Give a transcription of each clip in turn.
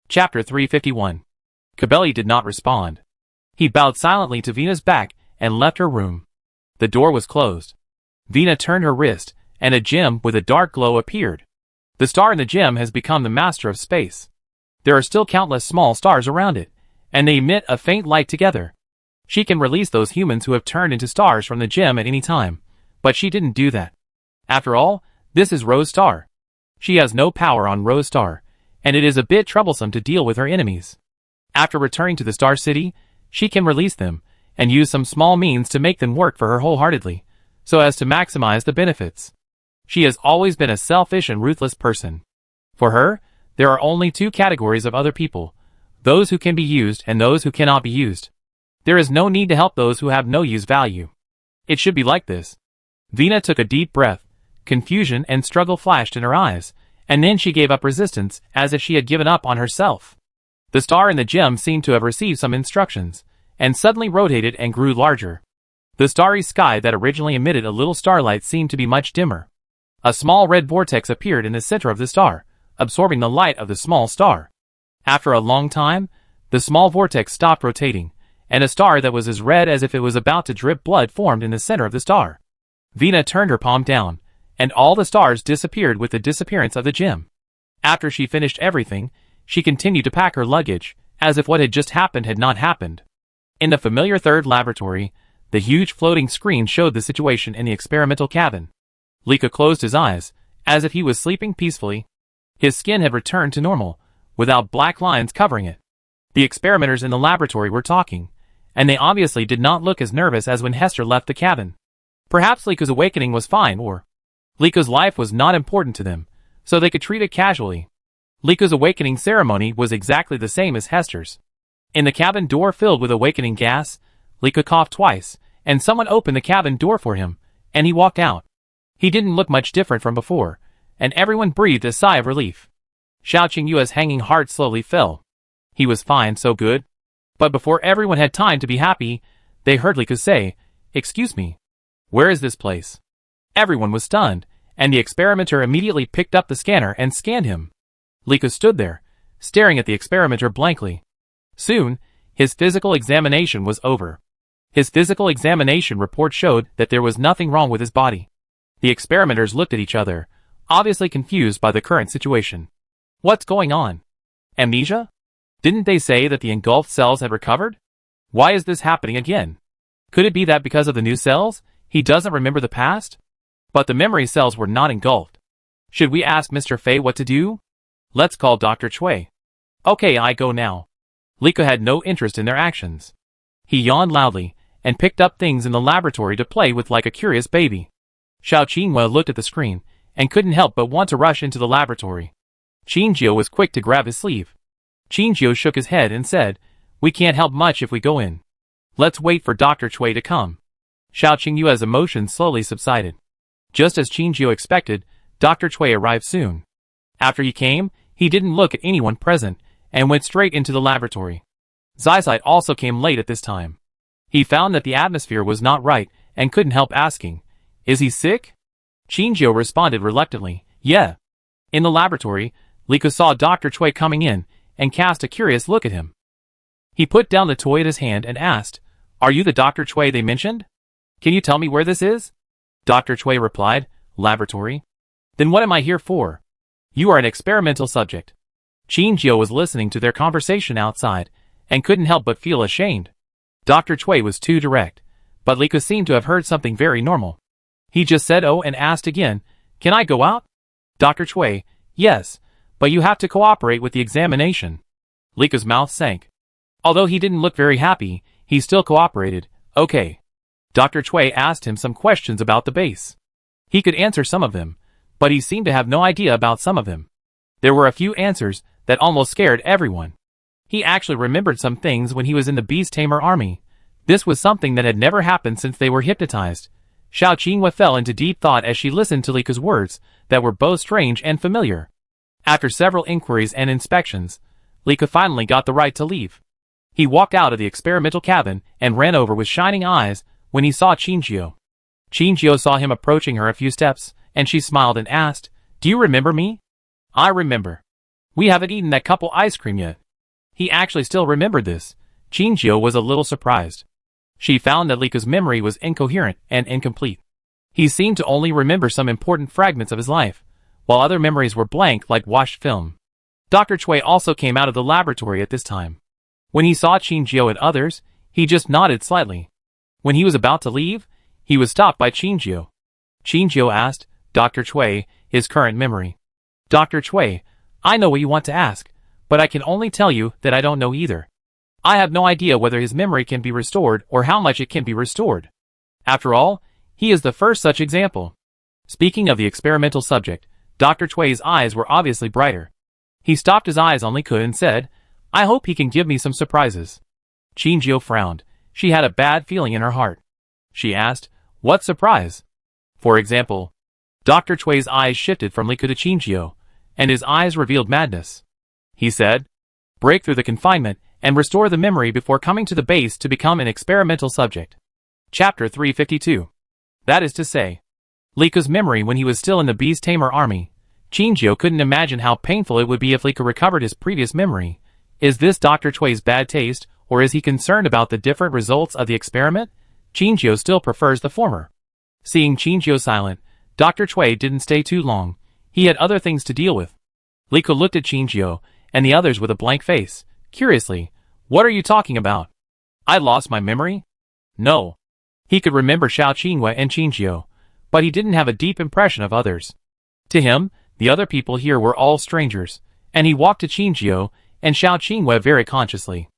Chapter 351. Cabelli did not respond. He bowed silently to Vina's back and left her room. The door was closed. Vina turned her wrist, and a gem with a dark glow appeared. The star in the gem has become the master of space. There are still countless small stars around it, and they emit a faint light together. She can release those humans who have turned into stars from the gem at any time, but she didn't do that. After all, this is Rose Star. She has no power on Rose Star, and it is a bit troublesome to deal with her enemies. After returning to the Star City, she can release them, and use some small means to make them work for her wholeheartedly, so as to maximize the benefits. She has always been a selfish and ruthless person. For her, there are only two categories of other people, those who can be used and those who cannot be used. There is no need to help those who have no use value. It should be like this. Vina took a deep breath. Confusion and struggle flashed in her eyes, and then she gave up resistance, as if she had given up on herself. The star in the gem seemed to have received some instructions, and suddenly rotated and grew larger. The starry sky that originally emitted a little starlight seemed to be much dimmer. A small red vortex appeared in the center of the star, absorbing the light of the small star. After a long time, the small vortex stopped rotating, and a star that was as red as if it was about to drip blood formed in the center of the star. Vina turned her palm down, and all the stars disappeared with the disappearance of the gem. After she finished everything, she continued to pack her luggage, as if what had just happened had not happened. In the familiar third laboratory, the huge floating screen showed the situation in the experimental cabin. Lika closed his eyes, as if he was sleeping peacefully. His skin had returned to normal, without black lines covering it. The experimenters in the laboratory were talking, and they obviously did not look as nervous as when Hester left the cabin. Perhaps Lika's awakening was fine, or Lika's life was not important to them, so they could treat it casually. Lika's awakening ceremony was exactly the same as Hester's. In the cabin door filled with awakening gas, Lika coughed twice, and someone opened the cabin door for him, and he walked out. He didn't look much different from before, and everyone breathed a sigh of relief. Xiao Qingyue's hanging heart slowly fell. He was fine, so good. But before everyone had time to be happy, they heard Lika say, "Excuse me. Where is this place?" Everyone was stunned, and the experimenter immediately picked up the scanner and scanned him. Lika stood there, staring at the experimenter blankly. Soon, his physical examination was over. His physical examination report showed that there was nothing wrong with his body. The experimenters looked at each other, obviously confused by the current situation. What's going on? Amnesia? Didn't they say that the engulfed cells had recovered? Why is this happening again? Could it be that because of the new cells, he doesn't remember the past? But the memory cells were not engulfed. Should we ask Mr. Fei what to do? Let's call Dr. Cui. Okay, I go now. Lika had no interest in their actions. He yawned loudly, and picked up things in the laboratory to play with like a curious baby. Xiao Qingyue looked at the screen, and couldn't help but want to rush into the laboratory. Qingyue was quick to grab his sleeve. Qingyue shook his head and said, "We can't help much if we go in. Let's wait for Dr. Cui to come." Xiao Qingyue's emotions slowly subsided. Just as Qingyue expected, Dr. Cui arrived soon. After he came, he didn't look at anyone present, and went straight into the laboratory. Zizite also came late at this time. He found that the atmosphere was not right, and couldn't help asking, "Is he sick?" Qingyue responded reluctantly, "Yeah." In the laboratory, Lika saw Dr. Cui coming in, and cast a curious look at him. He put down the toy in his hand and asked, "Are you the Dr. Cui they mentioned? Can you tell me where this is?" Dr. Cui replied, "Laboratory." "Then what am I here for?" "You are an experimental subject." Qingyue was listening to their conversation outside, and couldn't help but feel ashamed. Dr. Cui was too direct, but Lika seemed to have heard something very normal. He just said "oh" and asked again, "Can I go out?" Dr. Cui, "Yes, but you have to cooperate with the examination." Lika's mouth sank. Although he didn't look very happy, he still cooperated. "Okay." Dr. Cui asked him some questions about the base. He could answer some of them, but he seemed to have no idea about some of them. There were a few answers that almost scared everyone. He actually remembered some things when he was in the Beast Tamer army. This was something that had never happened since they were hypnotized. Xiao Qingyue fell into deep thought as she listened to Lika's words, that were both strange and familiar. After several inquiries and inspections, Lika finally got the right to leave. He walked out of the experimental cabin and ran over with shining eyes when he saw Qingyue. Qingyue saw him approaching her a few steps, and she smiled and asked, "Do you remember me?" "I remember. We haven't eaten that couple ice cream yet. He actually still remembered this. Jinjiu was a little surprised. She found that Lika's memory was incoherent and incomplete. He seemed to only remember some important fragments of his life, while other memories were blank like washed film. Dr. Cui also came out of the laboratory at this time. When he saw Jinjiu and others, he just nodded slightly. When he was about to leave, he was stopped by Jinjiu. Jinjiu asked Dr. Cui his current memory. Dr. Cui, I know what you want to ask, but I can only tell you that I don't know either. I have no idea whether his memory can be restored or how much it can be restored. After all, he is the first such example. Speaking of the experimental subject, Dr. Cui's eyes were obviously brighter. He stopped his eyes on Liku and said, I hope he can give me some surprises. Jinjiu frowned. She had a bad feeling in her heart. She asked, what surprise? For example, Dr. Cui's eyes shifted from Liku to Jinjiu, and his eyes revealed madness. He said, break through the confinement and restore the memory before coming to the base to become an experimental subject. Chapter 352. That is to say, Lika's memory when he was still in the Beast Tamer army. Jinjiu couldn't imagine how painful it would be if Lika recovered his previous memory. Is this Dr. Cui's bad taste, or is he concerned about the different results of the experiment? Jinjiu still prefers the former. Seeing Jinjiu silent, Dr. Cui didn't stay too long. He had other things to deal with. Lika looked at Jinjiu and the others with a blank face. Curiously, what are you talking about? I lost my memory? No. He could remember Xiao Qingwei and Jinjiu, but he didn't have a deep impression of others. To him, the other people here were all strangers, and he walked to Jinjiu and Xiao Qingwei very consciously.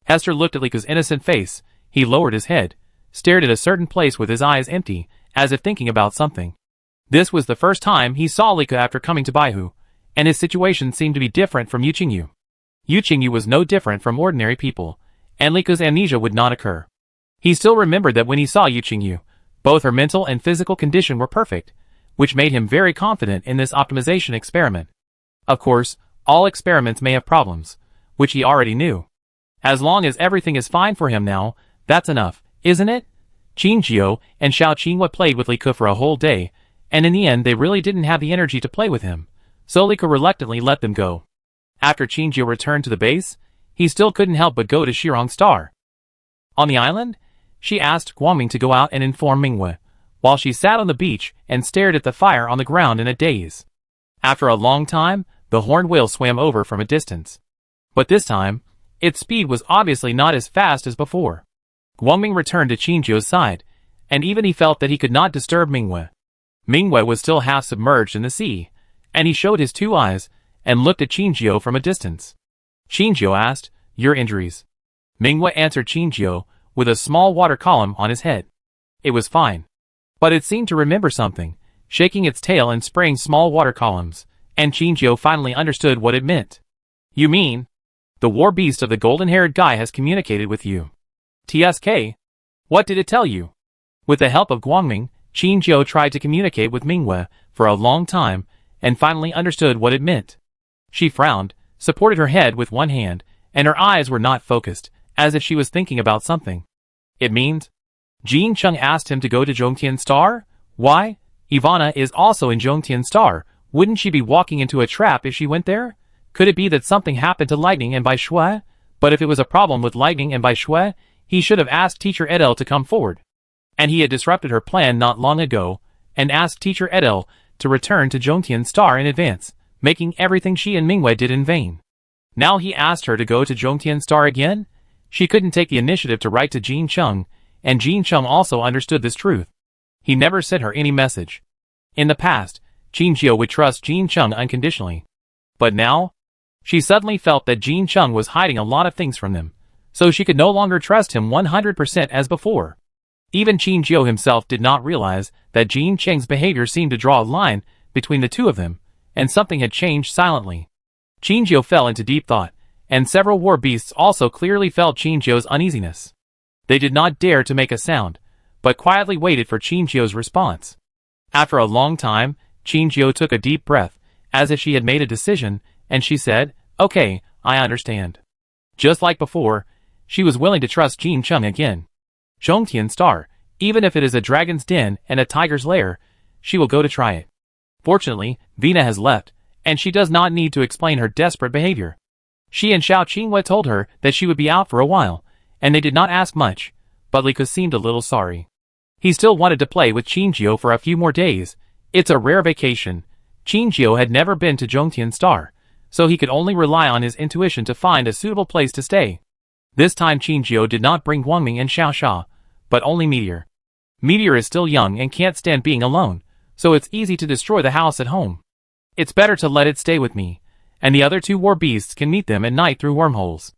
Hester looked at Lika's innocent face. He lowered his head, stared at a certain place with his eyes empty, as if thinking about something. This was the first time he saw Lika after coming to Baihu, and his situation seemed to be different from Yu Qingyu. Yu Qingyu was no different from ordinary people, and Lika's amnesia would not occur. He still remembered that when he saw Yu Qingyu, both her mental and physical condition were perfect, which made him very confident in this optimization experiment. Of course, all experiments may have problems, which he already knew. As long as everything is fine for him now, that's enough, isn't it? Jinjiu and Xiao Qingwei played with Lika for a whole day, and in the end they really didn't have the energy to play with him, so Lika reluctantly let them go. After Jinjiu returned to the base, he still couldn't help but go to Shirong Star. On the island, she asked Guangming to go out and inform Mingwei, while she sat on the beach and stared at the fire on the ground in a daze. After a long time, the horned whale swam over from a distance. But this time, its speed was obviously not as fast as before. Guangming returned to Jinjiu's side, and even he felt that he could not disturb Mingwei. Mingwei was still half submerged in the sea, and he showed his two eyes and looked at Jinjiu from a distance. Jinjiu asked, your injuries? Mingwei answered Jinjiu with a small water column on his head. It was fine. But it seemed to remember something, shaking its tail and spraying small water columns, and Jinjiu finally understood what it meant. You mean? The war beast of the golden-haired guy has communicated with you. TSK? What did it tell you? With the help of Guangming, Jinjiu tried to communicate with Mingwei for a long time, and finally understood what it meant. She frowned, supported her head with one hand, and her eyes were not focused, as if she was thinking about something. It means? Jin Chung asked him to go to Zhongtian Star? Why? Ivana is also in Zhongtian Star. Wouldn't she be walking into a trap if she went there? Could it be that something happened to Lightning and Bai Shui? But if it was a problem with Lightning and Bai Shui, he should have asked Teacher Edel to come forward. And he had disrupted her plan not long ago, and asked Teacher Edel to return to Zhongtian Star in advance, making everything she and Mingwei did in vain. Now he asked her to go to Zhongtian Star again? She couldn't take the initiative to write to Jin Chung, and Jin Chung also understood this truth. He never sent her any message. In the past, Jinjiu would trust Jin Chung unconditionally. But now, she suddenly felt that Jin Chung was hiding a lot of things from them, so she could no longer trust him 100% as before. Even Jinjiu himself did not realize that Jin Cheng's behavior seemed to draw a line between the two of them, and something had changed silently. Jinjiu fell into deep thought, and several war beasts also clearly felt Jinjiu's uneasiness. They did not dare to make a sound, but quietly waited for Jinjiu's response. After a long time, Jinjiu took a deep breath, as if she had made a decision, and she said, okay, I understand. Just like before, she was willing to trust Jin Chung again. Zhongtian Star, even if it is a dragon's den and a tiger's lair, she will go to try it. Fortunately, Vina has left, and she does not need to explain her desperate behavior. She and Xiao Qinghua told her that she would be out for a while, and they did not ask much, but Li Ke seemed a little sorry. He still wanted to play with Qinjiu for a few more days. It's a rare vacation. Qinjiu had never been to Zhongtian Star, so he could only rely on his intuition to find a suitable place to stay. This time Qinjiu did not bring Guangming and Xiaosha, but only Meteor. Meteor is still young and can't stand being alone, so it's easy to destroy the house at home. It's better to let it stay with me, and the other two war beasts can meet them at night through wormholes.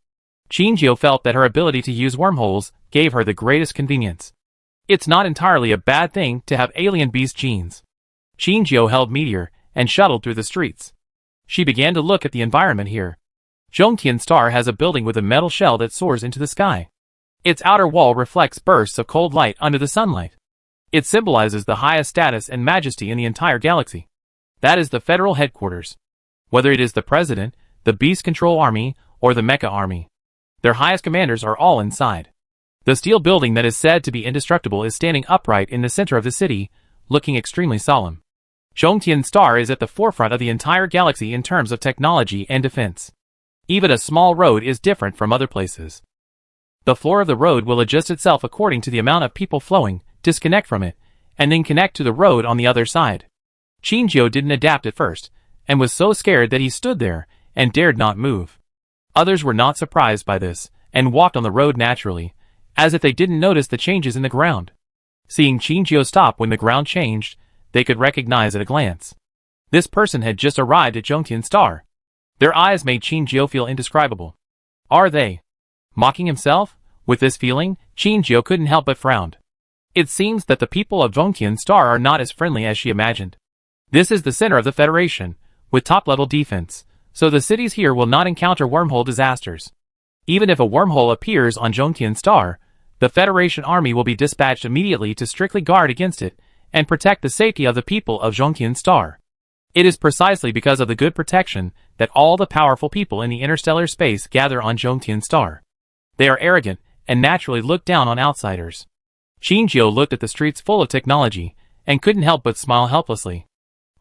Qinjiu felt that her ability to use wormholes gave her the greatest convenience. It's not entirely a bad thing to have alien beast genes. Qinjiu held Meteor and shuttled through the streets. She began to look at the environment here. Zhongtian Star has a building with a metal shell that soars into the sky. Its outer wall reflects bursts of cold light under the sunlight. It symbolizes the highest status and majesty in the entire galaxy. That is the federal headquarters. Whether it is the president, the Beast Control Army, or the Mecha Army, their highest commanders are all inside. The steel building that is said to be indestructible is standing upright in the center of the city, looking extremely solemn. Zhongtian Star is at the forefront of the entire galaxy in terms of technology and defense. Even a small road is different from other places. The floor of the road will adjust itself according to the amount of people flowing, disconnect from it, and then connect to the road on the other side. Qinjiu didn't adapt at first, and was so scared that he stood there and dared not move. Others were not surprised by this, and walked on the road naturally, as if they didn't notice the changes in the ground. Seeing Qinjiu stop when the ground changed, they could recognize at a glance. This person had just arrived at Zhongtian Star. Their eyes made Qinjiu feel indescribable. Are they mocking himself? With this feeling, Qinjiu couldn't help but frown. It seems that the people of Zhongtian Star are not as friendly as she imagined. This is the center of the Federation, with top-level defense, so the cities here will not encounter wormhole disasters. Even if a wormhole appears on Zhongtian Star, the Federation army will be dispatched immediately to strictly guard against it and protect the safety of the people of Zhongtian Star. It is precisely because of the good protection that all the powerful people in the interstellar space gather on Zhongtian Star. They are arrogant and naturally look down on outsiders. Qinjiu looked at the streets full of technology and couldn't help but smile helplessly.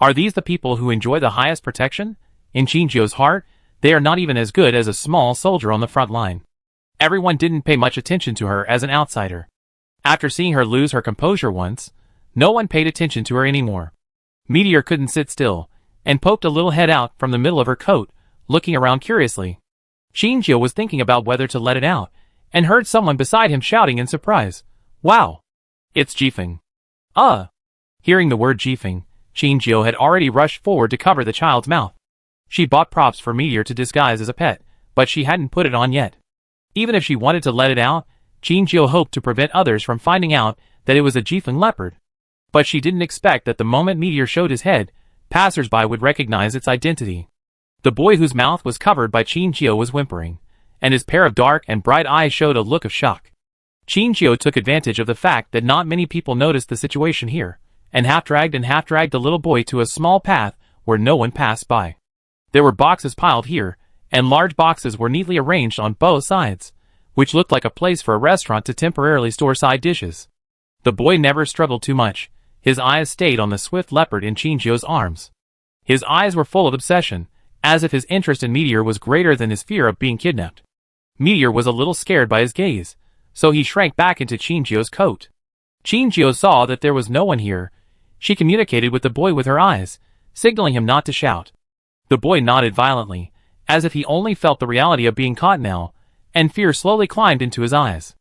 Are these the people who enjoy the highest protection? In Qinjiu's heart, they are not even as good as a small soldier on the front line. Everyone didn't pay much attention to her as an outsider. After seeing her lose her composure once, no one paid attention to her anymore. Meteor couldn't sit still, and poked a little head out from the middle of her coat, looking around curiously. Qinjiu was thinking about whether to let it out, and heard someone beside him shouting in surprise. Wow! It's Jifeng. Hearing the word Jifeng, Qinjiu had already rushed forward to cover the child's mouth. She bought props for Meteor to disguise as a pet, but she hadn't put it on yet. Even if she wanted to let it out, Qinjiu hoped to prevent others from finding out that it was a Jifeng leopard. But she didn't expect that the moment Meteor showed his head, passers-by would recognize its identity. The boy whose mouth was covered by Qinjiu was whimpering, and his pair of dark and bright eyes showed a look of shock. Qinjiu took advantage of the fact that not many people noticed the situation here, and half-dragged the little boy to a small path where no one passed by. There were boxes piled here, and large boxes were neatly arranged on both sides, which looked like a place for a restaurant to temporarily store side dishes. The boy never struggled too much. His eyes stayed on the swift leopard in Qinjiu's arms. His eyes were full of obsession, as if his interest in Meteor was greater than his fear of being kidnapped. Meteor was a little scared by his gaze, so he shrank back into Qinjiu's coat. Qinjiu saw that there was no one here. She communicated with the boy with her eyes, signaling him not to shout. The boy nodded violently, as if he only felt the reality of being caught now, and fear slowly climbed into his eyes.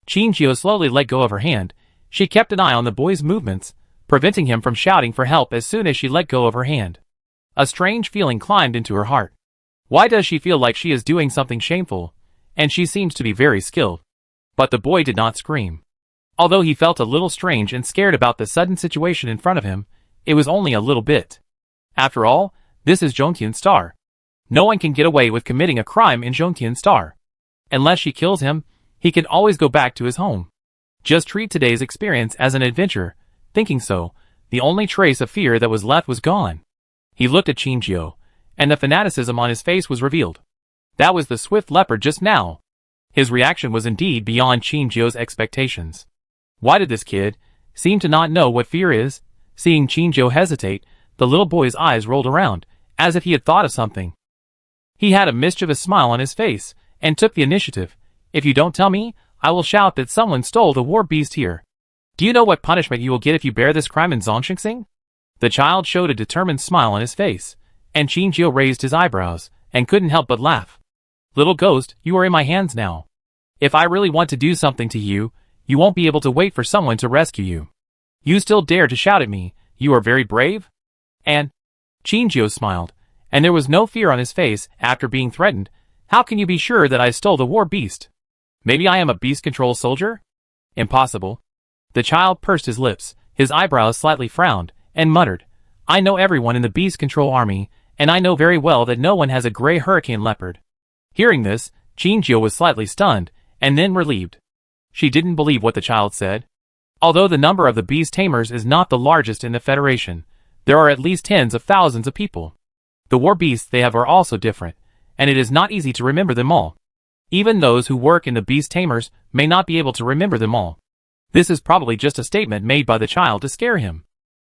Qinjiu slowly let go of her hand. She kept an eye on the boy's movements, preventing him from shouting for help as soon as she let go of her hand. A strange feeling climbed into her heart. Why does she feel like she is doing something shameful? And she seems to be very skilled. But the boy did not scream. Although he felt a little strange and scared about the sudden situation in front of him, it was only a little bit. After all, this is Zhongtian Star. No one can get away with committing a crime in Zhongtian Star. Unless she kills him, he can always go back to his home. Just treat today's experience as an adventure. Thinking so, the only trace of fear that was left was gone. He looked at Qinjiu, and the fanaticism on his face was revealed. That was the swift leopard just now. His reaction was indeed beyond Qinjiu's expectations. Why did this kid seem to not know what fear is? Seeing Qinjiu hesitate, the little boy's eyes rolled around, as if he had thought of something. He had a mischievous smile on his face, and took the initiative. If you don't tell me, I will shout that someone stole the war beast here. Do you know what punishment you will get if you bear this crime in Zhongxing? The child showed a determined smile on his face, and Qingjiu raised his eyebrows, and couldn't help but laugh. Little ghost, you are in my hands now. If I really want to do something to you, you won't be able to wait for someone to rescue you. You still dare to shout at me, you are very brave? And Qingjiu smiled, and there was no fear on his face after being threatened. How can you be sure that I stole the war beast? Maybe I am a beast control soldier? Impossible. The child pursed his lips, his eyebrows slightly frowned, and muttered, I know everyone in the beast control army, and I know very well that no one has a gray hurricane leopard. Hearing this, Qingjiu was slightly stunned, and then relieved. She didn't believe what the child said. Although the number of the beast tamers is not the largest in the Federation, there are at least tens of thousands of people. The war beasts they have are also different, and it is not easy to remember them all. Even those who work in the beast tamers may not be able to remember them all. This is probably just a statement made by the child to scare him.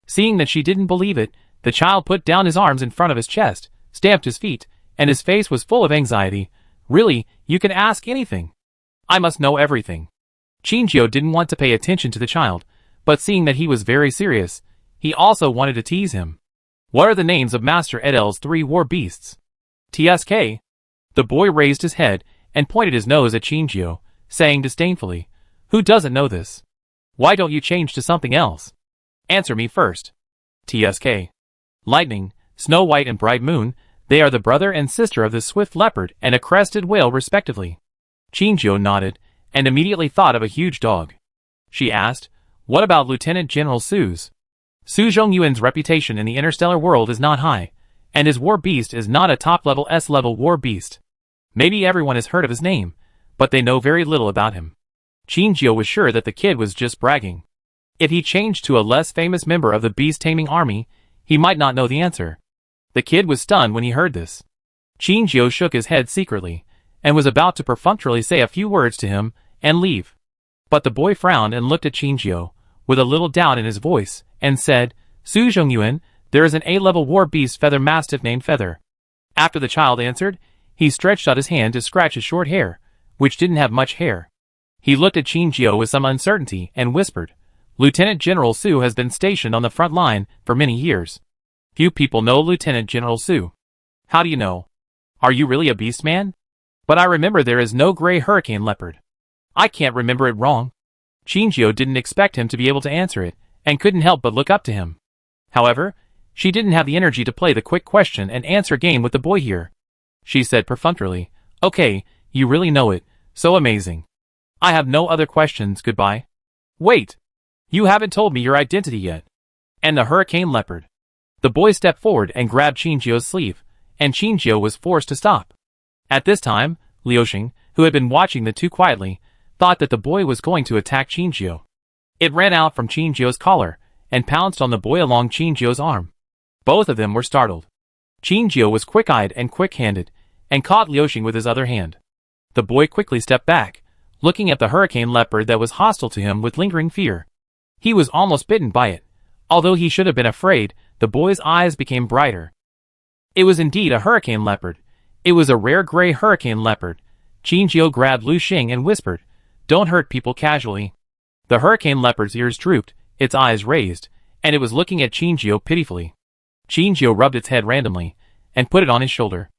Seeing that she didn't believe it, the child put down his arms in front of his chest, stamped his feet, and his face was full of anxiety. Really, you can ask anything. I must know everything. Qingjiu didn't want to pay attention to the child, but seeing that he was very serious, he also wanted to tease him. What are the names of Master Edel's 3 war beasts? TSK. The boy raised his head and pointed his nose at Qingjiu, saying disdainfully, Who doesn't know this? Why don't you change to something else? Answer me first. TSK. Lightning, Snow White and Bright Moon, they are the brother and sister of the swift leopard and a crested whale respectively. Qingjiu nodded, and immediately thought of a huge dog. She asked, What about Lieutenant General Su's? Su Zhongyuan's reputation in the interstellar world is not high, and his war beast is not a top-level S-level war beast. Maybe everyone has heard of his name, but they know very little about him. Qingjiu was sure that the kid was just bragging. If he changed to a less famous member of the beast-taming army, he might not know the answer. The kid was stunned when he heard this. Qingjiu shook his head secretly, and was about to perfunctorily say a few words to him and leave. But the boy frowned and looked at Qingjiu, with a little doubt in his voice, and said, Su Zhongyuan, there is an A-level war beast feather mastiff named Feather. After the child answered, he stretched out his hand to scratch his short hair, which didn't have much hair. He looked at Qingjiu with some uncertainty and whispered, Lieutenant General Su has been stationed on the front line for many years. Few people know Lieutenant General Su. How do you know? Are you really a beast man? But I remember there is no gray hurricane leopard. I can't remember it wrong. Qingjiu didn't expect him to be able to answer it, and couldn't help but look up to him. However, she didn't have the energy to play the quick question and answer game with the boy here. She said perfunctorily, Okay, you really know it, so amazing. I have no other questions, goodbye. Wait! You haven't told me your identity yet. And the hurricane leopard. The boy stepped forward and grabbed Qingjiu's sleeve, and Qingjiu was forced to stop. At this time, Liuxing, who had been watching the two quietly, thought that the boy was going to attack Qingjiu. It ran out from Qingjiu's collar, and pounced on the boy along Qingjiu's arm. Both of them were startled. Qingjiu was quick-eyed and quick-handed, and caught Liuxing with his other hand. The boy quickly stepped back, looking at the hurricane leopard that was hostile to him with lingering fear. He was almost bitten by it. Although he should have been afraid, the boy's eyes became brighter. It was indeed a hurricane leopard. It was a rare gray hurricane leopard. Qingjiu grabbed Liuxing and whispered, Don't hurt people casually. The hurricane leopard's ears drooped, its eyes raised, and it was looking at Qingjiu pitifully. Qingjiu rubbed its head randomly, and put it on his shoulder.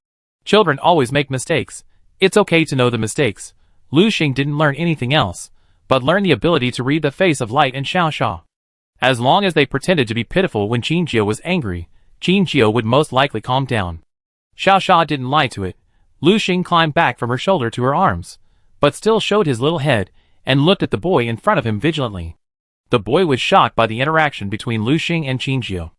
Children always make mistakes. It's okay to know the mistakes. Liuxing didn't learn anything else, but learned the ability to read the face of light and Xiao. As long as they pretended to be pitiful when Qingjiu was angry, Qingjiu would most likely calm down. Xiao didn't lie to it. Liuxing climbed back from her shoulder to her arms, but still showed his little head, and looked at the boy in front of him vigilantly. The boy was shocked by the interaction between Liuxing and Qingjiu.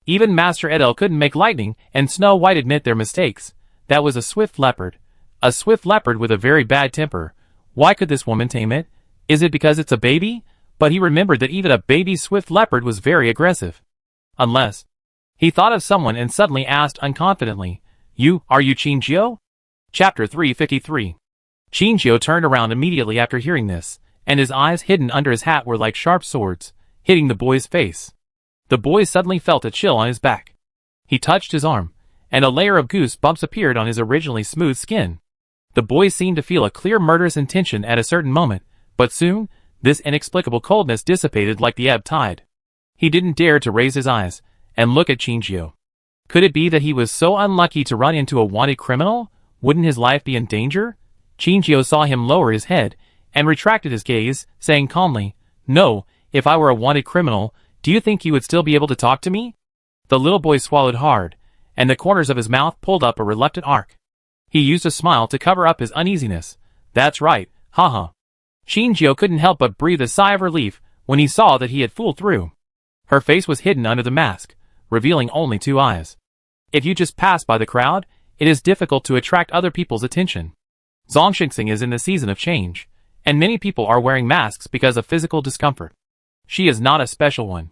Even Master Edel couldn't make Lightning and Snow White admit their mistakes. That was a swift leopard. A swift leopard with a very bad temper. Why could this woman tame it? Is it because it's a baby? But he remembered that even a baby swift leopard was very aggressive. Unless... He thought of someone and suddenly asked unconfidently, Are you Qingjiu? Chapter 353. Qingjiu turned around immediately after hearing this, and his eyes hidden under his hat were like sharp swords, hitting the boy's face. The boy suddenly felt a chill on his back. He touched his arm, and a layer of goosebumps appeared on his originally smooth skin. The boy seemed to feel a clear murderous intention at a certain moment, but soon, this inexplicable coldness dissipated like the ebb tide. He didn't dare to raise his eyes and look at Chinjio. Could it be that he was so unlucky to run into a wanted criminal? Wouldn't his life be in danger? Chinjio saw him lower his head and retracted his gaze, saying calmly, "No, if I were a wanted criminal, do you think you would still be able to talk to me?" The little boy swallowed hard, and the corners of his mouth pulled up a reluctant arc. He used a smile to cover up his uneasiness. "That's right, haha." Chinjio couldn't help but breathe a sigh of relief when he saw that he had fooled through. Her face was hidden under the mask, revealing only 2 eyes. If you just pass by the crowd, it is difficult to attract other people's attention. Zhongxing is in the season of change, and many people are wearing masks because of physical discomfort. She is not a special one.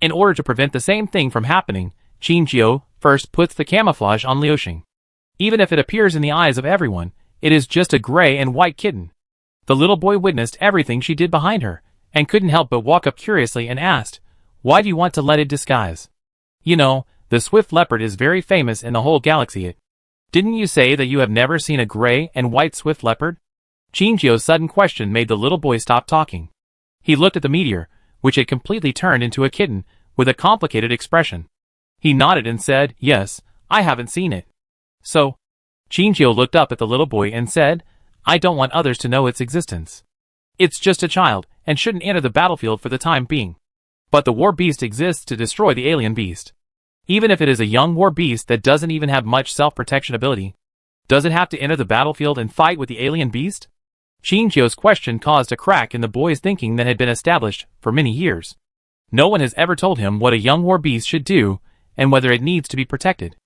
In order to prevent the same thing from happening, Chinjio first puts the camouflage on Liuxing. Even if it appears in the eyes of everyone, it is just a gray and white kitten. The little boy witnessed everything she did behind her, and couldn't help but walk up curiously and asked, "Why do you want to let it disguise? You know, the swift leopard is very famous in the whole galaxy. Didn't you say that you have never seen a gray and white swift leopard?" Chinjio's sudden question made the little boy stop talking. He looked at the meteor, which had completely turned into a kitten, with a complicated expression. He nodded and said, "Yes, I haven't seen it." "So?" Chinjio looked up at the little boy and said, "I don't want others to know its existence. It's just a child, and shouldn't enter the battlefield for the time being. But the war beast exists to destroy the alien beast. Even if it is a young war beast that doesn't even have much self-protection ability, does it have to enter the battlefield and fight with the alien beast?" Chinjio's question caused a crack in the boy's thinking that had been established for many years. No one has ever told him what a young war beast should do, and whether it needs to be protected.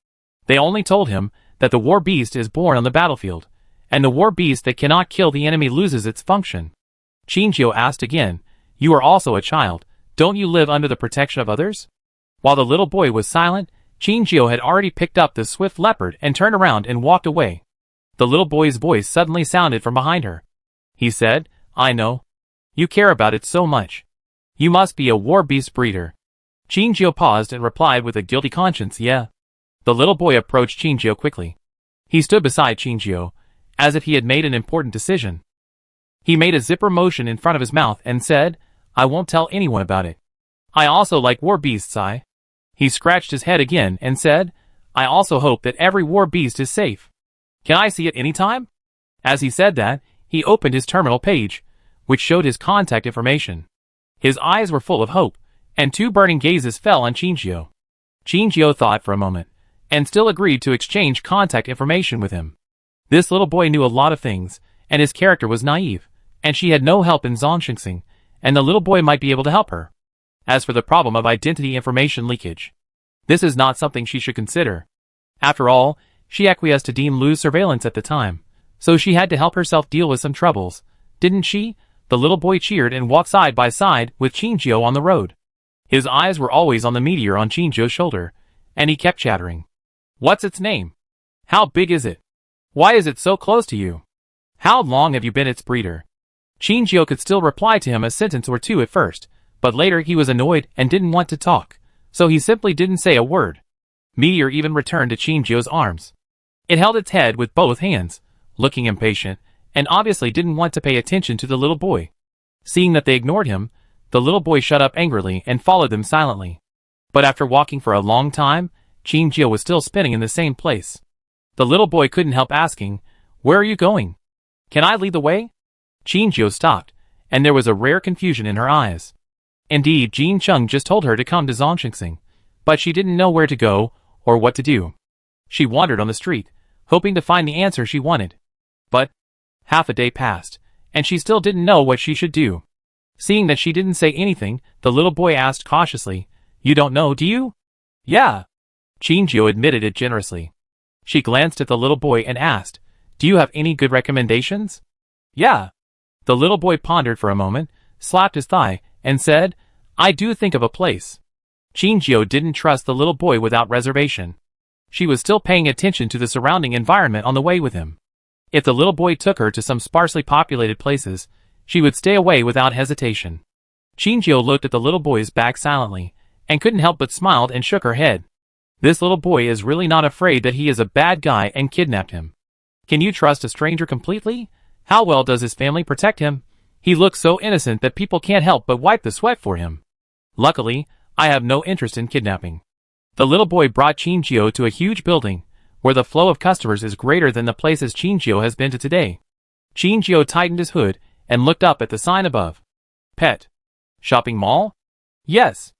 They only told him that the war beast is born on the battlefield, and the war beast that cannot kill the enemy loses its function. Chinjio asked again, "You are also a child, don't you live under the protection of others?" While the little boy was silent, Chinjio had already picked up the swift leopard and turned around and walked away. The little boy's voice suddenly sounded from behind her. He said, "I know. You care about it so much. You must be a war beast breeder." Chinjio paused and replied with a guilty conscience, "Yeah." The little boy approached Chinjio quickly. He stood beside Chinjio, as if he had made an important decision. He made a zipper motion in front of his mouth and said, "I won't tell anyone about it. I also like war beasts, He scratched his head again and said, "I also hope that every war beast is safe. Can I see it anytime?" As he said that, he opened his terminal page, which showed his contact information. His eyes were full of hope, and 2 burning gazes fell on Chinjio. Chinjio thought for a moment, and still agreed to exchange contact information with him. This little boy knew a lot of things, and his character was naive, and she had no help in Zhongxing, and the little boy might be able to help her. As for the problem of identity information leakage, this is not something she should consider. After all, she acquiesced to deem Lu's surveillance at the time, so she had to help herself deal with some troubles, didn't she? The little boy cheered and walked side by side with Chinjio on the road. His eyes were always on the meteor on Chinjio's shoulder, and he kept chattering. "What's its name? How big is it? Why is it so close to you? How long have you been its breeder?" Chinjio could still reply to him a sentence or 2 at first, but later he was annoyed and didn't want to talk, so he simply didn't say a word. Meteor even returned to Chinjio's arms. It held its head with both hands, looking impatient, and obviously didn't want to pay attention to the little boy. Seeing that they ignored him, the little boy shut up angrily and followed them silently. But after walking for a long time, Chinjio was still spinning in the same place. The little boy couldn't help asking, "Where are you going? Can I lead the way?" Chinjio stopped, and there was a rare confusion in her eyes. Indeed, Jean Chung just told her to come to Zhongxing, but she didn't know where to go or what to do. She wandered on the street, hoping to find the answer she wanted. But half a day passed, and she still didn't know what she should do. Seeing that she didn't say anything, the little boy asked cautiously, "You don't know, do you?" "Yeah." Chinjio admitted it generously. She glanced at the little boy and asked, "Do you have any good recommendations?" "Yeah." The little boy pondered for a moment, slapped his thigh, and said, "I do think of a place." Chinjio didn't trust the little boy without reservation. She was still paying attention to the surrounding environment on the way with him. If the little boy took her to some sparsely populated places, she would stay away without hesitation. Chinjio looked at the little boy's back silently, and couldn't help but smiled and shook her head. This little boy is really not afraid that he is a bad guy and kidnapped him. Can you trust a stranger completely? How well does his family protect him? He looks so innocent that people can't help but wipe the sweat for him. Luckily, I have no interest in kidnapping. The little boy brought Chinjio to a huge building, where the flow of customers is greater than the places Chinjio has been to today. Chinjio tightened his hood and looked up at the sign above. Pet. Shopping mall? Yes.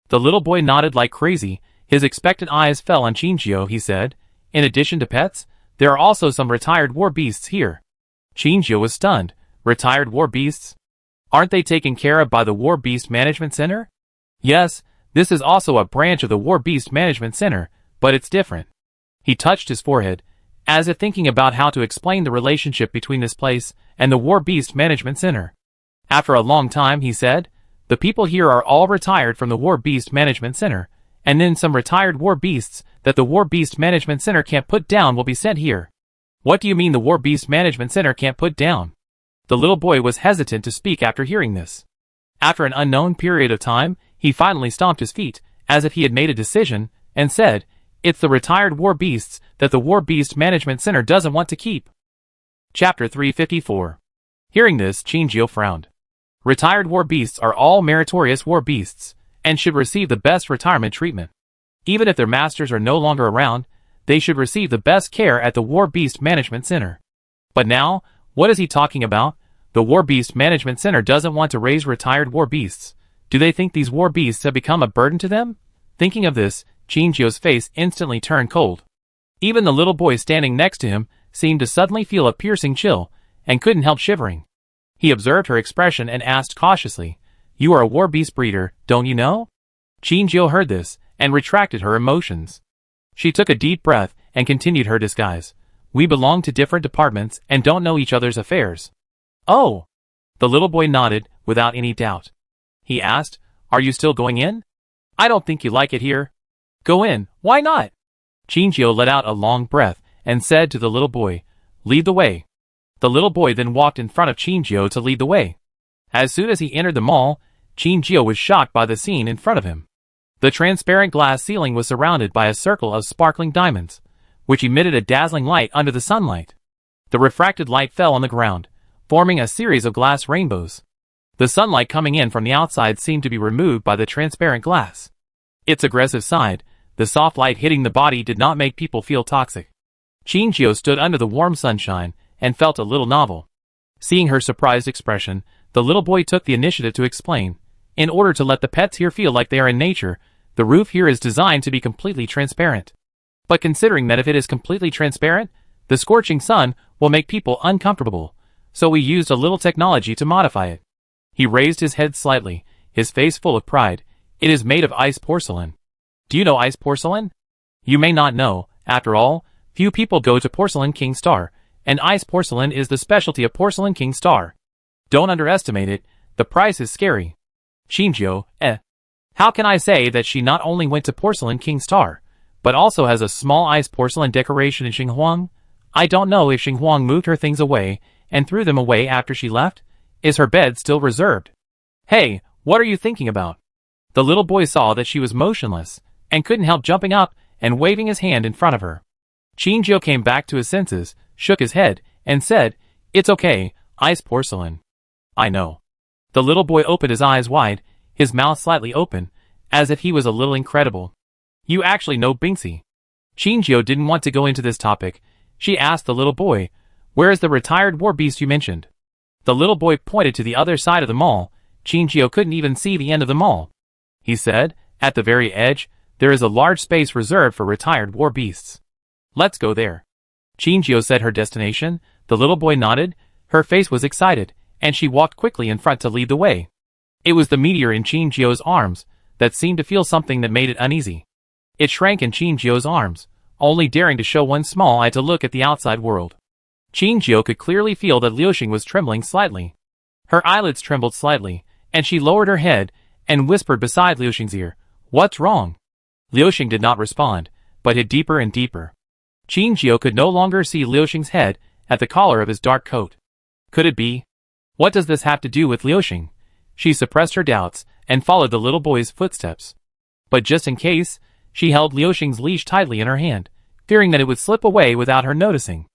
The little boy nodded like crazy. His expectant eyes fell on Chinjio. He said, in addition to pets, there are also some retired war beasts here. Chinjio was stunned. Retired war beasts? Aren't they taken care of by the War Beast Management Center? Yes, this is also a branch of the War Beast Management Center, but it's different. He touched his forehead, as if thinking about how to explain the relationship between this place and the War Beast Management Center. After a long time, he said, the people here are all retired from the War Beast Management Center, and then some retired war beasts that the War Beast Management Center can't put down will be sent here. What do you mean the War Beast Management Center can't put down? The little boy was hesitant to speak after hearing this. After an unknown period of time, he finally stomped his feet, as if he had made a decision, and said, it's the retired war beasts that the War Beast Management Center doesn't want to keep. Chapter 354. Hearing this, Chinjio frowned. Retired war beasts are all meritorious war beasts, and should receive the best retirement treatment. Even if their masters are no longer around, they should receive the best care at the War Beast Management Center. But now, what is he talking about? The War Beast Management Center doesn't want to raise retired war beasts. Do they think these war beasts have become a burden to them? Thinking of this, Chinjio's face instantly turned cold. Even the little boy standing next to him seemed to suddenly feel a piercing chill, and couldn't help shivering. He observed her expression and asked cautiously, you are a war beast breeder, don't you know? Chinjio heard this, and retracted her emotions. She took a deep breath, and continued her disguise. We belong to different departments, and don't know each other's affairs. Oh! The little boy nodded, without any doubt. He asked, are you still going in? I don't think you like it here. Go in, why not? Chinjio let out a long breath, and said to the little boy, lead the way. The little boy then walked in front of Chinjio to lead the way. As soon as he entered the mall, Chinjio was shocked by the scene in front of him. The transparent glass ceiling was surrounded by a circle of sparkling diamonds, which emitted a dazzling light under the sunlight. The refracted light fell on the ground, forming a series of glass rainbows. The sunlight coming in from the outside seemed to be removed by the transparent glass. Its aggressive side, the soft light hitting the body, did not make people feel toxic. Chinjio stood under the warm sunshine and felt a little novel. Seeing her surprised expression, the little boy took the initiative to explain. In order to let the pets here feel like they are in nature, the roof here is designed to be completely transparent. But considering that if it is completely transparent, the scorching sun will make people uncomfortable, so we used a little technology to modify it. He raised his head slightly, his face full of pride. It is made of ice porcelain. Do you know ice porcelain? You may not know. After all, few people go to Porcelain King Star, and ice porcelain is the specialty of Porcelain King Star. Don't underestimate it, the price is scary. Chinjio, How can I say that she not only went to Porcelain King Star, but also has a small ice porcelain decoration in Xinhuang? I don't know if Xinhuang moved her things away and threw them away after she left. Is her bed still reserved? Hey, what are you thinking about? The little boy saw that she was motionless, and couldn't help jumping up and waving his hand in front of her. Chinjio came back to his senses, shook his head, and said, it's okay, ice porcelain. I know. The little boy opened his eyes wide, his mouth slightly open, as if he was a little incredible. You actually know Binksy. Chinjio didn't want to go into this topic. She asked the little boy, where is the retired war beast you mentioned? The little boy pointed to the other side of the mall. Chinjio couldn't even see the end of the mall. He said, at the very edge, there is a large space reserved for retired war beasts. Let's go there. Chinjio said her destination. The little boy nodded. Her face was excited, and she walked quickly in front to lead the way. It was the meteor in Chinjio's arms that seemed to feel something that made it uneasy. It shrank in Chinjio's arms, only daring to show one small eye to look at the outside world. Chinjio could clearly feel that Liuxing was trembling slightly. Her eyelids trembled slightly, and she lowered her head and whispered beside Liuxing's ear, what's wrong? Liuxing did not respond, but hid deeper and deeper. Chinjio could no longer see Liuxing's head at the collar of his dark coat. Could it be? What does this have to do with Liuxing? She suppressed her doubts and followed the little boy's footsteps. But just in case, she held Liuxing's leash tightly in her hand, fearing that it would slip away without her noticing.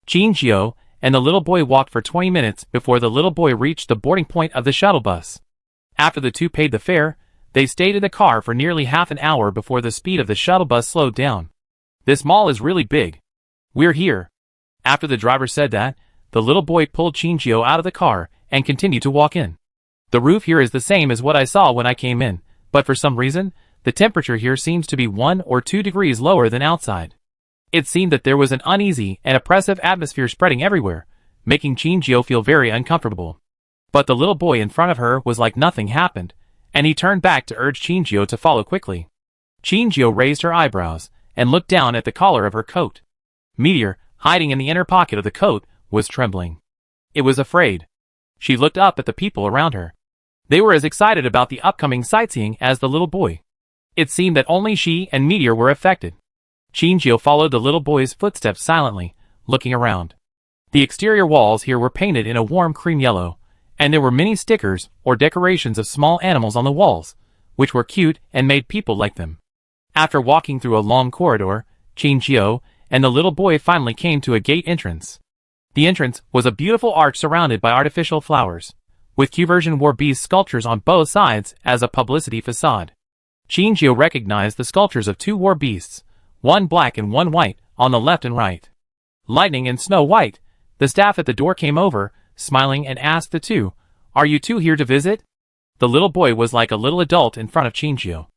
Jinjiu and the little boy walked for 20 minutes before the little boy reached the boarding point of the shuttle bus. After the two paid the fare, they stayed in the car for nearly half an hour before the speed of the shuttle bus slowed down. This mall is really big. We're here. After the driver said that, the little boy pulled Jinjiu out of the car and continued to walk in. The roof here is the same as what I saw when I came in, but for some reason, the temperature here seems to be 1 or 2 degrees lower than outside. It seemed that there was an uneasy and oppressive atmosphere spreading everywhere, making Jinjiu feel very uncomfortable. But the little boy in front of her was like nothing happened, and he turned back to urge Jinjiu to follow quickly. Jinjiu raised her eyebrows and looked down at the collar of her coat. Meteor, hiding in the inner pocket of the coat, was trembling. It was afraid. She looked up at the people around her. They were as excited about the upcoming sightseeing as the little boy. It seemed that only she and Meteor were affected. Jinjiu followed the little boy's footsteps silently, looking around. The exterior walls here were painted in a warm cream yellow, and there were many stickers or decorations of small animals on the walls, which were cute and made people like them. After walking through a long corridor, Jinjiu and the little boy finally came to a gate entrance. The entrance was a beautiful arch surrounded by artificial flowers, with Q-version war beast sculptures on both sides as a publicity facade. Jinjiu recognized the sculptures of 2 war beasts, one black and one white, on the left and right. Lightning and Snow White, the staff at the door came over, smiling and asked the two, "Are you two here to visit?" The little boy was like a little adult in front of Jinjiu.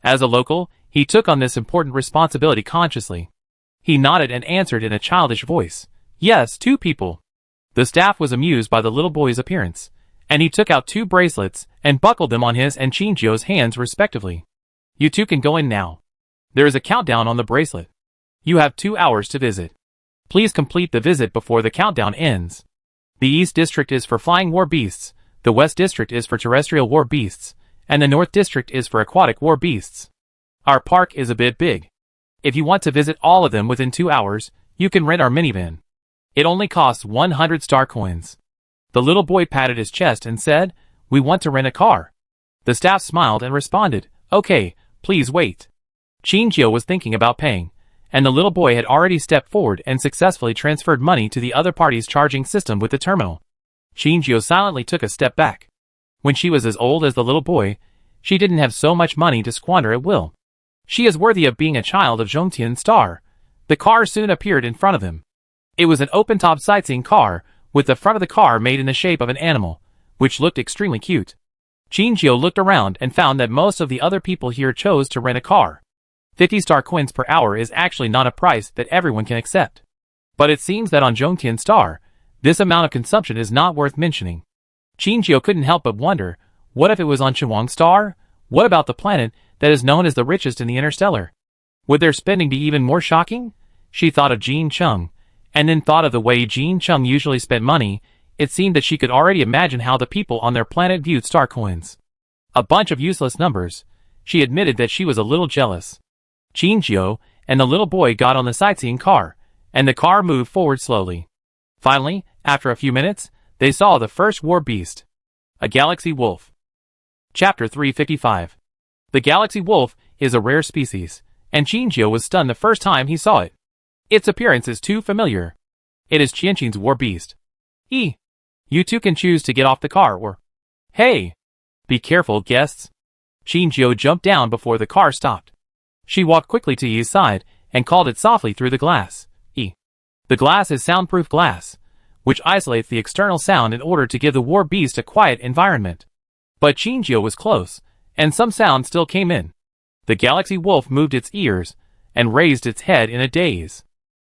As a local, he took on this important responsibility consciously. He nodded and answered in a childish voice, "Yes, 2 people." The staff was amused by the little boy's appearance, and he took out 2 bracelets and buckled them on his and Jinjiu's hands respectively. "You two can go in now. There is a countdown on the bracelet. You have 2 hours to visit. Please complete the visit before the countdown ends. The East District is for flying war beasts, the West District is for terrestrial war beasts, and the North District is for aquatic war beasts. Our park is a bit big. If you want to visit all of them within 2 hours, you can rent our minivan. It only costs 100 star coins." The little boy patted his chest and said, "We want to rent a car." The staff smiled and responded, "Okay, please wait." Jinjiu was thinking about paying, and the little boy had already stepped forward and successfully transferred money to the other party's charging system with the terminal. Jinjiu silently took a step back. When she was as old as the little boy, she didn't have so much money to squander at will. She is worthy of being a child of Zhongtian Star. The car soon appeared in front of him. It was an open-top sightseeing car, with the front of the car made in the shape of an animal, which looked extremely cute. Jinjiu looked around and found that most of the other people here chose to rent a car. 50 star coins per hour is actually not a price that everyone can accept. But it seems that on Zhongtian Star, this amount of consumption is not worth mentioning. Jinjiu couldn't help but wonder, what if it was on Chewang Star? What about the planet that is known as the richest in the Interstellar? Would their spending be even more shocking? She thought of Jean Chung, and then thought of the way Jean Chung usually spent money. It seemed that she could already imagine how the people on their planet viewed star coins. A bunch of useless numbers. She admitted that she was a little jealous. Jinjiu and the little boy got on the sightseeing car, and the car moved forward slowly. Finally, after a few minutes, they saw the first war beast. A galaxy wolf. Chapter 355. The galaxy wolf is a rare species, and Jinjiu was stunned the first time he saw it. Its appearance is too familiar. It is Qianqing's war beast. You two can choose to get off the car or... Hey! Be careful, guests. Jinjiu jumped down before the car stopped. She walked quickly to Yi's side and called it softly through the glass. The glass is soundproof glass, which isolates the external sound in order to give the war beast a quiet environment. But Jinjiu was close, and some sound still came in. The galaxy wolf moved its ears and raised its head in a daze.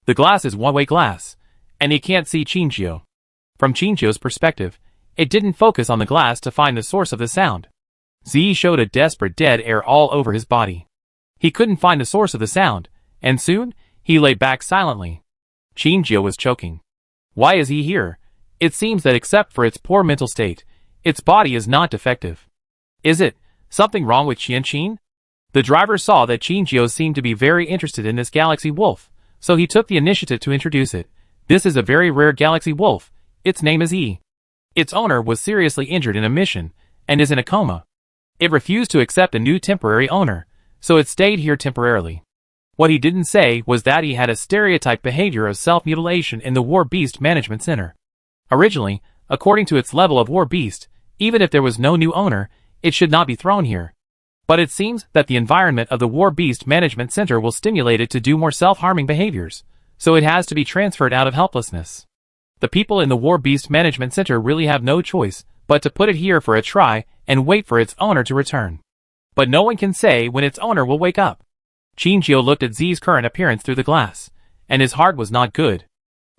The glass is one-way glass, and he can't see Jinjiu. From Jinjiu's perspective, it didn't focus on the glass to find the source of the sound. Zi showed a desperate dead air all over his body. He couldn't find the source of the sound, and soon, he lay back silently. Jinjiu was choking. Why is he here? It seems that except for its poor mental state, its body is not defective. Is it something wrong with Qianqing? The driver saw that Jinjiu seemed to be very interested in this galaxy wolf, so he took the initiative to introduce it. This is a very rare galaxy wolf. Its name is Yi. Its owner was seriously injured in a mission, and is in a coma. It refused to accept a new temporary owner, so it stayed here temporarily. What he didn't say was that he had a stereotyped behavior of self-mutilation in the War Beast Management Center. Originally, according to its level of War Beast, even if there was no new owner, it should not be thrown here. But it seems that the environment of the War Beast Management Center will stimulate it to do more self-harming behaviors, so it has to be transferred out of helplessness. The people in the War Beast Management Center really have no choice but to put it here for a try and wait for its owner to return. But no one can say when its owner will wake up. Qinjiu looked at Z's current appearance through the glass, and his heart was not good.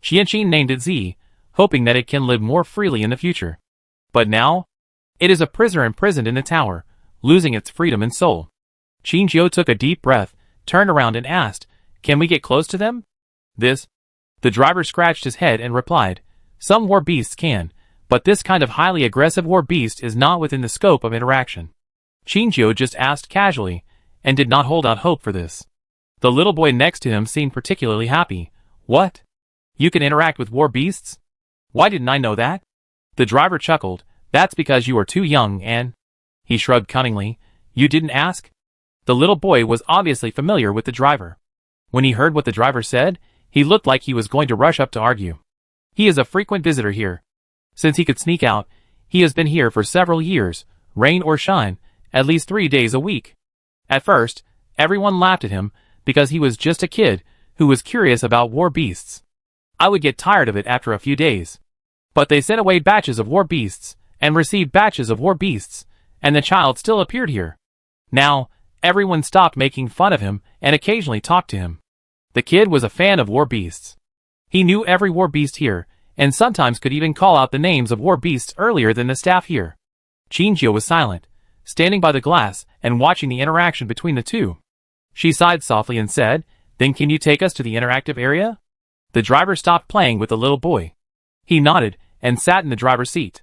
Qianqin named it Z, hoping that it can live more freely in the future. But now, it is a prisoner imprisoned in the tower, losing its freedom and soul. Qinjiu took a deep breath, turned around and asked, "Can we get close to them?" "This?" The driver scratched his head and replied, "Some war beasts can, but this kind of highly aggressive war beast is not within the scope of interaction." Qinjiu just asked casually, and did not hold out hope for this. The little boy next to him seemed particularly happy. "What? You can interact with war beasts? Why didn't I know that?" The driver chuckled. "That's because you are too young and—" He shrugged cunningly. "You didn't ask?" The little boy was obviously familiar with the driver. When he heard what the driver said, he looked like he was going to rush up to argue. He is a frequent visitor here. Since he could sneak out, he has been here for several years, rain or shine, at least 3 days a week. At first, everyone laughed at him because he was just a kid who was curious about war beasts. I would get tired of it after a few days. But they sent away batches of war beasts and received batches of war beasts, and the child still appeared here. Now, everyone stopped making fun of him and occasionally talked to him. The kid was a fan of war beasts. He knew every war beast here, and sometimes could even call out the names of war beasts earlier than the staff here. Qinjiu was silent, standing by the glass and watching the interaction between the two. She sighed softly and said, "Then can you take us to the interactive area?" The driver stopped playing with the little boy. He nodded and sat in the driver's seat.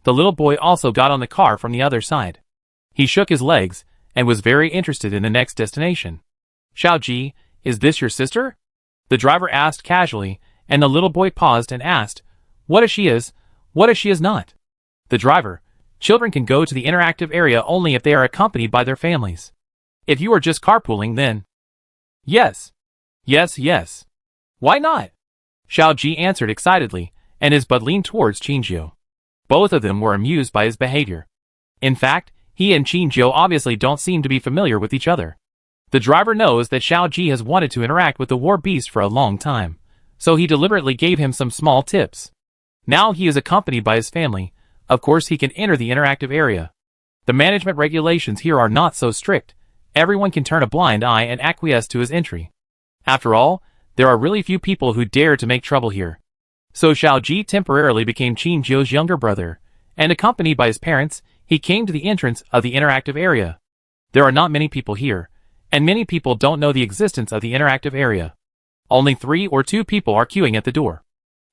The little boy also got on the car from the other side. He shook his legs and was very interested in the next destination. "Xiaoji, is this your sister?" The driver asked casually, and the little boy paused and asked, "What if she is? What if she is not?" The driver: "Children can go to the interactive area only if they are accompanied by their families. If you are just carpooling, then—" "Yes. Yes, yes. Why not?" Xiaoji answered excitedly, and his butt leaned towards Qinjiu. Both of them were amused by his behavior. In fact, he and Qinjiu obviously don't seem to be familiar with each other. The driver knows that Xiaoji has wanted to interact with the war beast for a long time, so he deliberately gave him some small tips. Now he is accompanied by his family. Of course he can enter the interactive area. The management regulations here are not so strict. Everyone can turn a blind eye and acquiesce to his entry. After all, there are really few people who dare to make trouble here. So Xiaoji temporarily became Qinjiu's younger brother, and accompanied by his parents, he came to the entrance of the interactive area. There are not many people here, and many people don't know the existence of the interactive area. Only 3 or 2 people are queuing at the door.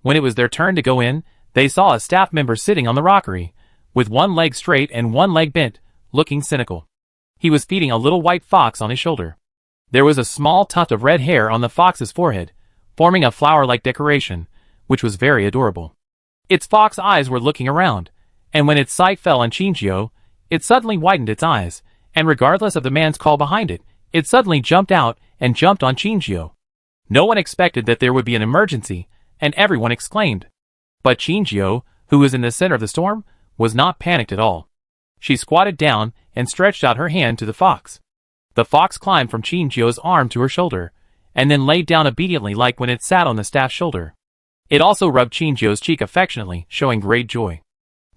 When it was their turn to go in, they saw a staff member sitting on the rockery, with one leg straight and one leg bent, looking cynical. He was feeding a little white fox on his shoulder. There was a small tuft of red hair on the fox's forehead, forming a flower-like decoration, which was very adorable. Its fox eyes were looking around, and when its sight fell on Qinjiu, it suddenly widened its eyes, and regardless of the man's call behind it, it suddenly jumped out and jumped on Qinjiu. No one expected that there would be an emergency, and everyone exclaimed. But Qinjiu, who was in the center of the storm, was not panicked at all. She squatted down and stretched out her hand to the fox. The fox climbed from Qinjiu's arm to her shoulder, and then laid down obediently like when it sat on the staff's shoulder. It also rubbed Qinjiu's cheek affectionately, showing great joy.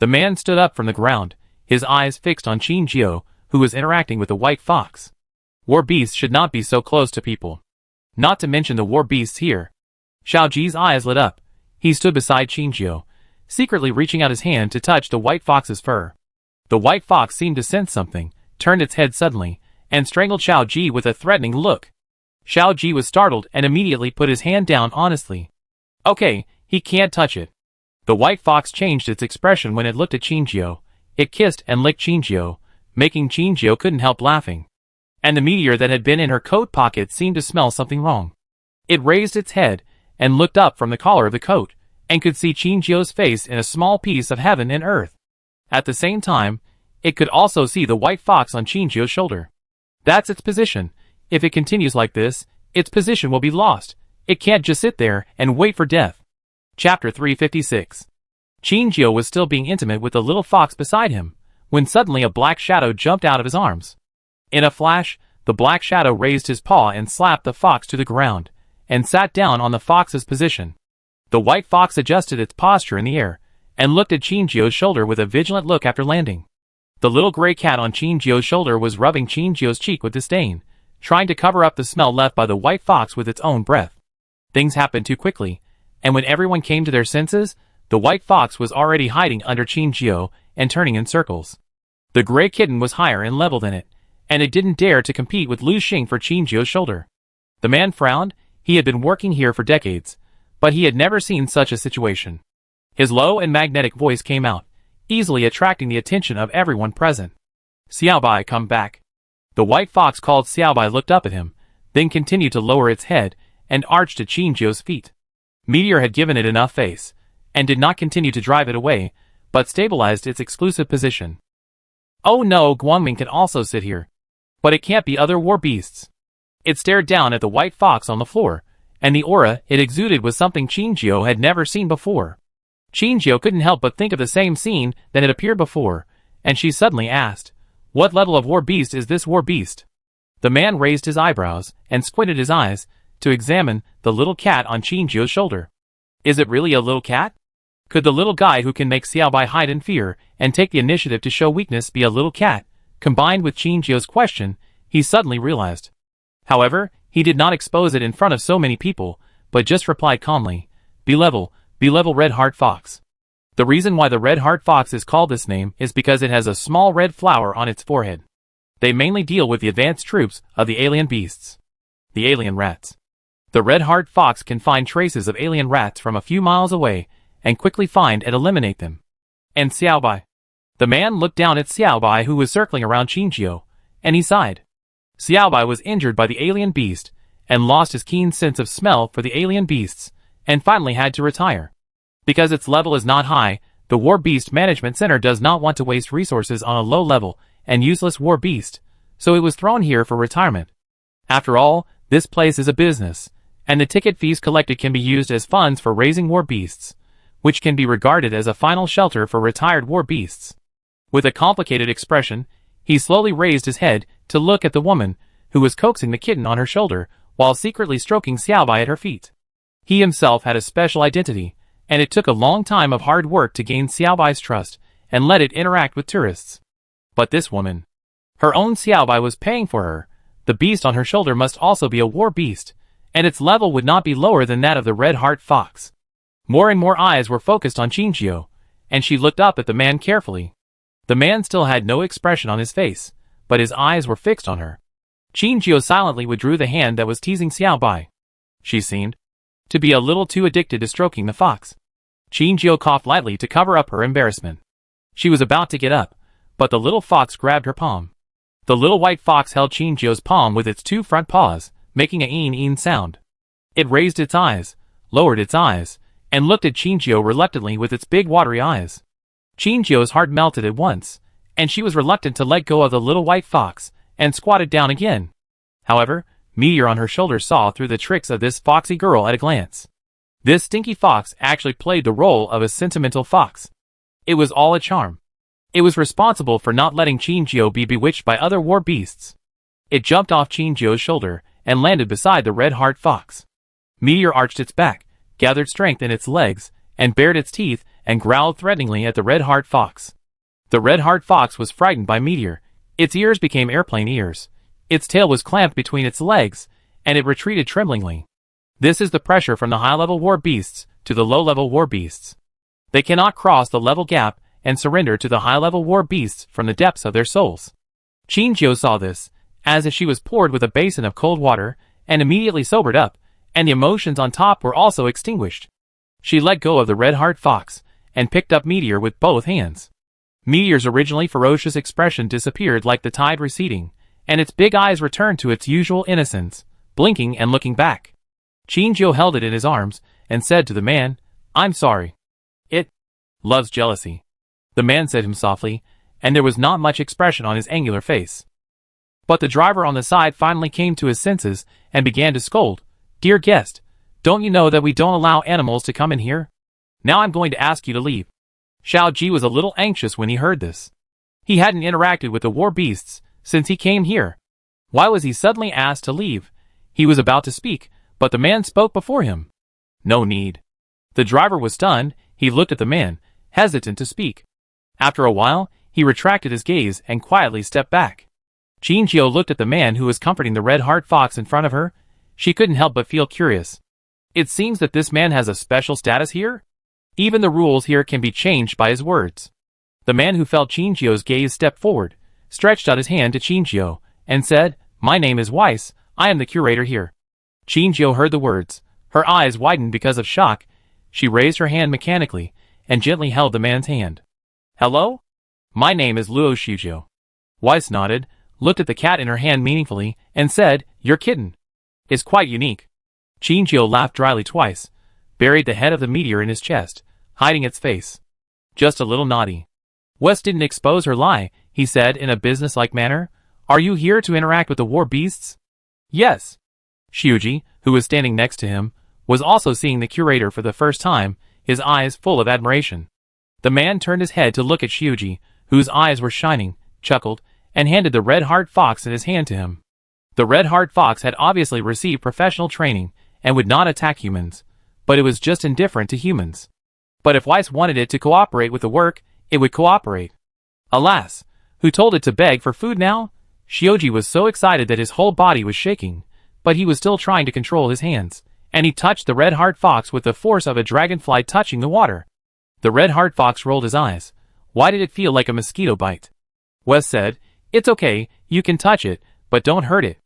The man stood up from the ground, his eyes fixed on Qinjiu, who was interacting with the white fox. War beasts should not be so close to people. Not to mention the war beasts here. Xiaoji's eyes lit up. He stood beside Qinjiu, secretly reaching out his hand to touch the white fox's fur. The white fox seemed to sense something, turned its head suddenly, and strangled Xiaoji with a threatening look. Xiaoji was startled and immediately put his hand down honestly. "Okay, he can't touch it." The white fox changed its expression when it looked at Qinjiu. It kissed and licked Qinjiu, making Qinjiu couldn't help laughing. And the meteor that had been in her coat pocket seemed to smell something wrong. It raised its head and looked up from the collar of the coat, and could see Qinjiu's face in a small piece of heaven and earth. At the same time, it could also see the white fox on Qinjiu's shoulder. That's its position. If it continues like this, its position will be lost. It can't just sit there and wait for death. Chapter 356. Chinjio was still being intimate with the little fox beside him, when suddenly a black shadow jumped out of his arms. In a flash, the black shadow raised his paw and slapped the fox to the ground, and sat down on the fox's position. The white fox adjusted its posture in the air, and looked at Chinjio's shoulder with a vigilant look after landing. The little gray cat on Chinjio's shoulder was rubbing Chinjio's cheek with disdain, trying to cover up the smell left by the white fox with its own breath. Things happened too quickly, and when everyone came to their senses, the white fox was already hiding under Chinjio and turning in circles. The gray kitten was higher in level than it, and it didn't dare to compete with Lu Xing for Chinjio's shoulder. The man frowned. He had been working here for decades, but he had never seen such a situation. His low and magnetic voice came out, easily attracting the attention of everyone present. Xiaobai, come back. The white fox called. Xiaobai looked up at him, then continued to lower its head and arched at Chinjio's feet. Meteor had given it enough face, and did not continue to drive it away, but stabilized its exclusive position. Oh no, Guangming can also sit here. But it can't be other war beasts. It stared down at the white fox on the floor, and the aura it exuded was something Chinjio had never seen before. Chinjio couldn't help but think of the same scene that had appeared before, and she suddenly asked, "What level of war beast is this war beast?" The man raised his eyebrows and squinted his eyes to examine the little cat on Chinjio's shoulder. Is it really a little cat? Could the little guy who can make Xiaobai hide in fear and take the initiative to show weakness be a little cat? Combined with Chinjio's question, he suddenly realized. However, he did not expose it in front of so many people, but just replied calmly, Be level red heart fox. The reason why the red heart fox is called this name is because it has a small red flower on its forehead. They mainly deal with the advanced troops of the alien beasts. The alien rats. The red heart fox can find traces of alien rats from a few miles away, and quickly find and eliminate them. And Xiaobai. The man looked down at Xiaobai, who was circling around Chinjio, and he sighed. Xiaobai was injured by the alien beast, and lost his keen sense of smell for the alien beasts, and finally had to retire. Because its level is not high, the War Beast Management Center does not want to waste resources on a low-level and useless war beast, so it was thrown here for retirement. After all, this place is a business, and the ticket fees collected can be used as funds for raising war beasts, which can be regarded as a final shelter for retired war beasts. With a complicated expression, he slowly raised his head to look at the woman, who was coaxing the kitten on her shoulder, while secretly stroking Xiaobai at her feet. He himself had a special identity, and it took a long time of hard work to gain Xiaobai's trust and let it interact with tourists. But this woman, her own Xiaobai, was paying for her. The beast on her shoulder must also be a war beast, and its level would not be lower than that of the red heart fox. More and more eyes were focused on Chinjio, and she looked up at the man carefully. The man still had no expression on his face, but his eyes were fixed on her. Chinjio silently withdrew the hand that was teasing Xiaobai. She seemed to be a little too addicted to stroking the fox. Chinjio coughed lightly to cover up her embarrassment. She was about to get up, but the little fox grabbed her palm. The little white fox held Chinjio's palm with its two front paws, making a een sound. It raised its eyes, lowered its eyes, and looked at Chinjio reluctantly with its big watery eyes. Chinjio's heart melted at once, and she was reluctant to let go of the little white fox, and squatted down again. However, Meteor on her shoulder saw through the tricks of this foxy girl at a glance. This stinky fox actually played the role of a sentimental fox. It was all a charm. It was responsible for not letting Chinjio be bewitched by other war beasts. It jumped off Chinjio's shoulder and landed beside the red heart fox. Meteor arched its back, gathered strength in its legs, and bared its teeth and growled threateningly at the red heart fox. The red heart fox was frightened by Meteor. Its ears became airplane ears. Its tail was clamped between its legs, and it retreated tremblingly. This is the pressure from the high-level war beasts to the low-level war beasts. They cannot cross the level gap and surrender to the high-level war beasts from the depths of their souls. Chinjio saw this, as if she was poured with a basin of cold water, and immediately sobered up, and the emotions on top were also extinguished. She let go of the red heart fox, and picked up Meteor with both hands. Meteor's originally ferocious expression disappeared like the tide receding, and its big eyes returned to its usual innocence, blinking and looking back. Chinjio held it in his arms, and said to the man, I'm sorry. It loves jealousy. The man said him softly, and there was not much expression on his angular face. But the driver on the side finally came to his senses and began to scold. "Dear guest, don't you know that we don't allow animals to come in here? Now I'm going to ask you to leave." Xiao Ji was a little anxious when he heard this. He hadn't interacted with the war beasts since he came here. Why was he suddenly asked to leave? He was about to speak, but the man spoke before him. No need. The driver was stunned. He looked at the man, hesitant to speak. After a while, he retracted his gaze and quietly stepped back. Qingqiu looked at the man who was comforting the red-heart fox in front of her. She couldn't help but feel curious. It seems that this man has a special status here? Even the rules here can be changed by his words. The man who felt Qingqiu's gaze stepped forward, stretched out his hand to Qingqiu, and said, "My name is Weiss, I am the curator here." Qingqiu heard the words. Her eyes widened because of shock. She raised her hand mechanically, and gently held the man's hand. "Hello? My name is Luo Shuzhou." Weiss nodded, looked at the cat in her hand meaningfully, and said, "Your kitten is quite unique." Qingqiu laughed dryly twice, buried the head of the meteor in his chest, hiding its face. Just a little naughty. West didn't expose her lie, he said in a business-like manner. "Are you here to interact with the war beasts?" "Yes." Xiuji, who was standing next to him, was also seeing the curator for the first time, his eyes full of admiration. The man turned his head to look at Xiuji, whose eyes were shining, chuckled, and handed the red-heart fox in his hand to him. The red-heart fox had obviously received professional training and would not attack humans, but it was just indifferent to humans. But if Weiss wanted it to cooperate with the work, it would cooperate. Alas, who told it to beg for food now? Xiuji was so excited that his whole body was shaking, but he was still trying to control his hands, and he touched the red-heart fox with the force of a dragonfly touching the water. The red-heart fox rolled his eyes. Why did it feel like a mosquito bite? Wes said, "It's okay, you can touch it, but don't hurt it."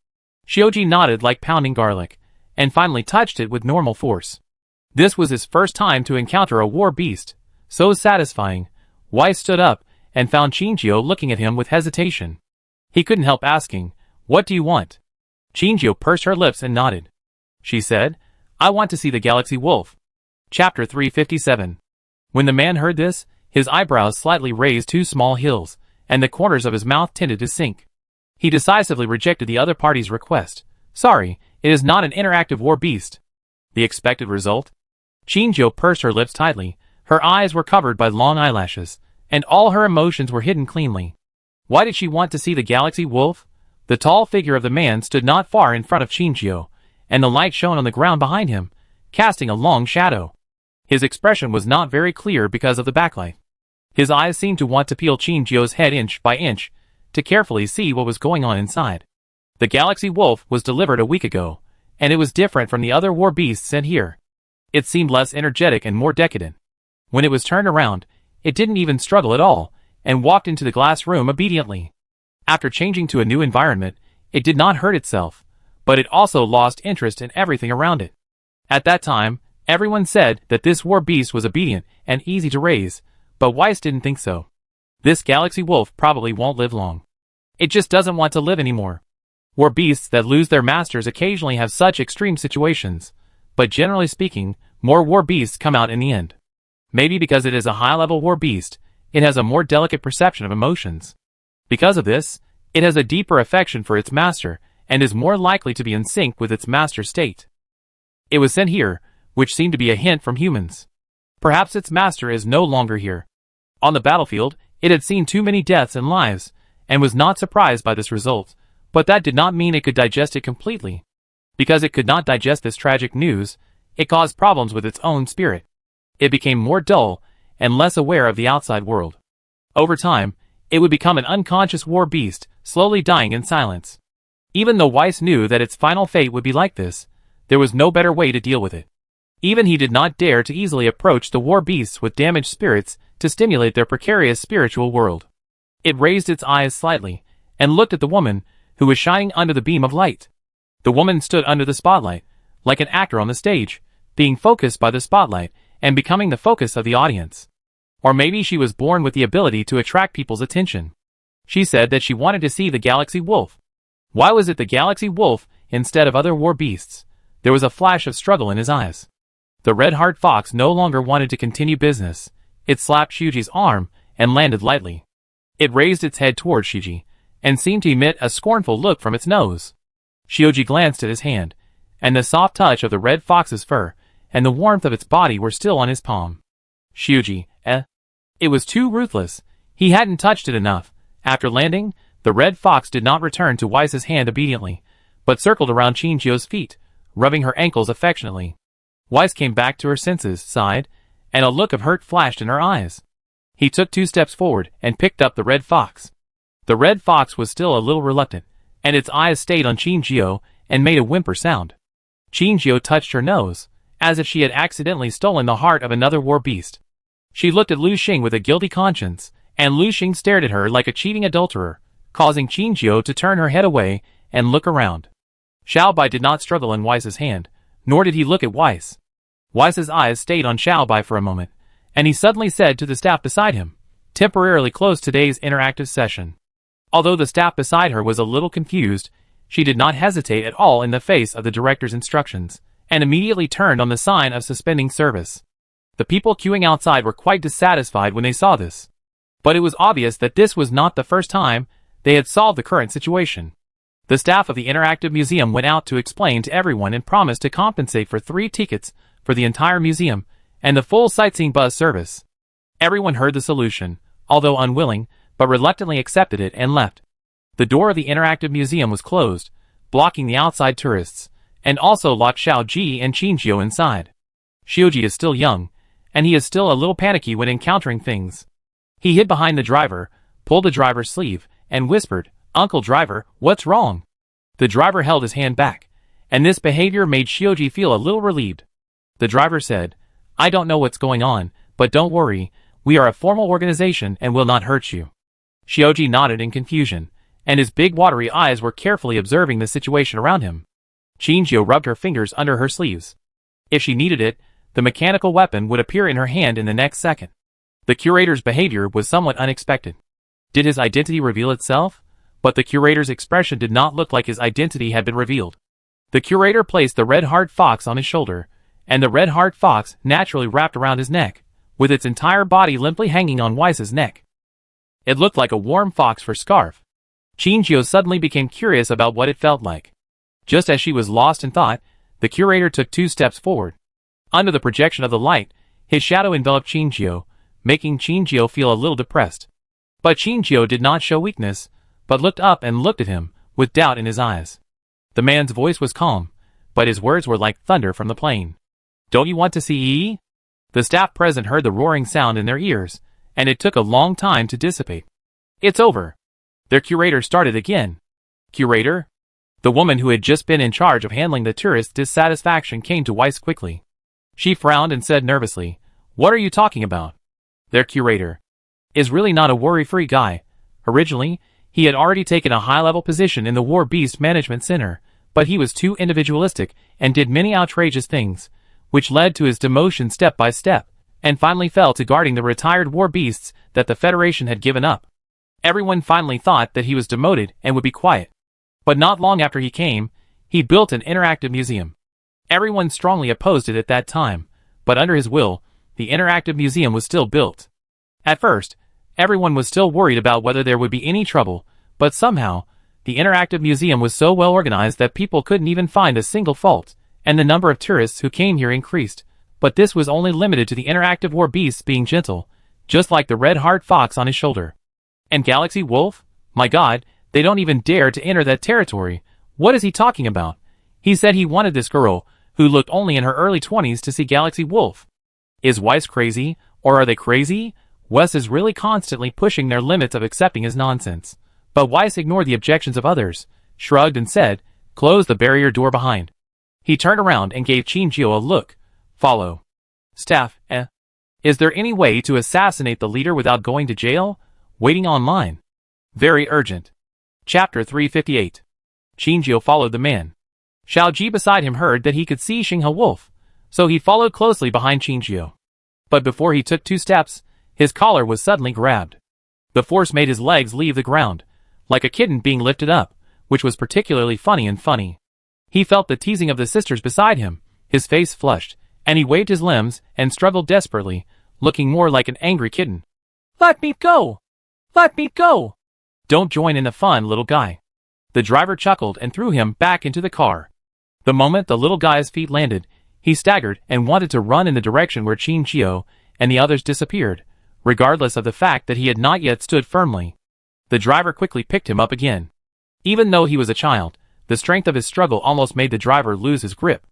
Xiuji nodded like pounding garlic, and finally touched it with normal force. This was his first time to encounter a war beast. So satisfying. Weiss stood up, and found Qingqiu looking at him with hesitation. He couldn't help asking, "What do you want?" Qingqiu pursed her lips and nodded. She said, "I want to see the Galaxy Wolf." Chapter 357. When the man heard this, his eyebrows slightly raised two small hills, and the corners of his mouth tended to sink. He decisively rejected the other party's request. "Sorry, it is not an interactive war beast." The expected result? Qingqiu pursed her lips tightly. Her eyes were covered by long eyelashes, and all her emotions were hidden cleanly. Why did she want to see the Galaxy Wolf? The tall figure of the man stood not far in front of Qingqiu, and the light shone on the ground behind him, casting a long shadow. His expression was not very clear because of the backlight. His eyes seemed to want to peel Qingqiu's head inch by inch, to carefully see what was going on inside. The Galaxy Wolf was delivered a week ago, and it was different from the other war beasts sent here. It seemed less energetic and more decadent. When it was turned around, it didn't even struggle at all, and walked into the glass room obediently. After changing to a new environment, it did not hurt itself, but it also lost interest in everything around it. At that time, everyone said that this war beast was obedient and easy to raise, but Weiss didn't think so. This Galaxy Wolf probably won't live long. It just doesn't want to live anymore. War beasts that lose their masters occasionally have such extreme situations, but generally speaking, more war beasts come out in the end. Maybe because it is a high-level war beast, it has a more delicate perception of emotions. Because of this, it has a deeper affection for its master, and is more likely to be in sync with its master's state. It was sent here, which seemed to be a hint from humans. Perhaps its master is no longer here. On the battlefield, it had seen too many deaths and lives, and was not surprised by this result, but that did not mean it could digest it completely. Because it could not digest this tragic news, it caused problems with its own spirit. It became more dull, and less aware of the outside world. Over time, it would become an unconscious war beast, slowly dying in silence. Even though Weiss knew that its final fate would be like this, there was no better way to deal with it. Even he did not dare to easily approach the war beasts with damaged spirits to stimulate their precarious spiritual world. It raised its eyes slightly, and looked at the woman, who was shining under the beam of light. The woman stood under the spotlight, like an actor on the stage, being focused by the spotlight, and becoming the focus of the audience. Or maybe she was born with the ability to attract people's attention. She said that she wanted to see the Galaxy Wolf. Why was it the Galaxy Wolf instead of other war beasts? There was a flash of struggle in his eyes. The red-heart fox no longer wanted to continue business. It slapped Shuji's arm and landed lightly. It raised its head toward Shiji, and seemed to emit a scornful look from its nose. Shioji glanced at his hand, and the soft touch of the red fox's fur and the warmth of its body were still on his palm. Shioji, It was too ruthless. He hadn't touched it enough. After landing, the red fox did not return to Weiss's hand obediently, but circled around Chinchio's feet, rubbing her ankles affectionately. Weiss came back to her senses, sighed, and a look of hurt flashed in her eyes. He took 2 steps forward and picked up the red fox. The red fox was still a little reluctant, and its eyes stayed on Chinchio and made a whimper sound. Chinchio touched her nose, as if she had accidentally stolen the heart of another war beast. She looked at Lu Xing with a guilty conscience, and Lu Xing stared at her like a cheating adulterer, causing Chinchio to turn her head away and look around. Xiaobai did not struggle in Weiss's hand, nor did he look at Weiss. Weiss's eyes stayed on Xiaobai for a moment, and he suddenly said to the staff beside him, "Temporarily close today's interactive session." Although the staff beside her was a little confused, she did not hesitate at all in the face of the director's instructions, and immediately turned on the sign of suspending service. The people queuing outside were quite dissatisfied when they saw this. But it was obvious that this was not the first time they had solved the current situation. The staff of the Interactive Museum went out to explain to everyone and promised to compensate for 3 tickets for the entire museum and the full sightseeing bus service. Everyone heard the solution, although unwilling, but reluctantly accepted it and left. The door of the Interactive Museum was closed, blocking the outside tourists, and also locked Xiao Ji and Chinchio inside. Shioji is still young, and he is still a little panicky when encountering things. He hid behind the driver, pulled the driver's sleeve, and whispered, "Uncle driver, what's wrong?" The driver held his hand back, and this behavior made Shioji feel a little relieved. The driver said, "I don't know what's going on, but don't worry, we are a formal organization and will not hurt you." Shioji nodded in confusion, and his big watery eyes were carefully observing the situation around him. Chinchio rubbed her fingers under her sleeves. If she needed it, the mechanical weapon would appear in her hand in the next second. The curator's behavior was somewhat unexpected. Did his identity reveal itself? But the curator's expression did not look like his identity had been revealed. The curator placed the red heart fox on his shoulder, and the red heart fox naturally wrapped around his neck, with its entire body limply hanging on Weiss's neck. It looked like a warm fox fur scarf. Chinchio suddenly became curious about what it felt like. Just as she was lost in thought, the curator took 2 steps forward. Under the projection of the light, his shadow enveloped Chinchio, making Chinchio feel a little depressed. But Chinchio did not show weakness, but looked up and looked at him, with doubt in his eyes. The man's voice was calm, but his words were like thunder from the plane. "Don't you want to see Yi?" The staff present heard the roaring sound in their ears, and it took a long time to dissipate. "It's over." Their curator started again. "Curator?" The woman who had just been in charge of handling the tourists' dissatisfaction came to Weiss quickly. She frowned and said nervously, "What are you talking about?" Their curator is really not a worry-free guy. Originally, he had already taken a high-level position in the War Beast Management Center, but he was too individualistic and did many outrageous things, which led to his demotion step by step, and finally fell to guarding the retired war beasts that the Federation had given up. Everyone finally thought that he was demoted and would be quiet. But not long after he came, he built an interactive museum. Everyone strongly opposed it at that time, but under his will, the interactive museum was still built. At first, everyone was still worried about whether there would be any trouble, but somehow, the interactive museum was so well organized that people couldn't even find a single fault, and the number of tourists who came here increased. But this was only limited to the interactive war beasts being gentle, just like the red heart fox on his shoulder. And Galaxy Wolf? My God, they don't even dare to enter that territory. What is he talking about? He said he wanted this girl, who looked only in her early 20s, to see Galaxy Wolf. Is Weiss crazy, or are they crazy? Wes is really constantly pushing their limits of accepting his nonsense. But Weiss ignored the objections of others, shrugged and said, "Close the barrier door behind." He turned around and gave Chinchio a look. "Follow." Staff, Is there any way to assassinate the leader without going to jail? Waiting online. Very urgent. Chapter 358. Chinchio followed the man. Xiao Ji beside him heard that he could see Xinghe Wolf, so he followed closely behind Chinchio. But before he took 2 steps, his collar was suddenly grabbed. The force made his legs leave the ground, like a kitten being lifted up, which was particularly funny. He felt the teasing of the sisters beside him, his face flushed, and he waved his limbs and struggled desperately, looking more like an angry kitten. "Let me go! Let me go!" Don't join in the fun, little guy. The driver chuckled and threw him back into the car. The moment the little guy's feet landed, he staggered and wanted to run in the direction where Chin-Chio and the others disappeared, regardless of the fact that he had not yet stood firmly. The driver quickly picked him up again. Even though he was a child, the strength of his struggle almost made the driver lose his grip.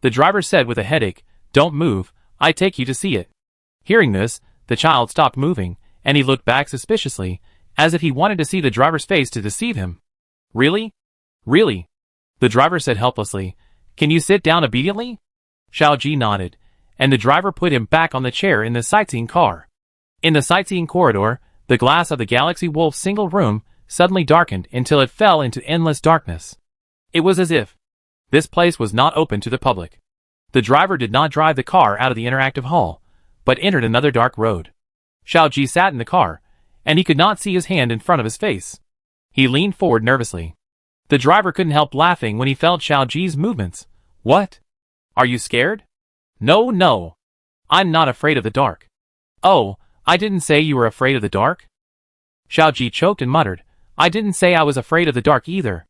The driver said with a headache, "Don't move, I take you to see it." Hearing this, the child stopped moving, and he looked back suspiciously, as if he wanted to see the driver's face to deceive him. "Really? Really?" the driver said helplessly. "Can you sit down immediately?" Xiaoji nodded, and the driver put him back on the chair in the sightseeing car. In the sightseeing corridor, the glass of the Galaxy Wolf's single room suddenly darkened until it fell into endless darkness. It was as if this place was not open to the public. The driver did not drive the car out of the interactive hall, but entered another dark road. Xiaoji sat in the car, and he could not see his hand in front of his face. He leaned forward nervously. The driver couldn't help laughing when he felt Xiaoji's movements. "What? Are you scared?" "No, no. I'm not afraid of the dark." "Oh, I didn't say you were afraid of the dark." Xiaoji choked and muttered, "I didn't say I was afraid of the dark either."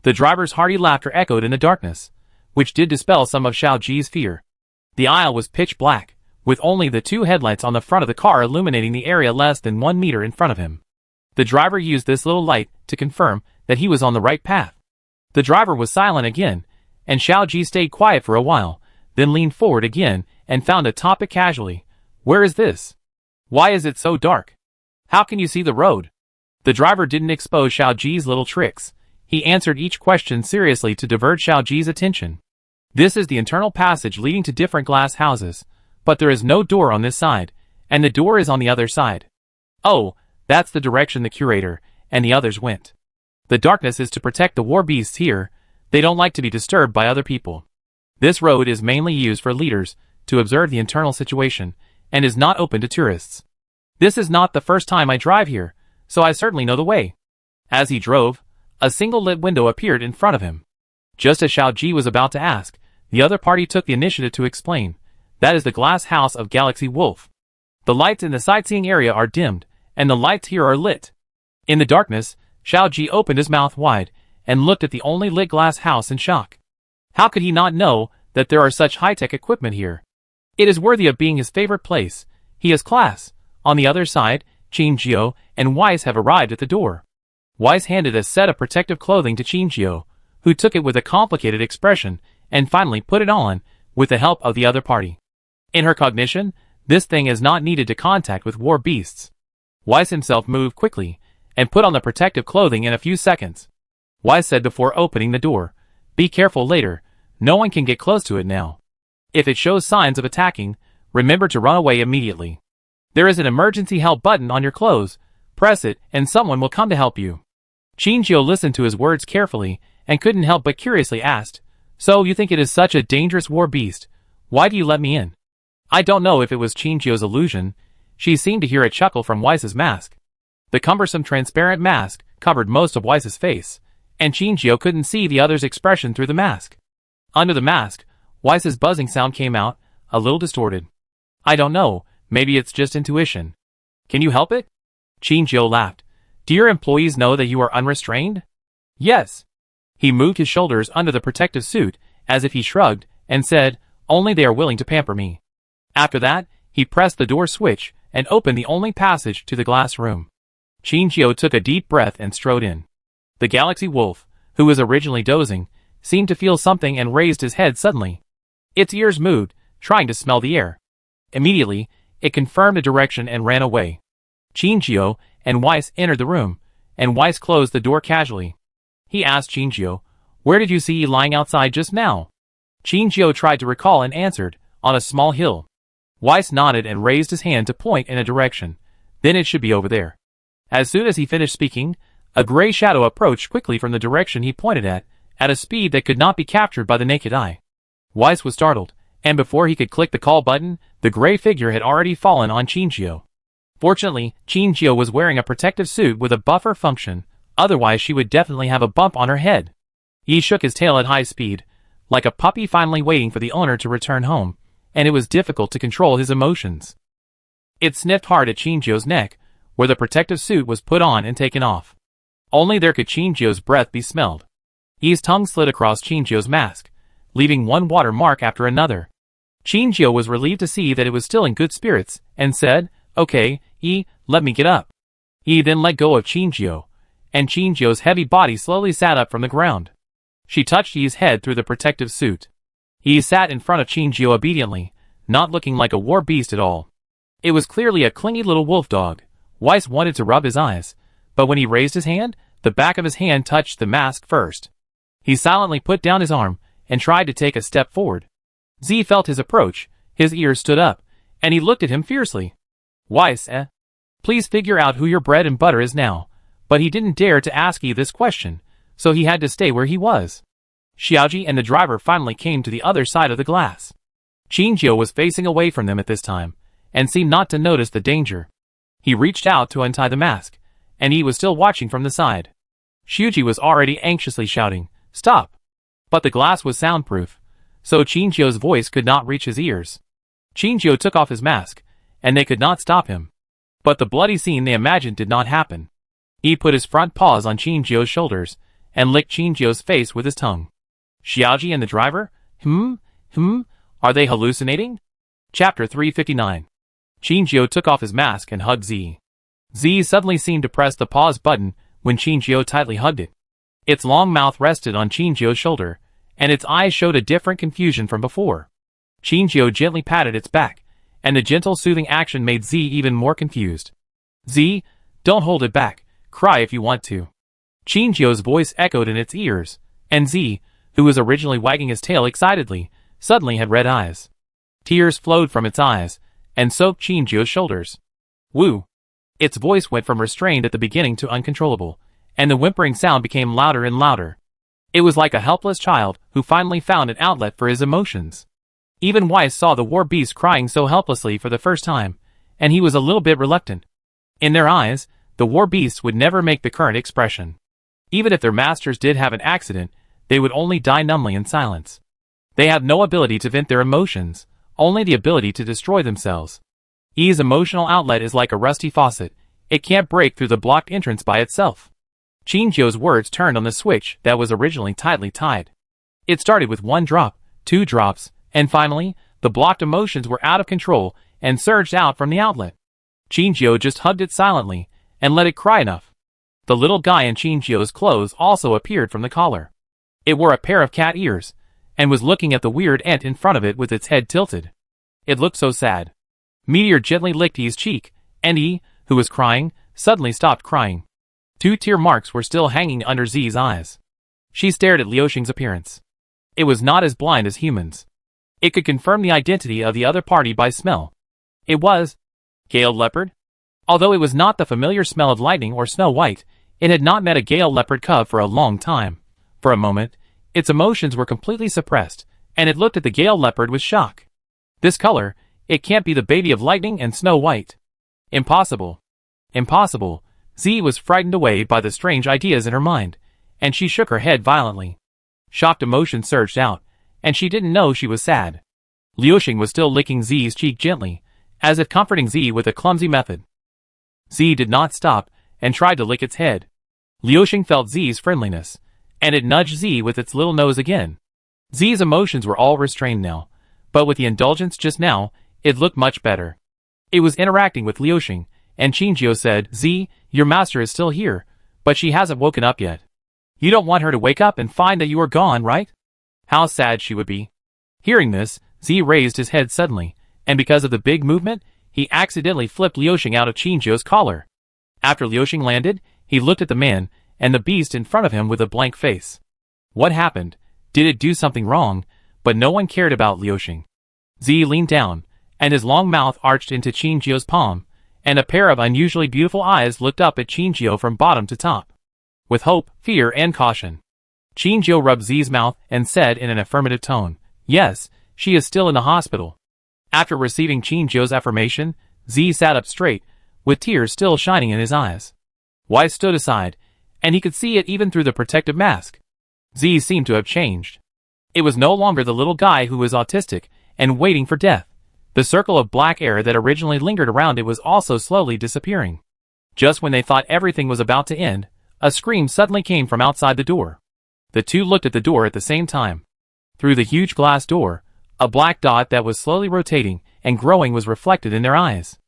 The driver's hearty laughter echoed in the darkness, which did dispel some of Xiaoji's fear. The aisle was pitch black, with only the two headlights on the front of the car illuminating the area less than 1 meter in front of him. The driver used this little light to confirm that he was on the right path. The driver was silent again, and Xiaoji stayed quiet for a while, then leaned forward again and found a topic casually. "Where is this? Why is it so dark? How can you see the road?" The driver didn't expose Xiaoji's little tricks. He answered each question seriously to divert Xiaoji's attention. "This is the internal passage leading to different glass houses, but there is no door on this side, and the door is on the other side." "Oh, that's the direction the curator and the others went. The darkness is to protect the war beasts here. They don't like to be disturbed by other people. This road is mainly used for leaders to observe the internal situation, and is not open to tourists. This is not the first time I drive here, so I certainly know the way." As he drove, a single lit window appeared in front of him. Just as Xiaoji was about to ask, the other party took the initiative to explain. "That is the glass house of Galaxy Wolf. The lights in the sightseeing area are dimmed, and the lights here are lit." In the darkness, Xiaoji opened his mouth wide, and looked at the only lit glass house in shock. How could he not know that there are such high-tech equipment here? It is worthy of being his favorite place. He has class. On the other side, Chin-Chio and Weiss have arrived at the door. Weiss handed a set of protective clothing to Chin-Chio, who took it with a complicated expression, and finally put it on, with the help of the other party. In her cognition, this thing is not needed to contact with war beasts. Weiss himself moved quickly, and put on the protective clothing in a few seconds. Weiss said before opening the door, "Be careful later, no one can get close to it now. If it shows signs of attacking, remember to run away immediately. There is an emergency help button on your clothes, press it and someone will come to help you." Chin-Chio listened to his words carefully, and couldn't help but curiously asked, "So you think it is such a dangerous war beast? Why do you let me in?" I don't know if it was Chin-Chio's illusion. She seemed to hear a chuckle from Weiss's mask. The cumbersome transparent mask covered most of Weiss's face, and Chin-Chio couldn't see the other's expression through the mask. Under the mask, Weiss's buzzing sound came out, a little distorted. "I don't know, maybe it's just intuition. Can you help it?" Chin-Chio laughed. "Do your employees know that you are unrestrained?" "Yes." He moved his shoulders under the protective suit, as if he shrugged, and said, "Only they are willing to pamper me." After that, he pressed the door switch, and opened the only passage to the glass room. Chin-Chio took a deep breath and strode in. The Galaxy Wolf, who was originally dozing, seemed to feel something and raised his head suddenly. Its ears moved, trying to smell the air. Immediately, it confirmed a direction and ran away. Chin-Chio and Weiss entered the room, and Weiss closed the door casually. He asked Chin-Chio, "Where did you see you lying outside just now?" Chin-Chio tried to recall and answered, "On a small hill." Weiss nodded and raised his hand to point in a direction. "Then it should be over there." As soon as he finished speaking, a gray shadow approached quickly from the direction he pointed at a speed that could not be captured by the naked eye. Weiss was startled, and before he could click the call button, the gray figure had already fallen on Chin-Chio. Fortunately, Chin-Chio was wearing a protective suit with a buffer function, otherwise she would definitely have a bump on her head. He shook his tail at high speed, like a puppy finally waiting for the owner to return home, and it was difficult to control his emotions. It sniffed hard at Chin-Chio's neck, where the protective suit was put on and taken off. Only there could Chinjio's breath be smelled. Yi's tongue slid across Chinjio's mask, leaving one watermark after another. Chinjio was relieved to see that it was still in good spirits, and said, "Okay, Yi, let me get up." Yi then let go of Chinjio, and Chinjio's heavy body slowly sat up from the ground. She touched Yi's head through the protective suit. Yi sat in front of Chinjio obediently, not looking like a war beast at all. It was clearly a clingy little wolf dog. Weiss wanted to rub his eyes, but when he raised his hand, the back of his hand touched the mask first. He silently put down his arm and tried to take a step forward. Z felt his approach, his ears stood up, and he looked at him fiercely. "Weiss, please figure out who your bread and butter is now." But he didn't dare to ask Yi this question, so he had to stay where he was. Xiaoji and the driver finally came to the other side of the glass. Chinjio was facing away from them at this time, and seemed not to notice the danger. He reached out to untie the mask, and Yi was still watching from the side. Xiaoji was already anxiously shouting, "Stop!" But the glass was soundproof, so Chinjio's voice could not reach his ears. Chinjio took off his mask, and they could not stop him. But the bloody scene they imagined did not happen. He put his front paws on Chinjio's shoulders, and licked Chinjio's face with his tongue. Xiaoji and the driver? Are they hallucinating? Chapter 359. Chinjio took off his mask and hugged Z. Z suddenly seemed to press the pause button when Chinjio tightly hugged it. Its long mouth rested on Chinjio's shoulder, and its eyes showed a different confusion from before. Chinjio gently patted its back, and the gentle soothing action made Z even more confused. "Z, don't hold it back. Cry if you want to." Chinjio's voice echoed in its ears, and Z, who was originally wagging his tail excitedly, suddenly had red eyes. Tears flowed from its eyes, and soaked Chinjio's shoulders. "Woo!" Its voice went from restrained at the beginning to uncontrollable, and the whimpering sound became louder and louder. It was like a helpless child who finally found an outlet for his emotions. Even Weiss saw the war beast crying so helplessly for the first time, and he was a little bit reluctant. In their eyes, the war beasts would never make the current expression. Even if their masters did have an accident, they would only die numbly in silence. They have no ability to vent their emotions, only the ability to destroy themselves. Yi's emotional outlet is like a rusty faucet. It can't break through the blocked entrance by itself. Chinjio's words turned on the switch that was originally tightly tied. It started with 1 drop, 2 drops, and finally, the blocked emotions were out of control and surged out from the outlet. Chinjio just hugged it silently and let it cry enough. The little guy in Chinjio's clothes also appeared from the collar. It wore a pair of cat ears, and was looking at the weird ant in front of it with its head tilted. It looked so sad. Meteor gently licked Yi's cheek, and Yi, who was crying, suddenly stopped crying. 2 tear marks were still hanging under Z's eyes. She stared at Liuxing's appearance. It was not as blind as humans. It could confirm the identity of the other party by smell. It was Gale leopard. Although it was not the familiar smell of lightning or Snow White, it had not met a Gale leopard cub for a long time. For a moment, its emotions were completely suppressed, and it looked at the Gale leopard with shock. This color, it can't be the baby of lightning and Snow White. Impossible. Impossible. Z was frightened away by the strange ideas in her mind, and she shook her head violently. Shocked emotion surged out, and she didn't know she was sad. Liuxing was still licking Z's cheek gently, as if comforting Z with a clumsy method. Z did not stop, and tried to lick its head. Liuxing felt Z's friendliness, and it nudged Z with its little nose again. Z's emotions were all restrained now, but with the indulgence just now, it looked much better. It was interacting with Liuxing, and Chinjio said, "Z, your master is still here, but she hasn't woken up yet. You don't want her to wake up and find that you are gone, right? How sad she would be." Hearing this, Z raised his head suddenly, and because of the big movement, he accidentally flipped Liuxing out of Chinjio's collar. After Liuxing landed, he looked at the man and the beast in front of him with a blank face. What happened? Did it do something wrong? But no one cared about Liuxing. Z leaned down, and his long mouth arched into Chinjio's palm, and a pair of unusually beautiful eyes looked up at Chinjio from bottom to top. With hope, fear, and caution. Chinjio rubbed Z's mouth and said in an affirmative tone, "Yes, she is still in the hospital." After receiving Chinjio's affirmation, Z sat up straight, with tears still shining in his eyes. Weiss stood aside, and he could see it even through the protective mask. Z seemed to have changed. It was no longer the little guy who was autistic and waiting for death. The circle of black air that originally lingered around it was also slowly disappearing. Just when they thought everything was about to end, A scream suddenly came from outside the door. The two looked at the door at the same time. Through the huge glass door, a black dot that was slowly rotating and growing was reflected in their eyes.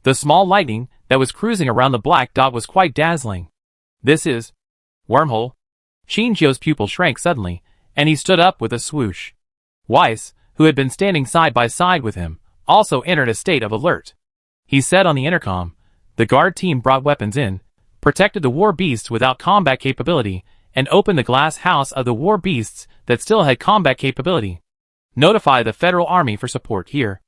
The small lightning that was cruising around the black dot was quite dazzling. This is... wormhole. Shinjio's pupil shrank suddenly, and he stood up with a swoosh. Weiss, who had been standing side by side with him, also entered a state of alert. He said on the intercom, the guard team brought weapons in, protected the war beasts without combat capability, and opened the glass house of the war beasts that still had combat capability. Notify the Federal Army for support here.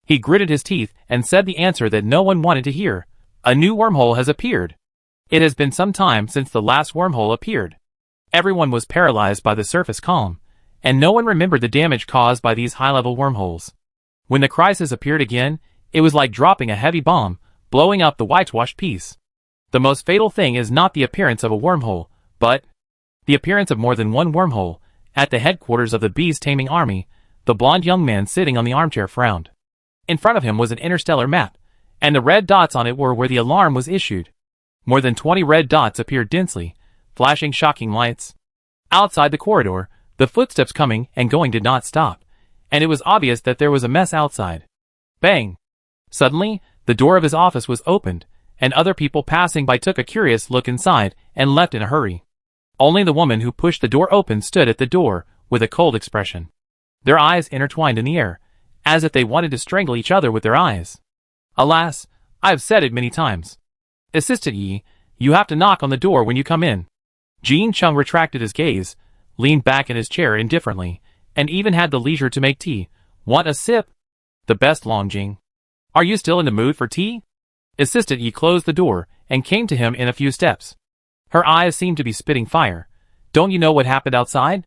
He gritted his teeth and said the answer that no one wanted to hear. A new wormhole has appeared. It has been some time since the last wormhole appeared. Everyone was paralyzed by the surface column, and no one remembered the damage caused by these high-level wormholes. When the crisis appeared again, it was like dropping a heavy bomb, blowing up the whitewashed piece. The most fatal thing is not the appearance of a wormhole, but the appearance of more than one wormhole. At the headquarters of the beast-taming army, the blond young man sitting on the armchair frowned. In front of him was an interstellar map, and the red dots on it were where the alarm was issued. More than 20 red dots appeared densely, flashing shocking lights. Outside the corridor, the footsteps coming and going did not stop, and it was obvious that there was a mess outside. Bang! Suddenly, the door of his office was opened, and other people passing by took a curious look inside and left in a hurry. Only the woman who pushed the door open stood at the door, with a cold expression. Their eyes intertwined in the air, as if they wanted to strangle each other with their eyes. Alas, I have said it many times. Assistant Yi, you have to knock on the door when you come in. Jean Chung retracted his gaze, leaned back in his chair indifferently, and even had the leisure to make tea. Want a sip? The best, Longjing. Are you still in the mood for tea? Assistant Yi closed the door and came to him in a few steps. Her eyes seemed to be spitting fire. Don't you know what happened outside?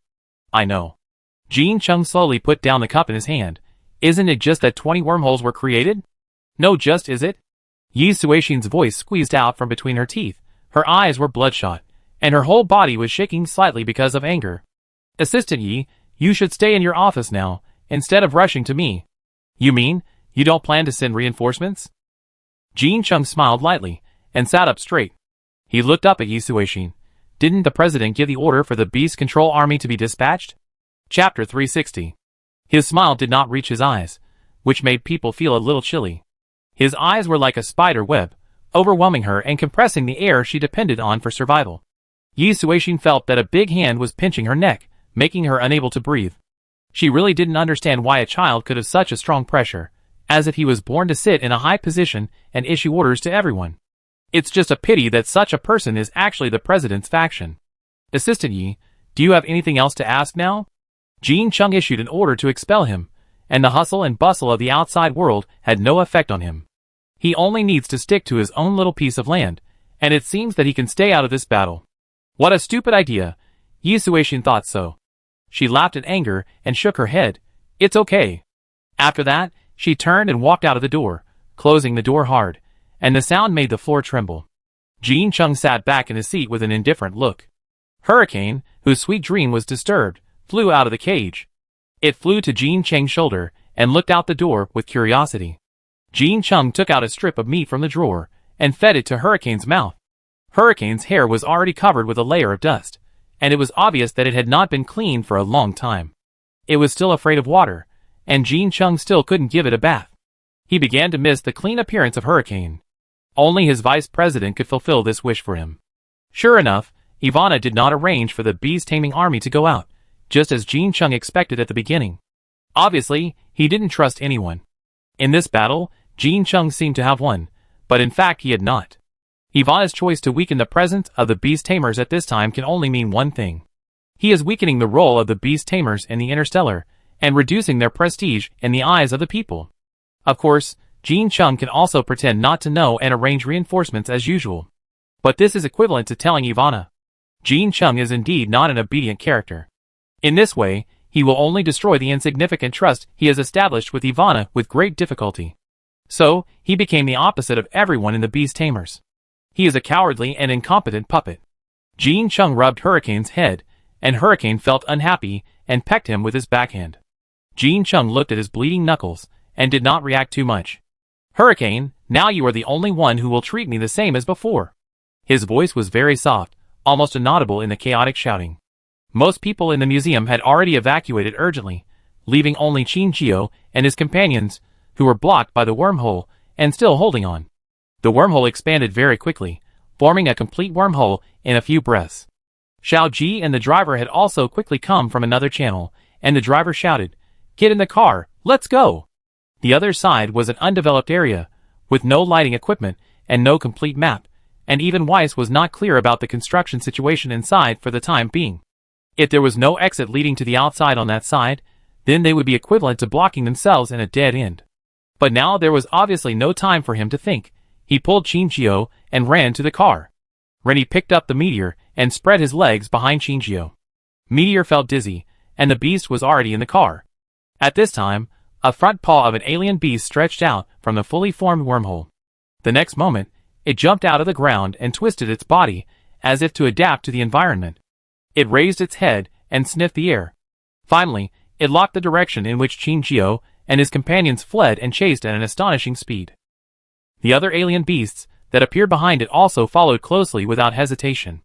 I know. Jean Chung slowly put down the cup in his hand. Isn't it just that 20 wormholes were created? No, just is it? Yi Suixin's voice squeezed out from between her teeth. Her eyes were bloodshot, and her whole body was shaking slightly because of anger. Assistant Yi, you should stay in your office now, instead of rushing to me. You mean, you don't plan to send reinforcements? Jean Chung smiled lightly, and sat up straight. He looked up at Yi Suixin. Didn't the president give the order for the Beast Control Army to be dispatched? Chapter 360. His smile did not reach his eyes, which made people feel a little chilly. His eyes were like a spider web, overwhelming her and compressing the air she depended on for survival. Yi Suixin felt that a big hand was pinching her neck, making her unable to breathe. She really didn't understand why a child could have such a strong pressure, as if he was born to sit in a high position and issue orders to everyone. It's just a pity that such a person is actually the president's faction. Assistant Yi, do you have anything else to ask now? Jean Chung issued an order to expel him, and the hustle and bustle of the outside world had no effect on him. He only needs to stick to his own little piece of land, and it seems that he can stay out of this battle. What a stupid idea. Yi Suixin thought so. She laughed in anger and shook her head. It's okay. After that, she turned and walked out of the door, closing the door hard, and the sound made the floor tremble. Jean Chung sat back in his seat with an indifferent look. Hurricane, whose sweet dream was disturbed, flew out of the cage. It flew to Jean Cheng's shoulder and looked out the door with curiosity. Jean Chung took out a strip of meat from the drawer and fed it to Hurricane's mouth. Hurricane's hair was already covered with a layer of dust, and it was obvious that it had not been cleaned for a long time. It was still afraid of water, and Jean Chung still couldn't give it a bath. He began to miss the clean appearance of Hurricane. Only his vice president could fulfill this wish for him. Sure enough, Ivana did not arrange for the beast-taming army to go out, just as Jean Chung expected at the beginning. Obviously, he didn't trust anyone. In this battle, Jean Chung seemed to have won, but in fact he had not. Ivana's choice to weaken the presence of the beast tamers at this time can only mean one thing. He is weakening the role of the beast tamers in the Interstellar, and reducing their prestige in the eyes of the people. Of course, Jean Chung can also pretend not to know and arrange reinforcements as usual. But this is equivalent to telling Ivana. Jean Chung is indeed not an obedient character. In this way, he will only destroy the insignificant trust he has established with Ivana with great difficulty. So, he became the opposite of everyone in the Beast Tamers. He is a cowardly and incompetent puppet. Jean Chung rubbed Hurricane's head, and Hurricane felt unhappy and pecked him with his backhand. Jean Chung looked at his bleeding knuckles and did not react too much. Hurricane, now you are the only one who will treat me the same as before. His voice was very soft, almost inaudible in the chaotic shouting. Most people in the museum had already evacuated urgently, leaving only Qin Jio and his companions, who were blocked by the wormhole and still holding on. The wormhole expanded very quickly, forming a complete wormhole in a few breaths. Xiao Ji and the driver had also quickly come from another channel, and the driver shouted, "Get in the car, let's go!" The other side was an undeveloped area, with no lighting equipment and no complete map, and even Weiss was not clear about the construction situation inside for the time being. If there was no exit leading to the outside on that side, then they would be equivalent to blocking themselves in a dead end. But now there was obviously no time for him to think. He pulled Qin Jio and ran to the car. Rennie picked up the meteor and spread his legs behind Qin Jio. Meteor felt dizzy, and the beast was already in the car. At this time, a front paw of an alien beast stretched out from the fully formed wormhole. The next moment, it jumped out of the ground and twisted its body, as if to adapt to the environment. It raised its head and sniffed the air. Finally, it locked the direction in which Qin Jio and his companions fled and chased at an astonishing speed. The other alien beasts that appeared behind it also followed closely without hesitation.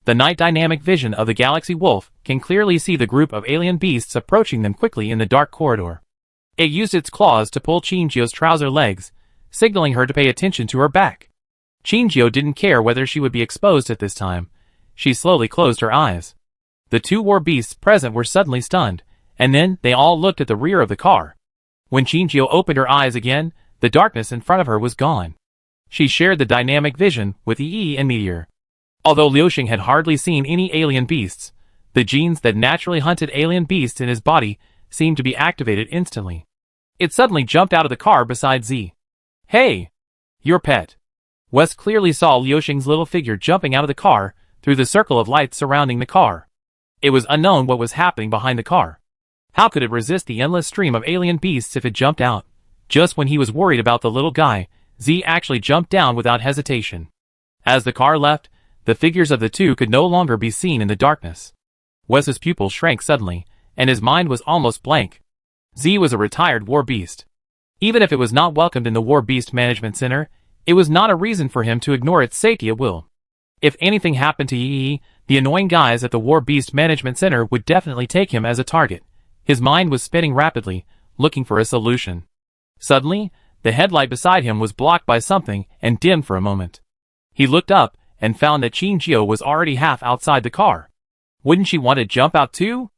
The night dynamic vision of the Galaxy Wolf can clearly see the group of alien beasts approaching them quickly in the dark corridor. It used its claws to pull Qin Jio's trouser legs, signaling her to pay attention to her back. Qin Jio didn't care whether she would be exposed at this time. She slowly closed her eyes. The two war beasts present were suddenly stunned, and then they all looked at the rear of the car. When Qin Jio opened her eyes again, the darkness in front of her was gone. She shared the dynamic vision with Yi and Meteor. Although Liuxing had hardly seen any alien beasts, the genes that naturally hunted alien beasts in his body seemed to be activated instantly. It suddenly jumped out of the car beside Z. "Hey! Your pet!" Wes clearly saw Liuxing's little figure jumping out of the car through the circle of lights surrounding the car. It was unknown what was happening behind the car. How could it resist the endless stream of alien beasts if it jumped out? Just when he was worried about the little guy, Z actually jumped down without hesitation. As the car left, the figures of the two could no longer be seen in the darkness. Wes's pupils shrank suddenly, and his mind was almost blank. Z was a retired war beast. Even if it was not welcomed in the War Beast Management Center, it was not a reason for him to ignore its safety at will. If anything happened to Yi, the annoying guys at the War Beast Management Center would definitely take him as a target. His mind was spinning rapidly, looking for a solution. Suddenly, the headlight beside him was blocked by something and dimmed for a moment. He looked up and found that Qin Jio was already half outside the car. Wouldn't she want to jump out too?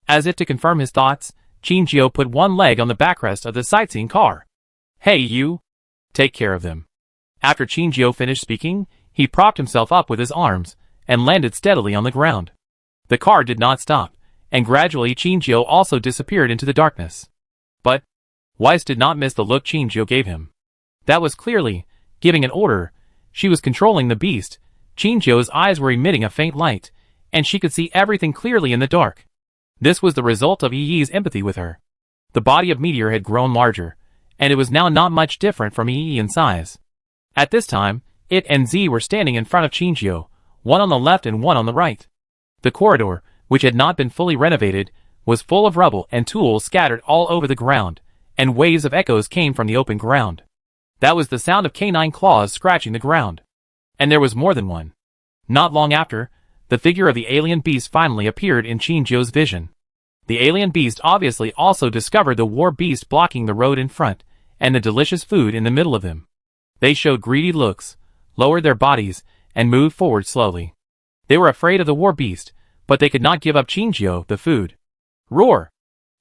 As if to confirm his thoughts, Qin Jio put one leg on the backrest of the sightseeing car. "Hey you! Take care of them." After Qin Jio finished speaking, he propped himself up with his arms and landed steadily on the ground. The car did not stop, and gradually Qin Jio also disappeared into the darkness. But Weiss did not miss the look Qin Jio gave him. That was clearly giving an order. She was controlling the beast. Qin Jio's eyes were emitting a faint light, and she could see everything clearly in the dark. This was the result of Yi's empathy with her. The body of Meteor had grown larger, and it was now not much different from Yi in size. At this time, it and Z were standing in front of Qin Jio, one on the left and one on the right. The corridor, which had not been fully renovated, was full of rubble and tools scattered all over the ground, and waves of echoes came from the open ground. That was the sound of canine claws scratching the ground. And there was more than one. Not long after, the figure of the alien beast finally appeared in Qin Jio's vision. The alien beast obviously also discovered the war beast blocking the road in front, and the delicious food in the middle of them. They showed greedy looks, lowered their bodies, and moved forward slowly. They were afraid of the war beast, but they could not give up Qin Jio, the food. Roar!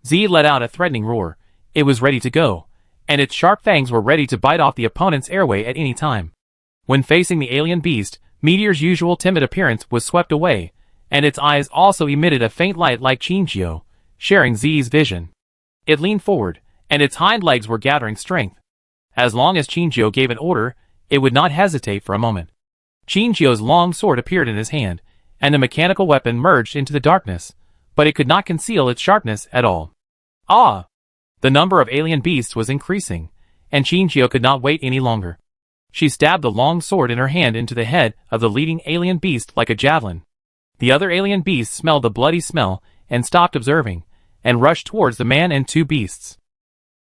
Z let out a threatening roar. It was ready to go, and its sharp fangs were ready to bite off the opponent's airway at any time. When facing the alien beast, Meteor's usual timid appearance was swept away, and its eyes also emitted a faint light like Qin Jio, sharing Z's vision. It leaned forward, and its hind legs were gathering strength. As long as Qin Jio gave an order, it would not hesitate for a moment. Qin Jio's long sword appeared in his hand, and the mechanical weapon merged into the darkness, but it could not conceal its sharpness at all. Ah! The number of alien beasts was increasing, and Qin Jio could not wait any longer. She stabbed the long sword in her hand into the head of the leading alien beast like a javelin. The other alien beasts smelled the bloody smell and stopped observing, and rushed towards the man and two beasts.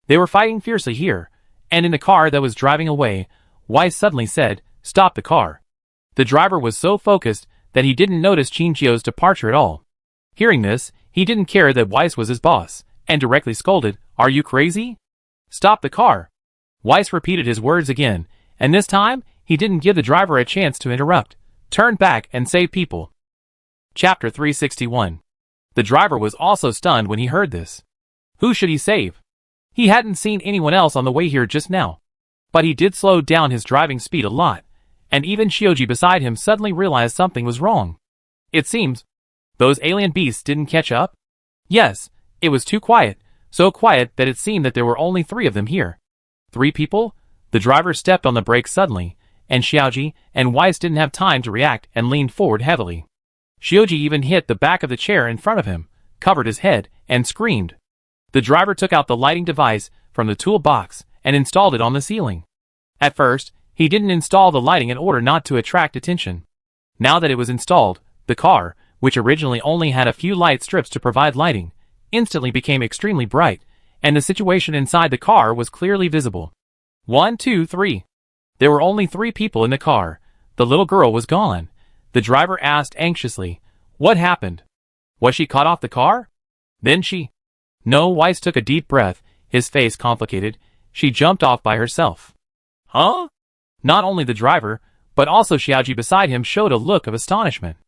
They were fighting fiercely here, and in the car that was driving away, Weiss suddenly said, "Stop the car." The driver was so focused that he didn't notice Qingqiu's departure at all. Hearing this, he didn't care that Weiss was his boss, and directly scolded, "Are you crazy? Stop the car!" Weiss repeated his words again, and this time, he didn't give the driver a chance to interrupt. Turn back and save people. Chapter 361. The driver was also stunned when he heard this. Who should he save? He hadn't seen anyone else on the way here just now. But he did slow down his driving speed a lot, and even Shioji beside him suddenly realized something was wrong. It seems those alien beasts didn't catch up? Yes, it was too quiet, so quiet that it seemed that there were only 3 of them here. 3 people? The driver stepped on the brakes suddenly, and Xiaoji and Weiss didn't have time to react and leaned forward heavily. Shioji even hit the back of the chair in front of him, covered his head, and screamed. The driver took out the lighting device from the toolbox and installed it on the ceiling. At first, he didn't install the lighting in order not to attract attention. Now that it was installed, the car, which originally only had a few light strips to provide lighting, instantly became extremely bright, and the situation inside the car was clearly visible. 1, 2, 3. There were only 3 people in the car. The little girl was gone. The driver asked anxiously, "What happened? Was she caught off the car?" Then she... No, Weiss took a deep breath, his face complicated. She jumped off by herself. Huh? Not only the driver, but also Xiaoji beside him showed a look of astonishment.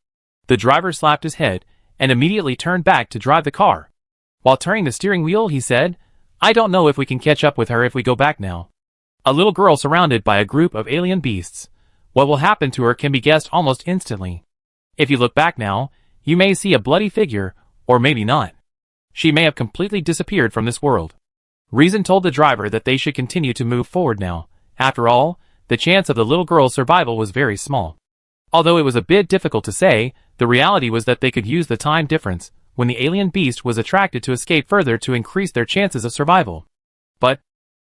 The driver slapped his head, and immediately turned back to drive the car. While turning the steering wheel, he said, "I don't know if we can catch up with her if we go back now." A little girl surrounded by a group of alien beasts. What will happen to her can be guessed almost instantly. If you look back now, you may see a bloody figure, or maybe not. She may have completely disappeared from this world. Reason told the driver that they should continue to move forward now. After all, the chance of the little girl's survival was very small. Although it was a bit difficult to say, the reality was that they could use the time difference when the alien beast was attracted to escape further to increase their chances of survival. But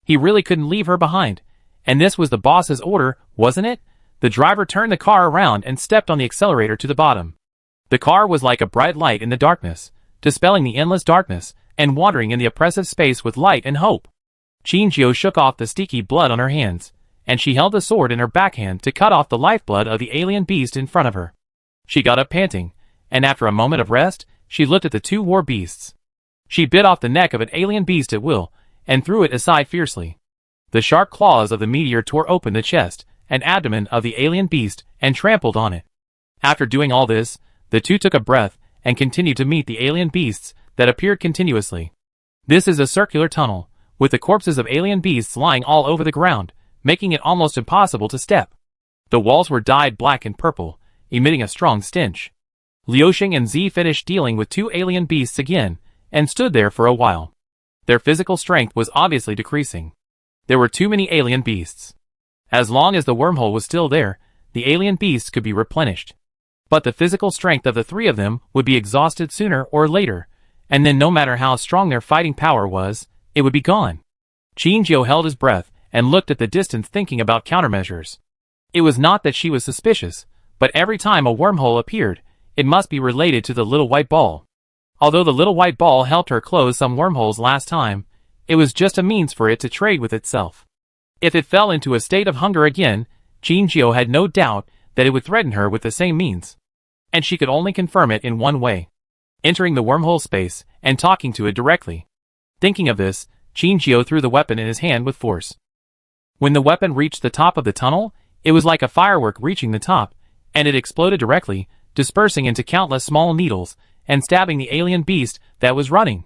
he really couldn't leave her behind, and this was the boss's order, wasn't it? The driver turned the car around and stepped on the accelerator to the bottom. The car was like a bright light in the darkness, dispelling the endless darkness and wandering in the oppressive space with light and hope. Qingqiu shook off the sticky blood on her hands, and she held the sword in her backhand to cut off the lifeblood of the alien beast in front of her. She got up panting, and after a moment of rest, she looked at the 2 war beasts. She bit off the neck of an alien beast at will, and threw it aside fiercely. The sharp claws of the meteor tore open the chest and abdomen of the alien beast and trampled on it. After doing all this, the 2 took a breath and continued to meet the alien beasts that appeared continuously. This is a circular tunnel, with the corpses of alien beasts lying all over the ground, making it almost impossible to step. The walls were dyed black and purple, emitting a strong stench. Liuxing and Zi finished dealing with 2 alien beasts again, and stood there for a while. Their physical strength was obviously decreasing. There were too many alien beasts. As long as the wormhole was still there, the alien beasts could be replenished. But the physical strength of the 3 of them would be exhausted sooner or later, and then no matter how strong their fighting power was, it would be gone. Qingqiu held his breath and looked at the distance thinking about countermeasures. It was not that she was suspicious, but every time a wormhole appeared, it must be related to the little white ball. Although the little white ball helped her close some wormholes last time, it was just a means for it to trade with itself. If it fell into a state of hunger again, Qingqiu had no doubt that it would threaten her with the same means. And she could only confirm it in one way: entering the wormhole space and talking to it directly. Thinking of this, Qingqiu threw the weapon in his hand with force. When the weapon reached the top of the tunnel, it was like a firework reaching the top, and it exploded directly, dispersing into countless small needles and stabbing the alien beast that was running.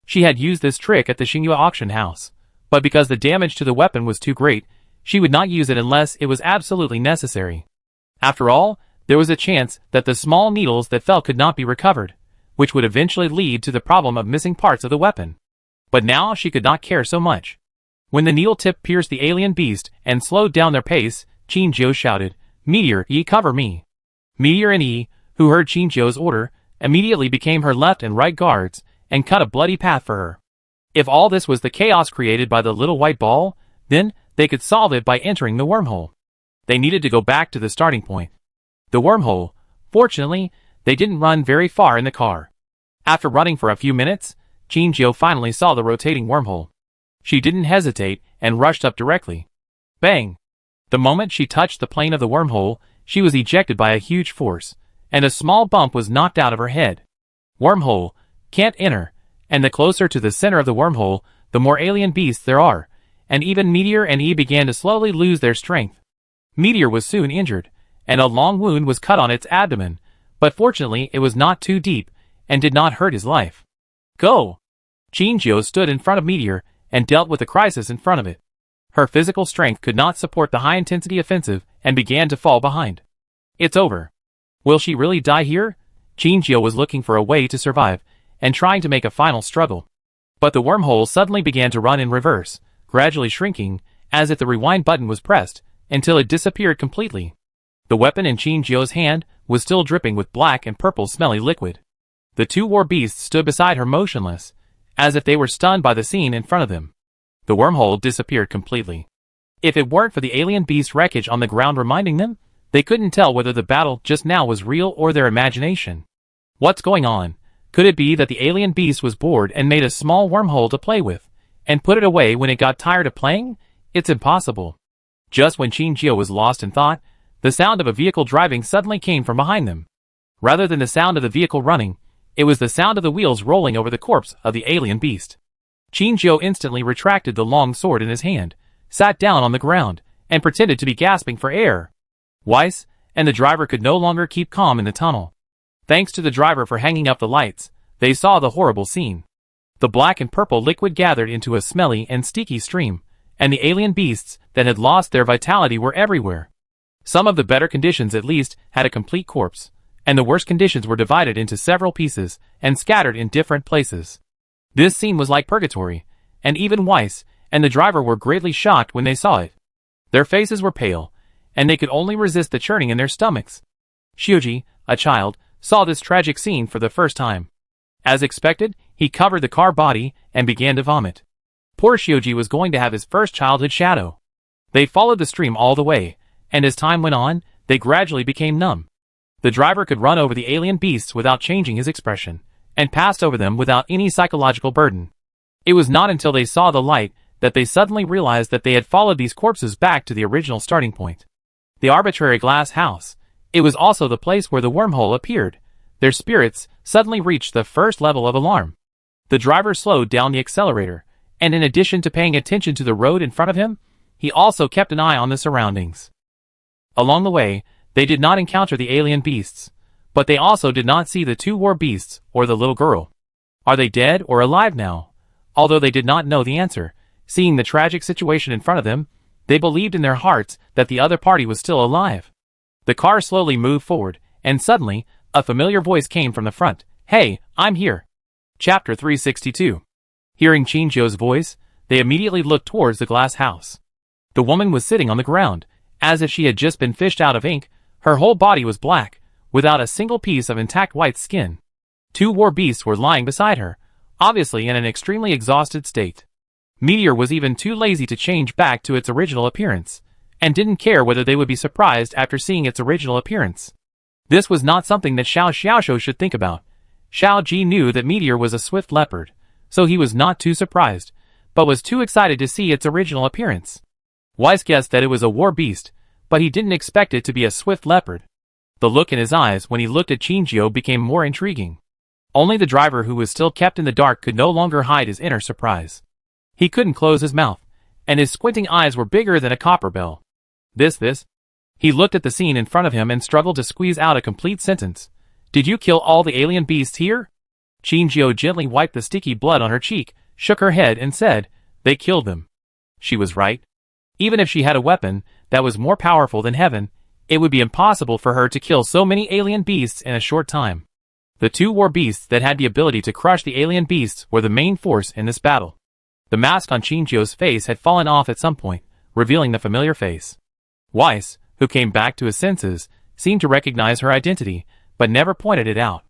She had used this trick at the Xingyue auction house, but because the damage to the weapon was too great, she would not use it unless it was absolutely necessary. After all, there was a chance that the small needles that fell could not be recovered, which would eventually lead to the problem of missing parts of the weapon. But now she could not care so much. When the needle tip pierced the alien beast and slowed down their pace, Qingqiu shouted, "Meteor, ye cover me." Meteor and Yi, who heard Qingqiu's order, immediately became her left and right guards, and cut a bloody path for her. If all this was the chaos created by the little white ball, then they could solve it by entering the wormhole. They needed to go back to the starting point. The wormhole. Fortunately, they didn't run very far in the car. After running for a few minutes, Qingqiu finally saw the rotating wormhole. She didn't hesitate and rushed up directly. Bang! The moment she touched the plane of the wormhole, she was ejected by a huge force, and a small bump was knocked out of her head. Wormhole, can't enter, and the closer to the center of the wormhole, the more alien beasts there are, and even Meteor and E began to slowly lose their strength. Meteor was soon injured, and a long wound was cut on its abdomen, but fortunately it was not too deep, and did not hurt his life. Go! Chinjio stood in front of Meteor, and dealt with the crisis in front of it. Her physical strength could not support the high-intensity offensive, and began to fall behind. It's over. Will she really die here? Chinjio was looking for a way to survive, and trying to make a final struggle. But the wormhole suddenly began to run in reverse, gradually shrinking, as if the rewind button was pressed, until it disappeared completely. The weapon in Chinjio's hand was still dripping with black and purple smelly liquid. The two war beasts stood beside her motionless, as if they were stunned by the scene in front of them. The wormhole disappeared completely. If it weren't for the alien beast wreckage on the ground reminding them, they couldn't tell whether the battle just now was real or their imagination. What's going on? Could it be that the alien beast was bored and made a small wormhole to play with, and put it away when it got tired of playing? It's impossible. Just when Chinjio was lost in thought, the sound of a vehicle driving suddenly came from behind them. Rather than the sound of the vehicle running, it was the sound of the wheels rolling over the corpse of the alien beast. Chinjio instantly retracted the long sword in his hand, sat down on the ground, and pretended to be gasping for air. Weiss and the driver could no longer keep calm in the tunnel. Thanks to the driver for hanging up the lights, they saw the horrible scene. The black and purple liquid gathered into a smelly and sticky stream, and the alien beasts that had lost their vitality were everywhere. Some of the better conditions at least had a complete corpse, and the worst conditions were divided into several pieces and scattered in different places. This scene was like purgatory, and even Weiss and the driver were greatly shocked when they saw it. Their faces were pale, and they could only resist the churning in their stomachs. Shioji, a child, saw this tragic scene for the first time. As expected, he covered the car body and began to vomit. Poor Shioji was going to have his first childhood shadow. They followed the stream all the way, and as time went on, they gradually became numb. The driver could run over the alien beasts without changing his expression, and passed over them without any psychological burden. It was not until they saw the light that they suddenly realized that they had followed these corpses back to the original starting point. The arbitrary glass house. It was also the place where the wormhole appeared. Their spirits suddenly reached the first level of alarm. The driver slowed down the accelerator, and in addition to paying attention to the road in front of him, he also kept an eye on the surroundings. Along the way, they did not encounter the alien beasts, but they also did not see the two war beasts or the little girl. Are they dead or alive now? Although they did not know the answer, seeing the tragic situation in front of them, they believed in their hearts that the other party was still alive. The car slowly moved forward, and suddenly, a familiar voice came from the front. Hey, I'm here. Chapter 362. Hearing Chinjio's voice, they immediately looked towards the glass house. The woman was sitting on the ground, as if she had just been fished out of ink. Her whole body was black, without a single piece of intact white skin. Two war beasts were lying beside her, obviously in an extremely exhausted state. Meteor was even too lazy to change back to its original appearance, and didn't care whether they would be surprised after seeing its original appearance. This was not something that Xiao Xiaoshu should think about. Xiao Ji knew that Meteor was a swift leopard, so he was not too surprised, but was too excited to see its original appearance. Weiss guessed that it was a war beast, but he didn't expect it to be a swift leopard. The look in his eyes when he looked at Chinjio became more intriguing. Only the driver, who was still kept in the dark, could no longer hide his inner surprise. He couldn't close his mouth, and his squinting eyes were bigger than a copper bell. This? He looked at the scene in front of him and struggled to squeeze out a complete sentence. Did you kill all the alien beasts here? Chinjio gently wiped the sticky blood on her cheek, shook her head and said, they killed them. She was right. Even if she had a weapon that was more powerful than heaven, it would be impossible for her to kill so many alien beasts in a short time. The two war beasts that had the ability to crush the alien beasts were the main force in this battle. The mask on Chinjio's face had fallen off at some point, revealing the familiar face. Weiss, who came back to his senses, seemed to recognize her identity, but never pointed it out.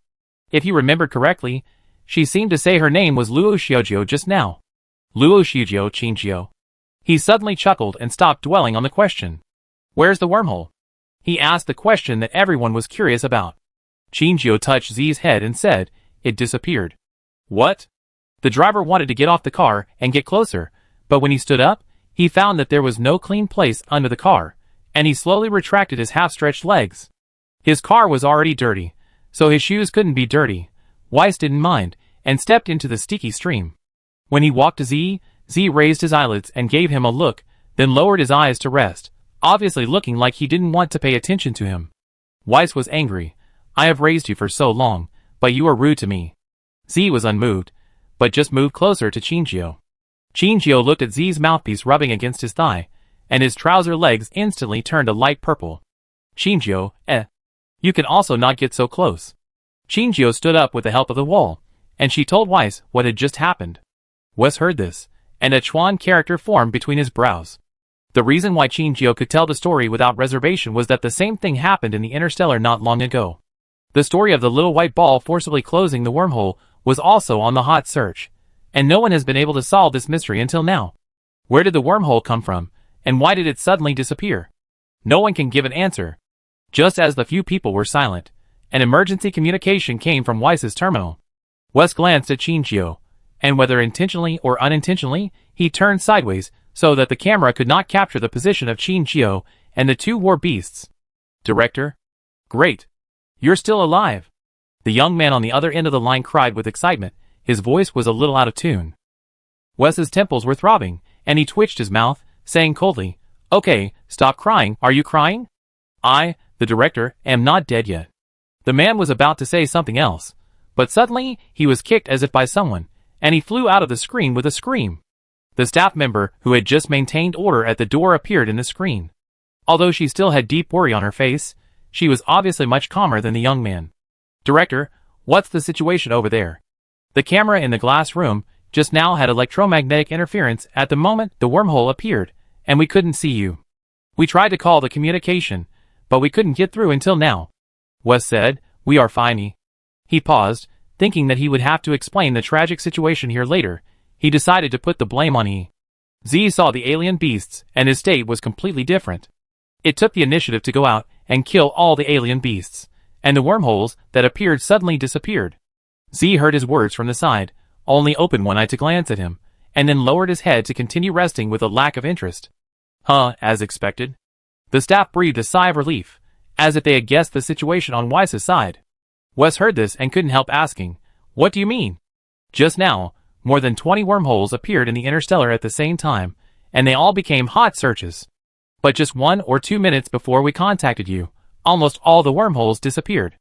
If he remembered correctly, she seemed to say her name was Luo Xiujio just now. Luo Xiujio Chinjio. He suddenly chuckled and stopped dwelling on the question. Where's the wormhole? He asked the question that everyone was curious about. Chinjio touched Z's head and said, it disappeared. What? The driver wanted to get off the car and get closer, but when he stood up, he found that there was no clean place under the car, and he slowly retracted his half-stretched legs. His car was already dirty, so his shoes couldn't be dirty. Weiss didn't mind, and stepped into the sticky stream. When he walked to Z, Z raised his eyelids and gave him a look, then lowered his eyes to rest, obviously looking like he didn't want to pay attention to him. Weiss was angry. I have raised you for so long, but you are rude to me. Z was unmoved, but just moved closer to Shinjio. Shinjio looked at Z's mouthpiece rubbing against his thigh, and his trouser legs instantly turned a light purple. Shinjio, you can also not get so close. Shinjio stood up with the help of the wall, and she told Weiss what had just happened. Wes heard this, and a Chuan character formed between his brows. The reason why Shinjio could tell the story without reservation was that the same thing happened in the Interstellar not long ago. The story of the little white ball forcibly closing the wormhole was also on the hot search, and no one has been able to solve this mystery until now. Where did the wormhole come from, and why did it suddenly disappear? No one can give an answer. Just as the few people were silent, an emergency communication came from Weiss's terminal. Wes glanced at Shinjio, and whether intentionally or unintentionally, he turned sideways so that the camera could not capture the position of Shinjio and the two war beasts. Director? Great. You're still alive. The young man on the other end of the line cried with excitement. His voice was a little out of tune. Wes's temples were throbbing, and he twitched his mouth, saying coldly, Okay, stop crying. Are you crying? I, the director, am not dead yet. The man was about to say something else, but suddenly he was kicked as if by someone, and he flew out of the screen with a scream. The staff member who had just maintained order at the door appeared in the screen. Although she still had deep worry on her face, she was obviously much calmer than the young man. Director, what's the situation over there? The camera in the glass room just now had electromagnetic interference at the moment the wormhole appeared, and we couldn't see you. We tried to call the communication, but we couldn't get through until now. Wes said, We are fine. He paused, thinking that he would have to explain the tragic situation here later. He decided to put the blame on E. Z saw the alien beasts, and his state was completely different. It took the initiative to go out and kill all the alien beasts, and the wormholes that appeared suddenly disappeared. Z heard his words from the side, only opened one eye to glance at him, and then lowered his head to continue resting with a lack of interest. As expected. The staff breathed a sigh of relief, as if they had guessed the situation on Weiss's side. Wes heard this and couldn't help asking, What do you mean? Just now, more than 20 wormholes appeared in the Interstellar at the same time, and they all became hot searches. But just 1 or 2 minutes before we contacted you, almost all the wormholes disappeared.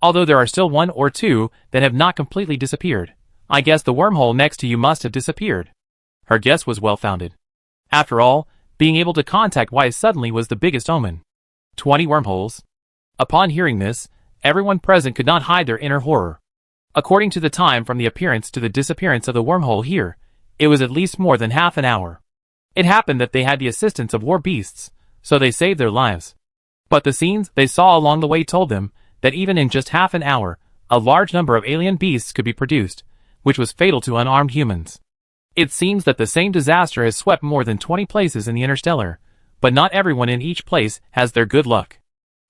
Although there are still 1 or 2 that have not completely disappeared, I guess the wormhole next to you must have disappeared. Her guess was well-founded. After all, being able to contact Weiss suddenly was the biggest omen. 20 wormholes. Upon hearing this, everyone present could not hide their inner horror. According to the time from the appearance to the disappearance of the wormhole here, it was at least more than half an hour. It happened that they had the assistance of war beasts, so they saved their lives. But the scenes they saw along the way told them that even in just half an hour, a large number of alien beasts could be produced, which was fatal to unarmed humans. It seems that the same disaster has swept more than 20 places in the Interstellar, but not everyone in each place has their good luck.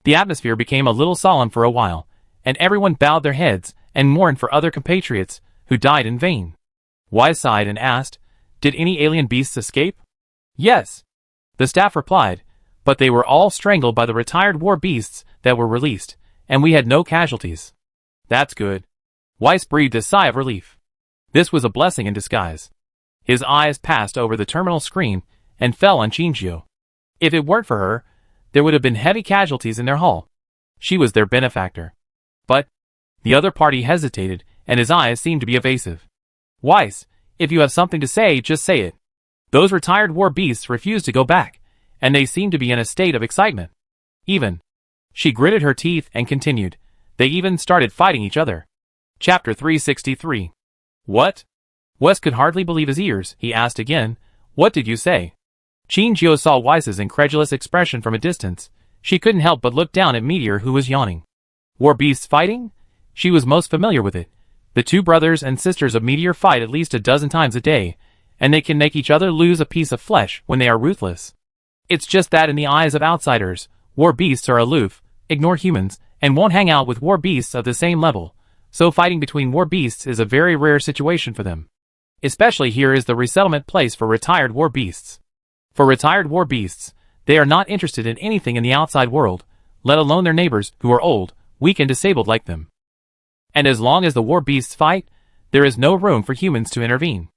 The atmosphere became a little solemn for a while, and everyone bowed their heads and mourned for other compatriots who died in vain. Weiss sighed and asked, Did any alien beasts escape? Yes. The staff replied, but they were all strangled by the retired war beasts that were released, and we had no casualties. That's good. Weiss breathed a sigh of relief. This was a blessing in disguise. His eyes passed over the terminal screen and fell on Shinjio. If it weren't for her, there would have been heavy casualties in their hull. She was their benefactor. But the other party hesitated, and his eyes seemed to be evasive. Weiss, if you have something to say, just say it. Those retired war beasts refused to go back, and they seemed to be in a state of excitement. She gritted her teeth and continued, they even started fighting each other. Chapter 363. What? Wes could hardly believe his ears. He asked again, What did you say? Shinjio saw Weiss's incredulous expression from a distance. She couldn't help but look down at Meteor, who was yawning. War beasts fighting? She was most familiar with it. The two brothers and sisters of Meteor fight at least a dozen times a day, and they can make each other lose a piece of flesh when they are ruthless. It's just that in the eyes of outsiders, war beasts are aloof, ignore humans, and won't hang out with war beasts of the same level, so fighting between war beasts is a very rare situation for them. Especially here is the resettlement place for retired war beasts. For retired war beasts, they are not interested in anything in the outside world, let alone their neighbors who are old, weak and disabled like them. And as long as the war beasts fight, there is no room for humans to intervene.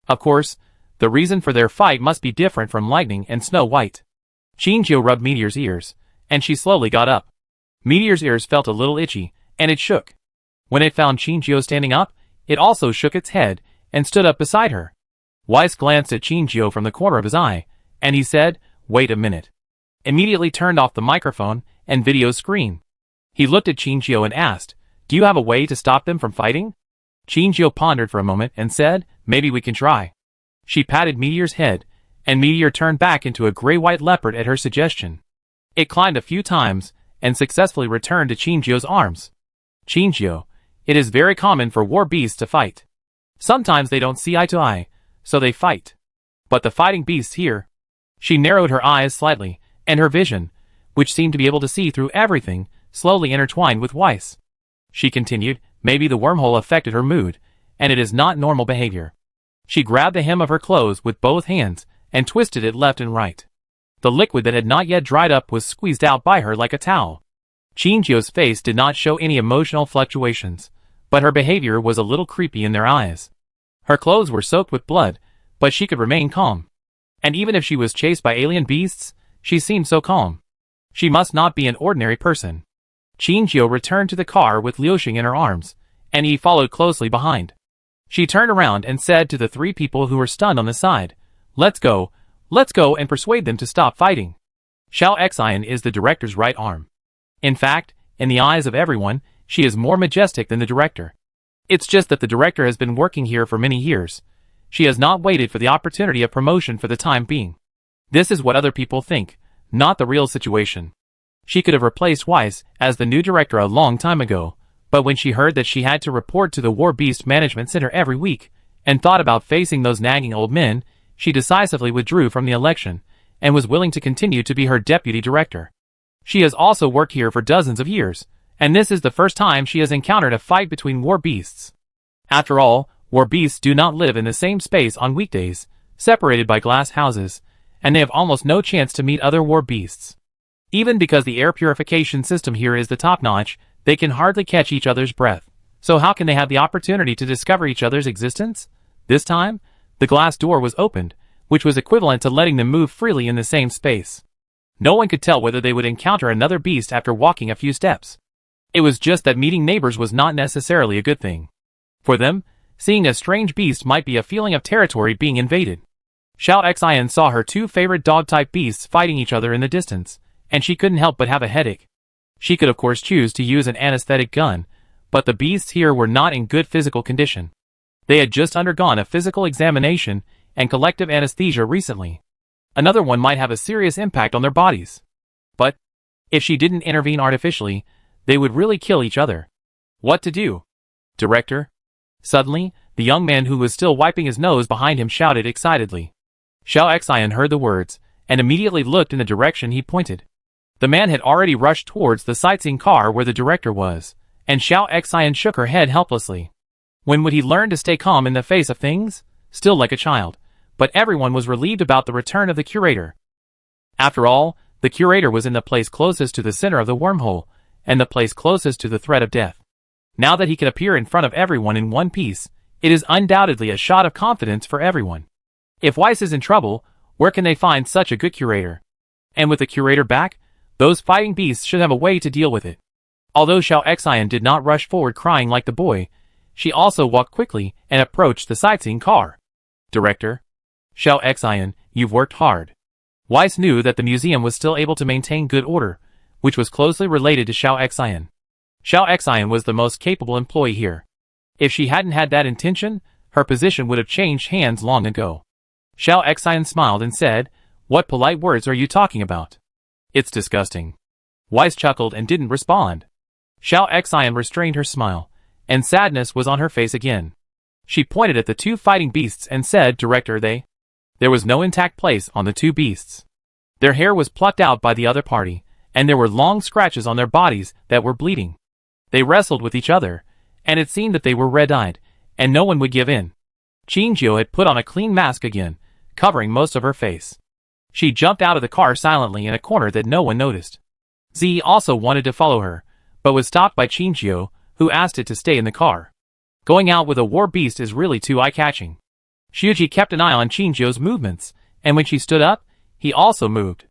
Of course, the reason for their fight must be different from Lightning and Snow White. Chinchio rubbed Meteor's ears, and she slowly got up. Meteor's ears felt a little itchy, and it shook. When it found Chinchio standing up, it also shook its head, and stood up beside her. Weiss glanced at Chinchio from the corner of his eye, and he said, "Wait a minute." Immediately turned off the microphone and video screen. He looked at Chinchio and asked, "Do you have a way to stop them from fighting?" Chinchio pondered for a moment and said, "Maybe we can try." She patted Meteor's head, and Meteor turned back into a gray-white leopard at her suggestion. It climbed a few times, and successfully returned to Chinchio's arms. "Chinchio, it is very common for war beasts to fight. Sometimes they don't see eye to eye, so they fight. But the fighting beasts here..." She narrowed her eyes slightly, and her vision, which seemed to be able to see through everything, slowly intertwined with Weiss. She continued, "Maybe the wormhole affected her mood, and it is not normal behavior." She grabbed the hem of her clothes with both hands, and twisted it left and right. The liquid that had not yet dried up was squeezed out by her like a towel. Chinchio's face did not show any emotional fluctuations, but her behavior was a little creepy in their eyes. Her clothes were soaked with blood, but she could remain calm. And even if she was chased by alien beasts, she seemed so calm. She must not be an ordinary person. Chinchio returned to the car with Liuxing in her arms, and he followed closely behind. She turned around and said to the three people who were stunned on the side, let's go and persuade them to stop fighting." Xiao Xian is the director's right arm. In fact, in the eyes of everyone, she is more majestic than the director. It's just that the director has been working here for many years. She has not waited for the opportunity of promotion for the time being. This is what other people think, not the real situation. She could have replaced Weiss as the new director a long time ago, but when she heard that she had to report to the War Beast Management Center every week, and thought about facing those nagging old men, she decisively withdrew from the election, and was willing to continue to be her deputy director. She has also worked here for dozens of years, and this is the first time she has encountered a fight between war beasts. After all, war beasts do not live in the same space on weekdays, separated by glass houses, and they have almost no chance to meet other war beasts. Even because the air purification system here is the top-notch, they can hardly catch each other's breath. So how can they have the opportunity to discover each other's existence? This time, the glass door was opened, which was equivalent to letting them move freely in the same space. No one could tell whether they would encounter another beast after walking a few steps. It was just that meeting neighbors was not necessarily a good thing. For them, seeing a strange beast might be a feeling of territory being invaded. Xiao Xian saw her two favorite dog-type beasts fighting each other in the distance, and she couldn't help but have a headache. She could of course choose to use an anesthetic gun, but the beasts here were not in good physical condition. They had just undergone a physical examination and collective anesthesia recently. Another one might have a serious impact on their bodies. But, if she didn't intervene artificially, they would really kill each other. What to do? Director? Suddenly, the young man who was still wiping his nose behind him shouted excitedly. Xiao Xian heard the words, and immediately looked in the direction he pointed. The man had already rushed towards the sightseeing car where the director was, and Xiao Xian shook her head helplessly. When would he learn to stay calm in the face of things? Still like a child. But everyone was relieved about the return of the curator. After all, the curator was in the place closest to the center of the wormhole, and the place closest to the threat of death. Now that he can appear in front of everyone in one piece, it is undoubtedly a shot of confidence for everyone. If Weiss is in trouble, where can they find such a good curator? And with the curator back, those fighting beasts should have a way to deal with it. Although Xiao Xian did not rush forward crying like the boy, she also walked quickly and approached the sightseeing car. Director? Xiao Xian, you've worked hard. Weiss knew that the museum was still able to maintain good order, which was closely related to Xiao Xian. Xiao Xian was the most capable employee here. If she hadn't had that intention, her position would have changed hands long ago. Xiao Xian smiled and said, "What polite words are you talking about?" "It's disgusting." Weiss chuckled and didn't respond. Xiao Xian restrained her smile, and sadness was on her face again. She pointed at the two fighting beasts and said, "Director, There was no intact place on the two beasts. Their hair was plucked out by the other party, and there were long scratches on their bodies that were bleeding. They wrestled with each other, and it seemed that they were red-eyed, and no one would give in." Chinchio had put on a clean mask again, covering most of her face. She jumped out of the car silently in a corner that no one noticed. Z also wanted to follow her, but was stopped by Chinchio, who asked it to stay in the car. Going out with a war beast is really too eye-catching. Shuji kept an eye on Chinchio's movements, and when she stood up, he also moved.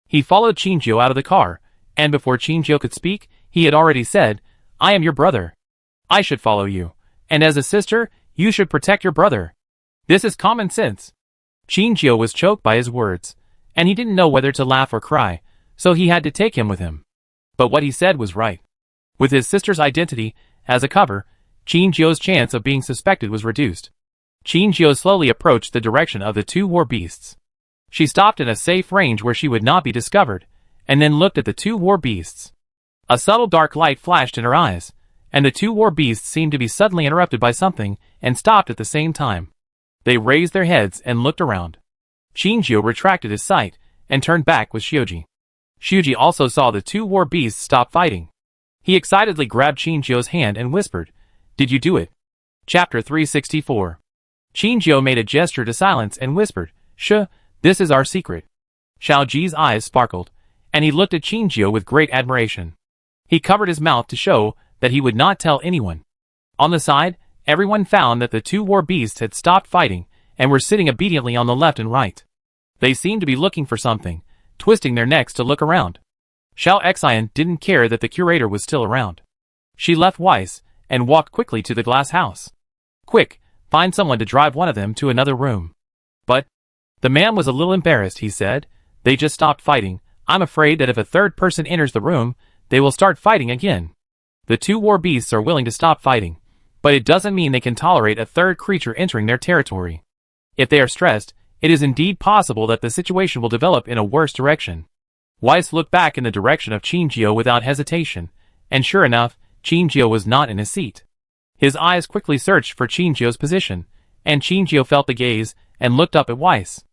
He followed Chinchio out of the car, and before Chinchio could speak, he had already said, "I am your brother. I should follow you, and as a sister, you should protect your brother. This is common sense." Chinchio was choked by his words, and he didn't know whether to laugh or cry, so he had to take him with him. But what he said was right. With his sister's identity as a cover, Chinchio's chance of being suspected was reduced. Chinchio slowly approached the direction of the two war beasts. She stopped in a safe range where she would not be discovered, and then looked at the two war beasts. A subtle dark light flashed in her eyes, and the two war beasts seemed to be suddenly interrupted by something and stopped at the same time. They raised their heads and looked around. Chinchio retracted his sight and turned back with Shuji. Shuji also saw the two war beasts stop fighting. He excitedly grabbed Chinchio's hand and whispered, "Did you do it?" Chapter 364. Chinchio made a gesture to silence and whispered, "This is our secret." Xiaoji's eyes sparkled, and he looked at Chinchio with great admiration. He covered his mouth to show that he would not tell anyone. On the side, everyone found that the two war beasts had stopped fighting and were sitting obediently on the left and right. They seemed to be looking for something, twisting their necks to look around. Xiao Xian didn't care that the curator was still around. She left Weiss and walked quickly to the glass house. "Quick, find someone to drive one of them to another room." "But..." The man was a little embarrassed, he said. "They just stopped fighting. I'm afraid that if a third person enters the room, they will start fighting again." The two war beasts are willing to stop fighting, but it doesn't mean they can tolerate a third creature entering their territory. If they are stressed, it is indeed possible that the situation will develop in a worse direction. Weiss looked back in the direction of Chinchio without hesitation, and sure enough, Chinchio was not in his seat. His eyes quickly searched for Chinchio's position, and Chinchio felt the gaze and looked up at Weiss.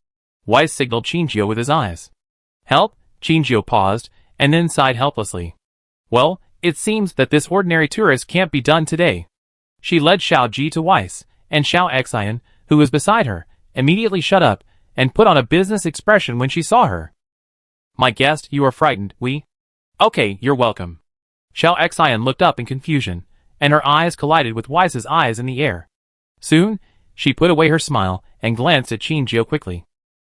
Weiss signaled Chinchio with his eyes. "Help?" Chinchio paused, and then sighed helplessly. "Well, it seems that this ordinary tourist can't be done today." She led Xiaoji to Weiss, and Xiao Xian, who was beside her, immediately shut up and put on a business expression when she saw her. "My guest, you are frightened, we?" "Okay, you're welcome." Xiao Xian looked up in confusion, and her eyes collided with Weiss's eyes in the air. Soon, she put away her smile and glanced at Chinchio quickly.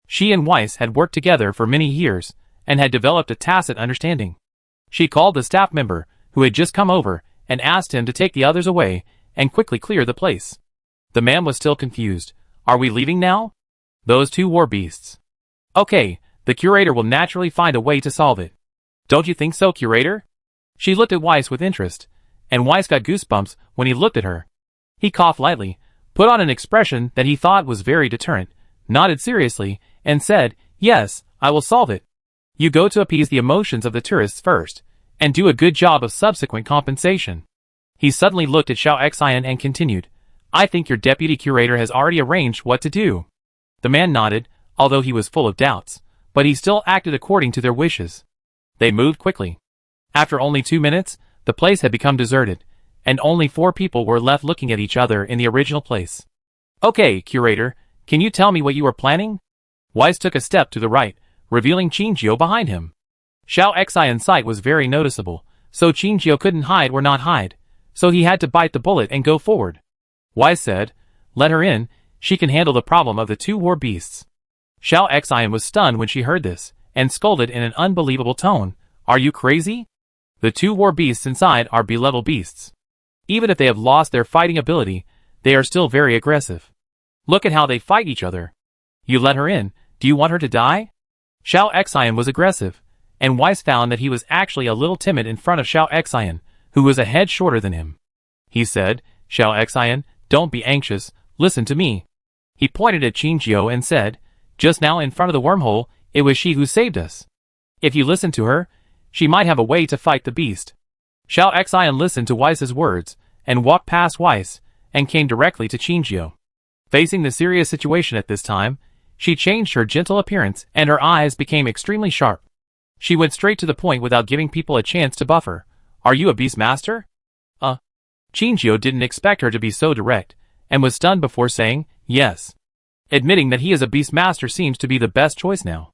She and Weiss had worked together for many years, and had developed a tacit understanding. She called the staff member, who had just come over, and asked him to take the others away, and quickly clear the place. The man was still confused. "Are we leaving now?" "Those two war beasts." "Okay, the curator will naturally find a way to solve it." "Don't you think so, curator?" She looked at Weiss with interest, and Weiss got goosebumps when he looked at her. He coughed lightly, put on an expression that he thought was very deterrent, nodded seriously, and said, "Yes, I will solve it. You go to appease the emotions of the tourists first, and do a good job of subsequent compensation." He suddenly looked at Xiao Xian and continued, "I think your deputy curator has already arranged what to do." The man nodded, although he was full of doubts, but he still acted according to their wishes. They moved quickly. After only 2 minutes, the place had become deserted, and only 4 people were left looking at each other in the original place. "Okay, curator, can you tell me what you are planning?" Weiss took a step to the right, revealing Chinchio behind him. Xiao Xian's sight was very noticeable, so Chinchio couldn't hide or not hide, so he had to bite the bullet and go forward. Weiss said, "Let her in, she can handle the problem of the two war beasts." Xiao Xian was stunned when she heard this, and scolded in an unbelievable tone, "Are you crazy? The two war beasts inside are B-level beasts. Even if they have lost their fighting ability, they are still very aggressive. Look at how they fight each other. You let her in, do you want her to die?" Xiao Xian was aggressive, and Weiss found that he was actually a little timid in front of Xiao Xian, who was a head shorter than him. He said, "Xiao Xian, don't be anxious, listen to me." He pointed at Chinchio and said, "Just now in front of the wormhole, it was she who saved us. If you listen to her, she might have a way to fight the beast." Xiao Xian listened to Weiss's words, and walked past Weiss, and came directly to Chinchio. Facing the serious situation at this time, she changed her gentle appearance and her eyes became extremely sharp. She went straight to the point without giving people a chance to buffer. "Are you a beast master?" Chinchio didn't expect her to be so direct, and was stunned before saying, "Yes." Admitting that he is a beast master seems to be the best choice now.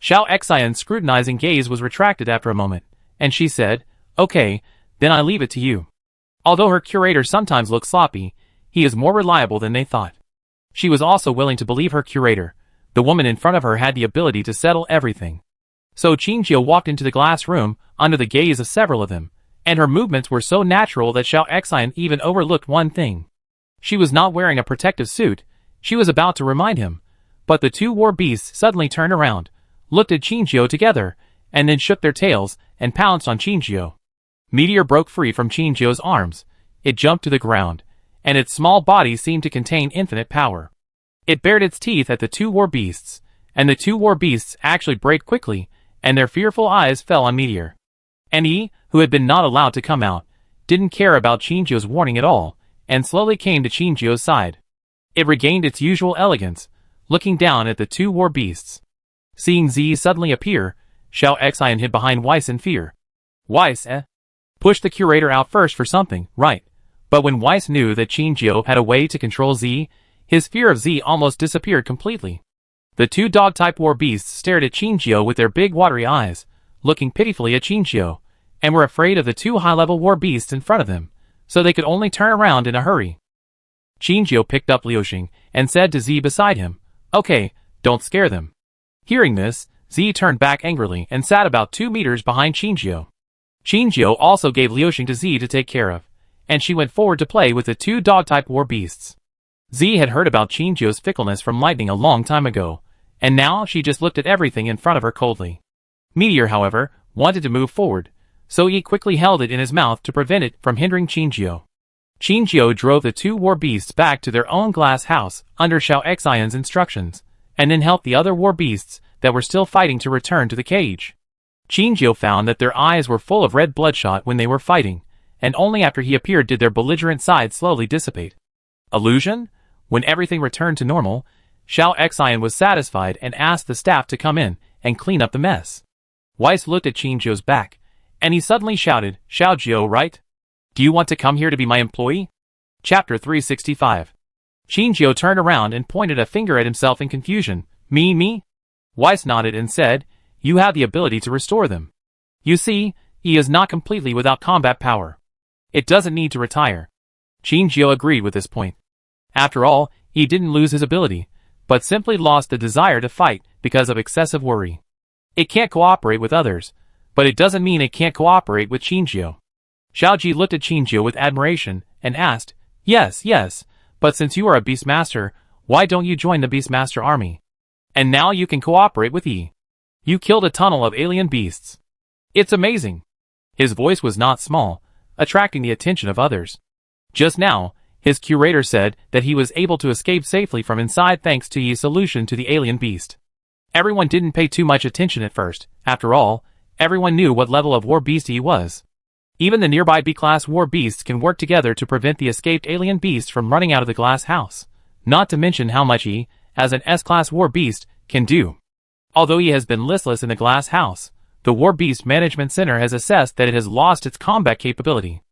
Xiao Xian's scrutinizing gaze was retracted after a moment, and she said, "Okay, then I leave it to you." Although her curator sometimes looked sloppy, he is more reliable than they thought. She was also willing to believe her curator. The woman in front of her had the ability to settle everything. So Qingjio walked into the glass room, under the gaze of several of them, and her movements were so natural that Xiao Xian even overlooked one thing. She was not wearing a protective suit. She was about to remind him, but the two war beasts suddenly turned around, looked at Qingjio together, and then shook their tails and pounced on Qingjio. Meteor broke free from Qingjio's arms. It jumped to the ground, and its small body seemed to contain infinite power. It bared its teeth at the two war beasts, and the two war beasts actually brayed quickly, and their fearful eyes fell on Meteor. And he, who had been not allowed to come out, didn't care about Qingjio's warning at all, and slowly came to Qingjio's side. It regained its usual elegance, looking down at the two war beasts. Seeing Z suddenly appear, Xiao Xian hid behind Weiss in fear. Weiss, pushed the curator out first for something, right? But when Weiss knew that Qingjio had a way to control Z, his fear of Z almost disappeared completely. The two dog-type war beasts stared at Qingjio with their big watery eyes, looking pitifully at Qingjio, and were afraid of the two high-level war beasts in front of them, so they could only turn around in a hurry. Qingjio picked up Liuxing and said to Z beside him, "Okay, don't scare them." Hearing this, Z turned back angrily and sat about 2 meters behind Qingjio. Qingjio also gave Liuxing to Z to take care of, and she went forward to play with the two dog-type war beasts. Z had heard about Qingjio's fickleness from Lightning a long time ago, and now she just looked at everything in front of her coldly. Meteor, however, wanted to move forward, so he quickly held it in his mouth to prevent it from hindering Qingjio. Qingjio drove the two war beasts back to their own glass house under Xiao Xian's instructions, and then helped the other war beasts that were still fighting to return to the cage. Qingjio found that their eyes were full of red bloodshot when they were fighting, and only after he appeared did their belligerent side slowly dissipate. Illusion? When everything returned to normal, Xiao Xian was satisfied and asked the staff to come in and clean up the mess. Weiss looked at Qingjio's back, and he suddenly shouted, "Xiaojiu, right? Do you want to come here to be my employee?" Chapter 365. Qingjio turned around and pointed a finger at himself in confusion. Me? Weiss nodded and said, "You have the ability to restore them. You see, he is not completely without combat power. It doesn't need to retire." Qingjio agreed with this point. After all, he didn't lose his ability, but simply lost the desire to fight because of excessive worry. It can't cooperate with others, but it doesn't mean it can't cooperate with Qingjio. Xiaoji looked at Qingjio with admiration and asked, Yes, but since you are a Beastmaster, why don't you join the Beastmaster army? And now you can cooperate with E. You killed a tunnel of alien beasts. It's amazing." His voice was not small, attracting the attention of others. Just now, his curator said that he was able to escape safely from inside thanks to Yi's solution to the alien beast. Everyone didn't pay too much attention at first. After all, everyone knew what level of war beast he was. Even the nearby B-class war beasts can work together to prevent the escaped alien beast from running out of the glass house, not to mention how much he, as an S-class war beast, can do. Although he has been listless in the glass house, the War Beast Management Center has assessed that it has lost its combat capability.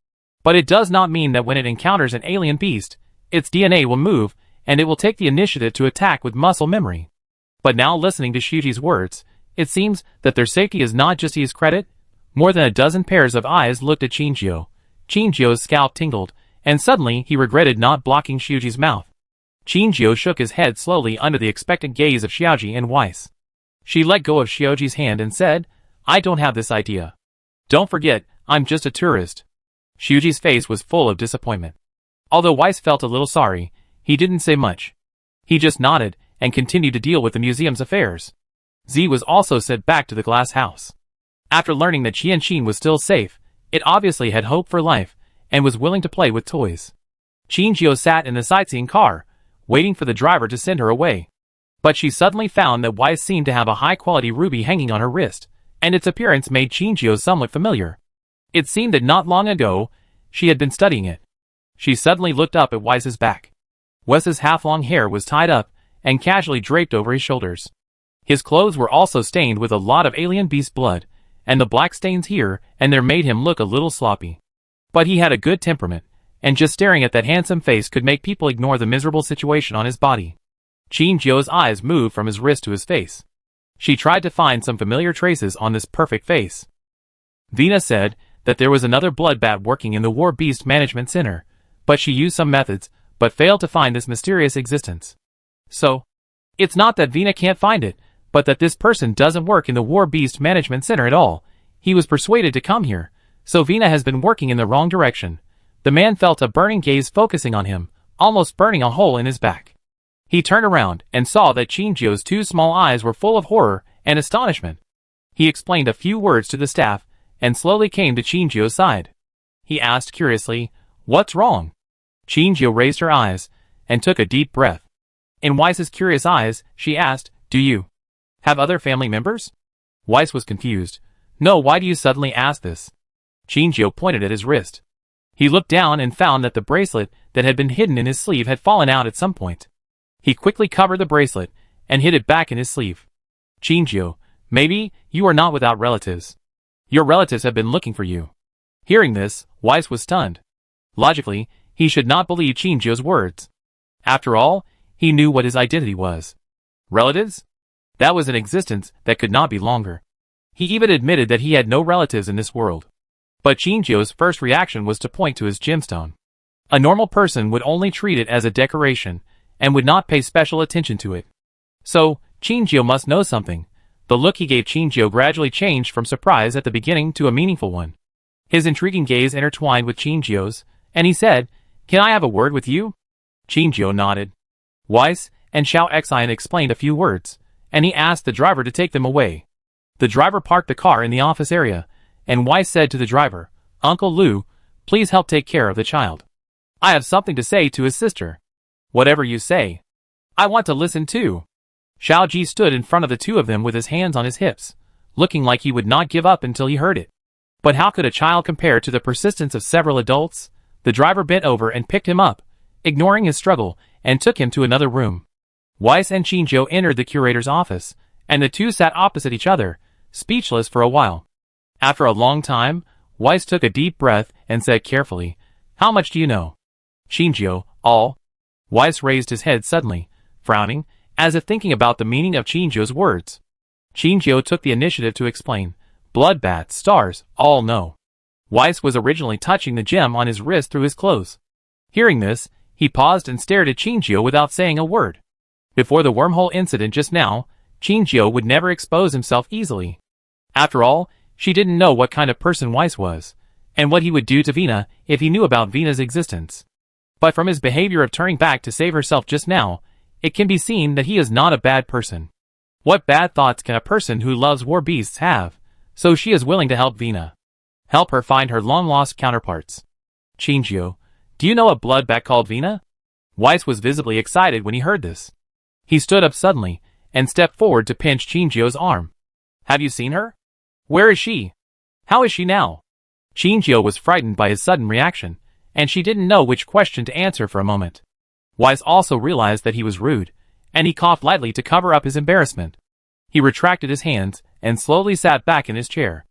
But it does not mean that when it encounters an alien beast, its DNA will move, and it will take the initiative to attack with muscle memory. But now listening to Shuji's words, it seems that their safety is not just his credit. More than a dozen pairs of eyes looked at Qingjio. Qingjio's scalp tingled, and suddenly he regretted not blocking Shuji's mouth. Qingjio shook his head slowly under the expectant gaze of Xiaoji and Weiss. She let go of Xiaoji's hand and said, "I don't have this idea. Don't forget, I'm just a tourist." Shuji's face was full of disappointment. Although Weiss felt a little sorry, he didn't say much. He just nodded and continued to deal with the museum's affairs. Z was also sent back to the glass house. After learning that Qianqin was still safe, it obviously had hope for life and was willing to play with toys. Qingjio sat in the sightseeing car, waiting for the driver to send her away. But she suddenly found that Weiss seemed to have a high-quality ruby hanging on her wrist, and its appearance made Qingjio somewhat familiar. It seemed that not long ago, she had been studying it. She suddenly looked up at Weiss's back. Weiss's half-long hair was tied up and casually draped over his shoulders. His clothes were also stained with a lot of alien beast blood, and the black stains here and there made him look a little sloppy. But he had a good temperament, and just staring at that handsome face could make people ignore the miserable situation on his body. Qingjio's eyes moved from his wrist to his face. She tried to find some familiar traces on this perfect face. Vina said that there was another bloodbat working in the War Beast Management Center, but she used some methods, but failed to find this mysterious existence. So, it's not that Vina can't find it, but that this person doesn't work in the War Beast Management Center at all. He was persuaded to come here, so Vina has been working in the wrong direction. The man felt a burning gaze focusing on him, almost burning a hole in his back. He turned around and saw that Chinjio's two small eyes were full of horror and astonishment. He explained a few words to the staff, and slowly came to Chinjio's side. He asked curiously, "What's wrong?" Chinjio raised her eyes, and took a deep breath. In Weiss's curious eyes, she asked, "Do you have other family members?" Weiss was confused. "No, why do you suddenly ask this?" Chinjio pointed at his wrist. He looked down and found that the bracelet that had been hidden in his sleeve had fallen out at some point. He quickly covered the bracelet, and hid it back in his sleeve. "Chinjio, maybe you are not without relatives. Your relatives have been looking for you." Hearing this, Weiss was stunned. Logically, he should not believe Chinjio's words. After all, he knew what his identity was. Relatives? That was an existence that could not be longer. He even admitted that he had no relatives in this world. But Chinjio's first reaction was to point to his gemstone. A normal person would only treat it as a decoration, and would not pay special attention to it. So, Chinjio must know something. The look he gave Chinjio gradually changed from surprise at the beginning to a meaningful one. His intriguing gaze intertwined with Chinjio's, and he said, "Can I have a word with you?" Chinjio nodded. Weiss and Xiao Xian explained a few words, and he asked the driver to take them away. The driver parked the car in the office area, and Weiss said to the driver, "Uncle Lu, please help take care of the child. I have something to say to his sister." "Whatever you say. I want to listen too." Xiao Ji stood in front of the two of them with his hands on his hips, looking like he would not give up until he heard it. But how could a child compare to the persistence of several adults? The driver bent over and picked him up, ignoring his struggle, and took him to another room. Weiss and Chinjio entered the curator's office, and the two sat opposite each other, speechless for a while. After a long time, Weiss took a deep breath and said carefully, "How much do you know?" Chinjio, "All." Weiss raised his head suddenly, frowning, as if thinking about the meaning of Chinjio's words. Chinjio took the initiative to explain, "Bloodbats, stars, all know." Weiss was originally touching the gem on his wrist through his clothes. Hearing this, he paused and stared at Chinjio without saying a word. Before the wormhole incident just now, Chinjio would never expose himself easily. After all, she didn't know what kind of person Weiss was, and what he would do to Vina if he knew about Vina's existence. But from his behavior of turning back to save herself just now, it can be seen that he is not a bad person. What bad thoughts can a person who loves war beasts have? So she is willing to help Vina. Help her find her long-lost counterparts. Chinjio, do you know a bloodbat called Vina? Weiss was visibly excited when he heard this. He stood up suddenly, and stepped forward to pinch Chinjio's arm. Have you seen her? Where is she? How is she now? Chinjio was frightened by his sudden reaction, and she didn't know which question to answer for a moment. Weiss also realized that he was rude, and he coughed lightly to cover up his embarrassment. He retracted his hands, and slowly sat back in his chair.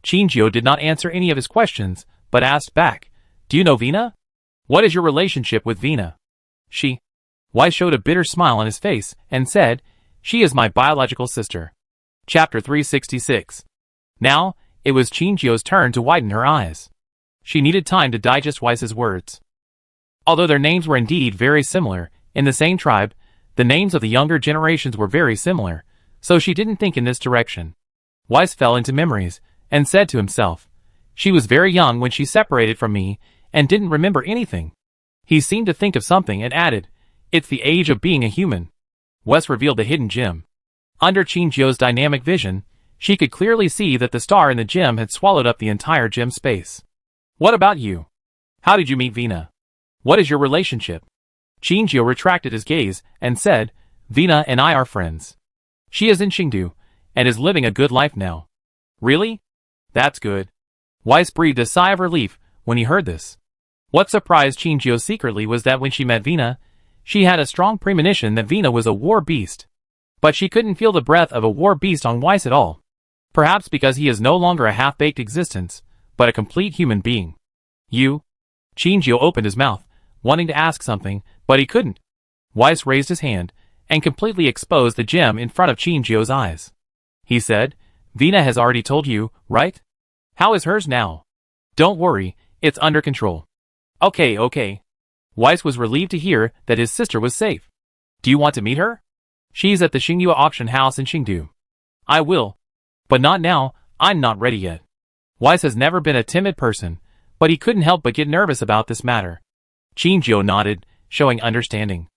Chinjio did not answer any of his questions, but asked back, "Do you know Vina? What is your relationship with Vina?" "She." Weiss showed a bitter smile on his face, and said, "She is my biological sister." Chapter 366. Now, it was Chinjio's turn to widen her eyes. She needed time to digest Weiss's words. Although their names were indeed very similar, in the same tribe, the names of the younger generations were very similar, so she didn't think in this direction. Weiss fell into memories, and said to himself, "She was very young when she separated from me, and didn't remember anything." He seemed to think of something and added, "It's the age of being a human." Weiss revealed the hidden gem. Under Chinjio's dynamic vision, she could clearly see that the star in the gem had swallowed up the entire gem space. "What about you? How did you meet Vina? What is your relationship?" Chinjio retracted his gaze, and said, "Vina and I are friends. She is in Chengdu, and is living a good life now." "Really? That's good." Weiss breathed a sigh of relief when he heard this. What surprised Chinjio secretly was that when she met Vina, she had a strong premonition that Vina was a war beast. But she couldn't feel the breath of a war beast on Weiss at all. Perhaps because he is no longer a half-baked existence, but a complete human being. "You?" Chinjio opened his mouth, wanting to ask something, but he couldn't. Weiss raised his hand, and completely exposed the gem in front of Chinjio's eyes. He said, "Vina has already told you, right?" How is hers now? Don't worry, it's under control. Okay. Weiss was relieved to hear that his sister was safe. Do you want to meet her? She's at the Xingyue auction house in Chengdu. I will. But not now, I'm not ready yet. Weiss has never been a timid person, but he couldn't help but get nervous about this matter. Chengyu nodded, showing understanding.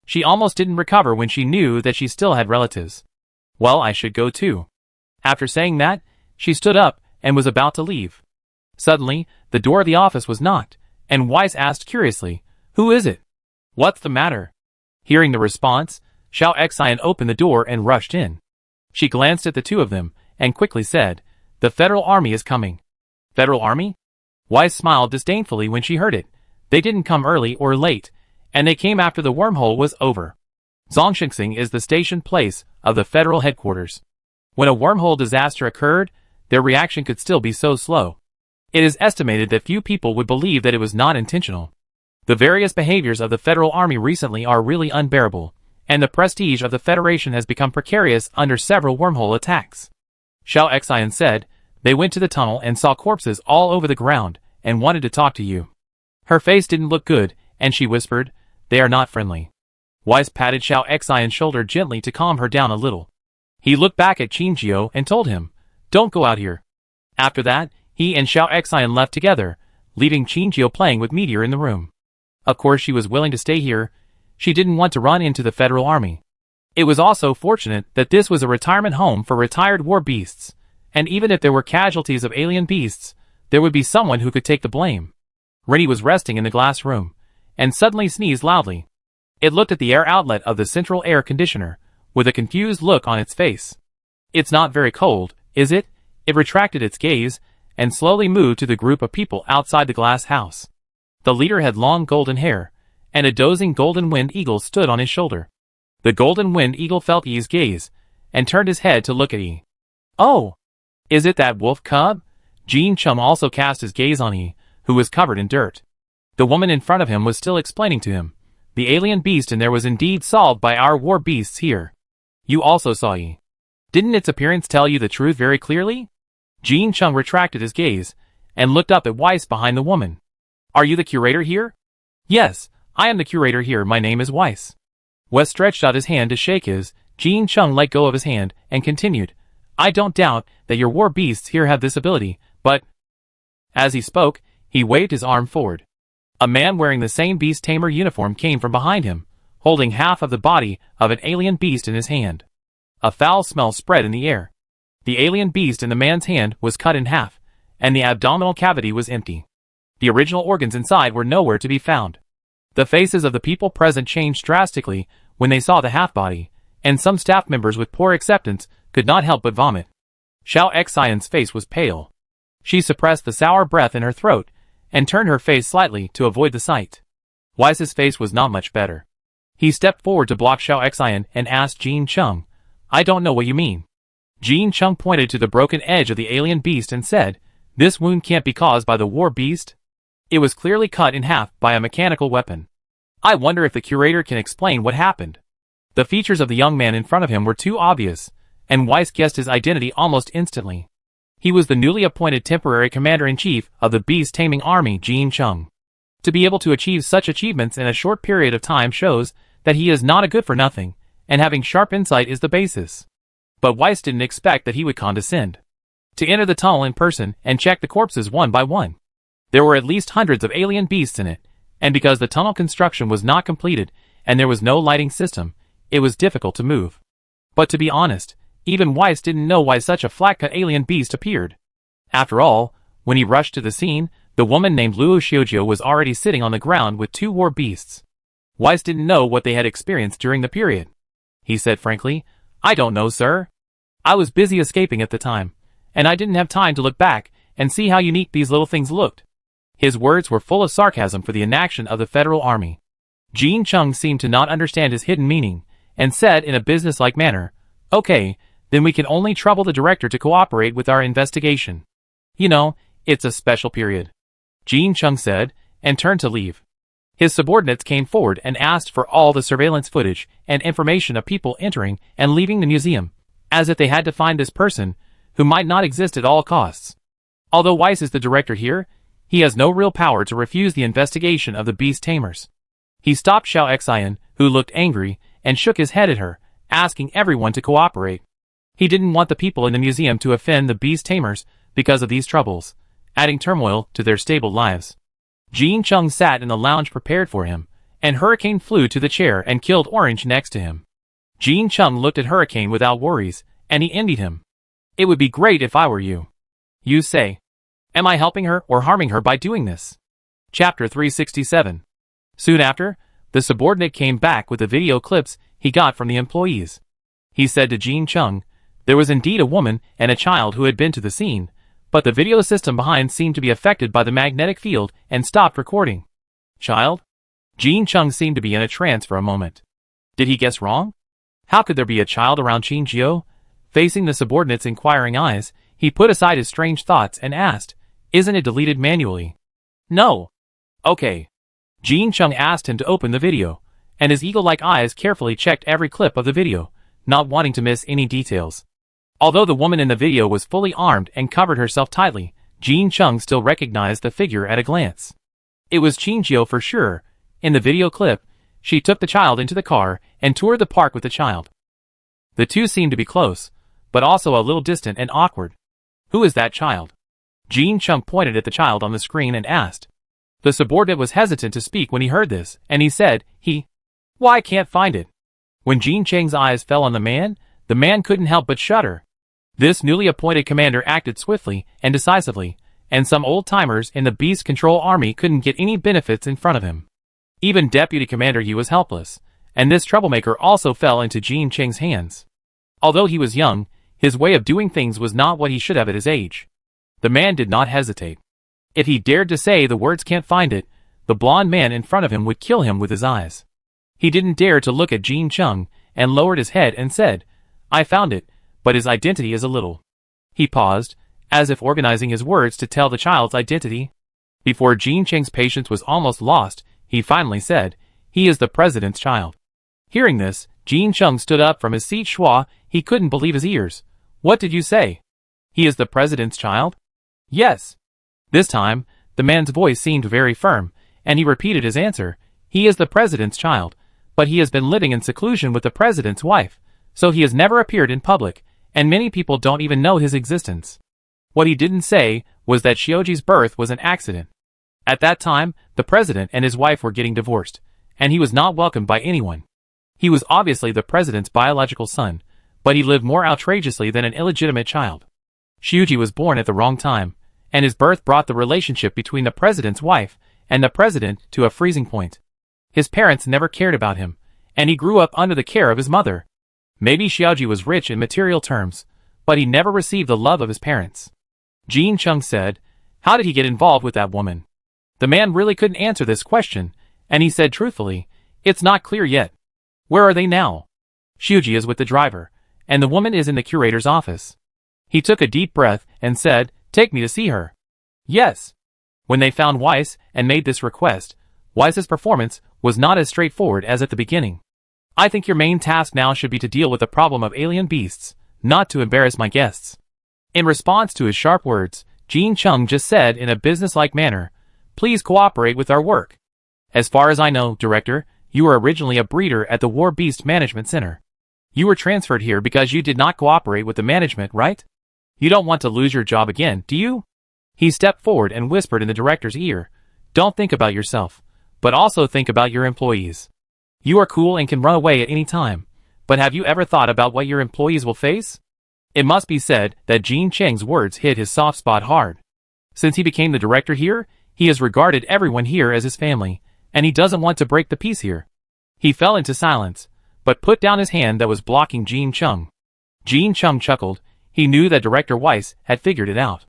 She almost didn't recover when she knew that she still had relatives. Well, I should go too. After saying that, she stood up and was about to leave. Suddenly, the door of the office was knocked, and Weiss asked curiously, "Who is it? What's the matter?" Hearing the response, Xiao Xian opened the door and rushed in. She glanced at the two of them and quickly said, "The Federal Army is coming." Federal Army? Weiss smiled disdainfully when she heard it. They didn't come early or late, and they came after the wormhole was over. Zhongxing is the station place of the federal headquarters. When a wormhole disaster occurred, their reaction could still be so slow. It is estimated that few people would believe that it was not intentional. The various behaviors of the Federal Army recently are really unbearable, and the prestige of the Federation has become precarious under several wormhole attacks. Xiao Xian said, "They went to the tunnel and saw corpses all over the ground, and wanted to talk to you." Her face didn't look good, and she whispered, "They are not friendly." Weiss patted Xiao Xian's shoulder gently to calm her down a little. He looked back at Chengyu and told him, "Don't go out here." After that, he and Xiao Xian left together, leaving Chengyu playing with Meteor in the room. Of course she was willing to stay here. She didn't want to run into the Federal Army. It was also fortunate that this was a retirement home for retired war beasts, and even if there were casualties of alien beasts, there would be someone who could take the blame. Rennie was resting in the glass room, and suddenly sneezed loudly. It looked at the air outlet of the central air conditioner, with a confused look on its face. "It's not very cold, is it?" It retracted its gaze, and slowly moved to the group of people outside the glass house. The leader had long golden hair, and a dozing golden wind eagle stood on his shoulder. The golden wind eagle felt Yi's gaze, and turned his head to look at Yi. "Oh! Is it that wolf cub?" Jean Chum also cast his gaze on Yi, who was covered in dirt. The woman in front of him was still explaining to him. "The alien beast in there was indeed solved by our war beasts here. You also saw Yi. Didn't its appearance tell you the truth very clearly?" Jean Chung retracted his gaze, and looked up at Weiss behind the woman. "Are you the curator here?" "Yes, I am the curator here. My name is Weiss." Wes stretched out his hand to shake his. Jean Chung let go of his hand, and continued, "I don't doubt that your war beasts here have this ability, but..." As he spoke, he waved his arm forward. A man wearing the same beast tamer uniform came from behind him, holding half of the body of an alien beast in his hand. A foul smell spread in the air. The alien beast in the man's hand was cut in half, and the abdominal cavity was empty. The original organs inside were nowhere to be found. The faces of the people present changed drastically when they saw the half-body, and some staff members with poor acceptance could not help but vomit. Xiao Xian's face was pale. She suppressed the sour breath in her throat, and turned her face slightly to avoid the sight. Weiss's face was not much better. He stepped forward to block Xiao Xian and asked Jean Chung, "I don't know what you mean." Jean Chung pointed to the broken edge of the alien beast and said, "This wound can't be caused by the war beast. It was clearly cut in half by a mechanical weapon. I wonder if the curator can explain what happened." The features of the young man in front of him were too obvious, and Weiss guessed his identity almost instantly. He was the newly appointed temporary commander-in-chief of the beast-taming army, Jean Chung. To be able to achieve such achievements in a short period of time shows that he is not a good-for-nothing, and having sharp insight is the basis. But Weiss didn't expect that he would condescend to enter the tunnel in person and check the corpses one by one. There were at least hundreds of alien beasts in it, and because the tunnel construction was not completed and there was no lighting system, it was difficult to move. But to be honest, even Weiss didn't know why such a flat-cut alien beast appeared. After all, when he rushed to the scene, the woman named Luo Xiujio was already sitting on the ground with two war beasts. Weiss didn't know what they had experienced during the period. He said frankly, "I don't know, sir. I was busy escaping at the time, and I didn't have time to look back and see how unique these little things looked." His words were full of sarcasm for the inaction of the Federal Army. Jean Chung seemed to not understand his hidden meaning, and said in a businesslike manner, "Okay, then we can only trouble the director to cooperate with our investigation. You know, it's a special period." Jean Chung said, and turned to leave. His subordinates came forward and asked for all the surveillance footage and information of people entering and leaving the museum, as if they had to find this person, who might not exist at all costs. Although Weiss is the director here, he has no real power to refuse the investigation of the beast tamers. He stopped Xiao Xian, who looked angry, and shook his head at her, asking everyone to cooperate. He didn't want the people in the museum to offend the beast tamers because of these troubles, adding turmoil to their stable lives. Jean Chung sat in the lounge prepared for him, and Hurricane flew to the chair and killed Orange next to him. Jean Chung looked at Hurricane without worries, and he envied him. It would be great if I were you. You say. Am I helping her or harming her by doing this? Chapter 367. Soon after, the subordinate came back with the video clips he got from the employees. He said to Jean Chung, there was indeed a woman and a child who had been to the scene, but the video system behind seemed to be affected by the magnetic field and stopped recording. Child? Jean Chung seemed to be in a trance for a moment. Did he guess wrong? How could there be a child around Qin Jiao? Facing the subordinate's inquiring eyes, he put aside his strange thoughts and asked, isn't it deleted manually? No. Okay. Jean Chung asked him to open the video, and his eagle-like eyes carefully checked every clip of the video, not wanting to miss any details. Although the woman in the video was fully armed and covered herself tightly, Jean Chung still recognized the figure at a glance. It was Qin Jiao for sure. In the video clip, she took the child into the car and toured the park with the child. The two seemed to be close, but also a little distant and awkward. Who is that child? Jean Chung pointed at the child on the screen and asked. The subordinate was hesitant to speak when he heard this, and he said, Why, I can't find it. When Jean Cheng's eyes fell on the man couldn't help but shudder. This newly appointed commander acted swiftly and decisively, and some old-timers in the Beast Control Army couldn't get any benefits in front of him. Even Deputy Commander Yu was helpless, and this troublemaker also fell into Jean Cheng's hands. Although he was young, his way of doing things was not what he should have at his age. The man did not hesitate. If he dared to say the words can't find it, the blond man in front of him would kill him with his eyes. He didn't dare to look at Jean Chung, and lowered his head and said, I found it, but his identity is a little. He paused, as if organizing his words to tell the child's identity. Before Jean Cheng's patience was almost lost, he finally said, he is the president's child. Hearing this, Jean Chung stood up from his seat. Schwa, he couldn't believe his ears. What did you say? He is the president's child? Yes. This time, the man's voice seemed very firm, and he repeated his answer. He is the president's child, but he has been living in seclusion with the president's wife, so he has never appeared in public, and many people don't even know his existence. What he didn't say was that Xiaoji's birth was an accident. At that time, the president and his wife were getting divorced, and he was not welcomed by anyone. He was obviously the president's biological son, but he lived more outrageously than an illegitimate child. Xiaoji was born at the wrong time, and his birth brought the relationship between the president's wife and the president to a freezing point. His parents never cared about him, and he grew up under the care of his mother. Maybe Xiaoji was rich in material terms, but he never received the love of his parents. Jean Chung said, how did he get involved with that woman? The man really couldn't answer this question, and he said truthfully, it's not clear yet. Where are they now? Xiaoji is with the driver, and the woman is in the curator's office. He took a deep breath and said, take me to see her. Yes. When they found Weiss and made this request, Weiss's performance was not as straightforward as at the beginning. I think your main task now should be to deal with the problem of alien beasts, not to embarrass my guests. In response to his sharp words, Jean Chung just said in a businesslike manner, please cooperate with our work. As far as I know, Director, you were originally a breeder at the War Beast Management Center. You were transferred here because you did not cooperate with the management, right? You don't want to lose your job again, do you? He stepped forward and whispered in the director's ear, don't think about yourself, but also think about your employees. You are cool and can run away at any time, but have you ever thought about what your employees will face? It must be said that Jean Cheng's words hit his soft spot hard. Since he became the director here, he has regarded everyone here as his family, and he doesn't want to break the peace here. He fell into silence, but put down his hand that was blocking Jean Chung. Jean Chung chuckled. He knew that Director Weiss had figured it out.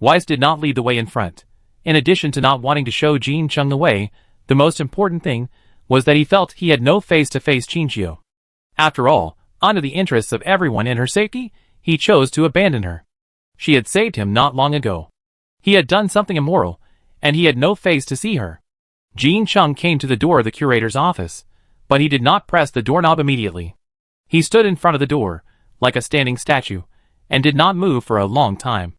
Weiss did not lead the way in front. In addition to not wanting to show Jean Chung the way, the most important thing was that he felt he had no face-to-face Qin Jiao. After all, under the interests of everyone and her safety, he chose to abandon her. She had saved him not long ago. He had done something immoral, and he had no face to see her. Jean Chung came to the door of the curator's office, but he did not press the doorknob immediately. He stood in front of the door, like a standing statue, and did not move for a long time.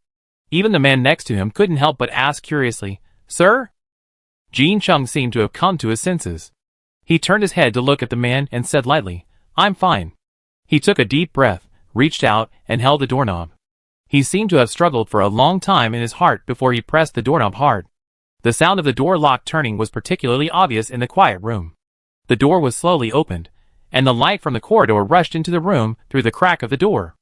Even the man next to him couldn't help but ask curiously, "Sir?" Jean Chung seemed to have come to his senses. He turned his head to look at the man and said lightly, "I'm fine." He took a deep breath, reached out, and held the doorknob. He seemed to have struggled for a long time in his heart before he pressed the doorknob hard. The sound of the door lock turning was particularly obvious in the quiet room. The door was slowly opened, and the light from the corridor rushed into the room through the crack of the door.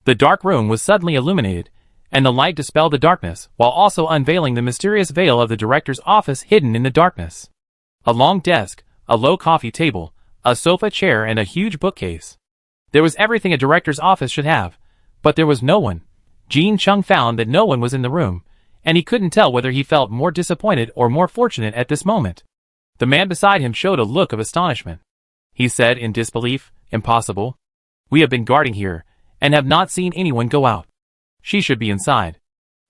The dark room was suddenly illuminated, and the light dispelled the darkness while also unveiling the mysterious veil of the director's office hidden in the darkness. A long desk, a low coffee table, a sofa chair, and a huge bookcase. There was everything a director's office should have, but there was no one. Jean Chung found that no one was in the room, and he couldn't tell whether he felt more disappointed or more fortunate at this moment. The man beside him showed a look of astonishment. He said in disbelief, "Impossible. We have been guarding here, and have not seen anyone go out. She should be inside."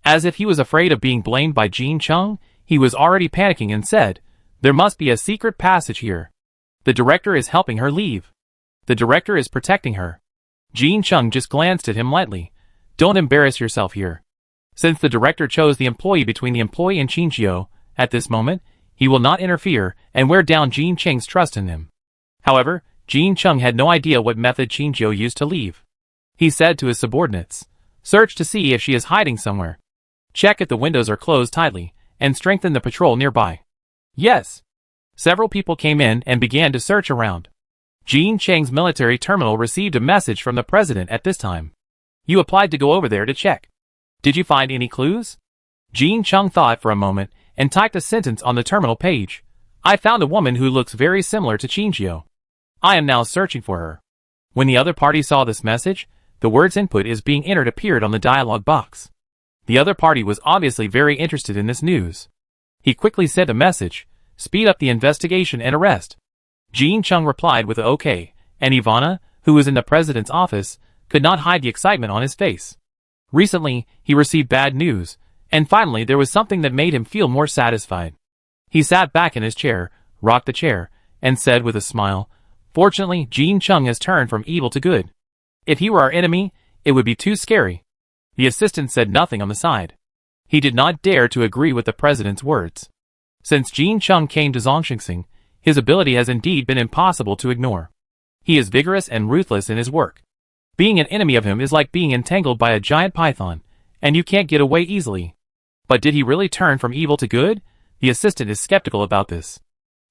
As if he was afraid of being blamed by Jean Chung, he was already panicking and said, "There must be a secret passage here. The director is helping her leave. The director is protecting her." Jean Chung just glanced at him lightly. "Don't embarrass yourself here. Since the director chose the employee between the employee and Qinjiu, at this moment, he will not interfere and wear down Jean Cheng's trust in him." However, Jean Chung had no idea what method Qinjiu used to leave. He said to his subordinates, "Search to see if she is hiding somewhere. Check if the windows are closed tightly, and strengthen the patrol nearby." Yes. Several people came in and began to search around. Jean Cheng's military terminal received a message from the president at this time. "You applied to go over there to check. Did you find any clues?" Jean Chung thought for a moment and typed a sentence on the terminal page. "I found a woman who looks very similar to Qinjiu. I am now searching for her." When the other party saw this message, the words "input is being entered" appeared on the dialog box. The other party was obviously very interested in this news. He quickly sent a message, "Speed up the investigation and arrest." Jean Chung replied with a "OK," and Ivana, who was in the president's office, could not hide the excitement on his face. Recently, he received bad news, and finally there was something that made him feel more satisfied. He sat back in his chair, rocked the chair, and said with a smile, "Fortunately, Jean Chung has turned from evil to good. If he were our enemy, it would be too scary." The assistant said nothing on the side. He did not dare to agree with the president's words. Since Jean Chung came to Zhongxing, his ability has indeed been impossible to ignore. He is vigorous and ruthless in his work. Being an enemy of him is like being entangled by a giant python, and you can't get away easily. But did he really turn from evil to good? The assistant is skeptical about this.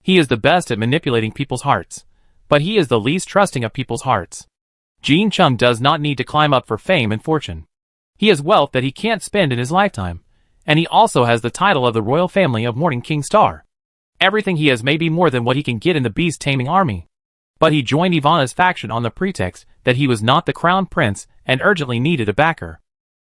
He is the best at manipulating people's hearts, but he is the least trusting of people's hearts. Jean Chung does not need to climb up for fame and fortune. He has wealth that he can't spend in his lifetime, and he also has the title of the royal family of Morning King Star. Everything he has may be more than what he can get in the beast-taming army. But he joined Ivana's faction on the pretext that he was not the crown prince and urgently needed a backer.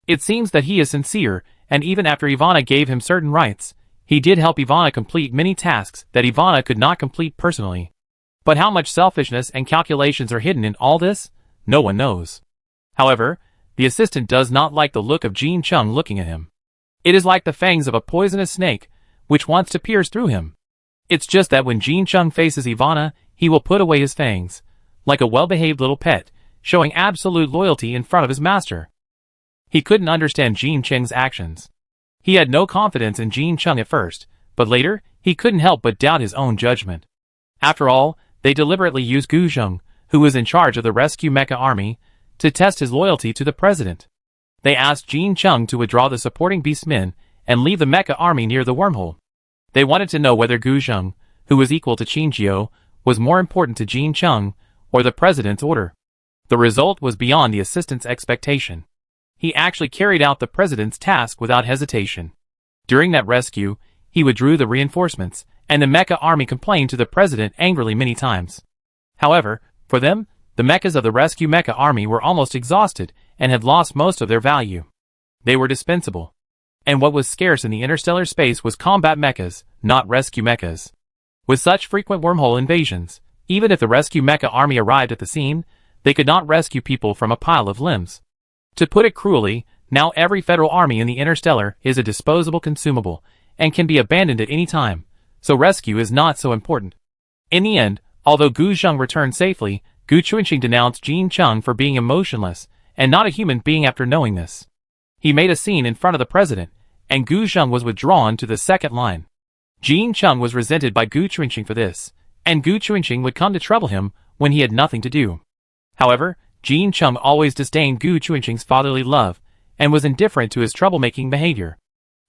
It seems that he is sincere, and even after Ivana gave him certain rights, he did help Ivana complete many tasks that Ivana could not complete personally. But how much selfishness and calculations are hidden in all this? No one knows. However, the assistant does not like the look of Jean Chung looking at him. It is like the fangs of a poisonous snake, which wants to pierce through him. It's just that when Jean Chung faces Ivana, he will put away his fangs, like a well-behaved little pet, showing absolute loyalty in front of his master. He couldn't understand Jean Cheng's actions. He had no confidence in Jean Chung at first, but later, he couldn't help but doubt his own judgment. After all, they deliberately used Gu Zheng, who was in charge of the rescue mecha army, to test his loyalty to the president. They asked Jean Chung to withdraw the supporting beastmen and leave the mecha army near the wormhole. They wanted to know whether Gu Zheng, who was equal to Qinjiu, was more important to Jean Chung or the president's order. The result was beyond the assistant's expectation. He actually carried out the president's task without hesitation. During that rescue, he withdrew the reinforcements, and the mecha army complained to the president angrily many times. However, for them, the mechas of the rescue mecha army were almost exhausted and had lost most of their value. They were dispensable. And what was scarce in the interstellar space was combat mechas, not rescue mechas. With such frequent wormhole invasions, even if the rescue mecha army arrived at the scene, they could not rescue people from a pile of limbs. To put it cruelly, now every federal army in the interstellar is a disposable consumable, and can be abandoned at any time, so rescue is not so important. In the end, although Gu Zheng returned safely, Gu Chuanxing denounced Jean Chung for being emotionless, and not a human being after knowing this. He made a scene in front of the president, and Gu Sheng was withdrawn to the second line. Jin Chung was resented by Gu Chuingxing for this, and Gu Chuingxing would come to trouble him when he had nothing to do. However, Jin Chung always disdained Gu Chuingxing's fatherly love, and was indifferent to his troublemaking behavior.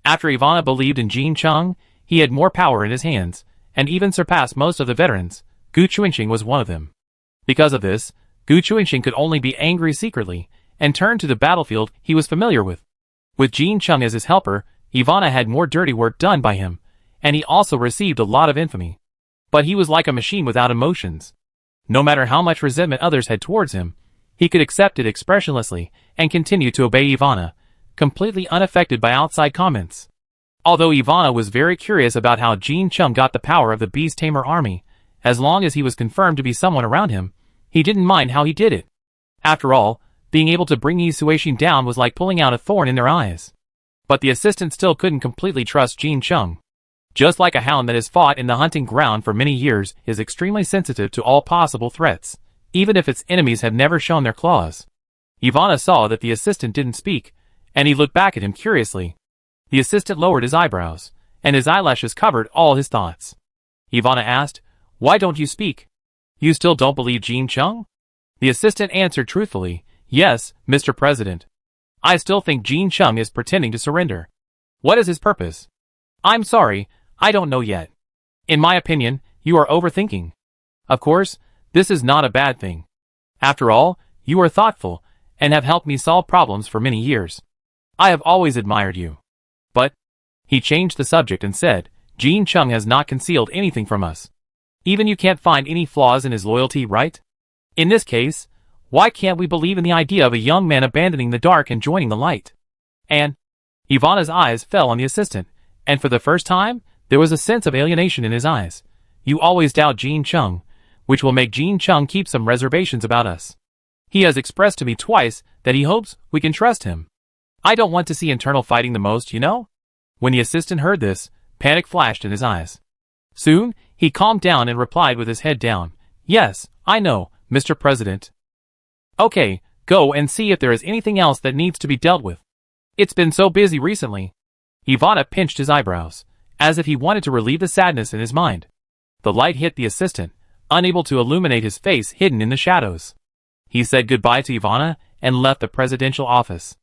After Ivana believed in Jin Chung, he had more power in his hands, and even surpassed most of the veterans. Gu Chuingxing was one of them. Because of this, Gu Chuingxing could only be angry secretly, and turn to the battlefield he was familiar with. With Jin Chung as his helper, Ivana had more dirty work done by him, and he also received a lot of infamy. But he was like a machine without emotions. No matter how much resentment others had towards him, he could accept it expressionlessly and continue to obey Ivana, completely unaffected by outside comments. Although Ivana was very curious about how Jin Chung got the power of the Beast Tamer army, as long as he was confirmed to be someone around him, he didn't mind how he did it. After all, being able to bring Yi Suixin down was like pulling out a thorn in their eyes. But the assistant still couldn't completely trust Jin Chung. Just like a hound that has fought in the hunting ground for many years is extremely sensitive to all possible threats, even if its enemies have never shown their claws. Ivana saw that the assistant didn't speak, and he looked back at him curiously. The assistant lowered his eyebrows, and his eyelashes covered all his thoughts. Ivana asked, "Why don't you speak? You still don't believe Jin Chung?" The assistant answered truthfully, "Yes, Mr. President. I still think Jin Chung is pretending to surrender." "What is his purpose?" "I'm sorry, I don't know yet. In my opinion, you are overthinking. Of course, this is not a bad thing. After all, you are thoughtful, and have helped me solve problems for many years. I have always admired you. But," he changed the subject and said, "Jin Chung has not concealed anything from us. Even you can't find any flaws in his loyalty, right? In this case, why can't we believe in the idea of a young man abandoning the dark and joining the light?" And Ivana's eyes fell on the assistant, and for the first time, there was a sense of alienation in his eyes. "You always doubt Jin Chung, which will make Jin Chung keep some reservations about us. He has expressed to me twice that he hopes we can trust him. I don't want to see internal fighting the most, you know?" When the assistant heard this, panic flashed in his eyes. Soon, he calmed down and replied with his head down, "Yes, I know, Mr. President." "Okay, go and see if there is anything else that needs to be dealt with. It's been so busy recently." Ivana pinched his eyebrows, as if he wanted to relieve the sadness in his mind. The light hit the assistant, unable to illuminate his face hidden in the shadows. He said goodbye to Ivana and left the presidential office.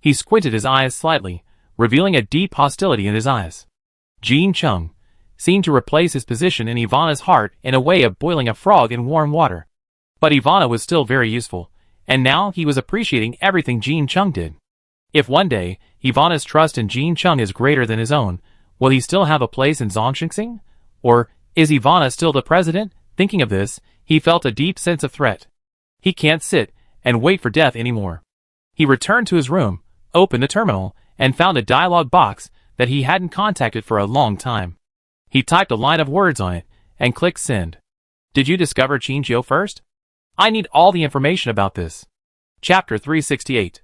He squinted his eyes slightly, revealing a deep hostility in his eyes. Jin Chung seemed to replace his position in Ivana's heart in a way of boiling a frog in warm water. But Ivana was still very useful, and now he was appreciating everything Jin Chung did. If one day, Ivana's trust in Jin Chung is greater than his own, will he still have a place in Zhongxing? Or is Ivana still the president? Thinking of this, he felt a deep sense of threat. He can't sit and wait for death anymore. He returned to his room, opened the terminal, and found a dialogue box that he hadn't contacted for a long time. He typed a line of words on it, and clicked send. "Did you discover Qingjiu first? I need all the information about this." Chapter 368.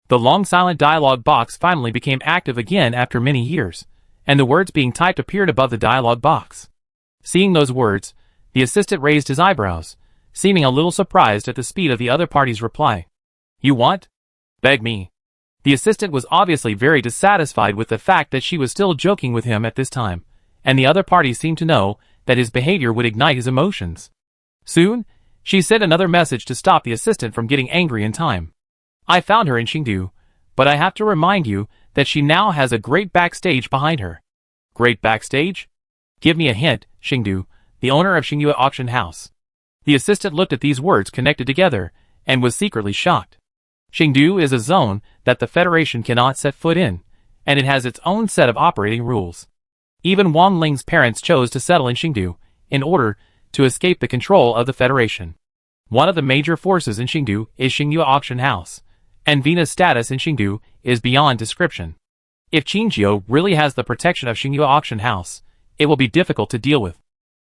The long silent dialogue box finally became active again after many years, and the words being typed appeared above the dialogue box. Seeing those words, the assistant raised his eyebrows, seeming a little surprised at the speed of the other party's reply. "You want? Beg me." The assistant was obviously very dissatisfied with the fact that she was still joking with him at this time, and the other party seemed to know that his behavior would ignite his emotions. Soon, she sent another message to stop the assistant from getting angry in time. "I found her in Qingdu, but I have to remind you that she now has a great backstage behind her." "Great backstage? Give me a hint." "Qingdu, the owner of Xingyue Auction House." The assistant looked at these words connected together, and was secretly shocked. Qingdu is a zone that the Federation cannot set foot in, and it has its own set of operating rules. Even Wang Ling's parents chose to settle in Qingdu, in order to escape the control of the Federation. One of the major forces in Qingdu is Xingyue Auction House, and Venus' status in Qingdu is beyond description. If Qingjiu really has the protection of Xingyue Auction House, it will be difficult to deal with.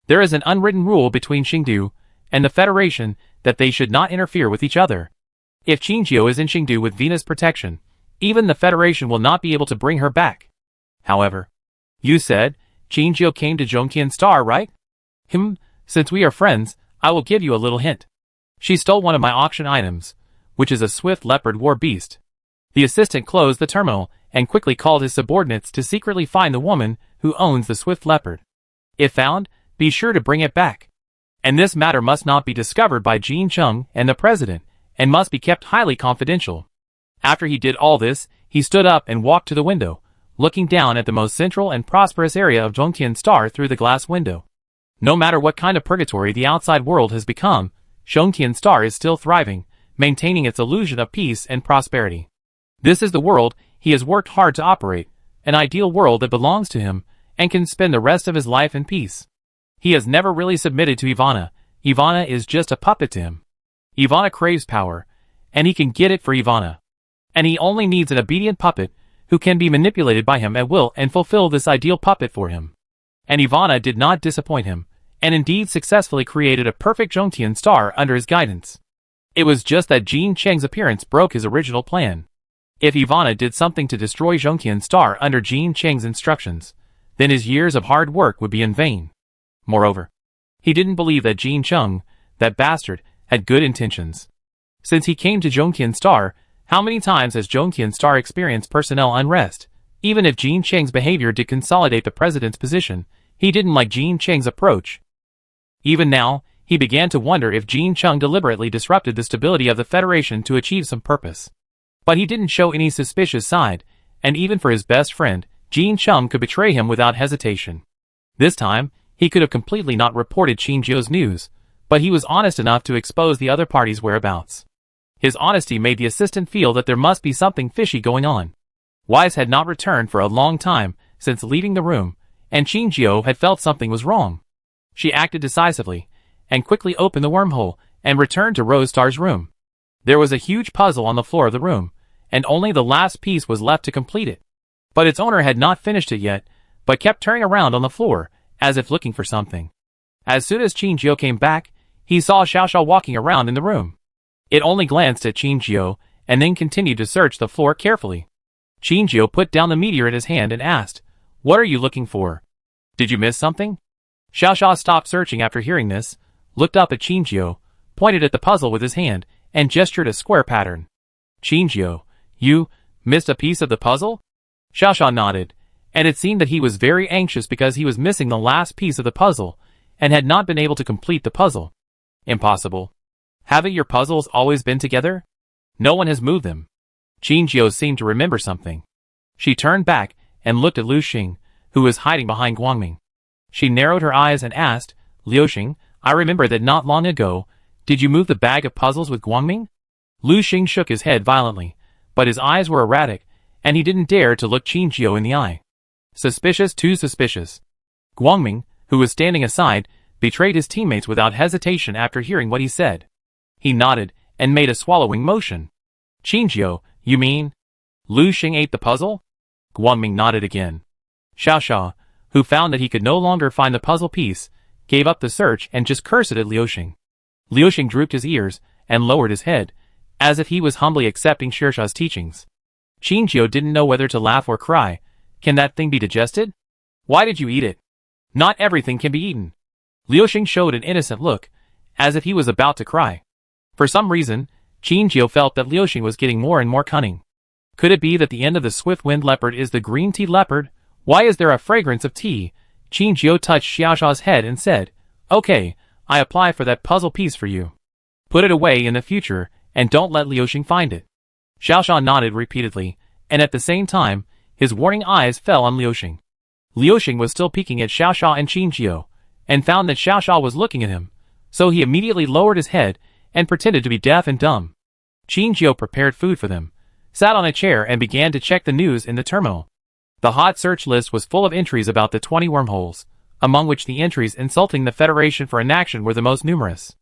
There is an unwritten rule between Qingdu and the Federation that they should not interfere with each other. If Qingjiu is in Qingdu with Venus' protection, even the Federation will not be able to bring her back. However, you said Qingjiu came to Zhongqian Star, right? Since we are friends, I will give you a little hint. She stole one of my auction items, which is a swift leopard war beast. The assistant closed the terminal and quickly called his subordinates to secretly find the woman who owns the Swift Leopard. If found, be sure to bring it back. And this matter must not be discovered by Jean Chung and the president, and must be kept highly confidential. After he did all this, he stood up and walked to the window, looking down at the most central and prosperous area of Zhongtian Star through the glass window. No matter what kind of purgatory the outside world has become, Zhongtian Star is still thriving, maintaining its illusion of peace and prosperity. This is the world he has worked hard to operate, an ideal world that belongs to him, and can spend the rest of his life in peace. He has never really submitted to Ivana. Ivana is just a puppet to him. Ivana craves power, and he can get it for Ivana. And he only needs an obedient puppet who can be manipulated by him at will and fulfill this ideal puppet for him. And Ivana did not disappoint him, and indeed successfully created a perfect Zhongtian Star under his guidance. It was just that Jean Cheng's appearance broke his original plan. If Ivana did something to destroy Zhongtian Star under Jean Cheng's instructions, then his years of hard work would be in vain. Moreover, he didn't believe that Jean Chung, that bastard, had good intentions. Since he came to Zhongtian Star, how many times has Zhongtian Star experienced personnel unrest? Even if Jean Cheng's behavior did consolidate the president's position, he didn't like Jean Cheng's approach. Even now, he began to wonder if Jean Chung deliberately disrupted the stability of the Federation to achieve some purpose. But he didn't show any suspicious side, and even for his best friend, Jean Chung could betray him without hesitation. This time, he could have completely not reported Qinjiu's news, but he was honest enough to expose the other party's whereabouts. His honesty made the assistant feel that there must be something fishy going on. Wise had not returned for a long time since leaving the room, and Qinjiu had felt something was wrong. She acted decisively, and quickly opened the wormhole, and returned to Rose Star's room. There was a huge puzzle on the floor of the room, and only the last piece was left to complete it. But its owner had not finished it yet, but kept turning around on the floor, as if looking for something. As soon as Qinjiu came back, he saw Xiaoxiao walking around in the room. It only glanced at Qinjiu, and then continued to search the floor carefully. Qinjiu put down the meteor in his hand and asked, "What are you looking for? Did you miss something?" Xiaoxiao stopped searching after hearing this, looked up at Qinjiu, pointed at the puzzle with his hand, and gestured a square pattern. "Qinjiu, you missed a piece of the puzzle?" Xiaoxiao nodded, and it seemed that he was very anxious because he was missing the last piece of the puzzle, and had not been able to complete the puzzle. "Impossible. Haven't your puzzles always been together? No one has moved them." Qinjiu seemed to remember something. She turned back and looked at Liu Xing, who was hiding behind Guangming. She narrowed her eyes and asked, "Liu Xing, I remember that not long ago, did you move the bag of puzzles with Guangming?" Liu Xing shook his head violently, but his eyes were erratic, and he didn't dare to look Qinjiu in the eye. Suspicious, too suspicious. Guangming, who was standing aside, betrayed his teammates without hesitation after hearing what he said. He nodded and made a swallowing motion. "Qinjiu, you mean? Liu Xing ate the puzzle?" Guangming nodded again. Xiaoxiao, who found that he could no longer find the puzzle piece, gave up the search and just cursed at Liu Xing. Liu Xing drooped his ears and lowered his head, as if he was humbly accepting Xirsha's teachings. Qinjiu didn't know whether to laugh or cry. Can that thing be digested? Why did you eat it? Not everything can be eaten. Liu Xing showed an innocent look, as if he was about to cry. For some reason, Qinjiu felt that Liu Xing was getting more and more cunning. Could it be that the end of the swift-wind leopard is the green tea leopard? Why is there a fragrance of tea? Qinjiu touched Xiaoshao's head and said, "Okay, I apply for that puzzle piece for you. Put it away in the future, and don't let Liu Xing find it." Xiaoxiao nodded repeatedly, and at the same time, his warning eyes fell on Liu Xing. Liu Xing was still peeking at Xiaoxiao and Qinjiu, and found that Xiaoxiao was looking at him, so he immediately lowered his head and pretended to be deaf and dumb. Qinjiu prepared food for them, sat on a chair and began to check the news in the terminal. The hot search list was full of entries about the 20 wormholes, among which the entries insulting the Federation for inaction were the most numerous.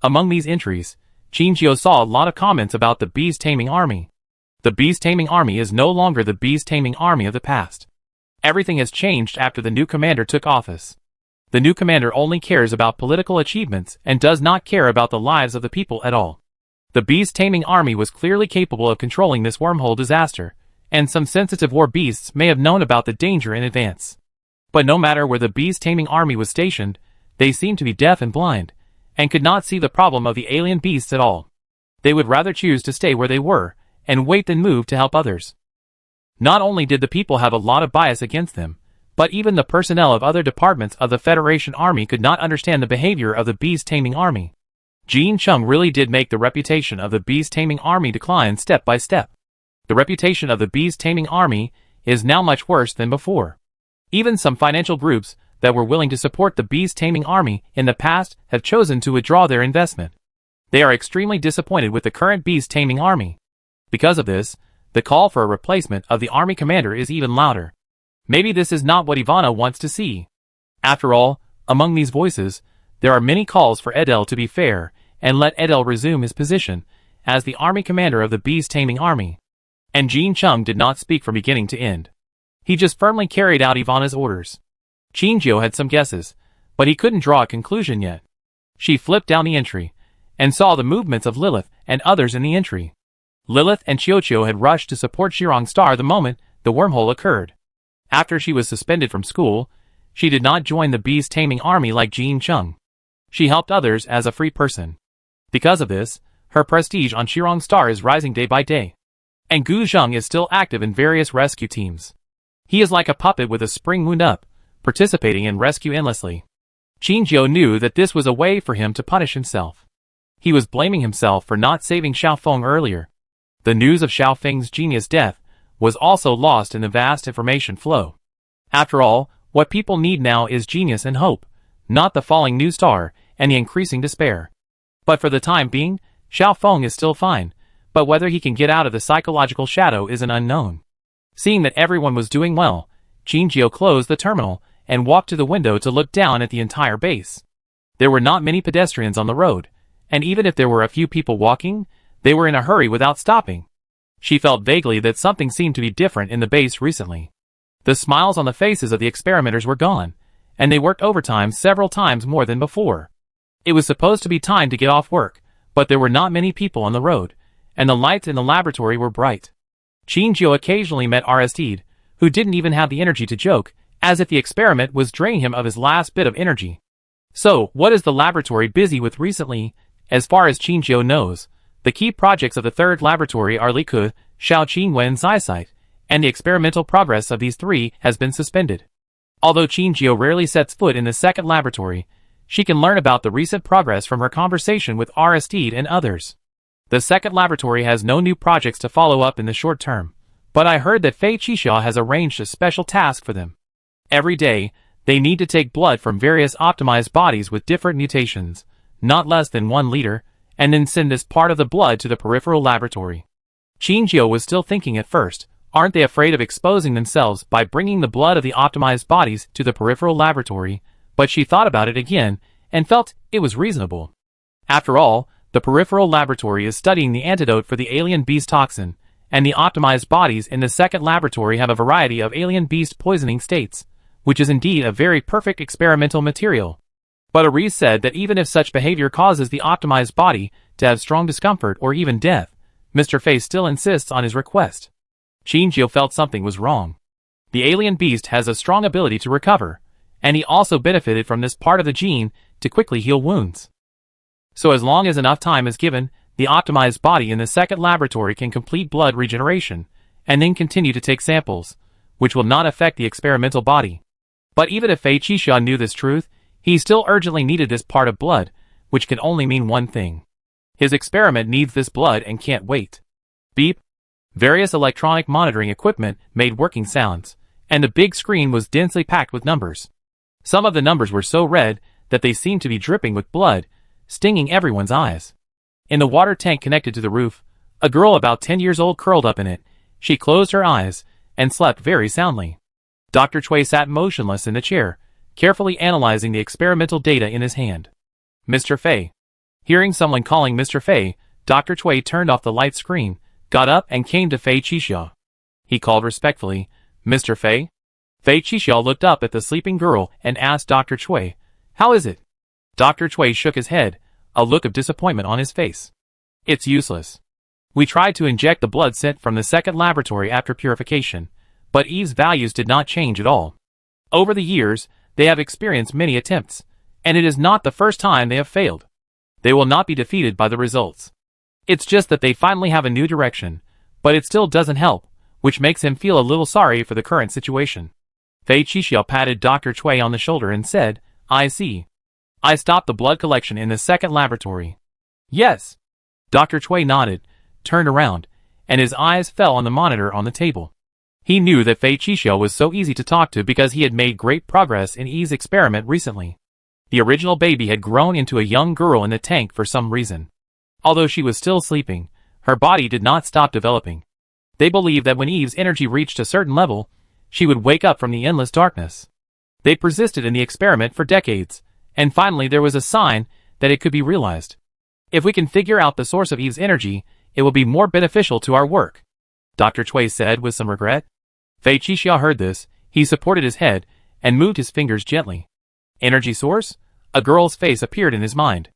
Among these entries, Qinjiu saw a lot of comments about the beast-taming army. The beast-taming army is no longer the beast-taming army of the past. Everything has changed after the new commander took office. The new commander only cares about political achievements and does not care about the lives of the people at all. The beast-taming army was clearly capable of controlling this wormhole disaster, and some sensitive war beasts may have known about the danger in advance. But no matter where the beast-taming army was stationed, they seemed to be deaf and blind, and could not see the problem of the alien beasts at all. They would rather choose to stay where they were, and wait then move to help others. Not only did the people have a lot of bias against them, but even the personnel of other departments of the Federation Army could not understand the behavior of the beast-taming army. Jean Chung really did make the reputation of the beast-taming army decline step by step. The reputation of the beast-taming army is now much worse than before. Even some financial groups that were willing to support the beast-taming army in the past have chosen to withdraw their investment. They are extremely disappointed with the current beast-taming army. Because of this, the call for a replacement of the army commander is even louder. Maybe this is not what Ivana wants to see. After all, among these voices, there are many calls for Edel to be fair and let Edel resume his position as the army commander of the beast-taming army. And Jean Chung did not speak from beginning to end. He just firmly carried out Ivana's orders. Chinjio had some guesses, but he couldn't draw a conclusion yet. She flipped down the entry and saw the movements of Lilith and others in the entry. Lilith and Chiochio had rushed to support Shirong Star the moment the wormhole occurred. After she was suspended from school, she did not join the beast-taming army like Jean Chung. She helped others as a free person. Because of this, her prestige on Shirong Star is rising day by day. And Gu Zheng is still active in various rescue teams. He is like a puppet with a spring wound up, participating in rescue endlessly. Chinjio knew that this was a way for him to punish himself. He was blaming himself for not saving Xiaofeng earlier. The news of Xiaofeng's genius death was also lost in the vast information flow. After all, what people need now is genius and hope, not the falling new star and the increasing despair. But for the time being, Xiaofeng is still fine, but whether he can get out of the psychological shadow is an unknown. Seeing that everyone was doing well, Chinjio closed the terminal and walked to the window to look down at the entire base. There were not many pedestrians on the road, and even if there were a few people walking, they were in a hurry without stopping. She felt vaguely that something seemed to be different in the base recently. The smiles on the faces of the experimenters were gone, and they worked overtime several times more than before. It was supposed to be time to get off work, but there were not many people on the road, and the lights in the laboratory were bright. Chinjio occasionally met Aristide, who didn't even have the energy to joke, as if the experiment was draining him of his last bit of energy. So, what is the laboratory busy with recently? As far as Chinjio knows, the key projects of the third laboratory are Liku, Shaoqingwen and Zysite, and the experimental progress of these three has been suspended. Although Chinjio rarely sets foot in the second laboratory, she can learn about the recent progress from her conversation with Aristide and others. The second laboratory has no new projects to follow up in the short term, but I heard that Fei Qixia has arranged a special task for them. Every day, they need to take blood from various optimized bodies with different mutations, not less than 1 liter, and then send this part of the blood to the peripheral laboratory. Chinjio was still thinking at first, aren't they afraid of exposing themselves by bringing the blood of the optimized bodies to the peripheral laboratory? But she thought about it again, and felt it was reasonable. After all, the peripheral laboratory is studying the antidote for the alien beast toxin, and the optimized bodies in the second laboratory have a variety of alien beast poisoning states, which is indeed a very perfect experimental material. But Arise said that even if such behavior causes the optimized body to have strong discomfort or even death, Mr. Fei still insists on his request. Chinjio felt something was wrong. The alien beast has a strong ability to recover, and he also benefited from this part of the gene to quickly heal wounds. So as long as enough time is given, the optimized body in the second laboratory can complete blood regeneration, and then continue to take samples, which will not affect the experimental body. But even if Fei Qixia knew this truth, he still urgently needed this part of blood, which can only mean one thing. His experiment needs this blood and can't wait. Beep. Various electronic monitoring equipment made working sounds, and the big screen was densely packed with numbers. Some of the numbers were so red that they seemed to be dripping with blood, stinging everyone's eyes. In the water tank connected to the roof, a girl about 10 years old curled up in it. She closed her eyes and slept very soundly. Dr. Cui sat motionless in the chair, carefully analyzing the experimental data in his hand. Mr. Fei. Hearing someone calling Mr. Fei, Dr. Cui turned off the light screen, got up and came to Fei Qixia. He called respectfully, "Mr. Fei?" Fei Qixia looked up at the sleeping girl and asked Dr. Cui, "How is it?" Dr. Cui shook his head, a look of disappointment on his face. "It's useless. We tried to inject the blood sent from the second laboratory after purification, but Eve's values did not change at all. Over the years, they have experienced many attempts, and it is not the first time they have failed. They will not be defeated by the results. It's just that they finally have a new direction, but it still doesn't help, which makes him feel a little sorry for the current situation. Fei Qixiao patted Dr. Cui on the shoulder and said, I see. I stopped the blood collection in the second laboratory. Yes. Dr. Cui nodded, turned around, and his eyes fell on the monitor on the table. He knew that Fei Qixiao was so easy to talk to because he had made great progress in Yi's experiment recently. The original baby had grown into a young girl in the tank for some reason. Although she was still sleeping, her body did not stop developing. They believed that when Yi's energy reached a certain level, she would wake up from the endless darkness. They persisted in the experiment for decades, and finally there was a sign that it could be realized. If we can figure out the source of Yi's energy, it will be more beneficial to our work, Dr. Cui said with some regret. Fei Qixiao heard this, he supported his head, and moved his fingers gently. Energy source? A girl's face appeared in his mind.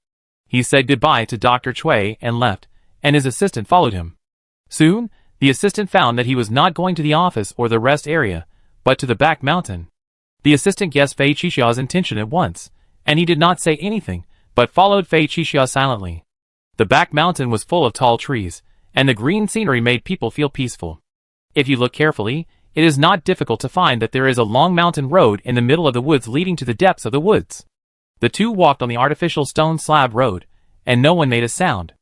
He said goodbye to Dr. Cui and left, and his assistant followed him. Soon, the assistant found that he was not going to the office or the rest area, but to the back mountain. The assistant guessed Fei Qixiao's intention at once, and he did not say anything, but followed Fei Qixiao silently. The back mountain was full of tall trees, and the green scenery made people feel peaceful. If you look carefully, it is not difficult to find that there is a long mountain road in the middle of the woods leading to the depths of the woods. The two walked on the artificial stone slab road, and no one made a sound.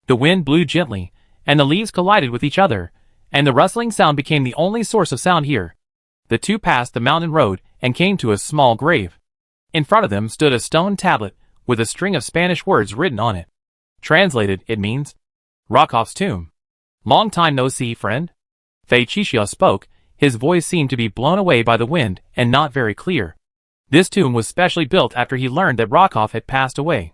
The wind blew gently, and the leaves collided with each other, and the rustling sound became the only source of sound here. The two passed the mountain road and came to a small grave. In front of them stood a stone tablet with a string of Spanish words written on it. Translated, it means, Rakov's tomb. Long time no see, friend. Fei Qixiao spoke. His voice seemed to be blown away by the wind and not very clear. This tomb was specially built after he learned that Rakov had passed away.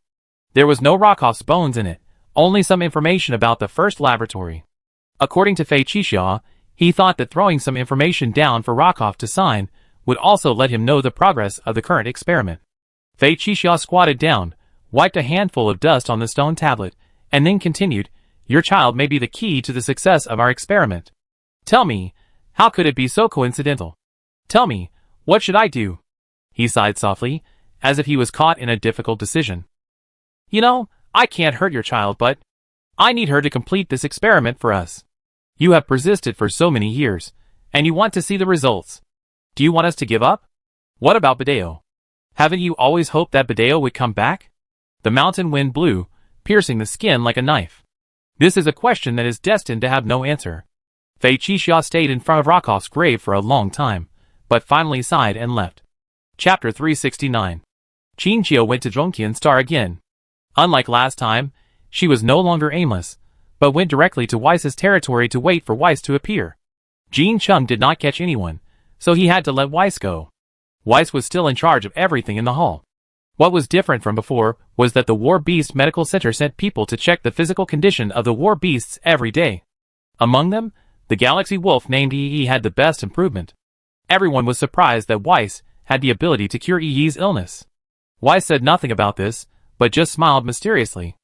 There was no Rakov's bones in it, only some information about the first laboratory. According to Fei Qixiao, he thought that throwing some information down for Rakov to sign would also let him know the progress of the current experiment. Fei Qixiao squatted down, wiped a handful of dust on the stone tablet, and then continued, Your child may be the key to the success of our experiment. Tell me, how could it be so coincidental? Tell me, what should I do? He sighed softly, as if he was caught in a difficult decision. You know, I can't hurt your child, but I need her to complete this experiment for us. You have persisted for so many years, and you want to see the results. Do you want us to give up? What about Badeo? Haven't you always hoped that Badeo would come back? The mountain wind blew, piercing the skin like a knife. This is a question that is destined to have no answer. Fei Qixiao stayed in front of Rakov's grave for a long time, but finally sighed and left. Chapter 369. Qinqiu went to Zhongqian Star again. Unlike last time, she was no longer aimless, but went directly to Weiss's territory to wait for Weiss to appear. Jin Chung did not catch anyone, so he had to let Weiss go. Weiss was still in charge of everything in the hall. What was different from before was that the War Beast Medical Center sent people to check the physical condition of the war beasts every day. Among them, the Galaxy Wolf named Yi had the best improvement. Everyone was surprised that Weiss had the ability to cure Yi's illness. Weiss said nothing about this, but just smiled mysteriously.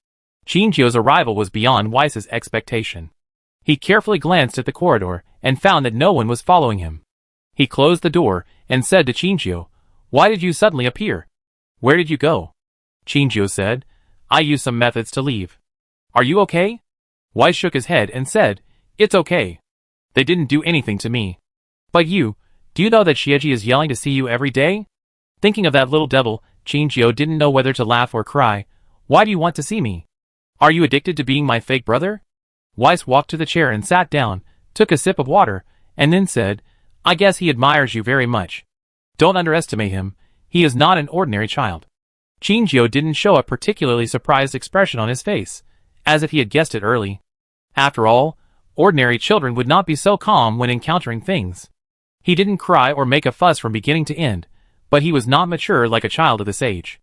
Qinqiu's arrival was beyond Weiss's expectation. He carefully glanced at the corridor and found that no one was following him. He closed the door and said to Qinqiu, Why did you suddenly appear? Where did you go? Qinqiu said, I used some methods to leave. Are you okay? Weiss shook his head and said, It's okay. They didn't do anything to me. But you, do you know that Xieji is yelling to see you every day? Thinking of that little devil, Qinqiu didn't know whether to laugh or cry. Why do you want to see me? Are you addicted to being my fake brother? Weiss walked to the chair and sat down, took a sip of water, and then said, I guess he admires you very much. Don't underestimate him. He is not an ordinary child. Qinqiu didn't show a particularly surprised expression on his face, as if he had guessed it early. After all, ordinary children would not be so calm when encountering things. He didn't cry or make a fuss from beginning to end, but he was not mature like a child of this age.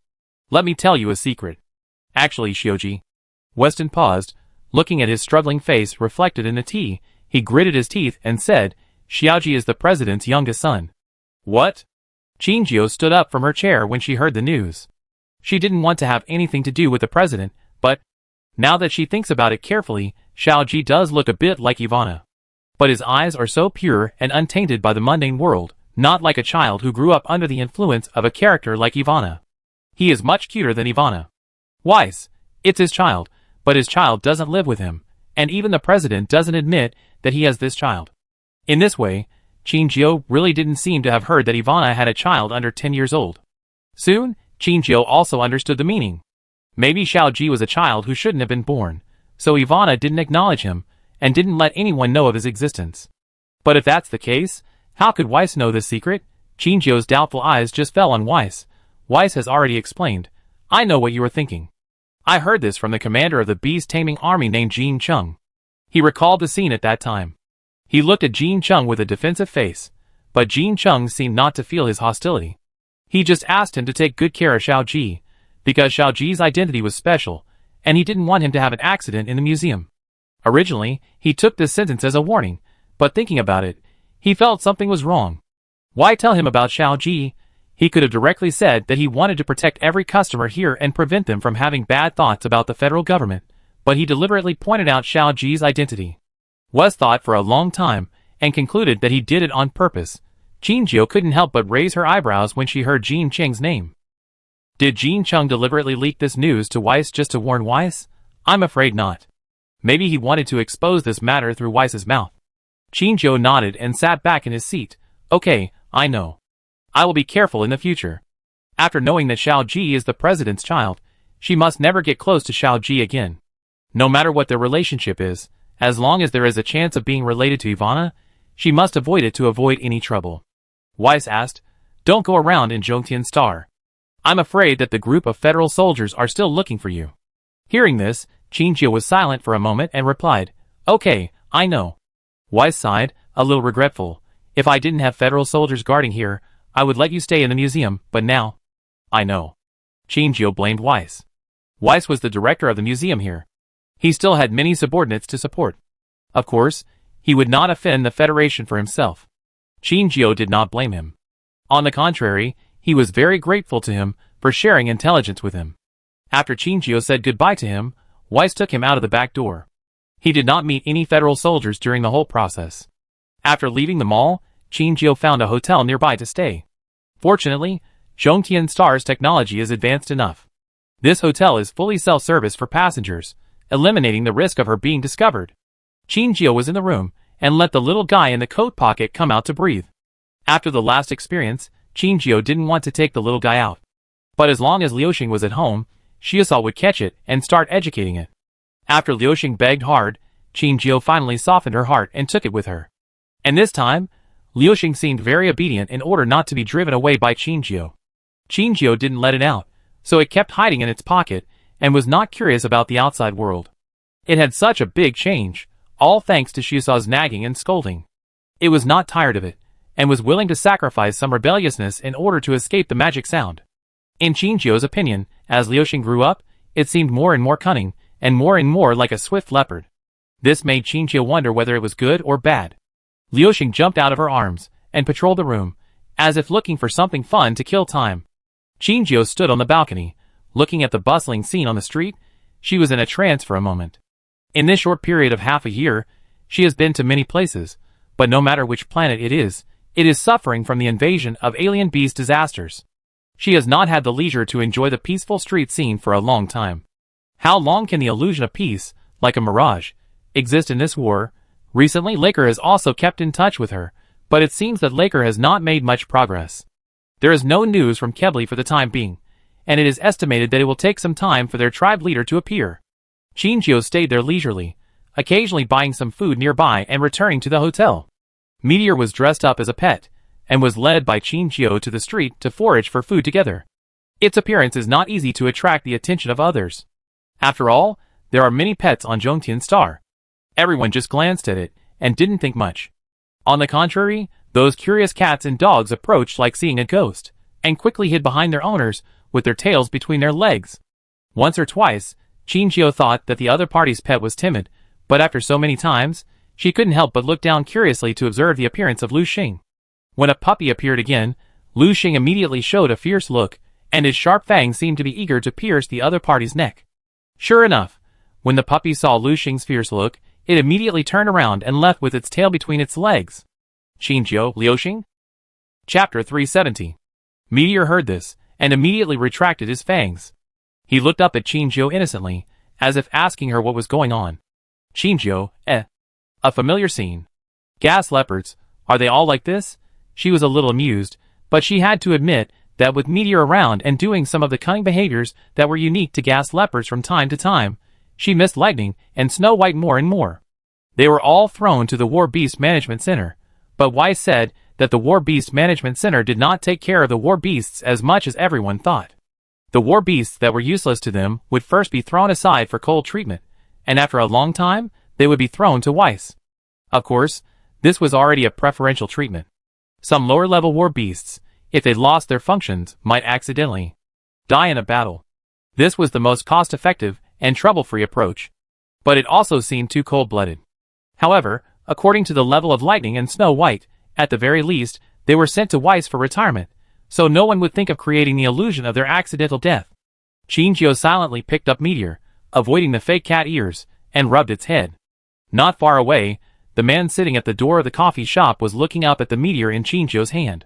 Let me tell you a secret. Actually, Xioji. Weston paused, looking at his struggling face reflected in the tea. He gritted his teeth and said, Xiaoji is the president's youngest son. What? Qinqiu stood up from her chair when she heard the news. She didn't want to have anything to do with the president, but now that she thinks about it carefully, Xiaoji does look a bit like Ivana. But his eyes are so pure and untainted by the mundane world, not like a child who grew up under the influence of a character like Ivana. He is much cuter than Ivana. Weiss, it's his child, but his child doesn't live with him, and even the president doesn't admit that he has this child. In this way, Qinjiu really didn't seem to have heard that Ivana had a child under 10 years old. Soon, Qinjiu also understood the meaning. Maybe Xiaoji was a child who shouldn't have been born, so Ivana didn't acknowledge him, and didn't let anyone know of his existence. But if that's the case, how could Weiss know this secret? Qinjiu's doubtful eyes just fell on Weiss. Weiss has already explained. I know what you were thinking. I heard this from the commander of the beast-taming army named Jin Chung. He recalled the scene at that time. He looked at Jin Chung with a defensive face, but Jin Chung seemed not to feel his hostility. He just asked him to take good care of Xiaoji, because Xiaoji's identity was special, and he didn't want him to have an accident in the museum. Originally, he took this sentence as a warning, but thinking about it, he felt something was wrong. Why tell him about Xiaoji? He could have directly said that he wanted to protect every customer here and prevent them from having bad thoughts about the federal government, but he deliberately pointed out Xiaoji's identity. Weiss thought for a long time, and concluded that he did it on purpose. Qinjiu couldn't help but raise her eyebrows when she heard Jin Cheng's name. Did Jin Chung deliberately leak this news to Weiss just to warn Weiss? I'm afraid not. Maybe he wanted to expose this matter through Weiss's mouth. Qinjiu nodded and sat back in his seat. Okay, I know. I will be careful in the future. After knowing that Xiaoji is the president's child, she must never get close to Xiaoji again. No matter what their relationship is, as long as there is a chance of being related to Ivana, she must avoid it to avoid any trouble. Weiss asked, Don't go around in Zhongtian Star. I'm afraid that the group of federal soldiers are still looking for you. Hearing this, Qinjiu was silent for a moment and replied, Okay, I know. Weiss sighed, a little regretful. If I didn't have federal soldiers guarding here, I would let you stay in the museum, but now. I know. Qinjiu blamed Weiss. Weiss was the director of the museum here. He still had many subordinates to support. Of course, he would not offend the Federation for himself. Qinjiu did not blame him. On the contrary, he was very grateful to him for sharing intelligence with him. After Qinjiu said goodbye to him, Weiss took him out of the back door. He did not meet any federal soldiers during the whole process. After leaving the mall, Qinjiu found a hotel nearby to stay. Fortunately, Zhongtian Star's technology is advanced enough. This hotel is fully self-service for passengers, eliminating the risk of her being discovered. Qinjiu was in the room, and let the little guy in the coat pocket come out to breathe. After the last experience, Qinjiu didn't want to take the little guy out. But as long as Liuxing was at home, Xiaosao would catch it and start educating it. After Liuxing begged hard, Qinjiu finally softened her heart and took it with her. And this time, Liuxing seemed very obedient in order not to be driven away by Qinjiu. Qinjiu didn't let it out, so it kept hiding in its pocket, and was not curious about the outside world. It had such a big change, all thanks to Xiaosao's nagging and scolding. It was not tired of it, and was willing to sacrifice some rebelliousness in order to escape the magic sound. In Qinjiu's opinion, as Liuxing grew up, it seemed more and more cunning, and more like a swift leopard. This made Qinjiu wonder whether it was good or bad. Liuxing jumped out of her arms, and patrolled the room, as if looking for something fun to kill time. Qinjiu stood on the balcony, looking at the bustling scene on the street. She was in a trance for a moment. In this short period of half a year, she has been to many places, but no matter which planet it is suffering from the invasion of alien beast disasters. She has not had the leisure to enjoy the peaceful street scene for a long time. How long can the illusion of peace, like a mirage, exist in this war? Recently, Laker has also kept in touch with her, but it seems that Laker has not made much progress. There is no news from Kebli for the time being, and it is estimated that it will take some time for their tribe leader to appear. Qinjiu stayed there leisurely, occasionally buying some food nearby and returning to the hotel. Meteor was dressed up as a pet, and was led by Qinjiu to the street to forage for food together. Its appearance is not easy to attract the attention of others. After all, there are many pets on Zhongtian Star. Everyone just glanced at it, and didn't think much. On the contrary, those curious cats and dogs approached like seeing a ghost, and quickly hid behind their owners, with their tails between their legs. Once or twice, Qinjiu thought that the other party's pet was timid, but after so many times, she couldn't help but look down curiously to observe the appearance of Liuxing. When a puppy appeared again, Liuxing immediately showed a fierce look, and his sharp fangs seemed to be eager to pierce the other party's neck. Sure enough, when the puppy saw Liuxing's fierce look, it immediately turned around and left with its tail between its legs. Qinjiu, Liuxing? Chapter 370. Meteor heard this, and immediately retracted his fangs. He looked up at Qinjiu innocently, as if asking her what was going on. Shinjo, a familiar scene. Gas leopards, are they all like this? She was a little amused, but she had to admit that with Meteor around and doing some of the cunning behaviors that were unique to gas leopards from time to time, she missed Lightning and Snow White more and more. They were all thrown to the War Beast Management Center, but Weiss said that the War Beast Management Center did not take care of the War Beasts as much as everyone thought. The War Beasts that were useless to them would first be thrown aside for cold treatment, and after a long time, they would be thrown to Weiss. Of course, this was already a preferential treatment. Some lower-level War Beasts, if they lost their functions, might accidentally die in a battle. This was the most cost-effective and trouble-free approach, but it also seemed too cold-blooded. However, according to the level of Lightning and Snow White, at the very least, they were sent to Weiss for retirement, so no one would think of creating the illusion of their accidental death. Shinjo silently picked up Meteor, avoiding the fake cat ears, and rubbed its head. Not far away, the man sitting at the door of the coffee shop was looking up at the Meteor in Shinjo's hand.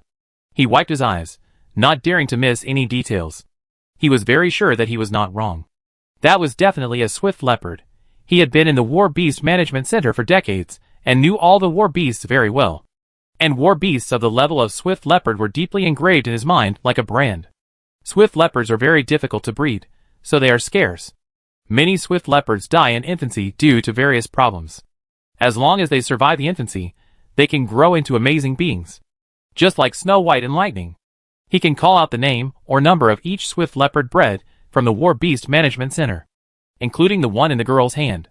He wiped his eyes, not daring to miss any details. He was very sure that he was not wrong. That was definitely a swift leopard. He had been in the War Beast Management Center for decades, and knew all the War Beasts very well. And War Beasts of the level of Swift Leopard were deeply engraved in his mind like a brand. Swift leopards are very difficult to breed, so they are scarce. Many Swift leopards die in infancy due to various problems. As long as they survive the infancy, they can grow into amazing beings. Just like Snow White and Lightning. He can call out the name or number of each Swift leopard bred from the War Beast Management Center, including the one in the girl's hand.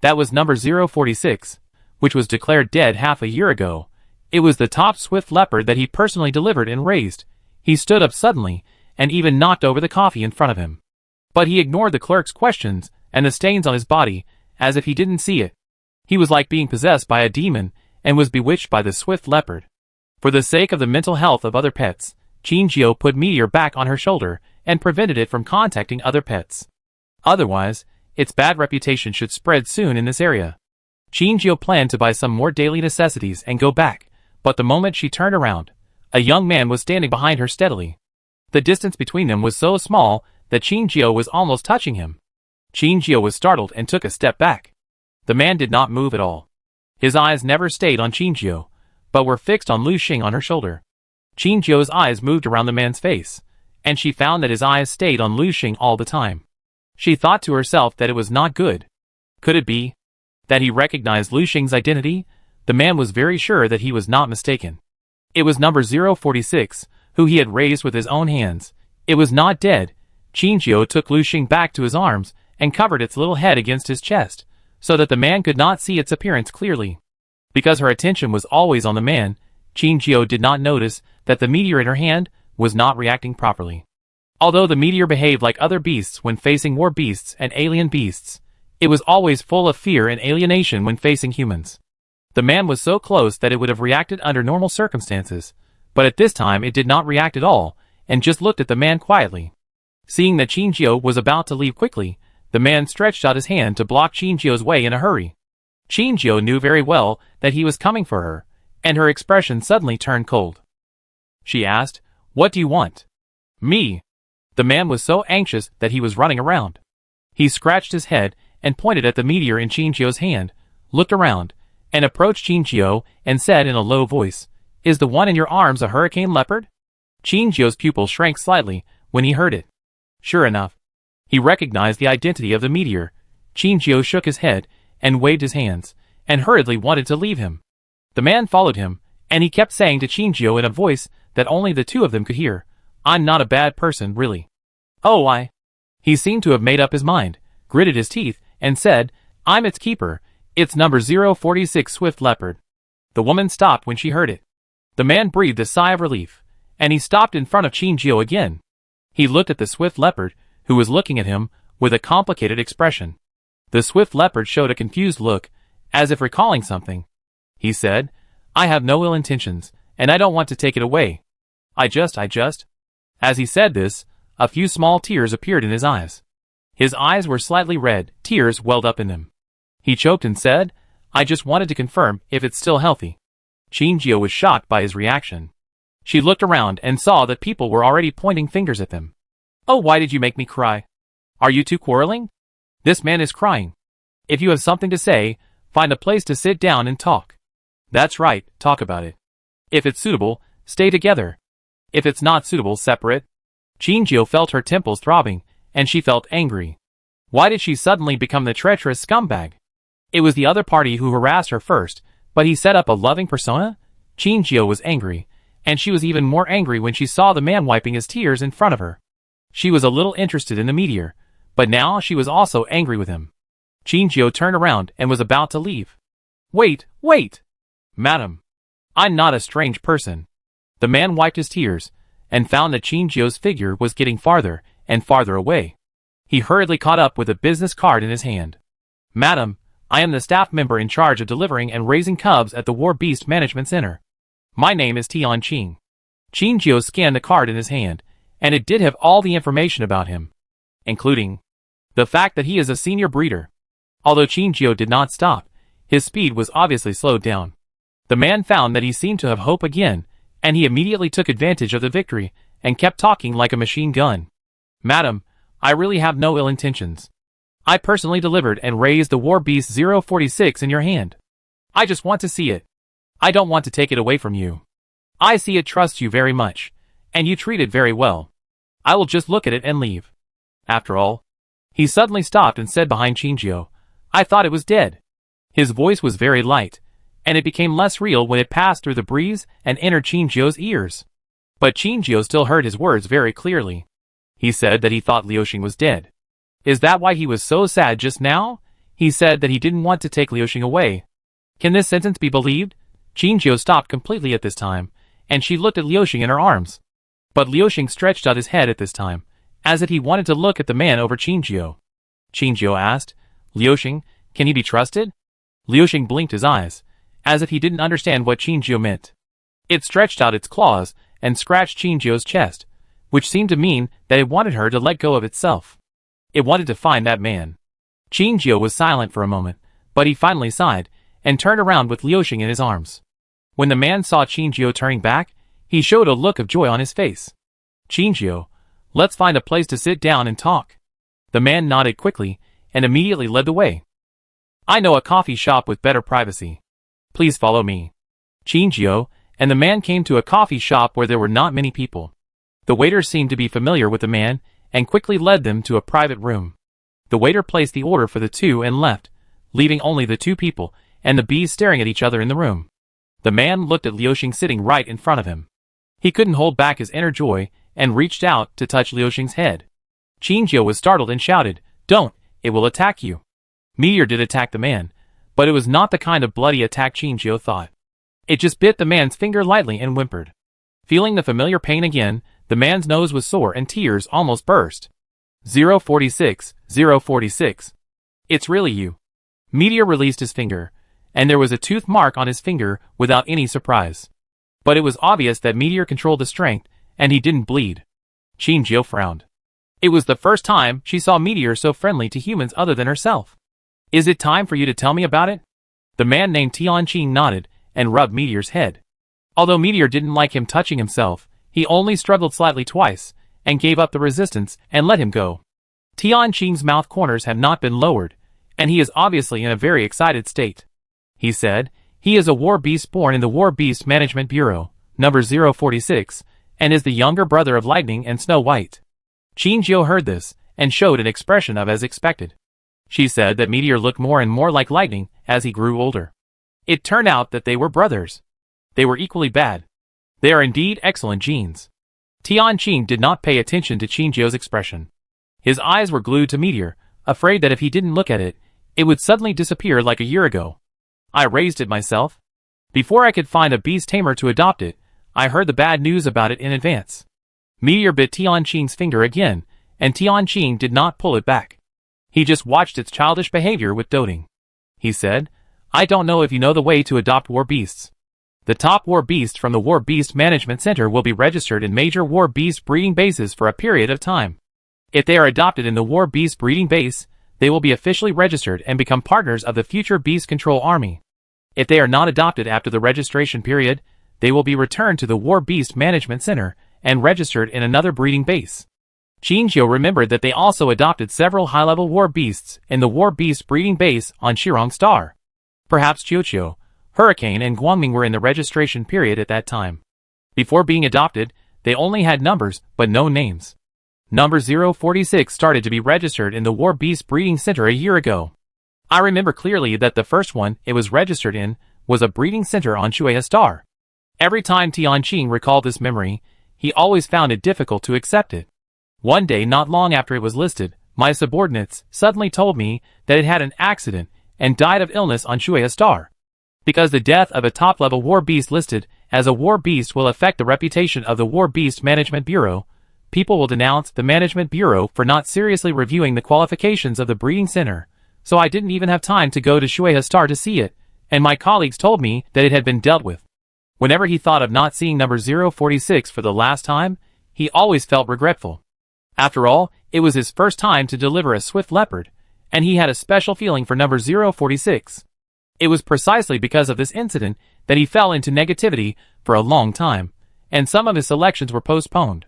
That was number 046, which was declared dead half a year ago. It was the top Swift leopard that he personally delivered and raised. He stood up suddenly, and even knocked over the coffee in front of him. But he ignored the clerk's questions and the stains on his body, as if he didn't see it. He was like being possessed by a demon, and was bewitched by the Swift leopard. For the sake of the mental health of other pets, Shinjo put Meteor back on her shoulder, and prevented it from contacting other pets. Otherwise, its bad reputation should spread soon in this area. Shinjo planned to buy some more daily necessities and go back, but the moment she turned around, a young man was standing behind her steadily. The distance between them was so small that Shinjo was almost touching him. Shinjo was startled and took a step back. The man did not move at all. His eyes never stayed on Shinjo, but were fixed on Lu Xing on her shoulder. Shinjo's eyes moved around the man's face, and she found that his eyes stayed on Lu Xing all the time. She thought to herself that it was not good. Could it be that he recognized Lu Xing's identity? The man was very sure that he was not mistaken. It was number 046, who he had raised with his own hands. It was not dead. Shinjo took Lu Xing back to his arms and covered its little head against his chest, so that the man could not see its appearance clearly. Because her attention was always on the man, Shinjo did not notice that the meteor in her hand was not reacting properly. Although the meteor behaved like other beasts when facing war beasts and alien beasts, it was always full of fear and alienation when facing humans. The man was so close that it would have reacted under normal circumstances, but at this time it did not react at all, and just looked at the man quietly. Seeing that Shinjo was about to leave quickly, the man stretched out his hand to block Shinjo's way in a hurry. Shinjo knew very well that he was coming for her, and her expression suddenly turned cold. She asked, "What do you want?" "Me." The man was so anxious that he was running around. He scratched his head and pointed at the meteor in Shinjo's hand, looked around, and approached Shinjo and said in a low voice, "Is the one in your arms a hurricane leopard?" Shinjo's pupil shrank slightly when he heard it. Sure enough, he recognized the identity of the meteor. Shinjo shook his head and waved his hands, and hurriedly wanted to leave him. The man followed him, and he kept saying to Shinjo in a voice that only the two of them could hear, "I'm not a bad person, really." "Oh, I..." He seemed to have made up his mind, gritted his teeth, and said, "I'm its keeper. It's number 046 Swift Leopard." The woman stopped when she heard it. The man breathed a sigh of relief, and he stopped in front of Shinjo again. He looked at the Swift Leopard, who was looking at him, with a complicated expression. The Swift Leopard showed a confused look, as if recalling something. He said, "I have no ill intentions, and I don't want to take it away. I just... As he said this, a few small tears appeared in his eyes. His eyes were slightly red, tears welled up in them. He choked and said, "I just wanted to confirm if it's still healthy." Shinjo was shocked by his reaction. She looked around and saw that people were already pointing fingers at them. "Oh, why did you make me cry? Are you two quarreling? This man is crying." If you have something to say, find a place to sit down and talk. That's right, talk about it. If it's suitable, stay together. If it's not suitable, separate. Jinjiu felt her temples throbbing, and she felt angry. Why did she suddenly become the treacherous scumbag? It was the other party who harassed her first, but he set up a loving persona? Jinjiu was angry, and she was even more angry when she saw the man wiping his tears in front of her. She was a little interested in the meteor, but now she was also angry with him. Jinjiu turned around and was about to leave. Wait, wait! Madam, I'm not a strange person. The man wiped his tears, and found that Jinjiu's figure was getting farther and farther away. He hurriedly caught up with a business card in his hand. Madam, I am the staff member in charge of delivering and raising cubs at the War Beast Management Center. My name is Tianqing. Jinjiu scanned the card in his hand, and it did have all the information about him, including the fact that he is a senior breeder. Although Jinjiu did not stop, his speed was obviously slowed down. The man found that he seemed to have hope again, and he immediately took advantage of the victory and kept talking like a machine gun. Madam, I really have no ill intentions. I personally delivered and raised the War Beast 046 in your hand. I just want to see it. I don't want to take it away from you. I see it trusts you very much, and you treat it very well. I will just look at it and leave. After all, he suddenly stopped and said behind Jinjiu, I thought it was dead. His voice was very light, and it became less real when it passed through the breeze and entered Jinjiu's ears. But Jinjiu still heard his words very clearly. He said that he thought Liuxing was dead. Is that why he was so sad just now? He said that he didn't want to take Liuxing away. Can this sentence be believed? Jinjiu stopped completely at this time, and she looked at Liuxing in her arms. But Liuxing stretched out his head at this time, as if he wanted to look at the man over Jinjiu. Jinjiu asked, Liuxing, can he be trusted? Liuxing blinked his eyes, as if he didn't understand what Jinjiu meant. It stretched out its claws and scratched Jinjiu's chest, which seemed to mean that it wanted her to let go of itself. It wanted to find that man. Jinjiu was silent for a moment, but he finally sighed, and turned around with Liuxing in his arms. When the man saw Jinjiu turning back, he showed a look of joy on his face. Jinjiu, let's find a place to sit down and talk. The man nodded quickly, and immediately led the way. I know a coffee shop with better privacy. Please follow me. Jinjiu and the man came to a coffee shop where there were not many people. The waiter seemed to be familiar with the man, and quickly led them to a private room. The waiter placed the order for the two and left, leaving only the two people and the bees staring at each other in the room. The man looked at Liuxing sitting right in front of him. He couldn't hold back his inner joy and reached out to touch Liuxing's head. Jinjiu was startled and shouted, Don't, it will attack you. Meteor did attack the man, but it was not the kind of bloody attack Jinjiu thought. It just bit the man's finger lightly and whimpered. Feeling the familiar pain again, the man's nose was sore and tears almost burst. 046, 046. It's really you. Meteor released his finger, and there was a tooth mark on his finger without any surprise. But it was obvious that Meteor controlled the strength, and he didn't bleed. Jinjiu frowned. It was the first time she saw Meteor so friendly to humans other than herself. Is it time for you to tell me about it? The man named Tianqing nodded and rubbed Meteor's head. Although Meteor didn't like him touching himself, he only struggled slightly twice, and gave up the resistance and let him go. Tianqing's mouth corners have not been lowered, and he is obviously in a very excited state. He said, he is a war beast born in the War Beast Management Bureau, number 046, and is the younger brother of Lightning and Snow White. Jinjiu heard this, and showed an expression of as expected. She said that Meteor looked more and more like Lightning as he grew older. It turned out that they were brothers. They were equally bad. They are indeed excellent genes. Tianqing did not pay attention to Jinjiu's expression. His eyes were glued to Meteor, afraid that if he didn't look at it, it would suddenly disappear like a year ago. I raised it myself. Before I could find a beast tamer to adopt it, I heard the bad news about it in advance. Meteor bit Tianqing's finger again, and Tianqing did not pull it back. He just watched its childish behavior with doting. He said, I don't know if you know the way to adopt war beasts. The top war beast from the War Beast Management Center will be registered in major war beast breeding bases for a period of time. If they are adopted in the War Beast breeding base, they will be officially registered and become partners of the future Beast Control Army. If they are not adopted after the registration period, they will be returned to the War Beast Management Center and registered in another breeding base. Qingjiu remembered that they also adopted several high-level war beasts in the war beast breeding base on Shirong Star. Perhaps Chiuchiu, Hurricane and Guangming were in the registration period at that time. Before being adopted, they only had numbers but no names. Number 046 started to be registered in the War Beast Breeding Center a year ago. I remember clearly that the first one it was registered in was a breeding center on Shueia Star. Every time Tianqing recalled this memory, he always found it difficult to accept it. One day not long after it was listed, my subordinates suddenly told me that it had an accident and died of illness on Shueia Star. Because the death of a top-level war beast listed as a war beast will affect the reputation of the War Beast Management Bureau, people will denounce the Management Bureau for not seriously reviewing the qualifications of the breeding center, so I didn't even have time to go to Shueia Star to see it, and my colleagues told me that it had been dealt with. Whenever he thought of not seeing number 046 for the last time, he always felt regretful. After all, it was his first time to deliver a swift leopard, and he had a special feeling for number 046. It was precisely because of this incident that he fell into negativity for a long time, and some of his selections were postponed.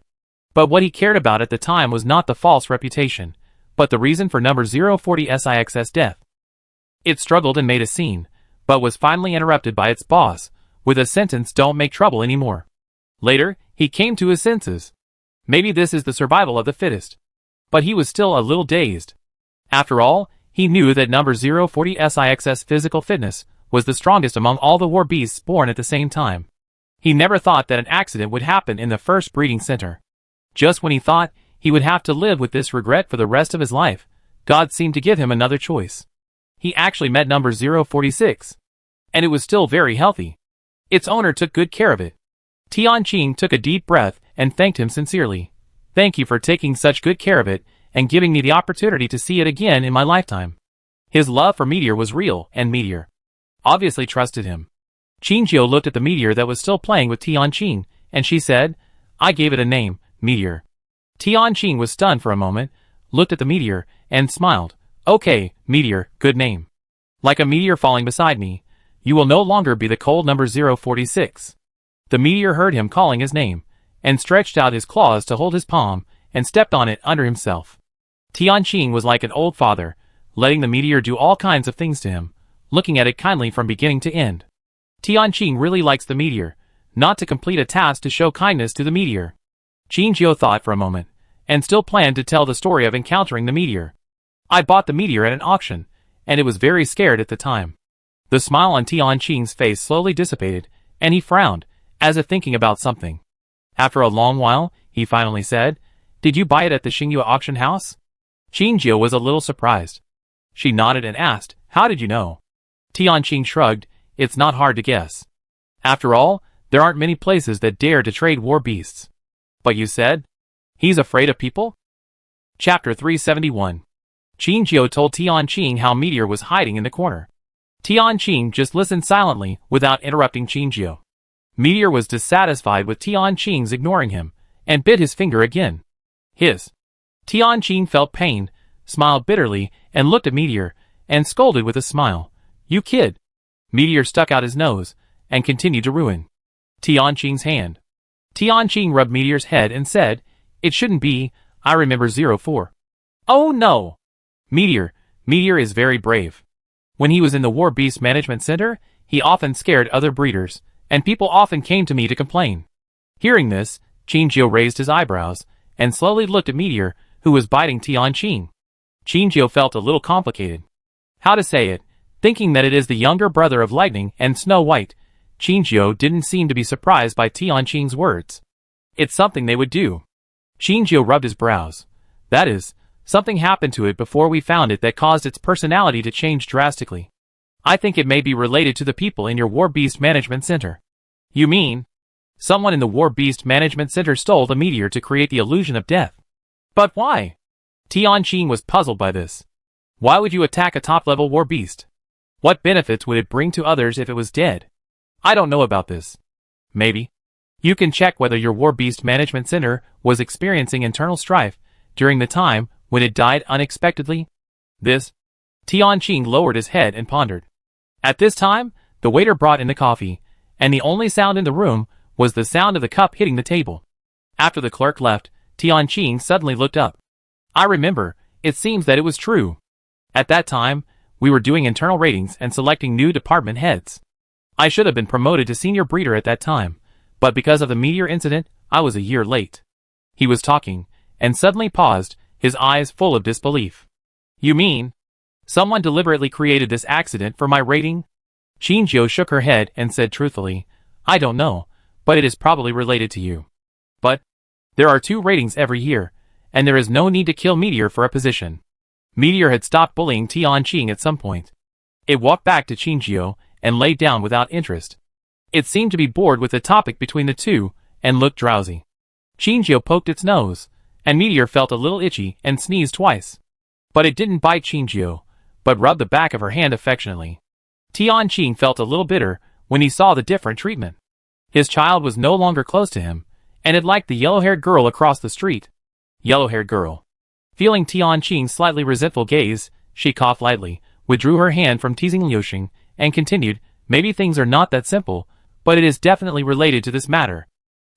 But what he cared about at the time was not the false reputation, but the reason for number 040SIX's death. It struggled and made a scene, but was finally interrupted by its boss, with a sentence, "Don't make trouble anymore." Later, he came to his senses. Maybe this is the survival of the fittest. But he was still a little dazed. After all, he knew that number 040SIX's physical fitness was the strongest among all the war beasts born at the same time. He never thought that an accident would happen in the first breeding center. Just when he thought he would have to live with this regret for the rest of his life, God seemed to give him another choice. He actually met number 046. And it was still very healthy. Its owner took good care of it. Tianqing took a deep breath and thanked him sincerely. "Thank you for taking such good care of it and giving me the opportunity to see it again in my lifetime." His love for Meteor was real, and Meteor obviously trusted him. Qingjiu looked at the meteor that was still playing with Tianqing, and she said, "I gave it a name, Meteor." Tianqing was stunned for a moment, looked at the meteor, and smiled. "Okay, Meteor, good name. Like a meteor falling beside me, you will no longer be the cold number 046. The meteor heard him calling his name, and stretched out his claws to hold his palm, and stepped on it under himself. Tianqing was like an old father, letting the meteor do all kinds of things to him, looking at it kindly from beginning to end. Tianqing really likes the meteor, not to complete a task to show kindness to the meteor. Qingjiu thought for a moment, and still planned to tell the story of encountering the meteor. "I bought the meteor at an auction, and it was very scared at the time." The smile on Tianqing's face slowly dissipated, and he frowned, as if thinking about something. After a long while, he finally said, "Did you buy it at the Xingyue auction house?" Qingjiu was a little surprised. She nodded and asked, "How did you know?" Tianqing shrugged, "It's not hard to guess. After all, there aren't many places that dare to trade war beasts." "But you said he's afraid of people?" Chapter 371. Qingjiu told Tianqing how Meteor was hiding in the corner. Tianqing just listened silently without interrupting Qingjiu. Meteor was dissatisfied with Tianqing's ignoring him, and bit his finger again. Tianqing felt pain, smiled bitterly, and looked at Meteor, and scolded with a smile. "You kid." Meteor stuck out his nose, and continued to ruin Tianqing's hand. Tianqing rubbed Meteor's head and said, "It shouldn't be, I remember 04. "Oh no! Meteor is very brave. When he was in the War Beast Management Center, he often scared other breeders, and people often came to me to complain." Hearing this, Qingjiu raised his eyebrows, and slowly looked at Meteor, who was biting Tianqing. Qingjiu felt a little complicated. How to say it, thinking that it is the younger brother of Lightning and Snow White, Qingjiu didn't seem to be surprised by Tianqing's words. It's something they would do. Qingjiu rubbed his brows. That is, something happened to it before we found it that caused its personality to change drastically. I think it may be related to the people in your War Beast Management Center. You mean someone in the War Beast Management Center stole the meteor to create the illusion of death? But why? Tianqing was puzzled by this. Why would you attack a top-level war beast? What benefits would it bring to others if it was dead? I don't know about this. Maybe you can check whether your War Beast Management Center was experiencing internal strife during the time when it died unexpectedly. Tianqing lowered his head and pondered. At this time, the waiter brought in the coffee, and the only sound in the room was the sound of the cup hitting the table. After the clerk left, Tianqing suddenly looked up. I remember, it seems that it was true. At that time, we were doing internal ratings and selecting new department heads. I should have been promoted to senior breeder at that time, but because of the meteor incident, I was a year late. He was talking, and suddenly paused, his eyes full of disbelief. You mean, someone deliberately created this accident for my rating? Qingjiu shook her head and said truthfully, I don't know, but it is probably related to you. But, there are 2 ratings every year, and there is no need to kill Meteor for a position. Meteor had stopped bullying Tianqing at some point. It walked back to Qingjiu and lay down without interest. It seemed to be bored with the topic between the two, and looked drowsy. Qingjiu poked its nose, and Meteor felt a little itchy and sneezed twice. But it didn't bite Qingjiu, but rubbed the back of her hand affectionately. Tianqing felt a little bitter when he saw the different treatment. His child was no longer close to him, and had liked the yellow-haired girl across the street. Yellow-haired girl. Feeling Tianqing's slightly resentful gaze, she coughed lightly, withdrew her hand from teasing Liuxing, and continued, maybe things are not that simple, but it is definitely related to this matter.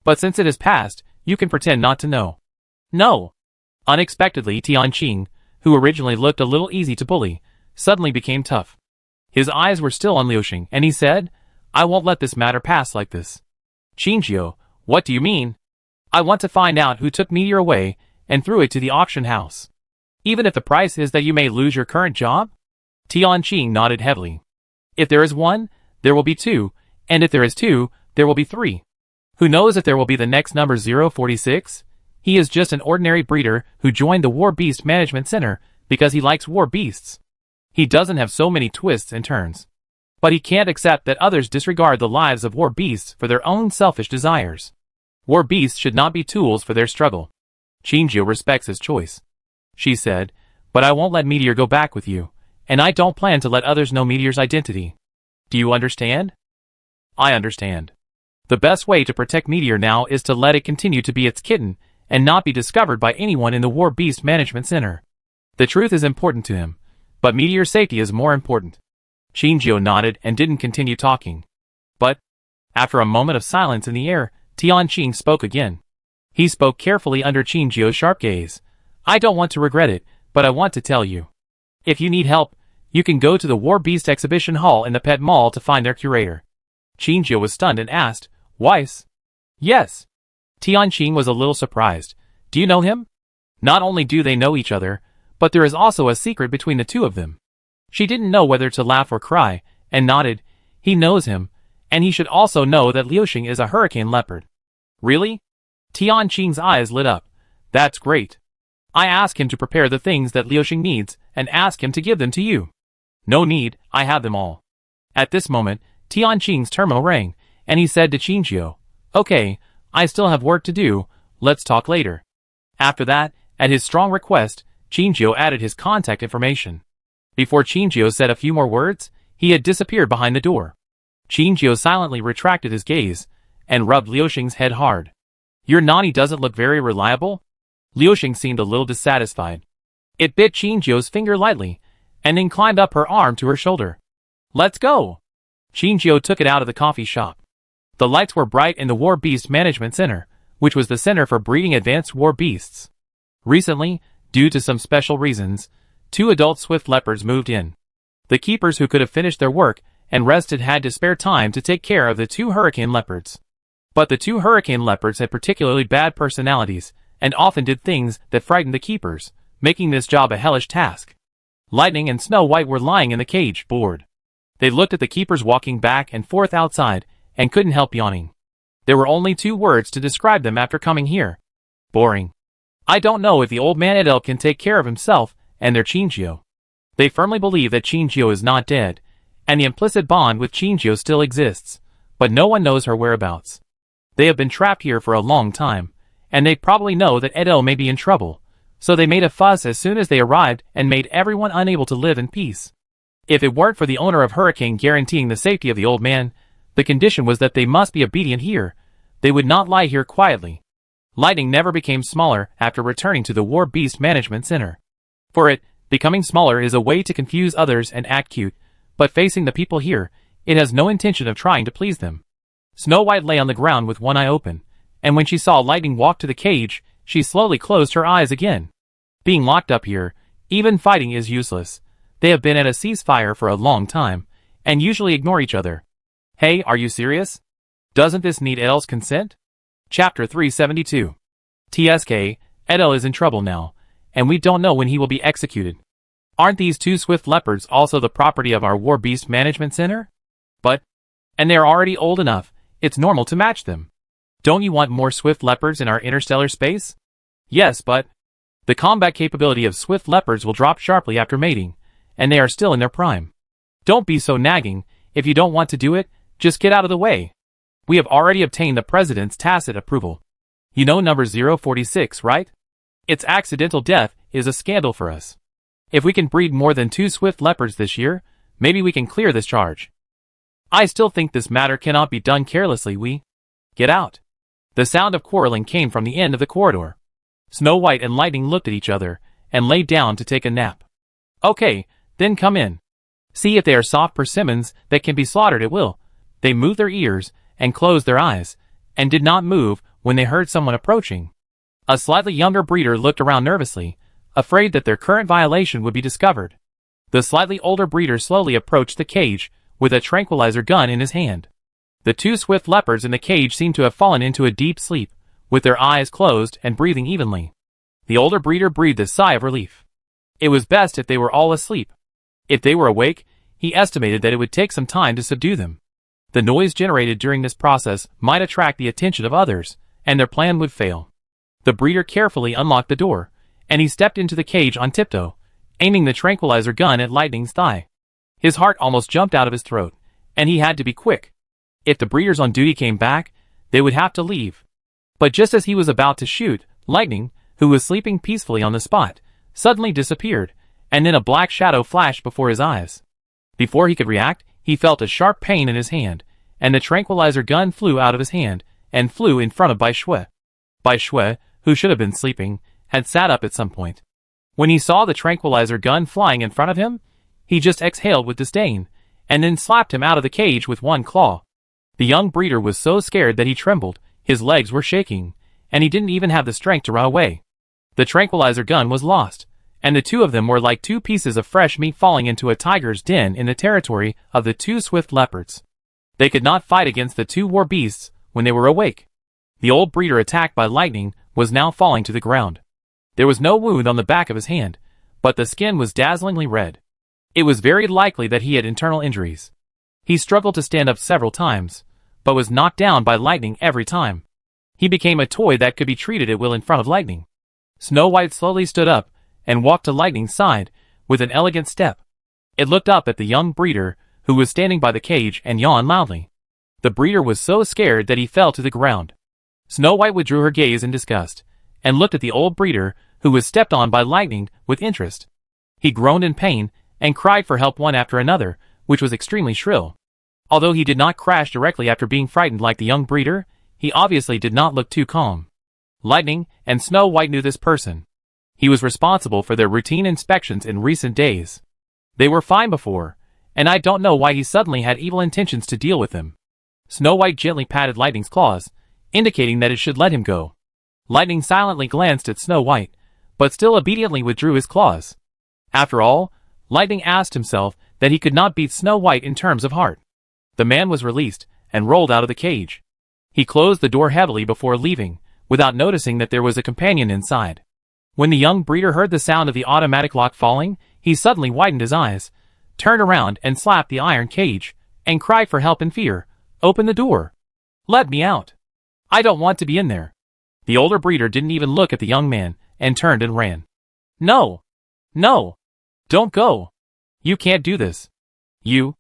But since it has passed, you can pretend not to know. No. Unexpectedly, Tianqing, who originally looked a little easy to bully, suddenly became tough. His eyes were still on Liuxing, and he said, I won't let this matter pass like this. Qingjiu, what do you mean? I want to find out who took Meteor away and threw it to the auction house. Even if the price is that you may lose your current job? Tianqing nodded heavily. If there is 1, there will be 2, and if there is 2, there will be 3. Who knows if there will be the next number 046? He is just an ordinary breeder who joined the War Beast Management Center because he likes war beasts. He doesn't have so many twists and turns. But he can't accept that others disregard the lives of war beasts for their own selfish desires. War beasts should not be tools for their struggle. Qingjiu respects his choice. She said, but I won't let Meteor go back with you, and I don't plan to let others know Meteor's identity. Do you understand? I understand. The best way to protect Meteor now is to let it continue to be its kitten, and not be discovered by anyone in the War Beast Management Center. The truth is important to him, but Meteor's safety is more important. Qingjiu nodded and didn't continue talking. But, after a moment of silence in the air, Tianqing spoke again. He spoke carefully under Qingjiu's sharp gaze. I don't want to regret it, but I want to tell you. If you need help, you can go to the War Beast Exhibition Hall in the Pet Mall to find their curator. Qingjiu was stunned and asked, Weiss? Yes. Tianqing was a little surprised. Do you know him? Not only do they know each other, but there is also a secret between the two of them. She didn't know whether to laugh or cry, and nodded. He knows him, and he should also know that Liuxing is a hurricane leopard. Really? Tianqing's eyes lit up. That's great. I ask him to prepare the things that Liuxing needs, and ask him to give them to you. No need, I have them all. At this moment, Tianqing's terminal rang, and he said to Qingjiu, Okay, I still have work to do, let's talk later. After that, at his strong request, Qingjiu added his contact information. Before Qingjiu said a few more words, he had disappeared behind the door. Qingjiu silently retracted his gaze, and rubbed Liuxing's head hard. Your nanny doesn't look very reliable? Liuxing seemed a little dissatisfied. It bit Qingjiu's finger lightly, and then climbed up her arm to her shoulder. Let's go! Qingjiu took it out of the coffee shop. The lights were bright in the War Beast Management Center, which was the center for breeding advanced war beasts. Recently, due to some special reasons, 2 adult swift leopards moved in. The keepers who could have finished their work and rested had to spare time to take care of the 2 hurricane leopards. But the 2 hurricane leopards had particularly bad personalities, and often did things that frightened the keepers, making this job a hellish task. Lightning and Snow White were lying in the cage, bored. They looked at the keepers walking back and forth outside, and couldn't help yawning. There were only 2 words to describe them after coming here. Boring. I don't know if the old man Edel can take care of himself and their Qingjiu. They firmly believe that Qingjiu is not dead, and the implicit bond with Qingjiu still exists, but no one knows her whereabouts. They have been trapped here for a long time, and they probably know that Edel may be in trouble, so they made a fuss as soon as they arrived and made everyone unable to live in peace. If it weren't for the owner of Hurricane guaranteeing the safety of the old man, the condition was that they must be obedient here. They would not lie here quietly. Lightning never became smaller after returning to the War Beast Management Center. For it, becoming smaller is a way to confuse others and act cute, but facing the people here, it has no intention of trying to please them. Snow White lay on the ground with one eye open, and when she saw Lightning walk to the cage, She slowly closed her eyes again. Being locked up here, even fighting is useless. They have been at a ceasefire for a long time, and usually ignore each other. Hey, are you serious? Doesn't this need Edel's consent? Chapter 372. TSK, Edel is in trouble now, and we don't know when he will be executed. Aren't these two swift leopards also the property of our War Beast Management Center? And they're already old enough, it's normal to match them. Don't you want more swift leopards in our interstellar space? Yes, but the combat capability of swift leopards will drop sharply after mating, and they are still in their prime. Don't be so nagging. If you don't want to do it, just get out of the way. We have already obtained the President's tacit approval. You know number 046, right? Its accidental death is a scandal for us. If we can breed more than 2 swift leopards this year, maybe we can clear this charge. I still think this matter cannot be done carelessly. Get out. The sound of quarreling came from the end of the corridor. Snow White and Lightning looked at each other and lay down to take a nap. Okay, then come in. See if they are soft persimmons that can be slaughtered at will. They moved their ears and closed their eyes, and did not move when they heard someone approaching. A slightly younger breeder looked around nervously, afraid that their current violation would be discovered. The slightly older breeder slowly approached the cage, with a tranquilizer gun in his hand. The 2 swift leopards in the cage seemed to have fallen into a deep sleep, with their eyes closed and breathing evenly. The older breeder breathed a sigh of relief. It was best if they were all asleep. If they were awake, he estimated that it would take some time to subdue them. The noise generated during this process might attract the attention of others, and their plan would fail. The breeder carefully unlocked the door, and he stepped into the cage on tiptoe, aiming the tranquilizer gun at Lightning's thigh. His heart almost jumped out of his throat, and he had to be quick. If the breeders on duty came back, they would have to leave. But just as he was about to shoot, Lightning, who was sleeping peacefully on the spot, suddenly disappeared, and then a black shadow flashed before his eyes. Before he could react, he felt a sharp pain in his hand, and the tranquilizer gun flew out of his hand, and flew in front of Bai Shui. Bai Shui, who should have been sleeping, had sat up at some point. When he saw the tranquilizer gun flying in front of him, he just exhaled with disdain, and then slapped him out of the cage with one claw. The young breeder was so scared that he trembled, his legs were shaking, and he didn't even have the strength to run away. The tranquilizer gun was lost, and the 2 of them were like 2 pieces of fresh meat falling into a tiger's den in the territory of the 2 swift leopards. They could not fight against the 2 war beasts when they were awake. The old breeder attacked by Lightning was now falling to the ground. There was no wound on the back of his hand, but the skin was dazzlingly red. It was very likely that he had internal injuries. He struggled to stand up several times, but was knocked down by Lightning every time. He became a toy that could be treated at will in front of Lightning. Snow White slowly stood up and walked to Lightning's side with an elegant step. It looked up at the young breeder, who was standing by the cage, and yawned loudly. The breeder was so scared that he fell to the ground. Snow White withdrew her gaze in disgust, and looked at the old breeder, who was stepped on by Lightning, with interest. He groaned in pain, and cried for help one after another, which was extremely shrill. Although he did not crash directly after being frightened like the young breeder, he obviously did not look too calm. Lightning and Snow White knew this person. He was responsible for their routine inspections in recent days. They were fine before, and I don't know why he suddenly had evil intentions to deal with them. Snow White gently patted Lightning's claws, indicating that it should let him go. Lightning silently glanced at Snow White, but still obediently withdrew his claws. After all, Lightning asked himself that he could not beat Snow White in terms of heart. The man was released, and rolled out of the cage. He closed the door heavily before leaving, without noticing that there was a companion inside. When the young breeder heard the sound of the automatic lock falling, he suddenly widened his eyes, turned around and slapped the iron cage, and cried for help in fear. "Open the door! Let me out! I don't want to be in there!" The older breeder didn't even look at the young man, and turned and ran. "No! No! Don't go! You can't do this! You—"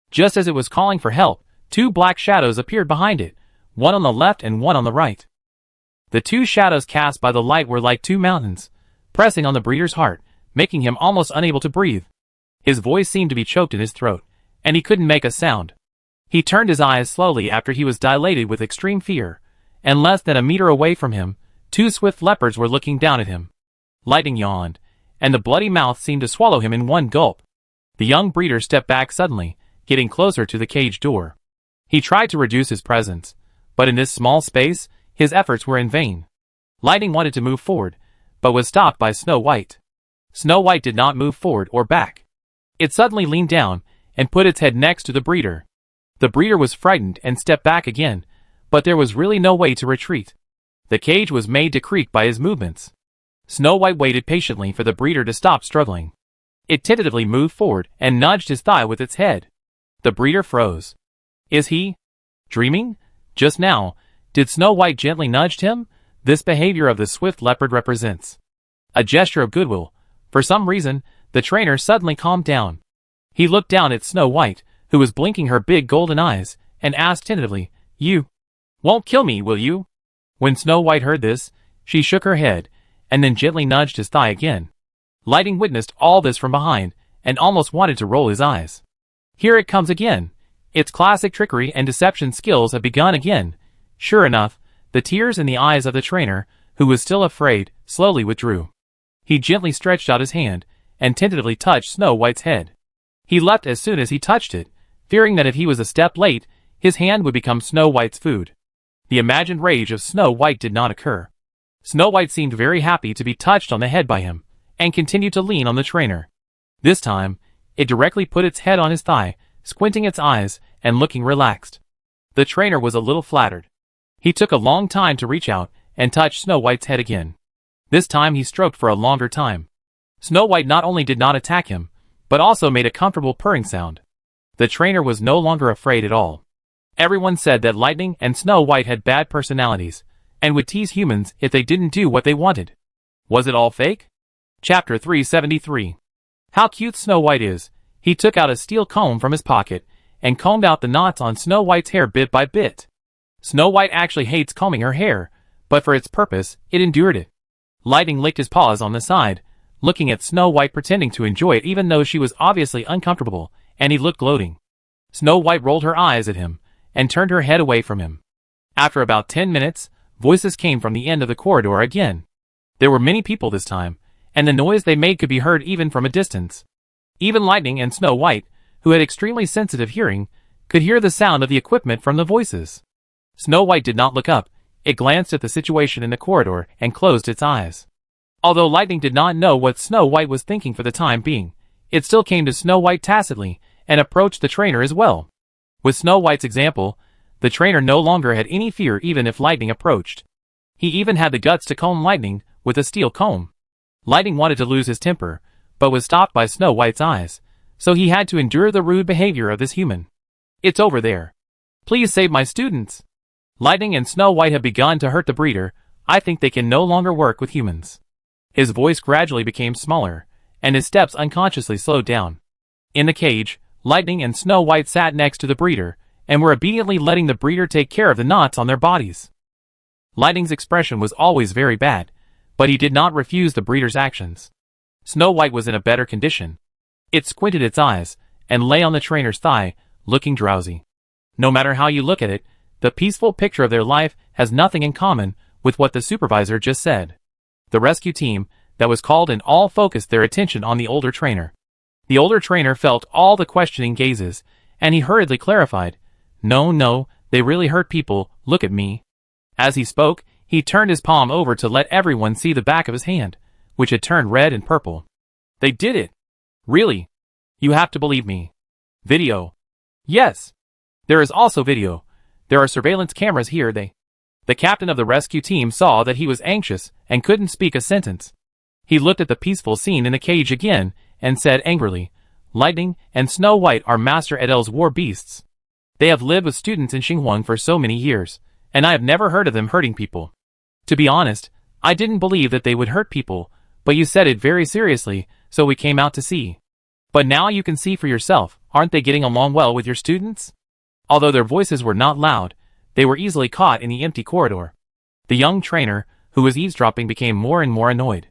Just as it was calling for help, 2 black shadows appeared behind it, one on the left and one on the right. The 2 shadows cast by the light were like 2 mountains, pressing on the breeder's heart, making him almost unable to breathe. His voice seemed to be choked in his throat, and he couldn't make a sound. He turned his eyes slowly after he was dilated with extreme fear, and less than a meter away from him, 2 swift leopards were looking down at him. Lightning yawned, and the bloody mouth seemed to swallow him in one gulp. The young breeder stepped back suddenly, getting closer to the cage door. He tried to reduce his presence, but in this small space, his efforts were in vain. Lightning wanted to move forward, but was stopped by Snow White. Snow White did not move forward or back. It suddenly leaned down and put its head next to the breeder. The breeder was frightened and stepped back again, but there was really no way to retreat. The cage was made to creak by his movements. Snow White waited patiently for the breeder to stop struggling. It tentatively moved forward and nudged his thigh with its head. The breeder froze. Is he dreaming? Just now, did Snow White gently nudge him? This behavior of the swift leopard represents a gesture of goodwill. For some reason, the trainer suddenly calmed down. He looked down at Snow White, who was blinking her big golden eyes, and asked tentatively, "You won't kill me, will you?" When Snow White heard this, she shook her head, and then gently nudged his thigh again. Lightning witnessed all this from behind, and almost wanted to roll his eyes. Here it comes again. Its classic trickery and deception skills have begun again. Sure enough, the tears in the eyes of the trainer, who was still afraid, slowly withdrew. He gently stretched out his hand, and tentatively touched Snow White's head. He leapt as soon as he touched it, fearing that if he was a step late, his hand would become Snow White's food. The imagined rage of Snow White did not occur. Snow White seemed very happy to be touched on the head by him, and continued to lean on the trainer. This time, it directly put its head on his thigh, squinting its eyes, and looking relaxed. The trainer was a little flattered. He took a long time to reach out, and touch Snow White's head again. This time he stroked for a longer time. Snow White not only did not attack him, but also made a comfortable purring sound. The trainer was no longer afraid at all. Everyone said that Lightning and Snow White had bad personalities, and would tease humans if they didn't do what they wanted. Was it all fake? Chapter 373. How cute Snow White is. He took out a steel comb from his pocket, and combed out the knots on Snow White's hair bit by bit. Snow White actually hates combing her hair, but for its purpose, it endured it. Lightning licked his paws on the side, looking at Snow White pretending to enjoy it even though she was obviously uncomfortable, and he looked gloating. Snow White rolled her eyes at him, and turned her head away from him. After about 10 minutes, voices came from the end of the corridor again. There were many people this time, and the noise they made could be heard even from a distance. Even Lightning and Snow White, who had extremely sensitive hearing, could hear the sound of the equipment from the voices. Snow White did not look up. It glanced at the situation in the corridor and closed its eyes. Although Lightning did not know what Snow White was thinking for the time being, it still came to Snow White tacitly, and approached the trainer as well. With Snow White's example, the trainer no longer had any fear even if Lightning approached. He even had the guts to comb Lightning with a steel comb. Lightning wanted to lose his temper, but was stopped by Snow White's eyes, so he had to endure the rude behavior of this human. "It's over there. Please save my students." Lightning and Snow White have begun to hurt the breeder. I think they can no longer work with humans. His voice gradually became smaller, and his steps unconsciously slowed down. In the cage, Lightning and Snow White sat next to the breeder, and were obediently letting the breeder take care of the knots on their bodies. Lightning's expression was always very bad, but he did not refuse the breeder's actions. Snow White was in a better condition. It squinted its eyes, and lay on the trainer's thigh, looking drowsy. No matter how you look at it, the peaceful picture of their life has nothing in common with what the supervisor just said. The rescue team that was called in all focused their attention on the older trainer. The older trainer felt all the questioning gazes, and he hurriedly clarified, No, they really hurt people, look at me." As he spoke, he turned his palm over to let everyone see the back of his hand, which had turned red and purple. "They did it. Really. You have to believe me. Video. Yes. There is also video. There are surveillance cameras here. The captain of the rescue team saw that he was anxious and couldn't speak a sentence. He looked at the peaceful scene in the cage again and said angrily, "Lightning and Snow White are Master Edel's war beasts. They have lived with students in Xinhuang for so many years, and I have never heard of them hurting people. To be honest, I didn't believe that they would hurt people, but you said it very seriously, so we came out to see. But now you can see for yourself, aren't they getting along well with your students?" Although their voices were not loud, they were easily caught in the empty corridor. The young trainer, who was eavesdropping, became more and more annoyed.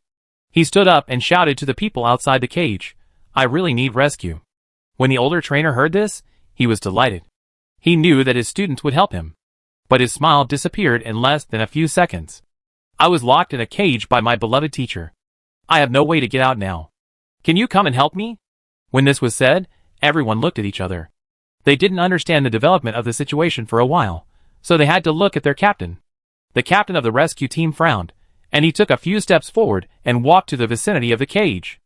He stood up and shouted to the people outside the cage, "I really need rescue." When the older trainer heard this, he was delighted. He knew that his students would help him. But his smile disappeared in less than a few seconds. "I was locked in a cage by my beloved teacher. I have no way to get out now. Can you come and help me?" When this was said, everyone looked at each other. They didn't understand the development of the situation for a while, so they had to look at their captain. The captain of the rescue team frowned, and he took a few steps forward and walked to the vicinity of the cage.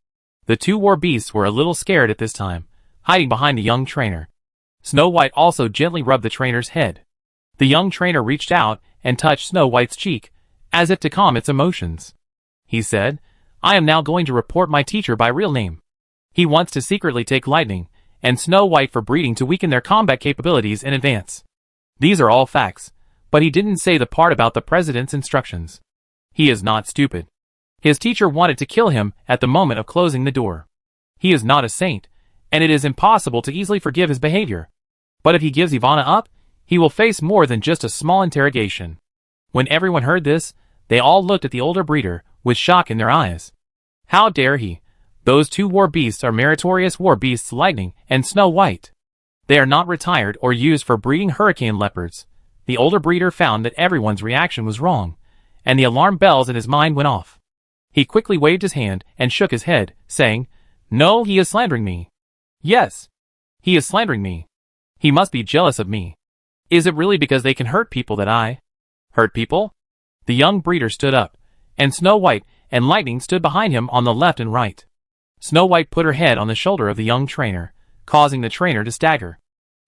The two war beasts were a little scared at this time, hiding behind the young trainer. Snow White also gently rubbed the trainer's head. The young trainer reached out and touched Snow White's cheek, as if to calm its emotions. He said, "I am now going to report my teacher by real name. He wants to secretly take Lightning and Snow White for breeding to weaken their combat capabilities in advance. These are all facts, but he didn't say the part about the president's instructions. He is not stupid. His teacher wanted to kill him at the moment of closing the door. He is not a saint, and it is impossible to easily forgive his behavior. But if he gives Ivana up, he will face more than just a small interrogation." When everyone heard this, they all looked at the older breeder with shock in their eyes. How dare he? Those two war beasts are meritorious war beasts, Lightning and Snow White. They are not retired or used for breeding hurricane leopards. The older breeder found that everyone's reaction was wrong, and the alarm bells in his mind went off. He quickly waved his hand and shook his head, saying, "No, he is slandering me. Yes, he is slandering me. He must be jealous of me. Is it really because they can hurt people that I hurt people?" The young breeder stood up, and Snow White and Lightning stood behind him on the left and right. Snow White put her head on the shoulder of the young trainer, causing the trainer to stagger.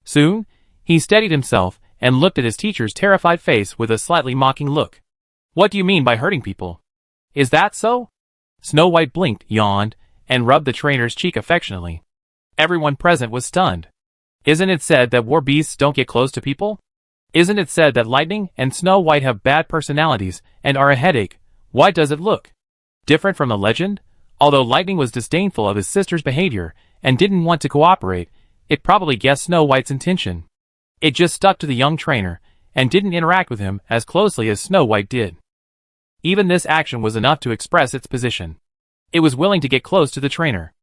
Soon, he steadied himself and looked at his teacher's terrified face with a slightly mocking look. "What do you mean by hurting people? Is that so?" Snow White blinked, yawned, and rubbed the trainer's cheek affectionately. Everyone present was stunned. Isn't it said that war beasts don't get close to people? Isn't it said that Lightning and Snow White have bad personalities and are a headache? Why does it look different from the legend? Although Lightning was disdainful of his sister's behavior and didn't want to cooperate, it probably guessed Snow White's intention. It just stuck to the young trainer and didn't interact with him as closely as Snow White did. Even this action was enough to express its position. It was willing to get close to the trainer.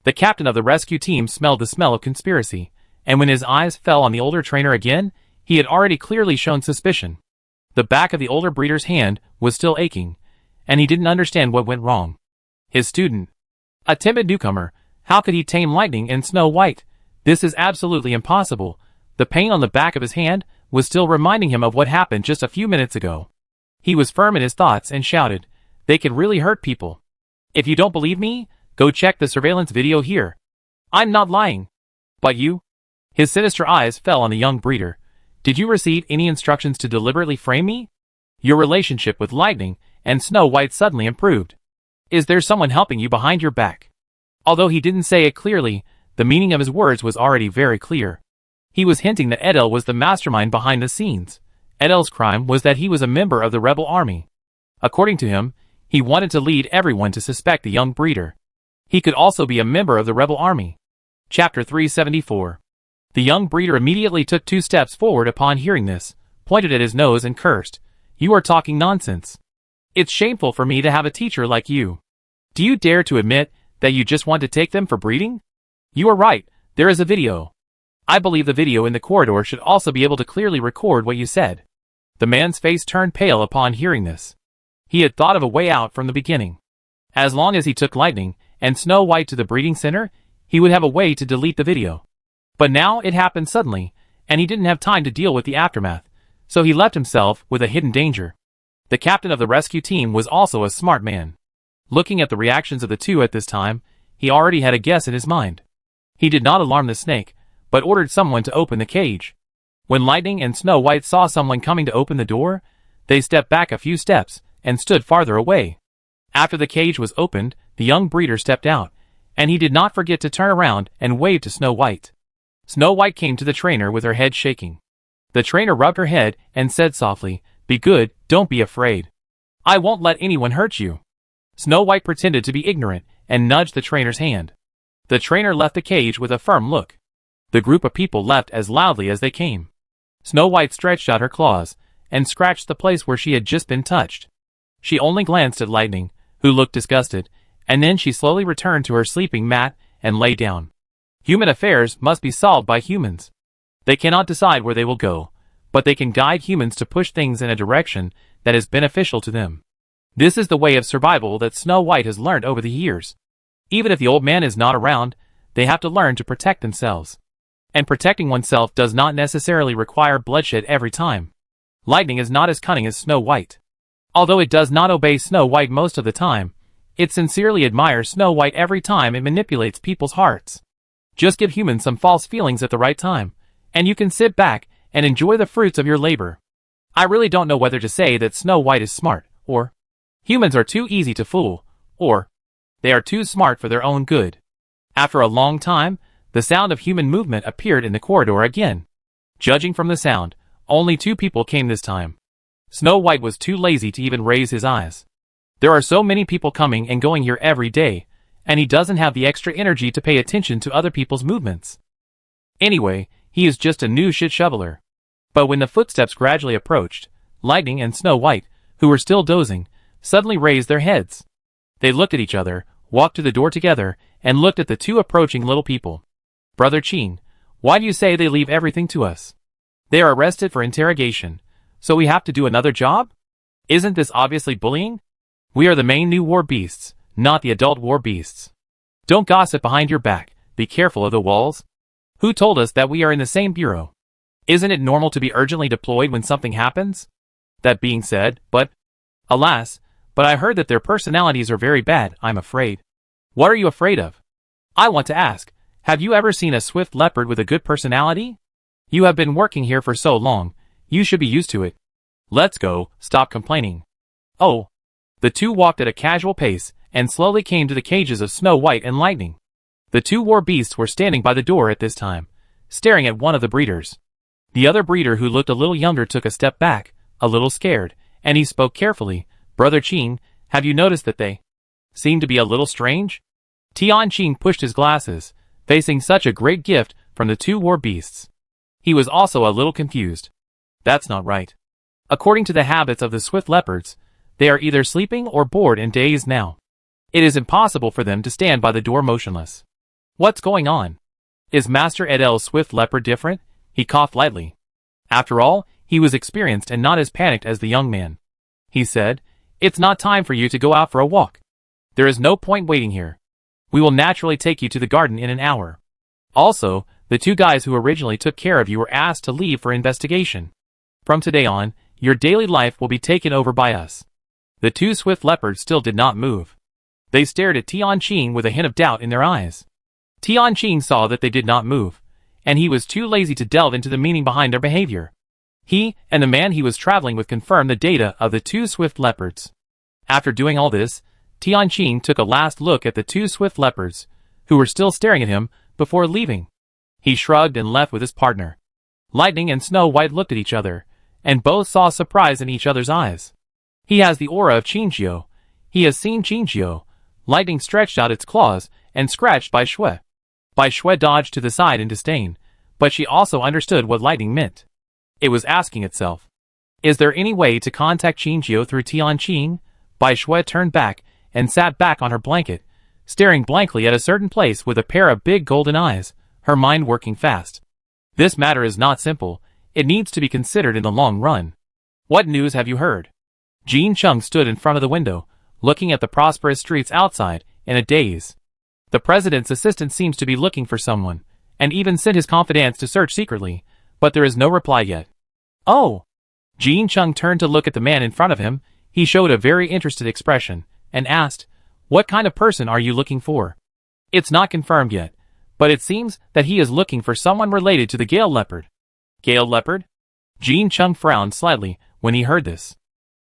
The captain of the rescue team smelled the smell of conspiracy, and when his eyes fell on the older trainer again, he had already clearly shown suspicion. The back of the older breeder's hand was still aching, and he didn't understand what went wrong. His student, a timid newcomer, how could he tame Lightning and Snow White? This is absolutely impossible. The pain on the back of his hand was still reminding him of what happened just a few minutes ago. He was firm in his thoughts and shouted, "They could really hurt people. If you don't believe me, go check the surveillance video here. I'm not lying. But you?" His sinister eyes fell on the young breeder. "Did you receive any instructions to deliberately frame me?" Your relationship with Lightning and Snow White suddenly improved. Is there someone helping you behind your back? Although he didn't say it clearly, the meaning of his words was already very clear. He was hinting that Edel was the mastermind behind the scenes. Edel's crime was that he was a member of the rebel army. According to him, he wanted to lead everyone to suspect the young breeder. He could also be a member of the rebel army. Chapter 374. The young breeder immediately took 2 steps forward upon hearing this, pointed at his nose and cursed, "You are talking nonsense. It's shameful for me to have a teacher like you. Do you dare to admit that you just want to take them for breeding? You are right, there is a video. I believe the video in the corridor should also be able to clearly record what you said." The man's face turned pale upon hearing this. He had thought of a way out from the beginning. As long as he took Lightning and Snow White to the breeding center, he would have a way to delete the video. But now it happened suddenly, and he didn't have time to deal with the aftermath, so he left himself with a hidden danger. The captain of the rescue team was also a smart man. Looking at the reactions of the two at this time, he already had a guess in his mind. He did not alarm the snake, but ordered someone to open the cage. When Lightning and Snow White saw someone coming to open the door, they stepped back a few steps and stood farther away. After the cage was opened, the young breeder stepped out, and he did not forget to turn around and wave to Snow White. Snow White came to the trainer with her head shaking. The trainer rubbed her head and said softly, "Be good, don't be afraid. I won't let anyone hurt you." Snow White pretended to be ignorant and nudged the trainer's hand. The trainer left the cage with a firm look. The group of people left as loudly as they came. Snow White stretched out her claws and scratched the place where she had just been touched. She only glanced at Lightning, who looked disgusted, and then she slowly returned to her sleeping mat and lay down. Human affairs must be solved by humans. They cannot decide where they will go, but they can guide humans to push things in a direction that is beneficial to them. This is the way of survival that Snow White has learned over the years. Even if the old man is not around, they have to learn to protect themselves. And protecting oneself does not necessarily require bloodshed every time. Lightning is not as cunning as Snow White. Although it does not obey Snow White most of the time, it sincerely admires Snow White every time it manipulates people's hearts. Just give humans some false feelings at the right time, and you can sit back and enjoy the fruits of your labor. I really don't know whether to say that Snow White is smart, or humans are too easy to fool, or they are too smart for their own good. After a long time, the sound of human movement appeared in the corridor again. Judging from the sound, only 2 people came this time. Snow White was too lazy to even raise his eyes. There are so many people coming and going here every day, and he doesn't have the extra energy to pay attention to other people's movements. Anyway, he is just a new shit shoveler. But when the footsteps gradually approached, Lightning and Snow White, who were still dozing, suddenly raised their heads. They looked at each other, walked to the door together, and looked at the 2 approaching little people. Brother Chin, why do you say they leave everything to us? They are arrested for interrogation, so we have to do another job? Isn't this obviously bullying? We are the main new war beasts, not the adult war beasts. Don't gossip behind your back, be careful of the walls. Who told us that we are in the same bureau? Isn't it normal to be urgently deployed when something happens? That being said, alas, but I heard that their personalities are very bad, I'm afraid. What are you afraid of? I want to ask, have you ever seen a swift leopard with a good personality? You have been working here for so long, you should be used to it. Let's go, stop complaining. Oh. The 2 walked at a casual pace, and slowly came to the cages of Snow White and Lightning. The 2 war beasts were standing by the door at this time, staring at one of the breeders. The other breeder, who looked a little younger, took a step back, a little scared, and he spoke carefully. Brother Chin, have you noticed that they seem to be a little strange? Tian Chin pushed his glasses, facing such a great gift from the 2 war beasts. He was also a little confused. That's not right. According to the habits of the swift leopards, they are either sleeping or bored and dazed now. It is impossible for them to stand by the door motionless. What's going on? Is Master Edel's swift leopard different? He coughed lightly. After all, he was experienced and not as panicked as the young man. He said, "It's not time for you to go out for a walk. There is no point waiting here. We will naturally take you to the garden in an hour. Also, the 2 guys who originally took care of you were asked to leave for investigation. From today on, your daily life will be taken over by us." The 2 swift leopards still did not move. They stared at Tian Chin with a hint of doubt in their eyes. Tian Chin saw that they did not move, and he was too lazy to delve into the meaning behind their behavior. He and the man he was traveling with confirmed the data of the 2 swift leopards. After doing all this, Tian Chin took a last look at the 2 swift leopards, who were still staring at him, before leaving. He shrugged and left with his partner. Lightning and Snow White looked at each other, and both saw surprise in each other's eyes. He has the aura of Qingjiu. He has seen Qingjiu. Lightning stretched out its claws and scratched Bai Shui. Bai Shui dodged to the side in disdain, but she also understood what Lightning meant. It was asking itself, is there any way to contact Qingjiu through Tian Chin? Bai Shui turned back and sat back on her blanket, staring blankly at a certain place with a pair of big golden eyes, her mind working fast. This matter is not simple, it needs to be considered in the long run. What news have you heard? Jean Chung stood in front of the window, looking at the prosperous streets outside, in a daze. The president's assistant seems to be looking for someone, and even sent his confidants to search secretly, but there is no reply yet. Oh! Jean Chung turned to look at the man in front of him. He showed a very interested expression, and asked, "What kind of person are you looking for?" "It's not confirmed yet, but it seems that he is looking for someone related to the Gale Leopard." Gale Leopard? Jean Chung frowned slightly when he heard this.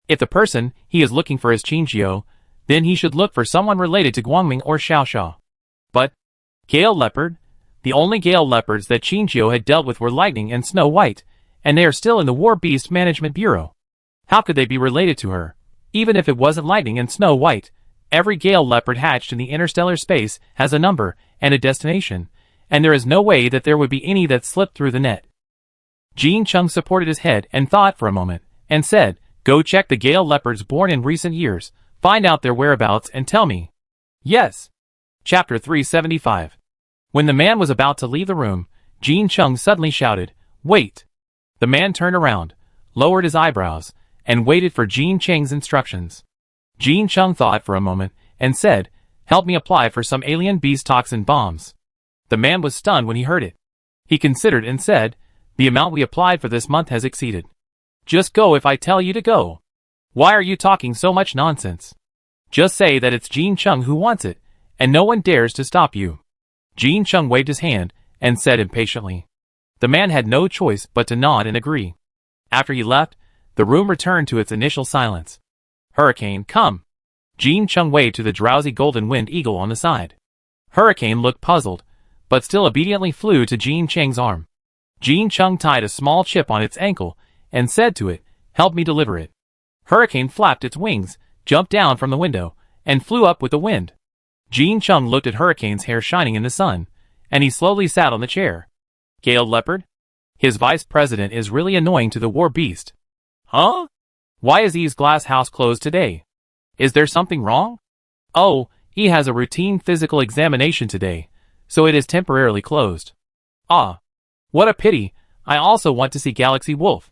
If the person he is looking for is Qingjiu, then he should look for someone related to Guangming or Xiaoxia. But Gale Leopard? The only Gale Leopards that Qingjiu had dealt with were Lightning and Snow White, and they are still in the War Beast Management Bureau. How could they be related to her? Even if it wasn't Lightning and Snow White, every Gale Leopard hatched in the interstellar space has a number and a destination, and there is no way that there would be any that slipped through the net. Jean Chung supported his head and thought for a moment, and said, "Go check the Gale Leopards born in recent years, find out their whereabouts and tell me." "Yes." Chapter 375. When the man was about to leave the room, Jean Chung suddenly shouted, "Wait!" The man turned around, lowered his eyebrows, and waited for Jean Cheng's instructions. Jean Chung thought for a moment, and said, "Help me apply for some alien beast toxin bombs." The man was stunned when he heard it. He considered and said, "The amount we applied for this month has exceeded. Just go if I tell you to go." Why are you talking so much nonsense? Just say that it's Jean Chung who wants it, and no one dares to stop you. Jean Chung waved his hand and said impatiently. The man had no choice but to nod and agree. After he left, the room returned to its initial silence. Hurricane, come. Jean Chung waved to the drowsy golden-winged eagle on the side. Hurricane looked puzzled, but still obediently flew to Jean Chang's arm. Jean Chung tied a small chip on its ankle and said to it, help me deliver it. Hurricane flapped its wings, jumped down from the window, and flew up with the wind. Jean Chung looked at Hurricane's hair shining in the sun, and he slowly sat on the chair. Gale Leopard? His vice president is really annoying to the war beast. Huh? Why is E's glass house closed today? Is there something wrong? Oh, E has a routine physical examination today, so it is temporarily closed. Ah. What a pity, I also want to see Galaxy Wolf.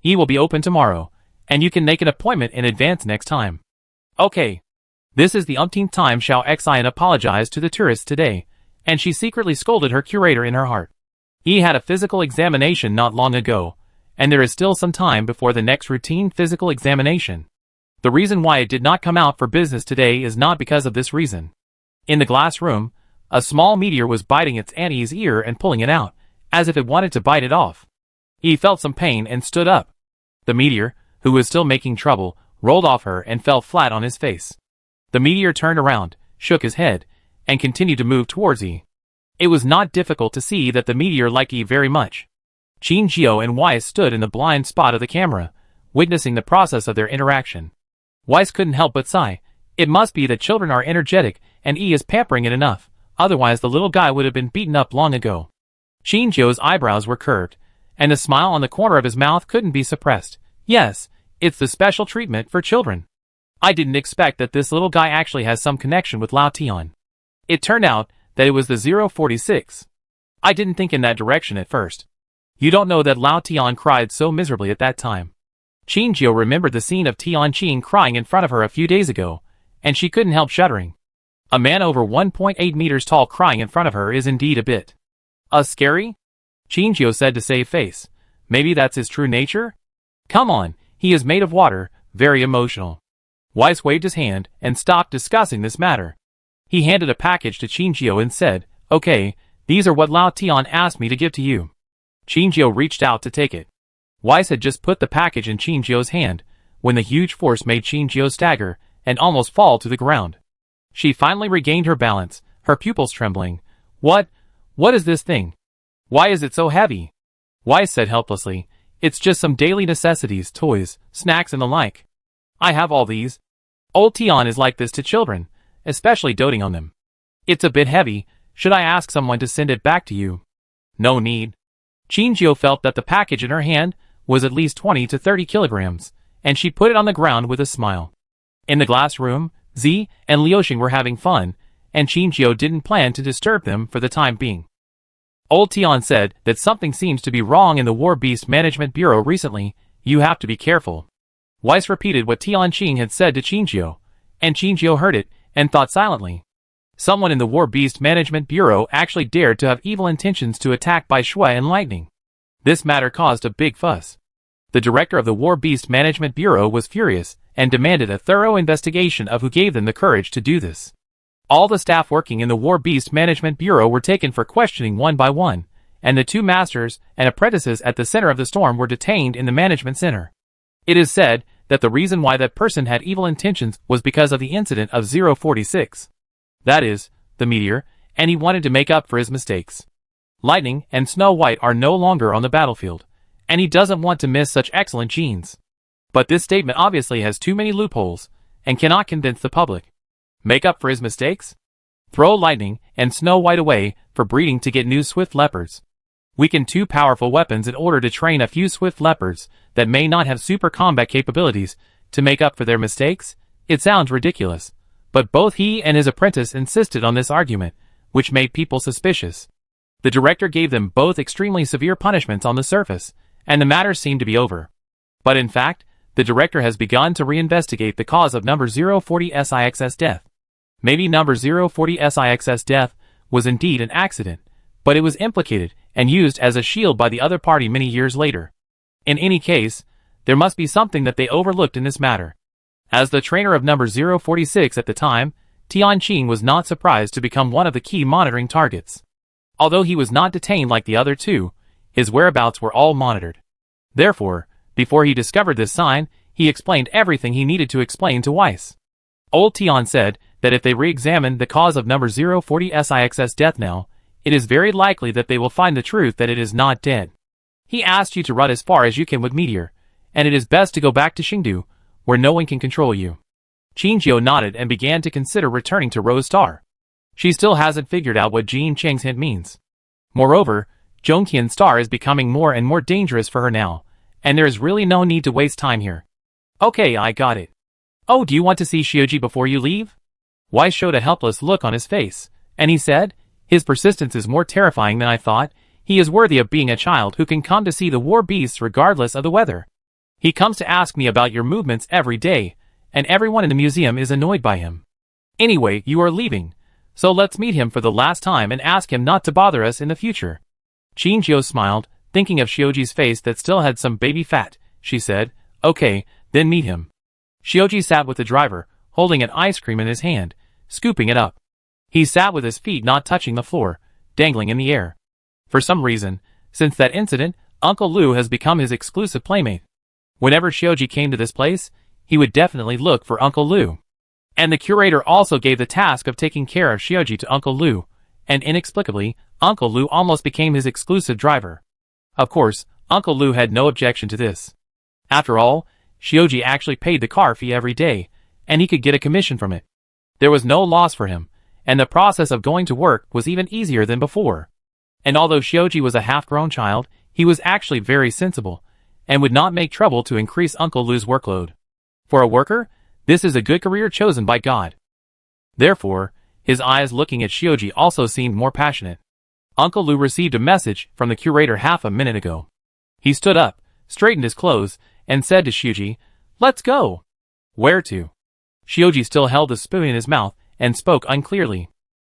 E will be open tomorrow, and you can make an appointment in advance next time. Okay. This is the umpteenth time Xiao Xian apologized to the tourists today, and she secretly scolded her curator in her heart. E had a physical examination not long ago, and there is still some time before the next routine physical examination. The reason why it did not come out for business today is not because of this reason. In the glass room, a small meteor was biting its Annie's ear and pulling it out, as if it wanted to bite it off. He felt some pain and stood up. The meteor, who was still making trouble, rolled off her and fell flat on his face. The meteor turned around, shook his head, and continued to move towards E. It was not difficult to see that the meteor liked E very much. Qin Jiao and Weiss stood in the blind spot of the camera, witnessing the process of their interaction. Weiss couldn't help but sigh. It must be that children are energetic and E is pampering it enough, otherwise the little guy would have been beaten up long ago. Qin Jiao's eyebrows were curved, and the smile on the corner of his mouth couldn't be suppressed. Yes, it's the special treatment for children. I didn't expect that this little guy actually has some connection with Lao Tian. It turned out that it was the 046. I didn't think in that direction at first. You don't know that Lao Tian cried so miserably at that time. Qin Jiao remembered the scene of Tian Qing crying in front of her a few days ago, and she couldn't help shuddering. A man over 1.8 meters tall crying in front of her is indeed a bit scary? Qin Jiao said to save face. Maybe that's his true nature? Come on, he is made of water, very emotional. Weiss waved his hand and stopped discussing this matter. He handed a package to Qin Jiao and said, okay, these are what Lao Tian asked me to give to you. Qin Jiao reached out to take it. Weiss had just put the package in Qin Jiao's hand, when the huge force made Qin Jiao stagger and almost fall to the ground. She finally regained her balance, her pupils trembling. What is this thing? Why is it so heavy? Weiss said helplessly, it's just some daily necessities, toys, snacks and the like. I have all these. Old Tian is like this to children, especially doting on them. It's a bit heavy, should I ask someone to send it back to you? No need. Qin Jiao felt that the package in her hand was at least 20 to 30 kilograms, and she put it on the ground with a smile. In the glass room, Zi and Liuxing were having fun, and Qin Jiao didn't plan to disturb them for the time being. Old Tian said that something seems to be wrong in the War Beast Management Bureau recently, you have to be careful. Weiss repeated what Tian Qing had said to Qin Jiao, and Qin Jiao heard it, and thought silently. Someone in the War Beast Management Bureau actually dared to have evil intentions to attack Bai Shui and lightning. This matter caused a big fuss. The director of the War Beast Management Bureau was furious, and demanded a thorough investigation of who gave them the courage to do this. All the staff working in the War Beast Management Bureau were taken for questioning one by one, and the 2 masters and apprentices at the center of the storm were detained in the management center. It is said that the reason why that person had evil intentions was because of the incident of 046. That is, the meteor, and he wanted to make up for his mistakes. Lightning and Snow White are no longer on the battlefield, and he doesn't want to miss such excellent genes. But this statement obviously has too many loopholes, and cannot convince the public. Make up for his mistakes? Throw Lightning and Snow White away for breeding to get new swift leopards. Weaken 2 powerful weapons in order to train a few swift leopards that may not have super combat capabilities to make up for their mistakes? It sounds ridiculous. But both he and his apprentice insisted on this argument, which made people suspicious. The director gave them both extremely severe punishments on the surface, and the matter seemed to be over. But in fact, the director has begun to reinvestigate the cause of number 040 SIX's death. Maybe number 040 SIX's death was indeed an accident, but it was implicated and used as a shield by the other party many years later. In any case, there must be something that they overlooked in this matter. As the trainer of number 046 at the time, Tianqing was not surprised to become one of the key monitoring targets. Although he was not detained like the other two, his whereabouts were all monitored. Therefore, before he discovered this sign, he explained everything he needed to explain to Weiss. Old Tian said that if they re-examine the cause of number 040SIX's death now, it is very likely that they will find the truth that it is not dead. He asked you to run as far as you can with Meteor, and it is best to go back to Xingdu, where no one can control you. Qingjiu nodded and began to consider returning to Rose Star. She still hasn't figured out what Jean Cheng's hint means. Moreover, Zhongtian Star is becoming more and more dangerous for her now, and there is really no need to waste time here. Okay, I got it. Oh, do you want to see Xiuji before you leave? Weiss showed a helpless look on his face, and he said, his persistence is more terrifying than I thought. He is worthy of being a child who can come to see the war beasts regardless of the weather. He comes to ask me about your movements every day, and everyone in the museum is annoyed by him. Anyway, you are leaving, so let's meet him for the last time and ask him not to bother us in the future. Qingjiu smiled, thinking of Xiuji's face that still had some baby fat. She said, okay, then meet him. Xiuji sat with the driver, holding an ice cream in his hand, scooping it up. He sat with his feet not touching the floor, dangling in the air. For some reason, since that incident, Uncle Lu has become his exclusive playmate. Whenever Xiuji came to this place, he would definitely look for Uncle Lu. And the curator also gave the task of taking care of Xiuji to Uncle Lu, and inexplicably, Uncle Lu almost became his exclusive driver. Of course, Uncle Lu had no objection to this. After all, Xiuji actually paid the car fee every day, and he could get a commission from it. There was no loss for him, and the process of going to work was even easier than before. And although Xiuji was a half-grown child, he was actually very sensible, and would not make trouble to increase Uncle Lu's workload. For a worker, this is a good career chosen by God. Therefore, his eyes looking at Xiuji also seemed more passionate. Uncle Lu received a message from the curator half a minute ago. He stood up, straightened his clothes, and said to Xiuji, "Let's go." Where to? Xiuji still held the spoon in his mouth and spoke unclearly.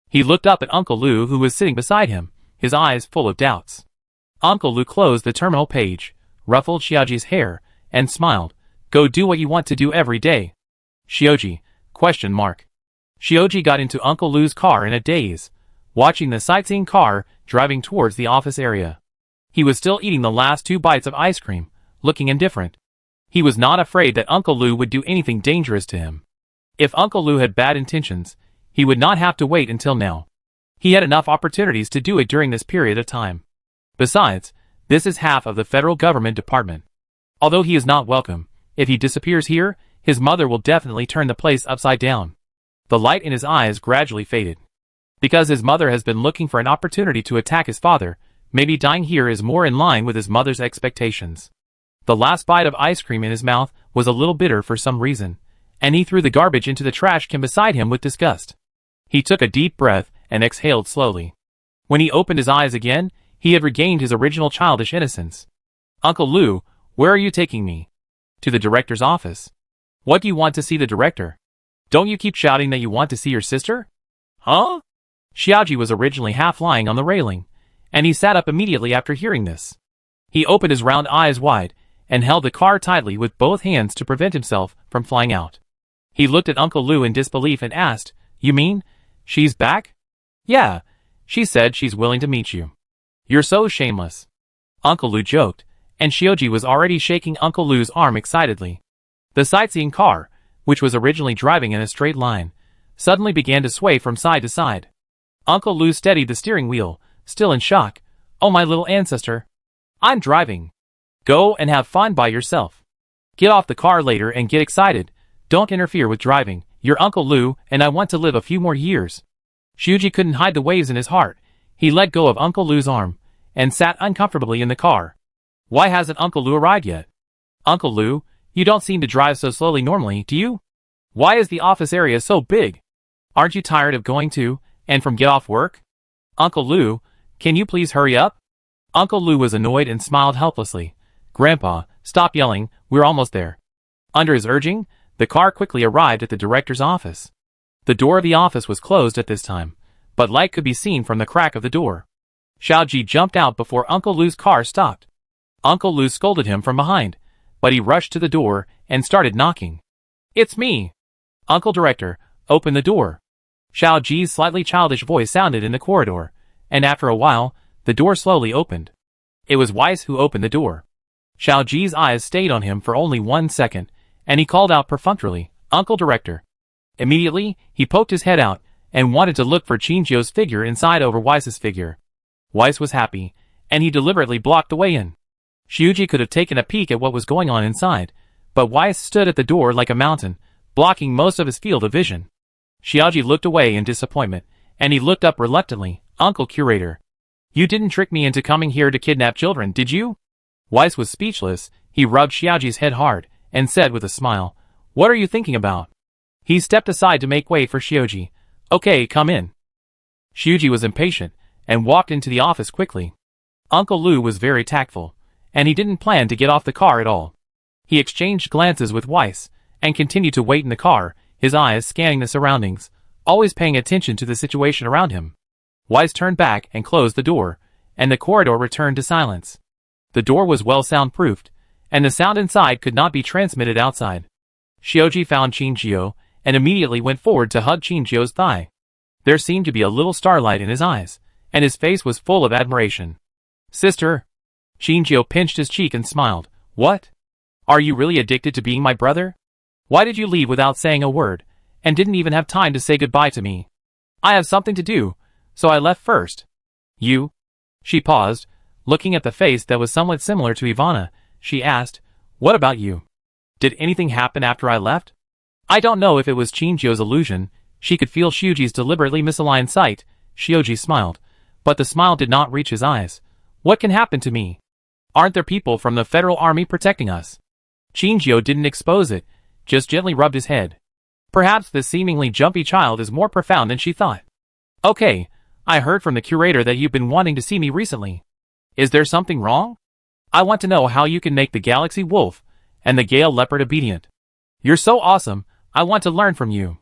He looked up at Uncle Lu, who was sitting beside him, his eyes full of doubts. Uncle Lu closed the terminal page, ruffled Xiuji's hair, and smiled. Go do what you want to do every day. Xiuji? ? Xiuji got into Uncle Lu's car in a daze, watching the sightseeing car driving towards the office area. He was still eating the last 2 bites of ice cream, looking indifferent. He was not afraid that Uncle Lu would do anything dangerous to him. If Uncle Lu had bad intentions, he would not have to wait until now. He had enough opportunities to do it during this period of time. Besides, this is half of the federal government department. Although he is not welcome, if he disappears here, his mother will definitely turn the place upside down. The light in his eyes gradually faded. Because his mother has been looking for an opportunity to attack his father, maybe dying here is more in line with his mother's expectations. The last bite of ice cream in his mouth was a little bitter for some reason, and he threw the garbage into the trash can beside him with disgust. He took a deep breath and exhaled slowly. When he opened his eyes again, he had regained his original childish innocence. Uncle Lu, where are you taking me? To the director's office. What do you want to see the director? Don't you keep shouting that you want to see your sister? Huh? Xiaoji was originally half lying on the railing, and he sat up immediately after hearing this. He opened his round eyes wide, and held the car tightly with both hands to prevent himself from flying out. He looked at Uncle Lu in disbelief and asked, You mean, she's back? Yeah, she said she's willing to meet you. You're so shameless. Uncle Lu joked, and Xiuji was already shaking Uncle Lu's arm excitedly. The sightseeing car, which was originally driving in a straight line, suddenly began to sway from side to side. Uncle Lu steadied the steering wheel, still in shock. Oh, my little ancestor. I'm driving. Go and have fun by yourself. Get off the car later and get excited. Don't interfere with driving. You're Uncle Lu, and I want to live a few more years. Xiuji couldn't hide the waves in his heart. He let go of Uncle Lu's arm, and sat uncomfortably in the car. Why hasn't Uncle Lu arrived yet? Uncle Lu, you don't seem to drive so slowly normally, do you? Why is the office area so big? Aren't you tired of going to, and from get off work? Uncle Lu, can you please hurry up? Uncle Lu was annoyed and smiled helplessly. Grandpa, stop yelling, we're almost there. Under his urging, the car quickly arrived at the director's office. The door of the office was closed at this time, but light could be seen from the crack of the door. Xiaoji jumped out before Uncle Lu's car stopped. Uncle Lu scolded him from behind, but he rushed to the door and started knocking. It's me. Uncle Director, open the door. Xiao Ji's slightly childish voice sounded in the corridor, and after a while, the door slowly opened. It was Weiss who opened the door. Xiao Ji's eyes stayed on him for only 1 second, and he called out perfunctorily, Uncle Director. Immediately, he poked his head out, and wanted to look for Qinjiu's figure inside over Weiss's figure. Weiss was happy, and he deliberately blocked the way in. Xiuji could have taken a peek at what was going on inside, but Weiss stood at the door like a mountain, blocking most of his field of vision. Xiaoji looked away in disappointment, and he looked up reluctantly, Uncle Curator. You didn't trick me into coming here to kidnap children, did you? Weiss was speechless. He rubbed Xiaoji's head hard, and said with a smile, What are you thinking about? He stepped aside to make way for Xiaoji. Okay, come in. Xiuji was impatient, and walked into the office quickly. Uncle Lu was very tactful, and he didn't plan to get off the car at all. He exchanged glances with Weiss, and continued to wait in the car, his eyes scanning the surroundings, always paying attention to the situation around him. Weiss turned back and closed the door, and the corridor returned to silence. The door was well soundproofed, and the sound inside could not be transmitted outside. Xiaoji found Qinjiu, and immediately went forward to hug Qinjiu's thigh. There seemed to be a little starlight in his eyes, and his face was full of admiration. Sister. Qinjiu pinched his cheek and smiled. What? Are you really addicted to being my brother? Why did you leave without saying a word, and didn't even have time to say goodbye to me? I have something to do, so I left first. You? She paused, looking at the face that was somewhat similar to Ivana. She asked, What about you? Did anything happen after I left? I don't know if it was Qinjiu's illusion. She could feel Xiuji's deliberately misaligned sight. Xiuji smiled, but the smile did not reach his eyes. What can happen to me? Aren't there people from the Federal Army protecting us? Qinjiu didn't expose it, just gently rubbed his head. Perhaps this seemingly jumpy child is more profound than she thought. Okay, I heard from the curator that you've been wanting to see me recently. Is there something wrong? I want to know how you can make the Galaxy Wolf and the Gale Leopard obedient. You're so awesome, I want to learn from you.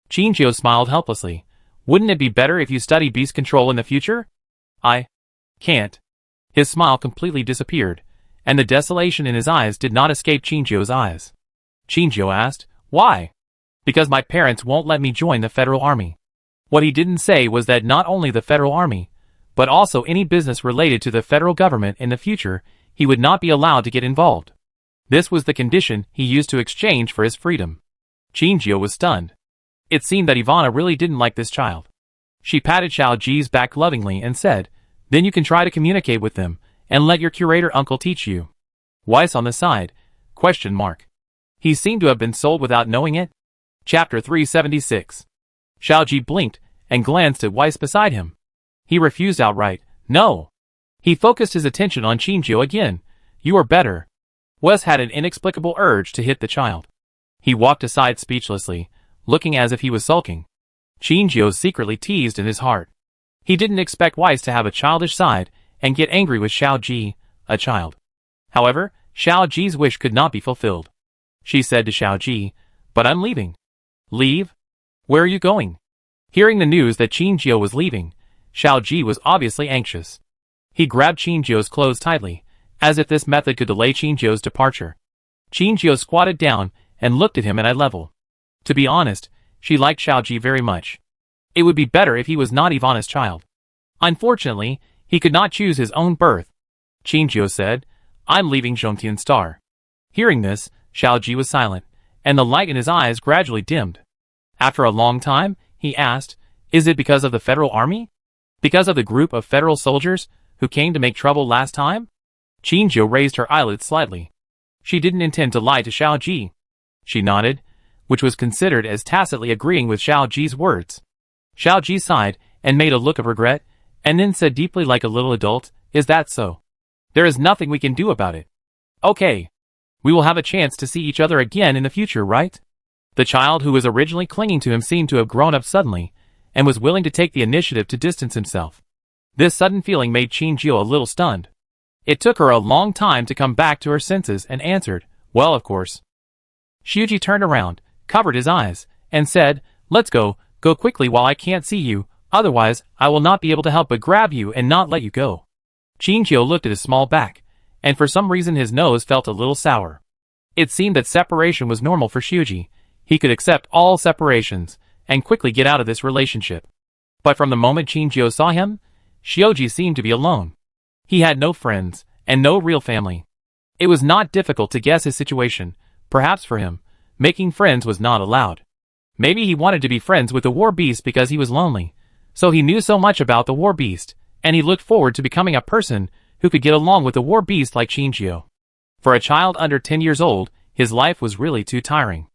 Qinjiu smiled helplessly. Wouldn't it be better if you study beast control in the future? I can't. His smile completely disappeared, and the desolation in his eyes did not escape Qinjiu's eyes. Qinjiu asked, Why? Because my parents won't let me join the Federal Army. What he didn't say was that not only the Federal Army, but also any business related to the federal government in the future, he would not be allowed to get involved. This was the condition he used to exchange for his freedom. Qinjiu was stunned. It seemed that Ivana really didn't like this child. She patted Xiao Ji's back lovingly and said, Then you can try to communicate with them, and let your curator uncle teach you. Weiss on the side? ? He seemed to have been sold without knowing it. Chapter 376. Xiao Ji blinked, and glanced at Weiss beside him. He refused outright, No. He focused his attention on Qinjiu again. You are better. Weiss had an inexplicable urge to hit the child. He walked aside speechlessly, looking as if he was sulking. Qinjiu secretly teased in his heart. He didn't expect Weiss to have a childish side, and get angry with Xiao Ji, a child. However, Xiao Ji's wish could not be fulfilled. She said to Xiao Ji, But I'm leaving. Leave? Where are you going? Hearing the news that Qinjiu was leaving, Xiao Ji was obviously anxious. He grabbed Qinjiu's clothes tightly, as if this method could delay Qinjiu's departure. Qinjiu squatted down and looked at him at eye level. To be honest, she liked Xiao Ji very much. It would be better if he was not Ivana's child. Unfortunately, he could not choose his own birth. Qinjiu said, I'm leaving Zhongtian Star. Hearing this, Xiao Ji was silent, and the light in his eyes gradually dimmed. After a long time, he asked, Is it because of the Federal Army? Because of the group of federal soldiers who came to make trouble last time? Qinjiu raised her eyelids slightly. She didn't intend to lie to Xiao Ji. She nodded, which was considered as tacitly agreeing with Xiao Ji's words. Xiao Ji sighed and made a look of regret, and then said deeply like a little adult, Is that so? There is nothing we can do about it. Okay. We will have a chance to see each other again in the future, right? The child who was originally clinging to him seemed to have grown up suddenly, and was willing to take the initiative to distance himself. This sudden feeling made Qinjiu a little stunned. It took her a long time to come back to her senses and answered, Well, of course. Xiuji turned around, covered his eyes, and said, Let's go quickly while I can't see you, otherwise I will not be able to help but grab you and not let you go. Qinjiu looked at his small back, and for some reason his nose felt a little sour. It seemed that separation was normal for Xiuji. He could accept all separations and quickly get out of this relationship. But from the moment Shinjio saw him, Shioji seemed to be alone. He had no friends and no real family. It was not difficult to guess his situation. Perhaps for him, making friends was not allowed. Maybe he wanted to be friends with the war beast because he was lonely. So he knew so much about the war beast, and he looked forward to becoming a person who could get along with the war beast like Shinjio. For a child under 10 years old, his life was really too tiring.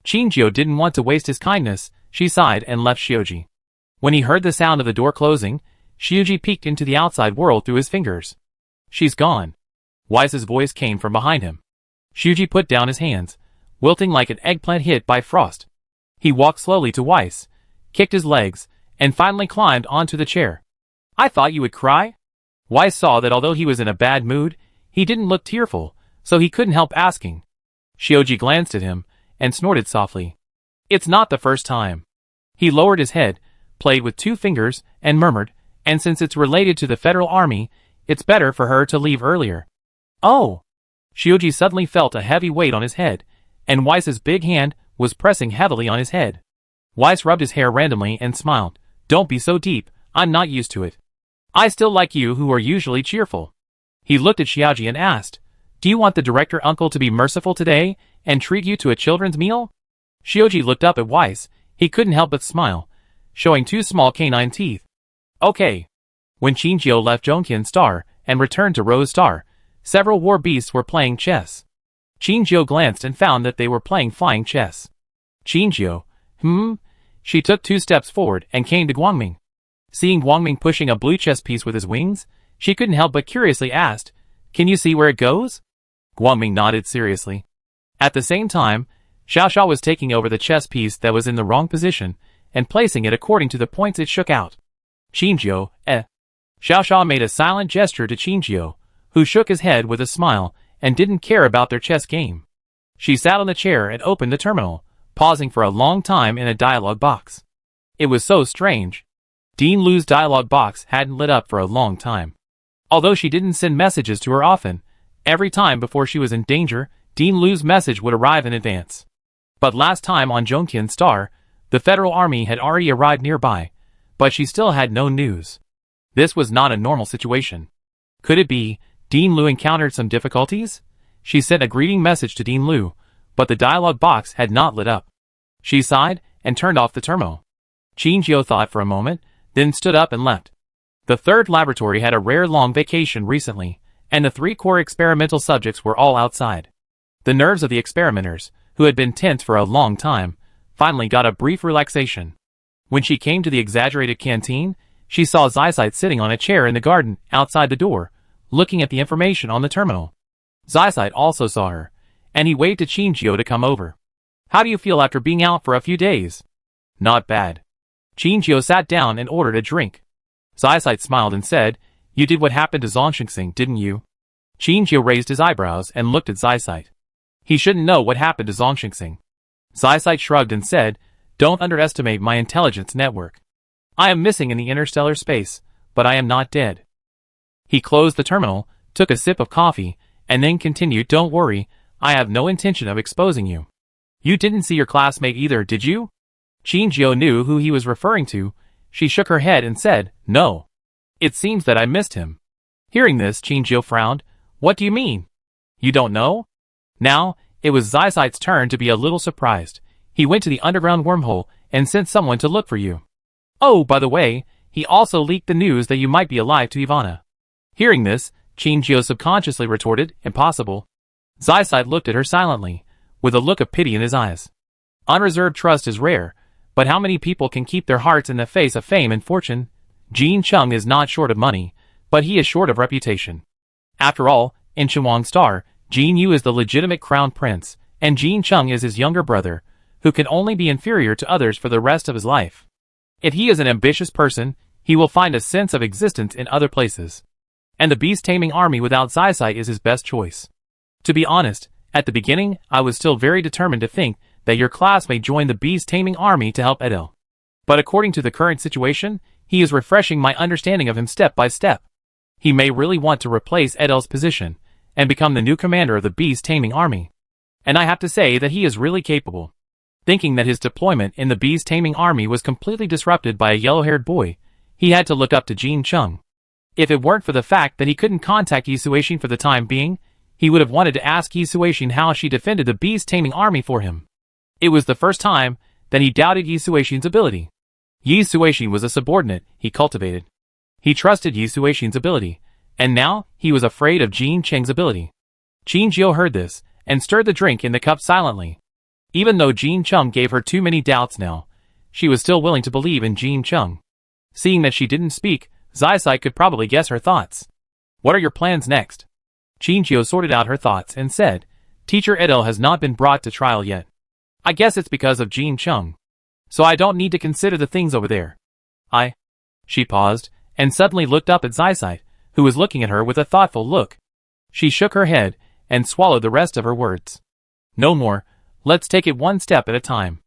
Shinjio didn't want to waste his kindness. She sighed and left Shioji. When he heard the sound of the door closing, Shioji peeked into the outside world through his fingers. She's gone. Wise's voice came from behind him. Shioji put down his hands, wilting like an eggplant hit by frost. He walked slowly to Wise, kicked his legs, and finally climbed onto the chair. I thought you would cry? Wise saw that although he was in a bad mood, he didn't look tearful, so he couldn't help asking. Shioji glanced at him and snorted softly. It's not the first time. He lowered his head, played with 2 fingers, and murmured, and since it's related to the Federal Army, it's better for her to leave earlier. Oh! Shioji suddenly felt a heavy weight on his head, and Wise's big hand was pressing heavily on his head. Wise rubbed his hair randomly and smiled. Don't be so deep, I'm not used to it. I still like you who are usually cheerful. He looked at Shioji and asked, do you want the director uncle to be merciful today and treat you to a children's meal? Shioji looked up at Wise. He couldn't help but smile, showing 2 small canine teeth. Okay. When Shinjio left Jonkin Star and returned to Rose Star, several war beasts were playing chess. Shinjio glanced and found that they were playing flying chess. Shinjio, She took 2 steps forward and came to Guangming. Seeing Guangming pushing a blue chess piece with his wings, she couldn't help but curiously asked, can you see where it goes? Guangming nodded seriously. At the same time, Xiaoxia was taking over the chess piece that was in the wrong position and placing it according to the points it shook out. Shinjio, Xiaoxia made a silent gesture to Shinjio, who shook his head with a smile and didn't care about their chess game. She sat on the chair and opened the terminal, pausing for a long time in a dialogue box. It was so strange. Dean Lu's dialogue box hadn't lit up for a long time. Although she didn't send messages to her often, every time before she was in danger, Dean Lu's message would arrive in advance. But last time on Jonkin Star, the Federal Army had already arrived nearby, but she still had no news. This was not a normal situation. Could it be Dean Lu encountered some difficulties? She sent a greeting message to Dean Lu, but the dialogue box had not lit up. She sighed and turned off the terminal. Shinjio thought for a moment, then stood up and left. The 3rd laboratory had a rare long vacation recently, and the 3 core experimental subjects were all outside. The nerves of the experimenters, who had been tense for a long time, finally got a brief relaxation. When she came to the exaggerated canteen, she saw Zysite sitting on a chair in the garden outside the door, looking at the information on the terminal. Zysite also saw her, and he waved to Shinjio to come over. How do you feel after being out for a few days? Not bad. Shinjio sat down and ordered a drink. Zysite smiled and said, you did what happened to Zongxing, didn't you? Shinjio raised his eyebrows and looked at Zysite. He shouldn't know what happened to Zongxing. Zysite shrugged and said, don't underestimate my intelligence network. I am missing in the interstellar space, but I am not dead. He closed the terminal, took a sip of coffee, and then continued, don't worry, I have no intention of exposing you. You didn't see your classmate either, did you? Shinjio knew who he was referring to. She shook her head and said, no. It seems that I missed him. Hearing this, Shinjio frowned. What do you mean? You don't know? Now, it was Zysite's turn to be a little surprised. He went to the underground wormhole and sent someone to look for you. Oh, by the way, he also leaked the news that you might be alive to Ivana. Hearing this, Shinjio subconsciously retorted, impossible. Zysite looked at her silently, with a look of pity in his eyes. Unreserved trust is rare, but how many people can keep their hearts in the face of fame and fortune? Jin Chung is not short of money, but he is short of reputation. After all, in Chunwang Star, Jin Yu is the legitimate crown prince, and Jin Chung is his younger brother, who can only be inferior to others for the rest of his life. If he is an ambitious person, he will find a sense of existence in other places. And the beast-taming army without Zysite is his best choice. To be honest, at the beginning, I was still very determined to think that your class may join the beast-taming army to help Edel. But according to the current situation, he is refreshing my understanding of him step by step. He may really want to replace Edel's position and become the new commander of the beast-taming army. And I have to say that he is really capable. Thinking that his deployment in the bees taming army was completely disrupted by a yellow-haired boy, he had to look up to Jin Chung. If it weren't for the fact that he couldn't contact Yi Suixin for the time being, he would have wanted to ask Yi Suixin how she defended the bees taming army for him. It was the first time that he doubted Yi Suixin's ability. Yi Suixin was a subordinate he cultivated. He trusted Yi Suixin's ability, and now he was afraid of Jin Cheng's ability. Jin Jiu heard this, and stirred the drink in the cup silently. Even though Jin Chung gave her too many doubts now, she was still willing to believe in Jin Chung. Seeing that she didn't speak, Zai could probably guess her thoughts. What are your plans next? Jin Jiu sorted out her thoughts and said, Teacher Edel has not been brought to trial yet. I guess it's because of Jin Chung. So I don't need to consider the things over there. She paused, and suddenly looked up at Zai, who was looking at her with a thoughtful look. She shook her head, and swallowed the rest of her words. No more, let's take it one step at a time.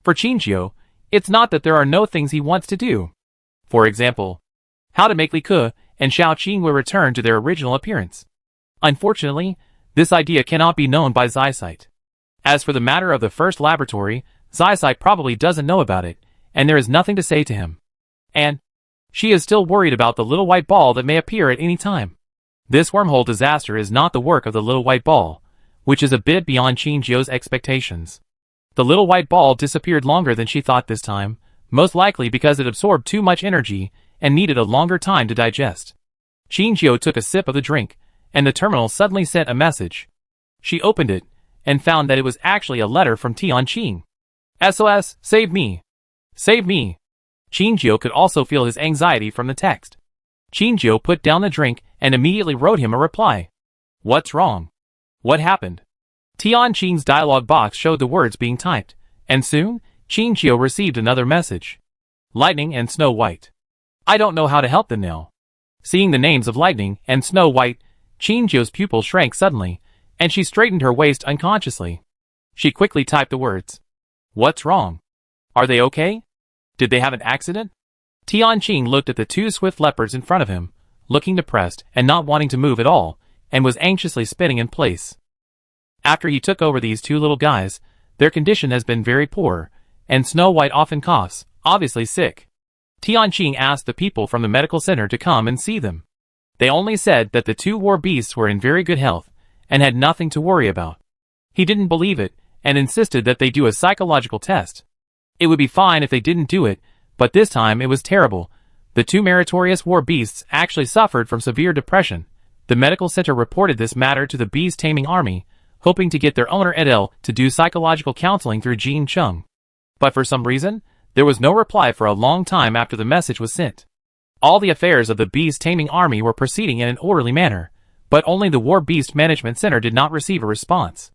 For Jin Jiu, it's not that there are no things he wants to do. For example, how to make Li Ke and Xiao Qing will return to their original appearance. Unfortunately, this idea cannot be known by Zai. As for the matter of the first laboratory, Zai probably doesn't know about it, and there is nothing to say to him. And she is still worried about the little white ball that may appear at any time. This wormhole disaster is not the work of the little white ball, which is a bit beyond Jin Jiu's expectations. The little white ball disappeared longer than she thought this time, most likely because it absorbed too much energy and needed a longer time to digest. Jin Jiu took a sip of the drink, and the terminal suddenly sent a message. She opened it, and found that it was actually a letter from Tianqing. SOS, save me! Save me! Jin Jiu could also feel his anxiety from the text. Jin Jiu put down the drink and immediately wrote him a reply. What's wrong? What happened? Tianqing's dialogue box showed the words being typed, and soon, Jin Jiu received another message. Lightning and Snow White. I don't know how to help them now. Seeing the names of Lightning and Snow White, Jin Jiu's pupil shrank suddenly, and she straightened her waist unconsciously. She quickly typed the words. What's wrong? Are they okay? Did they have an accident? Tianqing looked at the two swift leopards in front of him, looking depressed and not wanting to move at all, and was anxiously spinning in place. After he took over these two little guys, their condition has been very poor, and Snow White often coughs, obviously sick. Tianqing asked the people from the medical center to come and see them. They only said that the two war beasts were in very good health, and had nothing to worry about. He didn't believe it, and insisted that they do a psychological test. It would be fine if they didn't do it, but this time it was terrible. The two meritorious war beasts actually suffered from severe depression. The medical center reported this matter to the beast taming army, hoping to get their owner Edel to do psychological counseling through Jin Chung. But for some reason, there was no reply for a long time after the message was sent. All the affairs of the beast taming army were proceeding in an orderly manner, but only the War Beast Management Center did not receive a response.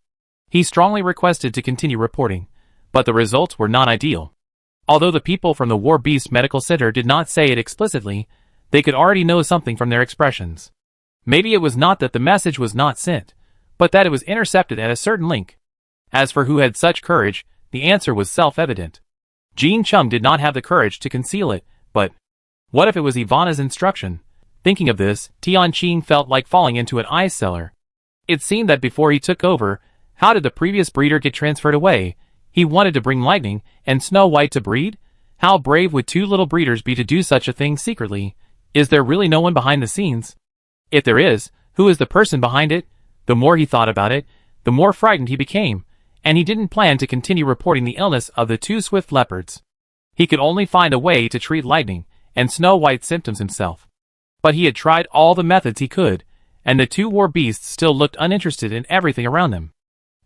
He strongly requested to continue reporting, but the results were not ideal. Although the people from the War Beast Medical Center did not say it explicitly, they could already know something from their expressions. Maybe it was not that the message was not sent, but that it was intercepted at a certain link. As for who had such courage, the answer was self-evident. Jin Chung did not have the courage to conceal it, but what if it was Ivana's instruction? Thinking of this, Tianqing felt like falling into an ice cellar. It seemed that before he took over, how did the previous breeder get transferred away? He wanted to bring Lightning and Snow White to breed? How brave would two little breeders be to do such a thing secretly? Is there really no one behind the scenes? If there is, who is the person behind it? The more he thought about it, the more frightened he became, and he didn't plan to continue reporting the illness of the two swift leopards. He could only find a way to treat Lightning and Snow White's symptoms himself. But he had tried all the methods he could, and the two war beasts still looked uninterested in everything around them.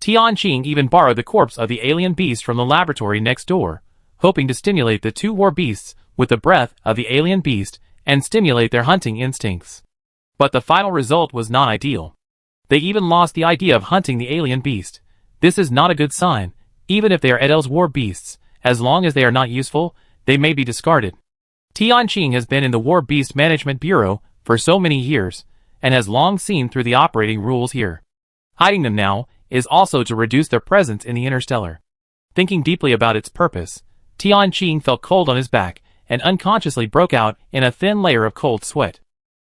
Tianqing even borrowed the corpse of the alien beast from the laboratory next door, hoping to stimulate the two war beasts with the breath of the alien beast and stimulate their hunting instincts. But the final result was not ideal. They even lost the idea of hunting the alien beast. This is not a good sign. Even if they are Edel's war beasts, as long as they are not useful, they may be discarded. Tianqing has been in the War Beast Management Bureau for so many years, and has long seen through the operating rules here. Hiding them now is also to reduce their presence in the Interstellar. Thinking deeply about its purpose, Tianqing felt cold on his back and unconsciously broke out in a thin layer of cold sweat.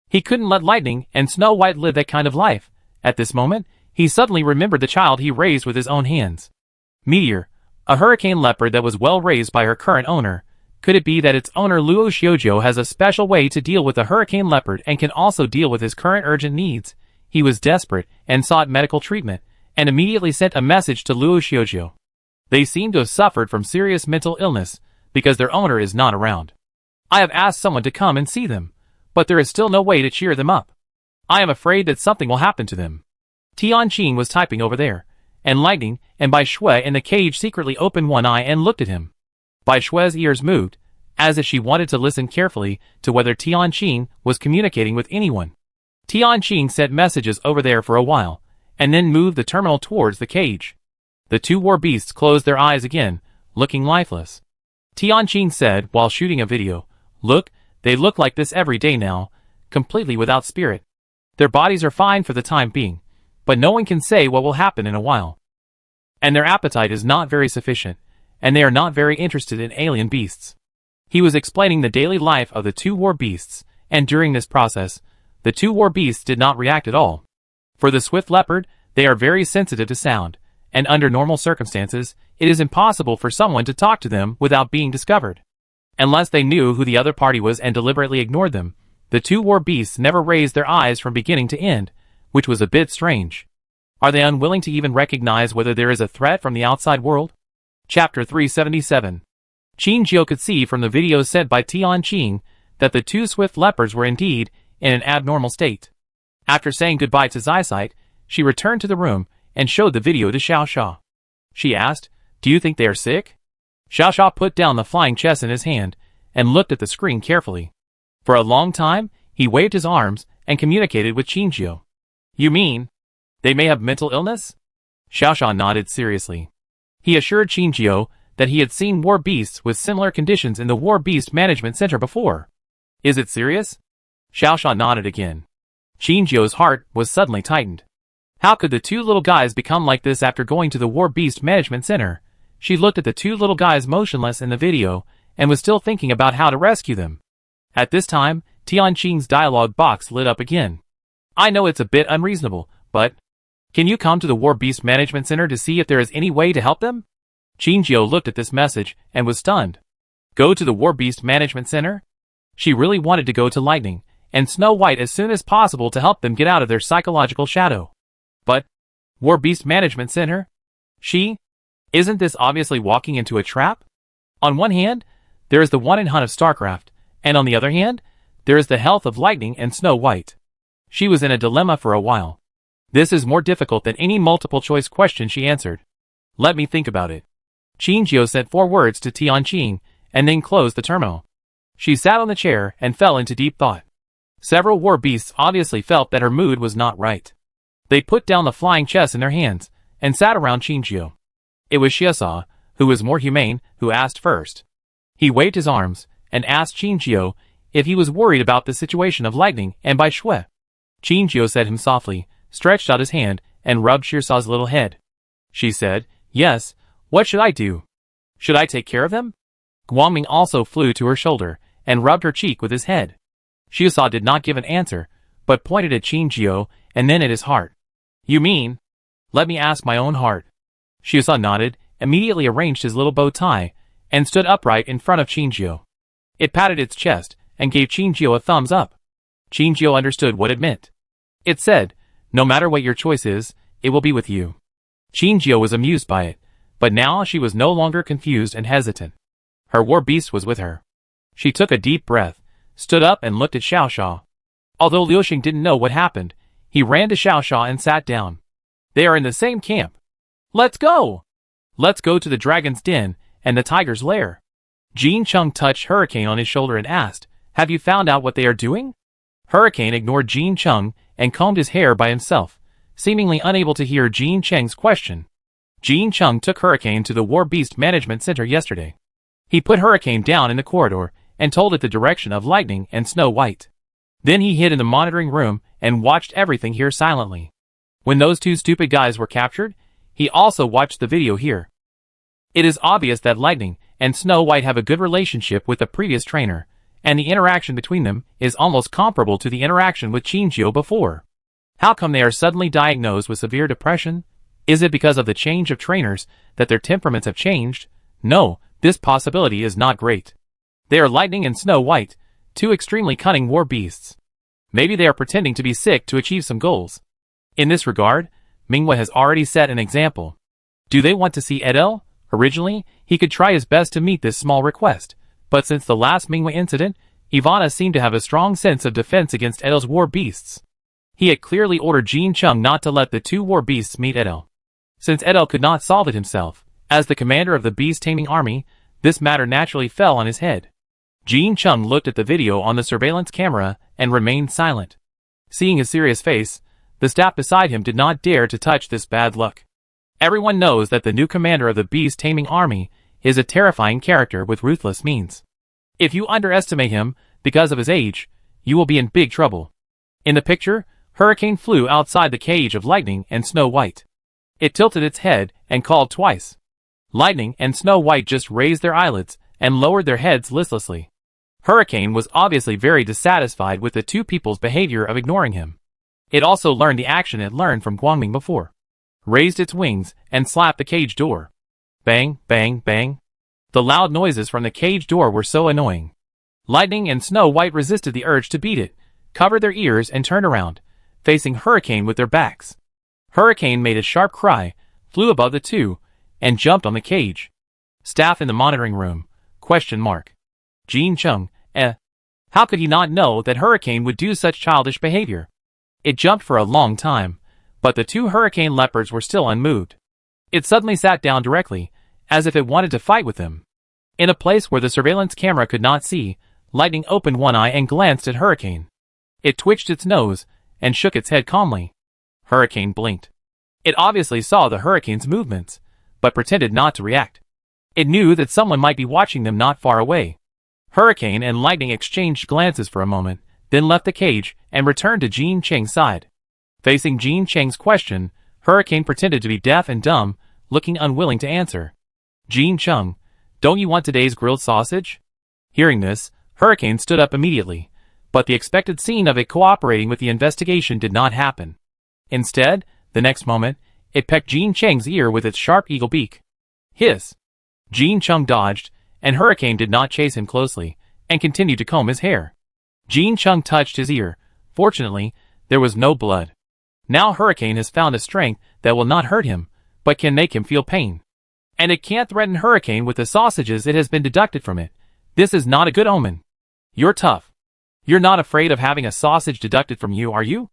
He couldn't let Lightning and Snow White live that kind of life. At this moment, he suddenly remembered the child he raised with his own hands. Meteor, A hurricane leopard that was well raised by her current owner. Could it be that its owner Luo Xiaojiu has a special way to deal with a hurricane leopard and can also deal with his current urgent needs? He was desperate and sought medical treatment, and immediately sent a message to Luo Xiaojiu. They seem to have suffered from serious mental illness, because their owner is not around. I have asked someone to come and see them, but there is still no way to cheer them up. I am afraid that something will happen to them. Tianqing was typing over there, and Lightning and Bai Shui in the cage secretly opened one eye and looked at him. Bai Shui's ears moved, as if she wanted to listen carefully to whether Tianqing was communicating with anyone. Tianqing sent messages over there for a while, and then moved the terminal towards the cage. The two war beasts closed their eyes again, looking lifeless. Tianqing said while shooting a video, "Look, they look like this every day now, completely without spirit. Their bodies are fine for the time being, but no one can say what will happen in a while. And their appetite is not very sufficient, and they are not very interested in alien beasts." He was explaining the daily life of the two war beasts, and during this process, the two war beasts did not react at all. For the swift leopard, they are very sensitive to sound, and under normal circumstances, it is impossible for someone to talk to them without being discovered. Unless they knew who the other party was and deliberately ignored them, the two war beasts never raised their eyes from beginning to end, which was a bit strange. Are they unwilling to even recognize whether there is a threat from the outside world? Chapter 377. Qin Jiu could see from the video sent by Tianqing that the two swift leopards were indeed in an abnormal state. After saying goodbye to Zysite, she returned to the room and showed the video to Xiaosha. She asked, "Do you think they are sick?" Xiaosha put down the flying chess in his hand and looked at the screen carefully. For a long time, he waved his arms and communicated with Qin Jiu. "You mean they may have mental illness?" Xiaosha nodded seriously. He assured Qin Jiu that he had seen war beasts with similar conditions in the War Beast Management Center before. "Is it serious?" Xiaosha nodded again. Qin Jiu's heart was suddenly tightened. How could the two little guys become like this after going to the War Beast Management Center? She looked at the two little guys motionless in the video, and was still thinking about how to rescue them. At this time, Tianqing's dialogue box lit up again. "I know it's a bit unreasonable, but can you come to the War Beast Management Center to see if there is any way to help them?" Qin Jiu looked at this message, and was stunned. Go to the War Beast Management Center? She really wanted to go to Lightning and Snow White as soon as possible to help them get out of their psychological shadow. But War Beast Management Center? Isn't this obviously walking into a trap? On one hand, there is the one in Hunt of Starcraft, and on the other hand, there is the health of Lightning and Snow White. She was in a dilemma for a while. This is more difficult than any multiple-choice question she answered. "Let me think about it." Qin Jiu sent 4 words to Tianqing, and then closed the terminal. She sat on the chair and fell into deep thought. Several war beasts obviously felt that her mood was not right. They put down the flying chess in their hands, and sat around Qin Jiu. It was Xiesa, who was more humane, who asked first. He waved his arms, and asked Qin Jiu if he was worried about the situation of Lightning and Bai Shui. Qin Jiu said him softly, stretched out his hand, and rubbed Xiesa's little head. She said, "Yes, what should I do? Should I take care of them?" Guangming also flew to her shoulder, and rubbed her cheek with his head. Xiesa did not give an answer, but pointed at Qin Jiu, and then at his heart. "You mean? Let me ask my own heart." Xiesa nodded, immediately arranged his little bow tie, and stood upright in front of Qin Jiu. It patted its chest, and gave Qin Jiu a thumbs up. Qin Jiu understood what it meant. It said, "No matter what your choice is, it will be with you." Qin Jiu was amused by it, but now she was no longer confused and hesitant. Her war beast was with her. She took a deep breath, stood up and looked at Xiaosha. Although Liu Xing didn't know what happened, he ran to Xiaosha and sat down. They are in the same camp. "Let's go! Let's go to the dragon's den and the tiger's lair." Jin Chung touched Hurricane on his shoulder and asked, "Have you found out what they are doing?" Hurricane ignored Jin Chung and combed his hair by himself, seemingly unable to hear Jin Cheng's question. Jin Chung took Hurricane to the War Beast Management Center yesterday. He put Hurricane down in the corridor and told it the direction of Lightning and Snow White. Then he hid in the monitoring room and watched everything here silently. When those 2 stupid guys were captured, he also watched the video here. It is obvious that Lightning and Snow White have a good relationship with the previous trainer, and the interaction between them is almost comparable to the interaction with Qin Jiu before. How come they are suddenly diagnosed with severe depression? Is it because of the change of trainers that their temperaments have changed? No, this possibility is not great. They are Lightning and Snow White, two extremely cunning war beasts. Maybe they are pretending to be sick to achieve some goals. In this regard, Mingwa has already set an example. Do they want to see Edel? Originally, he could try his best to meet this small request, but since the last Mingwa incident, Ivana seemed to have a strong sense of defense against Edel's war beasts. He had clearly ordered Jean Chung not to let the two war beasts meet Edel. Since Edel could not solve it himself, as the commander of the beast-taming army, this matter naturally fell on his head. Jean Chung looked at the video on the surveillance camera and remained silent. Seeing his serious face, the staff beside him did not dare to touch this bad luck. Everyone knows that the new commander of the beast-taming army is a terrifying character with ruthless means. If you underestimate him because of his age, you will be in big trouble. In the picture, Hurricane flew outside the cage of Lightning and Snow White. It tilted its head and called twice. Lightning and Snow White just raised their eyelids and lowered their heads listlessly. Hurricane was obviously very dissatisfied with the two people's behavior of ignoring him. It also learned the action it learned from Guangming before. Raised its wings and slapped the cage door. Bang, bang, bang. The loud noises from the cage door were so annoying. Lightning and Snow White resisted the urge to beat it, covered their ears and turned around, facing Hurricane with their backs. Hurricane made a sharp cry, flew above the two, and jumped on the cage. Staff in the monitoring room, ? Jean Chung, How could he not know that Hurricane would do such childish behavior? It jumped for a long time, but the two hurricane leopards were still unmoved. It suddenly sat down directly, as if it wanted to fight with them. In a place where the surveillance camera could not see, Lightning opened one eye and glanced at Hurricane. It twitched its nose and shook its head calmly. Hurricane blinked. It obviously saw the hurricane's movements, but pretended not to react. It knew that someone might be watching them not far away. Hurricane and Lightning exchanged glances for a moment, then left the cage and returned to Jean Cheng's side. Facing Jean Cheng's question, Hurricane pretended to be deaf and dumb, looking unwilling to answer. Jean Chung, don't you want today's grilled sausage? Hearing this, Hurricane stood up immediately, but the expected scene of it cooperating with the investigation did not happen. Instead, the next moment, it pecked Jean Cheng's ear with its sharp eagle beak. Hiss! Jean Chung dodged, and Hurricane did not chase him closely, and continued to comb his hair. Jean Chung touched his ear. Fortunately, there was no blood. Now Hurricane has found a strength that will not hurt him, but can make him feel pain. And it can't threaten Hurricane with the sausages it has been deducted from it. This is not a good omen. You're tough. You're not afraid of having a sausage deducted from you, are you?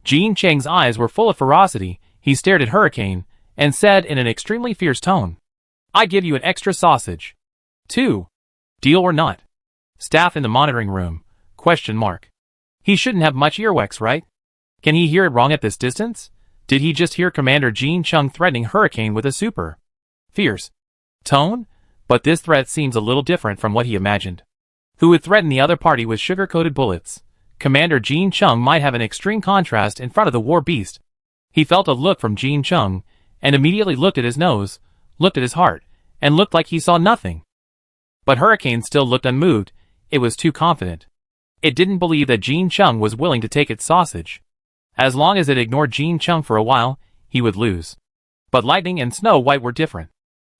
Jean Cheng's eyes were full of ferocity. He stared at Hurricane, and said in an extremely fierce tone, I give you an extra sausage. 2. Deal or not? Staff in the monitoring room, ? He shouldn't have much earwax, right? Can he hear it wrong at this distance? Did he just hear Commander Jean Chung threatening Hurricane with a super fierce tone? But this threat seems a little different from what he imagined. Who would threaten the other party with sugar-coated bullets? Commander Jean Chung might have an extreme contrast in front of the war beast. He felt a look from Jean Chung, and immediately looked at his nose, looked at his heart, and looked like he saw nothing. But Hurricane still looked unmoved. It was too confident. It didn't believe that Jean Chung was willing to take its sausage. As long as it ignored Jean Chung for a while, he would lose. But Lightning and Snow White were different.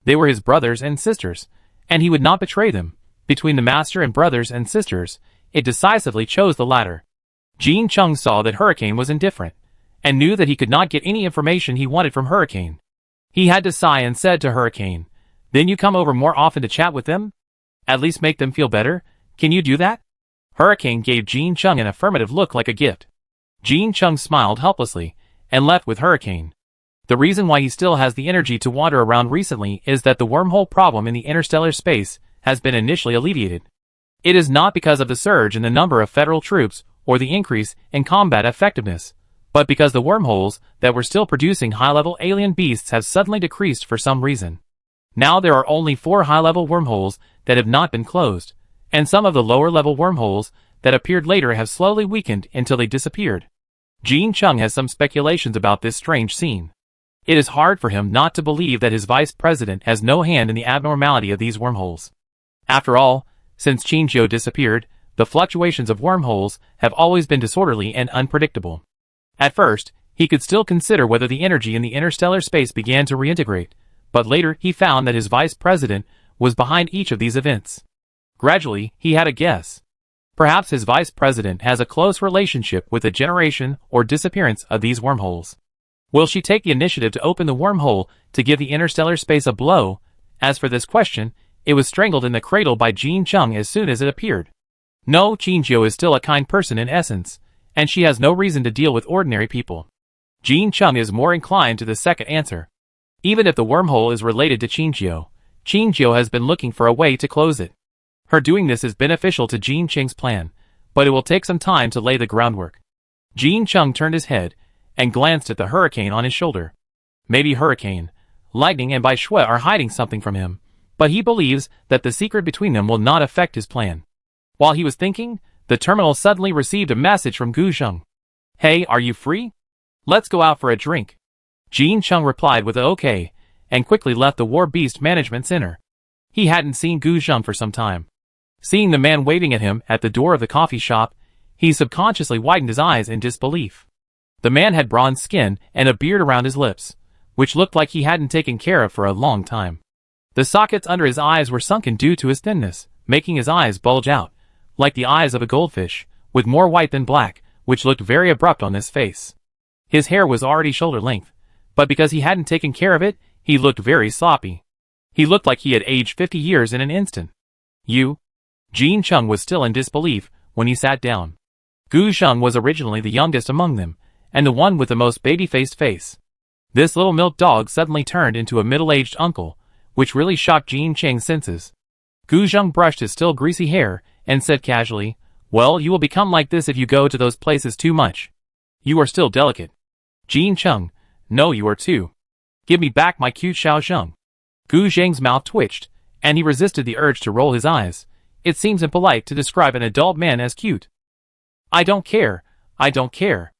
They were his brothers and sisters, and he would not betray them. Between the master and brothers and sisters, it decisively chose the latter. Jean Chung saw that Hurricane was indifferent, and knew that he could not get any information he wanted from Hurricane. He had to sigh and said to Hurricane, Then you come over more often to chat with them? At least make them feel better? Can you do that? Hurricane gave Jean Chung an affirmative look like a gift. Jean Chung smiled helplessly, and left with Hurricane. The reason why he still has the energy to wander around recently is that the wormhole problem in the interstellar space has been initially alleviated. It is not because of the surge in the number of federal troops or the increase in combat effectiveness, but because the wormholes that were still producing high-level alien beasts have suddenly decreased for some reason. Now there are only 4 high-level wormholes that have not been closed, and some of the lower-level wormholes that appeared later have slowly weakened until they disappeared. Jean Chung has some speculations about this strange scene. It is hard for him not to believe that his vice president has no hand in the abnormality of these wormholes. After all, since Qingzhou disappeared, the fluctuations of wormholes have always been disorderly and unpredictable. At first, He could still consider whether the energy in the interstellar space began to reintegrate, but later he found that his vice president was behind each of these events. Gradually, he had a guess. Perhaps his vice president has a close relationship with the generation or disappearance of these wormholes. Will she take the initiative to open the wormhole to give the interstellar space a blow? As for this question, it was strangled in the cradle by Jean Chung as soon as it appeared. No, Qingjiu is still a kind person in essence, and she has no reason to deal with ordinary people. Jean Chung is more inclined to the second answer. Even if the wormhole is related to Qingjiu, Qingjiu has been looking for a way to close it. Her doing this is beneficial to Jean Cheng's plan, but it will take some time to lay the groundwork. Jean Chung turned his head and glanced at the hurricane on his shoulder. Maybe Hurricane, Lightning and Bai Shui are hiding something from him, but he believes that the secret between them will not affect his plan. While he was thinking, the terminal suddenly received a message from Gu Zheng. Hey, are you free? Let's go out for a drink. Jean Chung replied with a okay, and quickly left the War Beast Management Center. He hadn't seen Gu Zheng for some time. Seeing the man waiting at him at the door of the coffee shop, he subconsciously widened his eyes in disbelief. The man had bronze skin and a beard around his lips, which looked like he hadn't taken care of for a long time. The sockets under his eyes were sunken due to his thinness, making his eyes bulge out, like the eyes of a goldfish, with more white than black, which looked very abrupt on his face. His hair was already shoulder length, but because he hadn't taken care of it, he looked very sloppy. He looked like he had aged 50 years in an instant. You? Jean Chung was still in disbelief when he sat down. Gu Zheng was originally the youngest among them, and the one with the most baby-faced face. This little milk dog suddenly turned into a middle-aged uncle, which really shocked Jean Cheng's senses. Gu Zheng brushed his still greasy hair and said casually, well, you will become like this if you go to those places too much. You are still delicate. Jean Chung, no, you are too. Give me back my cute Xiao Zheng. Gu Zheng's mouth twitched, and he resisted the urge to roll his eyes. It seems impolite to describe an adult man as cute. I don't care. I don't care.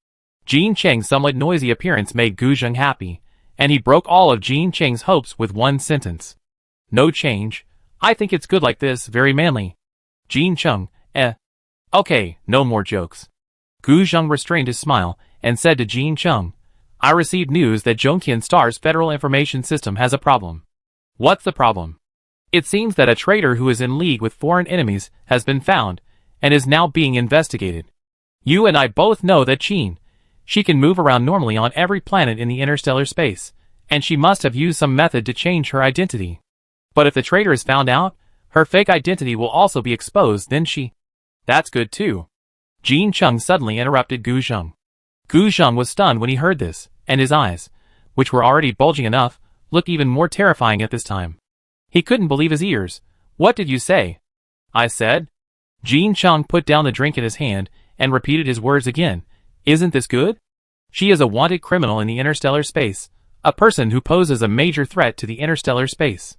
Jean Cheng's somewhat noisy appearance made Gu Zheng happy, and he broke all of Jean Cheng's hopes with one sentence. No change. I think it's good like this, very manly. Jean Chung, Okay, no more jokes. Gu Zheng restrained his smile and said to Jean Chung, I received news that Zhongtian Star's Federal Information System has a problem. What's the problem? It seems that a traitor who is in league with foreign enemies has been found, and is now being investigated. You and I both know that she can move around normally on every planet in the interstellar space, and she must have used some method to change her identity. But if the traitor is found out, her fake identity will also be exposed, then That's good too. Jean Chung suddenly interrupted Gu Zheng. Gu Zheng was stunned when he heard this, and his eyes, which were already bulging enough, looked even more terrifying at this time. He couldn't believe his ears. What did you say? I said. Jean Chung put down the drink in his hand and repeated his words again. Isn't this good? She is a wanted criminal in the interstellar space, a person who poses a major threat to the interstellar space.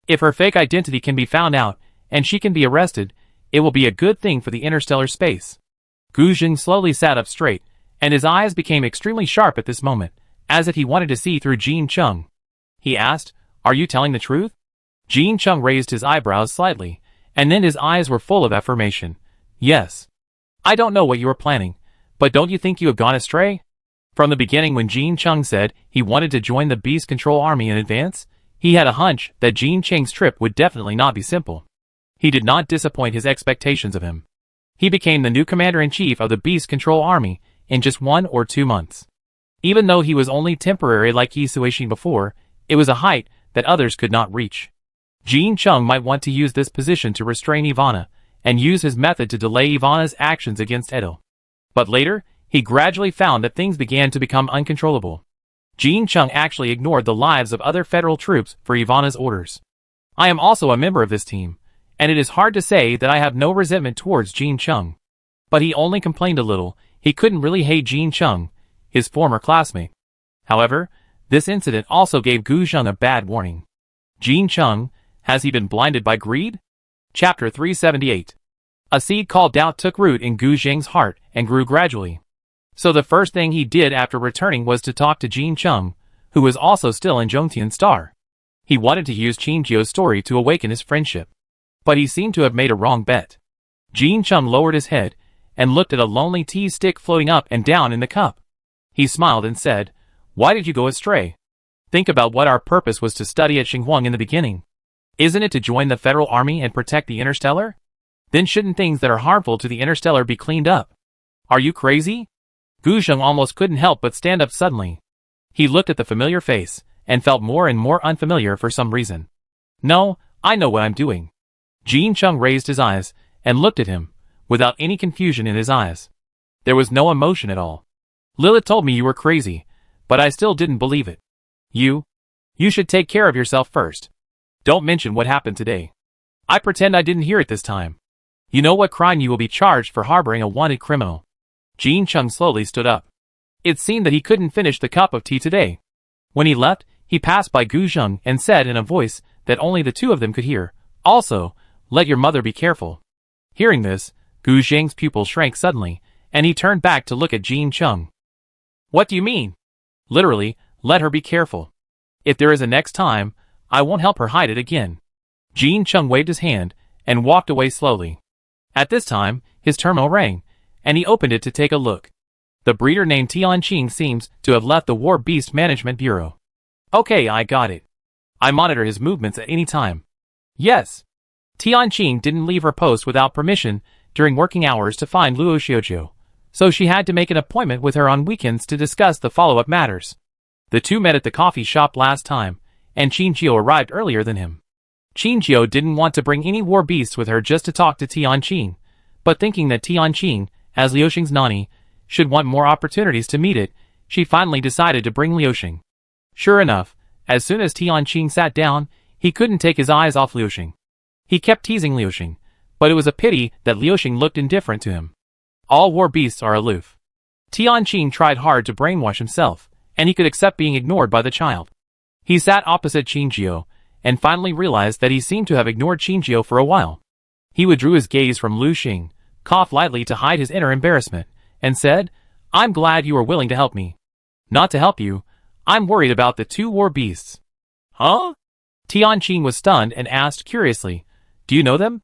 If her fake identity can be found out, and she can be arrested, it will be a good thing for the interstellar space. Gu Zheng slowly sat up straight, and his eyes became extremely sharp at this moment, as if he wanted to see through Jean Chung. He asked, Are you telling the truth? Jean Chung raised his eyebrows slightly, and then his eyes were full of affirmation. Yes. I don't know what you were planning, but don't you think you have gone astray? From the beginning, when Jean Chung said he wanted to join the Beast Control Army in advance, he had a hunch that Jean Cheng's trip would definitely not be simple. He did not disappoint his expectations of him. He became the new commander-in-chief of the Beast Control Army in just 1 or 2 months. Even though he was only temporary like Yi Suixin before, it was a height that others could not reach. Jean Chung might want to use this position to restrain Ivana, and use his method to delay Ivana's actions against Edo. But later, he gradually found that things began to become uncontrollable. Jean Chung actually ignored the lives of other federal troops for Ivana's orders. I am also a member of this team, and it is hard to say that I have no resentment towards Jean Chung. But he only complained a little. He couldn't really hate Jean Chung, his former classmate. However, this incident also gave Gu Zheng a bad warning. Jean Chung, has he been blinded by greed? Chapter 378. A seed called doubt took root in Gu Zheng's heart and grew gradually. So the first thing he did after returning was to talk to Jean Chung, who was also still in Zhongtian Star. He wanted to use Qingjiu's story to awaken his friendship. But he seemed to have made a wrong bet. Jean Chung lowered his head and looked at a lonely tea stick floating up and down in the cup. He smiled and said, "Why did you go astray? Think about what our purpose was to study at Xinhuang in the beginning. Isn't it to join the Federal Army and protect the Interstellar? Then shouldn't things that are harmful to the Interstellar be cleaned up? Are you crazy?" Gu Zheng almost couldn't help but stand up suddenly. He looked at the familiar face, and felt more and more unfamiliar for some reason. "No, I know what I'm doing." Jin Chung raised his eyes, and looked at him, without any confusion in his eyes. There was no emotion at all. "Lilith told me you were crazy, but I still didn't believe it. You should take care of yourself first. Don't mention what happened today. I pretend I didn't hear it this time. You know what crime you will be charged for harboring a wanted criminal." Jin Chung slowly stood up. It seemed that he couldn't finish the cup of tea today. When he left, he passed by Gu Zheng and said in a voice that only the two of them could hear, "Also, let your mother be careful." Hearing this, Gu Zheng's pupil shrank suddenly, and he turned back to look at Jin Chung. "What do you mean?" "Literally, let her be careful. If there is a next time, I won't help her hide it again." Jin Chung waved his hand, and walked away slowly. At this time, his terminal rang, and he opened it to take a look. The breeder named Tianqing seems to have left the War Beast Management Bureau. "Okay, I got it. I monitor his movements at any time." "Yes." Tianqing didn't leave her post without permission during working hours to find Luo Xiaojiu, so she had to make an appointment with her on weekends to discuss the follow-up matters. The two met at the coffee shop last time, and Qinjiu arrived earlier than him. Qinjiu didn't want to bring any war beasts with her just to talk to Tianqing, but thinking that Tianqing, as Liuxing's nanny, should want more opportunities to meet it, she finally decided to bring Liuxing. Sure enough, as soon as Tianqing sat down, he couldn't take his eyes off Liuxing. He kept teasing Liuxing, but it was a pity that Liuxing looked indifferent to him. All war beasts are aloof. Tianqing tried hard to brainwash himself, and he could accept being ignored by the child. He sat opposite Qinjiu, and finally realized that he seemed to have ignored Qinjiu for a while. He withdrew his gaze from Liuxing, coughed lightly to hide his inner embarrassment, and said, "I'm glad you are willing to help me." "Not to help you. I'm worried about the two war beasts." "Huh?" Tianqing was stunned and asked curiously, "Do you know them?"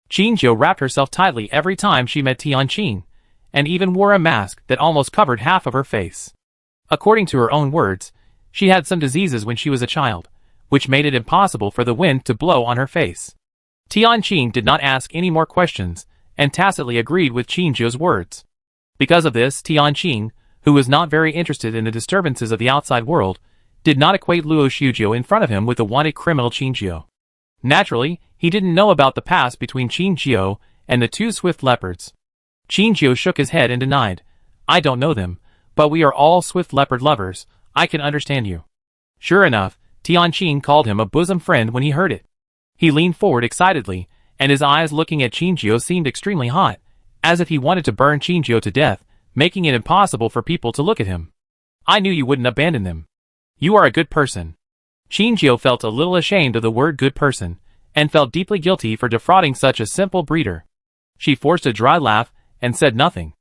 Qinjiu wrapped herself tightly every time she met Tianqing, and even wore a mask that almost covered half of her face. According to her own words, she had some diseases when she was a child, which made it impossible for the wind to blow on her face. Tianqing did not ask any more questions, and tacitly agreed with Qinjiu's words. Because of this, Tianqing, who was not very interested in the disturbances of the outside world, did not equate Luo Xiujiu in front of him with the wanted criminal Qinjiu. Naturally, he didn't know about the past between Qinjiu and the two swift leopards. Qinjiu shook his head and denied, "I don't know them, but we are all swift leopard lovers. I can understand you." Sure enough, Tianqing called him a bosom friend when he heard it. He leaned forward excitedly, and his eyes looking at Qinjiu seemed extremely hot, as if he wanted to burn Qinjiu to death, making it impossible for people to look at him. "I knew you wouldn't abandon them. You are a good person." Qinjiu felt a little ashamed of the word good person, and felt deeply guilty for defrauding such a simple breeder. She forced a dry laugh, and said nothing.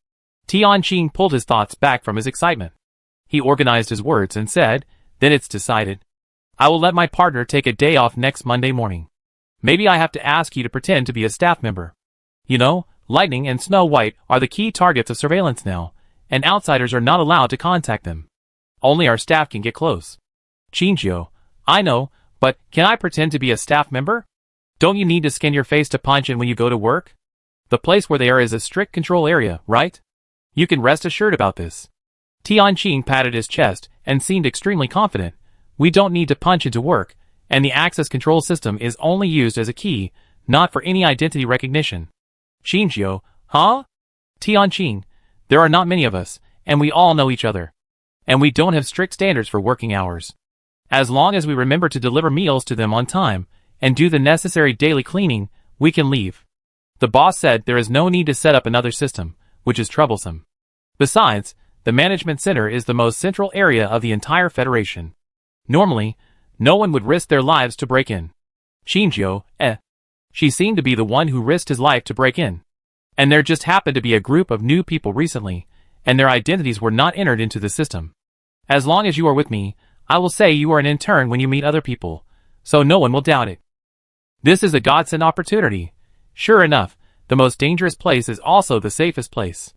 Tianqing pulled his thoughts back from his excitement. He organized his words and said, "Then it's decided. I will let my partner take a day off next Monday morning. Maybe I have to ask you to pretend to be a staff member. You know, Lightning and Snow White are the key targets of surveillance now, and outsiders are not allowed to contact them. Only our staff can get close." "Qinjiu, I know, but can I pretend to be a staff member? Don't you need to scan your face to punch in when you go to work? The place where they are is a strict control area, right? You can rest assured about this." Tianqing patted his chest and seemed extremely confident. "We don't need to punch into work, and the access control system is only used as a key, not for any identity recognition." "Qinjiu, huh?" "Tianqing, there are not many of us, and we all know each other. And we don't have strict standards for working hours. As long as we remember to deliver meals to them on time, and do the necessary daily cleaning, we can leave." The boss said there is no need to set up another system, which is troublesome. Besides, the management center is the most central area of the entire federation. Normally, no one would risk their lives to break in. Qinjiu, She seemed to be the one who risked his life to break in. And there just happened to be a group of new people recently, and their identities were not entered into the system. As long as you are with me, I will say you are an intern when you meet other people, so no one will doubt it. This is a godsend opportunity. Sure enough, the most dangerous place is also the safest place.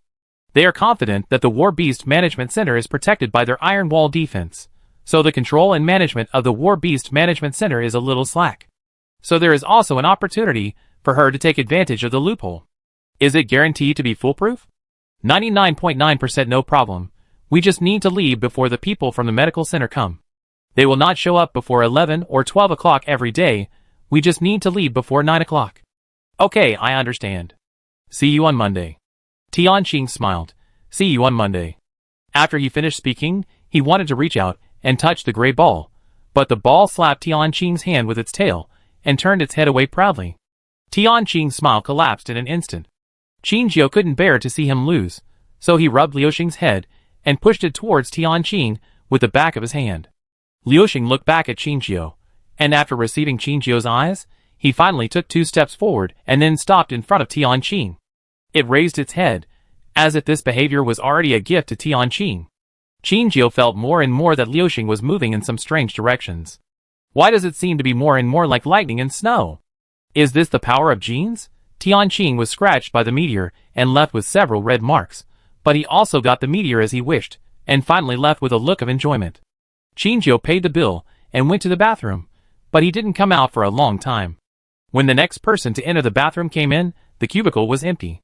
They are confident that the War Beast Management Center is protected by their iron wall defense, so the control and management of the War Beast Management Center is a little slack. So there is also an opportunity for her to take advantage of the loophole. Is it guaranteed to be foolproof? 99.9% no problem. We just need to leave before the people from the medical center come. They will not show up before 11 or 12 o'clock every day. We just need to leave before 9 o'clock. Okay, I understand. See you on Monday. Tianqing smiled. See you on Monday. After he finished speaking, he wanted to reach out and touch the gray ball, but the ball slapped Tianqing's hand with its tail and turned its head away proudly. Tianqing's smile collapsed in an instant. Qingjiu couldn't bear to see him lose, so he rubbed Liuxing's head and pushed it towards Tianqing with the back of his hand. Liuxing looked back at Qingjiu, and after receiving Qingjiu's eyes, he finally took 2 steps forward and then stopped in front of Tianqing. It raised its head, as if this behavior was already a gift to Tianqing. Qingjiu felt more and more that Liuxing was moving in some strange directions. Why does it seem to be more and more like lightning and snow? Is this the power of genes? Tianqing was scratched by the meteor and left with several red marks, but he also got the meteor as he wished, and finally left with a look of enjoyment. Qingjiu paid the bill and went to the bathroom, but he didn't come out for a long time. When the next person to enter the bathroom came in, the cubicle was empty.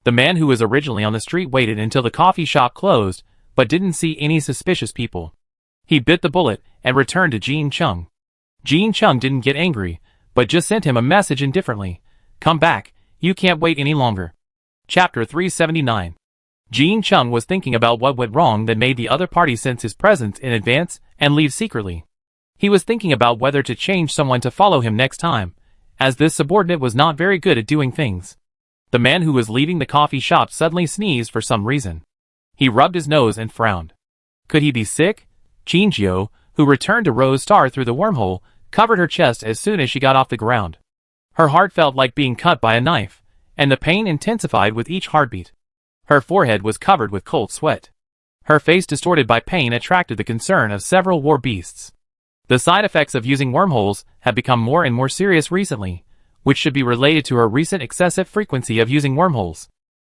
The man who was originally on the street waited until the coffee shop closed, but didn't see any suspicious people. He bit the bullet and returned to Jean Chung. Jean Chung didn't get angry, but just sent him a message indifferently. Come back, you can't wait any longer. Chapter 379. Jean Chung was thinking about what went wrong that made the other party sense his presence in advance and leave secretly. He was thinking about whether to change someone to follow him next time, as this subordinate was not very good at doing things. The man who was leaving the coffee shop suddenly sneezed for some reason. He rubbed his nose and frowned. Could he be sick? Qingjiu, who returned to Rose Star through the wormhole, covered her chest as soon as she got off the ground. Her heart felt like being cut by a knife, and the pain intensified with each heartbeat. Her forehead was covered with cold sweat. Her face distorted by pain attracted the concern of several war beasts. The side effects of using wormholes have become more and more serious recently, which should be related to her recent excessive frequency of using wormholes.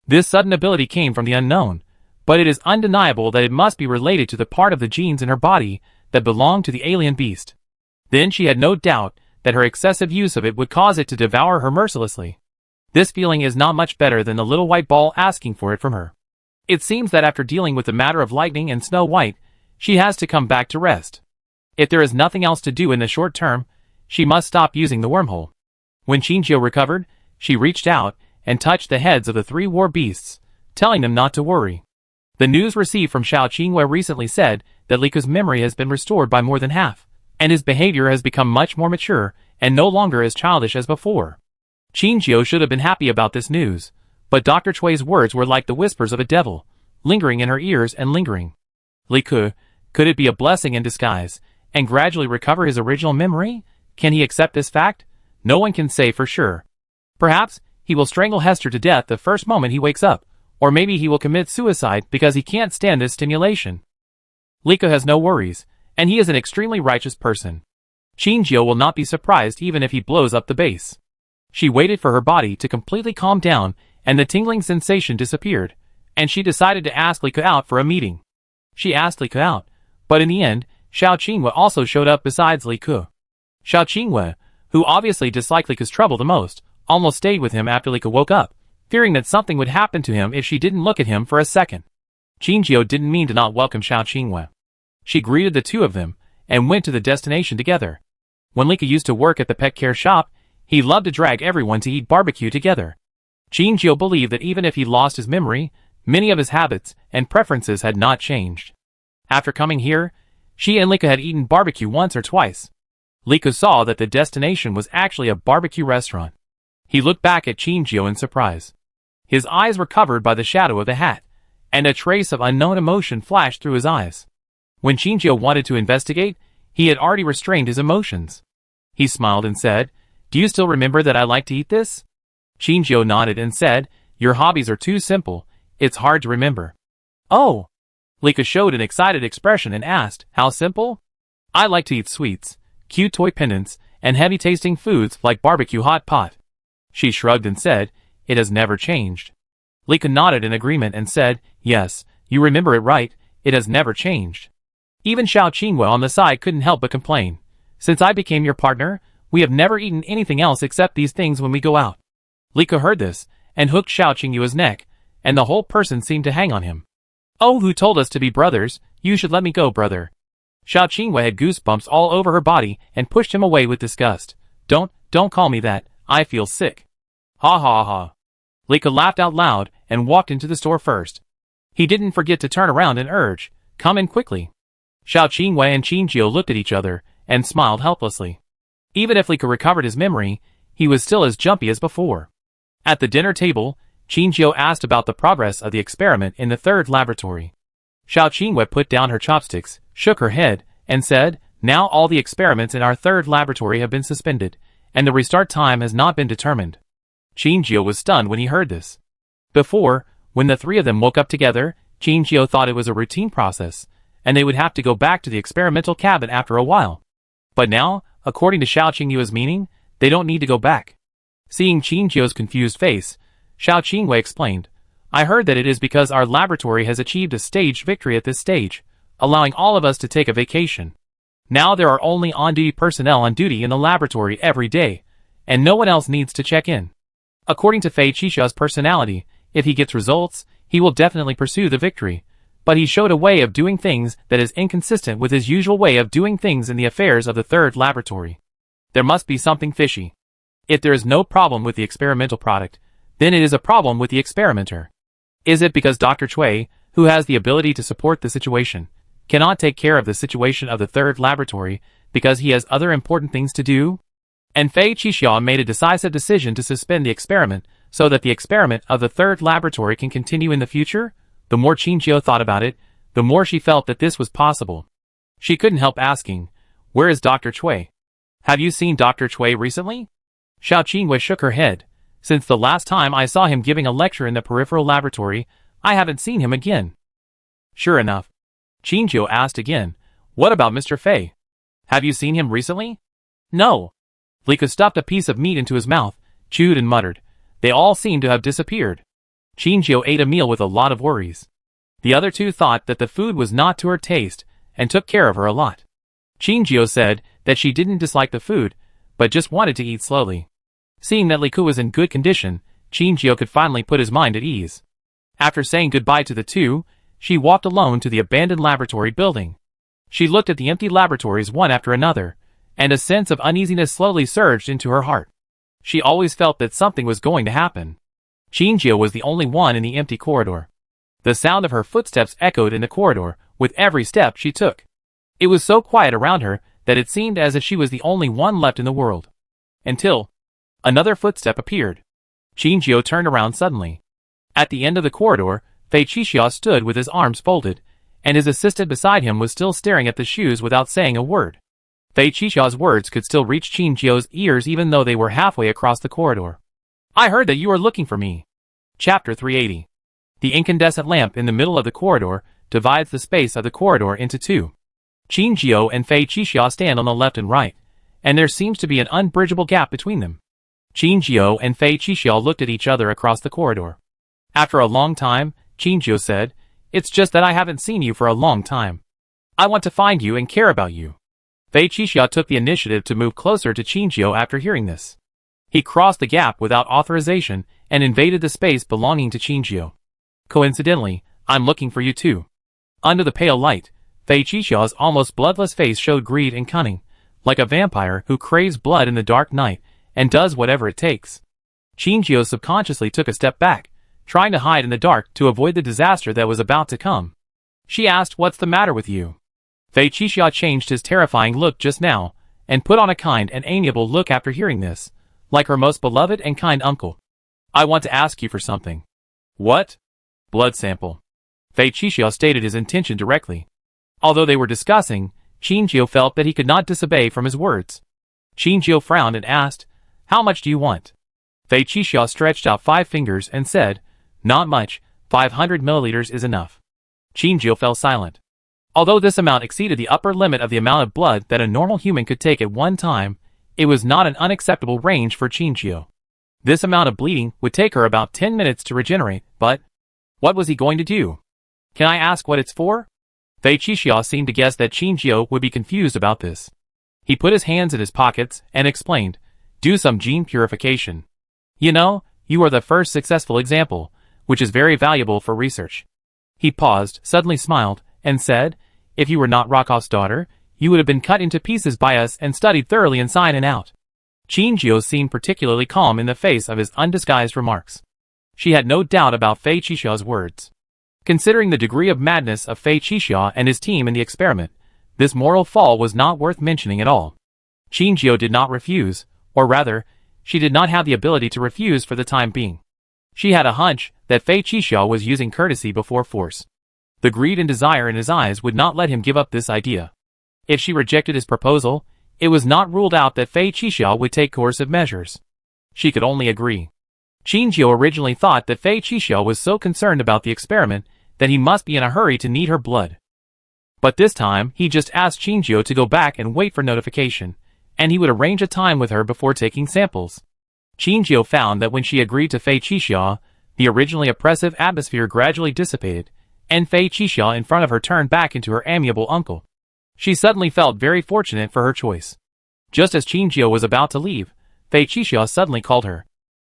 This sudden ability came from the unknown, but it is undeniable that it must be related to the part of the genes in her body that belonged to the alien beast. Then she had no doubt that her excessive use of it would cause it to devour her mercilessly. This feeling is not much better than the little white ball asking for it from her. It seems that after dealing with the matter of lightning and Snow White, she has to come back to rest. If there is nothing else to do in the short term, she must stop using the wormhole. When Qingjiu recovered, she reached out and touched the heads of the 3 war beasts, telling them not to worry. The news received from Xiao Qingwei recently said that Liku's memory has been restored by more than half, and his behavior has become much more mature and no longer as childish as before. Qingjiu should have been happy about this news, but Dr. Chui's words were like the whispers of a devil, lingering in her ears and lingering. Liku, could it be a blessing in disguise, and gradually recover his original memory? Can he accept this fact? No one can say for sure. Perhaps he will strangle Hester to death the first moment he wakes up, or maybe he will commit suicide because he can't stand this stimulation. Liku has no worries, and he is an extremely righteous person. Qingjiu will not be surprised even if he blows up the base. She waited for her body to completely calm down and the tingling sensation disappeared, and she decided to ask Liku out for a meeting. She asked Liku out, but in the end, Xiao Qingwei also showed up besides Liku. Xiao Qingwei, who obviously disliked Liku's trouble the most, almost stayed with him after Liku woke up, fearing that something would happen to him if she didn't look at him for a second. Qingjiu didn't mean to not welcome Xiao Qingwei. She greeted the 2 of them, and went to the destination together. When Liku used to work at the pet care shop, he loved to drag everyone to eat barbecue together. Qingjiu believed that even if he lost his memory, many of his habits and preferences had not changed. After coming here, she and Liku had eaten barbecue once or twice. Liku saw that the destination was actually a barbecue restaurant. He looked back at Qingjiu in surprise. His eyes were covered by the shadow of the hat, and a trace of unknown emotion flashed through his eyes. When Qingjiu wanted to investigate, he had already restrained his emotions. He smiled and said, "Do you still remember that I like to eat this?" Qingjiu nodded and said, "Your hobbies are too simple, it's hard to remember." "Oh!" Liku showed an excited expression and asked, "How simple?" "I like to eat sweets, cute toy pendants, and heavy-tasting foods like barbecue hot pot." She shrugged and said, "It has never changed." Lika nodded in agreement and said, yes, you remember it right, it has never changed. Even Xiao Qingwei on the side couldn't help but complain. Since I became your partner, we have never eaten anything else except these things when we go out. Lika heard this, and hooked Xiao Qingyue's neck, and the whole person seemed to hang on him. Oh, who told us to be brothers? You should let me go, brother. Xiao Qingwei had goosebumps all over her body and pushed him away with disgust. Don't call me that, I feel sick. Ha ha ha. Lika laughed out loud and walked into the store first. He didn't forget to turn around and urge, come in quickly. Xiao Qingwei and Qinjiu looked at each other and smiled helplessly. Even if Lika recovered his memory, he was still as jumpy as before. At the dinner table, Qinjiu asked about the progress of the experiment in the third laboratory. Xiao Qingwei put down her chopsticks, shook her head, and said, now all the experiments in our third laboratory have been suspended, and the restart time has not been determined. Qinjiu was stunned when he heard this. Before, when the three of them woke up together, Qinjiu thought it was a routine process, and they would have to go back to the experimental cabin after a while. But now, according to Xiao Qingyue's meaning, they don't need to go back. Seeing Qinjiu's confused face, Xiao Qingwei explained, I heard that it is because our laboratory has achieved a staged victory at this stage, allowing all of us to take a vacation. Now there are only on-duty personnel on duty in the laboratory every day, and no one else needs to check in. According to Fei Qixua's personality, if he gets results, he will definitely pursue the victory, but he showed a way of doing things that is inconsistent with his usual way of doing things in the affairs of the third laboratory. There must be something fishy. If there is no problem with the experimental product, then it is a problem with the experimenter. Is it because Dr. Cui, who has the ability to support the situation, cannot take care of the situation of the third laboratory because he has other important things to do? And Fei Qixia made a decisive decision to suspend the experiment so that the experiment of the third laboratory can continue in the future? The more Qinjiu thought about it, the more she felt that this was possible. She couldn't help asking, where is Dr. Cui? Have you seen Dr. Cui recently? Xiao Qingwei shook her head. Since the last time I saw him giving a lecture in the peripheral laboratory, I haven't seen him again. Sure enough. Qinjiu asked again, what about Mr. Fei? Have you seen him recently? No. Lika stuffed a piece of meat into his mouth, chewed and muttered. They all seemed to have disappeared. Qinjiu ate a meal with a lot of worries. The other two thought that the food was not to her taste, and took care of her a lot. Qinjiu said that she didn't dislike the food, but just wanted to eat slowly. Seeing that Liku was in good condition, Qinjiu could finally put his mind at ease. After saying goodbye to the two, she walked alone to the abandoned laboratory building. She looked at the empty laboratories one after another, and a sense of uneasiness slowly surged into her heart. She always felt that something was going to happen. Qinjiu was the only one in the empty corridor. The sound of her footsteps echoed in the corridor with every step she took. It was so quiet around her that it seemed as if she was the only one left in the world. Until another footstep appeared. Qinjiu turned around suddenly. At the end of the corridor, Fei Qixia stood with his arms folded, and his assistant beside him was still staring at the shoes without saying a word. Fei Qixia's words could still reach Qinjiu's ears even though they were halfway across the corridor. I heard that you are looking for me. Chapter 380. The incandescent lamp in the middle of the corridor divides the space of the corridor into two. Qinjiu and Fei Qixia stand on the left and right, and there seems to be an unbridgeable gap between them. Qinjiu and Fei Qixia looked at each other across the corridor. After a long time, Qinjiu said, it's just that I haven't seen you for a long time. I want to find you and care about you. Fei Qixia took the initiative to move closer to Qinjiu after hearing this. He crossed the gap without authorization and invaded the space belonging to Qinjiu. Coincidentally, I'm looking for you too. Under the pale light, Fei Qixia's almost bloodless face showed greed and cunning, like a vampire who craves blood in the dark night and does whatever it takes. Qinjiu subconsciously took a step back, trying to hide in the dark to avoid the disaster that was about to come. She asked, what's the matter with you? Fei Qixia changed his terrifying look just now, and put on a kind and amiable look after hearing this, like her most beloved and kind uncle. I want to ask you for something. What? Blood sample. Fei Qixia stated his intention directly. Although they were discussing, Qinjiu felt that he could not disobey from his words. Qinjiu frowned and asked, how much do you want? Fei Qixia stretched out 5 fingers and said, not much, 500 milliliters is enough. Qinjiu fell silent. Although this amount exceeded the upper limit of the amount of blood that a normal human could take at one time, it was not an unacceptable range for Qinjiu. This amount of bleeding would take her about 10 minutes to regenerate, but what was he going to do? Can I ask what it's for? Fei Qixia seemed to guess that Qin Jiao would be confused about this. He put his hands in his pockets and explained, do some gene purification. You know, you are the first successful example, which is very valuable for research. He paused, suddenly smiled, and said, if you were not Rakov's daughter, you would have been cut into pieces by us and studied thoroughly inside and out. Qin Jiao seemed particularly calm in the face of his undisguised remarks. She had no doubt about Fei Qixia's words. Considering the degree of madness of Fei Qixia and his team in the experiment, this moral fall was not worth mentioning at all. Qin Jiao did not refuse, or rather, she did not have the ability to refuse for the time being. She had a hunch that Fei Qixia was using courtesy before force. The greed and desire in his eyes would not let him give up this idea. If she rejected his proposal, it was not ruled out that Fei Qixia would take coercive measures. She could only agree. Qin Jiao originally thought that Fei Qixia was so concerned about the experiment that he must be in a hurry to need her blood. But this time, he just asked Qin Jiao to go back and wait for notification, and he would arrange a time with her before taking samples. Qin Jiao found that when she agreed to Fei Qixia, the originally oppressive atmosphere gradually dissipated, and Fei Qixia in front of her turned back into her amiable uncle. She suddenly felt very fortunate for her choice. Just as Qin Jiao was about to leave, Fei Qixia suddenly called her.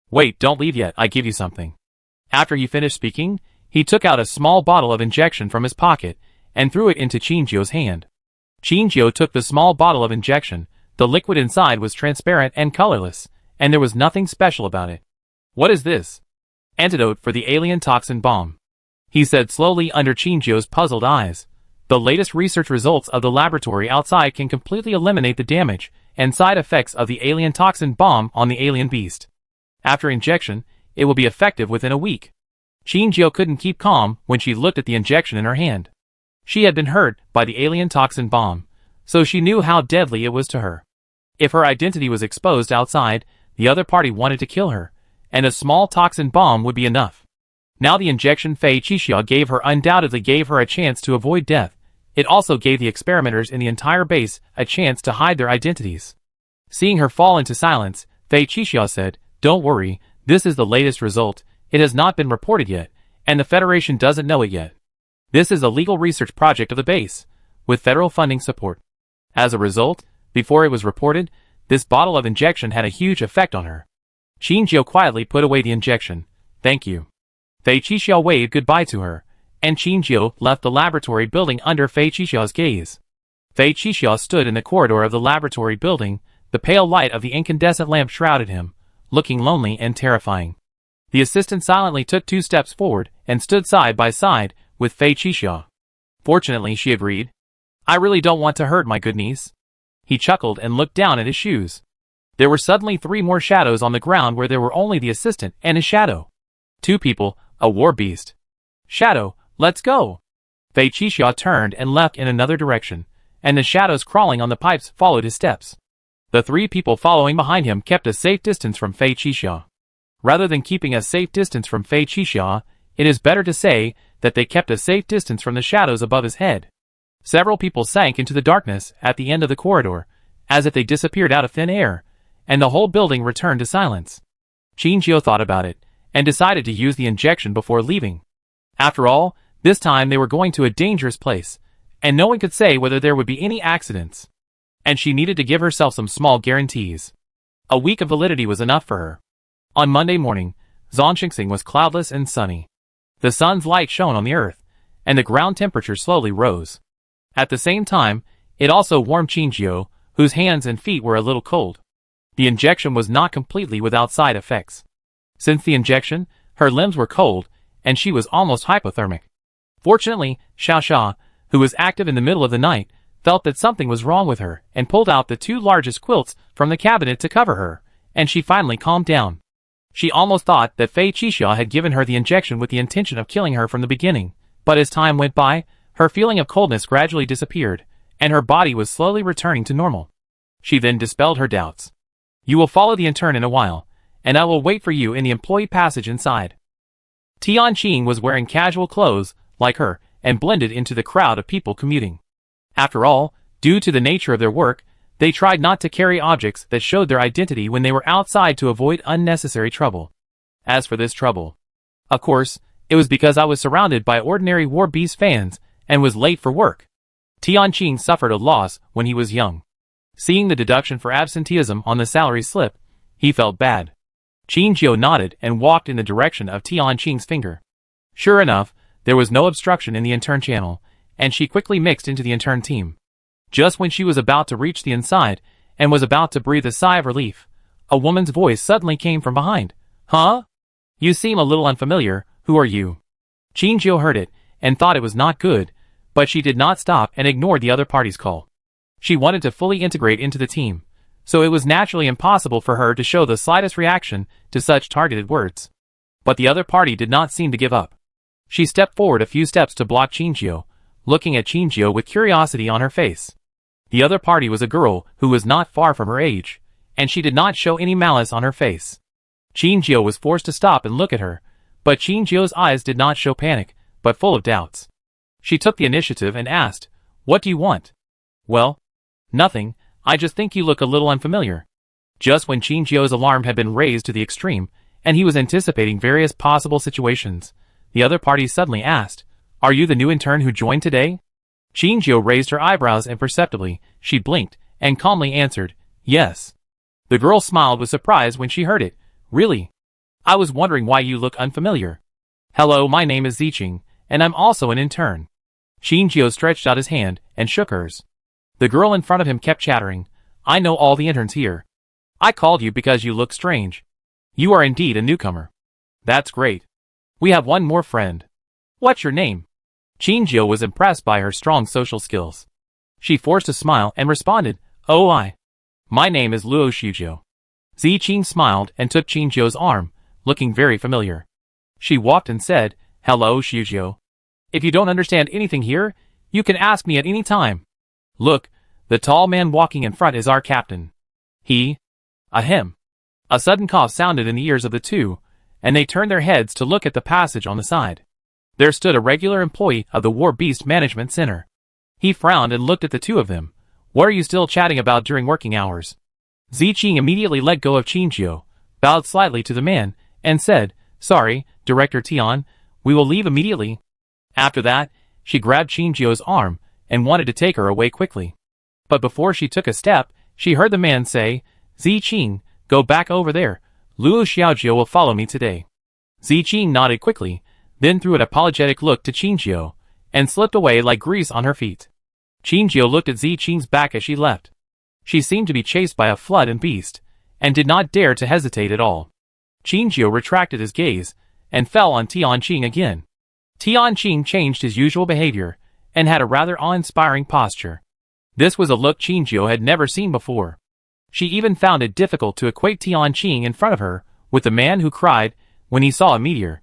Wait, don't leave yet, I give you something. After he finished speaking, he took out a small bottle of injection from his pocket and threw it into Qin Jiao's hand. Qin Jiao took the small bottle of injection. The liquid inside was transparent and colorless, and there was nothing special about it. What is this? Antidote for the alien toxin bomb, he said slowly under Qin Jiao's puzzled eyes. The latest research results of the laboratory outside can completely eliminate the damage and side effects of the alien toxin bomb on the alien beast. After injection, it will be effective within a week. Qin Jiao couldn't keep calm when she looked at the injection in her hand. She had been hurt by the alien toxin bomb, so she knew how deadly it was to her. If her identity was exposed outside, the other party wanted to kill her, and a small toxin bomb would be enough. Now the injection Fei Qixia gave her undoubtedly gave her a chance to avoid death. It also gave the experimenters in the entire base a chance to hide their identities. Seeing her fall into silence, Fei Qixia said, don't worry, this is the latest result. It has not been reported yet, and the Federation doesn't know it yet. This is a legal research project of the base, with federal funding support. As a result, before it was reported, this bottle of injection had a huge effect on her. Qin Jiao quietly put away the injection. Thank you. Fei Qixia waved goodbye to her, and Qin Jiao left the laboratory building under Fei Qixia's gaze. Fei Qixia stood in the corridor of the laboratory building. The pale light of the incandescent lamp shrouded him, looking lonely and terrifying. The assistant silently took 2 steps forward and stood side by side with Fei Qixia. Fortunately, she agreed. I really don't want to hurt my good niece. He chuckled and looked down at his shoes. There were suddenly 3 more shadows on the ground where there were only the assistant and his shadow. 2 people, a war beast. Shadow, let's go. Fei Qixia turned and left in another direction, and the shadows crawling on the pipes followed his steps. The 3 people following behind him kept a safe distance from Fei Qixia. Rather than keeping a safe distance from Fei Qixia, it is better to say that they kept a safe distance from the shadows above his head. Several people sank into the darkness at the end of the corridor, as if they disappeared out of thin air, and the whole building returned to silence. Qin Jiao thought about it, and decided to use the injection before leaving. After all, this time they were going to a dangerous place, and no one could say whether there would be any accidents. And she needed to give herself some small guarantees. A week of validity was enough for her. On Monday morning, Zhongxing was cloudless and sunny. The sun's light shone on the earth, and the ground temperature slowly rose. At the same time, it also warmed Qin Jiao, whose hands and feet were a little cold. The injection was not completely without side effects. Since the injection, her limbs were cold, and she was almost hypothermic. Fortunately, Xiaoxia, who was active in the middle of the night, felt that something was wrong with her and pulled out the 2 largest quilts from the cabinet to cover her, and she finally calmed down. She almost thought that Fei Qixia had given her the injection with the intention of killing her from the beginning, but as time went by, her feeling of coldness gradually disappeared, and her body was slowly returning to normal. She then dispelled her doubts. You will follow the intern in a while, and I will wait for you in the employee passage inside. Tianqing was wearing casual clothes, like her, and blended into the crowd of people commuting. After all, due to the nature of their work, They tried not to carry objects that showed their identity when they were outside to avoid unnecessary trouble. As for this trouble, of course, it was because I was surrounded by ordinary War Beast fans and was late for work. Tianqing suffered a loss when he was young. Seeing the deduction for absenteeism on the salary slip, he felt bad. Qingjiu nodded and walked in the direction of Tianqing's finger. Sure enough, there was no obstruction in the intern channel, and she quickly mixed into the intern team. Just when she was about to reach the inside, and was about to breathe a sigh of relief, a woman's voice suddenly came from behind. Huh? You seem a little unfamiliar, who are you? Qingjiu heard it, and thought it was not good, but she did not stop and ignored the other party's call. She wanted to fully integrate into the team, so it was naturally impossible for her to show the slightest reaction to such targeted words. But the other party did not seem to give up. She stepped forward a few steps to block Qingjiu, looking at Qingjiu with curiosity on her face. The other party was a girl who was not far from her age, and she did not show any malice on her face. Qingjiu was forced to stop and look at her, but Qingjiu's eyes did not show panic, but full of doubts. She took the initiative and asked, "What do you want?" "Well, nothing, I just think you look a little unfamiliar." Just when Qingjiu's alarm had been raised to the extreme, and he was anticipating various possible situations, the other party suddenly asked, "Are you the new intern who joined today?" Qingjiu raised her eyebrows imperceptibly, she blinked, and calmly answered, "Yes." The girl smiled with surprise when she heard it. "Really? I was wondering why you look unfamiliar." "Hello, my name is Ziqing, and I'm also an intern." Qingjiu stretched out his hand and shook hers. The girl in front of him kept chattering, "I know all the interns here. I called you because you look strange. You are indeed a newcomer." "That's great. We have one more friend. What's your name?" Qingjiu was impressed by her strong social skills. She forced a smile and responded, "Oh, my name is Luo Xiujiu." Ziqing smiled and took Qingjiu's arm, looking very familiar. She walked and said, "Hello, Xiujiu. If you don't understand anything here, you can ask me at any time. Look, the tall man walking in front is our captain. Him." A sudden cough sounded in the ears of the two, and they turned their heads to look at the passage on the side. There stood a regular employee of the War Beast Management Center. He frowned and looked at the two of them. "What are you still chatting about during working hours?" Ziqing immediately let go of Qingjiu, bowed slightly to the man, and said, "Sorry, Director Tian, we will leave immediately." After that, she grabbed Qingjiu's arm and wanted to take her away quickly. But before she took a step, she heard the man say, "Ziqing, go back over there. Luo Xiaojiu will follow me today." Ziqing nodded quickly, then threw an apologetic look to Qingjiu, and slipped away like grease on her feet. Qingjiu looked at Ziqing's back as she left. She seemed to be chased by a flood and beast, and did not dare to hesitate at all. Qingjiu retracted his gaze, and fell on Tianqing again. Tianqing changed his usual behavior, and had a rather awe-inspiring posture. This was a look Qingjiu had never seen before. She even found it difficult to equate Tianqing in front of her with the man who cried when he saw a meteor.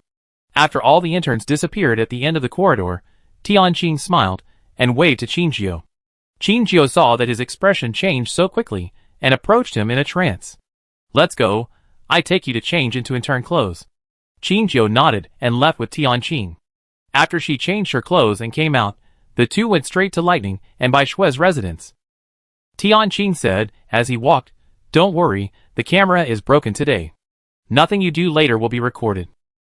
After all the interns disappeared at the end of the corridor, Tianqing smiled and waved to Qingjiu. Qingjiu saw that his expression changed so quickly and approached him in a trance. "Let's go, I take you to change into intern clothes." Qingjiu nodded and left with Tianqing. After she changed her clothes and came out, the two went straight to Lightning and Bai Shui's residence. Tianqing said, as he walked, "Don't worry, the camera is broken today. Nothing you do later will be recorded."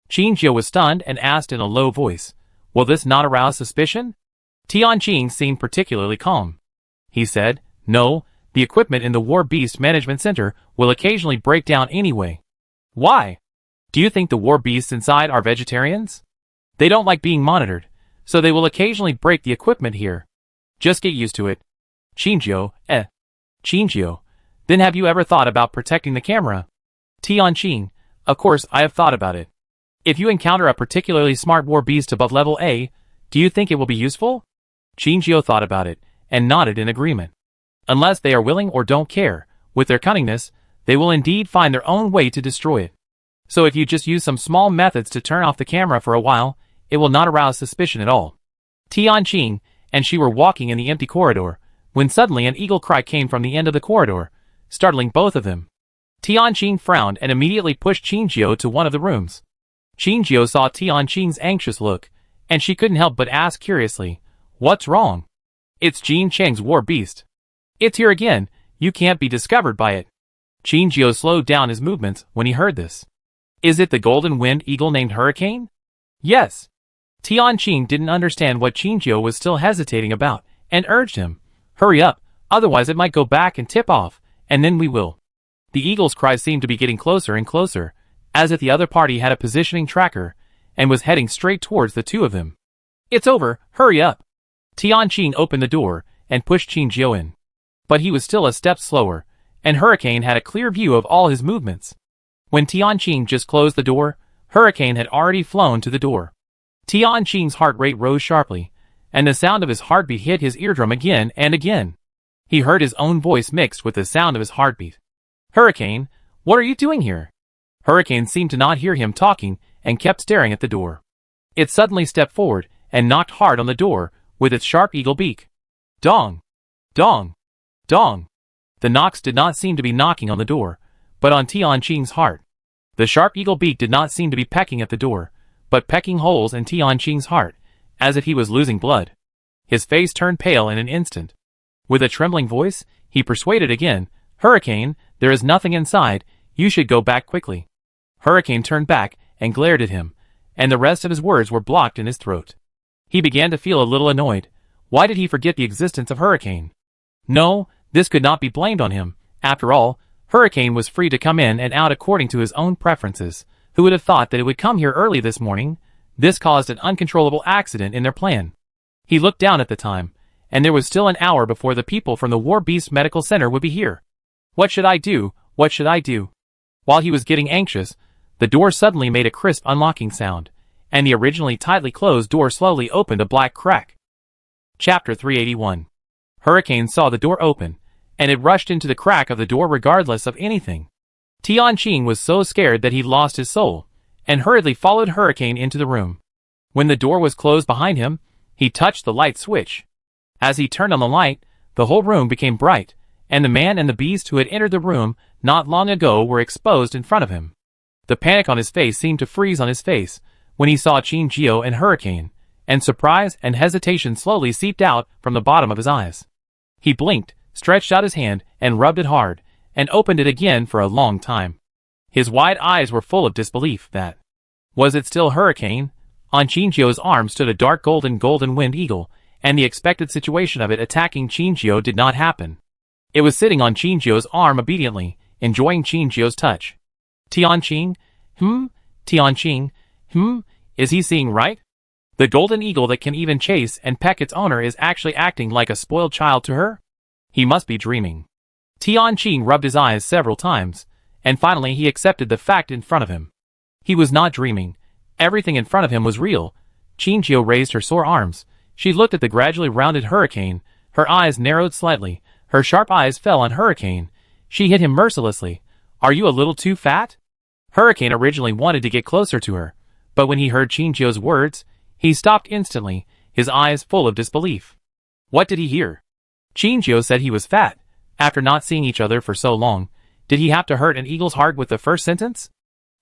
Qingjiu was stunned and asked in a low voice, "Will this not arouse suspicion?" Tianqing seemed particularly calm. He said, "No, the equipment in the War Beast Management Center will occasionally break down anyway." "Why? Do you think the war beasts inside are vegetarians? They don't like being monitored, so they will occasionally break the equipment here. Just get used to it." Qingjiu, Qingjiu, then have you ever thought about protecting the camera? Tianqing, of course I have thought about it. If you encounter a particularly smart war beast above level A, do you think it will be useful? Qingjiu thought about it, and nodded in agreement. Unless they are willing or don't care, with their cunningness, they will indeed find their own way to destroy it. So if you just use some small methods to turn off the camera for a while, it will not arouse suspicion at all. Tianqing and she were walking in the empty corridor, when suddenly an eagle cry came from the end of the corridor, startling both of them. Tianqing frowned and immediately pushed Qingjiu to one of the rooms. Qingjiu saw Tianqing's anxious look, and she couldn't help but ask curiously, "What's wrong?" "It's Jin Cheng's war beast. It's here again. You can't be discovered by it. Qingjio slowed down his movements when he heard this. Is it the golden wind eagle named Hurricane? Yes. Tianqing didn't understand what Qingjio was still hesitating about, and urged him, hurry up, otherwise it might go back and tip off, and then we will. The eagle's cry seemed to be getting closer and closer, as if the other party had a positioning tracker, and was heading straight towards the two of them. It's over, hurry up. Tianqing opened the door, and pushed Qingjio in. But he was still a step slower, and Hurricane had a clear view of all his movements. When Tianqing just closed the door, Hurricane had already flown to the door. Tianqing's heart rate rose sharply, and the sound of his heartbeat hit his eardrum again and again. He heard his own voice mixed with the sound of his heartbeat. Hurricane, what are you doing here? Hurricane seemed to not hear him talking and kept staring at the door. It suddenly stepped forward and knocked hard on the door with its sharp eagle beak. Dong! Dong! Dong! The knocks did not seem to be knocking on the door, but on Tianqing's heart. The sharp eagle beak did not seem to be pecking at the door, but pecking holes in Tianqing's heart, as if he was losing blood. His face turned pale in an instant. With a trembling voice, he persuaded again, Hurricane, there is nothing inside, you should go back quickly. Hurricane turned back and glared at him, and the rest of his words were blocked in his throat. He began to feel a little annoyed. Why did he forget the existence of Hurricane? No, this could not be blamed on him. After all, Hurricane was free to come in and out according to his own preferences. Who would have thought that it would come here early this morning? This caused an uncontrollable accident in their plan. He looked down at the time, and there was still an hour before the people from the War Beast Medical Center would be here. What should I do? What should I do? While he was getting anxious, the door suddenly made a crisp unlocking sound, and the originally tightly closed door slowly opened a black crack. Chapter 381. Hurricane saw the door open, and it rushed into the crack of the door regardless of anything. Tianqing was so scared that he lost his soul, and hurriedly followed Hurricane into the room. When the door was closed behind him, he touched the light switch. As he turned on the light, the whole room became bright, and the man and the beast who had entered the room not long ago were exposed in front of him. The panic on his face seemed to freeze on his face when he saw Qingjio and Hurricane, and surprise and hesitation slowly seeped out from the bottom of his eyes. He blinked, stretched out his hand, and rubbed it hard, and opened it again for a long time. His wide eyes were full of disbelief that... Was it still Hurricane? On Qingjio's arm stood a dark golden wind eagle, and the expected situation of it attacking Qingjio did not happen. It was sitting on Qingjio's arm obediently, enjoying Qingjio's touch. Tianqing? Tianqing? Is he seeing right? The golden eagle that can even chase and peck its owner is actually acting like a spoiled child to her? He must be dreaming. Tianqing rubbed his eyes several times, and finally he accepted the fact in front of him. He was not dreaming. Everything in front of him was real. Qingjio raised her sore arms. She looked at the gradually rounded Hurricane. Her eyes narrowed slightly. Her sharp eyes fell on Hurricane. She hit him mercilessly. Are you a little too fat? Hurricane originally wanted to get closer to her, but when he heard Qingjio's words, he stopped instantly, his eyes full of disbelief. What did he hear? Qingjio said he was fat. After not seeing each other for so long, did he have to hurt an eagle's heart with the first sentence?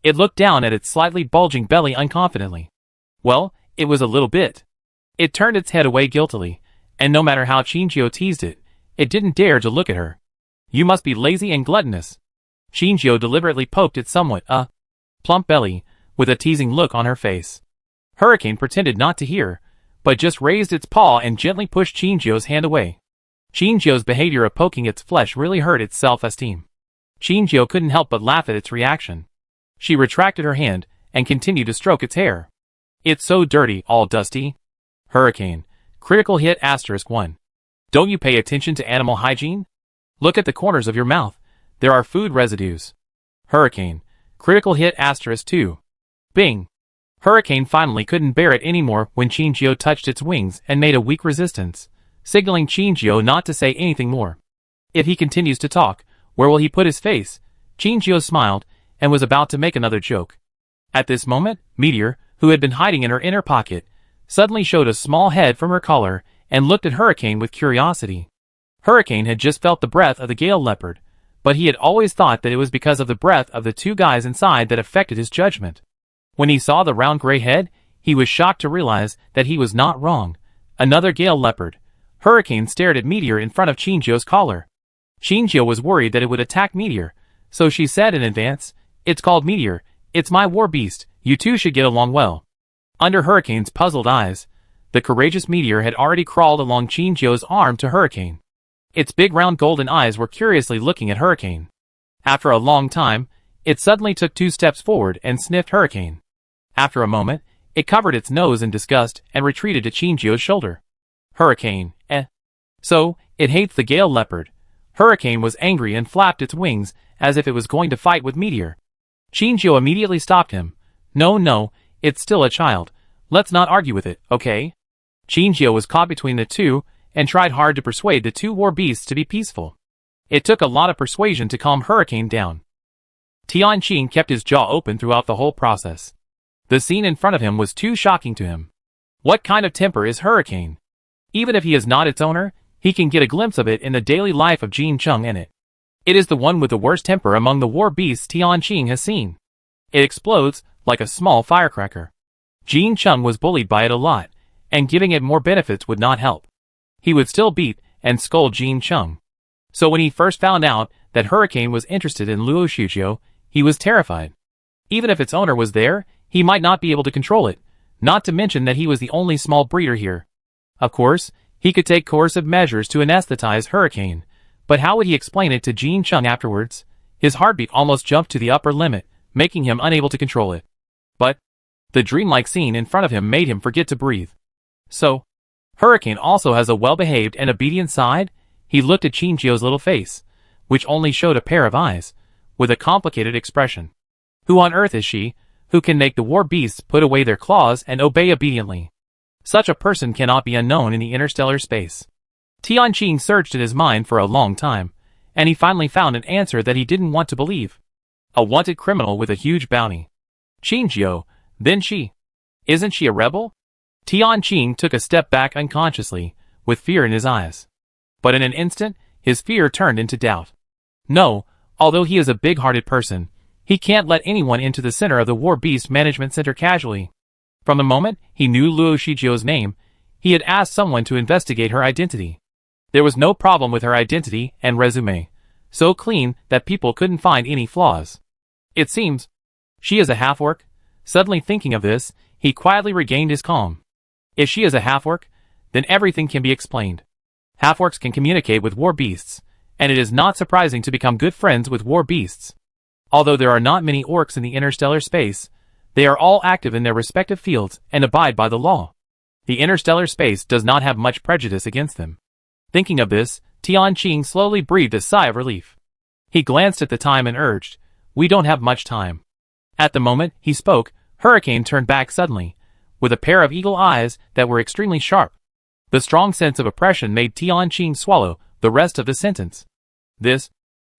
It looked down at its slightly bulging belly unconfidently. Well, it was a little bit. It turned its head away guiltily, and no matter how Qingjio teased it, it didn't dare to look at her. You must be lazy and gluttonous. Qingjio deliberately poked its somewhat, plump belly, with a teasing look on her face. Hurricane pretended not to hear, but just raised its paw and gently pushed Qingjio's hand away. Qingjio's behavior of poking its flesh really hurt its self-esteem. Qingjio couldn't help but laugh at its reaction. She retracted her hand and continued to stroke its hair. It's so dirty, all dusty. Hurricane. Critical hit *1. Don't you pay attention to animal hygiene? Look at the corners of your mouth. There are food residues. Hurricane. Critical hit *2. Bing. Hurricane finally couldn't bear it anymore when Qingjio touched its wings and made a weak resistance, signaling Qingjio not to say anything more. If he continues to talk, where will he put his face? Qingjio smiled and was about to make another joke. At this moment, Meteor, who had been hiding in her inner pocket, suddenly showed a small head from her collar and looked at Hurricane with curiosity. Hurricane had just felt the breath of the Gale Leopard, but he had always thought that it was because of the breath of the two guys inside that affected his judgment. When he saw the round gray head, he was shocked to realize that he was not wrong. Another Gale Leopard. Hurricane stared at Meteor in front of Qingjio's collar. Shinjio was worried that it would attack Meteor, so she said in advance, "It's called Meteor, it's my war beast, you two should get along well." Under Hurricane's puzzled eyes, the courageous Meteor had already crawled along Shinjio's arm to Hurricane. Its big round golden eyes were curiously looking at Hurricane. After a long time, it suddenly took 2 steps forward and sniffed Hurricane. After a moment, it covered its nose in disgust and retreated to Shinjio's shoulder. Hurricane, So, it hates the Gale Leopard. Hurricane was angry and flapped its wings as if it was going to fight with Meteor. Shinjio immediately stopped him. No, it's still a child. Let's not argue with it, okay? Shinjio was caught between the two and tried hard to persuade the 2 war beasts to be peaceful. It took a lot of persuasion to calm Hurricane down. Tianqing kept his jaw open throughout the whole process. The scene in front of him was too shocking to him. What kind of temper is Hurricane? Even if he is not its owner, he can get a glimpse of it in the daily life of Jin Chung in it. It is the one with the worst temper among the war beasts Tianqing has seen. It explodes like a small firecracker. Jin Chung was bullied by it a lot, and giving it more benefits would not help. He would still beat and scold Jin Chung. So when he first found out that Hurricane was interested in Luo Shujio, he was terrified. Even if its owner was there, he might not be able to control it, not to mention that he was the only small breeder here. Of course, he could take coercive measures to anesthetize Hurricane, but how would he explain it to Jin Chung afterwards? His heartbeat almost jumped to the upper limit, making him unable to control it. But the dreamlike scene in front of him made him forget to breathe. So, Hurricane also has a well-behaved and obedient side? He looked at Shinjio's little face, which only showed a pair of eyes, with a complicated expression. Who on earth is she, who can make the war beasts put away their claws and obey obediently? Such a person cannot be unknown in the interstellar space. Tianqing searched in his mind for a long time, and he finally found an answer that he didn't want to believe. A wanted criminal with a huge bounty. Shinjio, then she. Isn't she a rebel? Tianqing took a step back unconsciously, with fear in his eyes. But in an instant, his fear turned into doubt. No, although he is a big-hearted person, he can't let anyone into the center of the War Beast Management Center casually. From the moment he knew Luo Shijio's name, he had asked someone to investigate her identity. There was no problem with her identity and resume, so clean that people couldn't find any flaws. It seems she is a half-orc. Suddenly thinking of this, he quietly regained his calm. If she is a half-orc, then everything can be explained. Half-orcs can communicate with war beasts, and it is not surprising to become good friends with war beasts. Although there are not many orcs in the interstellar space, they are all active in their respective fields and abide by the law. The interstellar space does not have much prejudice against them. Thinking of this, Tianqing slowly breathed a sigh of relief. He glanced at the time and urged, "We don't have much time." At the moment he spoke, Hurricane turned back suddenly, with a pair of eagle eyes that were extremely sharp. The strong sense of oppression made Tianqing swallow the rest of the sentence.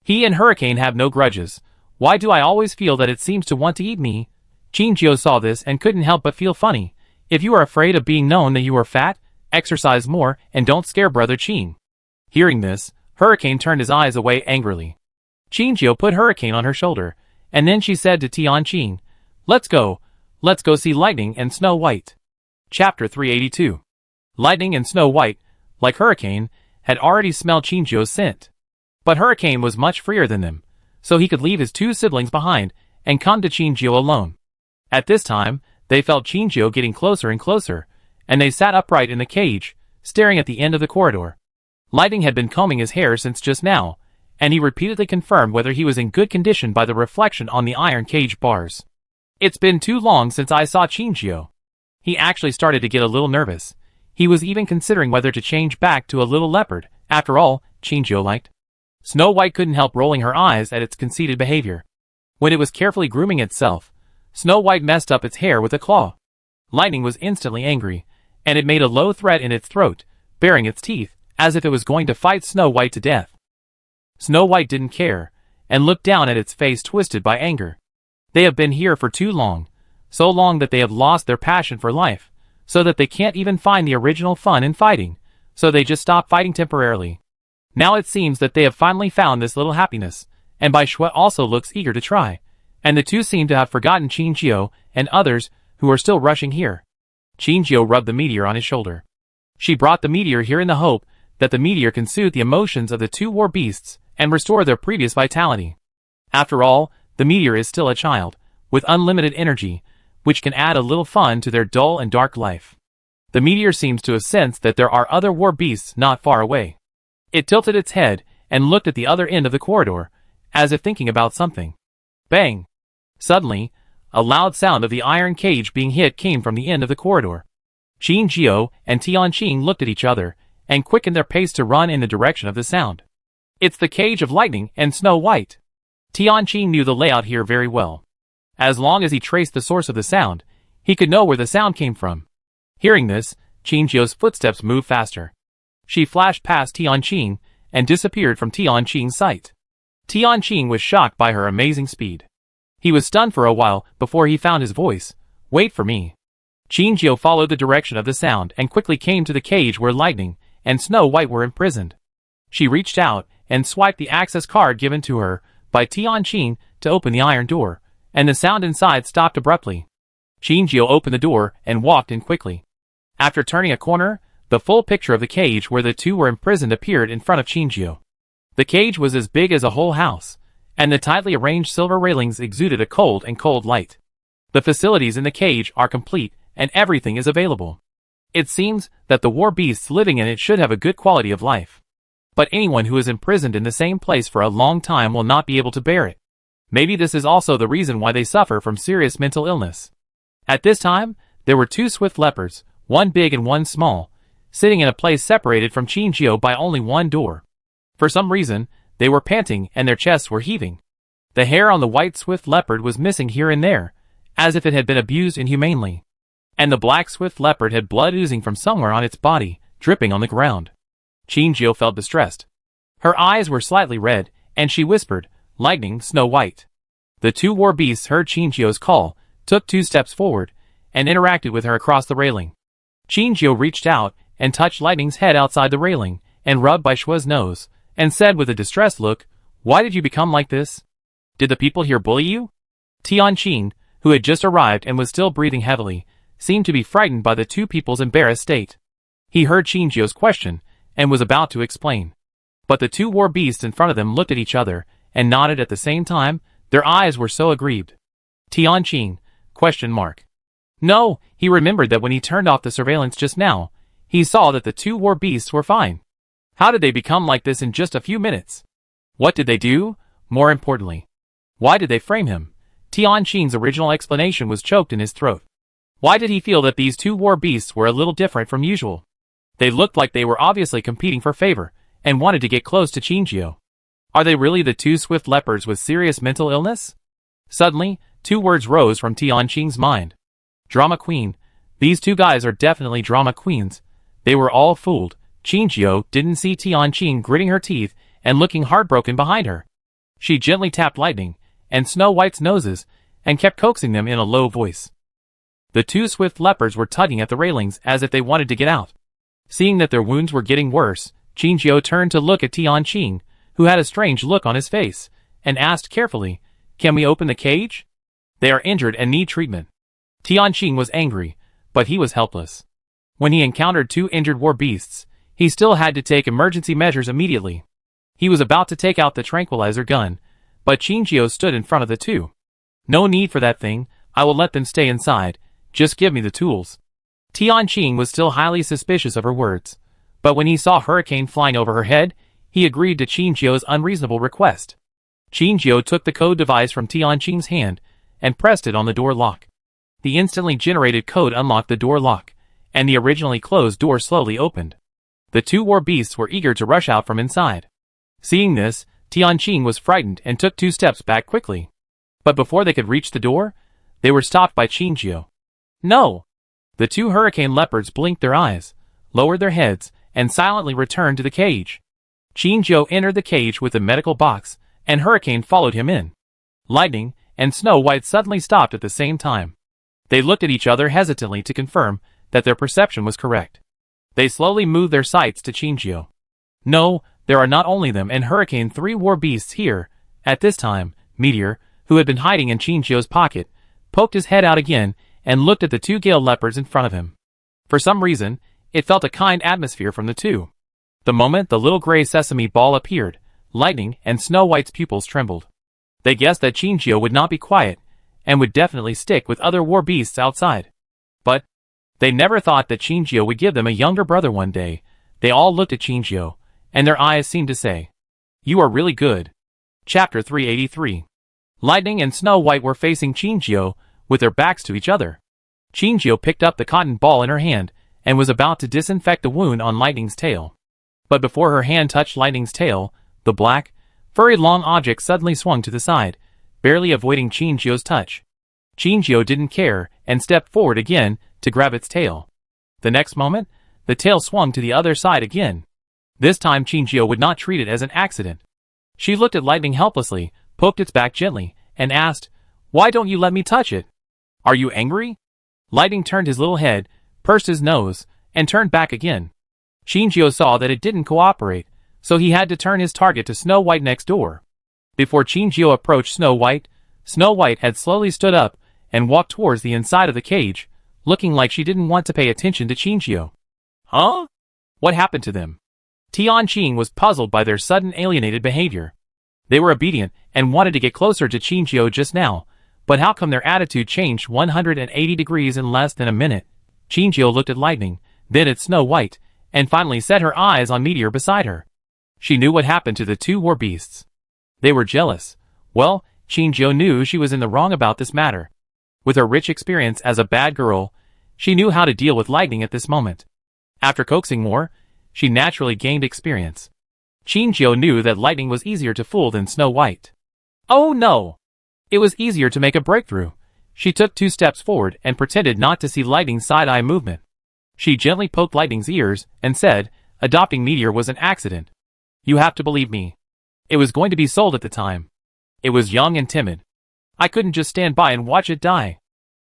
He and Hurricane have no grudges. Why do I always feel that it seems to want to eat me? Shinjio saw this and couldn't help but feel funny. If you are afraid of being known that you are fat, exercise more and don't scare Brother Qin. Hearing this, Hurricane turned his eyes away angrily. Shinjio put Hurricane on her shoulder, and then she said to Tianqing, Let's go see Lightning and Snow White." Chapter 382. Lightning and Snow White, like Hurricane, had already smelled Shinjio's scent. But Hurricane was much freer than them, so he could leave his 2 siblings behind and come to Shinjio alone. At this time, they felt Shinjio getting closer and closer, and they sat upright in the cage, staring at the end of the corridor. Lightning had been combing his hair since just now, and he repeatedly confirmed whether he was in good condition by the reflection on the iron cage bars. "It's been too long since I saw Shinjio." He actually started to get a little nervous. He was even considering whether to change back to a little leopard. After all, Shinjio liked. Snow White couldn't help rolling her eyes at its conceited behavior. When it was carefully grooming itself, Snow White messed up its hair with a claw. Lightning was instantly angry, and it made a low threat in its throat, baring its teeth, as if it was going to fight Snow White to death. Snow White didn't care, and looked down at its face twisted by anger. They have been here for too long, so long that they have lost their passion for life, so that they can't even find the original fun in fighting, so they just stop fighting temporarily. Now it seems that they have finally found this little happiness, and Bai Shui also looks eager to try, and the two seem to have forgotten Shinjio and others who are still rushing here. Shinjio rubbed the meteor on his shoulder. She brought the meteor here in the hope that the meteor can soothe the emotions of the 2 war beasts and restore their previous vitality. After all, the meteor is still a child, with unlimited energy, which can add a little fun to their dull and dark life. The meteor seems to have sensed that there are other war beasts not far away. It tilted its head and looked at the other end of the corridor, as if thinking about something. Bang! Suddenly, a loud sound of the iron cage being hit came from the end of the corridor. Qinjiao and Tianqing looked at each other, and quickened their pace to run in the direction of the sound. It's the cage of lightning and Snow White. Tianqing knew the layout here very well. As long as he traced the source of the sound, he could know where the sound came from. Hearing this, Qinjiao's footsteps moved faster. She flashed past Tianqing and disappeared from Tianqing's sight. Tianqing was shocked by her amazing speed. He was stunned for a while before he found his voice. Wait for me. Qinjiao followed the direction of the sound and quickly came to the cage where Lightning and Snow White were imprisoned. She reached out and swiped the access card given to her by Tianqing to open the iron door, and the sound inside stopped abruptly. Qinjiao opened the door and walked in quickly. After turning a corner, the full picture of the cage where the two were imprisoned appeared in front of Qinjiao. The cage was as big as a whole house, and the tightly arranged silver railings exuded a cold light. The facilities in the cage are complete, and everything is available. It seems that the war beasts living in it should have a good quality of life. But anyone who is imprisoned in the same place for a long time will not be able to bear it. Maybe this is also the reason why they suffer from serious mental illness. At this time, there were two swift leopards, one big and one small, sitting in a place separated from Qinjiao by only one door. For some reason, they were panting and their chests were heaving. The hair on the white swift leopard was missing here and there, as if it had been abused inhumanely. And the black swift leopard had blood oozing from somewhere on its body, dripping on the ground. Qinjiao felt distressed. Her eyes were slightly red, and she whispered, Lightning, Snow White. The two war beasts heard Qinjiao's call, took 2 steps forward, and interacted with her across the railing. Qinjiao reached out and touched Lightning's head outside the railing, and rubbed by Shua's nose, and said with a distressed look, Why did you become like this? Did the people here bully you? Tianqing, who had just arrived and was still breathing heavily, seemed to be frightened by the two people's embarrassed state. He heard Qinjiao's question, and was about to explain. But the two war beasts in front of them looked at each other, and nodded at the same time. Their eyes were so aggrieved. Tianqing? ? No, he remembered that when he turned off the surveillance just now, he saw that the two war beasts were fine. How did they become like this in just a few minutes? What did they do? More importantly, why did they frame him? Tianqing's original explanation was choked in his throat. Why did he feel that these two war beasts were a little different from usual? They looked like they were obviously competing for favor, and wanted to get close to Qinjiao. Are they really the two swift leopards with serious mental illness? Suddenly, 2 words rose from Tianqing's mind. Drama queen. These two guys are definitely drama queens. They were all fooled. Qinjiao didn't see Tianqing gritting her teeth and looking heartbroken behind her. She gently tapped Lightning and Snow White's noses, and kept coaxing them in a low voice. The 2 swift leopards were tugging at the railings as if they wanted to get out. Seeing that their wounds were getting worse, Qinjiao turned to look at Tianqing, who had a strange look on his face, and asked carefully, Can we open the cage? They are injured and need treatment. Tianqing was angry, but he was helpless. When he encountered 2 injured war beasts, he still had to take emergency measures immediately. He was about to take out the tranquilizer gun, but Qinjiao stood in front of the 2. No need for that thing, I will let them stay inside, just give me the tools. Tianqing was still highly suspicious of her words, but when he saw Hurricane flying over her head, he agreed to Qinjiao's unreasonable request. Qinjiao took the code device from Tianqing's hand and pressed it on the door lock. The instantly generated code unlocked the door lock, and the originally closed door slowly opened. The 2 war beasts were eager to rush out from inside. Seeing this, Tianqing was frightened and took 2 steps back quickly. But before they could reach the door, they were stopped by Qinjiao. No! The 2 hurricane leopards blinked their eyes, lowered their heads, and silently returned to the cage. Qinjiao entered the cage with the medical box, and Hurricane followed him in. Lightning and Snow White suddenly stopped at the same time. They looked at each other hesitantly to confirm that their perception was correct. They slowly moved their sights to Qinjiao. No, there are not only them and Hurricane 3 war beasts here. At this time, Meteor, who had been hiding in Qinjiao's pocket, poked his head out again and looked at the 2 gale leopards in front of him. For some reason, it felt a kind atmosphere from the 2. The moment the little gray sesame ball appeared, Lightning and Snow White's pupils trembled. They guessed that Chinchio would not be quiet, and would definitely stick with other war beasts outside. But they never thought that Chinchio would give them a younger brother one day. They all looked at Chinchio, and their eyes seemed to say, "You are really good." Chapter 383. Lightning and Snow White were facing Chinchio, with their backs to each other. Chinchio picked up the cotton ball in her hand, and was about to disinfect the wound on Lightning's tail. But before her hand touched Lightning's tail, the black, furry long object suddenly swung to the side, barely avoiding Chinchio's touch. Chinchio didn't care, and stepped forward again, to grab its tail. The next moment, the tail swung to the other side again. This time Chinchio would not treat it as an accident. She looked at Lightning helplessly, poked its back gently, and asked, "Why don't you let me touch it? Are you angry?" Lightning turned his little head, pursed his nose, and turned back again. Chinchio saw that it didn't cooperate, so he had to turn his target to Snow White next door. Before Chinchio approached Snow White had slowly stood up and walked towards the inside of the cage, looking like she didn't want to pay attention to Chinchio. Huh? What happened to them? Tianqing was puzzled by their sudden alienated behavior. They were obedient and wanted to get closer to Chinchio just now, but how come their attitude changed 180 degrees in less than a minute? Chinchio looked at Lightning, then at Snow White, and finally set her eyes on Meteor beside her. She knew what happened to the two war beasts. They were jealous. Well, Chinchio knew she was in the wrong about this matter. With her rich experience as a bad girl, she knew how to deal with Lightning at this moment. After coaxing more, she naturally gained experience. Chinchio knew that Lightning was easier to fool than Snow White. Oh no! It was easier to make a breakthrough. She took 2 steps forward and pretended not to see Lightning's side-eye movement. She gently poked Lightning's ears and said, "Adopting Meteor was an accident. You have to believe me. It was going to be sold at the time. It was young and timid. I couldn't just stand by and watch it die."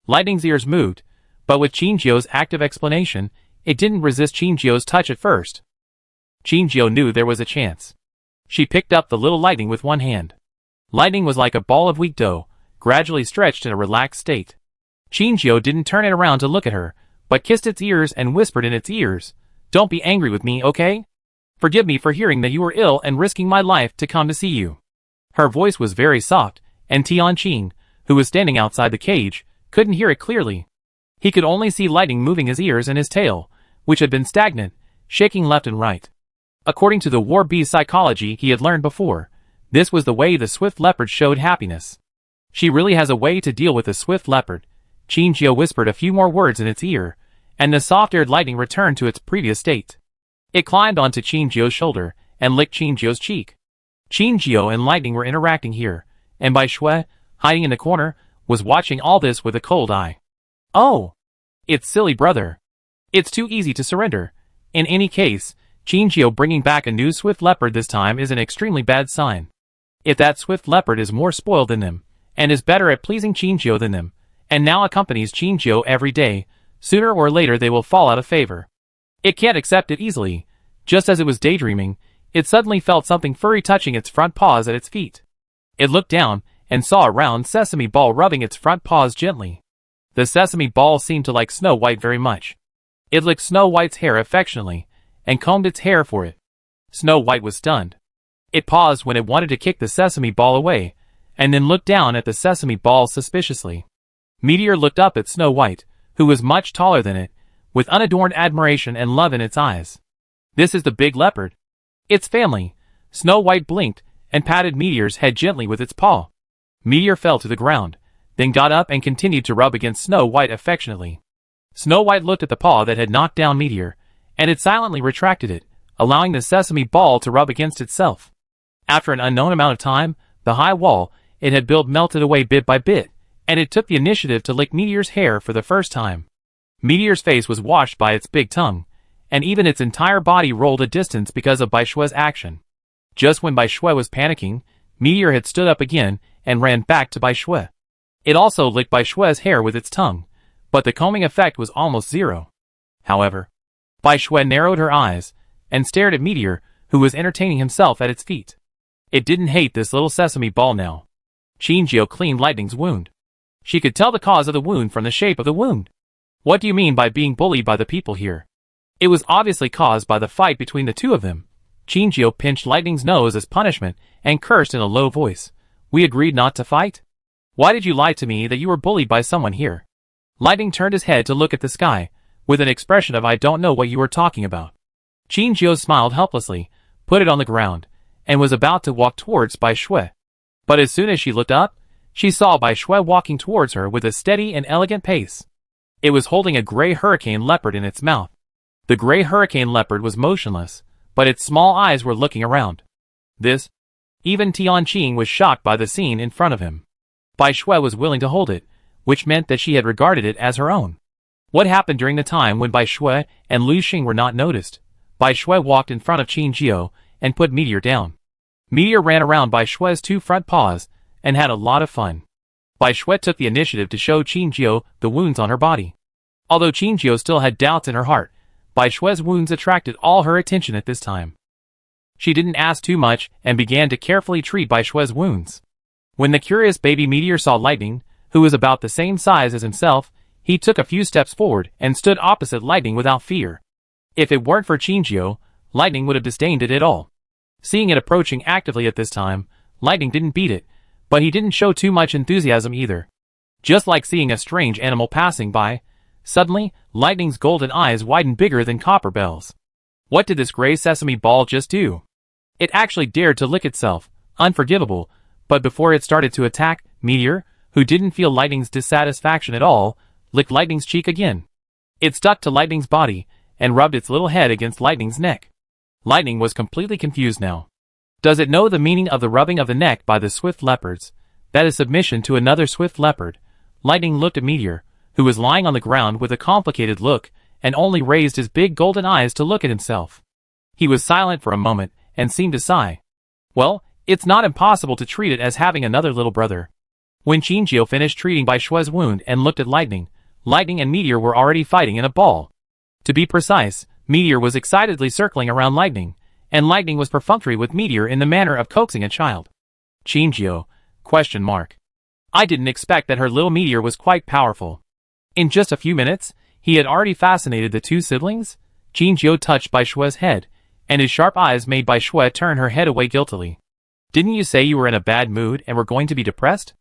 Lightning's ears moved, but with Chinchio's active explanation, it didn't resist Chinchio's touch at first. Chinchio knew there was a chance. She picked up the little Lightning with one hand. Lightning was like a ball of weak dough, gradually stretched in a relaxed state. Chinchio didn't turn it around to look at her, but kissed its ears and whispered in its ears, "Don't be angry with me, okay? Forgive me for hearing that you were ill and risking my life to come to see you." Her voice was very soft, and Tianqing, who was standing outside the cage, couldn't hear it clearly. He could only see Lightning moving his ears and his tail, which had been stagnant, shaking left and right. According to the war beast psychology he had learned before, this was the way the swift leopard showed happiness. She really has a way to deal with the swift leopard. Chinchio whispered a few more words in its ear, and the soft-aired Lightning returned to its previous state. It climbed onto Chinchio's shoulder and licked Chinchio's cheek. Chinchio and Lightning were interacting here, and Bai Shui, hiding in the corner, was watching all this with a cold eye. Oh! It's silly brother. It's too easy to surrender. In any case, Chinchio bringing back a new swift leopard this time is an extremely bad sign. If that swift leopard is more spoiled than them, and is better at pleasing Chinchio than them, and now accompanies Chinchio every day, sooner or later they will fall out of favor. It can't accept it easily. Just as it was daydreaming, it suddenly felt something furry touching its front paws at its feet. It looked down, and saw a round sesame ball rubbing its front paws gently. The sesame ball seemed to like Snow White very much. It licked Snow White's hair affectionately, and combed its hair for it. Snow White was stunned. It paused when it wanted to kick the sesame ball away, and then looked down at the sesame ball suspiciously. Meteor looked up at Snow White, who was much taller than it, with unadorned admiration and love in its eyes. "This is the big leopard. It's family." Snow White blinked, and patted Meteor's head gently with its paw. Meteor fell to the ground, then got up and continued to rub against Snow White affectionately. Snow White looked at the paw that had knocked down Meteor, and it silently retracted it, allowing the sesame ball to rub against itself. After an unknown amount of time, the high wall it had built melted away bit by bit, and it took the initiative to lick Meteor's hair for the first time. Meteor's face was washed by its big tongue, and even its entire body rolled a distance because of Bai Shui's action. Just when Bai Shui was panicking, Meteor had stood up again and ran back to Bai Shui. It also licked Bai Shui's hair with its tongue, but the combing effect was almost zero. However, Bai Shui narrowed her eyes and stared at Meteor, who was entertaining himself at its feet. It didn't hate this little sesame ball now. Chinchio cleaned Lightning's wound. She could tell the cause of the wound from the shape of the wound. "What do you mean by being bullied by the people here?" It was obviously caused by the fight between the two of them. Qingjio pinched Lightning's nose as punishment and cursed in a low voice. We agreed not to fight? Why did you lie to me that you were bullied by someone here? Lightning turned his head to look at the sky, with an expression of I don't know what you were talking about. Qingjio smiled helplessly, put it on the ground, and was about to walk towards Bai Shui. But as soon as she looked up, she saw Bai Shui walking towards her with a steady and elegant pace. It was holding a gray hurricane leopard in its mouth. The gray hurricane leopard was motionless, but its small eyes were looking around. Even Tianqing was shocked by the scene in front of him. Bai Shui was willing to hold it, which meant that she had regarded it as her own. What happened during the time when Bai Shui and Lu Xing were not noticed? Bai Shui walked in front of Qingjio and put Meteor down. Meteor ran around Bai Shui's two front paws and had a lot of fun. Bai Shui took the initiative to show Qingjio the wounds on her body. Although Qingjio still had doubts in her heart, Bai Shui's wounds attracted all her attention at this time. She didn't ask too much and began to carefully treat Bai Shui's wounds. When the curious baby Meteor saw Lightning, who was about the same size as himself, he took a few steps forward and stood opposite Lightning without fear. If it weren't for Qingjio, Lightning would have disdained it at all. Seeing it approaching actively at this time, Lightning didn't beat it, but he didn't show too much enthusiasm either. Just like seeing a strange animal passing by, suddenly, Lightning's golden eyes widened bigger than copper bells. What did this gray sesame ball just do? It actually dared to lick itself, unforgivable, but before it started to attack, Meteor, who didn't feel Lightning's dissatisfaction at all, licked Lightning's cheek again. It stuck to Lightning's body and rubbed its little head against Lightning's neck. Lightning was completely confused now. Does it know the meaning of the rubbing of the neck by the swift leopards? That is submission to another swift leopard. Lightning looked at Meteor, who was lying on the ground with a complicated look, and only raised his big golden eyes to look at himself. He was silent for a moment, and seemed to sigh. Well, it's not impossible to treat it as having another little brother. When Qingjio finished treating Bai Shui's wound and looked at Lightning, Lightning and Meteor were already fighting in a ball. To be precise, Meteor was excitedly circling around Lightning, and Lightning was perfunctory with Meteor in the manner of coaxing a child. Qingjio? ? I didn't expect that her little Meteor was quite powerful. In just a few minutes, he had already fascinated the two siblings. Qingjio touched Bai Shui's head, and his sharp eyes made Bai Shui turn her head away guiltily. Didn't you say you were in a bad mood and were going to be depressed?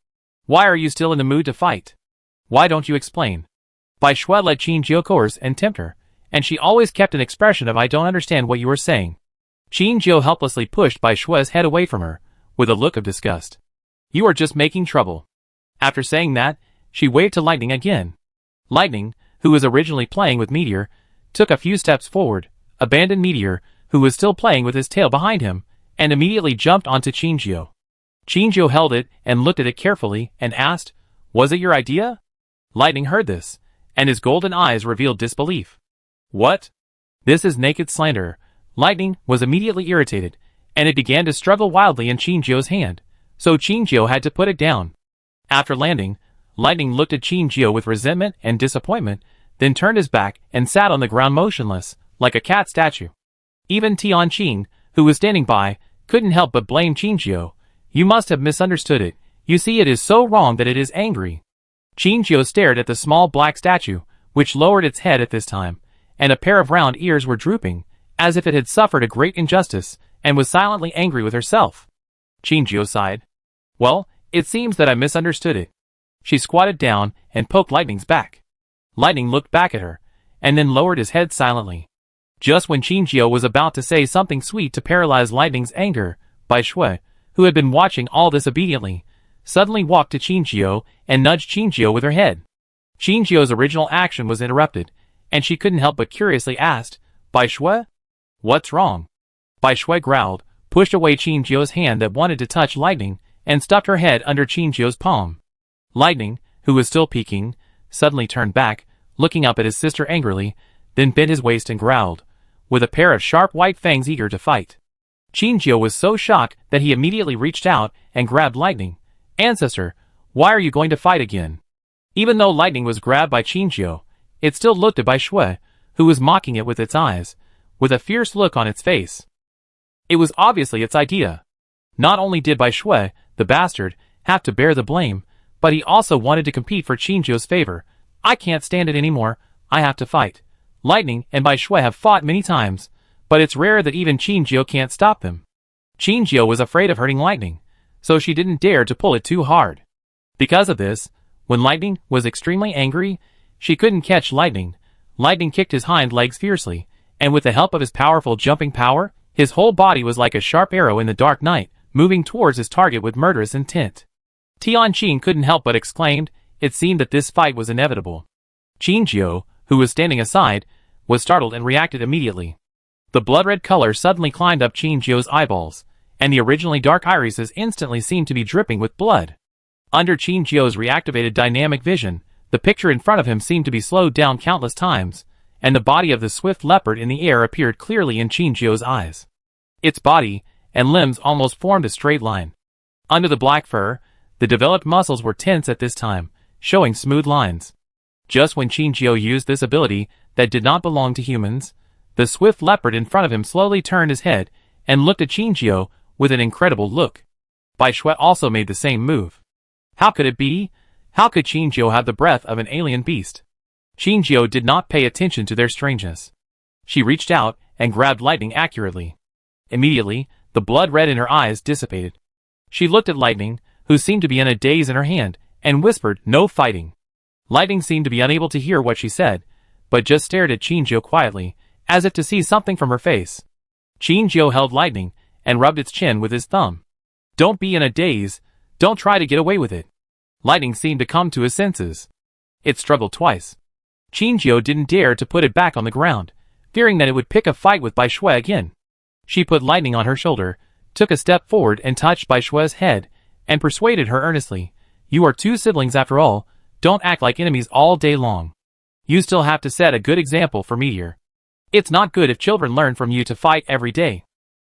Why are you still in the mood to fight? Why don't you explain? Bai Shui let Qingjio coerce and tempt her, and she always kept an expression of I don't understand what you are saying. Qingjio helplessly pushed Bai Shui's head away from her, with a look of disgust. You are just making trouble. After saying that, she waved to Lightning again. Lightning, who was originally playing with Meteor, took a few steps forward, abandoned Meteor, who was still playing with his tail behind him, and immediately jumped onto Qingjio. Qingjio held it and looked at it carefully and asked, Was it your idea? Lightning heard this, and his golden eyes revealed disbelief. What? This is naked slander. Lightning was immediately irritated, and it began to struggle wildly in Qingjio's hand, so Qingjio had to put it down. After landing, Lightning looked at Qingjio with resentment and disappointment, then turned his back and sat on the ground motionless, like a cat statue. Even Tianqing, who was standing by, couldn't help but blame Qingjio. You must have misunderstood it. You see, it is so wrong that it is angry. Qingjio stared at the small black statue, which lowered its head at this time, and a pair of round ears were drooping, as if it had suffered a great injustice, and was silently angry with herself. Qingjio sighed. Well, it seems that I misunderstood it. She squatted down and poked Lightning's back. Lightning looked back at her, and then lowered his head silently. Just when Qingjio was about to say something sweet to paralyze Lightning's anger, Bai Shui, who had been watching all this obediently, suddenly walked to Qingjio and nudged Qingjio with her head. Qingjio's original action was interrupted, and she couldn't help but curiously asked, Bai Shui? What's wrong? Bai Shui growled, pushed away Qingjio's hand that wanted to touch Lightning, and stuffed her head under Qingjio's palm. Lightning, who was still peeking, suddenly turned back, looking up at his sister angrily, then bent his waist and growled, with a pair of sharp white fangs eager to fight. Qingjio was so shocked that he immediately reached out and grabbed Lightning. Ancestor, why are you going to fight again? Even though Lightning was grabbed by Qingjio, it still looked at Bai Shui, who was mocking it with its eyes, with a fierce look on its face. It was obviously its idea. Not only did Bai Shui, the bastard, have to bear the blame, but he also wanted to compete for Qingjio's favor. I can't stand it anymore, I have to fight. Lightning and Bai Shui have fought many times, but it's rare that even Chinjio can't stop them. Chinjio was afraid of hurting Lightning, so she didn't dare to pull it too hard. Because of this, when Lightning was extremely angry, she couldn't catch Lightning. Lightning kicked his hind legs fiercely, and with the help of his powerful jumping power, his whole body was like a sharp arrow in the dark night, moving towards his target with murderous intent. Tianqing couldn't help but exclaimed, it seemed that this fight was inevitable. Chinjio, who was standing aside, was startled and reacted immediately. The blood-red color suddenly climbed up Chinjio's eyeballs, and the originally dark irises instantly seemed to be dripping with blood. Under Chinjio's reactivated dynamic vision, the picture in front of him seemed to be slowed down countless times, and the body of the swift leopard in the air appeared clearly in Chinjio's eyes. Its body and limbs almost formed a straight line. Under the black fur, the developed muscles were tense at this time, showing smooth lines. Just when Chinjio used this ability that did not belong to humans, the swift leopard in front of him slowly turned his head and looked at Chinjio with an incredible look. Bai Shui also made the same move. How could it be? How could Chinjio have the breath of an alien beast? Chinjio did not pay attention to their strangeness. She reached out and grabbed Lightning accurately. Immediately, the blood red in her eyes dissipated. She looked at Lightning, who seemed to be in a daze in her hand, and whispered, "No fighting." Lightning seemed to be unable to hear what she said, but just stared at Chinjio quietly, as if to see something from her face. Chinjio held Lightning and rubbed its chin with his thumb. "Don't be in a daze. Don't try to get away with it." Lightning seemed to come to his senses. It struggled twice. Chinjio didn't dare to put it back on the ground, fearing that it would pick a fight with Bai Shui again. She put Lightning on her shoulder, took a step forward and touched Bai Shui's head, and persuaded her earnestly, "You are two siblings after all, don't act like enemies all day long. You still have to set a good example for Meteor. It's not good if children learn from you to fight every day."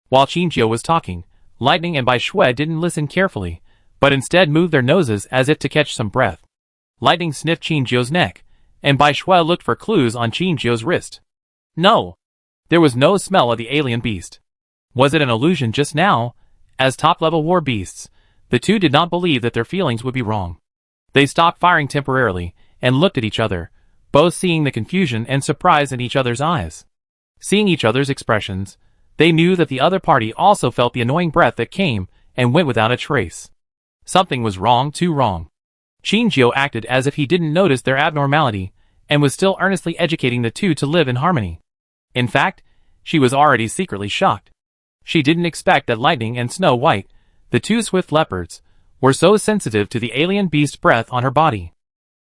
While Chinjio was talking, Lightning and Bai Shui didn't listen carefully, but instead moved their noses as if to catch some breath. Lightning sniffed Chinjio's neck, and Bai Shui looked for clues on Chinjio's wrist. No. There was no smell of the alien beast. Was it an illusion just now? As top-level war beasts, the two did not believe that their feelings would be wrong. They stopped firing temporarily, and looked at each other, both seeing the confusion and surprise in each other's eyes. Seeing each other's expressions, they knew that the other party also felt the annoying breath that came and went without a trace. Something was wrong, too wrong. Chinjio acted as if he didn't notice their abnormality, and was still earnestly educating the two to live in harmony. In fact, she was already secretly shocked. She didn't expect that Lightning and Snow White, the two swift leopards, were so sensitive to the alien beast's breath on her body.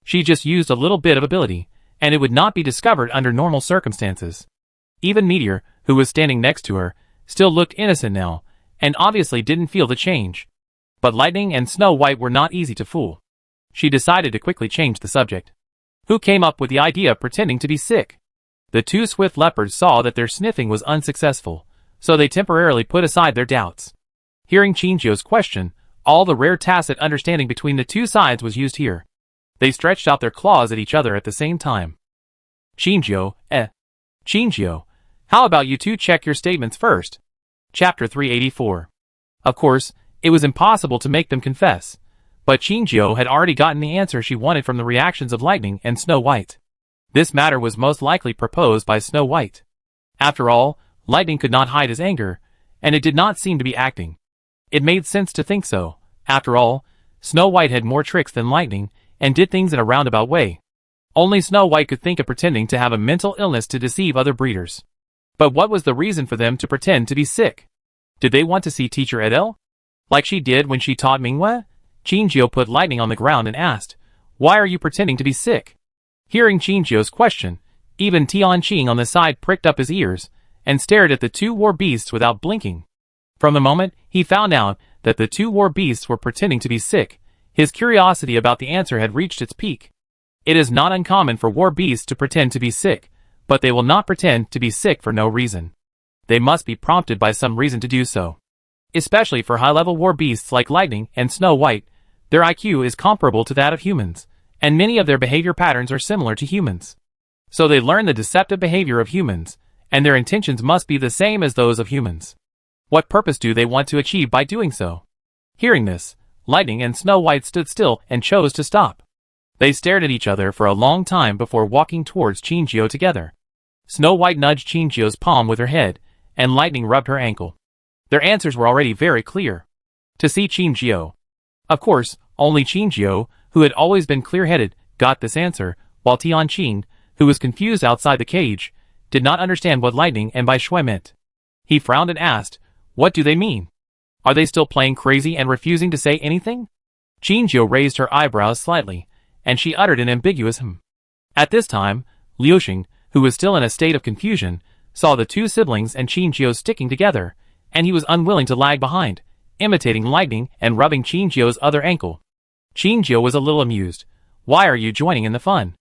She just used a little bit of ability, and it would not be discovered under normal circumstances. Even Meteor, who was standing next to her, still looked innocent now, and obviously didn't feel the change. But Lightning and Snow White were not easy to fool. She decided to quickly change the subject. Who came up with the idea of pretending to be sick? The two swift leopards saw that their sniffing was unsuccessful, so they temporarily put aside their doubts. Hearing Chinjio's question, all the rare tacit understanding between the two sides was used here. They stretched out their claws at each other at the same time. Chinjio, Chinjio, how about you two check your statements first? Chapter 384. Of course, it was impossible to make them confess, but Chinjio had already gotten the answer she wanted from the reactions of Lightning and Snow White. This matter was most likely proposed by Snow White. After all, Lightning could not hide his anger, and it did not seem to be acting. It made sense to think so. After all, Snow White had more tricks than Lightning, and did things in a roundabout way. Only Snow White could think of pretending to have a mental illness to deceive other breeders. But what was the reason for them to pretend to be sick? Did they want to see Teacher Edel? Like she did when she taught Mingwe? Chinjio put Lightning on the ground and asked, "Why are you pretending to be sick?" Hearing Chinjio's question, even Tianqing on the side pricked up his ears, and stared at the two war beasts without blinking. From the moment he found out that the two war beasts were pretending to be sick, his curiosity about the answer had reached its peak. It is not uncommon for war beasts to pretend to be sick, but they will not pretend to be sick for no reason. They must be prompted by some reason to do so. Especially for high-level war beasts like Lightning and Snow White, their IQ is comparable to that of humans, and many of their behavior patterns are similar to humans. So they learn the deceptive behavior of humans, and their intentions must be the same as those of humans. What purpose do they want to achieve by doing so? Hearing this, Lightning and Snow White stood still and chose to stop. They stared at each other for a long time before walking towards Chinjio together. Snow White nudged Chinjio's palm with her head, and lightning rubbed her ankle. Their answers were already very clear. To see Qinjiao. Of course, only Qinjiao, who had always been clear-headed, got this answer, while Tianqing, who was confused outside the cage, did not understand what lightning and Bai Shui meant. He frowned and asked, "What do they mean? Are they still playing crazy and refusing to say anything?" Qinjiao raised her eyebrows slightly, and she uttered an ambiguous "hmm." At this time, Liuxing, who was still in a state of confusion, saw the two siblings and Qinjiao sticking together, and he was unwilling to lag behind, imitating lightning and rubbing Qinjiao's other ankle. Qinjiao was a little amused. Why are you joining in the fun?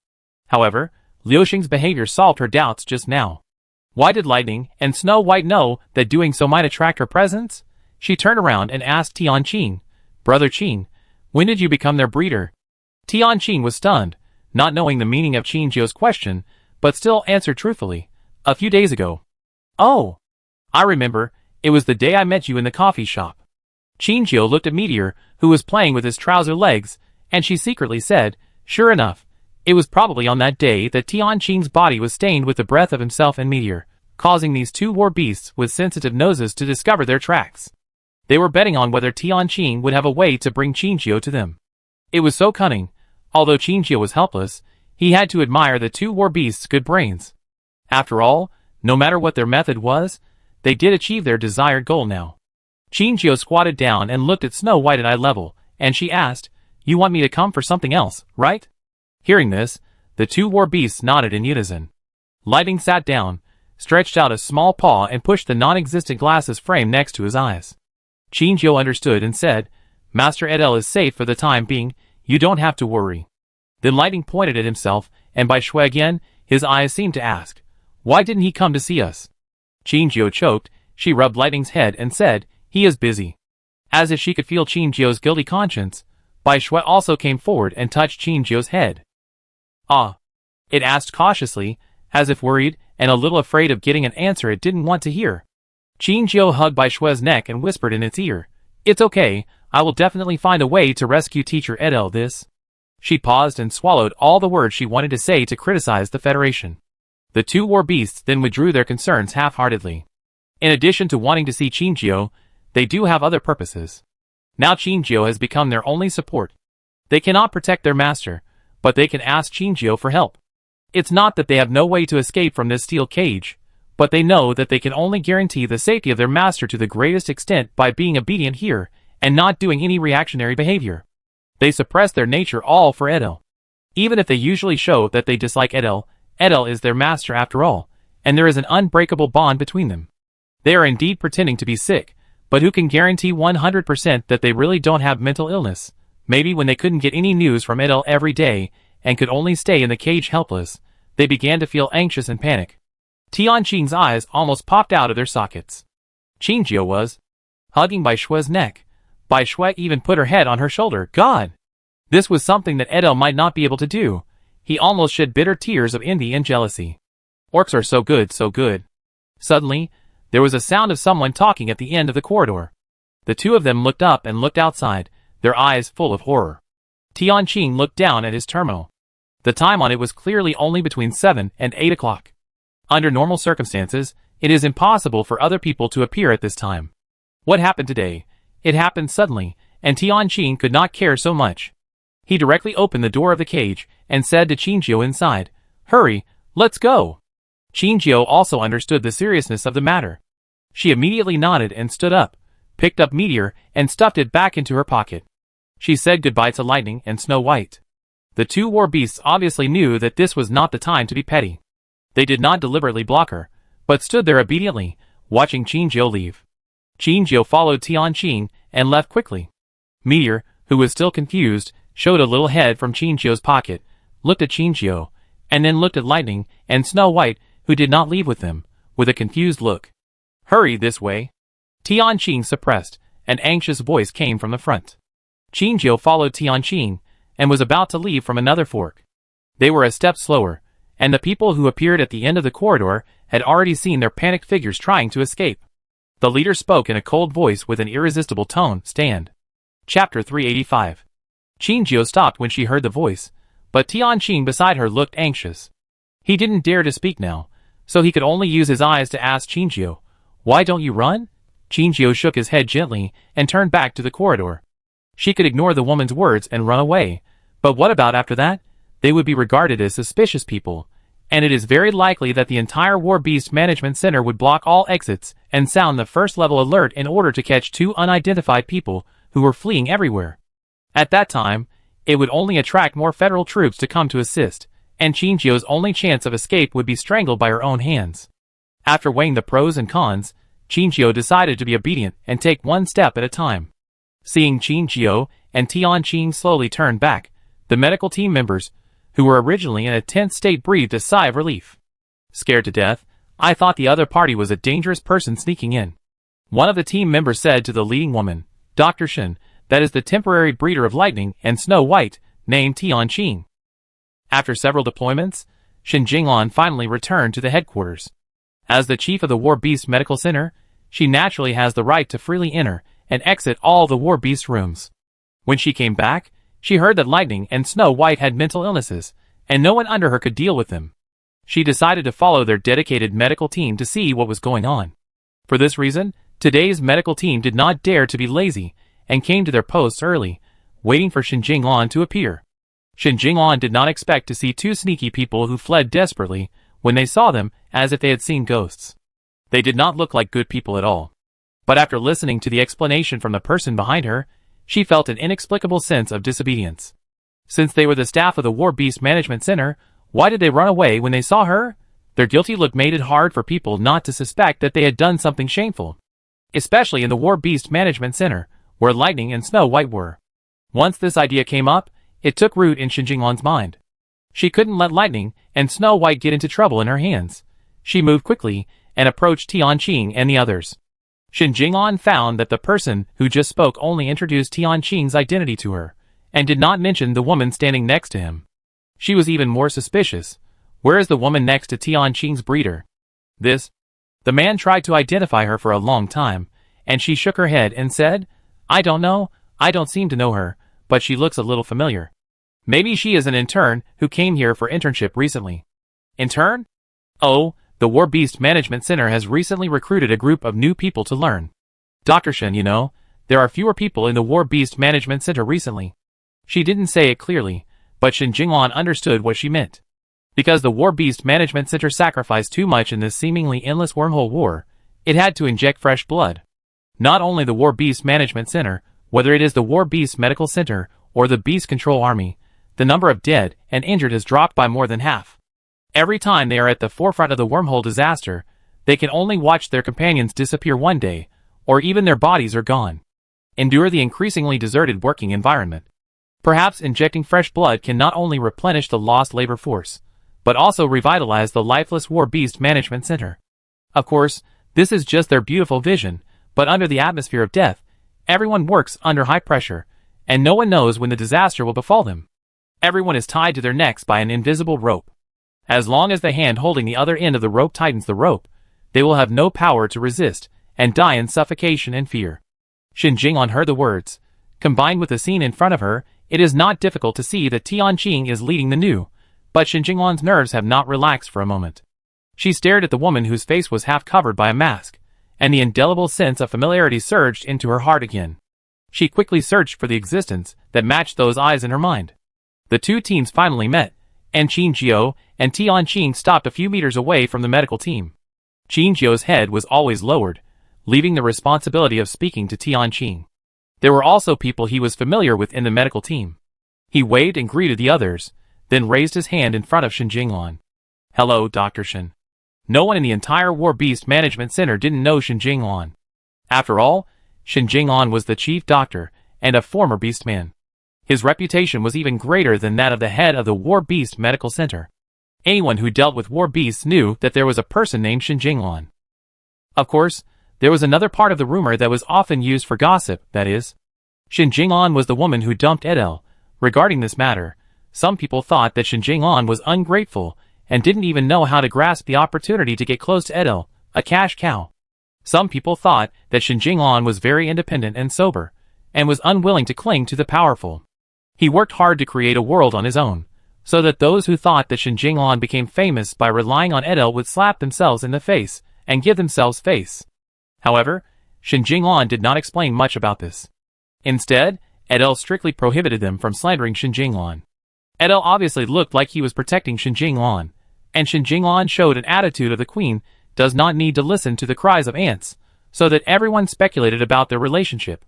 However, Liuxing's behavior solved her doubts just now. Why did Lightning and Snow White know that doing so might attract her presence? She turned around and asked Tianqing, "Brother Qin, when did you become their breeder?" Tianqing was stunned, not knowing the meaning of Qinjiao's question, but still answered truthfully, "A few days ago." "Oh, I remember, it was the day I met you in the coffee shop." Qinjiao looked at Meteor, who was playing with his trouser legs, and she secretly said, "Sure enough, it was probably on that day that Tianqing's body was stained with the breath of himself and Meteor, causing these two war beasts with sensitive noses to discover their tracks. They were betting on whether Tianqing would have a way to bring Qinjiao to them. It was so cunning. Although Qinjiao was helpless, he had to admire the two war beasts' good brains. After all, no matter what their method was, they did achieve their desired goal now. Qinjiao squatted down and looked at Snow White at eye level, and she asked, "You want me to come for something else, right?" Hearing this, the two war beasts nodded in unison. Lightning sat down, stretched out a small paw and pushed the non-existent glasses frame next to his eyes. Qinjiao understood and said, "Master Edel is safe for the time being, you don't have to worry." Then Lightning pointed at himself, and by Shui again, his eyes seemed to ask, "Why didn't he come to see us?" Qinjiao choked, she rubbed Lightning's head and said, "He is busy." As if she could feel Qinjiao's guilty conscience, Bai Shui also came forward and touched Qinjiao's head. "Ah?" it asked cautiously, as if worried and a little afraid of getting an answer it didn't want to hear. Qinjiao hugged Bai Shui's neck and whispered in its ear, "It's okay, I will definitely find a way to rescue Teacher Edel this." She paused and swallowed all the words she wanted to say to criticize the Federation. The two war beasts then withdrew their concerns half-heartedly. In addition to wanting to see Qinjiao, they do have other purposes. Now Qinjiao has become their only support. They cannot protect their master, but they can ask Qinjiao for help. It's not that they have no way to escape from this steel cage, but they know that they can only guarantee the safety of their master to the greatest extent by being obedient here and not doing any reactionary behavior. They suppress their nature all for Edel. Even if they usually show that they dislike Edel, Edel is their master after all, and there is an unbreakable bond between them. They are indeed pretending to be sick, but who can guarantee 100% that they really don't have mental illness? Maybe when they couldn't get any news from Edel every day, and could only stay in the cage helpless, they began to feel anxious and panic. Tianqing's eyes almost popped out of their sockets. Qinjiao was hugging Bai Shui's neck. Bai Shui even put her head on her shoulder. God! This was something that Edel might not be able to do. He almost shed bitter tears of envy and jealousy. Orcs are so good, so good. Suddenly, there was a sound of someone talking at the end of the corridor. The two of them looked up and looked outside, their eyes full of horror. Tianqing looked down at his terminal. The time on it was clearly only between 7 and 8 o'clock. Under normal circumstances, it is impossible for other people to appear at this time. What happened today? It happened suddenly, and Tianqing could not care so much. He directly opened the door of the cage and said to Qinjiao inside, "Hurry, let's go." Qinjiao also understood the seriousness of the matter. She immediately nodded and stood up, picked up Meteor, and stuffed it back into her pocket. She said goodbye to Lightning and Snow White. The two war beasts obviously knew that this was not the time to be petty. They did not deliberately block her, but stood there obediently, watching Qinjiao leave. Qinjiao followed Tianqing and left quickly. Meteor, who was still confused, showed a little head from Qinjiao's pocket, looked at Qinjiao, and then looked at Lightning and Snow White, who did not leave with them, with a confused look. "Hurry this way." Tianqing suppressed. An anxious voice came from the front. Qinjiao followed Tianqing, and was about to leave from another fork. They were a step slower, and the people who appeared at the end of the corridor had already seen their panicked figures trying to escape. The leader spoke in a cold voice with an irresistible tone. "Stand." Chapter 385. Qinjiao stopped when she heard the voice, but Tianqing beside her looked anxious. He didn't dare to speak now, so he could only use his eyes to ask Qinjiao, Why don't you run? Qingjio shook his head gently and turned back to the corridor. She could ignore the woman's words and run away, but what about after that? They would be regarded as suspicious people, and it is very likely that the entire War Beast Management Center would block all exits and sound the first-level alert in order to catch two unidentified people who were fleeing everywhere. At that time, it would only attract more federal troops to come to assist, and Qingjio's only chance of escape would be strangled by her own hands. After weighing the pros and cons, Qingjio decided to be obedient and take one step at a time. Seeing Qingjio and Tianqing slowly turn back, the medical team members, who were originally in a tense state, breathed a sigh of relief. Scared to death, I thought the other party was a dangerous person sneaking in. One of the team members said to the leading woman, Dr. Shen, that is the temporary breeder of Lightning and Snow White, named Tianqing. After several deployments, Shen Jinglan finally returned to the headquarters. As the chief of the War Beast Medical Center, she naturally has the right to freely enter and exit all the War Beast rooms. When she came back, she heard that Lightning and Snow White had mental illnesses, and no one under her could deal with them. She decided to follow their dedicated medical team to see what was going on. For this reason, today's medical team did not dare to be lazy, and came to their posts early, waiting for Shen Jinglan to appear. Shen Jinglan did not expect to see two sneaky people who fled desperately when they saw them as if they had seen ghosts. They did not look like good people at all. But after listening to the explanation from the person behind her, she felt an inexplicable sense of disobedience. Since they were the staff of the War Beast Management Center, why did they run away when they saw her? Their guilty look made it hard for people not to suspect that they had done something shameful. Especially in the War Beast Management Center, where Lightning and Snow White were. Once this idea came up, it took root in Shen Jinglan's mind. She couldn't let Lightning and Snow White get into trouble in her hands. She moved quickly and approached Tianqing and the others. Shen Jinglan found that the person who just spoke only introduced Tianqing's identity to her, and did not mention the woman standing next to him. She was even more suspicious. Where is the woman next to Tianqing's breeder? The man tried to identify her for a long time, and she shook her head and said, I don't know, I don't seem to know her, but she looks a little familiar. Maybe she is an intern who came here for internship recently. Intern? Oh, the War Beast Management Center has recently recruited a group of new people to learn. Dr. Shen, you know, there are fewer people in the War Beast Management Center recently. She didn't say it clearly, but Shen Jinglan understood what she meant. Because the War Beast Management Center sacrificed too much in this seemingly endless wormhole war, it had to inject fresh blood. Not only the War Beast Management Center, whether it is the War Beast Medical Center or the Beast Control Army, the number of dead and injured has dropped by more than half. Every time they are at the forefront of the wormhole disaster, they can only watch their companions disappear one day, or even their bodies are gone. Endure the increasingly deserted working environment. Perhaps injecting fresh blood can not only replenish the lost labor force, but also revitalize the lifeless War Beast Management Center. Of course, this is just their beautiful vision, but under the atmosphere of death, everyone works under high pressure, and no one knows when the disaster will befall them. Everyone is tied to their necks by an invisible rope. As long as the hand holding the other end of the rope tightens the rope, they will have no power to resist, and die in suffocation and fear. Shen Jinglan heard the words. Combined with the scene in front of her, it is not difficult to see that Tianqing is leading the new, but Shen Jinglan's nerves have not relaxed for a moment. She stared at the woman whose face was half covered by a mask, and the indelible sense of familiarity surged into her heart again. She quickly searched for the existence that matched those eyes in her mind. The two teams finally met, and Qingjio and Tianqing stopped a few meters away from the medical team. Qingjio's head was always lowered, leaving the responsibility of speaking to Tianqing. There were also people he was familiar with in the medical team. He waved and greeted the others, then raised his hand in front of Shen Jinglan. Hello, Dr. Shen. No one in the entire War Beast Management Center didn't know Shen Jinglan. After all, Shen Jinglan was the chief doctor and a former beastman. His reputation was even greater than that of the head of the War Beast Medical Center. Anyone who dealt with war beasts knew that there was a person named Shen Jinglan. Of course, there was another part of the rumor that was often used for gossip, that is, Shen Jinglan was the woman who dumped Edel. Regarding this matter, some people thought that Shen Jinglan was ungrateful and didn't even know how to grasp the opportunity to get close to Edel, a cash cow. Some people thought that Shen Jinglan was very independent and sober, and was unwilling to cling to the powerful. He worked hard to create a world on his own, so that those who thought that Shen Jinglan became famous by relying on Edel would slap themselves in the face and give themselves face. However, Shin Jinglan did not explain much about this. Instead, Edel strictly prohibited them from slandering Shin Jinglan. Edel obviously looked like he was protecting Shin Jinglan, and Shin Jinglan showed an attitude of the queen does not need to listen to the cries of ants, so that everyone speculated about their relationship.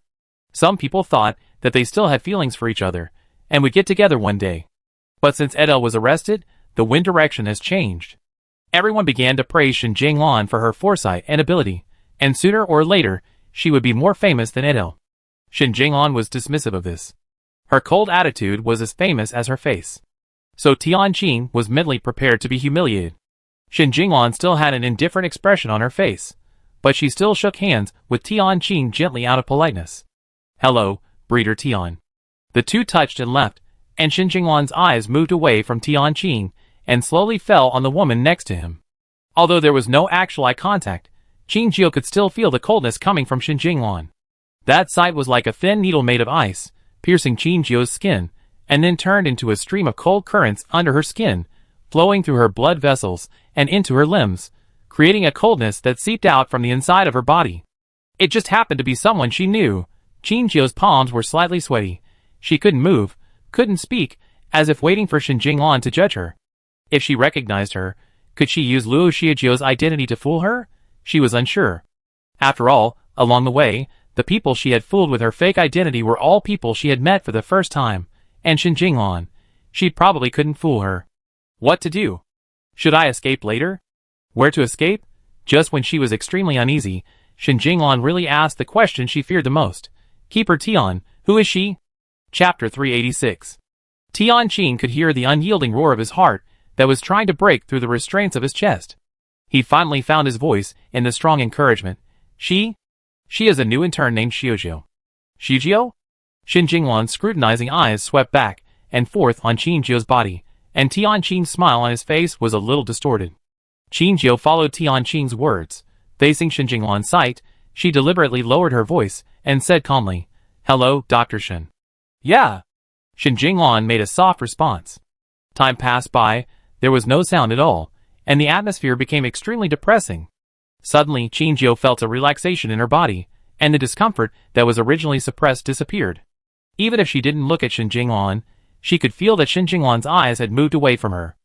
Some people thought that they still had feelings for each other, and would get together one day. But since Edel was arrested, the wind direction has changed. Everyone began to praise Shin Jinglan for her foresight and ability, and sooner or later, she would be more famous than Edel. Shin Jinglan was dismissive of this. Her cold attitude was as famous as her face. So Tianqing was mentally prepared to be humiliated. Shin Jinglan still had an indifferent expression on her face, but she still shook hands with Tianqing gently out of politeness. "Hello, Breeder Tian." The two touched and left, and Shin Jinglan's eyes moved away from Tianqing and slowly fell on the woman next to him. Although there was no actual eye contact, Qing Jiu could still feel the coldness coming from Shin Jinglan. That sight was like a thin needle made of ice, piercing Qing Jiu's skin, and then turned into a stream of cold currents under her skin, flowing through her blood vessels and into her limbs, creating a coldness that seeped out from the inside of her body. It just happened to be someone she knew. Qing Jiu's palms were slightly sweaty. She couldn't move, couldn't speak, as if waiting for Shin Jinglan to judge her. If she recognized her, could she use Luo Xiajiu's identity to fool her? She was unsure. After all, along the way, the people she had fooled with her fake identity were all people she had met for the first time, and Shin Jinglan, she probably couldn't fool her. What to do? Should I escape later? Where to escape? Just when she was extremely uneasy, Shin Jinglan really asked the question she feared the most. Keeper Tian, who is she? Chapter 386. Tianqing could hear the unyielding roar of his heart that was trying to break through the restraints of his chest. He finally found his voice in the strong encouragement. She is a new intern named Xiujiu. Xiujiu? Shin Jinglan's scrutinizing eyes swept back and forth on Qing Jiu's body, and Tianqing's smile on his face was a little distorted. Qing Jiu followed Tianqing's words. Facing Shin Jinglan's sight, she deliberately lowered her voice and said calmly, "Hello, Dr. Shin." "Yeah." Shin Jinglan made a soft response. Time passed by, there was no sound at all, and the atmosphere became extremely depressing. Suddenly, Qing Jiu felt a relaxation in her body, and the discomfort that was originally suppressed disappeared. Even if she didn't look at Shin Jinglan, she could feel that Shin Jinglan's eyes had moved away from her.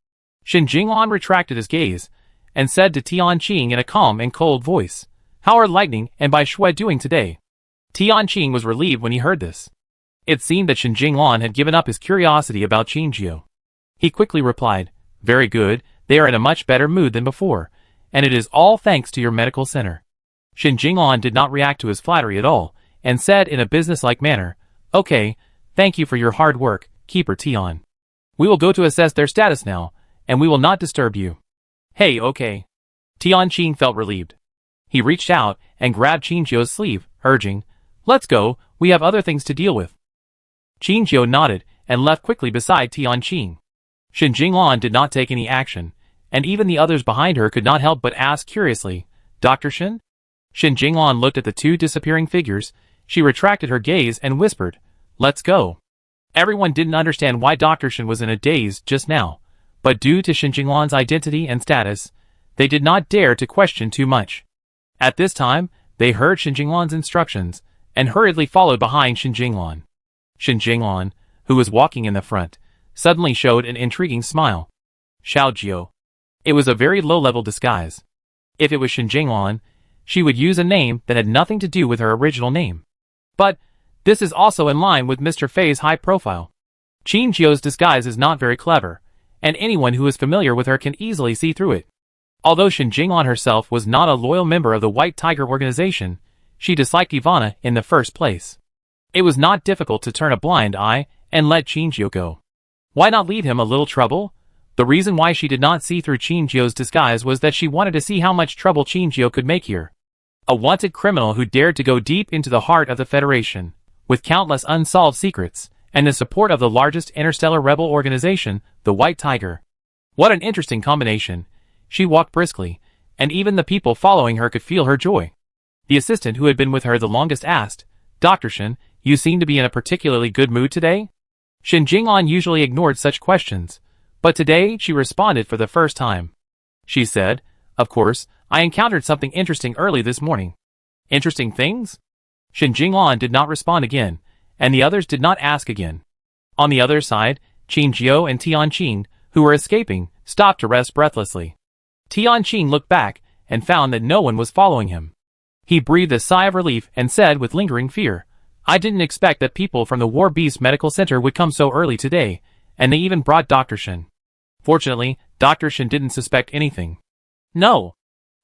Shin Jinglan retracted his gaze, and said to Tianqing in a calm and cold voice, "How are Lightning and Bai Shui doing today?" Tianqing was relieved when he heard this. It seemed that Shin Jinglan had given up his curiosity about Qing Jiu. He quickly replied, "Very good, they are in a much better mood than before, and it is all thanks to your medical center." Shin Jinglan did not react to his flattery at all, and said in a businesslike manner, "Okay, thank you for your hard work, Keeper Tian. We will go to assess their status now, and we will not disturb you." "Hey, okay." Tianqing felt relieved. He reached out and grabbed Qing Jiu's sleeve, urging, "Let's go, we have other things to deal with." Qing Jiu nodded and left quickly beside Tianqing. Shin Jinglan did not take any action, and even the others behind her could not help but ask curiously, "Dr. Shin?" Shin Jinglan looked at the two disappearing figures. She retracted her gaze and whispered, "Let's go." Everyone didn't understand why Dr. Shin was in a daze just now, but due to Shin Jinglan's identity and status, they did not dare to question too much. At this time, they heard Shin Jinglan's instructions, and hurriedly followed behind Shin Jinglan. Shin Jinglan, who was walking in the front, suddenly showed an intriguing smile. Xiaojiu. It was a very low-level disguise. If it was Shin Jinglan, she would use a name that had nothing to do with her original name. But this is also in line with Mr. Fei's high profile. Qing Jiu's disguise is not very clever, and anyone who is familiar with her can easily see through it. Although Shin Jinglan herself was not a loyal member of the White Tiger organization, she disliked Ivana in the first place. It was not difficult to turn a blind eye and let Qing Jiu go. Why not leave him a little trouble? The reason why she did not see through Qing Jiu's disguise was that she wanted to see how much trouble Qing Jiu could make here. A wanted criminal who dared to go deep into the heart of the Federation, with countless unsolved secrets, and the support of the largest interstellar rebel organization, the White Tiger. What an interesting combination. She walked briskly, and even the people following her could feel her joy. The assistant who had been with her the longest asked, "Dr. Shin, you seem to be in a particularly good mood today?" Shin Jinglan usually ignored such questions, but today she responded for the first time. She said, "Of course, I encountered something interesting early this morning." Interesting things? Shin Jinglan did not respond again, and the others did not ask again. On the other side, Qin Jiao and Tianqing, who were escaping, stopped to rest breathlessly. Tianqing looked back and found that no one was following him. He breathed a sigh of relief and said with lingering fear, I didn't expect that people from the War Beast Medical Center would come so early today, and they even brought Dr. Shin. Fortunately, Dr. Shin didn't suspect anything. No.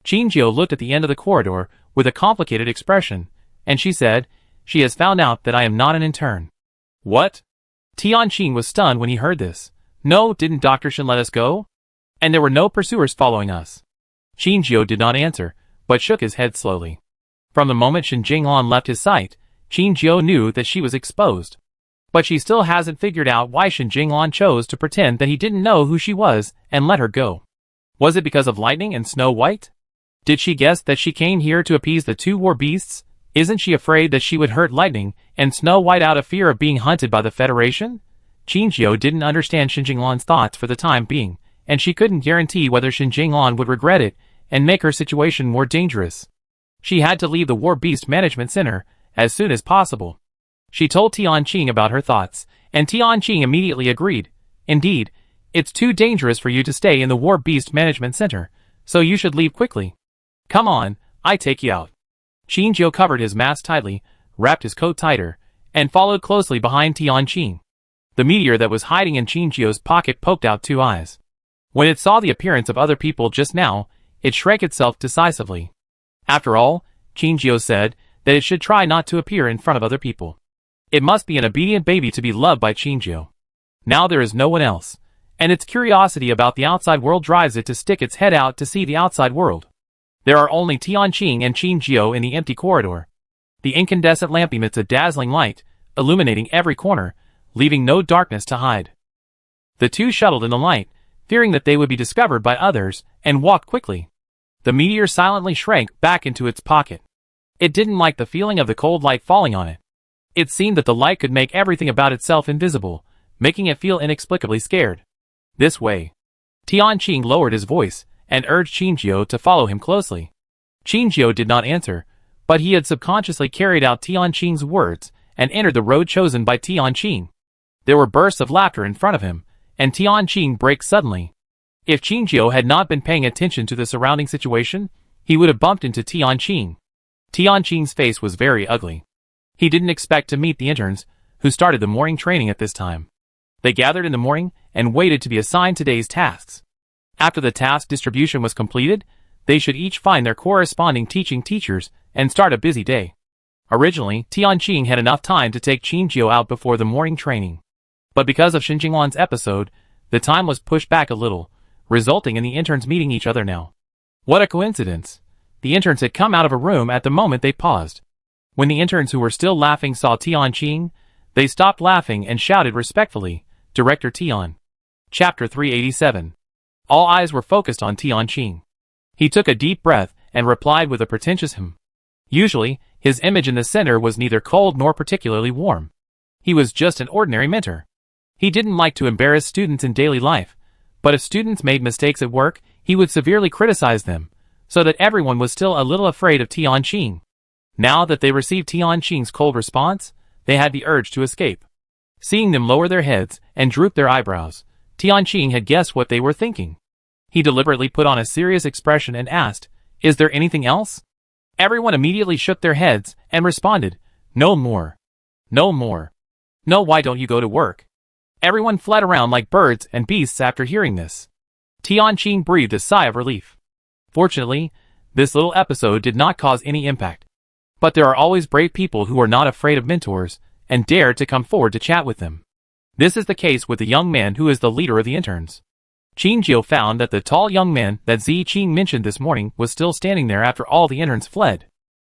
Qin Jiao looked at the end of the corridor with a complicated expression, and she said, she has found out that I am not an intern. What? Tianqing was stunned when he heard this. No, didn't Dr. Shin let us go? And there were no pursuers following us. Qin Jiao did not answer, but shook his head slowly. From the moment Shin Jinglan left his sight, Qin Jiao knew that she was exposed. But she still hasn't figured out why Shin Jinglan chose to pretend that he didn't know who she was and let her go. Was it because of lightning and Snow White? Did she guess that she came here to appease the two war beasts? Isn't she afraid that she would hurt Lightning and Snow White out of fear of being hunted by the Federation? Qin Jiao didn't understand Shin Jinglan's thoughts for the time being, and she couldn't guarantee whether Shin Jinglan would regret it and make her situation more dangerous. She had to leave the War Beast Management Center as soon as possible. She told Tianqing about her thoughts, and Tianqing immediately agreed. Indeed, it's too dangerous for you to stay in the War Beast Management Center, so you should leave quickly. Come on, I take you out. Qin Jiao covered his mask tightly, wrapped his coat tighter, and followed closely behind Tianqing. The meteor that was hiding in Qin Jiao's pocket poked out two eyes. When it saw the appearance of other people just now, it shrank itself decisively. After all, Qin Jiao said that it should try not to appear in front of other people. It must be an obedient baby to be loved by Qin Jiao. Now there is no one else, and its curiosity about the outside world drives it to stick its head out to see the outside world. There are only Tianqing and Qin Jiao in the empty corridor. The incandescent lamp emits a dazzling light, illuminating every corner, leaving no darkness to hide. The two shuttled in the light, fearing that they would be discovered by others, and walked quickly. The meteor silently shrank back into its pocket. It didn't like the feeling of the cold light falling on it. It seemed that the light could make everything about itself invisible, making it feel inexplicably scared. This way. Tianqing lowered his voice, and urged Qin Jiao to follow him closely. Qin Jiao did not answer, but he had subconsciously carried out Tianqing's words and entered the road chosen by Tianqing. There were bursts of laughter in front of him, and Tianqing braked suddenly. If Qin Jiao had not been paying attention to the surrounding situation, he would have bumped into Tianqing. Tianqing's face was very ugly. He didn't expect to meet the interns, who started the morning training at this time. They gathered in the morning and waited to be assigned today's tasks. After the task distribution was completed, they should each find their corresponding teaching teachers and start a busy day. Originally, Tianqing had enough time to take Qin Jiao out before the morning training. But because of Shin Jinglan's episode, the time was pushed back a little, resulting in the interns meeting each other now. What a coincidence! The interns had come out of a room at the moment they paused. When the interns who were still laughing saw Tianqing, they stopped laughing and shouted respectfully, Director Tian. Chapter 387. All eyes were focused on Tianqing. He took a deep breath and replied with a pretentious hum. Usually, his image in the center was neither cold nor particularly warm. He was just an ordinary mentor. He didn't like to embarrass students in daily life, but if students made mistakes at work, he would severely criticize them, so that everyone was still a little afraid of Tianqing. Now that they received Tianqing's cold response, they had the urge to escape. Seeing them lower their heads and droop their eyebrows, Tianqing had guessed what they were thinking. He deliberately put on a serious expression and asked, Is there anything else? Everyone immediately shook their heads and responded, No more. No more. No, why don't you go to work? Everyone fled around like birds and beasts after hearing this. Tianqing breathed a sigh of relief. Fortunately, this little episode did not cause any impact. But there are always brave people who are not afraid of mentors and dare to come forward to chat with them. This is the case with the young man who is the leader of the interns. Qin Jiao found that the tall young man that Zi Qing mentioned this morning was still standing there after all the interns fled.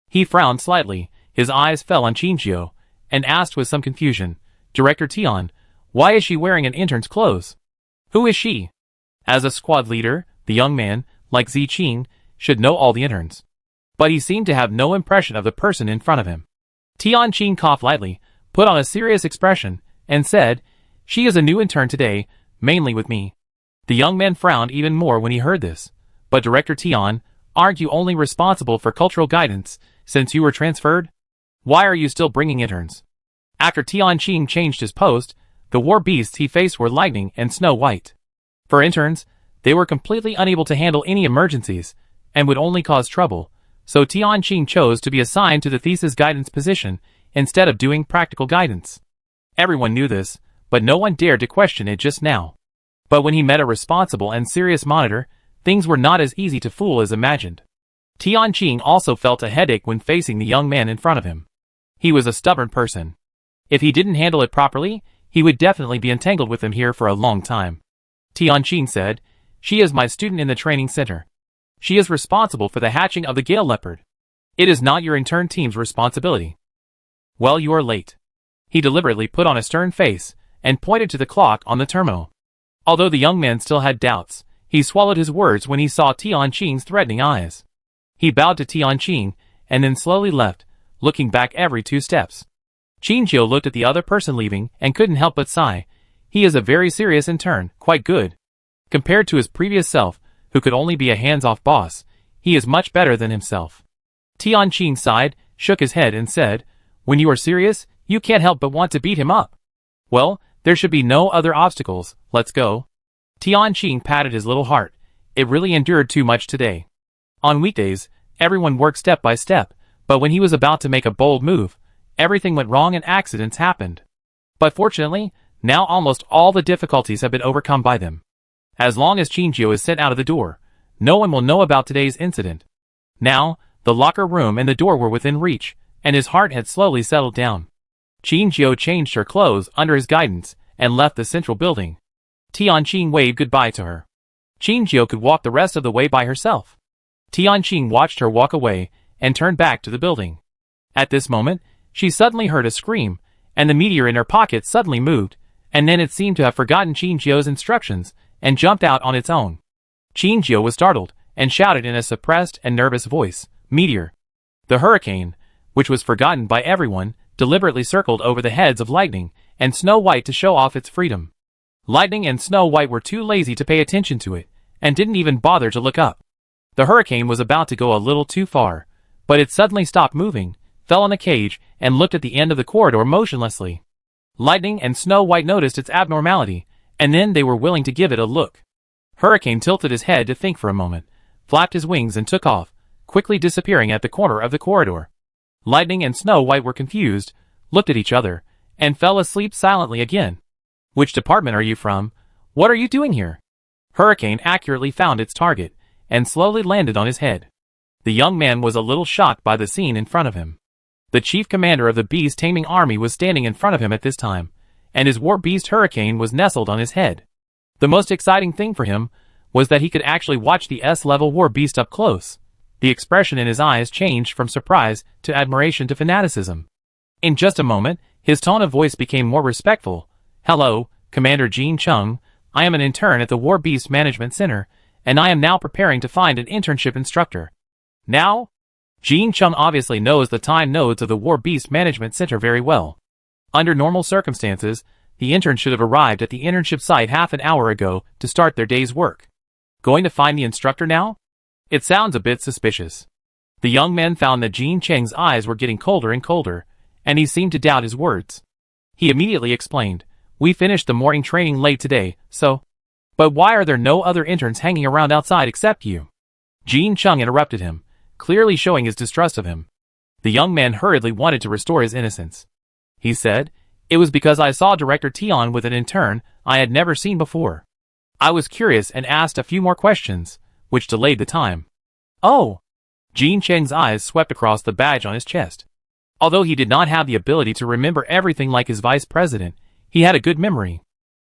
He frowned slightly, his eyes fell on Qin Jiao, and asked with some confusion, Director Tian, why is she wearing an intern's clothes? Who is she? As a squad leader, the young man, like Zi Qing, should know all the interns. But he seemed to have no impression of the person in front of him. Tianqing coughed lightly, put on a serious expression, and said, She is a new intern today, mainly with me. The young man frowned even more when he heard this. But Director Tian, aren't you only responsible for cultural guidance, since you were transferred? Why are you still bringing interns? After Tianqing changed his post, the war beasts he faced were Lightning and Snow White. For interns, they were completely unable to handle any emergencies, and would only cause trouble, so Tianqing chose to be assigned to the thesis guidance position instead of doing practical guidance. Everyone knew this, but no one dared to question it just now. But when he met a responsible and serious monitor, things were not as easy to fool as imagined. Tianqing also felt a headache when facing the young man in front of him. He was a stubborn person. If he didn't handle it properly, he would definitely be entangled with him here for a long time. Tianqing said, "She is my student in the training center. She is responsible for the hatching of the Gale Leopard. It is not your intern team's responsibility." "Well, you are late." He deliberately put on a stern face and pointed to the clock on the terminal. Although the young man still had doubts, he swallowed his words when he saw Tianqing's threatening eyes. He bowed to Tianqing and then slowly left, looking back every 2 steps. Qingqiu looked at the other person leaving and couldn't help but sigh. He is a very serious intern, quite good. Compared to his previous self, who could only be a hands-off boss, he is much better than himself. Tianqing sighed, shook his head and said, "When you are serious, you can't help but want to beat him up. Well, there should be no other obstacles, let's go." Tianqing patted his little heart. It really endured too much today. On weekdays, everyone worked step by step, but when he was about to make a bold move, everything went wrong and accidents happened. But fortunately, now almost all the difficulties have been overcome by them. As long as Qingqiu is sent out of the door, no one will know about today's incident. Now, the locker room and the door were within reach, and his heart had slowly settled down. Qingqiu changed her clothes under his guidance and left the central building. Tianqing waved goodbye to her. Qingqiu could walk the rest of the way by herself. Tianqing watched her walk away and turned back to the building. At this moment, she suddenly heard a scream, and the meteor in her pocket suddenly moved, and then it seemed to have forgotten Qingqiu's instructions and jumped out on its own. Qingqiu was startled and shouted in a suppressed and nervous voice, "Meteor!" The hurricane, which was forgotten by everyone, deliberately circled over the heads of Lightning and Snow White to show off its freedom. Lightning and Snow White were too lazy to pay attention to it, and didn't even bother to look up. The hurricane was about to go a little too far, but it suddenly stopped moving, fell on the cage, and looked at the end of the corridor motionlessly. Lightning and Snow White noticed its abnormality, and then they were willing to give it a look. Hurricane tilted his head to think for a moment, flapped his wings and took off, quickly disappearing at the corner of the corridor. Lightning and Snow White were confused, looked at each other, and fell asleep silently again. "Which department are you from? What are you doing here?" Hurricane accurately found its target, and slowly landed on his head. The young man was a little shocked by the scene in front of him. The chief commander of the beast-taming army was standing in front of him at this time, and his war beast Hurricane was nestled on his head. The most exciting thing for him was that he could actually watch the S-level war beast up close. The expression in his eyes changed from surprise to admiration to fanaticism. In just a moment, his tone of voice became more respectful. "Hello, Commander Jean Chung. I am an intern at the War Beast Management Center, and I am now preparing to find an internship instructor." Now? Jean Chung obviously knows the time nodes of the War Beast Management Center very well. Under normal circumstances, the intern should have arrived at the internship site half an hour ago to start their day's work. Going to find the instructor now? It sounds a bit suspicious. The young man found that Jean Cheng's eyes were getting colder and colder, and he seemed to doubt his words. He immediately explained, "We finished the morning training late today, so..." "But why are there no other interns hanging around outside except you?" Jean Chung interrupted him, clearly showing his distrust of him. The young man hurriedly wanted to restore his innocence. He said, "It was because I saw Director Tian with an intern I had never seen before. I was curious and asked a few more questions, which delayed the time." "Oh!" Jean Cheng's eyes swept across the badge on his chest. Although he did not have the ability to remember everything like his vice president, he had a good memory.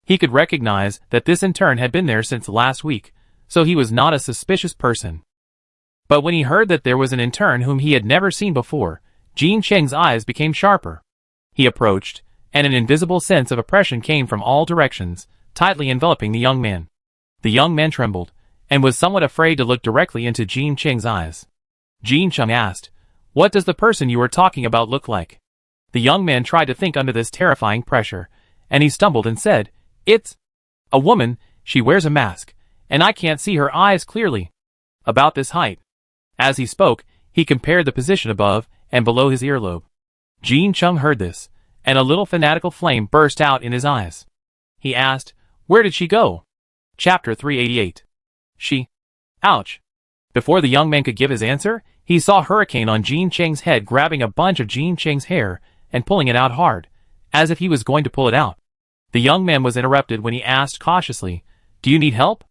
He could recognize that this intern had been there since last week, so he was not a suspicious person. But when he heard that there was an intern whom he had never seen before, Jean Cheng's eyes became sharper. He approached, and an invisible sense of oppression came from all directions, tightly enveloping the young man. The young man trembled, and was somewhat afraid to look directly into Jean Cheng's eyes. Jean Chung asked, "What does the person you were talking about look like?" The young man tried to think under this terrifying pressure, and he stumbled and said, "It's a woman. She wears a mask, and I can't see her eyes clearly. About this height." As he spoke, He compared the position above and below his earlobe. Jean Chung heard this, and a little fanatical flame burst out in his eyes. He asked, "Where did she go?" Chapter 388. She. Ouch. Before the young man could give his answer, he saw Hurricane on Jean Cheng's head grabbing a bunch of Jean Cheng's hair and pulling it out hard, as if he was going to pull it out. The young man was interrupted when he asked cautiously, "Do you need help?"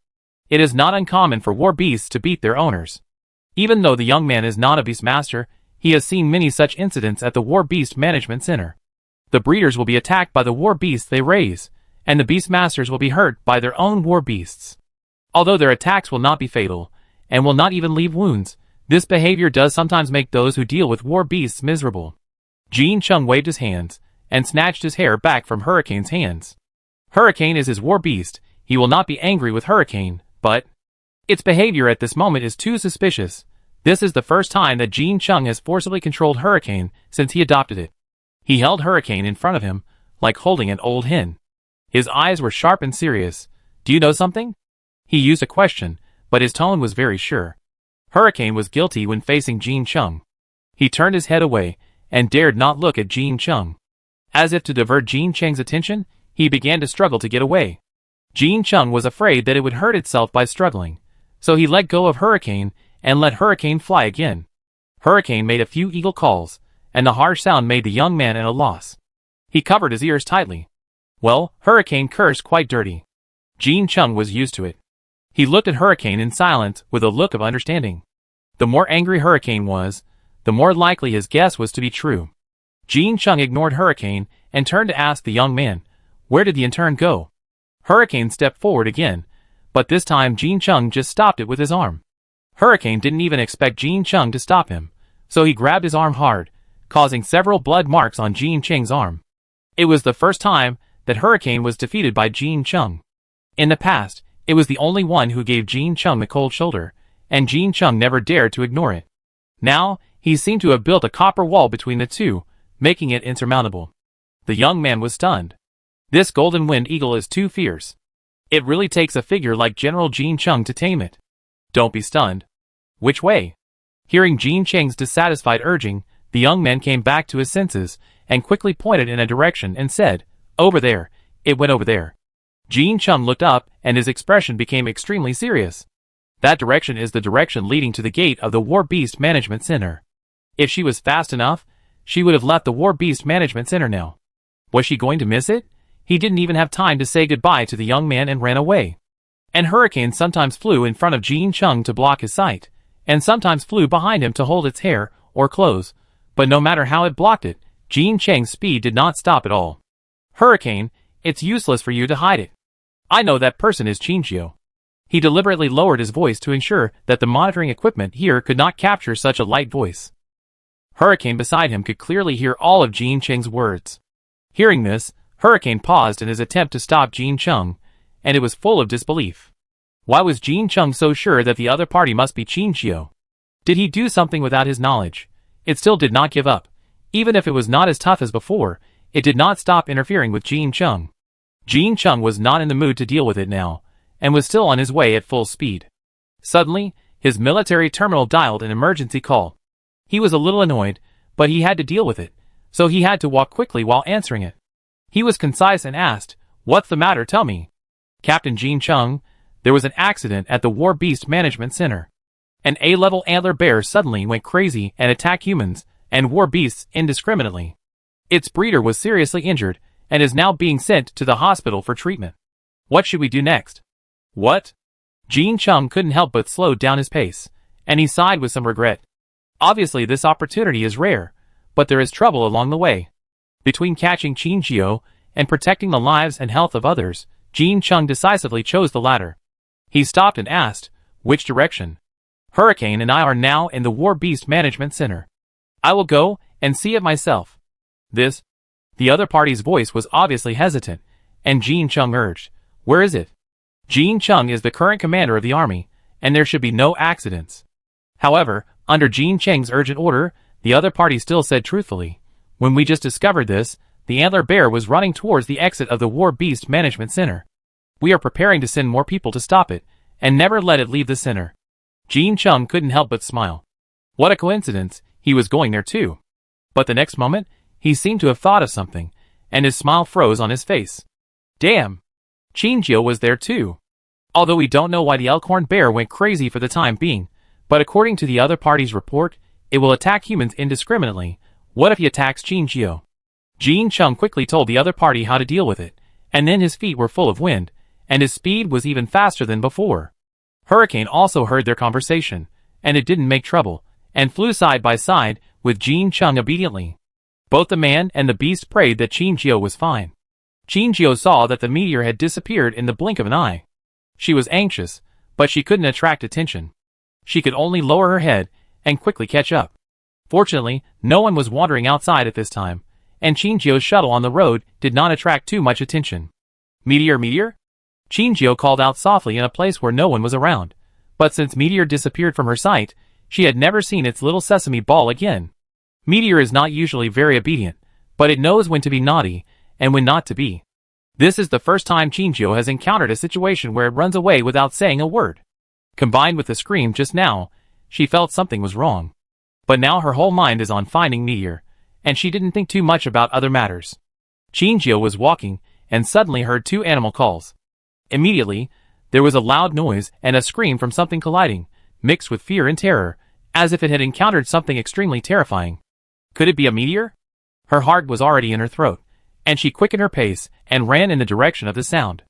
It is not uncommon for war beasts to beat their owners. Even though the young man is not a beast master, he has seen many such incidents at the War Beast Management Center. The breeders will be attacked by the war beasts they raise, and the beast masters will be hurt by their own war beasts. Although their attacks will not be fatal, and will not even leave wounds, this behavior does sometimes make those who deal with war beasts miserable. Jean Chung waved his hands, and snatched his hair back from Hurricane's hands. Hurricane is his war beast, he will not be angry with Hurricane, but its behavior at this moment is too suspicious. This is the first time that Jean Chung has forcibly controlled Hurricane since he adopted it. He held Hurricane in front of him, like holding an old hen. His eyes were sharp and serious. "Do you know something?" He used a question, but his tone was very sure. Hurricane was guilty when facing Jean Chung. He turned his head away, and dared not look at Jean Chung. As if to divert Jean Cheng's attention, he began to struggle to get away. Jean Chung was afraid that it would hurt itself by struggling, so he let go of Hurricane and let Hurricane fly again. Hurricane made a few eagle calls, and the harsh sound made the young man at a loss. He covered his ears tightly. Well, Hurricane cursed quite dirty. Jean Chung was used to it. He looked at Hurricane in silence with a look of understanding. The more angry Hurricane was, the more likely his guess was to be true. Jean Chung ignored Hurricane and turned to ask the young man, "Where did the intern go?" Hurricane stepped forward again, but this time Jean Chung just stopped it with his arm. Hurricane didn't even expect Jean Chung to stop him, so he grabbed his arm hard, causing several blood marks on Jean Cheng's arm. It was the first time that Hurricane was defeated by Jean Chung. In the past, it was the only one who gave Jean Chung the cold shoulder, and Jean Chung never dared to ignore it. Now, he seemed to have built a copper wall between the two, making it insurmountable. The young man was stunned. This golden-winged eagle is too fierce. It really takes a figure like General Jean Chung to tame it. Don't be stunned. Which way? Hearing Jean Cheng's dissatisfied urging, the young man came back to his senses, and quickly pointed in a direction and said, "Over there, it went over there." Jean Chung looked up, and his expression became extremely serious. That direction is the direction leading to the gate of the War Beast Management Center. If she was fast enough, she would have left the War Beast Management Center now. Was she going to miss it? He didn't even have time to say goodbye to the young man and ran away. And Hurricane sometimes flew in front of Jean Chung to block his sight, and sometimes flew behind him to hold its hair or clothes, but no matter how it blocked it, Jean Cheng's speed did not stop at all. "Hurricane, it's useless for you to hide it. I know that person is Chinchio." He deliberately lowered his voice to ensure that the monitoring equipment here could not capture such a light voice. Hurricane beside him could clearly hear all of Jean Cheng's words. Hearing this, Hurricane paused in his attempt to stop Jean Chung, and it was full of disbelief. Why was Jean Chung so sure that the other party must be Chinchio? Did he do something without his knowledge? It still did not give up. Even if it was not as tough as before, it did not stop interfering with Jean Chung. Jean Chung was not in the mood to deal with it now, and was still on his way at full speed. Suddenly, his military terminal dialed an emergency call. He was a little annoyed, but he had to deal with it, so he had to walk quickly while answering it. He was concise and asked, "What's the matter, tell me?" "Captain Jean Chung, there was an accident at the War Beast Management Center. An A-level antler bear suddenly went crazy and attacked humans and war beasts indiscriminately. Its breeder was seriously injured and is now being sent to the hospital for treatment. What should we do next?" "What?" Jean Chung couldn't help but slow down his pace, and he sighed with some regret. Obviously this opportunity is rare, but there is trouble along the way. Between catching Chinchio and protecting the lives and health of others, Jean Chung decisively chose the latter. He stopped and asked, "Which direction?" "Hurricane and I are now in the War Beast Management Center. I will go and see it myself." "This?" The other party's voice was obviously hesitant, and Jean Chung urged, "Where is it?" Jean Chung is the current commander of the army, and there should be no accidents. However, under Jean Cheng's urgent order, the other party still said truthfully, "When we just discovered this, the antler bear was running towards the exit of the War Beast Management Center. We are preparing to send more people to stop it, and never let it leave the center." Jean Chung couldn't help but smile. What a coincidence, he was going there too. But the next moment, he seemed to have thought of something, and his smile froze on his face. Damn! Chinjio was there too. Although we don't know why the elkhorn bear went crazy for the time being, but according to the other party's report, it will attack humans indiscriminately. What if he attacks Chinjio? Jin Chung quickly told the other party how to deal with it, and then his feet were full of wind, and his speed was even faster than before. Hurricane also heard their conversation, and it didn't make trouble, and flew side by side with Jin Chung obediently. Both the man and the beast prayed that Chinjio was fine. Chinjio saw that the meteor had disappeared in the blink of an eye. She was anxious, but she couldn't attract attention. She could only lower her head and quickly catch up. Fortunately, no one was wandering outside at this time, and Chinjio's shuttle on the road did not attract too much attention. Meteor, meteor? Chinjio called out softly in a place where no one was around, but since Meteor disappeared from her sight, she had never seen its little sesame ball again. Meteor is not usually very obedient, but it knows when to be naughty and when not to be. This is the first time Chinjio has encountered a situation where it runs away without saying a word. Combined with the scream just now, she felt something was wrong. But now her whole mind is on finding Meteor, and she didn't think too much about other matters. Chinjio was walking and suddenly heard two animal calls. Immediately, there was a loud noise and a scream from something colliding, mixed with fear and terror, as if it had encountered something extremely terrifying. Could it be a meteor? Her heart was already in her throat, and she quickened her pace and ran in the direction of the sound.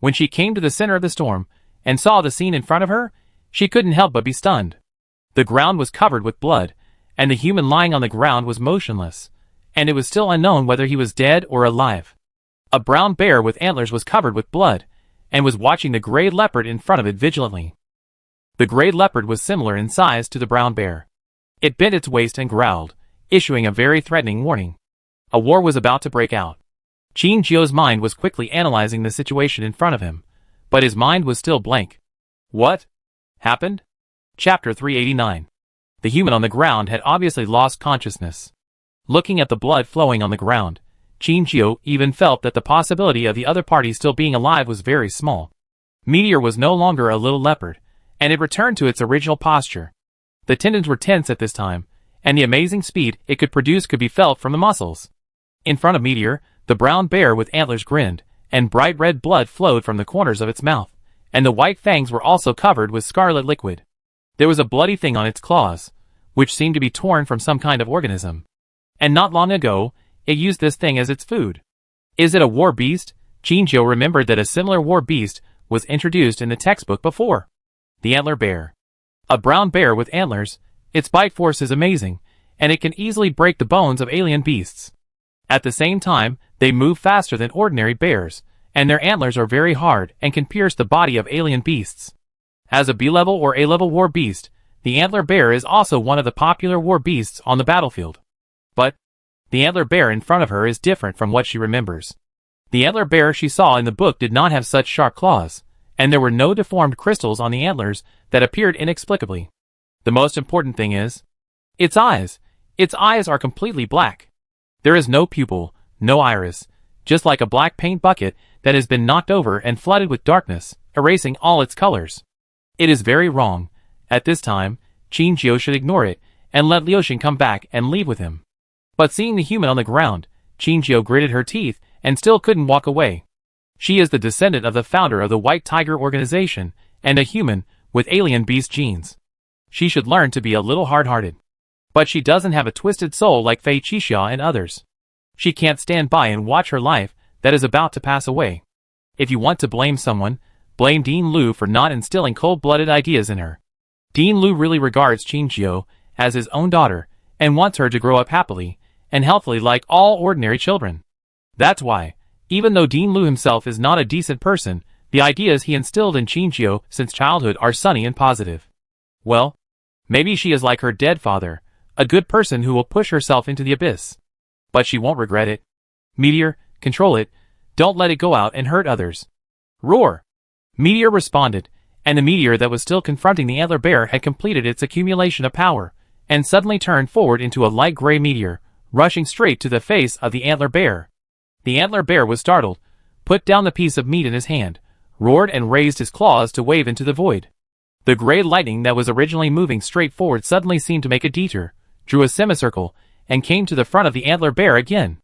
When she came to the center of the storm and saw the scene in front of her, she couldn't help but be stunned. The ground was covered with blood, and the human lying on the ground was motionless, and it was still unknown whether he was dead or alive. A brown bear with antlers was covered with blood, and was watching the gray leopard in front of it vigilantly. The gray leopard was similar in size to the brown bear. It bent its waist and growled, issuing a very threatening warning. A war was about to break out. Chinjio's mind was quickly analyzing the situation in front of him, but his mind was still blank. What happened? Chapter 389. The human on the ground had obviously lost consciousness. Looking at the blood flowing on the ground, Chinjio even felt that the possibility of the other party still being alive was very small. Meteor was no longer a little leopard, and it returned to its original posture. The tendons were tense at this time, and the amazing speed it could produce could be felt from the muscles. In front of Meteor, the brown bear with antlers grinned, and bright red blood flowed from the corners of its mouth, and the white fangs were also covered with scarlet liquid. There was a bloody thing on its claws, which seemed to be torn from some kind of organism. And not long ago, it used this thing as its food. Is it a war beast? Chinjio remembered that a similar war beast was introduced in the textbook before. The antler bear. A brown bear with antlers, its bite force is amazing, and it can easily break the bones of alien beasts. At the same time, they move faster than ordinary bears, and their antlers are very hard and can pierce the body of alien beasts. As a B-level or A-level war beast, the antler bear is also one of the popular war beasts on the battlefield. But the antler bear in front of her is different from what she remembers. The antler bear she saw in the book did not have such sharp claws, and there were no deformed crystals on the antlers that appeared inexplicably. The most important thing is its eyes. Its eyes are completely black. There is no pupil, no iris, just like a black paint bucket that has been knocked over and flooded with darkness, erasing all its colors. It is very wrong. At this time, Chinjio should ignore it and let Liuxin come back and leave with him. But seeing the human on the ground, Chinjio gritted her teeth and still couldn't walk away. She is the descendant of the founder of the White Tiger organization and a human with alien beast genes. She should learn to be a little hard-hearted. But she doesn't have a twisted soul like Fei Qixia and others. She can't stand by and watch her life that is about to pass away. If you want to blame someone, blame Dean Lu for not instilling cold-blooded ideas in her. Dean Lu really regards Chinjio as his own daughter and wants her to grow up happily and healthily like all ordinary children. That's why, even though Dean Lu himself is not a decent person, the ideas he instilled in Chinjio since childhood are sunny and positive. Well, maybe she is like her dead father, a good person who will push herself into the abyss. But she won't regret it. Meteor, control it, don't let it go out and hurt others. Roar! Meteor responded, and the meteor that was still confronting the antler bear had completed its accumulation of power, and suddenly turned forward into a light gray meteor, rushing straight to the face of the antler bear. The antler bear was startled, put down the piece of meat in his hand, roared and raised his claws to wave into the void. The gray lightning that was originally moving straight forward suddenly seemed to make a detour, drew a semicircle, and came to the front of the antler bear again.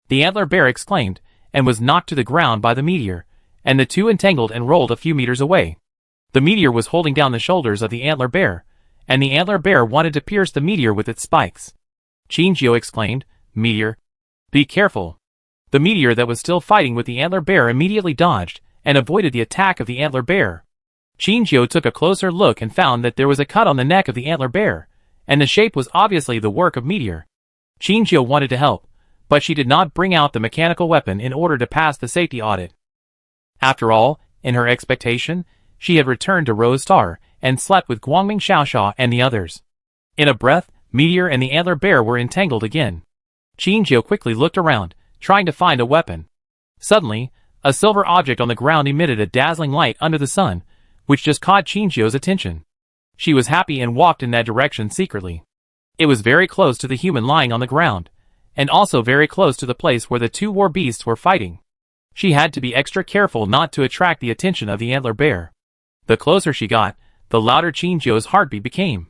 The antler bear exclaimed, and was knocked to the ground by the meteor, and the two entangled and rolled a few meters away. The meteor was holding down the shoulders of the antler bear, and the antler bear wanted to pierce the meteor with its spikes. Chinchio exclaimed, "Meteor, be careful." The meteor that was still fighting with the antler bear immediately dodged, and avoided the attack of the antler bear. Chinchio took a closer look and found that there was a cut on the neck of the antler bear, and the shape was obviously the work of meteor. Chinchio wanted to help, but she did not bring out the mechanical weapon in order to pass the safety audit. After all, in her expectation, she had returned to Rose Star, and slept with Guangming Xiaoxia and the others. In a breath, meteor and the antler bear were entangled again. Chinchio quickly looked around, trying to find a weapon. Suddenly, a silver object on the ground emitted a dazzling light under the sun, which just caught Chinchio's attention. She was happy and walked in that direction secretly. It was very close to the human lying on the ground, and also very close to the place where the two war beasts were fighting. She had to be extra careful not to attract the attention of the antler bear. The closer she got, the louder Chinchio's heartbeat became.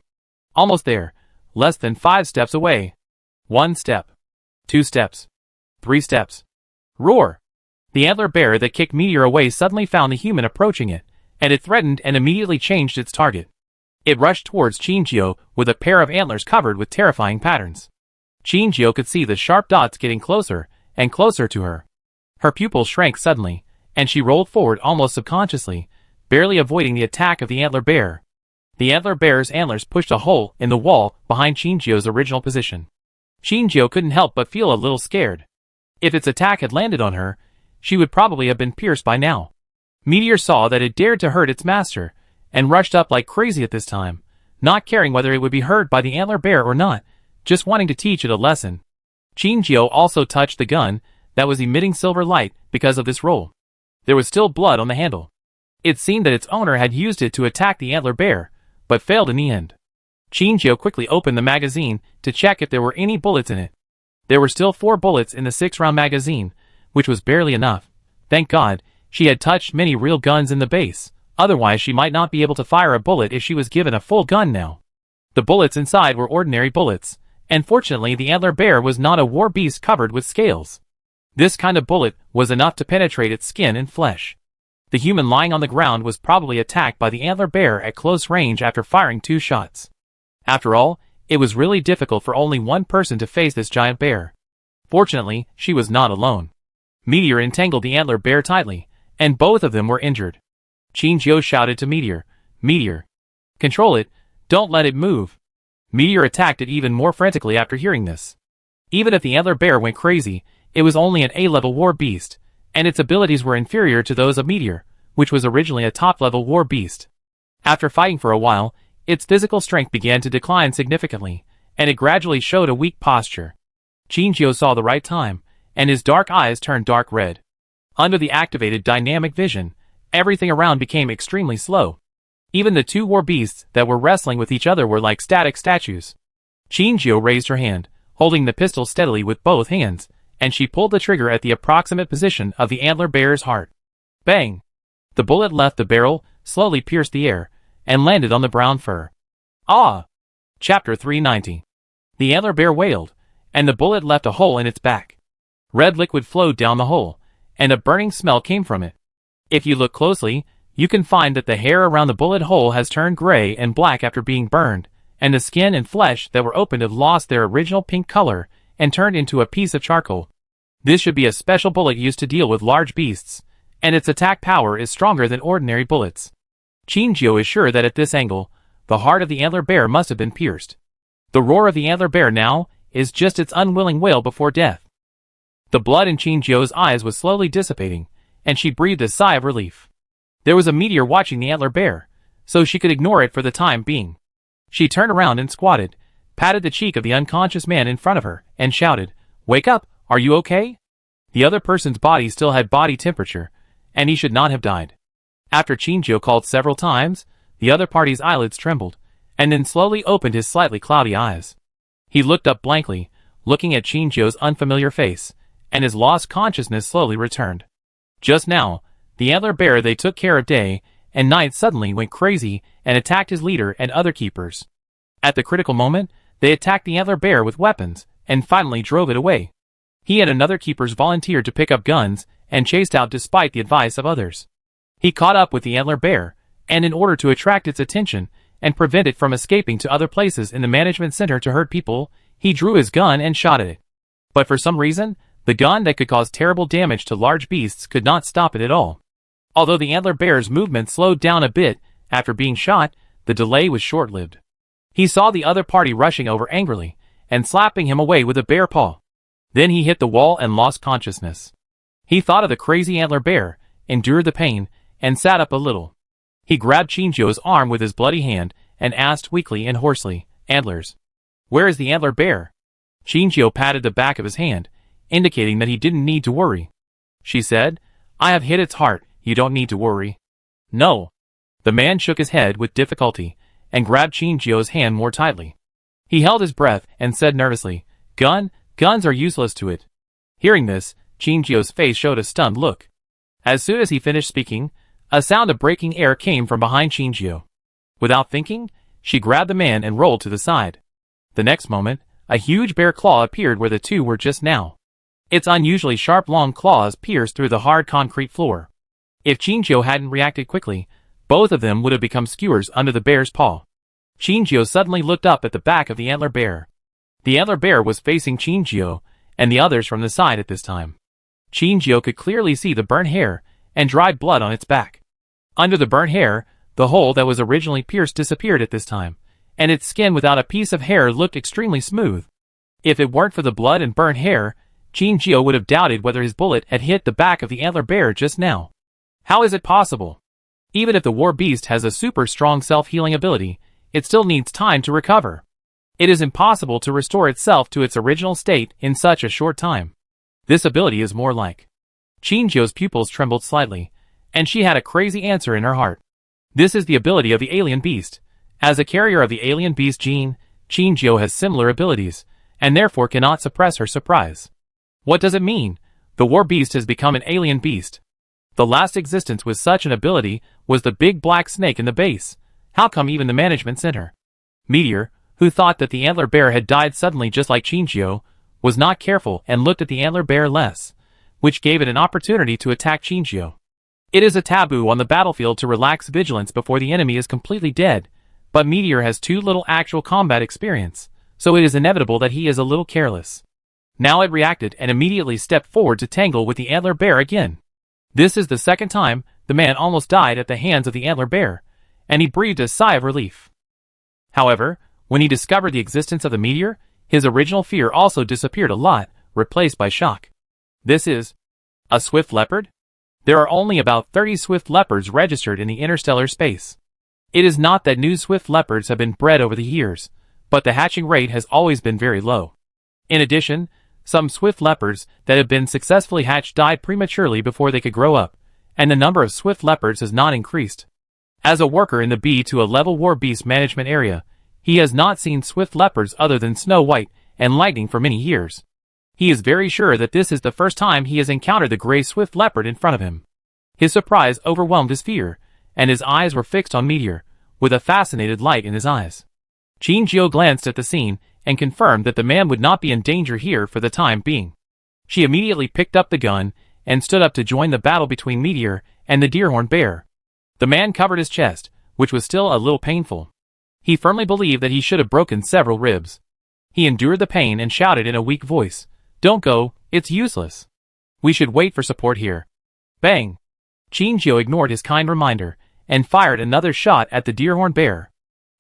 Almost there, less than 5 steps away. 1 step. 2 steps. 3 steps. Roar! The antler bear that kicked meteor away suddenly found the human approaching it, and it threatened and immediately changed its target. It rushed towards Chinchio with a pair of antlers covered with terrifying patterns. Chinchio could see the sharp dots getting closer and closer to her. Her pupils shrank suddenly, and she rolled forward almost subconsciously, barely avoiding the attack of the antler bear. The antler bear's antlers pushed a hole in the wall behind Chinchio's original position. Chinchio couldn't help but feel a little scared. If its attack had landed on her, she would probably have been pierced by now. Meteor saw that it dared to hurt its master, and rushed up like crazy at this time, not caring whether it would be hurt by the antler bear or not, just wanting to teach it a lesson. Chinchio also touched the gun that was emitting silver light because of this roll. There was still blood on the handle. It seemed that its owner had used it to attack the antler bear, but failed in the end. Chinchio quickly opened the magazine to check if there were any bullets in it. There were still 4 bullets in the 6-round magazine, which was barely enough. Thank God, she had touched many real guns in the base, otherwise she might not be able to fire a bullet if she was given a full gun now. The bullets inside were ordinary bullets, and fortunately the antler bear was not a war beast covered with scales. This kind of bullet was enough to penetrate its skin and flesh. The human lying on the ground was probably attacked by the antler bear at close range after firing 2 shots. After all, it was really difficult for only one person to face this giant bear. Fortunately, she was not alone. Meteor entangled the antler bear tightly, and both of them were injured. Chinchio shouted to Meteor, "Meteor, control it, don't let it move." Meteor attacked it even more frantically after hearing this. Even if the antler bear went crazy, it was only an A-level war beast, and its abilities were inferior to those of Meteor, which was originally a top-level war beast. After fighting for a while, its physical strength began to decline significantly, and it gradually showed a weak posture. Chinchio saw the right time, and his dark eyes turned dark red. Under the activated dynamic vision, everything around became extremely slow. Even the 2 war beasts that were wrestling with each other were like static statues. Chinchio raised her hand, holding the pistol steadily with both hands, and she pulled the trigger at the approximate position of the antler bear's heart. Bang! The bullet left the barrel, slowly pierced the air, and landed on the brown fur. Ah! Chapter 390. The antler bear wailed, and the bullet left a hole in its back. Red liquid flowed down the hole, and a burning smell came from it. If you look closely, you can find that the hair around the bullet hole has turned gray and black after being burned, and the skin and flesh that were opened have lost their original pink color and turned into a piece of charcoal. This should be a special bullet used to deal with large beasts, and its attack power is stronger than ordinary bullets. Chinchio is sure that at this angle, the heart of the antler bear must have been pierced. The roar of the antler bear now is just its unwilling wail before death. The blood in Chinchio's eyes was slowly dissipating, and she breathed a sigh of relief. There was a meteor watching the antler bear, so she could ignore it for the time being. She turned around and squatted, patted the cheek of the unconscious man in front of her, and shouted, "Wake up, are you okay?" The other person's body still had body temperature, and he should not have died. After Chinchio called several times, the other party's eyelids trembled, and then slowly opened his slightly cloudy eyes. He looked up blankly, looking at Chinchio's unfamiliar face, and his lost consciousness slowly returned. Just now, the antler bear they took care of day, and Knight suddenly went crazy and attacked his leader and other keepers. At the critical moment, they attacked the antler bear with weapons, and finally drove it away. He and another keepers volunteered to pick up guns, and chased out despite the advice of others. He caught up with the antler bear, and in order to attract its attention, and prevent it from escaping to other places in the management center to hurt people, he drew his gun and shot at it. But for some reason, the gun that could cause terrible damage to large beasts could not stop it at all. Although the antler bear's movement slowed down a bit after being shot, the delay was short-lived. He saw the other party rushing over angrily, and slapping him away with a bare paw. Then he hit the wall and lost consciousness. He thought of the crazy antler bear, endured the pain, and sat up a little. He grabbed Chinjio's arm with his bloody hand, and asked weakly and hoarsely, "Antlers, where is the antler bear?" Chinjio patted the back of his hand, indicating that he didn't need to worry. She said, "I have hit its heart, you don't need to worry." "No." The man shook his head with difficulty, and grabbed Chinjio's hand more tightly. He held his breath and said nervously, Guns are useless to it." Hearing this, Chinjio's face showed a stunned look. As soon as he finished speaking, a sound of breaking air came from behind Chinjio. Without thinking, she grabbed the man and rolled to the side. The next moment, a huge bare claw appeared where the two were just now. Its unusually sharp long claws pierced through the hard concrete floor. If Chinjio hadn't reacted quickly, both of them would have become skewers under the bear's paw. Chinjio suddenly looked up at the back of the antler bear. The antler bear was facing Chinjio and the others from the side at this time. Chinjio could clearly see the burnt hair and dried blood on its back. Under the burnt hair, the hole that was originally pierced disappeared at this time, and its skin without a piece of hair looked extremely smooth. If it weren't for the blood and burnt hair, Chinjio would have doubted whether his bullet had hit the back of the antler bear just now. How is it possible? Even if the war beast has a super strong self-healing ability, it still needs time to recover. It is impossible to restore itself to its original state in such a short time. This ability is more like. Chinjio's pupils trembled slightly, and she had a crazy answer in her heart. This is the ability of the alien beast. As a carrier of the alien beast gene, Chinjio has similar abilities, and therefore cannot suppress her surprise. What does it mean? The war beast has become an alien beast. The last existence with such an ability was the big black snake in the base. How come even the management center? Meteor, who thought that the antler bear had died suddenly just like Chinjio, was not careful and looked at the antler bear less, which gave it an opportunity to attack Chinjio. It is a taboo on the battlefield to relax vigilance before the enemy is completely dead, but Meteor has too little actual combat experience, so it is inevitable that he is a little careless. Now it reacted and immediately stepped forward to tangle with the antler bear again. This is the second time the man almost died at the hands of the antler bear, and he breathed a sigh of relief. However, when he discovered the existence of the meteor, his original fear also disappeared a lot, replaced by shock. This is a swift leopard? There are only about 30 swift leopards registered in the interstellar space. It is not that new swift leopards have been bred over the years, but the hatching rate has always been very low. In addition, some swift leopards that have been successfully hatched died prematurely before they could grow up, and the number of swift leopards has not increased. As a worker in the B-to-A-level war beast management area, he has not seen swift leopards other than Snow White and Lightning for many years. He is very sure that this is the first time he has encountered the gray swift leopard in front of him. His surprise overwhelmed his fear, and his eyes were fixed on Meteor, with a fascinated light in his eyes. Chinjio glanced at the scene and confirmed that the man would not be in danger here for the time being. She immediately picked up the gun and stood up to join the battle between Meteor and the deerhorn bear. The man covered his chest, which was still a little painful. He firmly believed that he should have broken several ribs. He endured the pain and shouted in a weak voice, "Don't go, it's useless. We should wait for support here." Bang! Chinjio ignored his kind reminder and fired another shot at the deerhorn bear.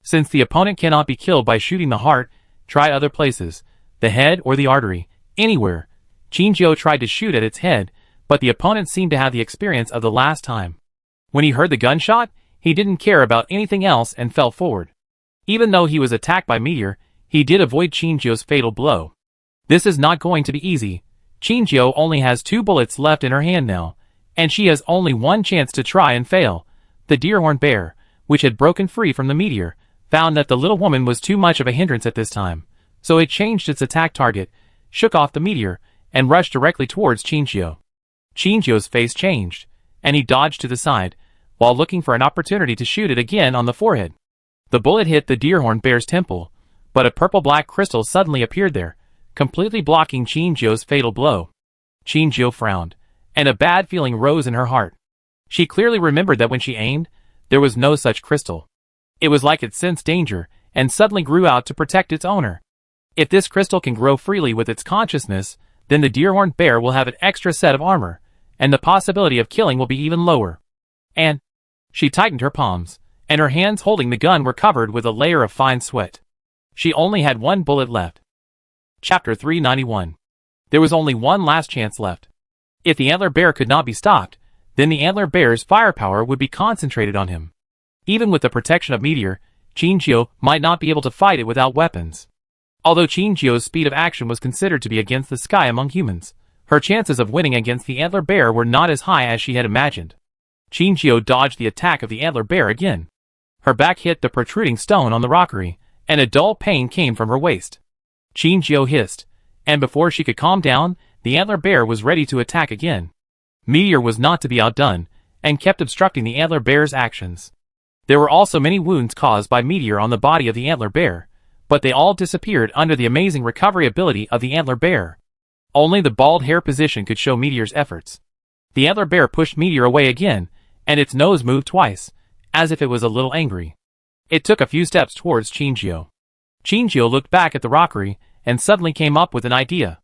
Since the opponent cannot be killed by shooting the heart, try other places, the head or the artery, anywhere. Chinjio tried to shoot at its head, but the opponent seemed to have the experience of the last time. When he heard the gunshot, he didn't care about anything else and fell forward. Even though he was attacked by Meteor, he did avoid Chinjio's fatal blow. This is not going to be easy. Chinjio only has 2 bullets left in her hand now, and she has only one chance to try and fail. The deerhorn bear, which had broken free from the Meteor, found that the little woman was too much of a hindrance at this time, so it changed its attack target, shook off the Meteor, and rushed directly towards Chinjio. Chinjio's face changed, and he dodged to the side, while looking for an opportunity to shoot it again on the forehead. The bullet hit the deerhorn bear's temple, but a purple-black crystal suddenly appeared there, completely blocking Qinzhou's fatal blow. Qinzhou frowned, and a bad feeling rose in her heart. She clearly remembered that when she aimed, there was no such crystal. It was like it sensed danger, and suddenly grew out to protect its owner. If this crystal can grow freely with its consciousness, then the deerhorn bear will have an extra set of armor, and the possibility of killing will be even lower. And she tightened her palms, and her hands holding the gun were covered with a layer of fine sweat. She only had one bullet left. Chapter 391. There was only one last chance left. If the antler bear could not be stopped, then the antler bear's firepower would be concentrated on him. Even with the protection of Meteor, Qinzhou might not be able to fight it without weapons. Although Qinzhou's speed of action was considered to be against the sky among humans, her chances of winning against the antler bear were not as high as she had imagined. Qinzhou dodged the attack of the antler bear again. Her back hit the protruding stone on the rockery, and a dull pain came from her waist. Qinzhou hissed, and before she could calm down, the antler bear was ready to attack again. Meteor was not to be outdone, and kept obstructing the antler bear's actions. There were also many wounds caused by Meteor on the body of the antler bear, but they all disappeared under the amazing recovery ability of the antler bear. Only the bald hair position could show Meteor's efforts. The antler bear pushed Meteor away again, and its nose moved twice, as if it was a little angry. It took a few steps towards Qinzhou. Qinzhou looked back at the rockery, and suddenly came up with an idea.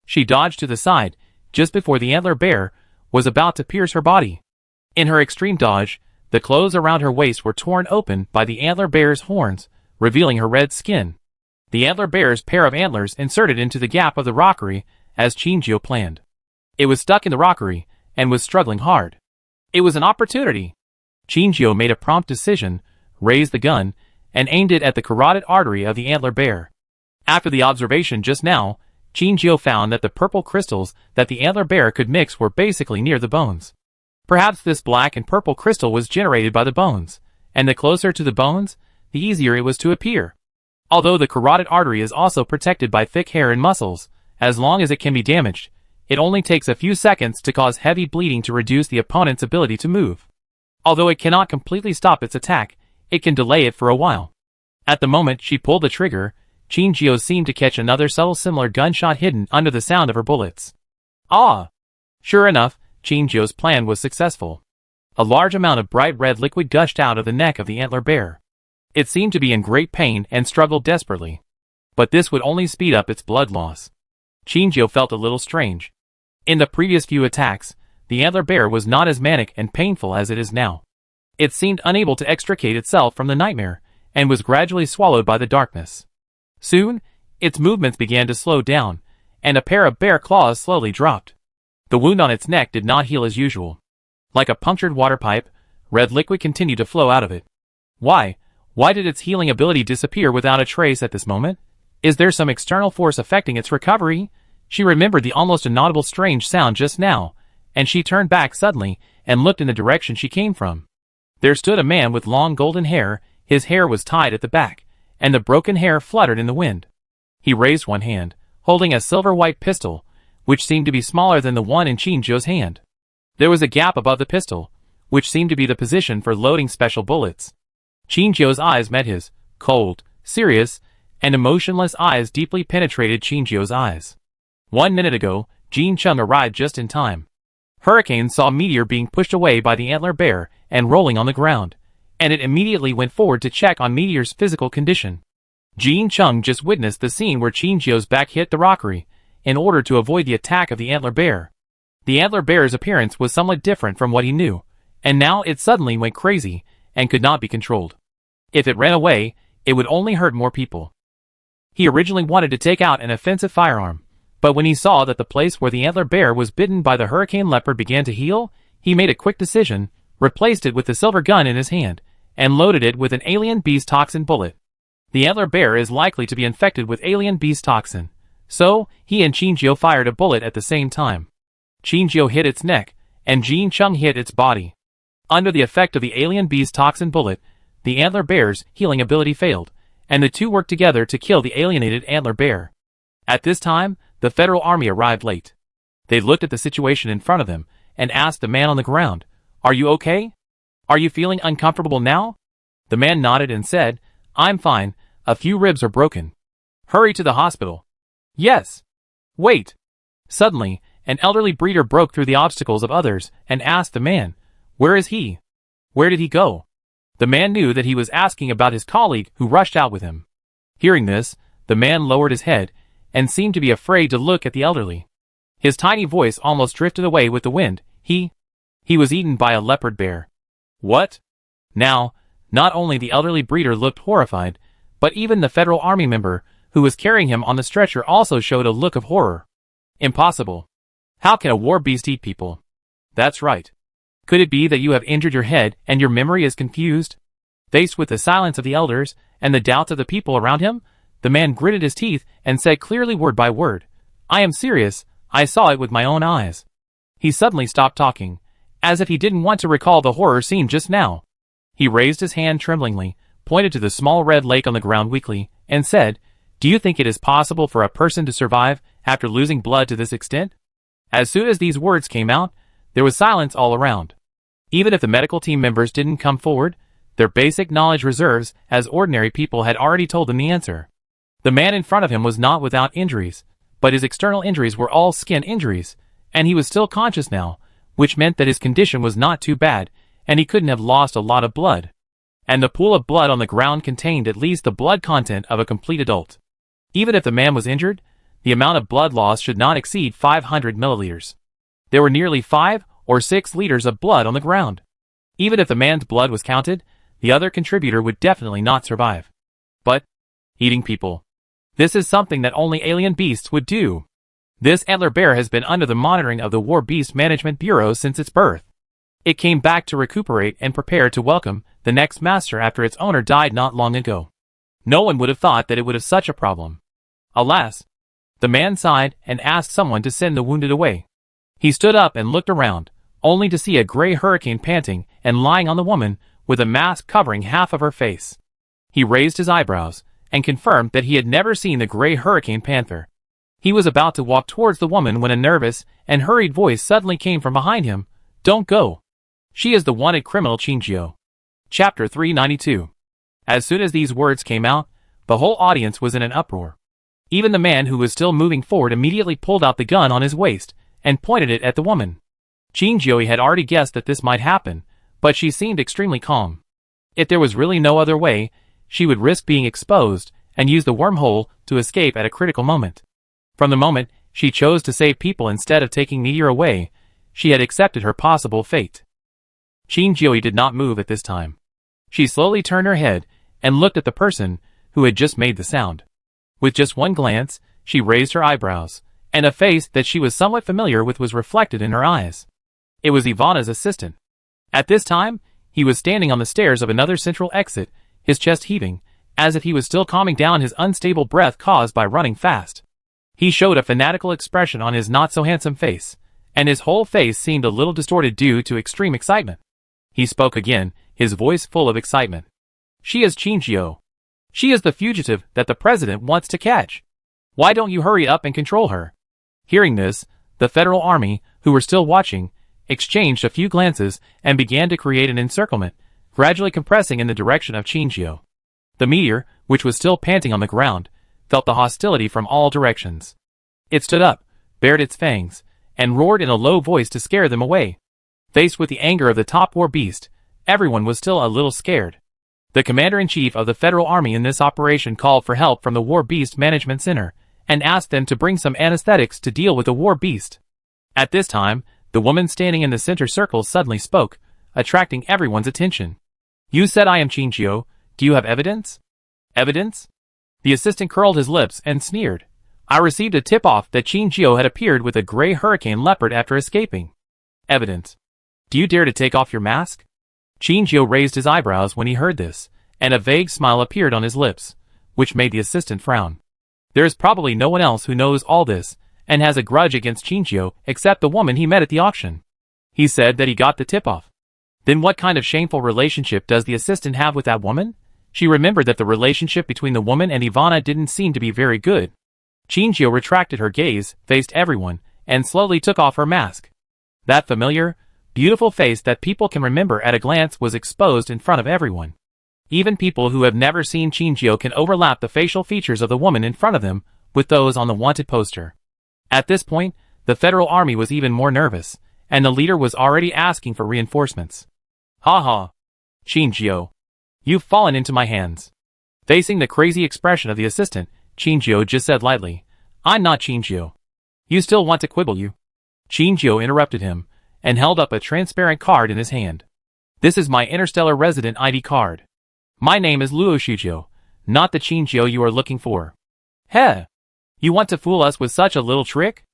She dodged to the side, just before the antler bear was about to pierce her body. In her extreme dodge, the clothes around her waist were torn open by the antler bear's horns, revealing her red skin. The antler bear's pair of antlers inserted into the gap of the rockery, as Qinzhou planned. It was stuck in the rockery, and was struggling hard. It was an opportunity. Qinzhou made a prompt decision, raised the gun, and aimed it at the carotid artery of the antler bear. After the observation just now, Qinzhou found that the purple crystals that the antler bear could mix were basically near the bones. Perhaps this black and purple crystal was generated by the bones, and the closer to the bones, the easier it was to appear. Although the carotid artery is also protected by thick hair and muscles, as long as it can be damaged, it only takes a few seconds to cause heavy bleeding to reduce the opponent's ability to move. Although it cannot completely stop its attack, it can delay it for a while. At the moment she pulled the trigger, Qinzhou seemed to catch another subtle similar gunshot hidden under the sound of her bullets. Ah! Sure enough, Qinzhou's plan was successful. A large amount of bright red liquid gushed out of the neck of the antler bear. It seemed to be in great pain and struggled desperately. But this would only speed up its blood loss. Qinzhou felt a little strange. In the previous few attacks, the antler bear was not as manic and painful as it is now. It seemed unable to extricate itself from the nightmare, and was gradually swallowed by the darkness. Soon, its movements began to slow down, and a pair of bare claws slowly dropped. The wound on its neck did not heal as usual. Like a punctured water pipe, red liquid continued to flow out of it. Why did its healing ability disappear without a trace at this moment? Is there some external force affecting its recovery? She remembered the almost inaudible strange sound just now, and she turned back suddenly and looked in the direction she came from. There stood a man with long golden hair, his hair was tied at the back, and the broken hair fluttered in the wind. He raised one hand, holding a silver-white pistol, which seemed to be smaller than the one in Qinzhou's hand. There was a gap above the pistol, which seemed to be the position for loading special bullets. Qinzhou's eyes met his, cold, serious, and emotionless eyes deeply penetrated Qinzhou's eyes. 1 minute ago, Jin Chung arrived just in time. Hurricane saw Meteor being pushed away by the antler bear and rolling on the ground, and it immediately went forward to check on Meteor's physical condition. Jin Chung just witnessed the scene where Qinzhou's back hit the rockery, in order to avoid the attack of the antler bear. The antler bear's appearance was somewhat different from what he knew, and now it suddenly went crazy, and could not be controlled. If it ran away, it would only hurt more people. He originally wanted to take out an offensive firearm, but when he saw that the place where the antler bear was bitten by the hurricane leopard began to heal, he made a quick decision, replaced it with the silver gun in his hand, and loaded it with an alien beast toxin bullet. The antler bear is likely to be infected with alien beast toxin, so he and Qinzhou fired a bullet at the same time. Qinzhou hit its neck, and Jin Chung hit its body. Under the effect of the alien beast toxin bullet, the antler bear's healing ability failed, and the two worked together to kill the alienated antler bear. At this time, the Federal Army arrived late. They looked at the situation in front of them, and asked the man on the ground, "Are you okay?" Are you feeling uncomfortable now? The man nodded and said, I'm fine, a few ribs are broken. Hurry to the hospital. Yes. Wait. Suddenly, an elderly breeder broke through the obstacles of others and asked the man, where is he? Where did he go? The man knew that he was asking about his colleague who rushed out with him. Hearing this, the man lowered his head and seemed to be afraid to look at the elderly. His tiny voice almost drifted away with the wind. He was eaten by a leopard bear. What? Now, not only the elderly breeder looked horrified, but even the Federal Army member who was carrying him on the stretcher also showed a look of horror. Impossible. How can a war beast eat people? That's right. Could it be that you have injured your head and your memory is confused? Faced with the silence of the elders and the doubts of the people around him, the man gritted his teeth and said clearly word by word, I am serious, I saw it with my own eyes. He suddenly stopped talking, as if he didn't want to recall the horror scene just now. He raised his hand tremblingly, pointed to the small red lake on the ground weakly, and said, Do you think it is possible for a person to survive after losing blood to this extent? As soon as these words came out, there was silence all around. Even if the medical team members didn't come forward, their basic knowledge reserves as ordinary people had already told them the answer. The man in front of him was not without injuries, but his external injuries were all skin injuries, and he was still conscious now, which meant that his condition was not too bad, and he couldn't have lost a lot of blood. And the pool of blood on the ground contained at least the blood content of a complete adult. Even if the man was injured, the amount of blood loss should not exceed 500 milliliters. There were nearly 5 or 6 liters of blood on the ground. Even if the man's blood was counted, the other contributor would definitely not survive. But, eating people. This is something that only alien beasts would do. This antler bear has been under the monitoring of the War Beast Management Bureau since its birth. It came back to recuperate and prepare to welcome the next master after its owner died not long ago. No one would have thought that it would have such a problem. Alas. The man sighed and asked someone to send the wounded away. He stood up and looked around, only to see a gray hurricane panting and lying on the woman with a mask covering half of her face. He raised his eyebrows and confirmed that he had never seen the gray hurricane panther. He was about to walk towards the woman when a nervous and hurried voice suddenly came from behind him. Don't go. She is the wanted criminal Chinjio. Chapter 392. As soon as these words came out, the whole audience was in an uproar. Even the man who was still moving forward immediately pulled out the gun on his waist and pointed it at the woman. Chinjio had already guessed that this might happen, but she seemed extremely calm. If there was really no other way, she would risk being exposed and use the wormhole to escape at a critical moment. From the moment she chose to save people instead of taking Meteor away, she had accepted her possible fate. Chinjio did not move at this time. She slowly turned her head and looked at the person who had just made the sound. With just one glance, she raised her eyebrows, and a face that she was somewhat familiar with was reflected in her eyes. It was Ivana's assistant. At this time, he was standing on the stairs of another central exit, his chest heaving, as if he was still calming down his unstable breath caused by running fast. He showed a fanatical expression on his not-so-handsome face, and his whole face seemed a little distorted due to extreme excitement. He spoke again, his voice full of excitement. She is Chinjio. She is the fugitive that the president wants to catch. Why don't you hurry up and control her? Hearing this, the Federal Army, who were still watching, exchanged a few glances and began to create an encirclement, gradually compressing in the direction of Chinjio. The meteor, which was still panting on the ground, felt the hostility from all directions. It stood up, bared its fangs, and roared in a low voice to scare them away. Faced with the anger of the top war beast, everyone was still a little scared. The commander-in-chief of the Federal Army in this operation called for help from the War Beast Management Center and asked them to bring some anesthetics to deal with the war beast. At this time, the woman standing in the center circle suddenly spoke, attracting everyone's attention. You said I am Chinjio. Do you have evidence? Evidence? The assistant curled his lips and sneered. I received a tip-off that Chinjio had appeared with a gray hurricane leopard after escaping. Evidence. Do you dare to take off your mask? Chinjio raised his eyebrows when he heard this, and a vague smile appeared on his lips, which made the assistant frown. There is probably no one else who knows all this, and has a grudge against Chinjio except the woman he met at the auction. He said that he got the tip-off. Then what kind of shameful relationship does the assistant have with that woman? She remembered that the relationship between the woman and Ivana didn't seem to be very good. Chinjio retracted her gaze, faced everyone, and slowly took off her mask. That familiar, beautiful face that people can remember at a glance was exposed in front of everyone. Even people who have never seen Chinjio can overlap the facial features of the woman in front of them with those on the wanted poster. At this point, the Federal Army was even more nervous, and the leader was already asking for reinforcements. "Ha ha. Chinjio. You've fallen into my hands." Facing the crazy expression of the assistant, Chinjio just said lightly, "I'm not Chinjio." "You still want to quibble, you?" Chinjio interrupted him, and held up a transparent card in his hand. "This is my Interstellar resident ID card. My name is Luo Shujio, not the Chinjio you are looking for." "Heh! You want to fool us with such a little trick?"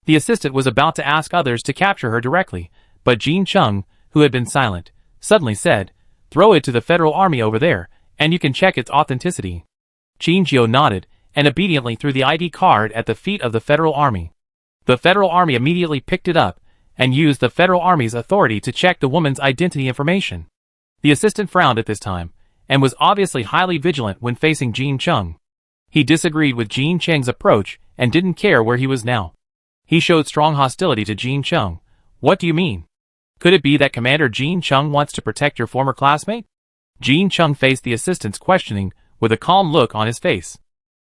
The assistant was about to ask others to capture her directly, but Jin Chung, who had been silent, suddenly said, "Throw it to the Federal Army over there, and you can check its authenticity." Chinjio nodded, and obediently threw the ID card at the feet of the Federal Army. The Federal Army immediately picked it up, and used the Federal Army's authority to check the woman's identity information. The assistant frowned at this time, and was obviously highly vigilant when facing Jin Chung. He disagreed with Jin Cheng's approach, and didn't care where he was now. He showed strong hostility to Jin Chung. "What do you mean? Could it be that Commander Jin Chung wants to protect your former classmate?" Jin Chung faced the assistant's questioning with a calm look on his face.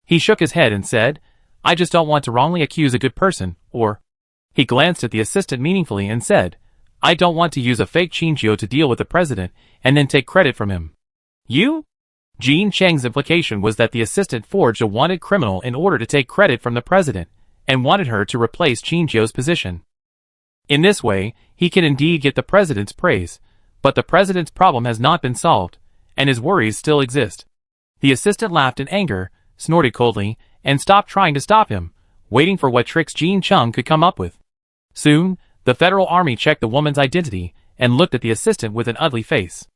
He shook his head and said, "I just don't want to wrongly accuse a good person, or..." He glanced at the assistant meaningfully and said, "I don't want to use a fake Chinjio to deal with the president and then take credit from him." "You?" Jin Cheng's implication was that the assistant forged a wanted criminal in order to take credit from the president, and wanted her to replace Chinjio's position. In this way, he can indeed get the president's praise, but the president's problem has not been solved, and his worries still exist. The assistant laughed in anger, snorted coldly, and stopped trying to stop him, waiting for what tricks Jin Chung could come up with. Soon, the Federal Army checked the woman's identity, and looked at the assistant with an ugly face.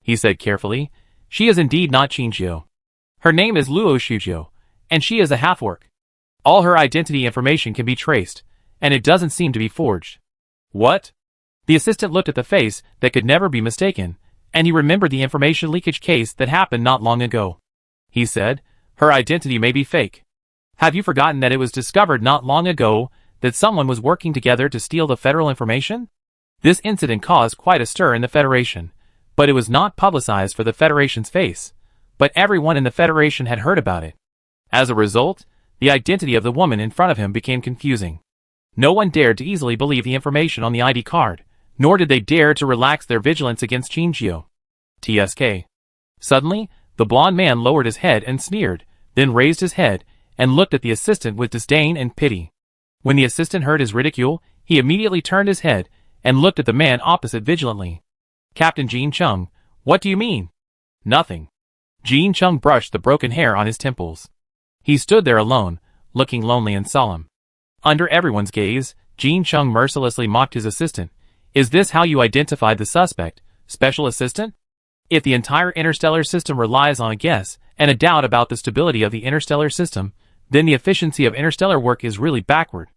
He said carefully, "She is indeed not Chinjio. Her name is Luo Shujio, and she is a half-orc. All her identity information can be traced, and it doesn't seem to be forged." "What?" The assistant looked at the face that could never be mistaken, and he remembered the information leakage case that happened not long ago. He said, "Her identity may be fake. Have you forgotten that it was discovered not long ago that someone was working together to steal the federal information?" This incident caused quite a stir in the Federation, but it was not publicized for the Federation's face, but everyone in the Federation had heard about it. As a result, the identity of the woman in front of him became confusing. No one dared to easily believe the information on the ID card, nor did they dare to relax their vigilance against Chinjio. TSK. Suddenly, the blond man lowered his head and sneered, then raised his head, and looked at the assistant with disdain and pity. When the assistant heard his ridicule, he immediately turned his head, and looked at the man opposite vigilantly. "Captain Jin Chung, what do you mean?" "Nothing." Jin Chung brushed the broken hair on his temples. He stood there alone, looking lonely and solemn. Under everyone's gaze, Jin Chung mercilessly mocked his assistant. "Is this how you identified the suspect, Special Assistant? If the entire interstellar system relies on a guess and a doubt about the stability of the interstellar system, then the efficiency of interstellar work is really backward."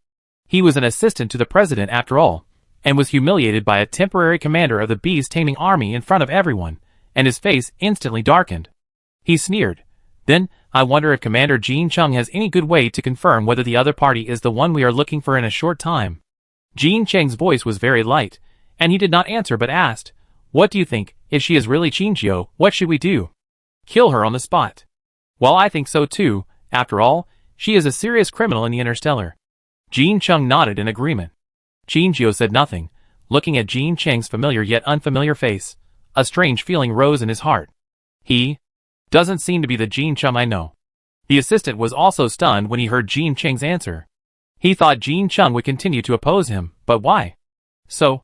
He was an assistant to the president after all, and was humiliated by a temporary commander of the beast-taming army in front of everyone, and his face instantly darkened. He sneered. "Then, I wonder if Commander Jin Chung has any good way to confirm whether the other party is the one we are looking for in a short time." Jin Cheng's voice was very light, and he did not answer but asked, "What do you think? If she is really Chinjio, what should we do?" "Kill her on the spot." "Well, I think so too. After all, she is a serious criminal in the Interstellar." Jin Chung nodded in agreement. Chinjio said nothing, looking at Jin Cheng's familiar yet unfamiliar face. A strange feeling rose in his heart. He doesn't seem to be the Jin Chung I know. The assistant was also stunned when he heard Jin Cheng's answer. He thought Jin Chung would continue to oppose him, but why? So,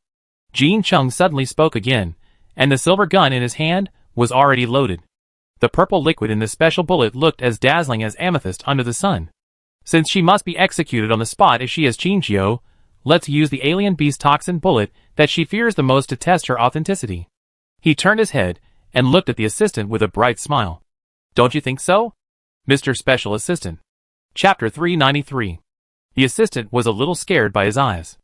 Jin Chung suddenly spoke again, and the silver gun in his hand was already loaded. The purple liquid in the special bullet looked as dazzling as amethyst under the sun. Since she must be executed on the spot if she is Chinjio, let's use the alien beast toxin bullet that she fears the most to test her authenticity. He turned his head and looked at the assistant with a bright smile. "Don't you think so, Mr. Special Assistant?" Chapter 393. The assistant was a little scared by his eyes.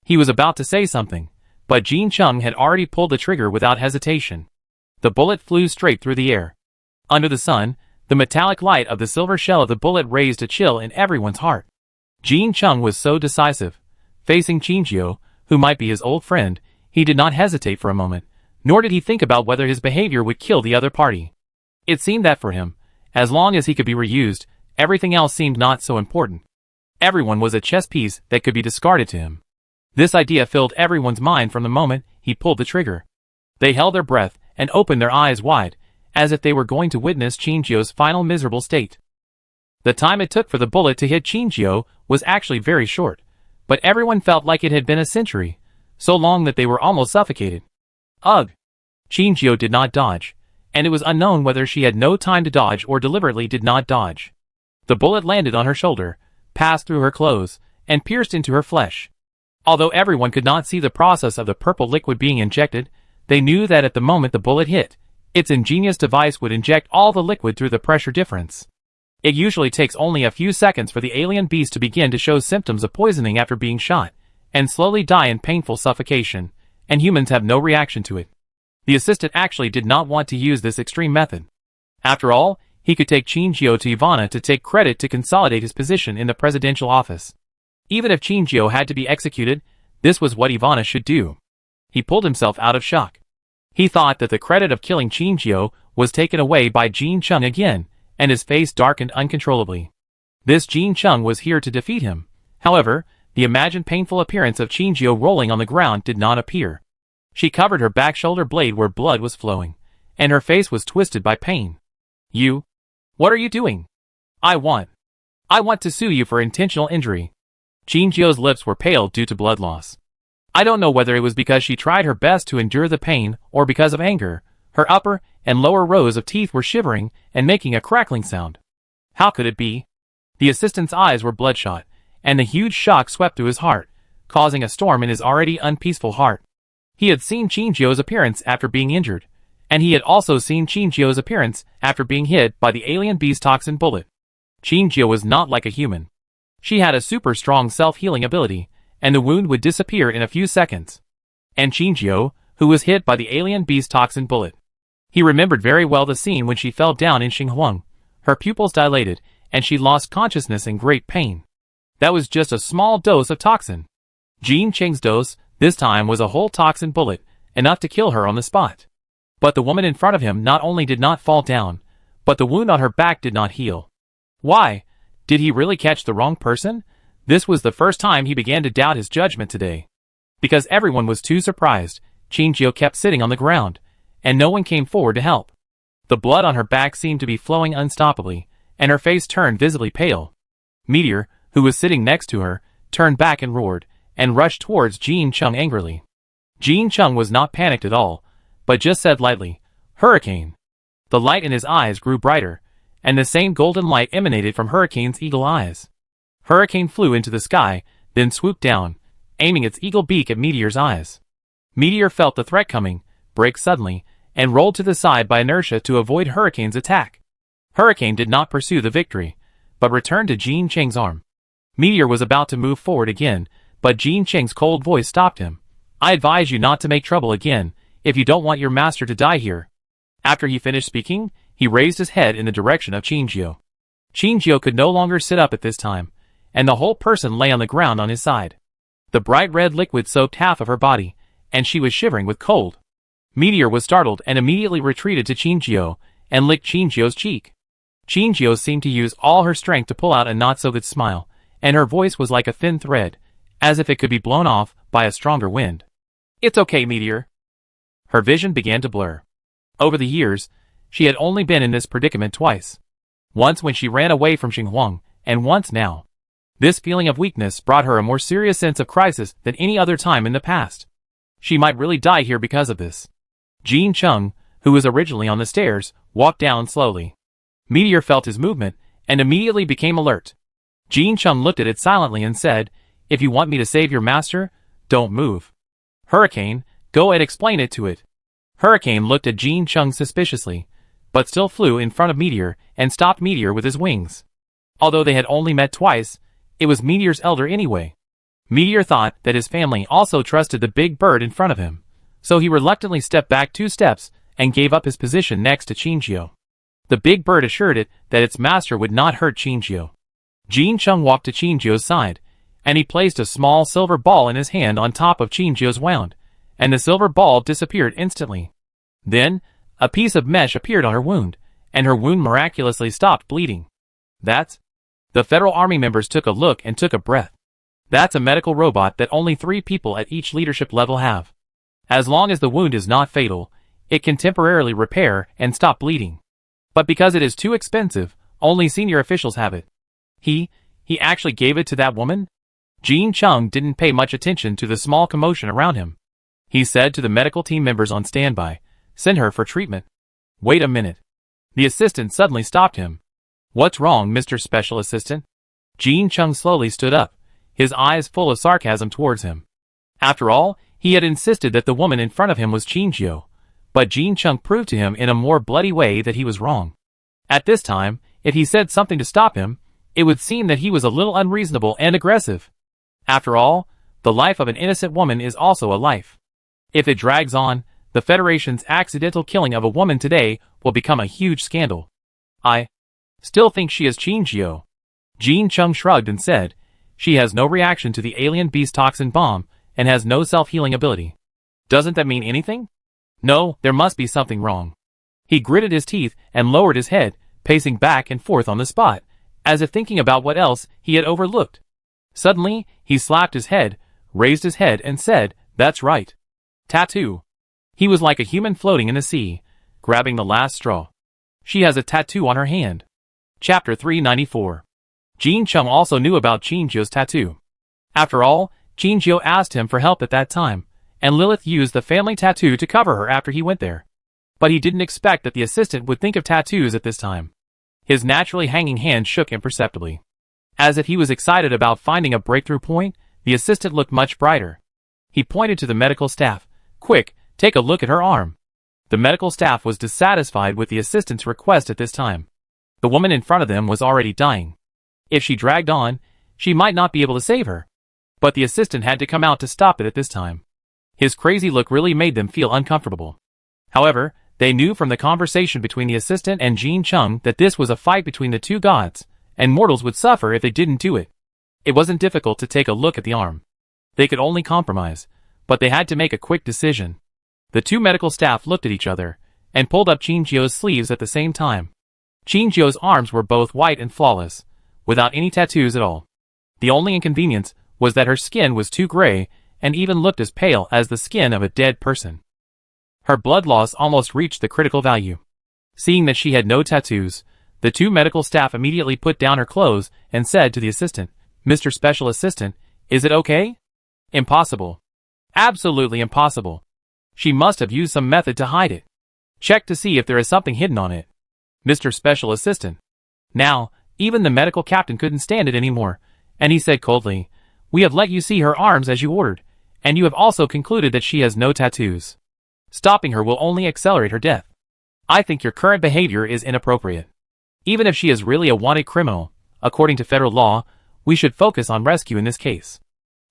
He was about to say something, but Jin Chung had already pulled the trigger without hesitation. The bullet flew straight through the air. Under the sun, the metallic light of the silver shell of the bullet raised a chill in everyone's heart. Jin Chung was so decisive. Facing Chinjio, who might be his old friend, He did not hesitate for a moment, nor did he think about whether his behavior would kill the other party. It seemed that for him, as long as he could be reused, everything else seemed not so important. Everyone was a chess piece that could be discarded to him. This idea filled everyone's mind from the moment he pulled the trigger. They held their breath and opened their eyes wide, as if they were going to witness Chinchio's final miserable state. The time it took for the bullet to hit Chinchio was actually very short, but everyone felt like it had been a century, so long that they were almost suffocated. Ugh! Chinchio did not dodge, and it was unknown whether she had no time to dodge or deliberately did not dodge. The bullet landed on her shoulder, passed through her clothes, and pierced into her flesh. Although everyone could not see the process of the purple liquid being injected, they knew that at the moment the bullet hit, its ingenious device would inject all the liquid through the pressure difference. It usually takes only a few seconds for the alien beast to begin to show symptoms of poisoning after being shot, and slowly die in painful suffocation, and humans have no reaction to it. The assistant actually did not want to use this extreme method. After all, he could take Chinchio to Ivana to take credit to consolidate his position in the presidential office. Even if Chinchio had to be executed, this was what Ivana should do. He pulled himself out of shock. He thought that the credit of killing Chinchio was taken away by Jean Chung again, and his face darkened uncontrollably. This Jean Chung was here to defeat him. However, the imagined painful appearance of Chinchio rolling on the ground did not appear. She covered her back shoulder blade where blood was flowing, and her face was twisted by pain. You? What are you doing? I want to sue you for intentional injury. Chinchio's lips were pale due to blood loss. I don't know whether it was because she tried her best to endure the pain or because of anger. Her upper and lower rows of teeth were shivering and making a crackling sound. How could it be? The assistant's eyes were bloodshot, and a huge shock swept through his heart, causing a storm in his already unpeaceful heart. He had seen Chinchio's appearance after being injured, and he had also seen Chinchio's appearance after being hit by the alien beast toxin bullet. Chinchio was not like a human. She had a super strong self-healing ability, and the wound would disappear in a few seconds. And Chinchio, who was hit by the alien beast toxin bullet. He remembered very well the scene when she fell down in Xinghuang. Her pupils dilated, and she lost consciousness in great pain. That was just a small dose of toxin. Jean Cheng's dose, this time, was a whole toxin bullet, enough to kill her on the spot. But the woman in front of him not only did not fall down, but the wound on her back did not heal. Why? Did he really catch the wrong person? This was the first time he began to doubt his judgment today. Because everyone was too surprised, Chinchio kept sitting on the ground, and no one came forward to help. The blood on her back seemed to be flowing unstoppably, and her face turned visibly pale. Meteor, who was sitting next to her, turned back and roared, and rushed towards Jean Chung angrily. Jean Chung was not panicked at all, but just said lightly, "Hurricane." The light in his eyes grew brighter, and the same golden light emanated from Hurricane's eagle eyes. Hurricane flew into the sky, then swooped down, aiming its eagle beak at Meteor's eyes. Meteor felt the threat coming, break suddenly, and rolled to the side by inertia to avoid Hurricane's attack. Hurricane did not pursue the victory, but returned to Jean Cheng's arm. Meteor was about to move forward again, but Jean Cheng's cold voice stopped him. "I advise you not to make trouble again, if you don't want your master to die here." After he finished speaking, he raised his head in the direction of Chinchio. Chinchio could no longer sit up at this time, and the whole person lay on the ground on his side. The bright red liquid soaked half of her body, and she was shivering with cold. Meteor was startled and immediately retreated to Chinchio, and licked Chinchio's cheek. Chinchio seemed to use all her strength to pull out a not-so-good smile, and her voice was like a thin thread, as if it could be blown off by a stronger wind. "It's okay, Meteor." Her vision began to blur. Over the years, she had only been in this predicament twice. Once when she ran away from Xinghuang, and once now. This feeling of weakness brought her a more serious sense of crisis than any other time in the past. She might really die here because of this. Jean Chung, who was originally on the stairs, walked down slowly. Meteor felt his movement, and immediately became alert. Jean Chung looked at it silently and said, "If you want me to save your master, don't move. Hurricane, go and explain it to it." Hurricane looked at Jean Chung suspiciously, but still flew in front of Meteor and stopped Meteor with his wings. Although they had only met twice, it was Meteor's elder anyway. Meteor thought that his family also trusted the big bird in front of him, so he reluctantly stepped back 2 steps and gave up his position next to Chinchio. The big bird assured it that its master would not hurt Chinchio. Jean Chung walked to Chinchio's side, and he placed a small silver ball in his hand on top of Chinchio's wound, and the silver ball disappeared instantly. Then, a piece of mesh appeared on her wound, and her wound miraculously stopped bleeding. That's... The Federal Army members took a look and took a breath. That's a medical robot that only 3 people at each leadership level have. As long as the wound is not fatal, it can temporarily repair and stop bleeding. But because it is too expensive, only senior officials have it. He actually gave it to that woman? Jean Chung didn't pay much attention to the small commotion around him. He said to the medical team members on standby, "Send her for treatment." Wait a minute. The assistant suddenly stopped him. "What's wrong, Mr. Special Assistant?" Jean Chung slowly stood up, his eyes full of sarcasm towards him. After all, he had insisted that the woman in front of him was Chinjio, but Jean Chung proved to him in a more bloody way that he was wrong. At this time, if he said something to stop him, it would seem that he was a little unreasonable and aggressive. After all, the life of an innocent woman is also a life. If it drags on, the Federation's accidental killing of a woman today will become a huge scandal. I still think she is Chinjio. Jean Chung shrugged and said, "She has no reaction to the alien beast toxin bomb and has no self-healing ability." Doesn't that mean anything? No, there must be something wrong. He gritted his teeth and lowered his head, pacing back and forth on the spot, as if thinking about what else he had overlooked. Suddenly, he slapped his head, raised his head and said, "That's right. Tattoo." He was like a human floating in the sea, grabbing the last straw. She has a tattoo on her hand. Chapter 394. Jean Chung also knew about Chinjio's tattoo. After all, Chinjio asked him for help at that time, and Lilith used the family tattoo to cover her after he went there. But he didn't expect that the assistant would think of tattoos at this time. His naturally hanging hand shook imperceptibly. As if he was excited about finding a breakthrough point, the assistant looked much brighter. He pointed to the medical staff. "Quick, take a look at her arm." The medical staff was dissatisfied with the assistant's request at this time. The woman in front of them was already dying. If she dragged on, she might not be able to save her. But the assistant had to come out to stop it at this time. His crazy look really made them feel uncomfortable. However, they knew from the conversation between the assistant and Jean Chung that this was a fight between the two gods, and mortals would suffer if they didn't do it. It wasn't difficult to take a look at the arm. They could only compromise, but they had to make a quick decision. The two medical staff looked at each other, and pulled up Chinjio's sleeves at the same time. Chinjio's arms were both white and flawless, without any tattoos at all. The only inconvenience was that her skin was too gray, and even looked as pale as the skin of a dead person. Her blood loss almost reached the critical value. Seeing that she had no tattoos, the two medical staff immediately put down her clothes and said to the assistant, "Mr. Special Assistant, is it okay?" "Impossible. Absolutely impossible. She must have used some method to hide it. Check to see if there is something hidden on it, Mr. Special Assistant." Now, even the medical captain couldn't stand it anymore, and he said coldly, "We have let you see her arms as you ordered, and you have also concluded that she has no tattoos. Stopping her will only accelerate her death. I think your current behavior is inappropriate. Even if she is really a wanted criminal, according to federal law, we should focus on rescue in this case."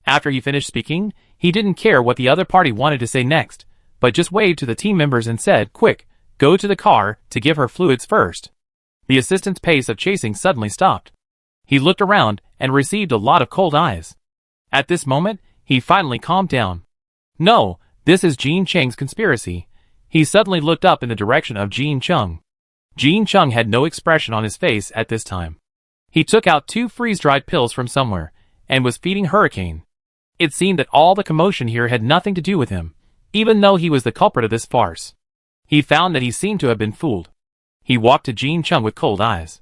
After he finished speaking, he didn't care what the other party wanted to say next, but just waved to the team members and said, "Quick, go to the car to give her fluids first." The assistant's pace of chasing suddenly stopped. He looked around and received a lot of cold eyes. At this moment, he finally calmed down. "No, this is Jean Cheng's conspiracy." He suddenly looked up in the direction of Jean Chung. Jean Chung had no expression on his face at this time. He took out 2 freeze-dried pills from somewhere, and was feeding Hurricane. It seemed that all the commotion here had nothing to do with him, even though he was the culprit of this farce. He found that he seemed to have been fooled. He walked to Jean Chung with cold eyes.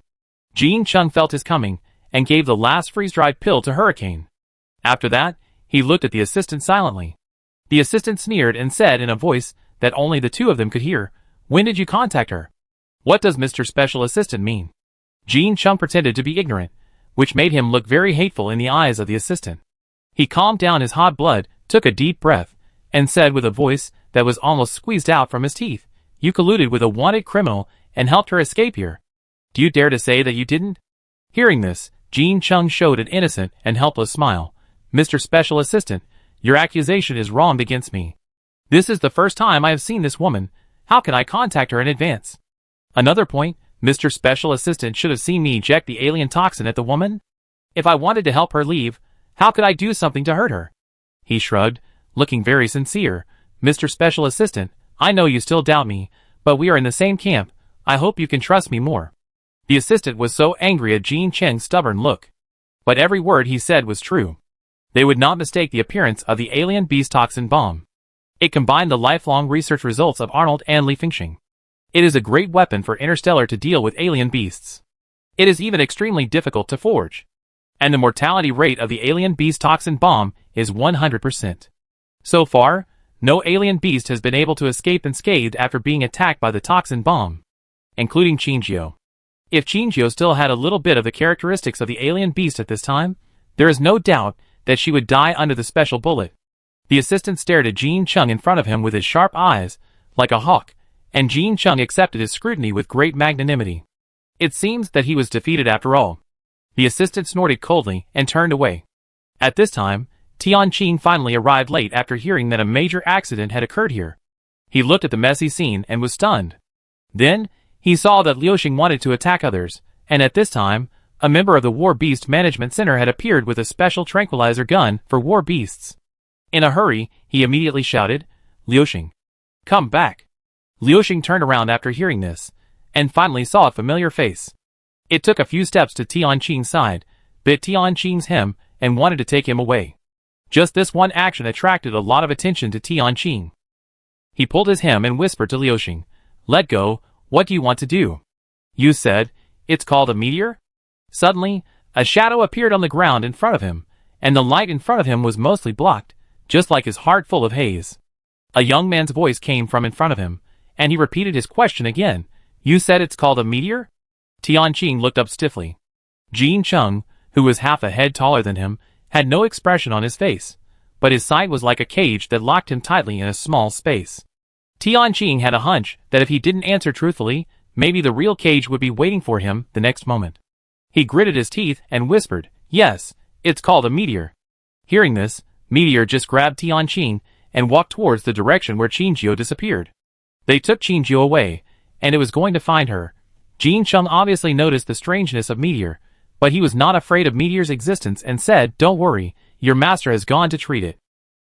Jean Chung felt his coming, and gave the last freeze-dried pill to Hurricane. After that, he looked at the assistant silently. The assistant sneered and said in a voice that only the two of them could hear, "When did you contact her? What does Mr. Special Assistant mean?" Jean Chung pretended to be ignorant, which made him look very hateful in the eyes of the assistant. He calmed down his hot blood, took a deep breath, and said with a voice that was almost squeezed out from his teeth, "You colluded with a wanted criminal and helped her escape here. Do you dare to say that you didn't?" Hearing this, Jean Chung showed an innocent and helpless smile. "Mr. Special Assistant, your accusation is wrong against me. This is the first time I have seen this woman. How can I contact her in advance? Another point, Mr. Special Assistant should have seen me eject the alien toxin at the woman. If I wanted to help her leave, how could I do something to hurt her?" He shrugged, looking very sincere, Mr. Special Assistant, I know you still doubt me, but we are in the same camp. I hope you can trust me more." The assistant was so angry at Jean Cheng's stubborn look. But every word he said was true. They would not mistake the appearance of the alien beast toxin bomb. It combined the lifelong research results of Arnold and Li Fengxing. It is a great weapon for Interstellar to deal with alien beasts. It is even extremely difficult to forge. And the mortality rate of the alien beast toxin bomb is 100%. So far, no alien beast has been able to escape unscathed after being attacked by the toxin bomb, including Qingjiu. If Qingjiu still had a little bit of the characteristics of the alien beast at this time, there is no doubt that she would die under the special bullet. The assistant stared at Jean Chung in front of him with his sharp eyes, like a hawk, and Jean Chung accepted his scrutiny with great magnanimity. It seems that he was defeated after all. The assistant snorted coldly and turned away. At this time, Tianqing finally arrived late after hearing that a major accident had occurred here. He looked at the messy scene and was stunned. Then, he saw that Liuxing wanted to attack others, and at this time, a member of the War Beast Management Center had appeared with a special tranquilizer gun for war beasts. In a hurry, he immediately shouted, "Liuxing, come back." Liuxing turned around after hearing this, and finally saw a familiar face. It took a few steps to Tianqing's side, bit Tianqing's hem, and wanted to take him away. Just this one action attracted a lot of attention to Tianqing. He pulled his hem and whispered to Liuxing, "Let go, what do you want to do?" "You said, it's called a meteor?" Suddenly, a shadow appeared on the ground in front of him, and the light in front of him was mostly blocked, just like his heart full of haze. A young man's voice came from in front of him, and he repeated his question again. "You said it's called a meteor?" Tianqing looked up stiffly. Jean Chung, who was half a head taller than him, had no expression on his face, but his sight was like a cage that locked him tightly in a small space. Tianqing had a hunch that if he didn't answer truthfully, maybe the real cage would be waiting for him the next moment. He gritted his teeth and whispered, "Yes, it's called a meteor." Hearing this, Meteor just grabbed Tianqing and walked towards the direction where Qingjiu disappeared. They took Qingjiu away, and it was going to find her. Jean Chung obviously noticed the strangeness of Meteor, but he was not afraid of Meteor's existence and said, "Don't worry, your master has gone to treat it.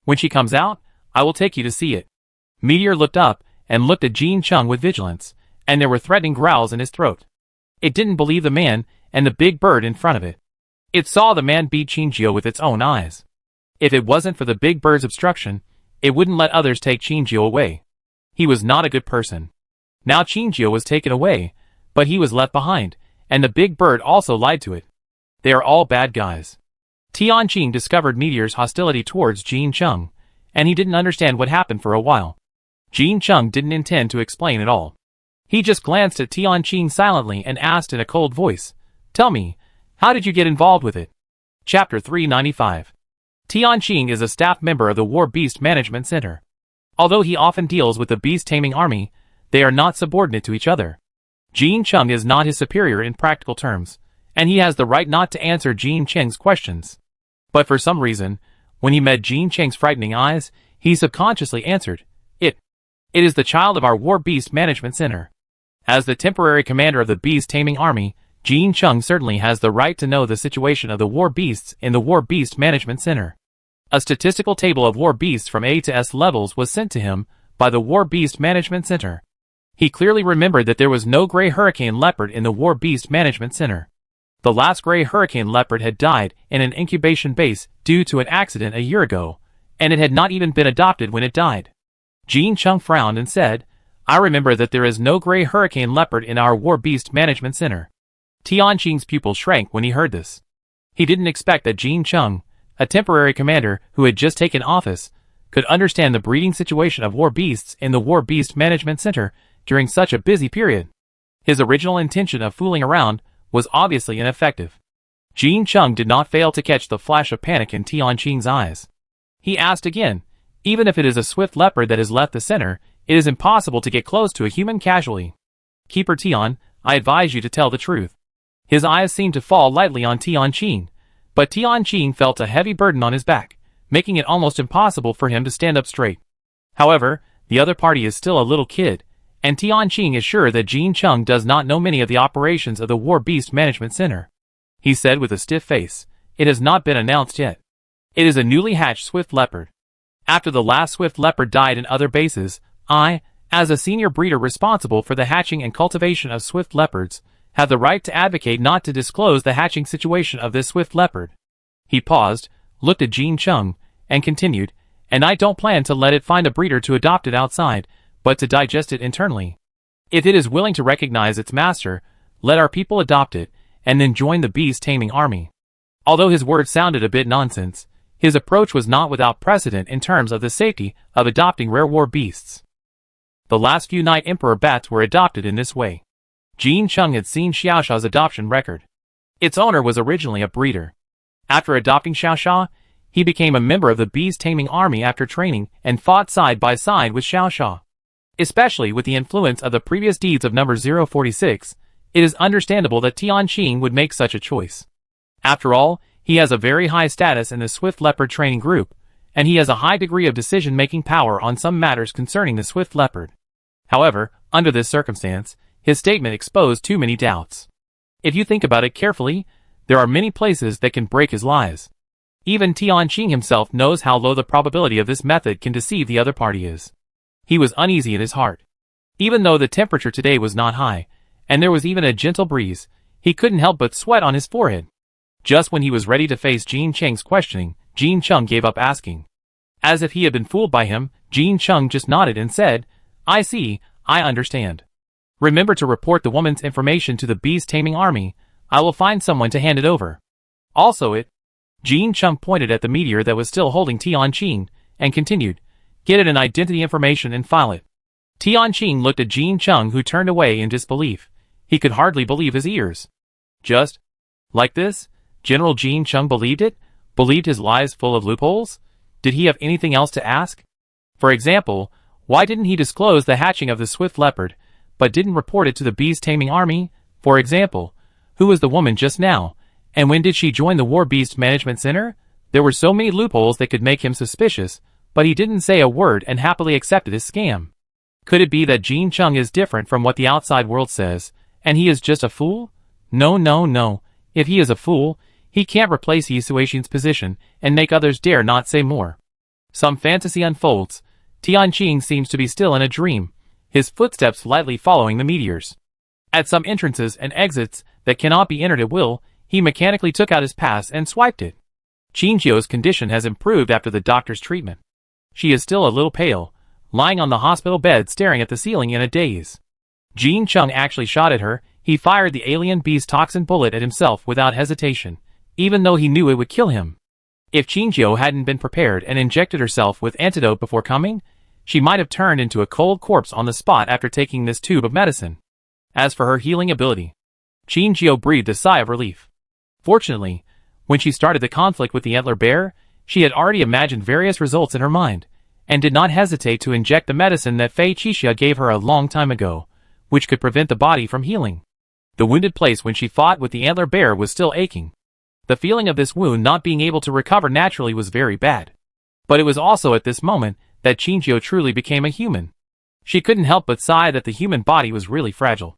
When she comes out, I will take you to see it." Meteor looked up and looked at Jean Chung with vigilance, and there were threatening growls in his throat. It didn't believe the man and the big bird in front of it. It saw the man beat Qingjiu with its own eyes. If it wasn't for the big bird's obstruction, it wouldn't let others take Qingjiu away. He was not a good person. Now Qingjiu was taken away, but he was left behind, and the big bird also lied to it. They are all bad guys. Tianqing discovered Meteor's hostility towards Jean Chung, and he didn't understand what happened for a while. Jean Chung didn't intend to explain at all. He just glanced at Tianqing silently and asked in a cold voice, "Tell me, how did you get involved with it?" Chapter 395. Tianqing is a staff member of the War Beast Management Center. Although he often deals with the beast-taming army, they are not subordinate to each other. Jean Chung is not his superior in practical terms, and he has the right not to answer Jean Cheng's questions. But for some reason, when he met Jean Cheng's frightening eyes, he subconsciously answered, It is the child of our War Beast Management Center." As the temporary commander of the beast-taming army, Jean Chung certainly has the right to know the situation of the war beasts in the War Beast Management Center. A statistical table of war beasts from A to S levels was sent to him by the War Beast Management Center. He clearly remembered that there was no gray hurricane leopard in the War Beast Management Center. The last gray hurricane leopard had died in an incubation base due to an accident a year ago, and it had not even been adopted when it died. Jean Chung frowned and said, "I remember that there is no gray hurricane leopard in our War Beast Management Center." Tianqing's pupil shrank when he heard this. He didn't expect that Jean Chung, a temporary commander who had just taken office, could understand the breeding situation of war beasts in the War Beast Management Center during such a busy period. His original intention of fooling around was obviously ineffective. Jean Chung did not fail to catch the flash of panic in Tianqing's eyes. He asked again, "Even if it is a swift leopard that has left the center, it is impossible to get close to a human casually. Keeper Tian, I advise you to tell the truth." His eyes seemed to fall lightly on Tianqing, but Tianqing felt a heavy burden on his back, making it almost impossible for him to stand up straight. However, the other party is still a little kid, and Tianqing is sure that Jean Chung does not know many of the operations of the War Beast Management Center. He said with a stiff face, "It has not been announced yet. It is a newly hatched swift leopard." After the last swift leopard died in other bases, I, as a senior breeder responsible for the hatching and cultivation of swift leopards, have the right to advocate not to disclose the hatching situation of this swift leopard. He paused, looked at Jean Chung, and continued, and I don't plan to let it find a breeder to adopt it outside, but to digest it internally. If it is willing to recognize its master, let our people adopt it, and then join the beast-taming army. Although his words sounded a bit nonsense, his approach was not without precedent in terms of the safety of adopting rare war beasts. The last few Night Emperor bats were adopted in this way. Jean Chung had seen Xiaosha's adoption record. Its owner was originally a breeder. After adopting Xiaosha, he became a member of the beast-taming army after training and fought side by side with Xiaosha. Especially with the influence of the previous deeds of number 046, it is understandable that Tianqing would make such a choice. After all, he has a very high status in the Swift Leopard training group, and he has a high degree of decision-making power on some matters concerning the Swift Leopard. However, under this circumstance, his statement exposed too many doubts. If you think about it carefully, there are many places that can break his lies. Even Tianqing himself knows how low the probability of this method can deceive the other party is. He was uneasy in his heart. Even though the temperature today was not high, and there was even a gentle breeze, he couldn't help but sweat on his forehead. Just when he was ready to face Jean Cheng's questioning, Jean Chung gave up asking. As if he had been fooled by him, Jean Chung just nodded and said, I see, I understand. Remember to report the woman's information to the beast-taming army. I will find someone to hand it over. Also Jean Chung pointed at the meteor that was still holding Tianqing, and continued, get it an identity information and file it. Tianqing looked at Jean Chung, who turned away in disbelief. He could hardly believe his ears. Just like this? General Jean Chung believed it? Believed his lies full of loopholes? Did he have anything else to ask? For example, why didn't he disclose the hatching of the Swift Leopard, but didn't report it to the beast-taming army? For example, who was the woman just now, and when did she join the War Beast Management Center? There were so many loopholes that could make him suspicious, but he didn't say a word and happily accepted his scam. Could it be that Jean Chung is different from what the outside world says, and he is just a fool? No. If he is a fool, he can't replace Yi Suixin's position and make others dare not say more. Some fantasy unfolds. Tianqing seems to be still in a dream, his footsteps lightly following the meteors. At some entrances and exits that cannot be entered at will, he mechanically took out his pass and swiped it. Qingjiu's condition has improved after the doctor's treatment. She is still a little pale, lying on the hospital bed staring at the ceiling in a daze. Jean Chung actually shot at her. He fired the alien beast toxin bullet at himself without hesitation, even though he knew it would kill him. If Qingjiu hadn't been prepared and injected herself with antidote before coming, she might have turned into a cold corpse on the spot after taking this tube of medicine. As for her healing ability, Qingjiu breathed a sigh of relief. Fortunately, when she started the conflict with the antler bear, she had already imagined various results in her mind, and did not hesitate to inject the medicine that Fei Qixia gave her a long time ago, which could prevent the body from healing. The wounded place when she fought with the antler bear was still aching. The feeling of this wound not being able to recover naturally was very bad. But it was also at this moment that Qingjiu truly became a human. She couldn't help but sigh that the human body was really fragile.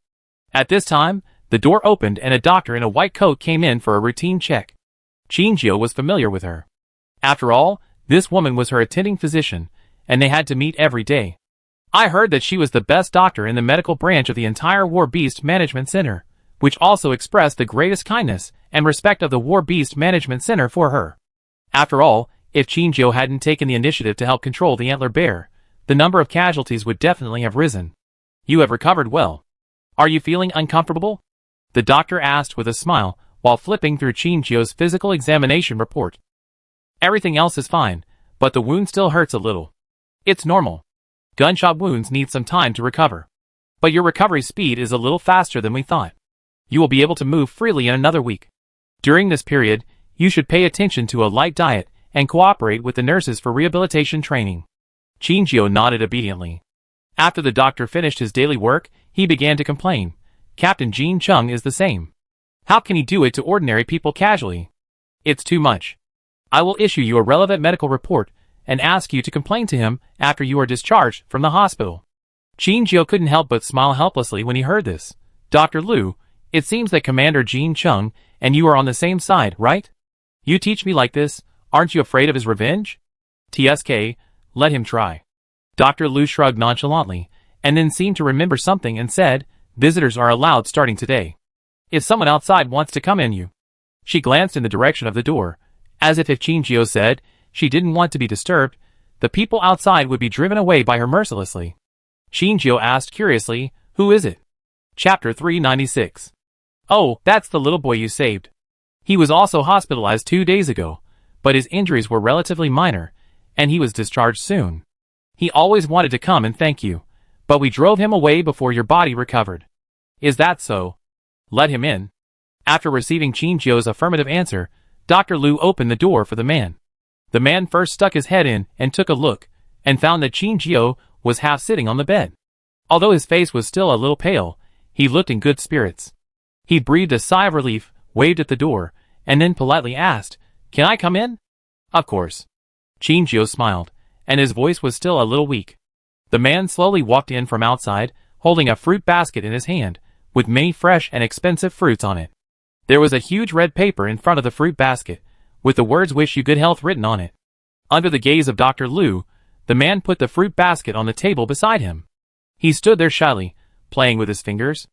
At this time, the door opened and a doctor in a white coat came in for a routine check. Qingjiu was familiar with her. After all, this woman was her attending physician, and they had to meet every day. I heard that she was the best doctor in the medical branch of the entire War Beast Management Center, which also expressed the greatest kindness and respect of the War Beast Management Center for her. After all, if Qingjiu hadn't taken the initiative to help control the antler bear, the number of casualties would definitely have risen. You have recovered well. Are you feeling uncomfortable? The doctor asked with a smile while flipping through Qingjiu's physical examination report. Everything else is fine, but the wound still hurts a little. It's normal. Gunshot wounds need some time to recover. But your recovery speed is a little faster than we thought. You will be able to move freely in another week. During this period, you should pay attention to a light diet and cooperate with the nurses for rehabilitation training. Qingjiu nodded obediently. After the doctor finished his daily work, he began to complain. Captain Jean Chung is the same. How can he do it to ordinary people casually? It's too much. I will issue you a relevant medical report and ask you to complain to him after you are discharged from the hospital. Qingjiu couldn't help but smile helplessly when he heard this. Dr. Liu, it seems that Commander Jean Chung and you are on the same side, right? You teach me like this, aren't you afraid of his revenge? TSK, Let him try. Dr. Liu shrugged nonchalantly, and then seemed to remember something and said, visitors are allowed starting today. If someone outside wants to come in you. She glanced in the direction of the door, as if Qinjiao said she didn't want to be disturbed, the people outside would be driven away by her mercilessly. Qinjiao asked curiously, who is it? Chapter 396. Oh, that's the little boy you saved. He was also hospitalized 2 days ago, but his injuries were relatively minor, and he was discharged soon. He always wanted to come and thank you, but we drove him away before your body recovered. Is that so? Let him in. After receiving Qinjiao's affirmative answer, Dr. Liu opened the door for the man. The man first stuck his head in and took a look, and found that Qinjiao was half sitting on the bed. Although his face was still a little pale, he looked in good spirits. He breathed a sigh of relief, waved at the door, and then politely asked, can I come in? Of course. Qinjiao smiled, and his voice was still a little weak. The man slowly walked in from outside, holding a fruit basket in his hand, with many fresh and expensive fruits on it. There was a huge red paper in front of the fruit basket, with the words wish you good health written on it. Under the gaze of Dr. Liu, the man put the fruit basket on the table beside him. He stood there shyly, playing with his fingers.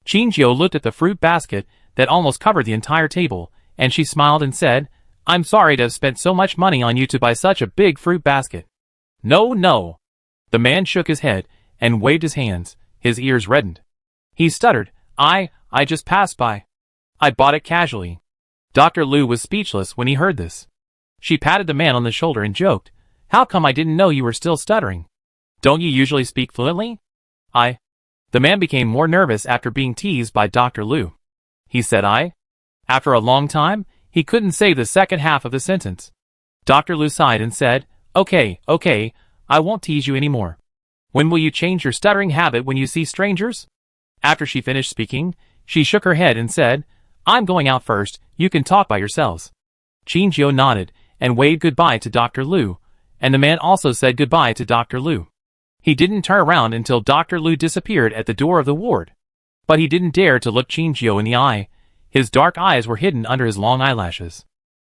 Qinjiao looked at the fruit basket that almost covered the entire table, and she smiled and said, I'm sorry to have spent so much money on you to buy such a big fruit basket. No, no. The man shook his head and waved his hands, his ears reddened. He stuttered, I just passed by. I bought it casually. Dr. Liu was speechless when he heard this. She patted the man on the shoulder and joked, how come I didn't know you were still stuttering? Don't you usually speak fluently? The man became more nervous after being teased by Dr. Liu. He said After a long time, he couldn't say the second half of the sentence. Dr. Liu sighed and said, okay, I won't tease you anymore. When will you change your stuttering habit when you see strangers? After she finished speaking, she shook her head and said, I'm going out first, you can talk by yourselves. Qinjiao nodded and waved goodbye to Dr. Liu, and the man also said goodbye to Dr. Liu. He didn't turn around until Dr. Liu disappeared at the door of the ward. But he didn't dare to look Qinjiao in the eye. His dark eyes were hidden under his long eyelashes.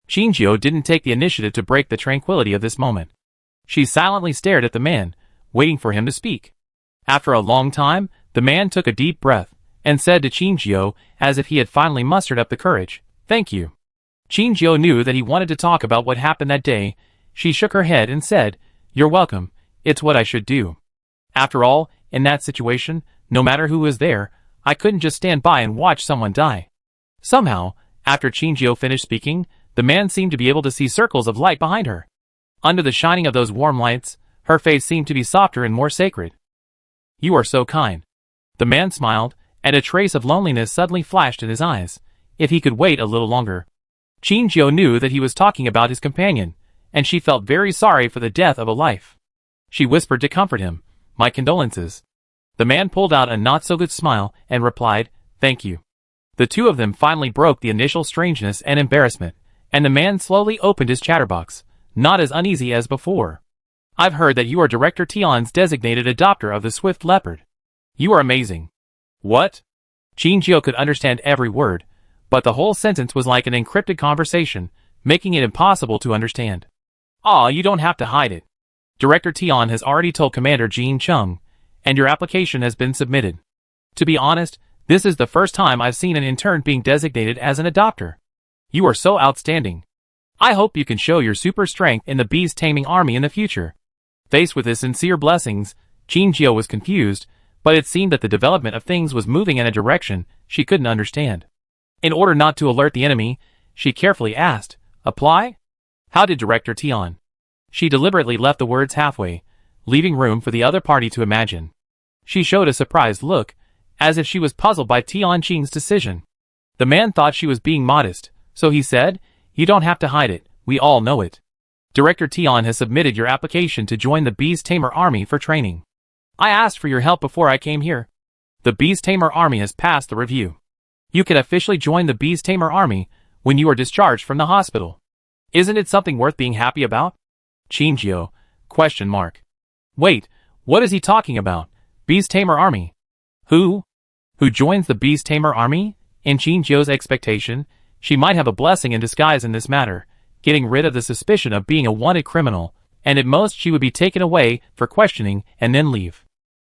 Qinjiao didn't take the initiative to break the tranquility of this moment. She silently stared at the man, waiting for him to speak. After a long time, the man took a deep breath, and said to Qinjiao, as if he had finally mustered up the courage, thank you. Qinjiao knew that he wanted to talk about what happened that day. She shook her head and said, you're welcome, it's what I should do. After all, in that situation, no matter who was there, I couldn't just stand by and watch someone die. Somehow, after Qinjiao finished speaking, the man seemed to be able to see circles of light behind her. Under the shining of those warm lights, her face seemed to be softer and more sacred. You are so kind. The man smiled, and a trace of loneliness suddenly flashed in his eyes. If he could wait a little longer. Qinjiao knew that he was talking about his companion, and she felt very sorry for the death of a life. She whispered to comfort him, my condolences. The man pulled out a not-so-good smile and replied, thank you. The two of them finally broke the initial strangeness and embarrassment, and the man slowly opened his chatterbox, not as uneasy as before. I've heard that you are Director Tian's designated adopter of the Swift Leopard. You are amazing. What? Qinjiao could understand every word, but the whole sentence was like an encrypted conversation, making it impossible to understand. You don't have to hide it. Director Tian has already told Commander Jean Chung, and your application has been submitted. To be honest, this is the first time I've seen an intern being designated as an adopter. You are so outstanding. I hope you can show your super strength in the beast taming army in the future. Faced with his sincere blessings, Qinjiao was confused, but it seemed that the development of things was moving in a direction she couldn't understand. In order not to alert the enemy, she carefully asked, apply? How did Director Tian? She deliberately left the words halfway, leaving room for the other party to imagine. She showed a surprised look, as if she was puzzled by Tian Qing's decision. The man thought she was being modest, so he said, you don't have to hide it, we all know it. Director Tian has submitted your application to join the Beast Tamer Army for training. I asked for your help before I came here. The Beast Tamer Army has passed the review. You can officially join the Beast Tamer Army when you are discharged from the hospital. Isn't it something worth being happy about? Qinjiao, ? Wait, what is he talking about? Beast Tamer Army? Who joins the Beast Tamer Army? In Qinjiao's expectation, she might have a blessing in disguise in this matter, getting rid of the suspicion of being a wanted criminal, and at most she would be taken away for questioning and then leave.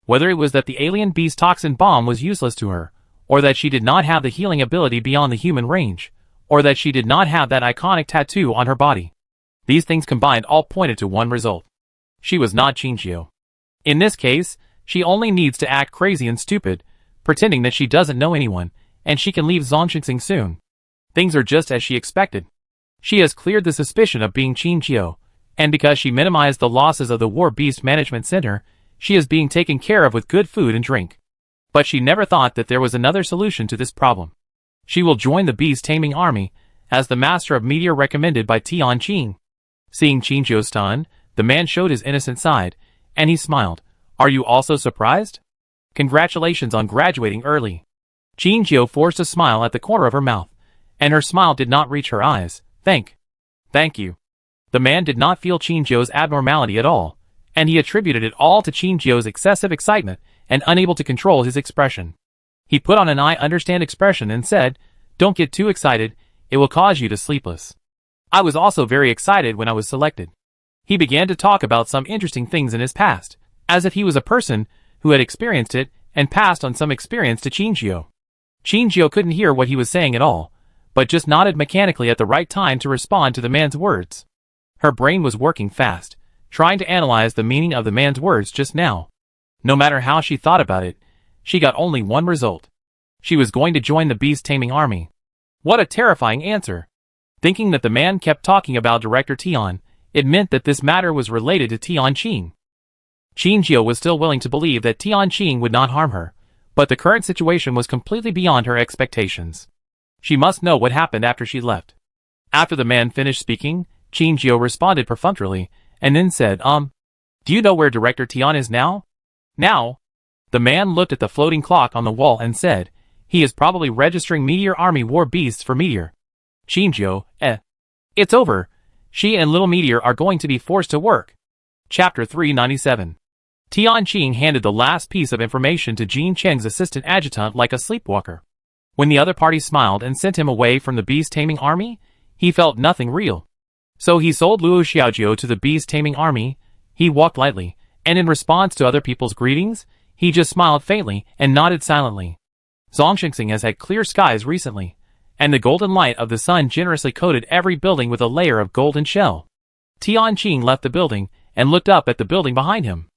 Whether it was that the alien beast toxin bomb was useless to her, or that she did not have the healing ability beyond the human range, or that she did not have that iconic tattoo on her body. These things combined all pointed to one result. She was not Chinchio. In this case, she only needs to act crazy and stupid, pretending that she doesn't know anyone, and she can leave Zhongxing soon. Things are just as she expected. She has cleared the suspicion of being Chinchio, and because she minimized the losses of the War Beast Management Center, she is being taken care of with good food and drink. But she never thought that there was another solution to this problem. She will join the beast taming army, as the master of meteor recommended by Tianqing. Seeing Chinchio stunned, the man showed his innocent side, and he smiled. Are you also surprised? Congratulations on graduating early. Chinchio forced a smile at the corner of her mouth, and her smile did not reach her eyes. Thank you. The man did not feel Chinchio's abnormality at all, and he attributed it all to Chinchio's excessive excitement and unable to control his expression. He put on an I understand expression and said, Don't get too excited, it will cause you to sleepless. I was also very excited when I was selected. He began to talk about some interesting things in his past, as if he was a person who had experienced it and passed on some experience to Chinchio. Chinchio couldn't hear what he was saying at all, but just nodded mechanically at the right time to respond to the man's words. Her brain was working fast, trying to analyze the meaning of the man's words just now. No matter how she thought about it, she got only one result. She was going to join the beast taming army. What a terrifying answer! Thinking that the man kept talking about Director Tian, it meant that this matter was related to Tianqing. Chinchio was still willing to believe that Tianqing would not harm her, but the current situation was completely beyond her expectations. She must know what happened after she left. After the man finished speaking, Chinchio responded perfunctorily, and then said, Do you know where Director Tian is now? Now? The man looked at the floating clock on the wall and said, He is probably registering Meteor Army War Beasts for Meteor. Chinchio, It's over. She and Little Meteor are going to be forced to work. Chapter 397. Tianqing handed the last piece of information to Jin Cheng's assistant adjutant like a sleepwalker. When the other party smiled and sent him away from the beast taming army, he felt nothing real. So he sold Luo Xiaojiu to the beast taming army. He walked lightly, and in response to other people's greetings, he just smiled faintly and nodded silently. Zhongxing has had clear skies recently, and the golden light of the sun generously coated every building with a layer of golden shell. Tianqing left the building and looked up at the building behind him.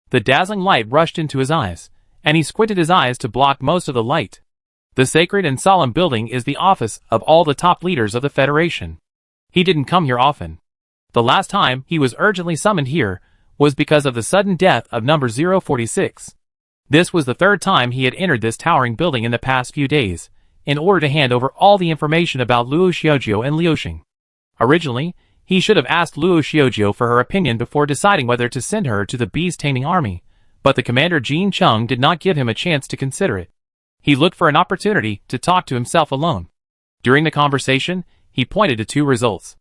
The dazzling light rushed into his eyes, and he squinted his eyes to block most of the light. The sacred and solemn building is the office of all the top leaders of the Federation. He didn't come here often. The last time he was urgently summoned here was because of the sudden death of number 046. This was the third time he had entered this towering building in the past few days, in order to hand over all the information about Luo Xiaojiu and Liuxing. Originally, he should have asked Luo Xiaojiu for her opinion before deciding whether to send her to the beast taming army, but the commander Jin Cheng did not give him a chance to consider it. He looked for an opportunity to talk to himself alone. During the conversation, he pointed to two results.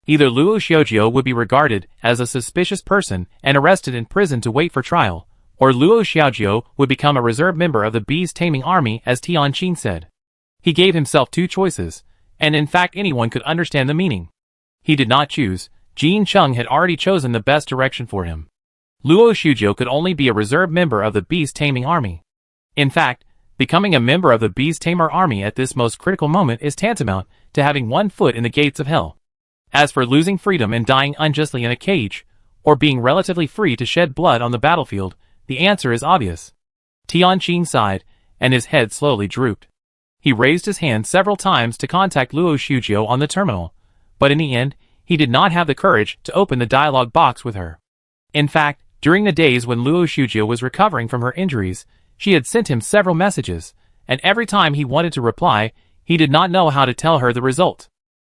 Either Luo Xiaojiu would be regarded as a suspicious person and arrested in prison to wait for trial, or Luo Xiaojiu would become a reserve member of the beast taming army as Tianqing said. He gave himself two choices, and in fact anyone could understand the meaning. He did not choose. Jin Cheng had already chosen the best direction for him. Luo Xiaojiu could only be a reserve member of the beast taming army. In fact, becoming a member of the beast tamer army at this most critical moment is tantamount to having one foot in the gates of hell. As for losing freedom and dying unjustly in a cage, or being relatively free to shed blood on the battlefield, the answer is obvious. Tianqing sighed, and his head slowly drooped. He raised his hand several times to contact Luo Xiaojiu on the terminal, but in the end, he did not have the courage to open the dialogue box with her. In fact, during the days when Luo Xiaojiu was recovering from her injuries, she had sent him several messages, and every time he wanted to reply, he did not know how to tell her the result.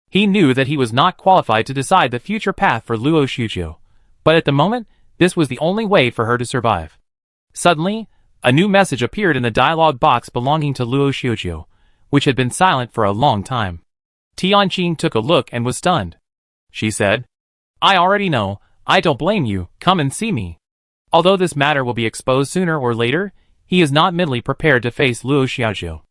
He knew that he was not qualified to decide the future path for Luo Xiaojiu, but at the moment, this was the only way for her to survive. Suddenly, a new message appeared in the dialogue box belonging to Luo Xiaojiu, which had been silent for a long time. Tianqing took a look and was stunned. She said, I already know, I don't blame you, come and see me. Although this matter will be exposed sooner or later, he is not mentally prepared to face Luo Xiaojiu.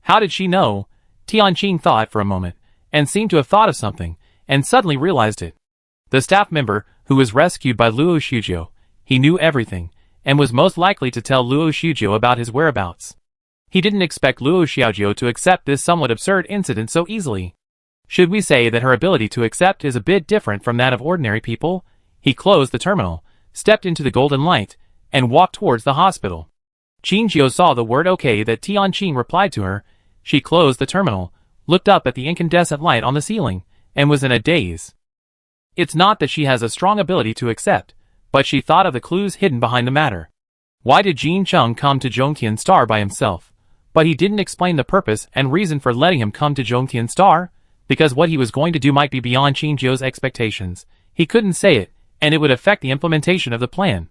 How did she know? Tianqing thought for a moment, and seemed to have thought of something, and suddenly realized it. The staff member, who was rescued by Luo Shujio. He knew everything, and was most likely to tell Luo Shujio about his whereabouts. He didn't expect Luo Xiaojio to accept this somewhat absurd incident so easily. Should we say that her ability to accept is a bit different from that of ordinary people? He closed the terminal, stepped into the golden light, and walked towards the hospital. Qingjio saw the word OK that Tianqing replied to her. She closed the terminal, looked up at the incandescent light on the ceiling, and was in a daze. It's not that she has a strong ability to accept, but she thought of the clues hidden behind the matter. Why did Jin Chung come to Zhongtian Star by himself? But he didn't explain the purpose and reason for letting him come to Zhongtian Star, because what he was going to do might be beyond Qingjio's expectations. He couldn't say it, and it would affect the implementation of the plan.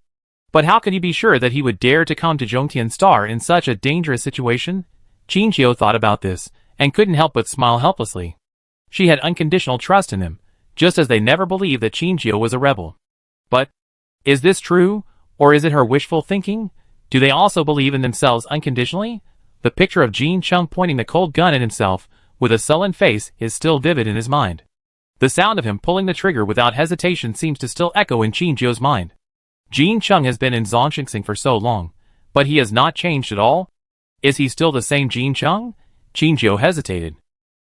But how could he be sure that he would dare to come to Zhongtian Star in such a dangerous situation? Qingjio thought about this, and couldn't help but smile helplessly. She had unconditional trust in him, just as they never believed that Qingjio was a rebel. But, is this true, or is it her wishful thinking? Do they also believe in themselves unconditionally? The picture of Jin Chung pointing the cold gun at himself, with a sullen face, is still vivid in his mind. The sound of him pulling the trigger without hesitation seems to still echo in Qingjio's mind. Jin Chung has been in Zhongxing for so long, but he has not changed at all? Is he still the same Jin Chung? Qingjio hesitated.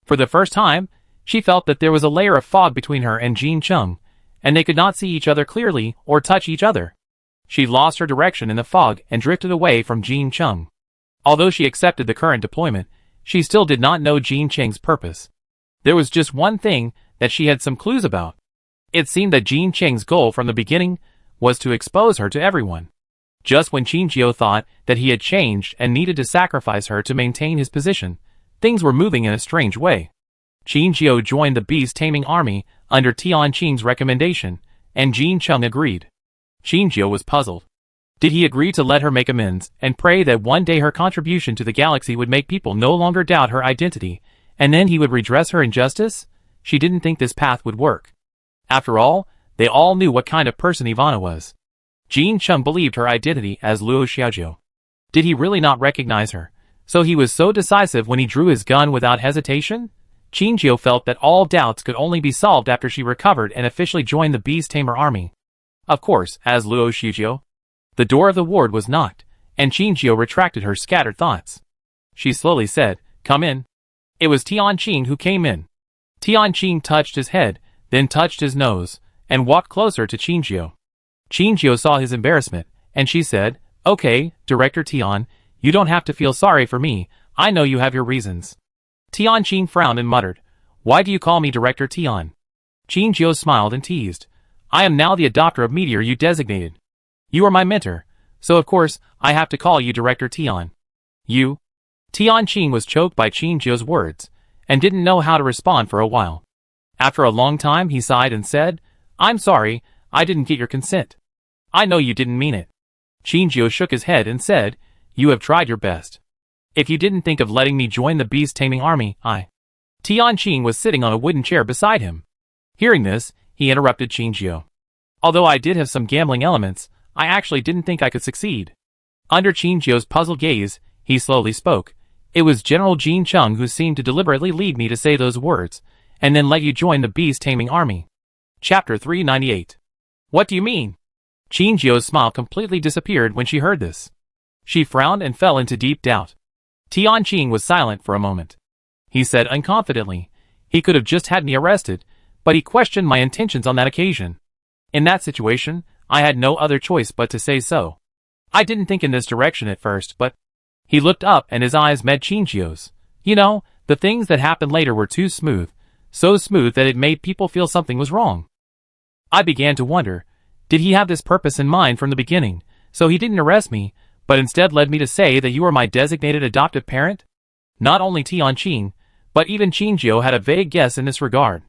For the first time, she felt that there was a layer of fog between her and Jin Chung, and they could not see each other clearly or touch each other. She lost her direction in the fog and drifted away from Jin Chung. Although she accepted the current deployment, she still did not know Jin Cheng's purpose. There was just one thing that she had some clues about. It seemed that Jin Cheng's goal from the beginning was to expose her to everyone. Just when Qingjio thought that he had changed and needed to sacrifice her to maintain his position, things were moving in a strange way. Qingjio joined the beast-taming army under Tianqing's recommendation, and Jin Chung agreed. Qingjio was puzzled. Did he agree to let her make amends and pray that one day her contribution to the galaxy would make people no longer doubt her identity, and then he would redress her injustice? She didn't think this path would work. After all, they all knew what kind of person Ivana was. Jin Chung believed her identity as Luo Xiaojio. Did he really not recognize her? So he was so decisive when he drew his gun without hesitation? Qingjio felt that all doubts could only be solved after she recovered and officially joined the Beast Tamer army. Of course, as Luo Xiaojio. The door of the ward was knocked, and Qingjio retracted her scattered thoughts. She slowly said, "Come in." It was Tianqing who came in. Tianqing touched his head, then touched his nose, and walked closer to Qingjio. Qingjio saw his embarrassment, and she said, "Okay, Director Tian, you don't have to feel sorry for me, I know you have your reasons." Tianqing frowned and muttered, "Why do you call me Director Tian?" Qingjio smiled and teased, "I am now the adopter of Meteor you designated. You are my mentor, so of course, I have to call you Director Tian." "You?" Tianqing was choked by Qingjio's words, and didn't know how to respond for a while. After a long time he sighed and said, "I'm sorry, I didn't get your consent. I know you didn't mean it." Qingjio shook his head and said, "You have tried your best. If you didn't think of letting me join the beast-taming army, Tianqing was sitting on a wooden chair beside him. Hearing this, he interrupted Qingjio. "Although I did have some gambling elements, I actually didn't think I could succeed." Under Qingjio's puzzled gaze, he slowly spoke. "It was General Jin Chung who seemed to deliberately lead me to say those words, and then let you join the beast-taming army." Chapter 398. What do you mean? Qingjio's smile completely disappeared when she heard this. She frowned and fell into deep doubt. Tianqing was silent for a moment. He said unconfidently, "He could have just had me arrested, but he questioned my intentions on that occasion. In that situation, I had no other choice but to say so. I didn't think in this direction at first, but..." He looked up and his eyes met Qingjio's. "You know, the things that happened later were too smooth, so smooth that it made people feel something was wrong. I began to wonder, did he have this purpose in mind from the beginning, so he didn't arrest me, but instead led me to say that you are my designated adoptive parent?" Not only Tianqing, but even Qingjio had a vague guess in this regard.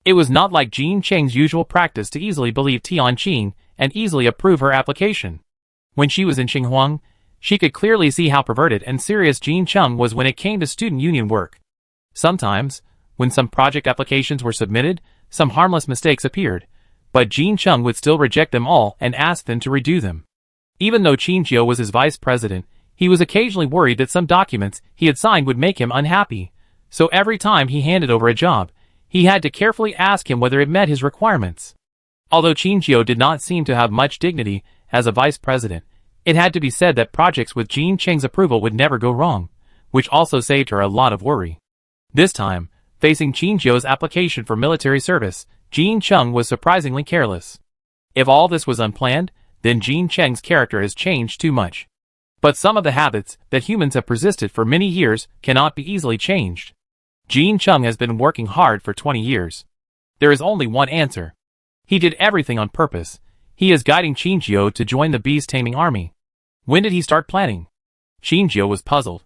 It was not like Jin Cheng's usual practice to easily believe Tianqing and easily approve her application. When she was in Xinhuang, she could clearly see how perverted and serious Jin Chung was when it came to student union work. Sometimes, when some project applications were submitted, some harmless mistakes appeared, but Jin Chung would still reject them all and ask them to redo them. Even though Qingjio was his vice president, he was occasionally worried that some documents he had signed would make him unhappy, so every time he handed over a job, he had to carefully ask him whether it met his requirements. Although Qinjiu did not seem to have much dignity as a vice president, it had to be said that projects with Jean Cheng's approval would never go wrong, which also saved her a lot of worry. This time, facing Qinjiu's application for military service, Jean Cheng was surprisingly careless. If all this was unplanned, then Jean Cheng's character has changed too much. But some of the habits that humans have persisted for many years cannot be easily changed. Jean Cheng has been working hard for 20 years. There is only one answer. He did everything on purpose. He is guiding Qinjiu to join the beast-taming army. When did he start planning? Qinjiu was puzzled.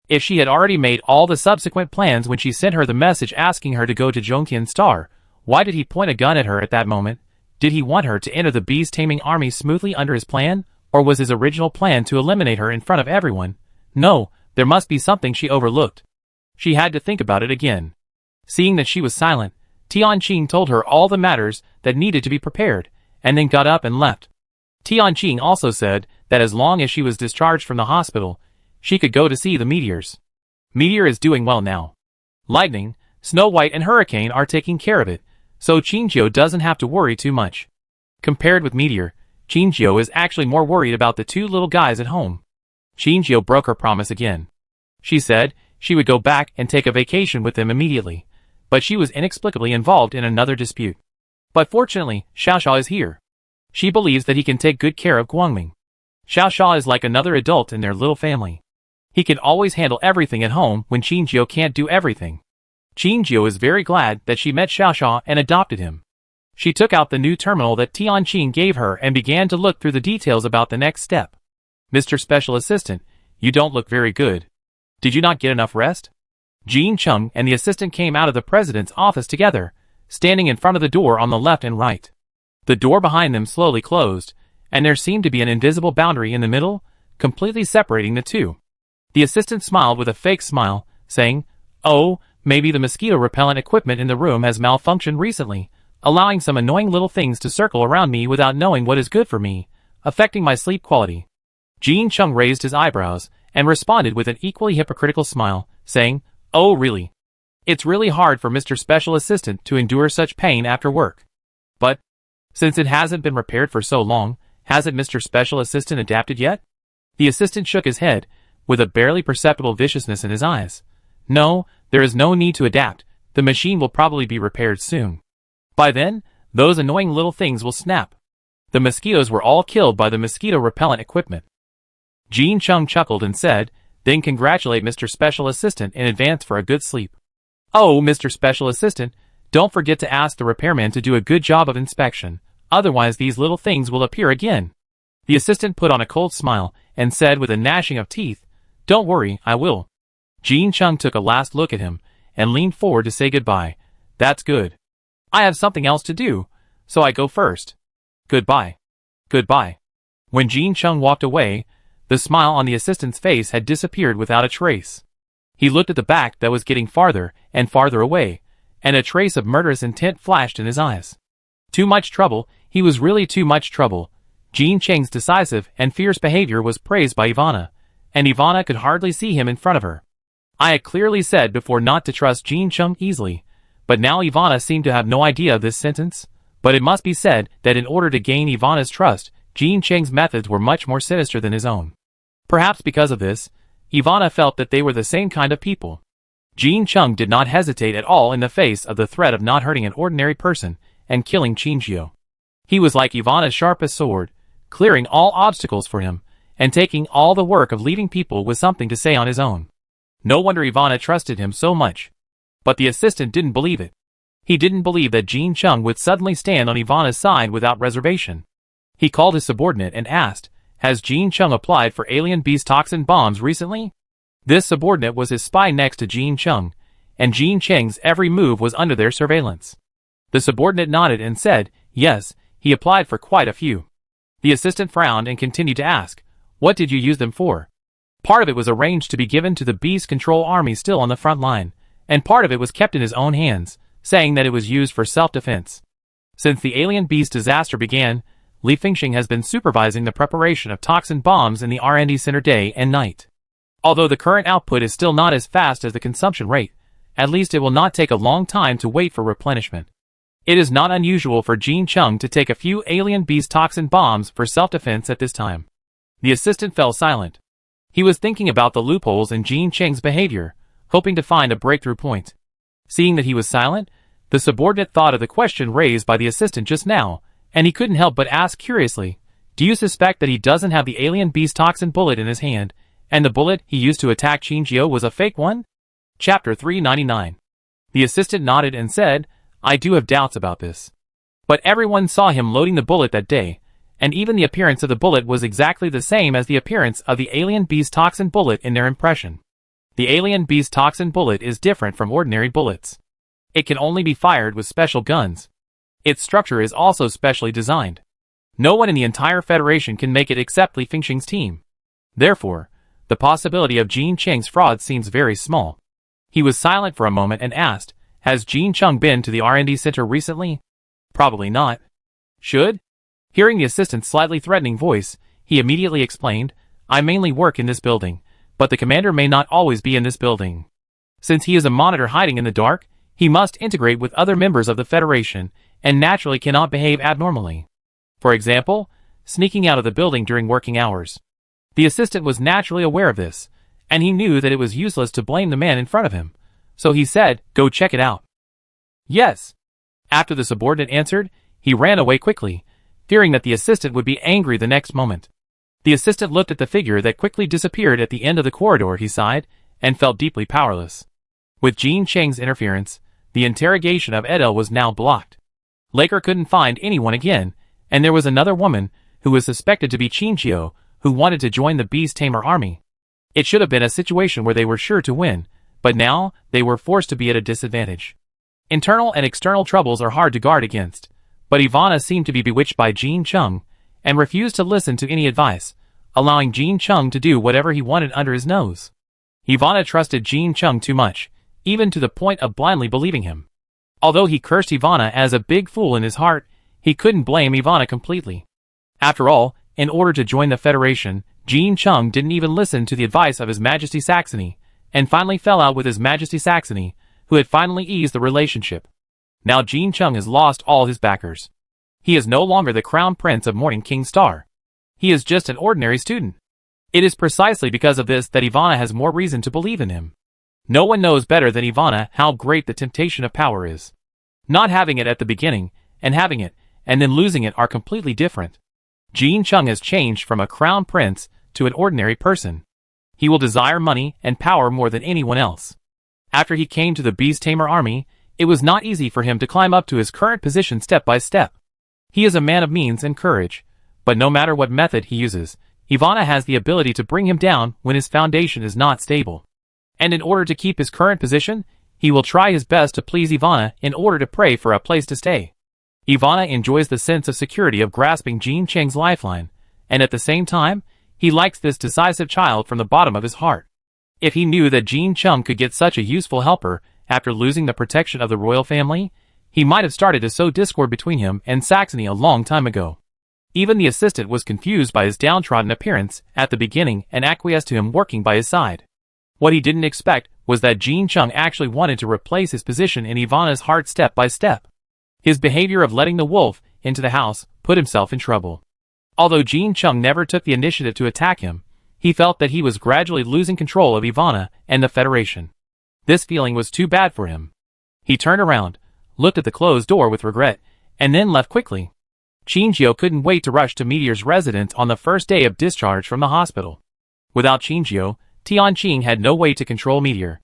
If she had already made all the subsequent plans when she sent her the message asking her to go to Zhongqian Star, why did he point a gun at her at that moment? Did he want her to enter the beast-taming army smoothly under his plan? Or was his original plan to eliminate her in front of everyone? No, there must be something she overlooked. She had to think about it again. Seeing that she was silent, Tianqing told her all the matters that needed to be prepared, and then got up and left. Tianqing also said that as long as she was discharged from the hospital, she could go to see the meteors. Meteor is doing well now. Lightning, Snow White and Hurricane are taking care of it, so Qinjiu doesn't have to worry too much. Compared with Meteor, Qinjiu is actually more worried about the two little guys at home. Qinjiu broke her promise again. She said she would go back and take a vacation with them immediately, but she was inexplicably involved in another dispute. But fortunately, Xiaoxiao is here. She believes that he can take good care of Guangming. Xiaoxiao is like another adult in their little family. He can always handle everything at home when Qinjiu can't do everything. Qinjiu is very glad that she met Xiaoxiao and adopted him. She took out the new terminal that Tianqing gave her and began to look through the details about the next step. Mr. Special Assistant, you don't look very good. Did you not get enough rest? Jean Cheng and the assistant came out of the president's office together, standing in front of the door on the left and right. The door behind them slowly closed, and there seemed to be an invisible boundary in the middle, completely separating the two. The assistant smiled with a fake smile, saying, "Oh, maybe the mosquito repellent equipment in the room has malfunctioned recently, allowing some annoying little things to circle around me without knowing what is good for me, affecting my sleep quality." Jean Cheng raised his eyebrows and responded with an equally hypocritical smile, saying, "Oh really? It's really hard for Mr. Special Assistant to endure such pain after work. But, since it hasn't been repaired for so long, hasn't Mr. Special Assistant adapted yet?" The assistant shook his head, with a barely perceptible viciousness in his eyes. "No, there is no need to adapt. The machine will probably be repaired soon. By then, those annoying little things will snap." The mosquitoes were all killed by the mosquito repellent equipment. Jean Cheng chuckled and said, "Then congratulate Mr. Special Assistant in advance for a good sleep. Oh, Mr. Special Assistant, don't forget to ask the repairman to do a good job of inspection, otherwise these little things will appear again." The assistant put on a cold smile and said with a gnashing of teeth, "Don't worry, I will." Jean Cheng took a last look at him and leaned forward to say goodbye. "That's good. I have something else to do, so I go first. Goodbye." "Goodbye." When Jean Cheng walked away, the smile on the assistant's face had disappeared without a trace. He looked at the back that was getting farther and farther away, and a trace of murderous intent flashed in his eyes. Too much trouble, he was really too much trouble. Jean Cheng's decisive and fierce behavior was praised by Ivana, and Ivana could hardly see him in front of her. I had clearly said before not to trust Jean Cheng easily, but now Ivana seemed to have no idea of this sentence. But it must be said that in order to gain Ivana's trust, Jean Cheng's methods were much more sinister than his own. Perhaps because of this, Ivana felt that they were the same kind of people. Jean Cheng did not hesitate at all in the face of the threat of not hurting an ordinary person and killing Qinjiu. He was like Ivana's sharpest sword, clearing all obstacles for him, and taking all the work of leading people with something to say on his own. No wonder Ivana trusted him so much. But the assistant didn't believe it. He didn't believe that Jean Cheng would suddenly stand on Ivana's side without reservation. He called his subordinate and asked, "Has Jean Cheng applied for alien beast toxin bombs recently?" This subordinate was his spy next to Jean Cheng, and Jean Cheng's every move was under their surveillance. The subordinate nodded and said, "Yes, he applied for quite a few." The assistant frowned and continued to ask, "What did you use them for?" Part of it was arranged to be given to the beast control army still on the front line, and part of it was kept in his own hands, saying that it was used for self-defense. Since the alien beast disaster began, Li Fengxing has been supervising the preparation of toxin bombs in the R&D center day and night. Although the current output is still not as fast as the consumption rate, at least it will not take a long time to wait for replenishment. It is not unusual for Jean Chung to take a few alien beast toxin bombs for self-defense at this time. The assistant fell silent. He was thinking about the loopholes in Jean Cheng's behavior, hoping to find a breakthrough point. Seeing that he was silent, the subordinate thought of the question raised by the assistant just now, and he couldn't help but ask curiously, "Do you suspect that he doesn't have the alien beast toxin bullet in his hand, and the bullet he used to attack Qingjio was a fake one?" Chapter 399. The assistant nodded and said, "I do have doubts about this. But everyone saw him loading the bullet that day, and even the appearance of the bullet was exactly the same as the appearance of the alien beast toxin bullet in their impression. The alien beast toxin bullet is different from ordinary bullets. It can only be fired with special guns. Its structure is also specially designed. No one in the entire Federation can make it except Li Fengxing's team. Therefore, the possibility of Jean Cheng's fraud seems very small." He was silent for a moment and asked, "Has Jean Chung been to the R&D center recently?" "Probably not." "Should?" Hearing the assistant's slightly threatening voice, he immediately explained, "I mainly work in this building, but the commander may not always be in this building. Since he is a monitor hiding in the dark, he must integrate with other members of the Federation, and naturally cannot behave abnormally. For example, sneaking out of the building during working hours." The assistant was naturally aware of this, and he knew that it was useless to blame the man in front of him, so he said, "Go check it out." "Yes." After the subordinate answered, he ran away quickly, fearing that the assistant would be angry the next moment. The assistant looked at the figure that quickly disappeared at the end of the corridor. He sighed, and felt deeply powerless. With Jean Cheng's interference, the interrogation of Edo was now blocked. Laker couldn't find anyone again, and there was another woman, who was suspected to be Qingjio, who wanted to join the Beast Tamer army. It should have been a situation where they were sure to win, but now they were forced to be at a disadvantage. Internal and external troubles are hard to guard against, but Ivana seemed to be bewitched by Jean Chung, and refused to listen to any advice, allowing Jean Chung to do whatever he wanted under his nose. Ivana trusted Jean Chung too much, even to the point of blindly believing him. Although he cursed Ivana as a big fool in his heart, he couldn't blame Ivana completely. After all, in order to join the Federation, Jean Chung didn't even listen to the advice of His Majesty Saxony, and finally fell out with His Majesty Saxony, who had finally eased the relationship. Now Jean Chung has lost all his backers. He is no longer the Crown Prince of Morning King Star. He is just an ordinary student. It is precisely because of this that Ivana has more reason to believe in him. No one knows better than Ivana how great the temptation of power is. Not having it at the beginning, and having it, and then losing it are completely different. Jean Chung has changed from a crown prince to an ordinary person. He will desire money and power more than anyone else. After he came to the Beast Tamer army, it was not easy for him to climb up to his current position step by step. He is a man of means and courage, but no matter what method he uses, Ivana has the ability to bring him down when his foundation is not stable. And in order to keep his current position, he will try his best to please Ivana in order to pray for a place to stay. Ivana enjoys the sense of security of grasping Jean Cheng's lifeline, and at the same time, he likes this decisive child from the bottom of his heart. If he knew that Jean Chung could get such a useful helper after losing the protection of the royal family, he might have started to sow discord between him and Saxony a long time ago. Even the assistant was confused by his downtrodden appearance at the beginning and acquiesced to him working by his side. What he didn't expect was that Jean Chung actually wanted to replace his position in Ivana's heart step by step. His behavior of letting the wolf into the house put himself in trouble. Although Jean Chung never took the initiative to attack him, he felt that he was gradually losing control of Ivana and the Federation. This feeling was too bad for him. He turned around, looked at the closed door with regret, and then left quickly. Qingjio couldn't wait to rush to Meteor's residence on the first day of discharge from the hospital. Without Qingjio, Tianqing had no way to control Meteor.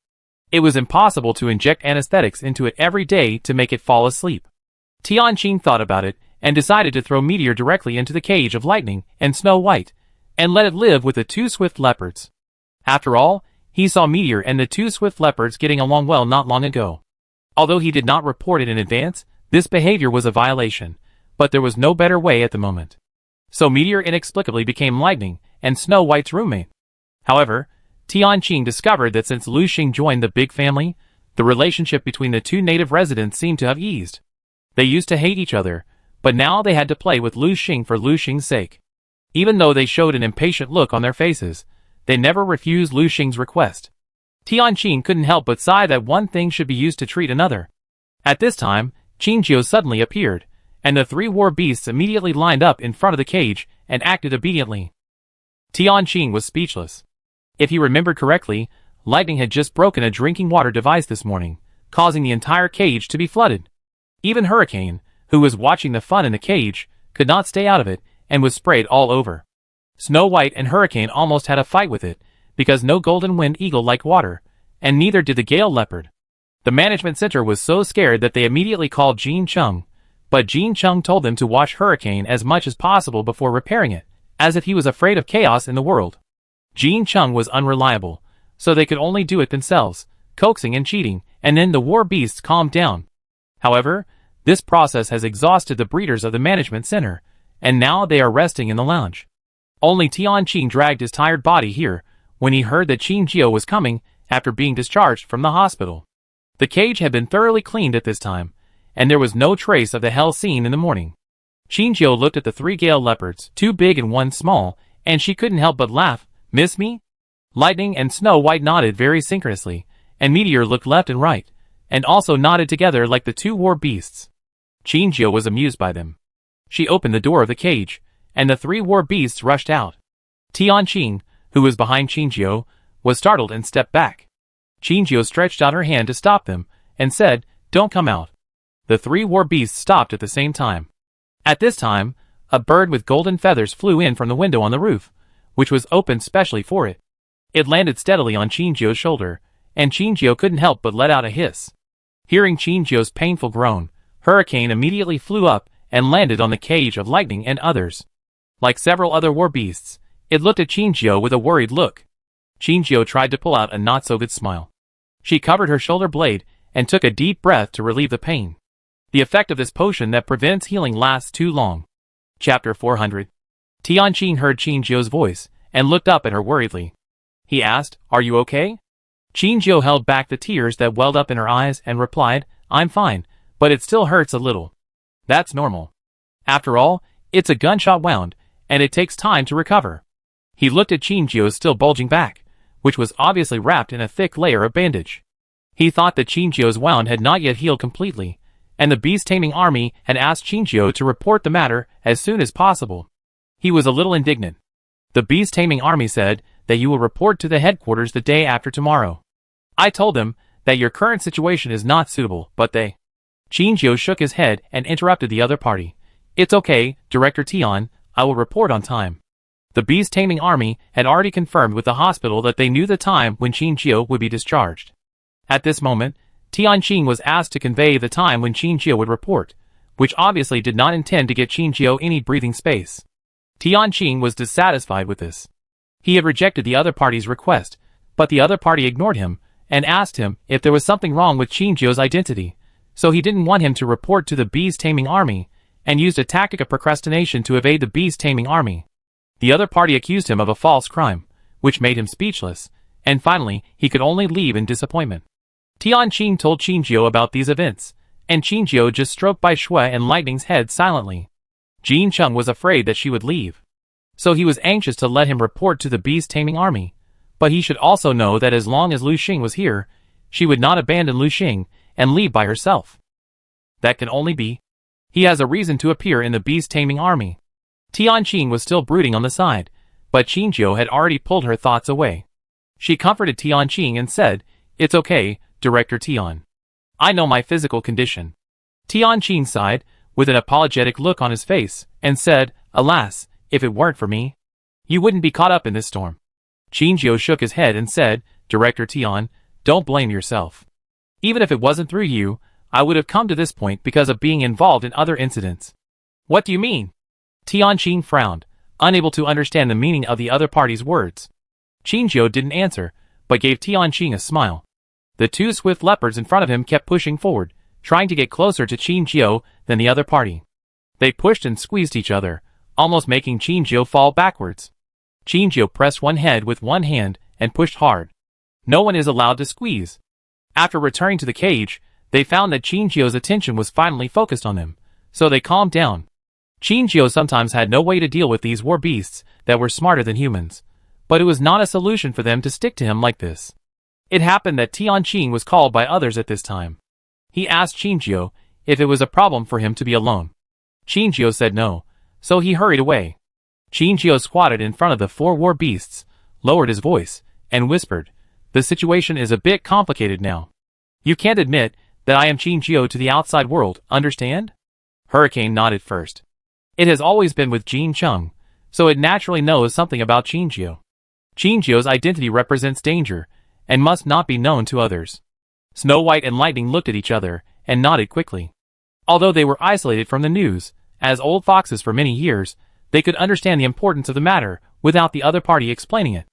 It was impossible to inject anesthetics into it every day to make it fall asleep. Tianqing thought about it, and decided to throw Meteor directly into the cage of Lightning and Snow White, and let it live with the two swift leopards. After all, he saw Meteor and the two swift leopards getting along well not long ago. Although he did not report it in advance, this behavior was a violation, but there was no better way at the moment. So Meteor inexplicably became Lightning and Snow White's roommate. However, Tianqing discovered that since Lu Xing joined the big family, the relationship between the two native residents seemed to have eased. They used to hate each other, but now they had to play with Lu Xing for Lu Xing's sake. Even though they showed an impatient look on their faces, they never refused Lu Xing's request. Tianqing couldn't help but sigh that one thing should be used to treat another. At this time, Qingjio suddenly appeared, and the three war beasts immediately lined up in front of the cage and acted obediently. Tianqing was speechless. If he remembered correctly, lightning had just broken a drinking water device this morning, causing the entire cage to be flooded. Even Hurricane, who was watching the fun in the cage, could not stay out of it and was sprayed all over. Snow White and Hurricane almost had a fight with it, because no golden wind eagle liked water, and neither did the Gale Leopard. The management center was so scared that they immediately called Jean Chung, but Jean Chung told them to watch Hurricane as much as possible before repairing it, as if he was afraid of chaos in the world. Jean Chung was unreliable, so they could only do it themselves, coaxing and cheating, and then the war beasts calmed down. However, this process has exhausted the breeders of the management center, and now they are resting in the lounge. Only Tianqing dragged his tired body here when he heard that Qingjio was coming after being discharged from the hospital. The cage had been thoroughly cleaned at this time, and there was no trace of the hell seen in the morning. Qingjio looked at the three Gale Leopards, two big and one small, and she couldn't help but laugh. "Miss me?" Lightning and Snow White nodded very synchronously, and Meteor looked left and right, and also nodded together like the two war beasts. Qingjio was amused by them. She opened the door of the cage, and the three war beasts rushed out. Tianqing, who was behind Qingjio, was startled and stepped back. Qingjio stretched out her hand to stop them, and said, "Don't come out." The three war beasts stopped at the same time. At this time, a bird with golden feathers flew in from the window on the roof, which was opened specially for it. It landed steadily on Qingjio's shoulder, and Qingjio couldn't help but let out a hiss. Hearing Qingjio's painful groan, Hurricane immediately flew up and landed on the cage of Lightning and others. Like several other war beasts, it looked at Qingjio with a worried look. Qingjio tried to pull out a not-so-good smile. She covered her shoulder blade and took a deep breath to relieve the pain. The effect of this potion that prevents healing lasts too long. Chapter 400. Tianqing heard Qingjio's voice and looked up at her worriedly. He asked, "Are you okay?" Qingjio held back the tears that welled up in her eyes and replied, "I'm fine, but it still hurts a little." "That's normal. After all, it's a gunshot wound, and it takes time to recover." He looked at Qingjio's still bulging back, which was obviously wrapped in a thick layer of bandage. He thought that Qingjio's wound had not yet healed completely, and the beast-taming army had asked Qingjio to report the matter as soon as possible. He was a little indignant. "The beast-taming army said that you will report to the headquarters the day after tomorrow. I told them that your current situation is not suitable, but they..." Qingjio shook his head and interrupted the other party. "It's okay, Director Tian, I will report on time." The beast-taming army had already confirmed with the hospital that they knew the time when Qingjio would be discharged. At this moment, Tianqing was asked to convey the time when Qingjio would report, which obviously did not intend to get Qingjio any breathing space. Tianqing was dissatisfied with this. He had rejected the other party's request, but the other party ignored him and asked him if there was something wrong with Qingjio's identity, so he didn't want him to report to the beast-taming army, and used a tactic of procrastination to evade the beast-taming army. The other party accused him of a false crime, which made him speechless, and finally he could only leave in disappointment. Tianqing told Qingjio about these events, and Qingjio just stroked by Shui and Lightning's head silently. Jean Chung was afraid that she would leave, so he was anxious to let him report to the beast-taming army, but he should also know that as long as Lu Xing was here, she would not abandon Lu Xing and leave by herself. That can only be. He has a reason to appear in the beast-taming army. Tianqing was still brooding on the side, but Qingjio had already pulled her thoughts away. She comforted Tianqing and said, "It's okay, Director Tian. I know my physical condition." Tianqing sighed, with an apologetic look on his face, and said, "Alas, if it weren't for me, you wouldn't be caught up in this storm." Qingjio shook his head and said, "Director Tian, don't blame yourself. Even if it wasn't through you, I would have come to this point because of being involved in other incidents." "What do you mean?" Tianqing frowned, unable to understand the meaning of the other party's words. Qingjio didn't answer, but gave Tianqing a smile. The two swift leopards in front of him kept pushing forward, trying to get closer to Qingjio than the other party. They pushed and squeezed each other, almost making Qingjio fall backwards. Qingjio pressed one head with one hand and pushed hard. No one is allowed to squeeze. After returning to the cage, they found that Qingjio's attention was finally focused on them, so they calmed down. Qingjio sometimes had no way to deal with these war beasts that were smarter than humans, but it was not a solution for them to stick to him like this. It happened that Tianqing was called by others at this time. He asked Qingjio if it was a problem for him to be alone. Chinchio said no, so he hurried away. Chinchio squatted in front of the 4 war beasts, lowered his voice, and whispered, "The situation is a bit complicated now. You can't admit that I am Chinchio to the outside world, understand?" Hurricane nodded first. It has always been with Jin Chung, so it naturally knows something about Chinchio. Chinchio's identity represents danger, and must not be known to others. Snow White and Lightning looked at each other, and nodded quickly. Although they were isolated from the news, as old foxes for many years, they could understand the importance of the matter, without the other party explaining it.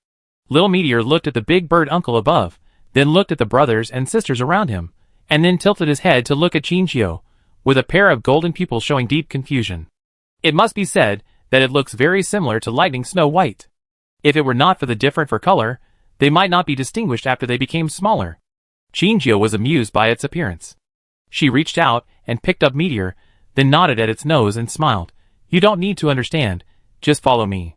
Little Meteor looked at the big bird uncle above, then looked at the brothers and sisters around him, and then tilted his head to look at Chinchio, with a pair of golden pupils showing deep confusion. It must be said that it looks very similar to Lightning Snow White. If it were not for the different fur color, they might not be distinguished after they became smaller. Chinchio was amused by its appearance. She reached out and picked up Meteor, then nodded at its nose and smiled. "You don't need to understand, just follow me."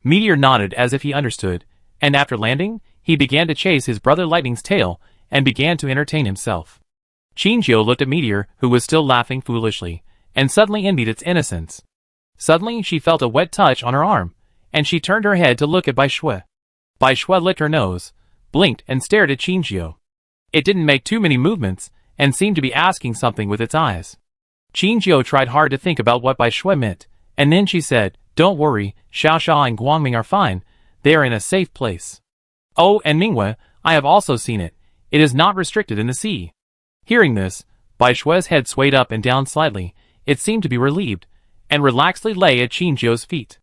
Meteor nodded as if he understood, and after landing, he began to chase his brother Lightning's tail, and began to entertain himself. Chinchio looked at Meteor, who was still laughing foolishly, and suddenly envied its innocence. Suddenly she felt a wet touch on her arm, and she turned her head to look at Bai Shui. Bai Shui licked her nose, blinked and stared at Chinchio. It didn't make too many movements, and seemed to be asking something with its eyes. Chinchio tried hard to think about what Bai Shui meant, and then she said, "Don't worry, Xiaoxia and Guangming are fine, they are in a safe place. Oh, and Mingwe, I have also seen it, it is not restricted in the sea." Hearing this, Bai Shui's head swayed up and down slightly, it seemed to be relieved, and relaxedly lay at Chinchio's feet.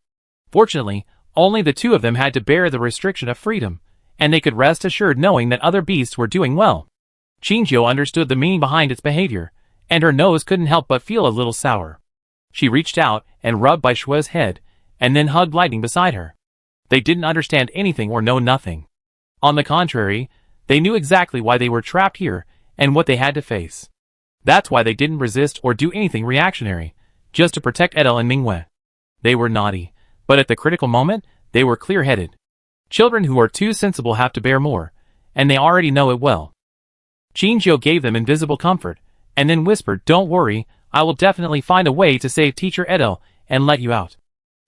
Fortunately, only the two of them had to bear the restriction of freedom, and they could rest assured knowing that other beasts were doing well. Chinchio understood the meaning behind its behavior, and her nose couldn't help but feel a little sour. She reached out and rubbed Bai Shui's head, and then hugged Lightning beside her. They didn't understand anything or know nothing. On the contrary, they knew exactly why they were trapped here, and what they had to face. That's why they didn't resist or do anything reactionary, just to protect Edel and Mingwe. They were naughty, but at the critical moment, they were clear-headed. Children who are too sensible have to bear more, and they already know it well. Chinchio gave them invisible comfort, and then whispered, "Don't worry, I will definitely find a way to save Teacher Edel and let you out."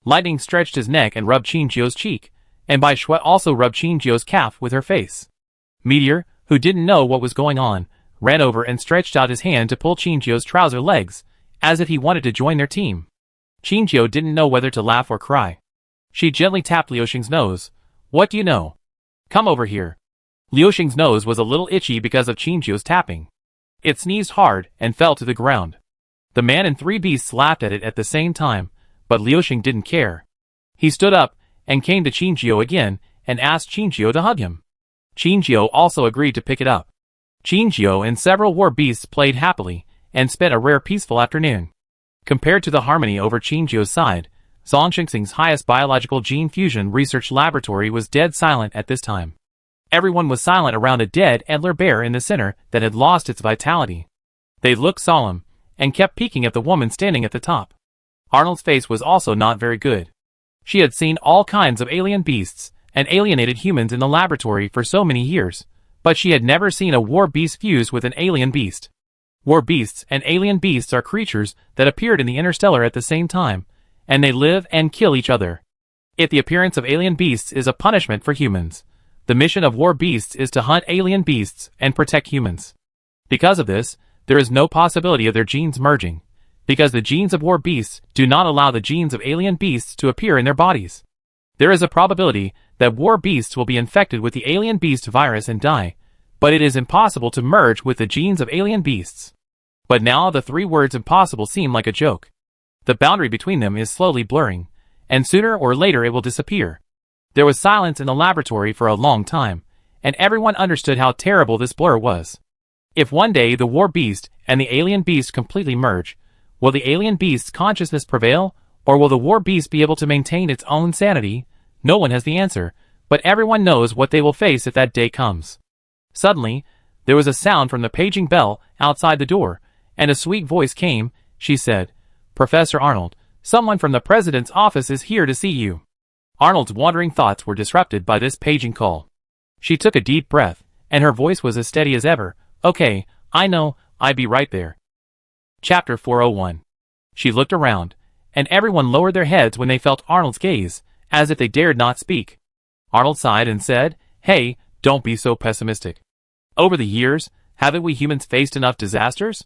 Lightning stretched his neck and rubbed Chinchio's cheek, and Bai Shui also rubbed Chinchio's calf with her face. Meteor, who didn't know what was going on, ran over and stretched out his hand to pull Chinchio's trouser legs, as if he wanted to join their team. Chinchio didn't know whether to laugh or cry. She gently tapped Liuxing's nose. "What do you know? Come over here." Liuxing's nose was a little itchy because of Chinchio's tapping. It sneezed hard and fell to the ground. The man and 3 beasts laughed at it at the same time, but Liuxing didn't care. He stood up and came to Chinchio again and asked Chinchio to hug him. Chinchio also agreed to pick it up. Chinchio and several war beasts played happily and spent a rare peaceful afternoon. Compared to the harmony over Chinchio's side, Zhongxing's highest biological gene fusion research laboratory was dead silent at this time. Everyone was silent around a dead antler bear in the center that had lost its vitality. They looked solemn, and kept peeking at the woman standing at the top. Arnold's face was also not very good. She had seen all kinds of alien beasts and alienated humans in the laboratory for so many years, but she had never seen a war beast fuse with an alien beast. War beasts and alien beasts are creatures that appeared in the Interstellar at the same time, and they live and kill each other. If the appearance of alien beasts is a punishment for humans, the mission of war beasts is to hunt alien beasts and protect humans. Because of this, there is no possibility of their genes merging, because the genes of war beasts do not allow the genes of alien beasts to appear in their bodies. There is a probability that war beasts will be infected with the alien beast virus and die, but it is impossible to merge with the genes of alien beasts. But now the 3 words impossible seem like a joke. The boundary between them is slowly blurring, and sooner or later it will disappear. There was silence in the laboratory for a long time, and everyone understood how terrible this blur was. If one day the war beast and the alien beast completely merge, will the alien beast's consciousness prevail, or will the war beast be able to maintain its own sanity? No one has the answer, but everyone knows what they will face if that day comes. Suddenly, there was a sound from the paging bell outside the door, and a sweet voice came. She said, "Professor Arnold, someone from the president's office is here to see you." Arnold's wandering thoughts were disrupted by this paging call. She took a deep breath, and her voice was as steady as ever. "Okay, I know, I'll be right there." Chapter 401. She looked around, and everyone lowered their heads when they felt Arnold's gaze, as if they dared not speak. Arnold sighed and said, "Hey, don't be so pessimistic. Over the years, haven't we humans faced enough disasters?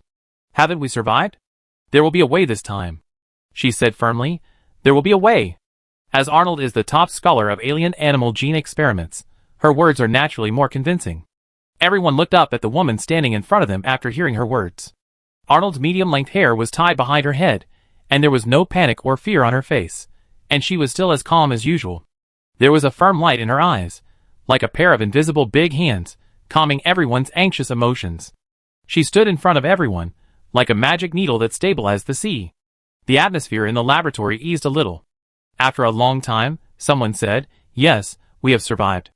Haven't we survived? There will be a way this time," she said firmly. "There will be a way." As Arnold is the top scholar of alien animal gene experiments, her words are naturally more convincing. Everyone looked up at the woman standing in front of them after hearing her words. Arnold's medium-length hair was tied behind her head, and there was no panic or fear on her face, and she was still as calm as usual. There was a firm light in her eyes, like a pair of invisible big hands, calming everyone's anxious emotions. She stood in front of everyone, like a magic needle that stabilized the sea. The atmosphere in the laboratory eased a little. After a long time, someone said, "Yes, we have survived.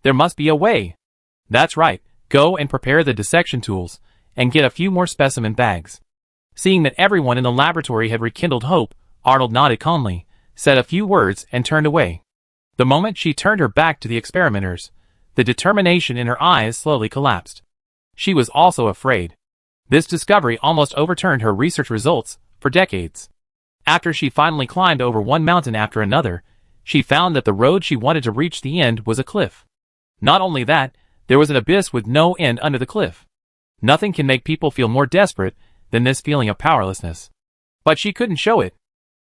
There must be a way." "That's right, go and prepare the dissection tools, and get a few more specimen bags." Seeing that everyone in the laboratory had rekindled hope, Arnold nodded calmly, said a few words, and turned away. The moment she turned her back to the experimenters, the determination in her eyes slowly collapsed. She was also afraid. This discovery almost overturned her research results for decades. After she finally climbed over one mountain after another, she found that the road she wanted to reach the end was a cliff. Not only that, there was an abyss with no end under the cliff. Nothing can make people feel more desperate than this feeling of powerlessness. But she couldn't show it.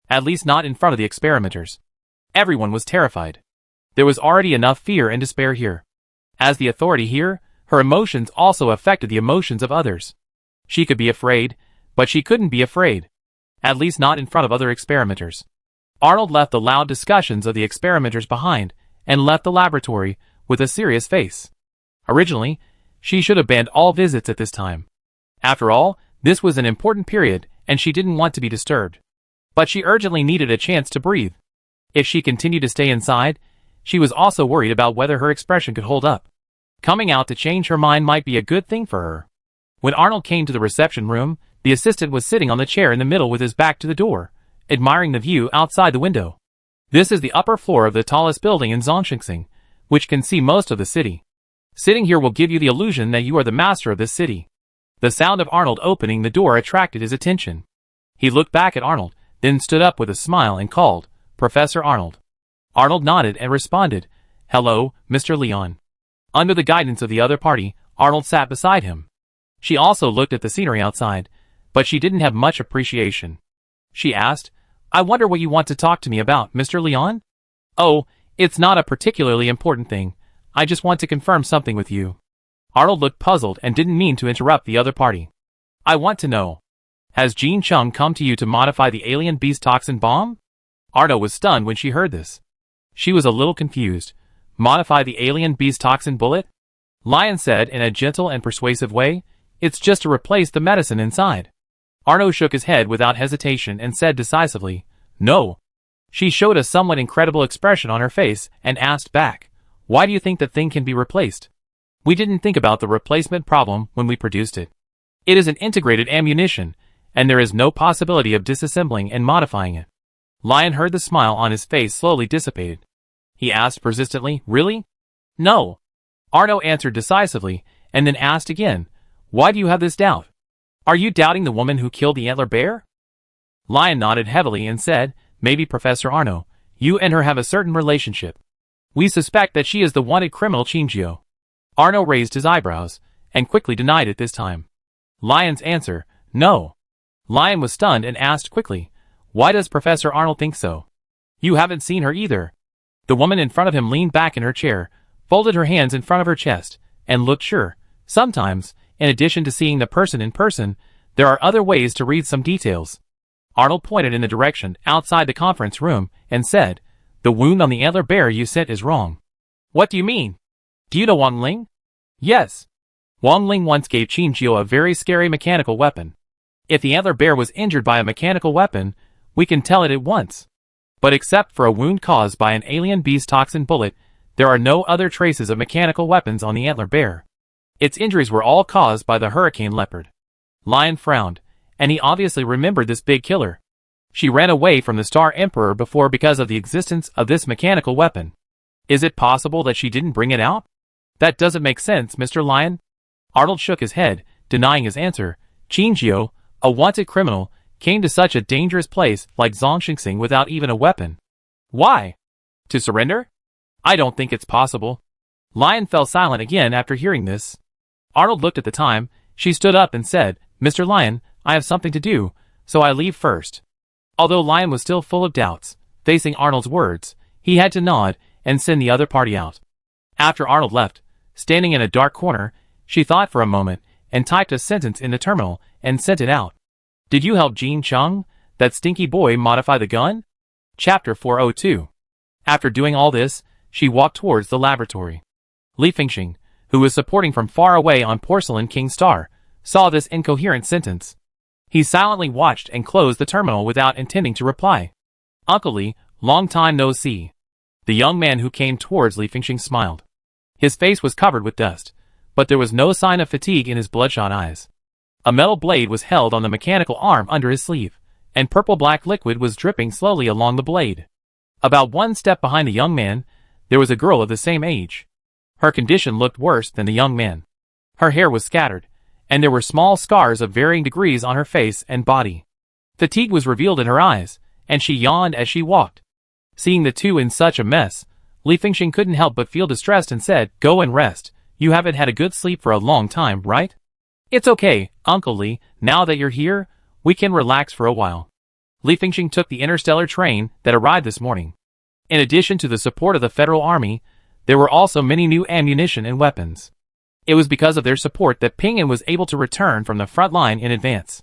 At least not in front of the experimenters. Everyone was terrified. There was already enough fear and despair here. As the authority here, her emotions also affected the emotions of others. She could be afraid, but she couldn't be afraid. At least not in front of other experimenters. Arnold left the loud discussions of the experimenters behind, and left the laboratory with a serious face. Originally, she should have banned all visits at this time. After all, this was an important period, and she didn't want to be disturbed. But she urgently needed a chance to breathe. If she continued to stay inside, she was also worried about whether her expression could hold up. Coming out to change her mind might be a good thing for her. When Arnold came to the reception room, the assistant was sitting on the chair in the middle with his back to the door, admiring the view outside the window. This is the upper floor of the tallest building in Zhongxing, which can see most of the city. Sitting here will give you the illusion that you are the master of this city. The sound of Arnold opening the door attracted his attention. He looked back at Arnold, then stood up with a smile and called, "Professor Arnold." Arnold nodded and responded, "Hello, Mr. Leon." Under the guidance of the other party, Arnold sat beside him. She also looked at the scenery outside, but she didn't have much appreciation. She asked, "I wonder what you want to talk to me about, Mr. Leon?" "Oh, it's not a particularly important thing. I just want to confirm something with you." Arnold looked puzzled and didn't mean to interrupt the other party. "I want to know. Has Jean Chung come to you to modify the alien beast toxin bomb?" Arno was stunned when she heard this. She was a little confused. Modify the alien beast toxin bullet? Lion said in a gentle and persuasive way, "It's just to replace the medicine inside." Arno shook his head without hesitation and said decisively, "No." She showed a somewhat incredible expression on her face and asked back, "Why do you think the thing can be replaced?" "We didn't think about the replacement problem when we produced it. It is an integrated ammunition, and there is no possibility of disassembling and modifying it." Lion heard the smile on his face slowly dissipated. He asked persistently, "Really?" "No." Arno answered decisively, and then asked again, "Why do you have this doubt? Are you doubting the woman who killed the antler bear?" Lion nodded heavily and said, "Maybe, Professor Arno, you and her have a certain relationship. We suspect that she is the wanted criminal Qingjio." Arno raised his eyebrows, and quickly denied it this time. Lion's answer, "No." Lion was stunned and asked quickly, "Why does Professor Arnold think so? You haven't seen her either." The woman in front of him leaned back in her chair, folded her hands in front of her chest, and looked sure. Sometimes, in addition to seeing the person in person, there are other ways to read some details. Arnold pointed in the direction outside the conference room and said, "The wound on the antler bear you sent is wrong." "What do you mean? Do you know Wang Ling?" "Yes. Wang Ling once gave Qingjio a very scary mechanical weapon. If the antler bear was injured by a mechanical weapon, we can tell it at once. But except for a wound caused by an alien beast toxin bullet, there are no other traces of mechanical weapons on the antler bear. Its injuries were all caused by the hurricane leopard." Lion frowned, and he obviously remembered this big killer. She ran away from the Star Emperor before because of the existence of this mechanical weapon. Is it possible that she didn't bring it out? That doesn't make sense, Mr. Lion. Arnold shook his head, denying his answer. "Qingjio, A wanted criminal came to such a dangerous place like Zhongxing without even a weapon. Why? To surrender? I don't think it's possible. Lion fell silent again after hearing this. Arnold looked at the time. She stood up and said, Mr. Lion, I have something to do, so I leave first. Although Lion was still full of doubts, facing Arnold's words, he had to nod and send the other party out. After Arnold left, standing in a dark corner, she thought for a moment and typed a sentence in the terminal and sent it out. Did you help Jean Chung, that stinky boy, modify the gun? Chapter 402. After doing all this, she walked towards the laboratory. Li Fengxing, who was supporting from far away on Porcelain King Star, saw this incoherent sentence. He silently watched and closed the terminal without intending to reply. Uncle Li, long time no see. The young man who came towards Li Fengxing smiled. His face was covered with dust, but there was no sign of fatigue in his bloodshot eyes. A metal blade was held on the mechanical arm under his sleeve, and purple-black liquid was dripping slowly along the blade. About one step behind the young man, there was a girl of the same age. Her condition looked worse than the young man. Her hair was scattered, and there were small scars of varying degrees on her face and body. Fatigue was revealed in her eyes, and she yawned as she walked. Seeing the two in such a mess, Li Fengxing couldn't help but feel distressed and said, Go and rest. You haven't had a good sleep for a long time, right? It's okay, Uncle Li, now that you're here, we can relax for a while. Li Fengxing took the Interstellar train that arrived this morning. In addition to the support of the Federal Army, there were also many new ammunition and weapons. It was because of their support that Ping An was able to return from the front line in advance.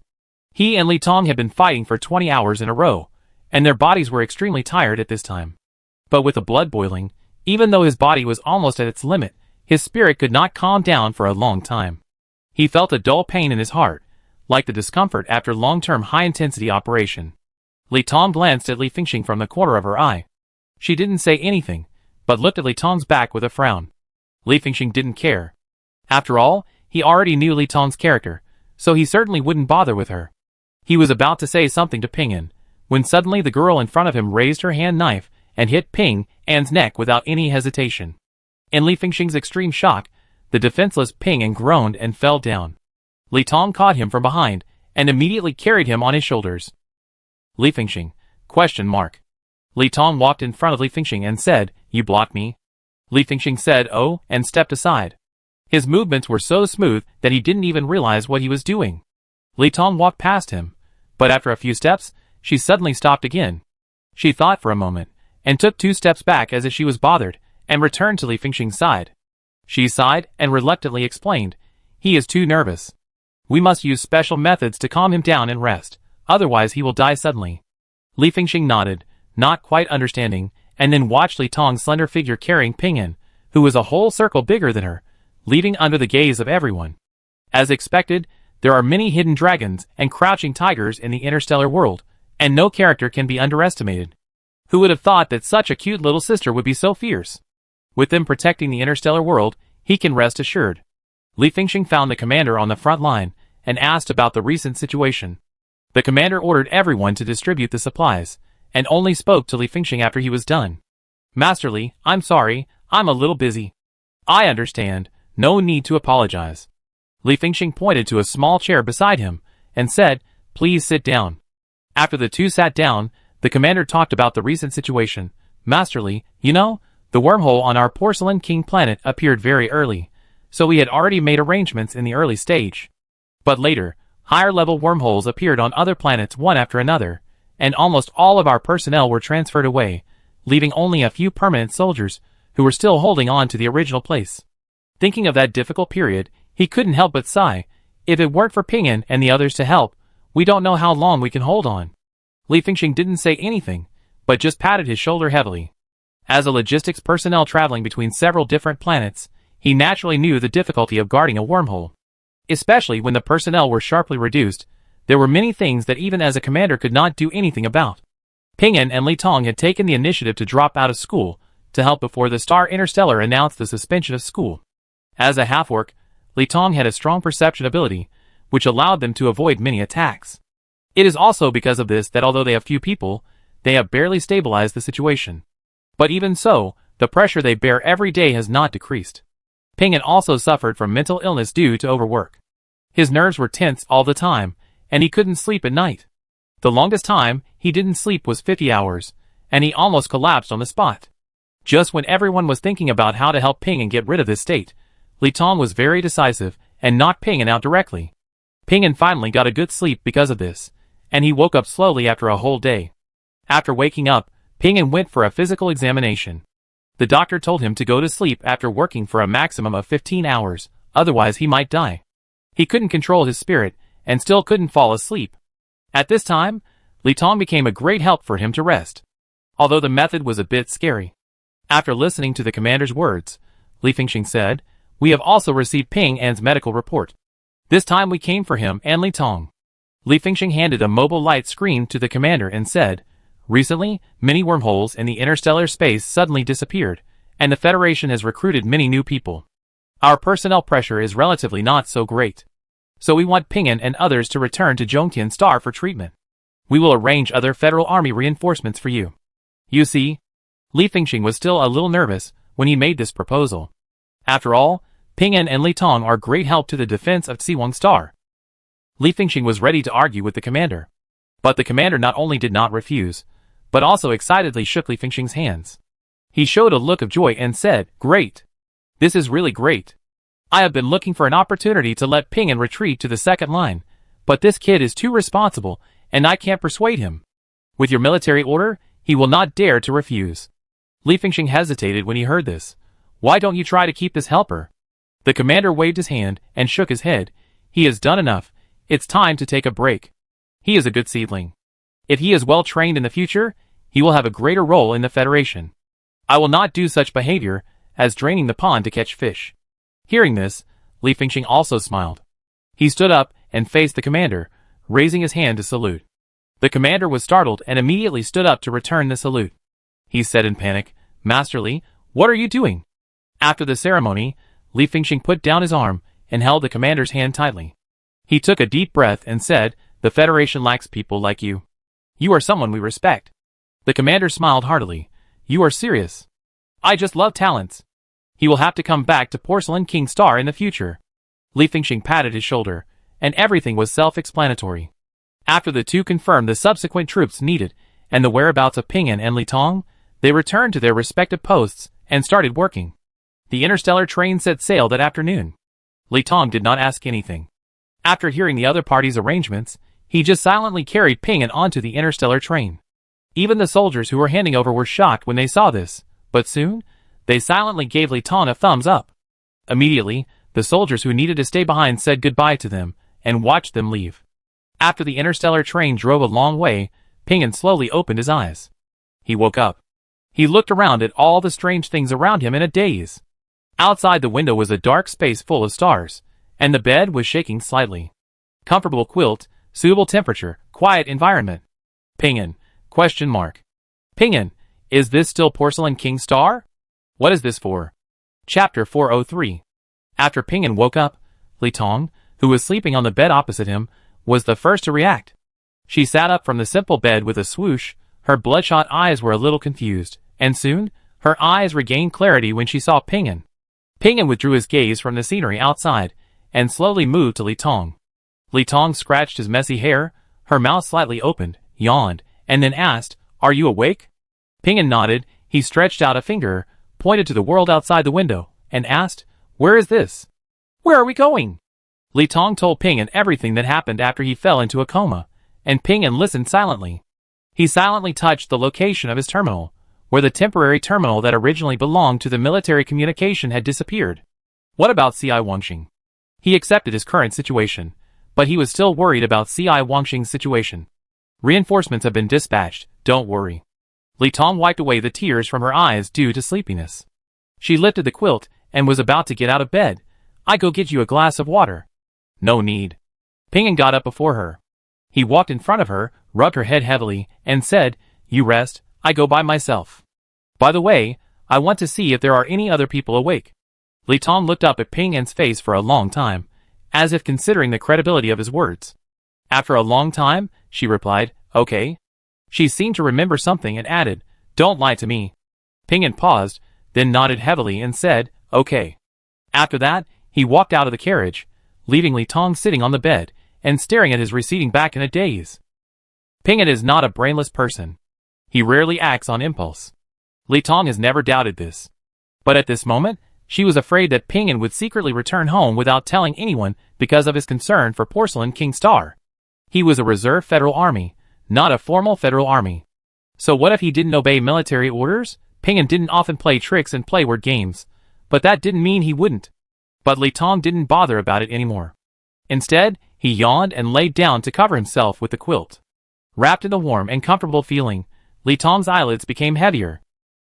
He and Li Tong had been fighting for 20 hours in a row, and their bodies were extremely tired at this time. But with the blood boiling, even though his body was almost at its limit, his spirit could not calm down for a long time. He felt a dull pain in his heart, like the discomfort after long-term high-intensity operation. Li Tong glanced at Li Fengxing from the corner of her eye. She didn't say anything, but looked at Li Tong's back with a frown. Li Fengxing didn't care. After all, he already knew Li Tong's character, so he certainly wouldn't bother with her. He was about to say something to Ping An, when suddenly the girl in front of him raised her hand knife and hit Ping An's neck without any hesitation. In Li Fengxing's extreme shock, the defenseless Ping An groaned and fell down. Li Tong caught him from behind and immediately carried him on his shoulders. Li Fengxing? ? Li Tong walked in front of Li Fengxing and said, You blocked me? Li Fengxing said, Oh, and stepped aside. His movements were so smooth that he didn't even realize what he was doing. Li Tong walked past him, but after a few steps, she suddenly stopped again. She thought for a moment, and took 2 steps back as if she was bothered, and returned to Li Fengxing's side. She sighed and reluctantly explained, He is too nervous. We must use special methods to calm him down and rest, otherwise he will die suddenly. Li Fengxing nodded, not quite understanding, and then watched Li Tong's slender figure carrying Ping An, who was a whole circle bigger than her, leaving under the gaze of everyone. As expected, there are many hidden dragons and crouching tigers in the interstellar world, and no character can be underestimated. Who would have thought that such a cute little sister would be so fierce? With them protecting the interstellar world, he can rest assured. Li Fengxing found the commander on the front line and asked about the recent situation. The commander ordered everyone to distribute the supplies, and only spoke to Li Fengxing after he was done. Master Li, I'm sorry, I'm a little busy. I understand, no need to apologize. Li Fengxing pointed to a small chair beside him, and said, Please sit down. After the two sat down, the commander talked about the recent situation. Master Li, you know, the wormhole on our Porcelain King planet appeared very early, so we had already made arrangements in the early stage. But later, higher-level wormholes appeared on other planets one after another, and almost all of our personnel were transferred away, leaving only a few permanent soldiers who were still holding on to the original place. Thinking of that difficult period, he couldn't help but sigh. If it weren't for Ping An and the others to help, we don't know how long we can hold on. Li Fengxing didn't say anything, but just patted his shoulder heavily. As a logistics personnel traveling between several different planets, he naturally knew the difficulty of guarding a wormhole. Especially when the personnel were sharply reduced, there were many things that even as a commander could not do anything about. Ping An and Li Tong had taken the initiative to drop out of school to help before the Star Interstellar announced the suspension of school. As a half-orc, Li Tong had a strong perception ability, which allowed them to avoid many attacks. It is also because of this that although they have few people, they have barely stabilized the situation. But even so, the pressure they bear every day has not decreased. Ping An also suffered from mental illness due to overwork. His nerves were tense all the time, and he couldn't sleep at night. The longest time he didn't sleep was 50 hours, and he almost collapsed on the spot. Just when everyone was thinking about how to help Ping An get rid of this state, Li Tong was very decisive and knocked Ping An out directly. Ping An finally got a good sleep because of this, and he woke up slowly after a whole day. After waking up, Ping An went for a physical examination. The doctor told him to go to sleep after working for a maximum of 15 hours, otherwise he might die. He couldn't control his spirit, and still couldn't fall asleep. At this time, Li Tong became a great help for him to rest, although the method was a bit scary. After listening to the commander's words, Li Fengxing said, "We have also received Ping An's medical report. This time we came for him and Li Tong." Li Fengxing handed a mobile light screen to the commander and said, "Recently, many wormholes in the interstellar space suddenly disappeared, and the Federation has recruited many new people. Our personnel pressure is relatively not so great. So we want Ping An and others to return to Zhongtian Star for treatment. We will arrange other Federal Army reinforcements for you." You see, Li Fengxing was still a little nervous when he made this proposal. After all, Ping An and Li Tong are great help to the defense of Xiwang Star. Li Fengxing was ready to argue with the commander. But the commander not only did not refuse, but also excitedly shook Li Fengxing's hands. He showed a look of joy and said, "Great. This is really great. I have been looking for an opportunity to let Ping An retreat to the second line, but this kid is too responsible, and I can't persuade him. With your military order, he will not dare to refuse." Li Fengxing hesitated when he heard this. "Why don't you try to keep this helper?" The commander waved his hand and shook his head. "He has done enough. It's time to take a break. He is a good seedling. If he is well trained in the future, he will have a greater role in the Federation. I will not do such behavior as draining the pond to catch fish." Hearing this, Li Fengxing also smiled. He stood up and faced the commander, raising his hand to salute. The commander was startled and immediately stood up to return the salute. He said in panic, "Master Li, what are you doing?" After the ceremony, Li Fengxing put down his arm and held the commander's hand tightly. He took a deep breath and said, "The Federation lacks people like you. You are someone we respect." The commander smiled heartily. "You are serious? I just love talents. He will have to come back to Porcelain King Star in the future." Li Fengxing patted his shoulder, and everything was self-explanatory. After the two confirmed the subsequent troops needed and the whereabouts of Ping An and Li Tong, they returned to their respective posts and started working. The interstellar train set sail that afternoon. Li Tong did not ask anything. After hearing the other party's arrangements, he just silently carried Ping An onto the interstellar train. Even the soldiers who were handing over were shocked when they saw this, but soon, they silently gave Li Tong a thumbs up. Immediately, the soldiers who needed to stay behind said goodbye to them and watched them leave. After the interstellar train drove a long way, Ping An slowly opened his eyes. He woke up. He looked around at all the strange things around him in a daze. Outside the window was a dark space full of stars, and the bed was shaking slightly. Comfortable quilt, suitable temperature, quiet environment. Ping An? Ping An, is this still Porcelain King Star? What is this for? Chapter 403. After Ping An woke up, Li Tong, who was sleeping on the bed opposite him, was the first to react. She sat up from the simple bed with a swoosh, her bloodshot eyes were a little confused, and soon, her eyes regained clarity when she saw Ping An. Ping An withdrew his gaze from the scenery outside, and slowly moved to Li Tong. Li Tong scratched his messy hair, her mouth slightly opened, yawned, and then asked, "Are you awake?" Ping An nodded. He stretched out a finger, pointed to the world outside the window, and asked, "Where is this? Where are we going?" Li Tong told Ping An everything that happened after he fell into a coma, and Ping An listened silently. He silently touched the location of his terminal, where the temporary terminal that originally belonged to the military communication had disappeared. What about C.I. Wangxing? He accepted his current situation, but he was still worried about C.I. Wangxing's situation. "Reinforcements have been dispatched, don't worry." Li Tong wiped away the tears from her eyes due to sleepiness. She lifted the quilt and was about to get out of bed. "I go get you a glass of water." "No need." Ping An got up before her. He walked in front of her, rubbed her head heavily, and said, "You rest, I go by myself. By the way, I want to see if there are any other people awake." Li Tong looked up at Ping An's face for a long time, as if considering the credibility of his words. After a long time, she replied, "Okay." She seemed to remember something and added, "Don't lie to me." Ping An paused, then nodded heavily and said, "Okay." After that, he walked out of the carriage, leaving Li Tong sitting on the bed, and staring at his receding back in a daze. Ping-an is not a brainless person. He rarely acts on impulse. Li Tong has never doubted this. But at this moment, she was afraid that Ping-an would secretly return home without telling anyone because of his concern for Porcelain King Star. He was a reserve federal army, not a formal federal army. So what if he didn't obey military orders? Ping-an didn't often play tricks and play word games, but that didn't mean he wouldn't. But Li Tong didn't bother about it anymore. Instead, he yawned and laid down to cover himself with the quilt. Wrapped in the warm and comfortable feeling, Li Tong's eyelids became heavier.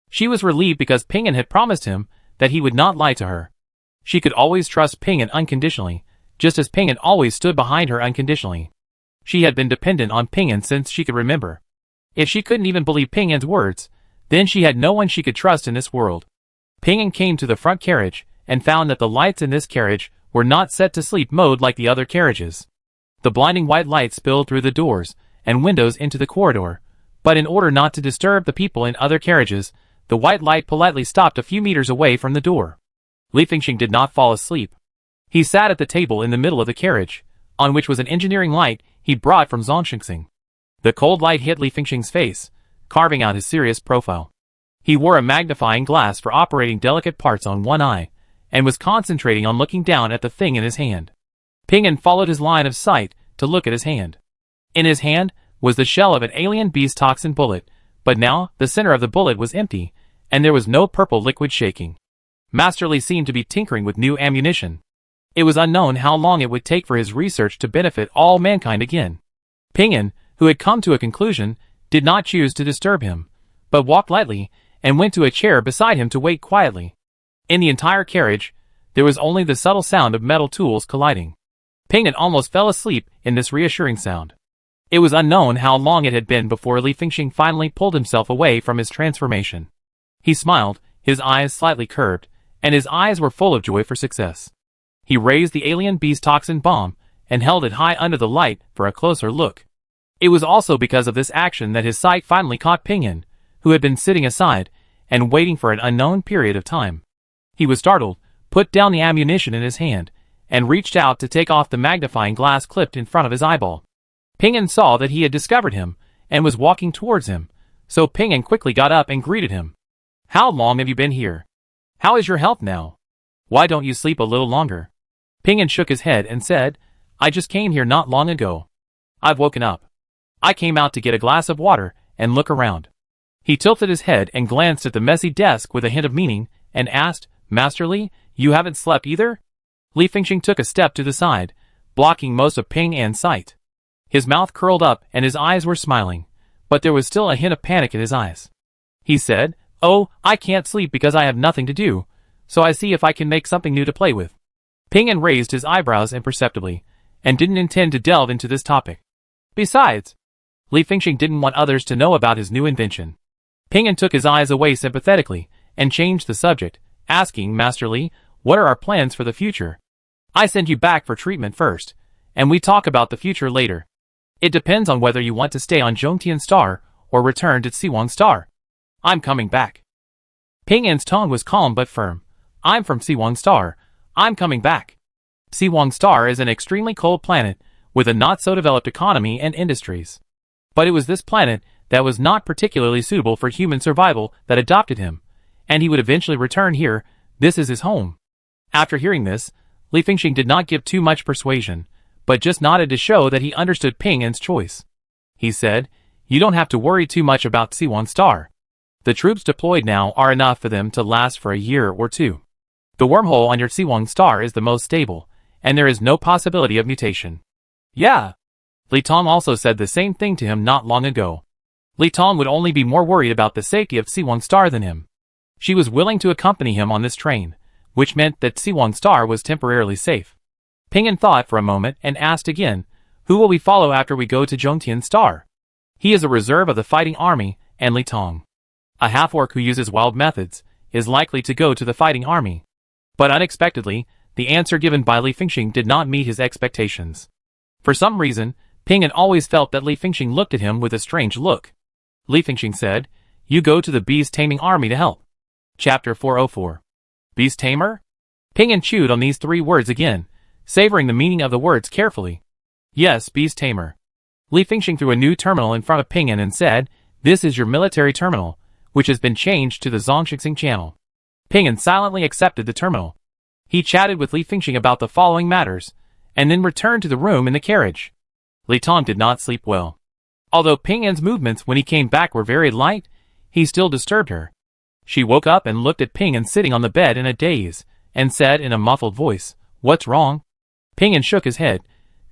She was relieved because Ping-an had promised him that he would not lie to her. She could always trust Ping-an unconditionally, just as Ping-an always stood behind her unconditionally. She had been dependent on Ping-an since she could remember. If she couldn't even believe Ping-an's words, then she had no one she could trust in this world. Ping-an came to the front carriage and found that the lights in this carriage were not set to sleep mode like the other carriages. The blinding white light spilled through the doors and windows into the corridor, but in order not to disturb the people in other carriages, the white light politely stopped a few meters away from the door. Li Fengxing did not fall asleep. He sat at the table in the middle of the carriage, on which was an engineering light he'd brought from Zhongxing. The cold light hit Li Fengxing's face, carving out his serious profile. He wore a magnifying glass for operating delicate parts on one eye, and was concentrating on looking down at the thing in his hand. Ping-an followed his line of sight to look at his hand. In his hand was the shell of an alien beast toxin bullet, but now the center of the bullet was empty, and there was no purple liquid shaking. Master Li seemed to be tinkering with new ammunition. It was unknown how long it would take for his research to benefit all mankind again. Ping-an, who had come to a conclusion, did not choose to disturb him, but walked lightly and went to a chair beside him to wait quietly. In the entire carriage, there was only the subtle sound of metal tools colliding. Ping-an almost fell asleep in this reassuring sound. It was unknown how long it had been before Li Fengxing finally pulled himself away from his transformation. He smiled, his eyes slightly curved, and his eyes were full of joy for success. He raised the alien beast toxin bomb and held it high under the light for a closer look. It was also because of this action that his sight finally caught Ping-an, who had been sitting aside and waiting for an unknown period of time. He was startled, put down the ammunition in his hand, and reached out to take off the magnifying glass clipped in front of his eyeball. Ping-an saw that he had discovered him and was walking towards him, so Ping-an quickly got up and greeted him. "How long have you been here? How is your health now? Why don't you sleep a little longer?" Ping-an shook his head and said, "I just came here not long ago. I've woken up. I came out to get a glass of water and look around." He tilted his head and glanced at the messy desk with a hint of meaning, and asked, "Master Li, you haven't slept either?" Li Fengxing took a step to the side, blocking most of Ping-an's sight. His mouth curled up and his eyes were smiling, but there was still a hint of panic in his eyes. He said, "Oh, I can't sleep because I have nothing to do, so I see if I can make something new to play with." Ping-an raised his eyebrows imperceptibly, and didn't intend to delve into this topic. Besides, Li Fengxing didn't want others to know about his new invention. Ping-an took his eyes away sympathetically, and changed the subject, asking, "Master Li, what are our plans for the future? I send you back for treatment first, and we talk about the future later. It depends on whether you want to stay on Zhongtian Star or return to Siwang Star." "I'm coming back." Ping-an's tone was calm but firm. "I'm from Siwang Star. I'm coming back." Siwang Star is an extremely cold planet with a not-so-developed economy and industries. But it was this planet that was not particularly suitable for human survival that adopted him, and he would eventually return here. This is his home. After hearing this, Li Fengxing did not give too much persuasion, but just nodded to show that he understood Ping-an's choice. He said, "You don't have to worry too much about Siwang Star. The troops deployed now are enough for them to last for a year or two. The wormhole on your Siwang Star is the most stable, and there is no possibility of mutation." "Yeah." Li Tong also said the same thing to him not long ago. Li Tong would only be more worried about the safety of Siwang Star than him. She was willing to accompany him on this train, which meant that Siwang Star was temporarily safe. Ping-an thought for a moment and asked again, "Who will we follow after we go to Zhongtian Star?" "He is a reserve of the fighting army, and Li Tong, a half-orc who uses wild methods, is likely to go to the fighting army." But unexpectedly, the answer given by Li Fengxing did not meet his expectations. For some reason, Ping-an always felt that Li Fengxing looked at him with a strange look. Li Fengxing said, "You go to the beast taming army to help." Chapter 404. Beast Tamer? Ping-an chewed on these 3 words again, savoring the meaning of the words carefully. Yes, Beast Tamer. Li Fingxing threw a new terminal in front of Ping An and said, "This is your military terminal, which has been changed to the Zhongxing channel." Ping An silently accepted the terminal. He chatted with Li Fingxing about the following matters, and then returned to the room in the carriage. Li Tong did not sleep well. Although Ping An's movements when he came back were very light, he still disturbed her. She woke up and looked at Ping An sitting on the bed in a daze, and said in a muffled voice, "What's wrong?" Ping An shook his head,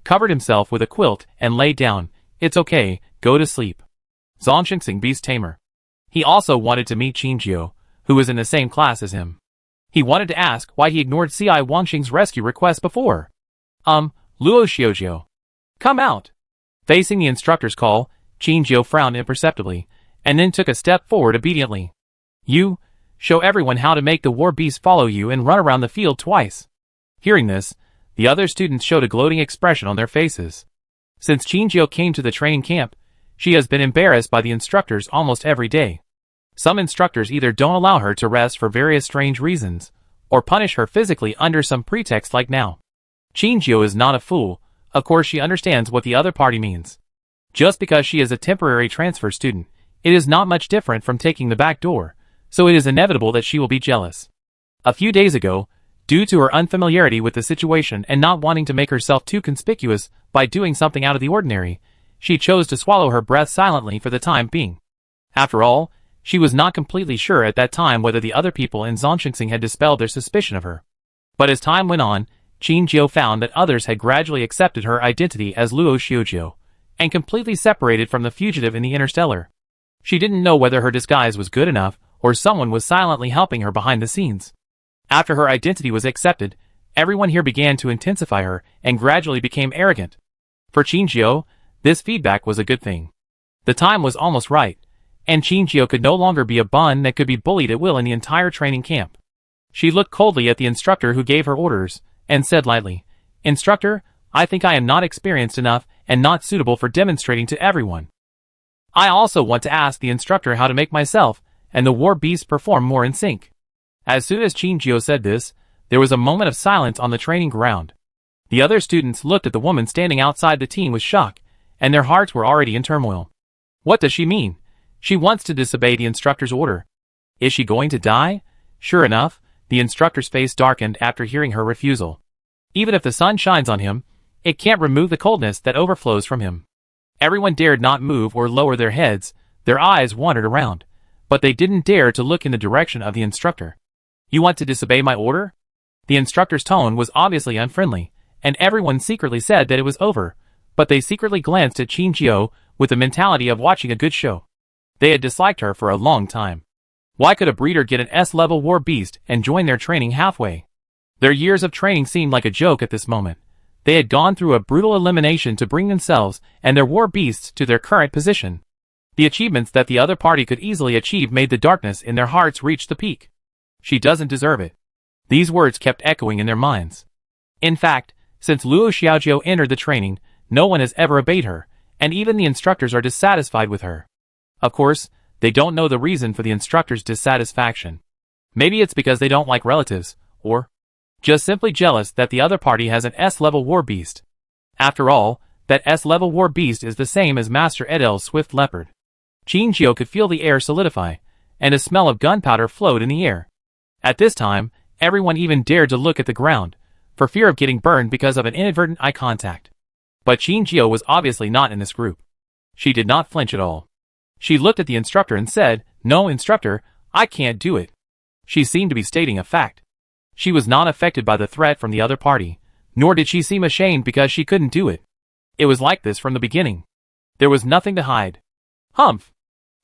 covered himself with a quilt, and lay down. "It's okay, go to sleep." Zhongxing Beast Tamer. He also wanted to meet Qin Jiu, who was in the same class as him. He wanted to ask why he ignored C.I. Wangxing's rescue request before. Luo Xiaojiu. Come out. Facing the instructor's call, Qin Jiu frowned imperceptibly, and then took a step forward obediently. "You, show everyone how to make the war beast follow you and run around the field twice." Hearing this, the other students showed a gloating expression on their faces. Since Qin Jiu came to the training camp, she has been embarrassed by the instructors almost every day. Some instructors either don't allow her to rest for various strange reasons, or punish her physically under some pretext like now. Qin Jiu is not a fool. Of course she understands what the other party means. Just because she is a temporary transfer student, it is not much different from taking the back door, so it is inevitable that she will be jealous. A few days ago, due to her unfamiliarity with the situation and not wanting to make herself too conspicuous by doing something out of the ordinary, she chose to swallow her breath silently for the time being. After all, she was not completely sure at that time whether the other people in Zhongxing had dispelled their suspicion of her. But as time went on, Qin Jiu found that others had gradually accepted her identity as Luo Xiaojiu, and completely separated from the fugitive in the Interstellar. She didn't know whether her disguise was good enough, or someone was silently helping her behind the scenes. After her identity was accepted, everyone here began to intensify her, and gradually became arrogant. For Qin Jiu, this feedback was a good thing. The time was almost right, and Qin Jiu could no longer be a bun that could be bullied at will in the entire training camp. She looked coldly at the instructor who gave her orders, and said lightly, "Instructor, I think I am not experienced enough and not suitable for demonstrating to everyone. I also want to ask the instructor how to make myself and the war beast perform more in sync." As soon as Qin Jiu said this, there was a moment of silence on the training ground. The other students looked at the woman standing outside the team with shock, and their hearts were already in turmoil. What does she mean? She wants to disobey the instructor's order. Is she going to die? Sure enough, the instructor's face darkened after hearing her refusal. Even if the sun shines on him, it can't remove the coldness that overflows from him. Everyone dared not move or lower their heads, their eyes wandered around, but they didn't dare to look in the direction of the instructor. "You want to disobey my order?" The instructor's tone was obviously unfriendly, and everyone secretly said that it was over, but they secretly glanced at Qin Jiu with the mentality of watching a good show. They had disliked her for a long time. Why could a breeder get an S-level war beast and join their training halfway? Their years of training seemed like a joke at this moment. They had gone through a brutal elimination to bring themselves and their war beasts to their current position. The achievements that the other party could easily achieve made the darkness in their hearts reach the peak. She doesn't deserve it. These words kept echoing in their minds. In fact, since Luo Xiaojiu entered the training, no one has ever obeyed her, and even the instructors are dissatisfied with her. Of course, they don't know the reason for the instructor's dissatisfaction. Maybe it's because they don't like relatives, or just simply jealous that the other party has an S-level war beast. After all, that S-level war beast is the same as Master Edel's swift leopard. Qin Jiu could feel the air solidify, and a smell of gunpowder flowed in the air. At this time, everyone even dared to look at the ground, for fear of getting burned because of an inadvertent eye contact. But Qin Jiu was obviously not in this group. She did not flinch at all. She looked at the instructor and said, "No, instructor, I can't do it." She seemed to be stating a fact. She was not affected by the threat from the other party, nor did she seem ashamed because she couldn't do it. It was like this from the beginning. There was nothing to hide. Humph!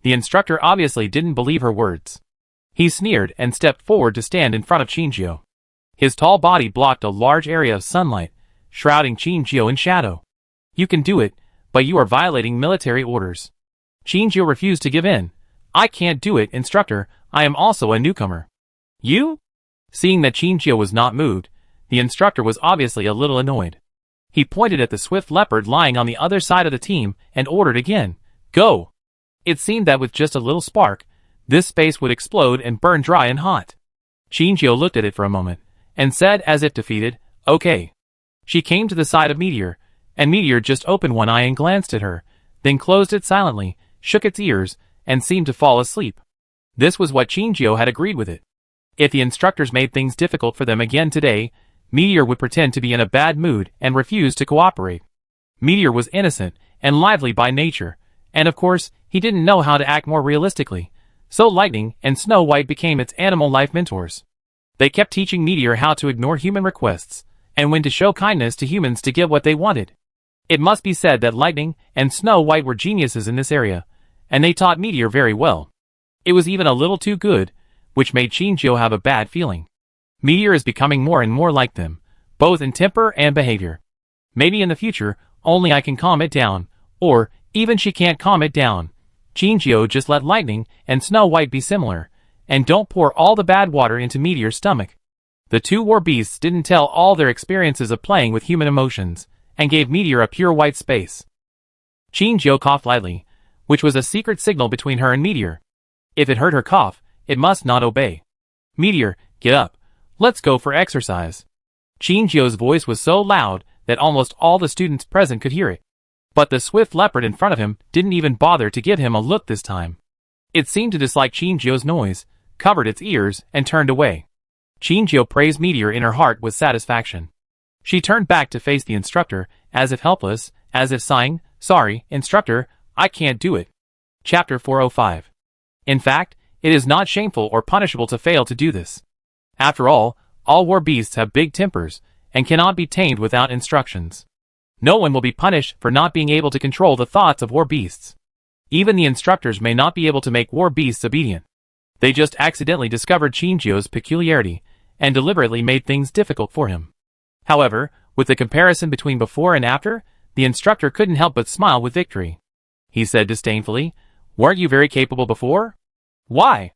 The instructor obviously didn't believe her words. He sneered and stepped forward to stand in front of Qin Jiu. His tall body blocked a large area of sunlight, shrouding Qin Jiu in shadow. "You can do it, but you are violating military orders." Qin Jiu refused to give in. "I can't do it, instructor, I am also a newcomer." "You?" Seeing that Qin Jiu was not moved, the instructor was obviously a little annoyed. He pointed at the swift leopard lying on the other side of the team and ordered again, "Go!" It seemed that with just a little spark, this space would explode and burn dry and hot. Qin Jiu looked at it for a moment, and said as if defeated, "Okay." She came to the side of Meteor, and Meteor just opened one eye and glanced at her, then closed it silently, shook its ears, and seemed to fall asleep. This was what Chinjio had agreed with it. If the instructors made things difficult for them again today, Meteor would pretend to be in a bad mood and refuse to cooperate. Meteor was innocent and lively by nature, and of course, he didn't know how to act more realistically, so Lightning and Snow White became its animal life mentors. They kept teaching Meteor how to ignore human requests, and when to show kindness to humans to get what they wanted. It must be said that Lightning and Snow White were geniuses in this area, and they taught Meteor very well. It was even a little too good, which made Chinjio have a bad feeling. Meteor is becoming more and more like them, both in temper and behavior. Maybe in the future, only I can calm it down, or even she can't calm it down. Chinjio, just let Lightning and Snow White be similar, and don't pour all the bad water into Meteor's stomach. The two war beasts didn't tell all their experiences of playing with human emotions, and gave Meteor a pure white space. Chinjio coughed lightly, which was a secret signal between her and Meteor. If it heard her cough, it must not obey. Meteor, get up. Let's go for exercise. Chinjio's voice was so loud that almost all the students present could hear it. But the swift leopard in front of him didn't even bother to give him a look this time. It seemed to dislike Chinjio's noise, covered its ears, and turned away. Chinjio praised Meteor in her heart with satisfaction. She turned back to face the instructor, as if helpless, as if sighing, "Sorry, instructor, I can't do it." Chapter 405. In fact, it is not shameful or punishable to fail to do this. After all war beasts have big tempers, and cannot be tamed without instructions. No one will be punished for not being able to control the thoughts of war beasts. Even the instructors may not be able to make war beasts obedient. They just accidentally discovered Chinjio's peculiarity, and deliberately made things difficult for him. However, with the comparison between before and after, the instructor couldn't help but smile with victory. He said disdainfully, "Weren't you very capable before? Why?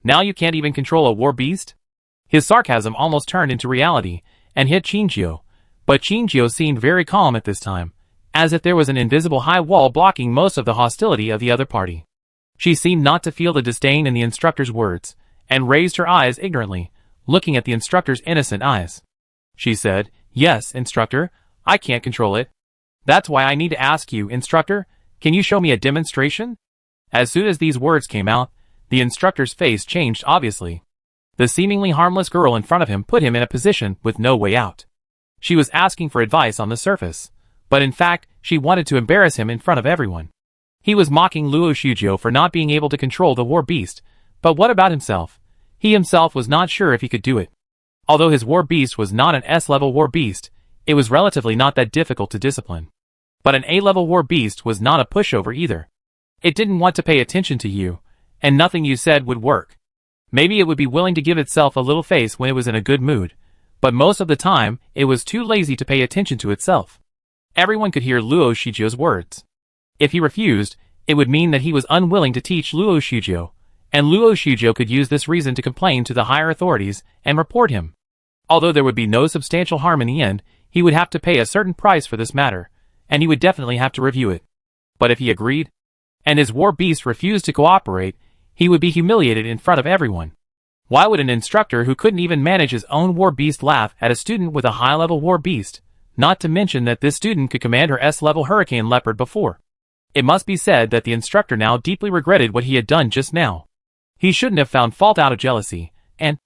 Now you can't even control a war beast?" His sarcasm almost turned into reality, and hit Chinjio, but Chinjio seemed very calm at this time, as if there was an invisible high wall blocking most of the hostility of the other party. She seemed not to feel the disdain in the instructor's words, and raised her eyes ignorantly, looking at the instructor's innocent eyes. She said, "Yes, instructor, I can't control it. That's why I need to ask you, instructor, can you show me a demonstration?" As soon as these words came out, the instructor's face changed obviously. The seemingly harmless girl in front of him put him in a position with no way out. She was asking for advice on the surface, but in fact, she wanted to embarrass him in front of everyone. He was mocking Luo Shujio for not being able to control the war beast, but what about himself? He himself was not sure if he could do it. Although his war beast was not an S-level war beast, it was relatively not that difficult to discipline. But an A-level war beast was not a pushover either. It didn't want to pay attention to you, and nothing you said would work. Maybe it would be willing to give itself a little face when it was in a good mood, but most of the time, it was too lazy to pay attention to itself. Everyone could hear Luo Shujio's words. If he refused, it would mean that he was unwilling to teach Luo Shujio, and Luo Shujio could use this reason to complain to the higher authorities and report him. Although there would be no substantial harm in the end, he would have to pay a certain price for this matter, and he would definitely have to review it. But if he agreed, and his war beast refused to cooperate, he would be humiliated in front of everyone. Why would an instructor who couldn't even manage his own war beast laugh at a student with a high-level war beast, not to mention that this student could command her S-level hurricane leopard before? It must be said that the instructor now deeply regretted what he had done just now. He shouldn't have found fault out of jealousy, and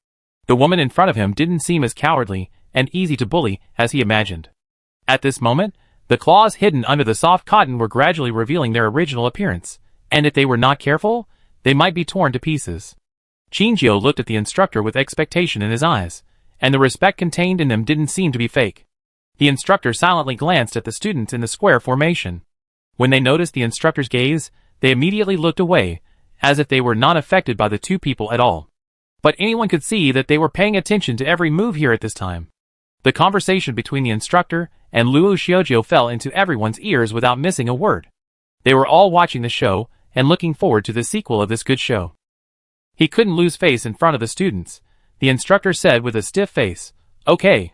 the woman in front of him didn't seem as cowardly and easy to bully as he imagined. At this moment, the claws hidden under the soft cotton were gradually revealing their original appearance, and if they were not careful, they might be torn to pieces. Chinjio looked at the instructor with expectation in his eyes, and the respect contained in them didn't seem to be fake. The instructor silently glanced at the students in the square formation. When they noticed the instructor's gaze, they immediately looked away, as if they were not affected by the two people at all. But anyone could see that they were paying attention to every move here at this time. The conversation between the instructor and Luo Shujio fell into everyone's ears without missing a word. They were all watching the show, and looking forward to the sequel of this good show. He couldn't lose face in front of the students. The instructor said with a stiff face, "Okay.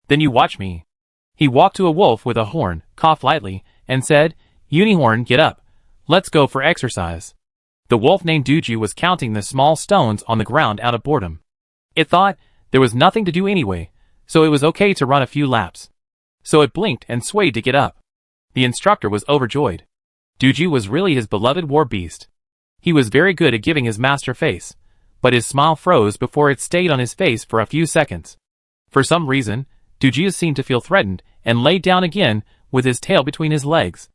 Then you watch me." He walked to a wolf with a horn, coughed lightly, and said, "Unihorn, get up. Let's go for exercise." The wolf named Duju was counting the small stones on the ground out of boredom. It thought there was nothing to do anyway, so it was okay to run a few laps. So it blinked and swayed to get up. The instructor was overjoyed. Duju was really his beloved war beast. He was very good at giving his master face, but his smile froze before it stayed on his face for a few seconds. For some reason, Duju seemed to feel threatened and lay down again with his tail between his legs.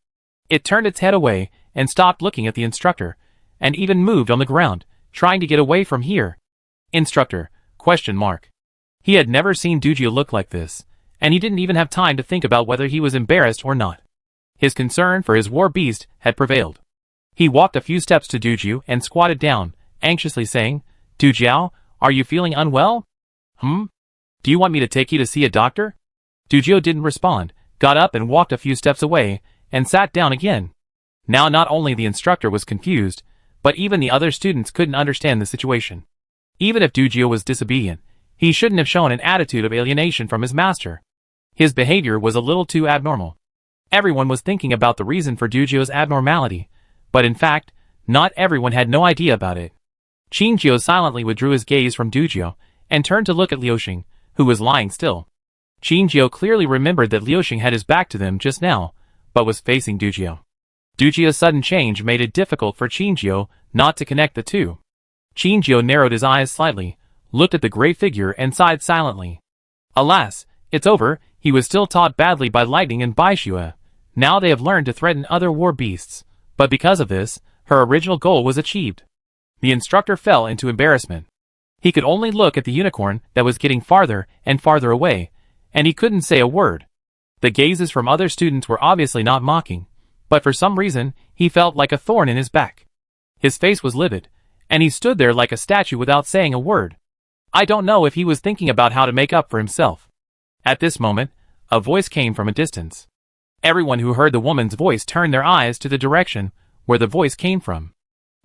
It turned its head away and stopped looking at the instructor, and even moved on the ground, trying to get away from here. Instructor? ? He had never seen Duju look like this, and he didn't even have time to think about whether he was embarrassed or not. His concern for his war beast had prevailed. He walked a few steps to Duju and squatted down, anxiously saying, Dujiao, are you feeling unwell? Do you want me to take you to see a doctor? Dujiao didn't respond, got up and walked a few steps away, and sat down again. Now not only the instructor was confused, but even the other students couldn't understand the situation. Even if Dujiao was disobedient, he shouldn't have shown an attitude of alienation from his master. His behavior was a little too abnormal. Everyone was thinking about the reason for Dujiao's abnormality, but in fact, not everyone had no idea about it. Qingjiao silently withdrew his gaze from Dujiao and turned to look at Liuxing, who was lying still. Qingjiao clearly remembered that Liuxing had his back to them just now, but was facing Dujiao. Dujiao's sudden change made it difficult for Qingjiao not to connect the two. Qingjiao narrowed his eyes slightly, looked at the gray figure and sighed silently. Alas, it's over. He was still taught badly by Lightning and Baishue. Now they have learned to threaten other war beasts, but because of this, her original goal was achieved. The instructor fell into embarrassment. He could only look at the unicorn that was getting farther and farther away, and he couldn't say a word. The gazes from other students were obviously not mocking, but for some reason, he felt like a thorn in his back. His face was livid, and he stood there like a statue without saying a word. I don't know if he was thinking about how to make up for himself. At this moment, a voice came from a distance. Everyone who heard the woman's voice turned their eyes to the direction where the voice came from.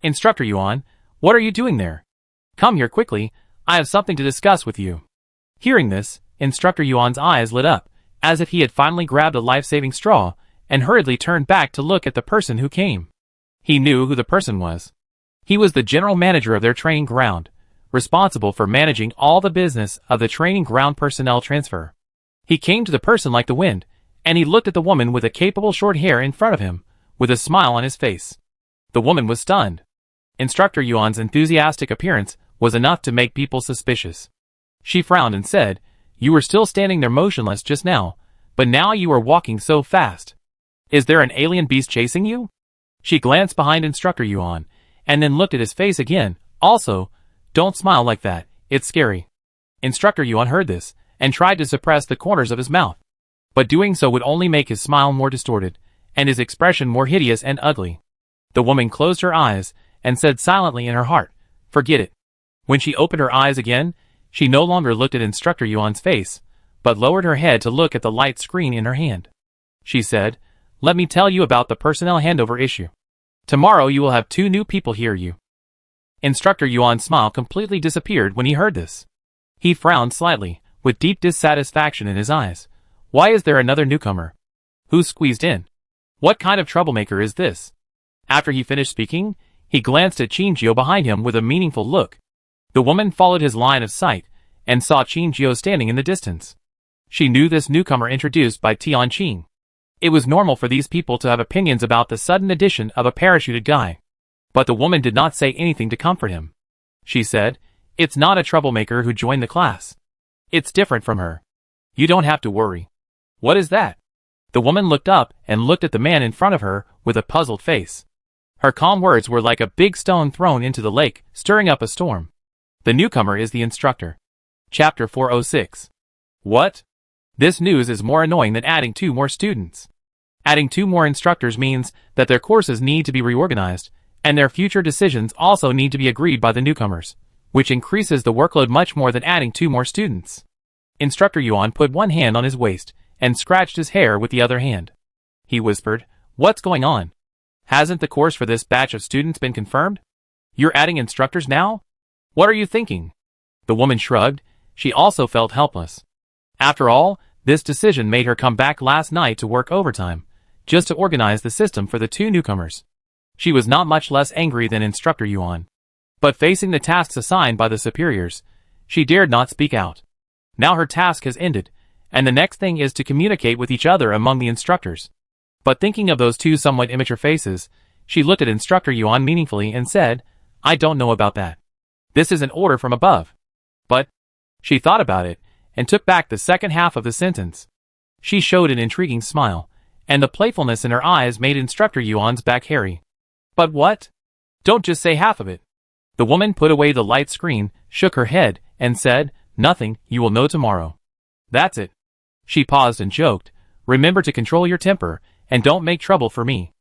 Instructor Yuan, what are you doing there? Come here quickly, I have something to discuss with you. Hearing this, Instructor Yuan's eyes lit up, as if he had finally grabbed a life-saving straw, and hurriedly turned back to look at the person who came. He knew who the person was. He was the general manager of their training ground, responsible for managing all the business of the training ground personnel transfer. He came to the person like the wind, and he looked at the woman with the capable short hair in front of him, with a smile on his face. The woman was stunned. Instructor Yuan's enthusiastic appearance was enough to make people suspicious. She frowned and said, You were still standing there motionless just now, but now you are walking so fast. Is there an alien beast chasing you? She glanced behind Instructor Yuan, and then looked at his face again. Also, don't smile like that, it's scary. Instructor Yuan heard this, and tried to suppress the corners of his mouth. But doing so would only make his smile more distorted, and his expression more hideous and ugly. The woman closed her eyes, and said silently in her heart, Forget it. When she opened her eyes again, she no longer looked at Instructor Yuan's face, but lowered her head to look at the light screen in her hand. She said, Let me tell you about the personnel handover issue. Tomorrow you will have 2 new people hear you. Instructor Yuan's smile completely disappeared when he heard this. He frowned slightly, with deep dissatisfaction in his eyes. Why is there another newcomer? Who's squeezed in? What kind of troublemaker is this? After he finished speaking, he glanced at Qingjiao behind him with a meaningful look. The woman followed his line of sight, and saw Qingjiao standing in the distance. She knew this newcomer introduced by Tianqing. It was normal for these people to have opinions about the sudden addition of a parachuted guy. But the woman did not say anything to comfort him. She said, It's not a troublemaker who joined the class. It's different from her. You don't have to worry. What is that? The woman looked up and looked at the man in front of her with a puzzled face. Her calm words were like a big stone thrown into the lake, stirring up a storm. The newcomer is the instructor. Chapter 406. What? This news is more annoying than adding 2 more students. Adding 2 more instructors means that their courses need to be reorganized, and their future decisions also need to be agreed by the newcomers, which increases the workload much more than adding 2 more students. Instructor Yuan put one hand on his waist and scratched his hair with the other hand. He whispered, What's going on? Hasn't the course for this batch of students been confirmed? You're adding instructors now? What are you thinking? The woman shrugged. She also felt helpless. After all, this decision made her come back last night to work overtime, just to organize the system for the 2 newcomers. She was not much less angry than Instructor Yuan. But facing the tasks assigned by the superiors, she dared not speak out. Now her task has ended, and the next thing is to communicate with each other among the instructors. But thinking of those two somewhat immature faces, she looked at Instructor Yuan meaningfully and said, I don't know about that. This is an order from above. But, she thought about it, and took back the second half of the sentence. She showed an intriguing smile, and the playfulness in her eyes made Instructor Yuan's back hairy. But what? Don't just say half of it. The woman put away the light screen, shook her head, and said, Nothing, you will know tomorrow. That's it. She paused and joked, Remember to control your temper, and don't make trouble for me.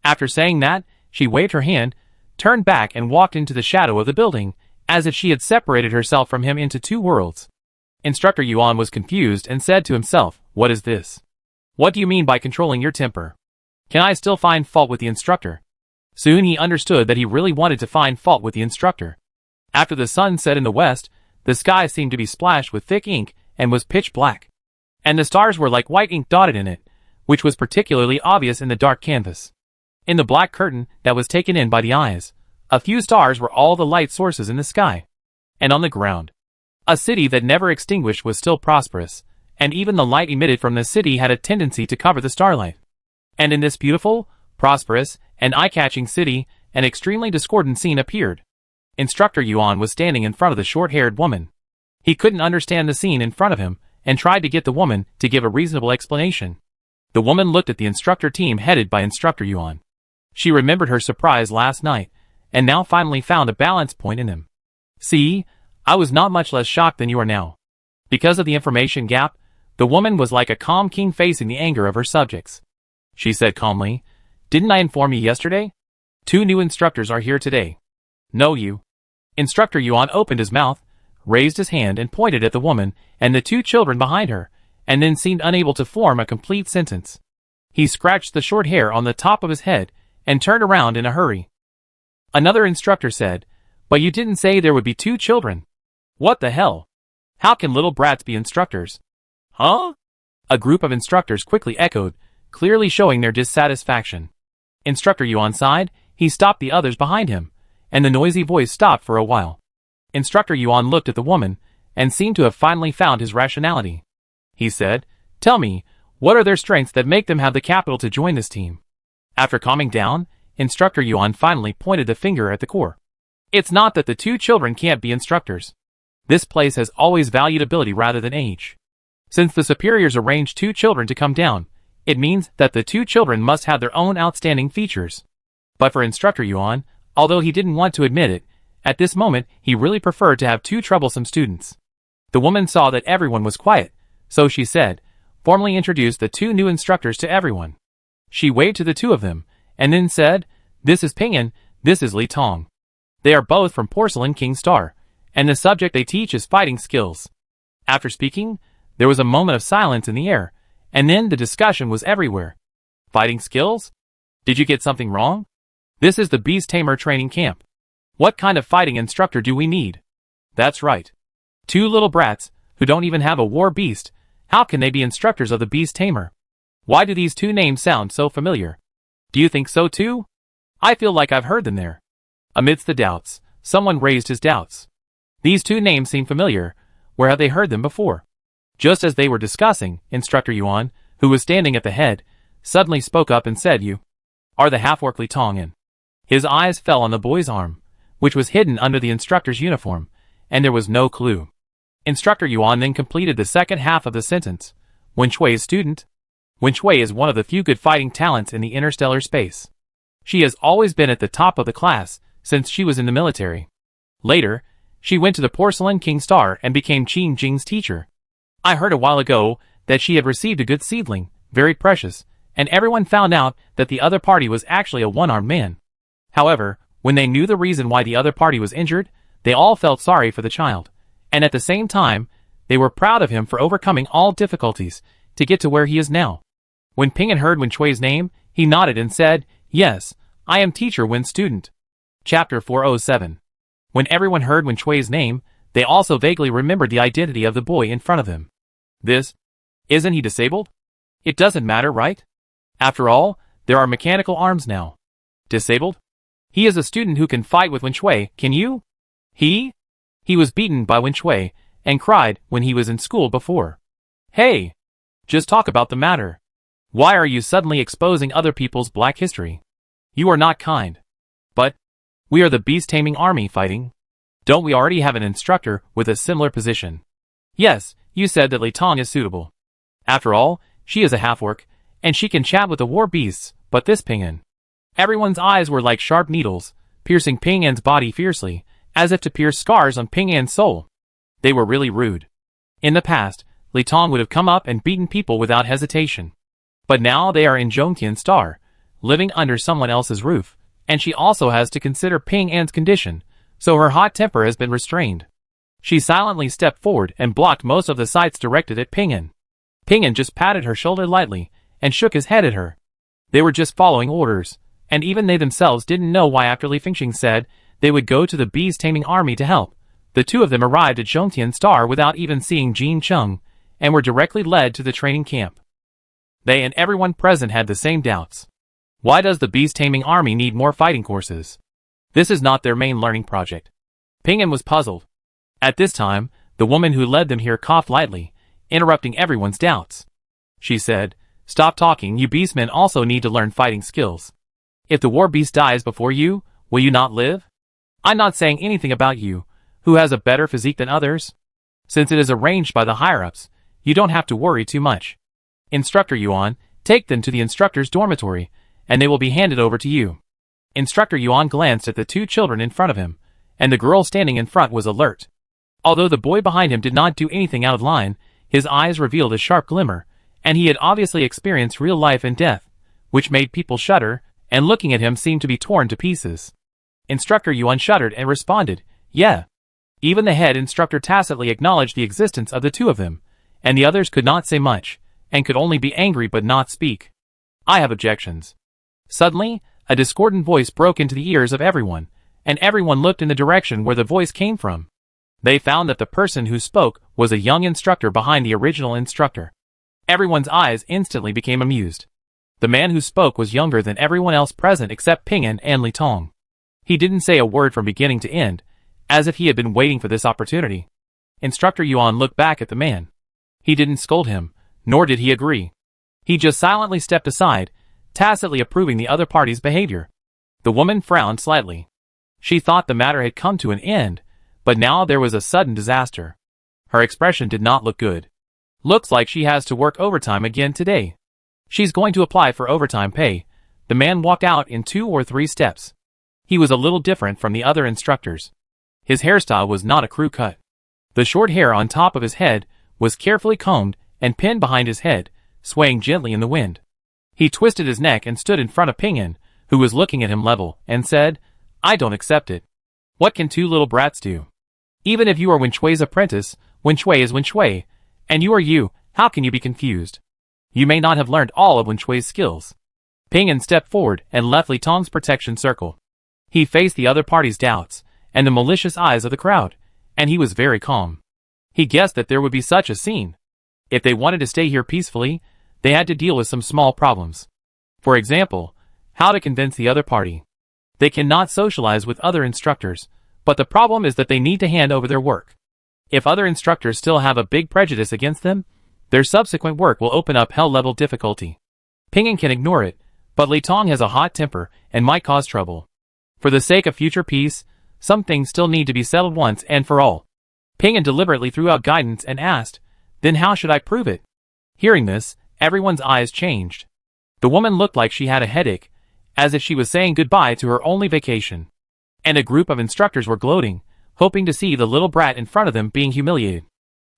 After saying that, she waved her hand, turned back and walked into the shadow of the building, as if she had separated herself from him into two worlds. Instructor Yuan was confused and said to himself, What is this? What do you mean by controlling your temper? Can I still find fault with the instructor? Soon he understood that he really wanted to find fault with the instructor. After the sun set in the west, the sky seemed to be splashed with thick ink and was pitch black. And the stars were like white ink dotted in it, which was particularly obvious in the dark canvas. In the black curtain that was taken in by the eyes, a few stars were all the light sources in the sky. And on the ground, a city that never extinguished was still prosperous, and even the light emitted from the city had a tendency to cover the starlight. And in this beautiful, prosperous, and eye-catching city, an extremely discordant scene appeared. Instructor Yuan was standing in front of the short-haired woman. He couldn't understand the scene in front of him, and tried to get the woman to give a reasonable explanation. The woman looked at the instructor team headed by Instructor Yuan. She remembered her surprise last night, and now finally found a balance point in him. See, I was not much less shocked than you are now. Because of the information gap, the woman was like a calm king facing the anger of her subjects. She said calmly, Didn't I inform you yesterday? 2 new instructors are here today. No, you. Instructor Yuan opened his mouth, raised his hand and pointed at the woman and the 2 children behind her, and then seemed unable to form a complete sentence. He scratched the short hair on the top of his head and turned around in a hurry. Another instructor said, But you didn't say there would be 2 children. What the hell? How can little brats be instructors? Huh? A group of instructors quickly echoed, clearly showing their dissatisfaction. Instructor Yuan sighed, he stopped the others behind him, and the noisy voice stopped for a while. Instructor Yuan looked at the woman, and seemed to have finally found his rationality. He said, Tell me, what are their strengths that make them have the capital to join this team? After calming down, Instructor Yuan finally pointed the finger at the core. It's not that the 2 children can't be instructors. This place has always valued ability rather than age. Since the superiors arranged 2 children to come down, it means that the 2 children must have their own outstanding features. But for Instructor Yuan, although he didn't want to admit it, at this moment he really preferred to have 2 troublesome students. The woman saw that everyone was quiet, so she said, formally introduced the 2 new instructors to everyone. She waved to the 2 of them, and then said, This is Pingyan, this is Li Tong. They are both from Porcelain King Star, and the subject they teach is fighting skills. After speaking, there was a moment of silence in the air, and then the discussion was everywhere. Fighting skills? Did you get something wrong? This is the Beast Tamer training camp. What kind of fighting instructor do we need? That's right. 2 little brats, who don't even have a war beast, how can they be instructors of the Beast Tamer? Why do these 2 names sound so familiar? Do you think so too? I feel like I've heard them there. Amidst the doubts, someone raised his doubts. These 2 names seem familiar. Where have they heard them before? Just as they were discussing, Instructor Yuan, who was standing at the head, suddenly spoke up and said, You are the half-orc Li Tong. His eyes fell on the boy's arm, which was hidden under the instructor's uniform, and there was no clue. Instructor Yuan then completed the second half of the sentence. Wen Shui's student? Wen Shui is one of the few good fighting talents in the interstellar space. She has always been at the top of the class since she was in the military. Later, she went to the Porcelain King Star and became Qin Jing's teacher. I heard a while ago that she had received a good seedling, very precious, and everyone found out that the other party was actually a one-armed man. However, when they knew the reason why the other party was injured, they all felt sorry for the child, and at the same time, they were proud of him for overcoming all difficulties to get to where he is now. When Pingyan heard Wen Shui's name, he nodded and said, Yes, I am teacher Wen's student. Chapter 407. When everyone heard Wen Shui's name, they also vaguely remembered the identity of the boy in front of them. Isn't he disabled? It doesn't matter, right? After all, there are mechanical arms now. Disabled? He is a student who can fight with Wen Shui, can you? He was beaten by Wen Shui, and cried when he was in school before. Hey! Just talk about the matter. Why are you suddenly exposing other people's black history? You are not kind. But we are the beast-taming army fighting. Don't we already have an instructor with a similar position? Yes, you said that Li Tong is suitable. After all, she is a half-orc, and she can chat with the war beasts, but this Ping An. Everyone's eyes were like sharp needles, piercing Ping An's body fiercely, as if to pierce scars on Ping An's soul. They were really rude. In the past, Li Tong would have come up and beaten people without hesitation. But now they are in Zhongtian Star, living under someone else's roof, and she also has to consider Ping An's condition, so her hot temper has been restrained. She silently stepped forward and blocked most of the sights directed at Ping An. Ping An just patted her shoulder lightly and shook his head at her. They were just following orders, and even they themselves didn't know why after Li Fengxing said they would go to the bees-taming army to help. The two of them arrived at Zhongtian Star without even seeing Jin Chung, and were directly led to the training camp. They and everyone present had the same doubts. Why does the beast-taming army need more fighting courses? This is not their main learning project. Ping An was puzzled. At this time, the woman who led them here coughed lightly, interrupting everyone's doubts. She said, "Stop talking, you beastmen also need to learn fighting skills. If the war beast dies before you, will you not live? I'm not saying anything about you, who has a better physique than others. Since it is arranged by the higher-ups, you don't have to worry too much. Instructor Yuan, take them to the instructor's dormitory, and they will be handed over to you." Instructor Yuan glanced at the two children in front of him, and the girl standing in front was alert. Although the boy behind him did not do anything out of line, his eyes revealed a sharp glimmer, and he had obviously experienced real life and death, which made people shudder, and looking at him seemed to be torn to pieces. Instructor Yuan shuddered and responded, "Yeah." Even the head instructor tacitly acknowledged the existence of the two of them, and the others could not say much, and could only be angry but not speak. "I have objections." Suddenly, a discordant voice broke into the ears of everyone, and everyone looked in the direction where the voice came from. They found that the person who spoke was a young instructor behind the original instructor. Everyone's eyes instantly became amused. The man who spoke was younger than everyone else present except Ping An and Li Tong. He didn't say a word from beginning to end, as if he had been waiting for this opportunity. Instructor Yuan looked back at the man. He didn't scold him, nor did he agree. He just silently stepped aside, tacitly approving the other party's behavior. The woman frowned slightly. She thought the matter had come to an end, but now there was a sudden disaster. Her expression did not look good. "Looks like she has to work overtime again today. She's going to apply for overtime pay." The man walked out in 2 or 3 steps. He was a little different from the other instructors. His hairstyle was not a crew cut. The short hair on top of his head was carefully combed and pinned behind his head, swaying gently in the wind. He twisted his neck and stood in front of Ping An, who was looking at him level, and said, "I don't accept it. What can 2 little brats do? Even if you are Wen Shui's apprentice, Wen Shui is Wen Shui, and you are you, how can you be confused? You may not have learned all of Wen Shui's skills." Ping An stepped forward and left Li Tong's protection circle. He faced the other party's doubts, and the malicious eyes of the crowd, and he was very calm. He guessed that there would be such a scene. If they wanted to stay here peacefully, they had to deal with some small problems. For example, how to convince the other party. They cannot socialize with other instructors, but the problem is that they need to hand over their work. If other instructors still have a big prejudice against them, their subsequent work will open up hell-level difficulty. Ping An can ignore it, but Li Tong has a hot temper and might cause trouble. For the sake of future peace, some things still need to be settled once and for all. Ping An deliberately threw out guidance and asked, "Then how should I prove it?" Hearing this, everyone's eyes changed. The woman looked like she had a headache, as if she was saying goodbye to her only vacation. And a group of instructors were gloating, hoping to see the little brat in front of them being humiliated.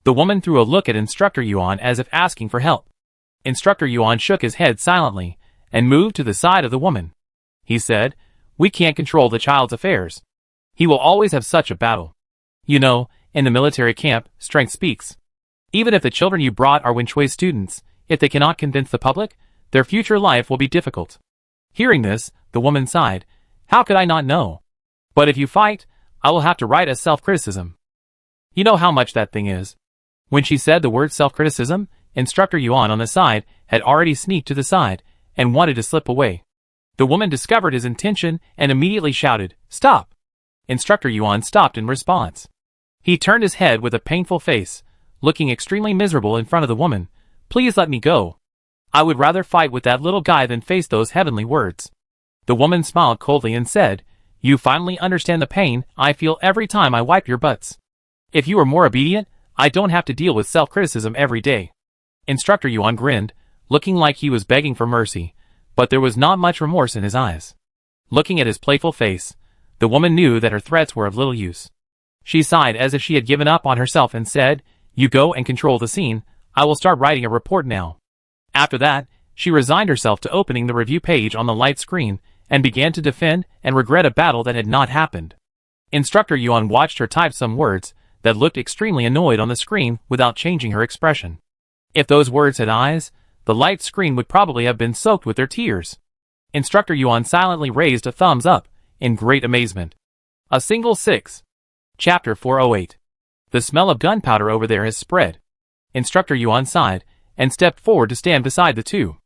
The woman threw a look at Instructor Yuan as if asking for help. Instructor Yuan shook his head silently, and moved to the side of the woman. He said, "We can't control the child's affairs. He will always have such a battle. You know, in the military camp, strength speaks. Even if the children you brought are Wen Shui students, if they cannot convince the public, their future life will be difficult." Hearing this, the woman sighed. "How could I not know? But if you fight, I will have to write as self-criticism. You know how much that thing is." When she said the word self-criticism, Instructor Yuan on the side had already sneaked to the side, and wanted to slip away. The woman discovered his intention and immediately shouted, "Stop!" Instructor Yuan stopped in response. He turned his head with a painful face, looking extremely miserable in front of the woman. "Please let me go. I would rather fight with that little guy than face those heavenly words. The woman smiled coldly and said, You finally understand the pain I feel every time I wipe your butts. If you were more obedient, I don't have to deal with self-criticism every day. Instructor Yuan grinned, looking like he was begging for mercy, but there was not much remorse in his eyes. Looking at his playful face, the woman knew that her threats were of little use. She sighed as if she had given up on herself and said, You go and control the scene, I will start writing a report now. After that, she resigned herself to opening the review page on the light screen and began to defend and regret a battle that had not happened. Instructor Yuan watched her type some words that looked extremely annoyed on the screen without changing her expression. If those words had eyes, the light screen would probably have been soaked with their tears. Instructor Yuan silently raised a thumbs up in great amazement. A single 6. Chapter 408. The smell of gunpowder over there has spread. Instructor Yuan sighed and stepped forward to stand beside the two.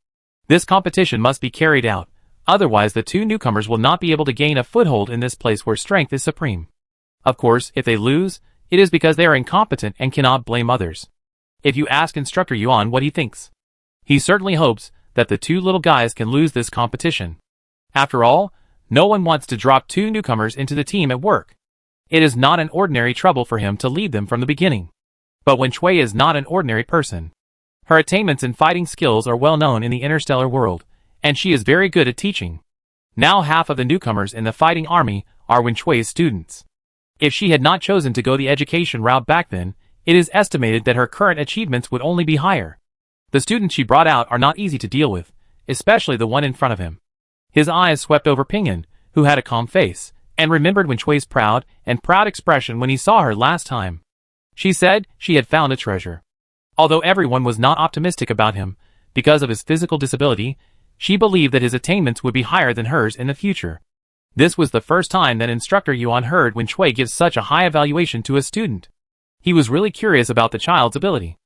This competition must be carried out, otherwise the two newcomers will not be able to gain a foothold in this place where strength is supreme. Of course, if they lose, it is because they are incompetent and cannot blame others. If you ask Instructor Yuan what he thinks, he certainly hopes that the two little guys can lose this competition. After all, no one wants to drop two newcomers into the team at work. It is not an ordinary trouble for him to lead them from the beginning. But Wen Chui is not an ordinary person. Her attainments in fighting skills are well known in the interstellar world, and she is very good at teaching. Now half of the newcomers in the fighting army are Wen Chui's students. If she had not chosen to go the education route back then, it is estimated that her current achievements would only be higher. The students she brought out are not easy to deal with, especially the one in front of him. His eyes swept over Pingyan, who had a calm face, and remembered Wen Chui's proud expression when he saw her last time. She said she had found a treasure. Although everyone was not optimistic about him, because of his physical disability, she believed that his attainments would be higher than hers in the future. This was the first time that Instructor Yuan heard Wen Chui give such a high evaluation to a student. He was really curious about the child's ability.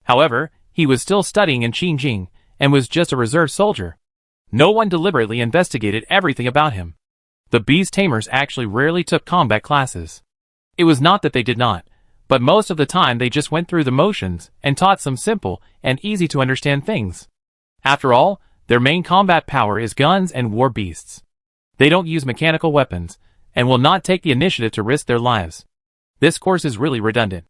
However, he was still studying in Xinjiang, and was just a reserve soldier. No one deliberately investigated everything about him. The beast tamers actually rarely took combat classes. It was not that they did not, but most of the time they just went through the motions and taught some simple and easy to understand things. After all, their main combat power is guns and war beasts. They don't use mechanical weapons, and will not take the initiative to risk their lives. This course is really redundant.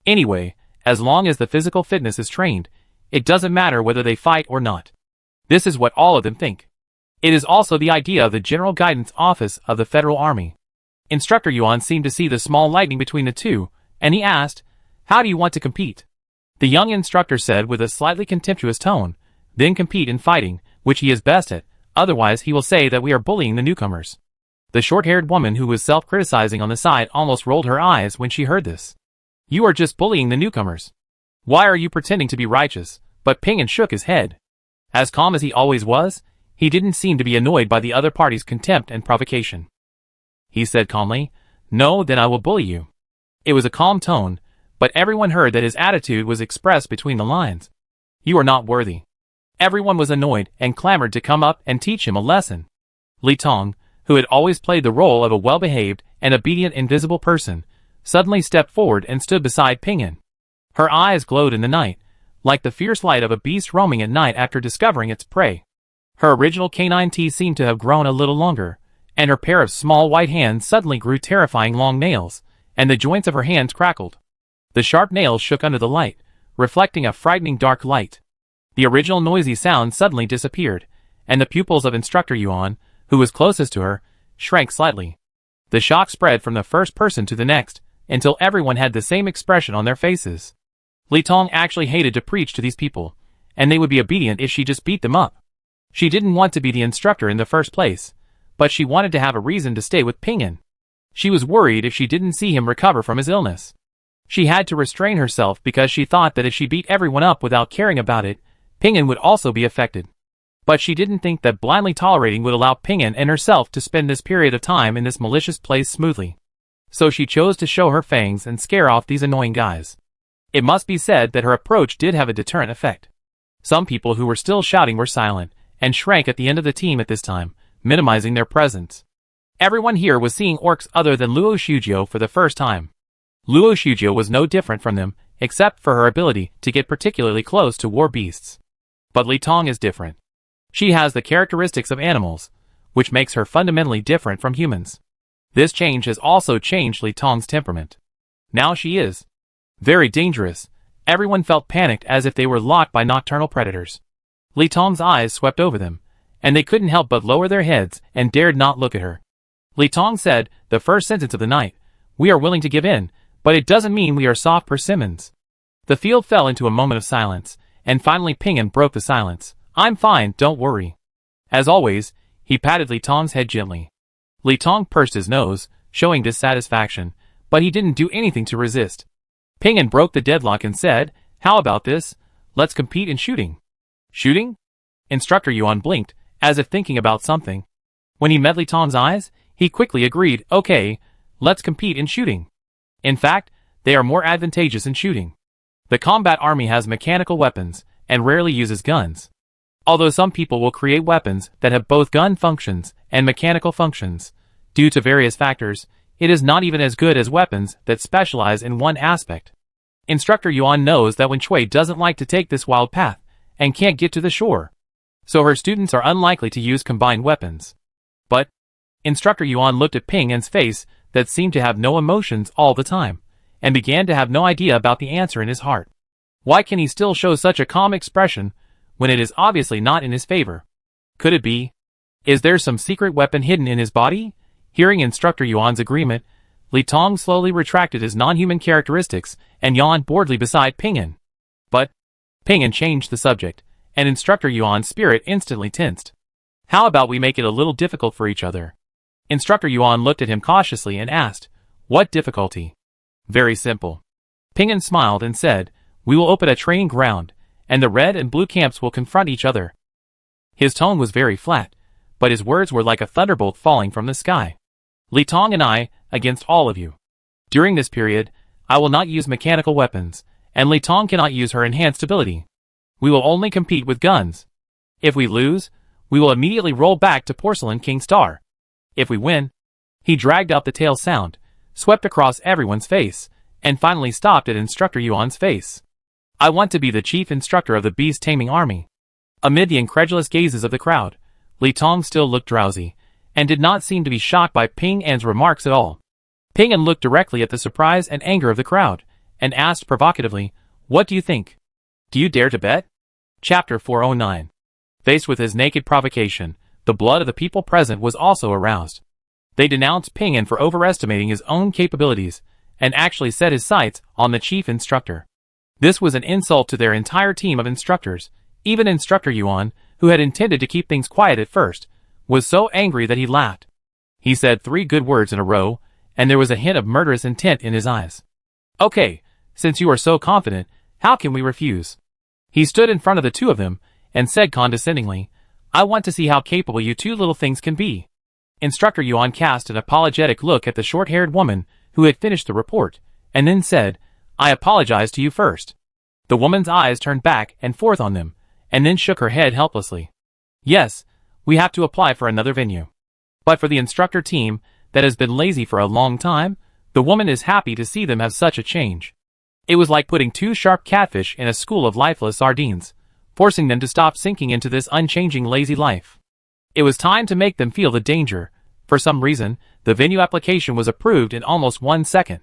Anyway, as long as the physical fitness is trained, it doesn't matter whether they fight or not. This is what all of them think. It is also the idea of the General Guidance Office of the Federal Army. Instructor Yuan seemed to see the small lightning between the two, and he asked, How do you want to compete? The young instructor said with a slightly contemptuous tone, Then compete in fighting, which he is best at, otherwise he will say that we are bullying the newcomers. The short-haired woman who was self-criticizing on the side almost rolled her eyes when she heard this. You are just bullying the newcomers. Why are you pretending to be righteous? But Pingyan shook his head. As calm as he always was, he didn't seem to be annoyed by the other party's contempt and provocation. He said calmly, No, then I will bully you. It was a calm tone, but everyone heard that his attitude was expressed between the lines. You are not worthy. Everyone was annoyed and clamored to come up and teach him a lesson. Li Tong, who had always played the role of a well-behaved and obedient invisible person, suddenly stepped forward and stood beside Pingyan. Her eyes glowed in the night, like the fierce light of a beast roaming at night after discovering its prey. Her original canine teeth seemed to have grown a little longer, and her pair of small white hands suddenly grew terrifying long nails, and the joints of her hands crackled. The sharp nails shook under the light, reflecting a frightening dark light. The original noisy sound suddenly disappeared, and the pupils of Instructor Yuan, who was closest to her, shrank slightly. The shock spread from the first person to the next, until everyone had the same expression on their faces. Li Tong actually hated to preach to these people, and they would be obedient if she just beat them up. She didn't want to be the instructor in the first place, but she wanted to have a reason to stay with Pingyan. She was worried if she didn't see him recover from his illness. She had to restrain herself because she thought that if she beat everyone up without caring about it, Pingyan would also be affected. But she didn't think that blindly tolerating would allow Pingyan and herself to spend this period of time in this malicious place smoothly. So she chose to show her fangs and scare off these annoying guys. It must be said that her approach did have a deterrent effect. Some people who were still shouting were silent, and shrank at the end of the team at this time, minimizing their presence. Everyone here was seeing orcs other than Luo Shujio for the first time. Luo Shujio was no different from them, except for her ability to get particularly close to war beasts. But Li Tong is different. She has the characteristics of animals, which makes her fundamentally different from humans. This change has also changed Li Tong's temperament. Now she is very dangerous. Everyone felt panicked as if they were locked by nocturnal predators. Li Tong's eyes swept over them, and they couldn't help but lower their heads and dared not look at her. Li Tong said, the first sentence of the night, "We are willing to give in, but it doesn't mean we are soft persimmons." The field fell into a moment of silence, and finally Ping broke the silence. "I'm fine, don't worry." As always, he patted Li Tong's head gently. Li Tong pursed his nose, showing dissatisfaction, but he didn't do anything to resist. Ping broke the deadlock and said, "How about this? Let's compete in shooting." "Shooting?" Instructor Yuan blinked, as if thinking about something. When he met Li Tong's eyes, he quickly agreed, "Okay, let's compete in shooting. In fact, they are more advantageous in shooting. The combat army has mechanical weapons, and rarely uses guns. Although some people will create weapons that have both gun functions and mechanical functions, due to various factors, it is not even as good as weapons that specialize in one aspect." Instructor Yuan knows that when Chui doesn't like to take this wild path, and can't get to the shore, so her students are unlikely to use combined weapons. But Instructor Yuan looked at Ping's face that seemed to have no emotions all the time, and began to have no idea about the answer in his heart. Why can he still show such a calm expression when it is obviously not in his favor? Could it be? Is there some secret weapon hidden in his body? Hearing Instructor Yuan's agreement, Li Tong slowly retracted his non-human characteristics and yawned boredly beside Ping. But Ping changed the subject, and Instructor Yuan's spirit instantly tensed. "How about we make it a little difficult for each other?" Instructor Yuan looked at him cautiously and asked, "What difficulty?" "Very simple." Ping smiled and said, "We will open a training ground, and the red and blue camps will confront each other." His tone was very flat, but his words were like a thunderbolt falling from the sky. "Li Tong and I, against all of you. During this period, I will not use mechanical weapons, and Li Tong cannot use her enhanced ability. We will only compete with guns. If we lose, we will immediately roll back to Porcelain King Star. If we win..." He dragged out the tail sound, swept across everyone's face, and finally stopped at Instructor Yuan's face. "I want to be the chief instructor of the beast-taming army." Amid the incredulous gazes of the crowd, Li Tong still looked drowsy, and did not seem to be shocked by Ping's remarks at all. Ping looked directly at the surprise and anger of the crowd, and asked provocatively, "What do you think? Do you dare to bet?" Chapter 409. Faced with his naked provocation, the blood of the people present was also aroused. They denounced Ping for overestimating his own capabilities, and actually set his sights on the chief instructor. This was an insult to their entire team of instructors. Even Instructor Yuan, who had intended to keep things quiet at first, was so angry that he laughed. He said 3 good words in a row, and there was a hint of murderous intent in his eyes. "Okay, since you are so confident, how can we refuse?" He stood in front of the two of them, and said condescendingly, "I want to see how capable you two little things can be." Instructor Yuan cast an apologetic look at the short-haired woman who had finished the report, and then said, "I apologize to you first." The woman's eyes turned back and forth on them, and then shook her head helplessly. "Yes, we have to apply for another venue. But for the instructor team that has been lazy for a long time, the woman is happy to see them have such a change." It was like putting 2 sharp catfish in a school of lifeless sardines, forcing them to stop sinking into this unchanging lazy life. It was time to make them feel the danger. For some reason, the venue application was approved in almost 1 second.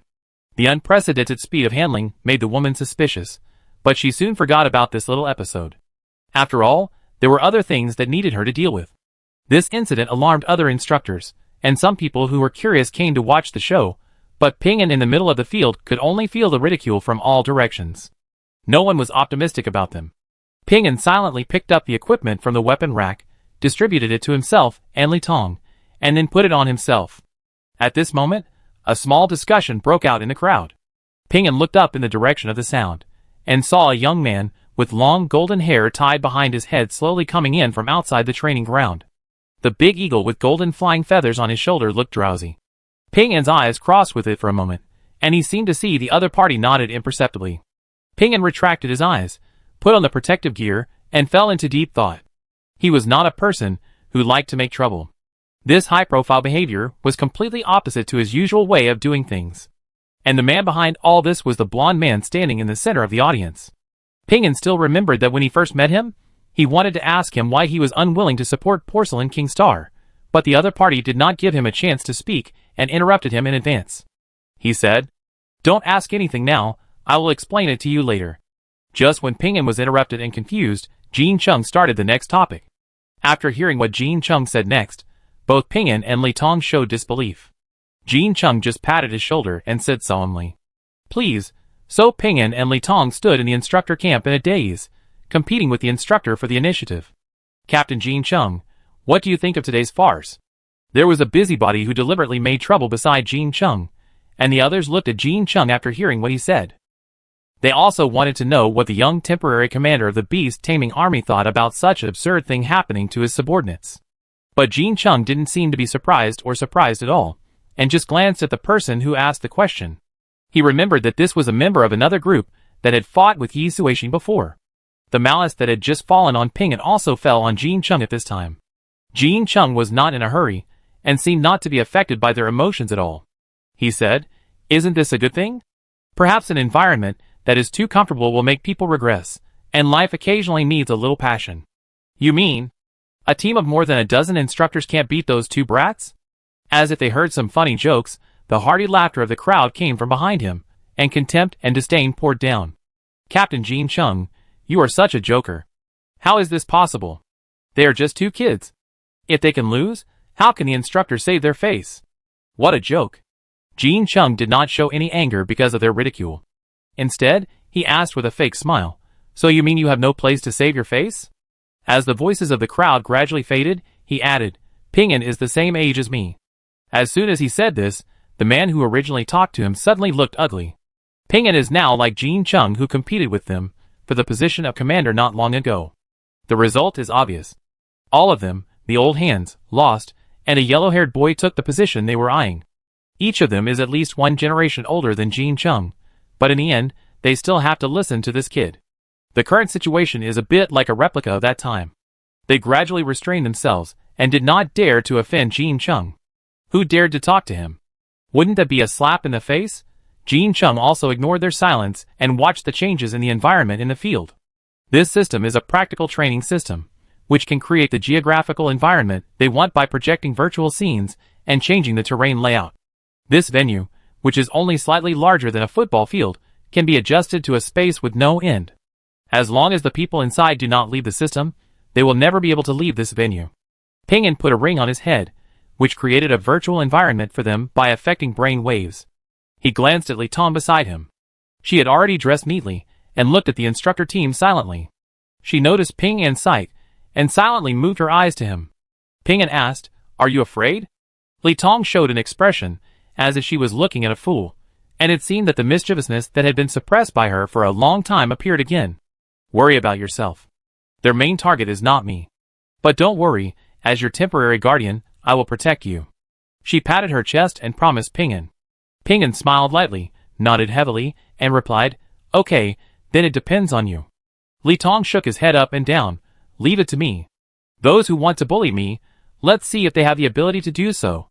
The unprecedented speed of handling made the woman suspicious, but she soon forgot about this little episode. After all, there were other things that needed her to deal with. This incident alarmed other instructors, and some people who were curious came to watch the show, but Ping in the middle of the field could only feel the ridicule from all directions. No one was optimistic about them. Ping silently picked up the equipment from the weapon rack, distributed it to himself and Li Tong, and then put it on himself. At this moment, a small discussion broke out in the crowd. Ping looked up in the direction of the sound, and saw a young man with long golden hair tied behind his head slowly coming in from outside the training ground. The big eagle with golden flying feathers on his shoulder looked drowsy. Ping's eyes crossed with it for a moment, and he seemed to see the other party nodded imperceptibly. Ping retracted his eyes, put on the protective gear, and fell into deep thought. He was not a person who liked to make trouble. This high-profile behavior was completely opposite to his usual way of doing things. And the man behind all this was the blonde man standing in the center of the audience. Ping still remembered that when he first met him, He wanted to ask him why he was unwilling to support Porcelain King Star, but the other party did not give him a chance to speak and interrupted him in advance. He said, "Don't ask anything now, I will explain it to you later." Just when Ping An was interrupted and confused, Jean Chung started the next topic. After hearing what Jean Chung said next, both Ping An and Li Tong showed disbelief. Jean Chung just patted his shoulder and said solemnly, "Please." So Ping An and Li Tong stood in the instructor camp in a daze, competing with the instructor for the initiative. "Captain Jean Chung, what do you think of today's farce?" There was a busybody who deliberately made trouble beside Jean Chung, and the others looked at Jean Chung after hearing what he said. They also wanted to know what the young temporary commander of the beast-taming army thought about such an absurd thing happening to his subordinates. But Jean Chung didn't seem to be surprised at all, and just glanced at the person who asked the question. He remembered that this was a member of another group that had fought with Yi Suixing before. The malice that had just fallen on Ping An also fell on Jean Chung at this time. Jean Chung was not in a hurry, and seemed not to be affected by their emotions at all. He said, "Isn't this a good thing? Perhaps an environment that is too comfortable will make people regress, and life occasionally needs a little passion." "You mean, a team of more than a dozen instructors can't beat those two brats?" As if they heard some funny jokes, the hearty laughter of the crowd came from behind him, and contempt and disdain poured down. "Captain Jean Chung, you are such a joker. How is this possible? They are just two kids. If they can lose, how can the instructor save their face? What a joke." Jean Chung did not show any anger because of their ridicule. Instead, he asked with a fake smile, "So you mean you have no place to save your face?" As the voices of the crowd gradually faded, he added, "Ping An is the same age as me." As soon as he said this, the man who originally talked to him suddenly looked ugly. Ping An is now like Jean Chung, who competed with them for the position of commander not long ago. The result is obvious. All of them, the old hands, lost, and a yellow-haired boy took the position they were eyeing. Each of them is at least one generation older than Jean Chung, but in the end, they still have to listen to this kid. The current situation is a bit like a replica of that time. They gradually restrained themselves, and did not dare to offend Jean Chung. Who dared to talk to him? Wouldn't that be a slap in the face? Jean Chung also ignored their silence and watched the changes in the environment in the field. This system is a practical training system, which can create the geographical environment they want by projecting virtual scenes and changing the terrain layout. This venue, which is only slightly larger than a football field, can be adjusted to a space with no end. As long as the people inside do not leave the system, they will never be able to leave this venue. Ping An put a ring on his head, which created a virtual environment for them by affecting brain waves. He glanced at Li Tong beside him. She had already dressed neatly, and looked at the instructor team silently. She noticed Ping An's sight, and silently moved her eyes to him. Ping An asked, "Are you afraid?" Li Tong showed an expression, as if she was looking at a fool, and it seemed that the mischievousness that had been suppressed by her for a long time appeared again. "Worry about yourself. Their main target is not me. But don't worry, as your temporary guardian, I will protect you." She patted her chest and promised Ping An. Ping An smiled lightly, nodded heavily, and replied, "Okay, then it depends on you." Li Tong shook his head up and down. "Leave it to me. Those who want to bully me, let's see if they have the ability to do so."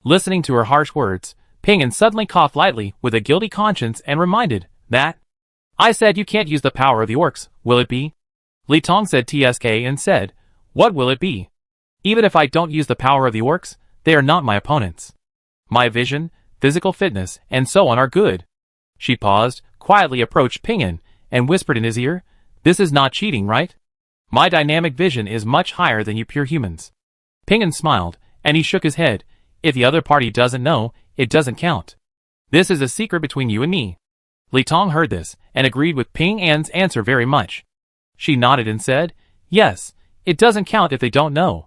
Listening to her harsh words, Ping An suddenly coughed lightly with a guilty conscience and reminded, "That? I said you can't use the power of the orcs, will it be?" Li Tong said TSK and said, "What will it be? Even if I don't use the power of the orcs, they are not my opponents. My vision, physical fitness, and so on are good." She paused, quietly approached Ping An, and whispered in his ear, "This is not cheating, right? My dynamic vision is much higher than you pure humans." Ping An smiled, and he shook his head. "If the other party doesn't know, it doesn't count. This is a secret between you and me." Li Tong heard this, and agreed with Ping An's answer very much. She nodded and said, "Yes, it doesn't count if they don't know.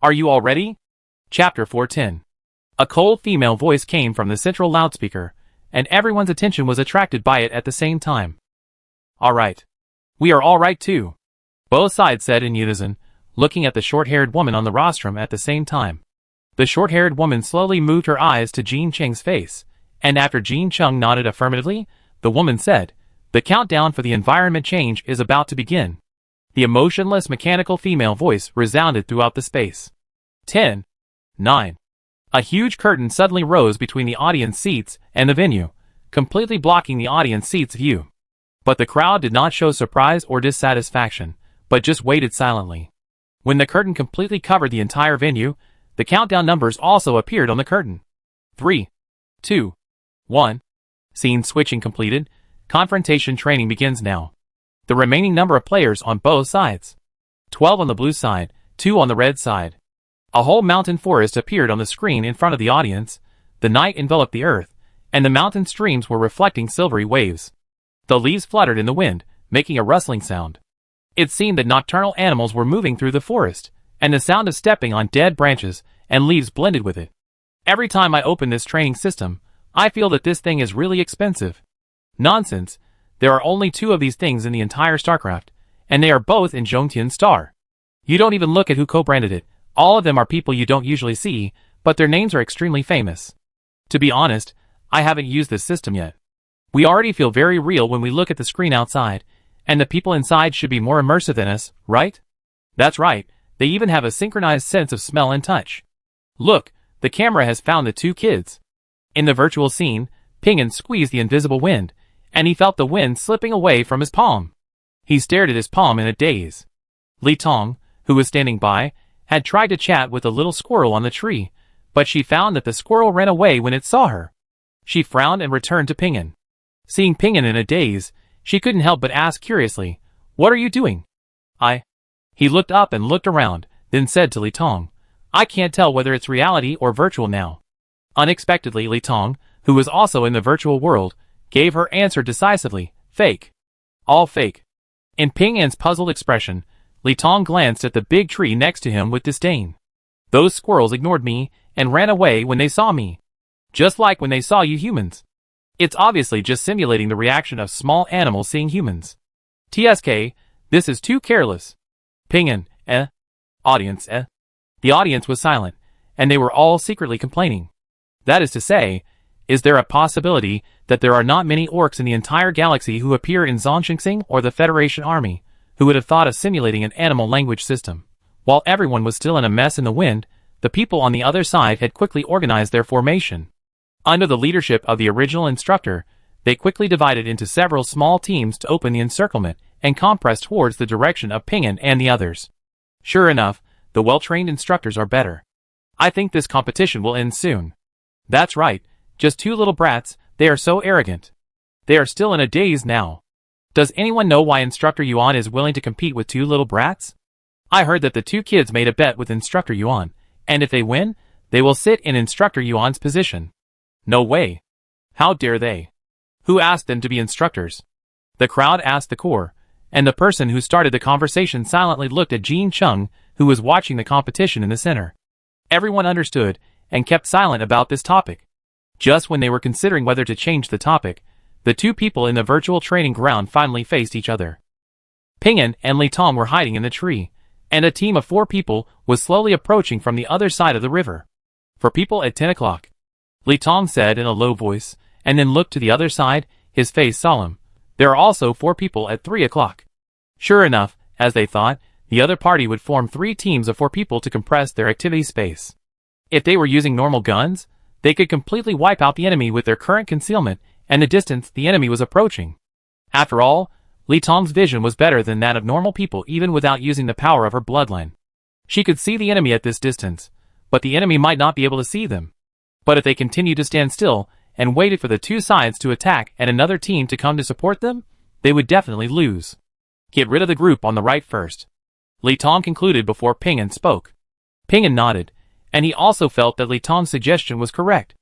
Are you all ready?" Chapter 410. A cold female voice came from the central loudspeaker, and everyone's attention was attracted by it at the same time. "All right. We are all right too," both sides said in unison, looking at the short-haired woman on the rostrum at the same time. The short-haired woman slowly moved her eyes to Jean Cheng's face, and after Jean Chung nodded affirmatively, the woman said, "The countdown for the environment change is about to begin." The emotionless mechanical female voice resounded throughout the space. 10, 9. A huge curtain suddenly rose between the audience seats and the venue, completely blocking the audience seats' view. But the crowd did not show surprise or dissatisfaction, but just waited silently. When the curtain completely covered the entire venue, the countdown numbers also appeared on the curtain. 3, 2, 1. Scene switching completed. Confrontation training begins now. The remaining number of players on both sides. 12 on the blue side, 2 on the red side. A whole mountain forest appeared on the screen in front of the audience. The night enveloped the earth, and the mountain streams were reflecting silvery waves. The leaves fluttered in the wind, making a rustling sound. It seemed that nocturnal animals were moving through the forest, and the sound of stepping on dead branches and leaves blended with it. Every time I open this training system, I feel that this thing is really expensive. Nonsense. There are only 2 of these things in the entire StarCraft, and they are both in Zhongtian's star. You don't even look at who co-branded it. All of them are people you don't usually see, but their names are extremely famous. To be honest, I haven't used this system yet. We already feel very real when we look at the screen outside, and the people inside should be more immersive than us, right? That's right, they even have a synchronized sense of smell and touch. Look, the camera has found the 2 kids. In the virtual scene, Ping'an squeezed the invisible wind, and he felt the wind slipping away from his palm. He stared at his palm in a daze. Li Tong, who was standing by, had tried to chat with the little squirrel on the tree, but she found that the squirrel ran away when it saw her. She frowned and returned to Ping'an. Seeing Ping'an in a daze, she couldn't help but ask curiously, "What are you doing?" He looked up and looked around, then said to Li Tong, "I can't tell whether it's reality or virtual now." Unexpectedly, Li Tong, who was also in the virtual world, gave her answer decisively, "Fake. All fake." In Ping'an's puzzled expression, Li Tong glanced at the big tree next to him with disdain. "Those squirrels ignored me and ran away when they saw me. Just like when they saw you humans. It's obviously just simulating the reaction of small animals seeing humans. TSK, this is too careless." Ping'an, Audience, The audience was silent, and they were all secretly complaining. That is to say, is there a possibility that there are not many orcs in the entire galaxy who appear in Zhongxing or the Federation Army, who would have thought of simulating an animal language system? While everyone was still in a mess in the wind, the people on the other side had quickly organized their formation. Under the leadership of the original instructor, they quickly divided into several small teams to open the encirclement and compress towards the direction of Ping'an and the others. Sure enough, the well-trained instructors are better. I think this competition will end soon. That's right, just 2 little brats, they are so arrogant. They are still in a daze now. Does anyone know why Instructor Yuan is willing to compete with 2 little brats? I heard that the 2 kids made a bet with Instructor Yuan, and if they win, they will sit in Instructor Yuan's position. No way. How dare they? Who asked them to be instructors? The crowd asked the core, and the person who started the conversation silently looked at Jean Chung, who was watching the competition in the center. Everyone understood, and kept silent about this topic. Just when they were considering whether to change the topic, the 2 people in the virtual training ground finally faced each other. Ping'an and Li Tong were hiding in the tree, and a team of 4 people was slowly approaching from the other side of the river. "For people at 10 o'clock. Li Tong said in a low voice, and then looked to the other side, his face solemn. "There are also 4 people at 3 o'clock. Sure enough, as they thought, the other party would form 3 teams of 4 people to compress their activity space. If they were using normal guns, they could completely wipe out the enemy with their current concealment and the distance the enemy was approaching. After all, Li Tong's vision was better than that of normal people even without using the power of her bloodline. She could see the enemy at this distance, but the enemy might not be able to see them. But if they continued to stand still and waited for the 2 sides to attack and another team to come to support them, they would definitely lose. Get rid of the group on the right first." Li Tong concluded before Ping'an spoke. Ping'an nodded, and he also felt that Li Tong's suggestion was correct.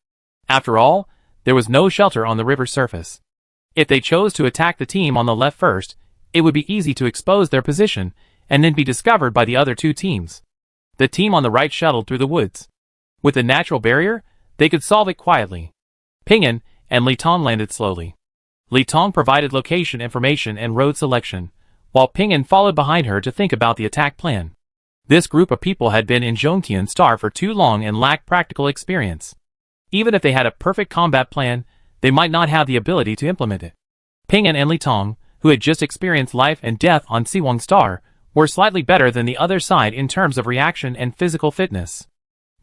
After all, there was no shelter on the river's surface. If they chose to attack the team on the left first, it would be easy to expose their position and then be discovered by the other 2 teams. The team on the right shuttled through the woods. With a natural barrier, they could solve it quietly. Ping'an and Li Tong landed slowly. Li Tong provided location information and road selection, while Ping'an followed behind her to think about the attack plan. This group of people had been in Zhongtian's star for too long and lacked practical experience. Even if they had a perfect combat plan, they might not have the ability to implement it. Ping'an and Li Tong, who had just experienced life and death on Siwang's star, were slightly better than the other side in terms of reaction and physical fitness.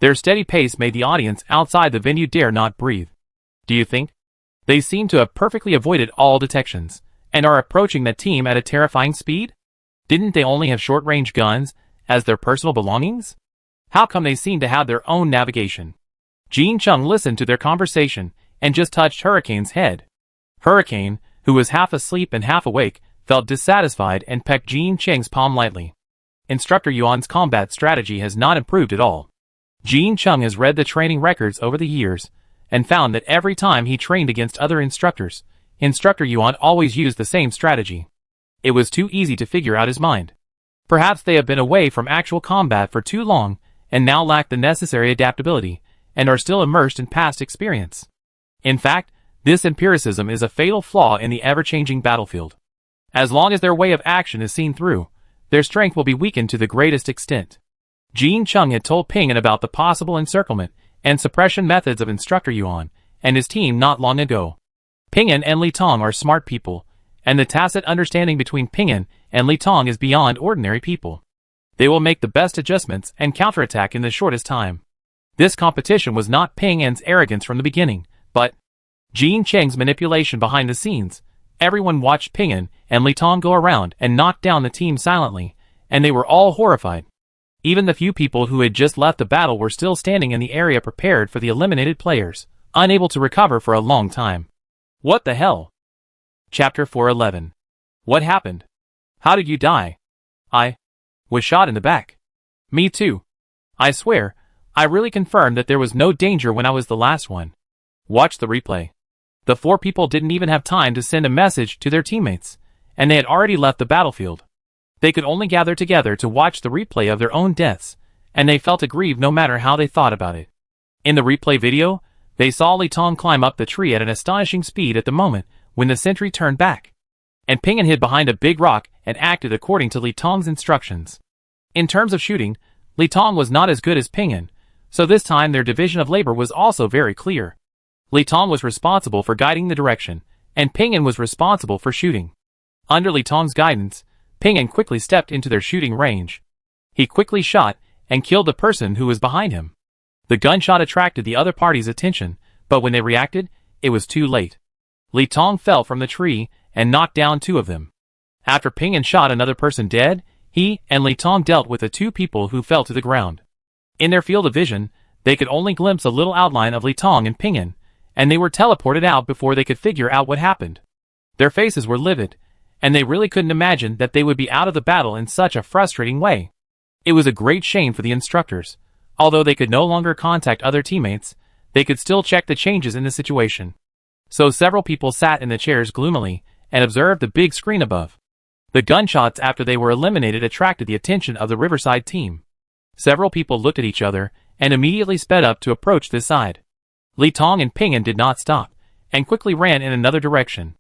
Their steady pace made the audience outside the venue dare not breathe. Do you think? They seem to have perfectly avoided all detections, and are approaching the team at a terrifying speed? Didn't they only have short-range guns as their personal belongings? How come they seemed to have their own navigation? Jean Chung listened to their conversation and just touched Hurricane's head. Hurricane, who was half asleep and half awake, felt dissatisfied and pecked Jean Cheng's palm lightly. Instructor Yuan's combat strategy has not improved at all. Jean Chung has read the training records over the years and found that every time he trained against other instructors, Instructor Yuan always used the same strategy. It was too easy to figure out his mind. Perhaps they have been away from actual combat for too long and now lack the necessary adaptability and are still immersed in past experience. In fact, this empiricism is a fatal flaw in the ever-changing battlefield. As long as their way of action is seen through, their strength will be weakened to the greatest extent. Jean Chung had told Ping An about the possible encirclement and suppression methods of Instructor Yuan and his team not long ago. Ping An and Li Tong are smart people, and the tacit understanding between Ping An and Li Tong is beyond ordinary people. They will make the best adjustments and counterattack in the shortest time. This competition was not Ping An's arrogance from the beginning, but Jean Cheng's manipulation behind the scenes. Everyone watched Ping An and Li Tong go around and knock down the team silently, and they were all horrified. Even the few people who had just left the battle were still standing in the area prepared for the eliminated players, unable to recover for a long time. What the hell? Chapter 411. What happened? How did you die? I was shot in the back. Me too. I swear, I really confirmed that there was no danger when I was the last one. Watch the replay. The 4 people didn't even have time to send a message to their teammates, and they had already left the battlefield. They could only gather together to watch the replay of their own deaths, and they felt aggrieved no matter how they thought about it. In the replay video, they saw Li Tong climb up the tree at an astonishing speed at the moment when the sentry turned back, and Ping An hid behind a big rock and acted according to Li Tong's instructions. In terms of shooting, Li Tong was not as good as Ping An, so this time their division of labor was also very clear. Li Tong was responsible for guiding the direction, and Ping An was responsible for shooting. Under Li Tong's guidance, Ping An quickly stepped into their shooting range. He quickly shot and killed the person who was behind him. The gunshot attracted the other party's attention, but when they reacted, it was too late. Li Tong fell from the tree and knocked down 2 of them. After Ping An shot another person dead, he and Li Tong dealt with the 2 people who fell to the ground. In their field of vision, they could only glimpse a little outline of Li Tong and Ping An, and they were teleported out before they could figure out what happened. Their faces were livid, and they really couldn't imagine that they would be out of the battle in such a frustrating way. It was a great shame for the instructors. Although they could no longer contact other teammates, they could still check the changes in the situation. So several people sat in the chairs gloomily and observed the big screen above. The gunshots after they were eliminated attracted the attention of the Riverside team. Several people looked at each other and immediately sped up to approach this side. Li Tong and Ping An did not stop, and quickly ran in another direction.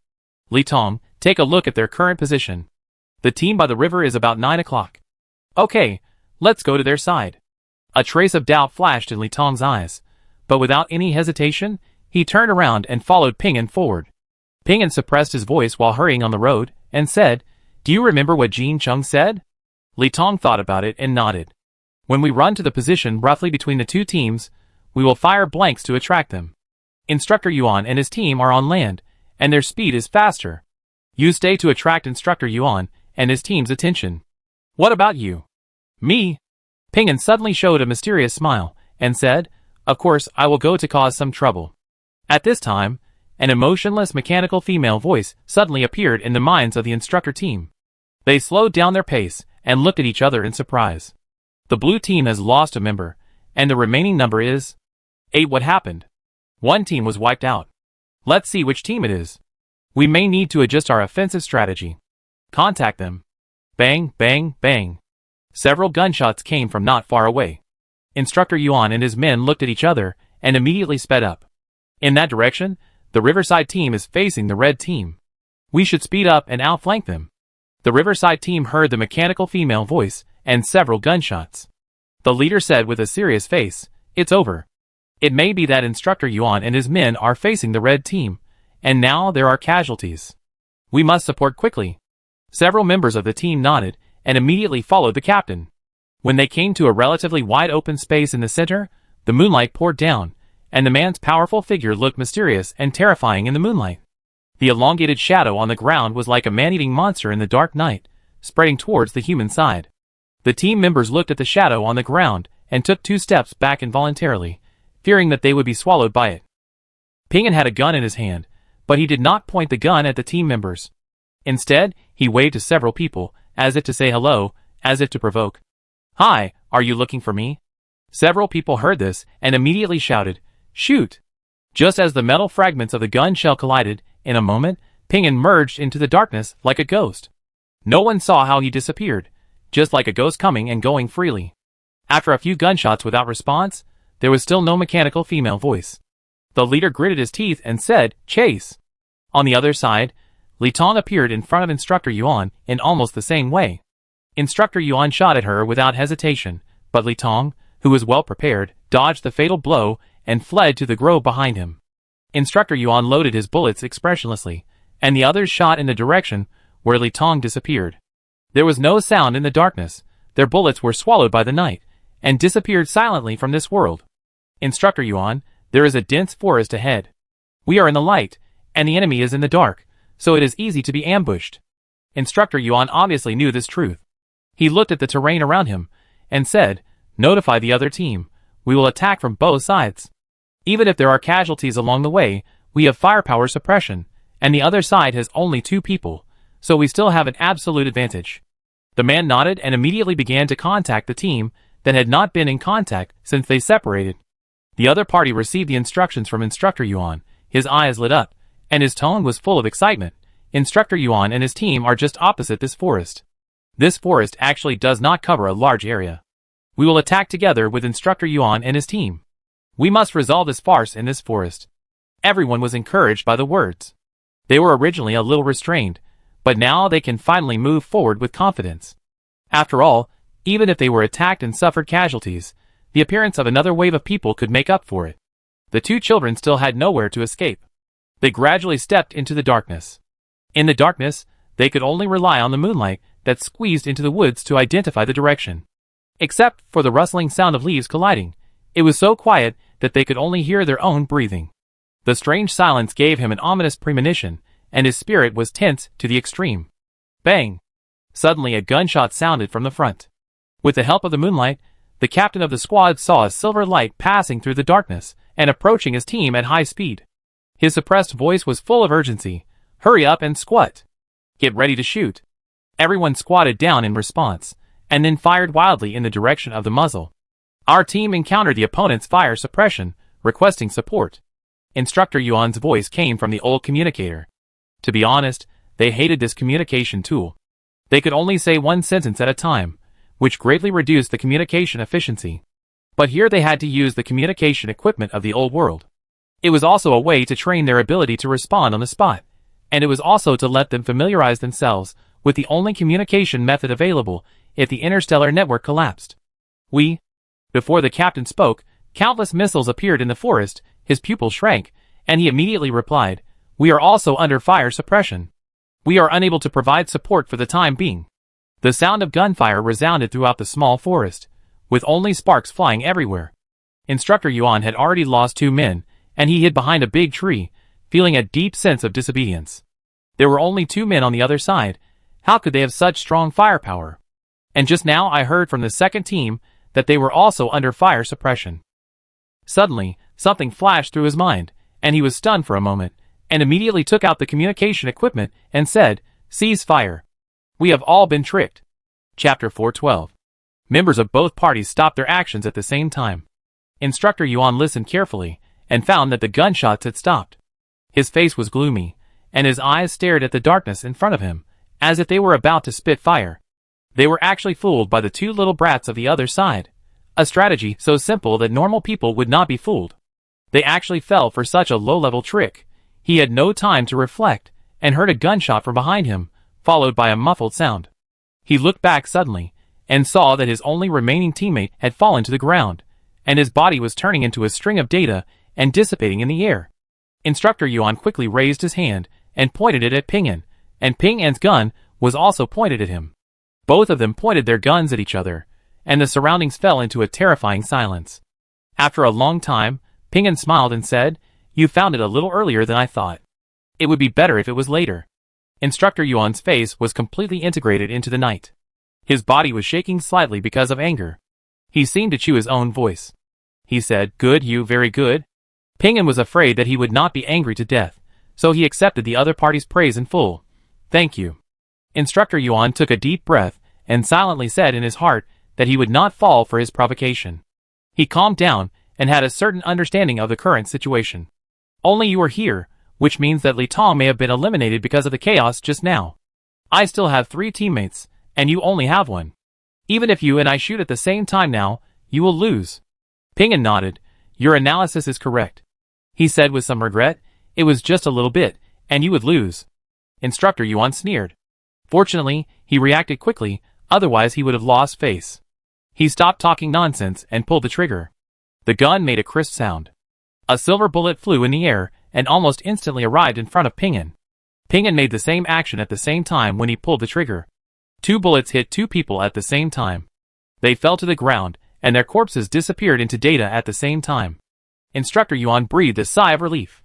Li Tong, take a look at their current position. The team by the river is about 9 o'clock. Okay, let's go to their side. A trace of doubt flashed in Li Tong's eyes, but without any hesitation, he turned around and followed Ping An forward. Ping An suppressed his voice while hurrying on the road, and said, "Do you remember what Jean Chung said?" Li Tong thought about it and nodded. "When we run to the position roughly between the 2 teams, we will fire blanks to attract them. Instructor Yuan and his team are on land, and their speed is faster. You stay to attract Instructor Yuan and his team's attention. What about you?" "Me?" Ping An suddenly showed a mysterious smile, and said, "Of course I will go to cause some trouble." At this time, an emotionless mechanical female voice suddenly appeared in the minds of the instructor team. They slowed down their pace and looked at each other in surprise. The blue team has lost a member, and the remaining number is 8. What happened? 1 team was wiped out. Let's see which team it is. We may need to adjust our offensive strategy. Contact them. Bang, bang, bang. Several gunshots came from not far away. Instructor Yuan and his men looked at each other and immediately sped up. In that direction, the Riverside team is facing the red team. We should speed up and outflank them. The Riverside team heard the mechanical female voice and several gunshots. The leader said with a serious face, "It's over. It may be that Instructor Yuan and his men are facing the red team, and now there are casualties. We must support quickly." Several members of the team nodded and immediately followed the captain. When they came to a relatively wide open space in the center, the moonlight poured down, and the man's powerful figure looked mysterious and terrifying in the moonlight. The elongated shadow on the ground was like a man-eating monster in the dark night, spreading towards the human side. The team members looked at the shadow on the ground and took 2 steps back involuntarily, fearing that they would be swallowed by it. Ping-an had a gun in his hand, but he did not point the gun at the team members. Instead, he waved to several people, as if to say hello, as if to provoke. "Hi, are you looking for me?" Several people heard this and immediately shouted, "Shoot!" Just as the metal fragments of the gun shell collided, in a moment, Ping-an merged into the darkness like a ghost. No one saw how he disappeared, just like a ghost coming and going freely. After a few gunshots without response, there was still no mechanical female voice. The leader gritted his teeth and said, "Chase!" On the other side, Li Tong appeared in front of Instructor Yuan in almost the same way. Instructor Yuan shot at her without hesitation, but Li Tong, who was well prepared, dodged the fatal blow and fled to the grove behind him. Instructor Yuan loaded his bullets expressionlessly, and the others shot in the direction where Li Tong disappeared. There was no sound in the darkness. Their bullets were swallowed by the night and disappeared silently from this world. "Instructor Yuan, there is a dense forest ahead. We are in the light, and the enemy is in the dark, so it is easy to be ambushed." Instructor Yuan obviously knew this truth. He looked at the terrain around him and said, "Notify the other team. We will attack from both sides. Even if there are casualties along the way, we have firepower suppression, and the other side has only 2 people, so we still have an absolute advantage." The man nodded and immediately began to contact the team that had not been in contact since they separated. The other party received the instructions from Instructor Yuan. His eyes lit up, and his tone was full of excitement. Instructor Yuan and his team are just opposite this forest. This forest actually does not cover a large area. We will attack together with Instructor Yuan and his team. We must resolve this farce in this forest. Everyone was encouraged by the words. They were originally a little restrained, but now they can finally move forward with confidence. After all, even if they were attacked and suffered casualties, the appearance of another wave of people could make up for it. The 2 children still had nowhere to escape. They gradually stepped into the darkness. In the darkness, they could only rely on the moonlight that squeezed into the woods to identify the direction. Except for the rustling sound of leaves colliding, it was so quiet that they could only hear their own breathing. The strange silence gave him an ominous premonition, and his spirit was tense to the extreme. Bang! Suddenly a gunshot sounded from the front. With the help of the moonlight, the captain of the squad saw a silver light passing through the darkness and approaching his team at high speed. His suppressed voice was full of urgency. "Hurry up and squat. Get ready to shoot." Everyone squatted down in response, and then fired wildly in the direction of the muzzle. Our team encountered the opponent's fire suppression, requesting support. Instructor Yuan's voice came from the old communicator. To be honest, they hated this communication tool. They could only say one sentence at a time, which greatly reduced the communication efficiency. But here they had to use the communication equipment of the old world. It was also a way to train their ability to respond on the spot, and it was also to let them familiarize themselves with the only communication method available if the interstellar network collapsed. Before the captain spoke, countless missiles appeared in the forest. His pupil shrank, and he immediately replied, "We are also under fire suppression. We are unable to provide support for the time being." The sound of gunfire resounded throughout the small forest, with only sparks flying everywhere. Instructor Yuan had already lost 2 men, and he hid behind a big tree, feeling a deep sense of disobedience. There were only 2 men on the other side. How could they have such strong firepower? And just now I heard from the second team that they were also under fire suppression. Suddenly, something flashed through his mind, and he was stunned for a moment, and immediately took out the communication equipment and said, "Cease fire. We have all been tricked." Chapter 412. Members of both parties stopped their actions at the same time. Instructor Yuan listened carefully, and found that the gunshots had stopped. His face was gloomy, and his eyes stared at the darkness in front of him, as if they were about to spit fire. They were actually fooled by the 2 little brats of the other side. A strategy so simple that normal people would not be fooled. They actually fell for such a low-level trick. He had no time to reflect, and heard a gunshot from behind him, followed by a muffled sound. He looked back suddenly, and saw that his only remaining teammate had fallen to the ground, and his body was turning into a string of data and dissipating in the air. Instructor Yuan quickly raised his hand and pointed it at Ping-an, and Ping-an's gun was also pointed at him. Both of them pointed their guns at each other, and the surroundings fell into a terrifying silence. After a long time, Ping-an smiled and said, "You found it a little earlier than I thought. It would be better if it was later." Instructor Yuan's face was completely integrated into the night. His body was shaking slightly because of anger. He seemed to chew his own voice. He said, "Good, you, very good." Ping'an was afraid that he would not be angry to death, so he accepted the other party's praise in full. "Thank you." Instructor Yuan took a deep breath and silently said in his heart that he would not fall for his provocation. He calmed down and had a certain understanding of the current situation. "Only you are here, which means that Li Tong may have been eliminated because of the chaos just now. I still have 3 teammates, and you only have 1. Even if you and I shoot at the same time now, you will lose." Ping'an nodded. "Your analysis is correct," he said with some regret. "It was just a little bit, and you would lose." Instructor Yuan sneered. Fortunately, he reacted quickly, otherwise he would have lost face. He stopped talking nonsense and pulled the trigger. The gun made a crisp sound. A silver bullet flew in the air and almost instantly arrived in front of Ping'an. Ping'an made the same action at the same time when he pulled the trigger. 2 bullets hit 2 people at the same time. They fell to the ground, and their corpses disappeared into data at the same time. Instructor Yuan breathed a sigh of relief.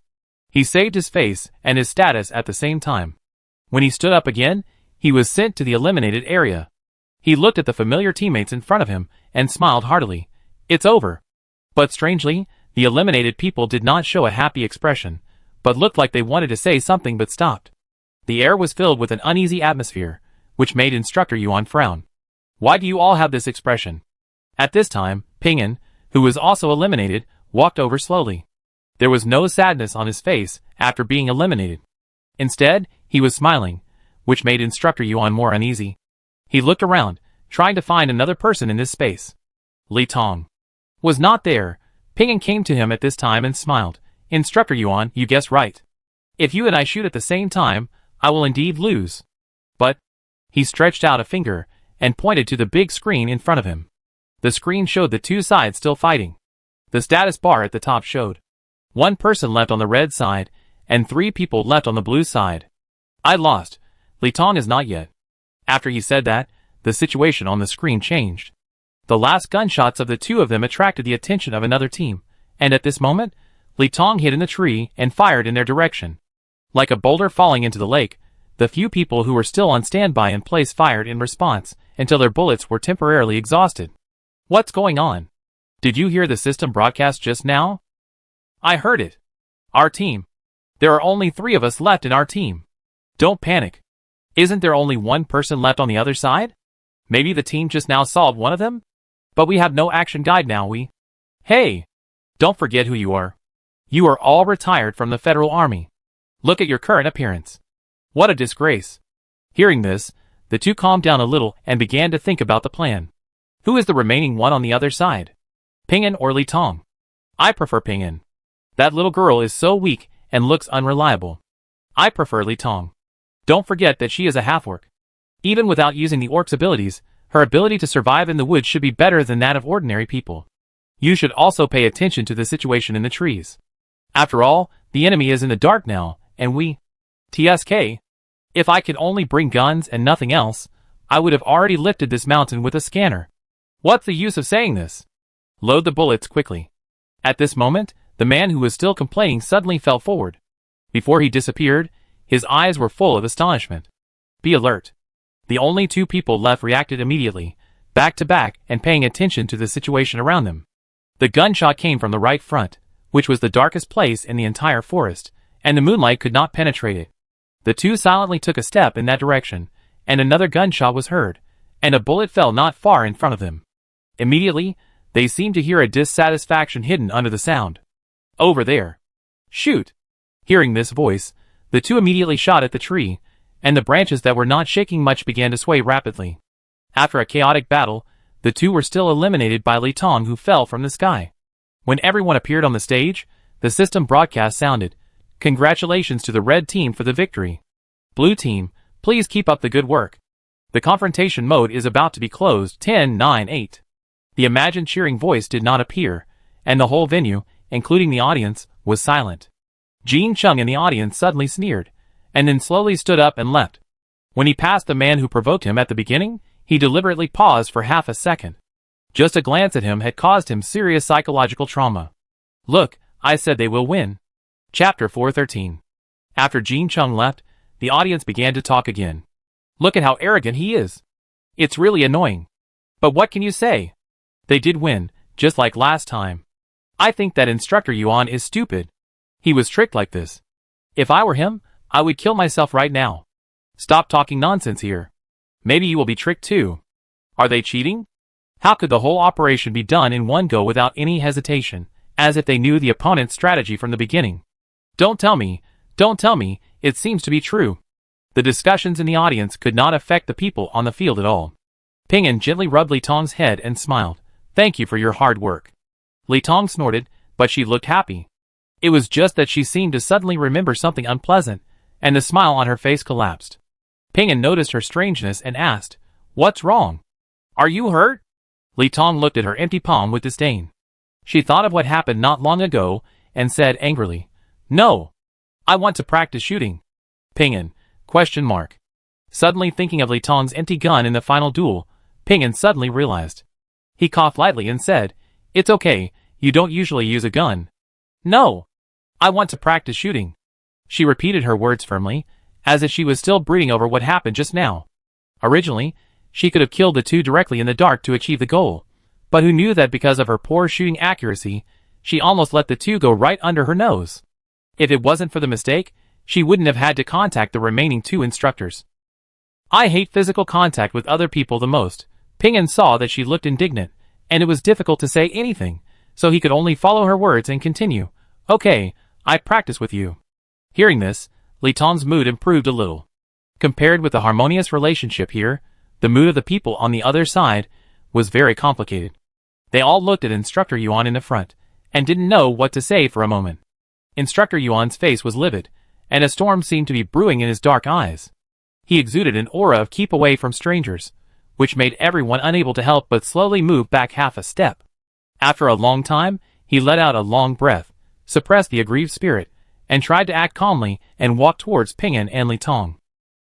He saved his face and his status at the same time. When he stood up again, he was sent to the eliminated area. He looked at the familiar teammates in front of him and smiled heartily. "It's over." But strangely, the eliminated people did not show a happy expression, but looked like they wanted to say something but stopped. The air was filled with an uneasy atmosphere, which made Instructor Yuan frown. "Why do you all have this expression?" At this time, Ping'an, who was also eliminated, walked over slowly. There was no sadness on his face after being eliminated. Instead, he was smiling, which made Instructor Yuan more uneasy. He looked around, trying to find another person in this space. Li Tong was not there. Ping'an came to him at this time and smiled. "Instructor Yuan, you guessed right. If you and I shoot at the same time, I will indeed lose." But he stretched out a finger and pointed to the big screen in front of him. The screen showed the 2 sides still fighting. The status bar at the top showed 1 person left on the red side and 3 people left on the blue side. "I lost. Li Tong is not yet." After he said that, the situation on the screen changed. The last gunshots of the 2 of them attracted the attention of another team, and at this moment, Li Tong hid in the tree and fired in their direction. Like a boulder falling into the lake, the few people who were still on standby in place fired in response until their bullets were temporarily exhausted. "What's going on? Did you hear the system broadcast just now?" "I heard it. Our team. There are only 3 of us left in our team." "Don't panic. Isn't there only 1 person left on the other side? Maybe the team just now solved one of them? But we have no action guide now, Hey! Don't forget who you are. You are all retired from the Federal Army. Look at your current appearance. What a disgrace." Hearing this, the 2 calmed down a little and began to think about the plan. Who is the remaining one on the other side? Ping'an or Li Tong? I prefer Ping'an. That little girl is so weak and looks unreliable. I prefer Li Tong. Don't forget that she is a half-orc. Even without using the orc's abilities, her ability to survive in the woods should be better than that of ordinary people. You should also pay attention to the situation in the trees. After all, the enemy is in the dark now, and we... TSK. If I could only bring guns and nothing else, I would have already lifted this mountain with a scanner. What's the use of saying this? Load the bullets quickly. At this moment, the man who was still complaining suddenly fell forward. Before he disappeared, his eyes were full of astonishment. Be alert. The only 2 people left reacted immediately, back to back and paying attention to the situation around them. The gunshot came from the right front, which was the darkest place in the entire forest, and the moonlight could not penetrate it. The 2 silently took a step in that direction, and another gunshot was heard, and a bullet fell not far in front of them. Immediately, they seemed to hear a dissatisfaction hidden under the sound. Over there. Shoot! Hearing this voice, the 2 immediately shot at the tree, and the branches that were not shaking much began to sway rapidly. After a chaotic battle, the 2 were still eliminated by Li Tong, who fell from the sky. When everyone appeared on the stage, the system broadcast sounded, "Congratulations to the red team for the victory. Blue team, please keep up the good work. The confrontation mode is about to be closed 10, 9, 8. The imagined cheering voice did not appear, and the whole venue, including the audience, was silent. Jean Chung in the audience suddenly sneered, and then slowly stood up and left. When he passed the man who provoked him at the beginning, he deliberately paused for half a second. Just a glance at him had caused him serious psychological trauma. Look, I said they will win. Chapter 413. After Jean Chung left, the audience began to talk again. Look at how arrogant he is. It's really annoying. But what can you say? They did win, just like last time. I think that Instructor Yuan is stupid. He was tricked like this. If I were him, I would kill myself right now. Stop talking nonsense here. Maybe you will be tricked too. Are they cheating? How could the whole operation be done in one go without any hesitation, as if they knew the opponent's strategy from the beginning? Don't tell me, it seems to be true. The discussions in the audience could not affect the people on the field at all. Ping-An gently rubbed Li Tong's head and smiled. Thank you for your hard work. Li Tong snorted, but she looked happy. It was just that she seemed to suddenly remember something unpleasant, and the smile on her face collapsed. Ping-An noticed her strangeness and asked, What's wrong? Are you hurt? Li Tong looked at her empty palm with disdain. She thought of what happened not long ago, and said angrily, No. I want to practice shooting. Ping-An, ? Suddenly thinking of Li Tong's empty gun in the final duel, Ping-An suddenly realized. He coughed lightly and said, It's okay, you don't usually use a gun. No. I want to practice shooting. She repeated her words firmly, as if she was still brooding over what happened just now. Originally, she could have killed the two directly in the dark to achieve the goal, but who knew that because of her poor shooting accuracy, she almost let the two go right under her nose. If it wasn't for the mistake, she wouldn't have had to contact the remaining two instructors. I hate physical contact with other people the most. Ping-An saw that she looked indignant, and it was difficult to say anything, so he could only follow her words and continue. Okay, I practice with you. Hearing this, Li Tong's mood improved a little. Compared with the harmonious relationship here, the mood of the people on the other side was very complicated. They all looked at Instructor Yuan in the front, and didn't know what to say for a moment. Instructor Yuan's face was livid, and a storm seemed to be brewing in his dark eyes. He exuded an aura of keep away from strangers, which made everyone unable to help but slowly move back half a step. After a long time, he let out a long breath, suppressed the aggrieved spirit, and tried to act calmly and walk towards Ping-An and Li Tong.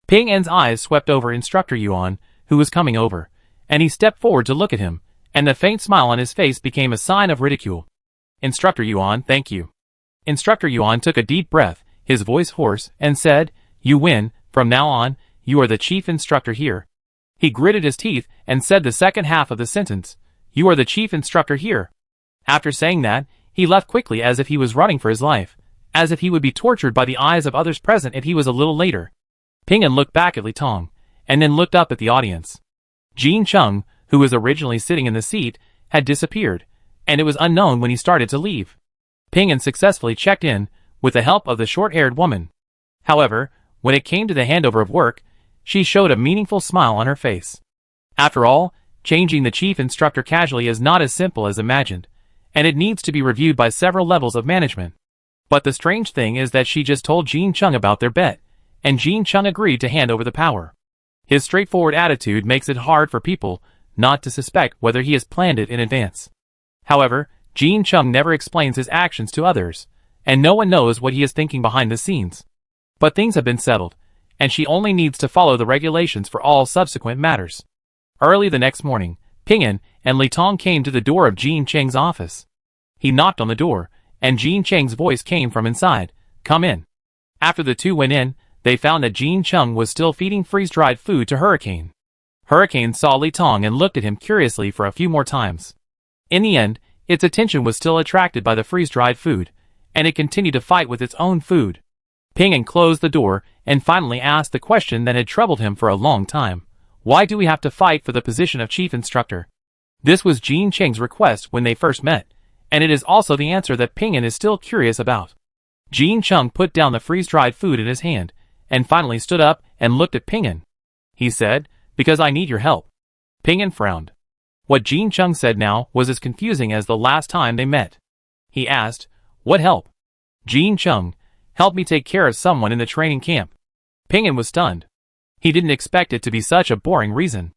Ping-An's eyes swept over Instructor Yuan, who was coming over, and he stepped forward to look at him, and the faint smile on his face became a sign of ridicule. Instructor Yuan, thank you. Instructor Yuan took a deep breath, his voice hoarse, and said, You win, from now on, you are the chief instructor here. He gritted his teeth and said the second half of the sentence, You are the chief instructor here. After saying that, he left quickly as if he was running for his life, as if he would be tortured by the eyes of others present if he was a little later. Ping-An looked back at Li Tong, and then looked up at the audience. Jean Chung, who was originally sitting in the seat, had disappeared, and it was unknown when he started to leave. Ping-An successfully checked in, with the help of the short-haired woman. However, when it came to the handover of work, she showed a meaningful smile on her face. After all, changing the chief instructor casually is not as simple as imagined, and it needs to be reviewed by several levels of management. But the strange thing is that she just told Jean Chung about their bet, and Jean Chung agreed to hand over the power. His straightforward attitude makes it hard for people not to suspect whether he has planned it in advance. However, Jean Chung never explains his actions to others, and no one knows what he is thinking behind the scenes. But things have been settled, and she only needs to follow the regulations for all subsequent matters. Early the next morning, Ping-An and Li Tong came to the door of Jean Cheng's office. He knocked on the door, and Jean Cheng's voice came from inside, Come in. After the two went in, they found that Jean Chung was still feeding freeze-dried food to Hurricane. Hurricane saw Li Tong and looked at him curiously for a few more times. In the end, its attention was still attracted by the freeze-dried food, and it continued to fight with its own food. Ping-An closed the door and finally asked the question that had troubled him for a long time. Why do we have to fight for the position of chief instructor? This was Jean Cheng's request when they first met, and it is also the answer that Ping-An is still curious about. Jean Chung put down the freeze-dried food in his hand, and finally stood up and looked at Ping-An. He said, Because I need your help. Ping-An frowned. What Jean Chung said now was as confusing as the last time they met. He asked, What help? Jean Chung, help me take care of someone in the training camp. Ping-An was stunned. He didn't expect it to be such a boring reason.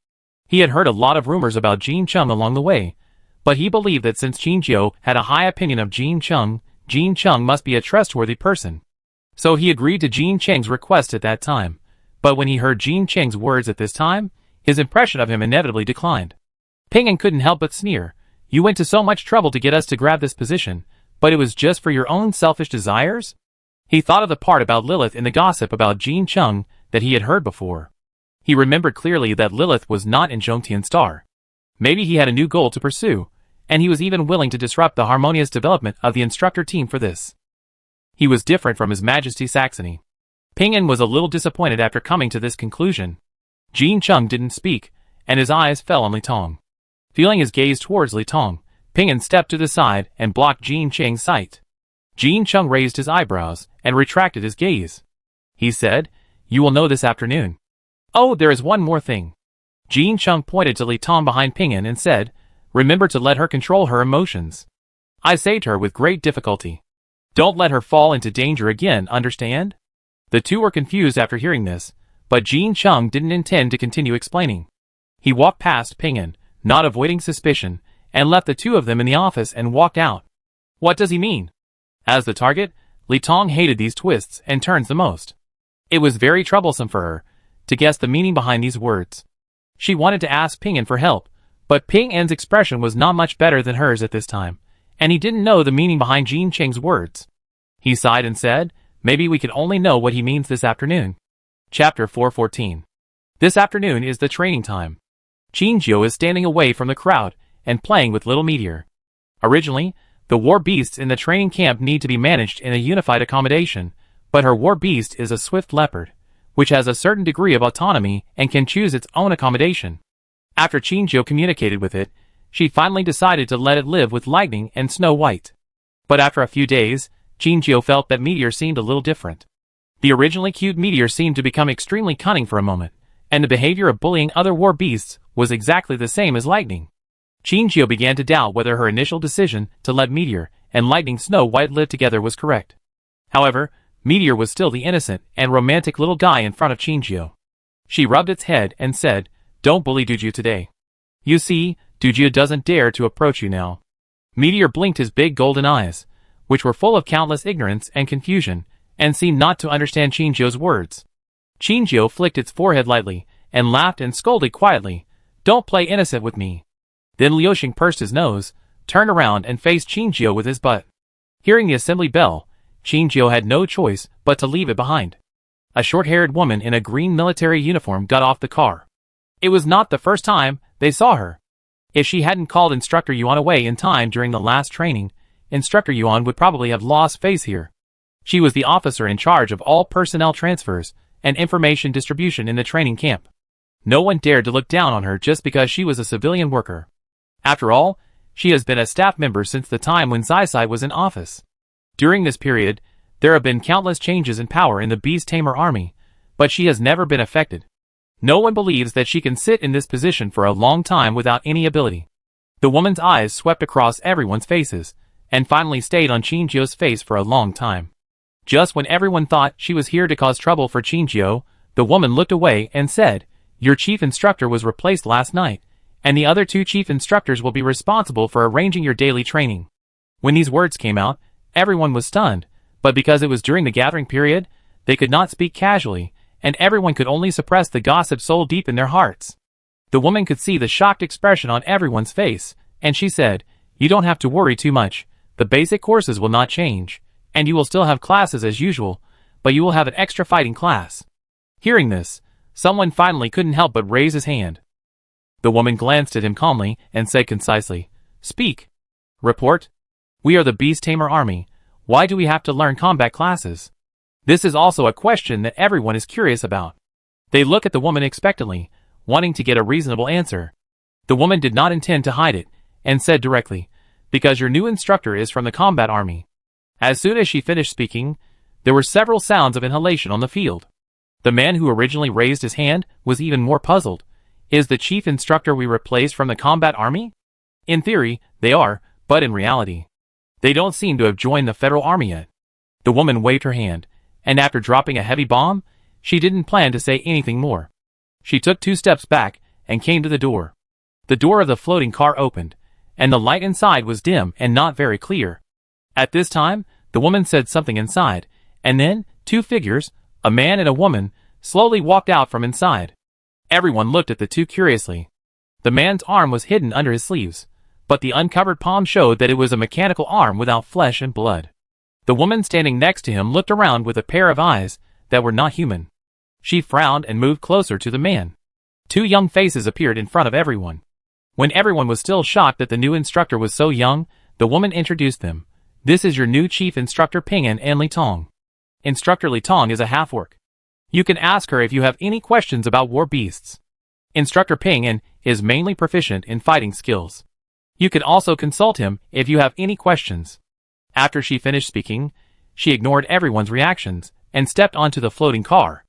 He had heard a lot of rumors about Jean Chung along the way, but he believed that since Jean Jiu had a high opinion of Jean Chung must be a trustworthy person. So he agreed to Jean Cheng's request at that time, but when he heard Jean Cheng's words at this time, his impression of him inevitably declined. Ping-An couldn't help but sneer. You went to so much trouble to get us to grab this position, but it was just for your own selfish desires? He thought of the part about Lilith in the gossip about Jean Chung that he had heard before. He remembered clearly that Lilith was not in Zhongtian's star. Maybe he had a new goal to pursue, and he was even willing to disrupt the harmonious development of the instructor team for this. He was different from His Majesty Saxony. Ping An was a little disappointed after coming to this conclusion. Jean Chung didn't speak, and his eyes fell on Li Tong. Feeling his gaze towards Li Tong, Ping An stepped to the side and blocked Jean Cheng's sight. Jean Chung raised his eyebrows and retracted his gaze. He said, "You will know this afternoon." "Oh, there is one more thing." Jean Chung pointed to Li Tong behind Ping An and said, "Remember to let her control her emotions. I saved her with great difficulty. Don't let her fall into danger again, understand?" The two were confused after hearing this, but Jean Chung didn't intend to continue explaining. He walked past Ping An, not avoiding suspicion, and left the two of them in the office and walked out. What does he mean? As the target, Li Tong hated these twists and turns the most. It was very troublesome for her to guess the meaning behind these words. She wanted to ask Ping An for help, but Ping An's expression was not much better than hers at this time, and he didn't know the meaning behind Jean Cheng's words. He sighed and said, "Maybe we can only know what he means this afternoon." Chapter 414. This afternoon is the training time. Qingjiu is standing away from the crowd and playing with Little Meteor. Originally, the war beasts in the training camp need to be managed in a unified accommodation, but her war beast is a swift leopard, which has a certain degree of autonomy and can choose its own accommodation. After Qingjiu communicated with it, she finally decided to let it live with Lightning and Snow White. But after a few days, Qingjiu felt that Meteor seemed a little different. The originally cute Meteor seemed to become extremely cunning for a moment, and the behavior of bullying other war beasts was exactly the same as Lightning. Qingjiu began to doubt whether her initial decision to let Meteor and Lightning Snow White live together was correct. However, Meteor was still the innocent and romantic little guy in front of Qingjiu. She rubbed its head and said, "Don't bully Dujiu today. You see, Dujiu doesn't dare to approach you now." Meteor blinked his big golden eyes, which were full of countless ignorance and confusion, and seemed not to understand Qingjiu's words. Qingjiu flicked its forehead lightly, and laughed and scolded quietly, "Don't play innocent with me." Then Liuxing pursed his nose, turned around and faced Qingjiu with his butt. Hearing the assembly bell, Qingjiu had no choice but to leave it behind. A short-haired woman in a green military uniform got off the car. It was not the first time they saw her. If she hadn't called Instructor Yuan away in time during the last training, Instructor Yuan would probably have lost face here. She was the officer in charge of all personnel transfers and information distribution in the training camp. No one dared to look down on her just because she was a civilian worker. After all, she has been a staff member since the time when Zai was in office. During this period, there have been countless changes in power in the Beast Tamer army, but she has never been affected. No one believes that she can sit in this position for a long time without any ability. The woman's eyes swept across everyone's faces, and finally stayed on Qingjiu's face for a long time. Just when everyone thought she was here to cause trouble for Qingjiu, the woman looked away and said, "Your chief instructor was replaced last night, and the other two chief instructors will be responsible for arranging your daily training." When these words came out, everyone was stunned, but because it was during the gathering period, they could not speak casually, and everyone could only suppress the gossip soul deep in their hearts. The woman could see the shocked expression on everyone's face, and she said, "You don't have to worry too much. The basic courses will not change, and you will still have classes as usual, but you will have an extra fighting class." Hearing this, someone finally couldn't help but raise his hand. The woman glanced at him calmly and said concisely, "Speak." "Report. We are the Beast Tamer army. Why do we have to learn combat classes?" This is also a question that everyone is curious about. They look at the woman expectantly, wanting to get a reasonable answer. The woman did not intend to hide it, and said directly, "Because your new instructor is from the combat army." As soon as she finished speaking, there were several sounds of inhalation on the field. The man who originally raised his hand was even more puzzled. Is the chief instructor we replaced from the combat army? In theory, they are, but in reality, they don't seem to have joined the federal army yet. The woman waved her hand, and after dropping a heavy bomb, she didn't plan to say anything more. She took 2 steps back and came to the door. The door of the floating car opened, and the light inside was dim and not very clear. At this time, the woman said something inside, and then 2 figures, a man and a woman, slowly walked out from inside. Everyone looked at the two curiously. The man's arm was hidden under his sleeves, but the uncovered palm showed that it was a mechanical arm without flesh and blood. The woman standing next to him looked around with a pair of eyes that were not human. She frowned and moved closer to the man. Two young faces appeared in front of everyone. When everyone was still shocked that the new instructor was so young, the woman introduced them. This is your new chief instructor Ping'an and Li Tong. Instructor Li Tong is a half-orc. You can ask her if you have any questions about war beasts. Instructor Ping'an is mainly proficient in fighting skills. You can also consult him if you have any questions. After she finished speaking, she ignored everyone's reactions and stepped onto the floating car.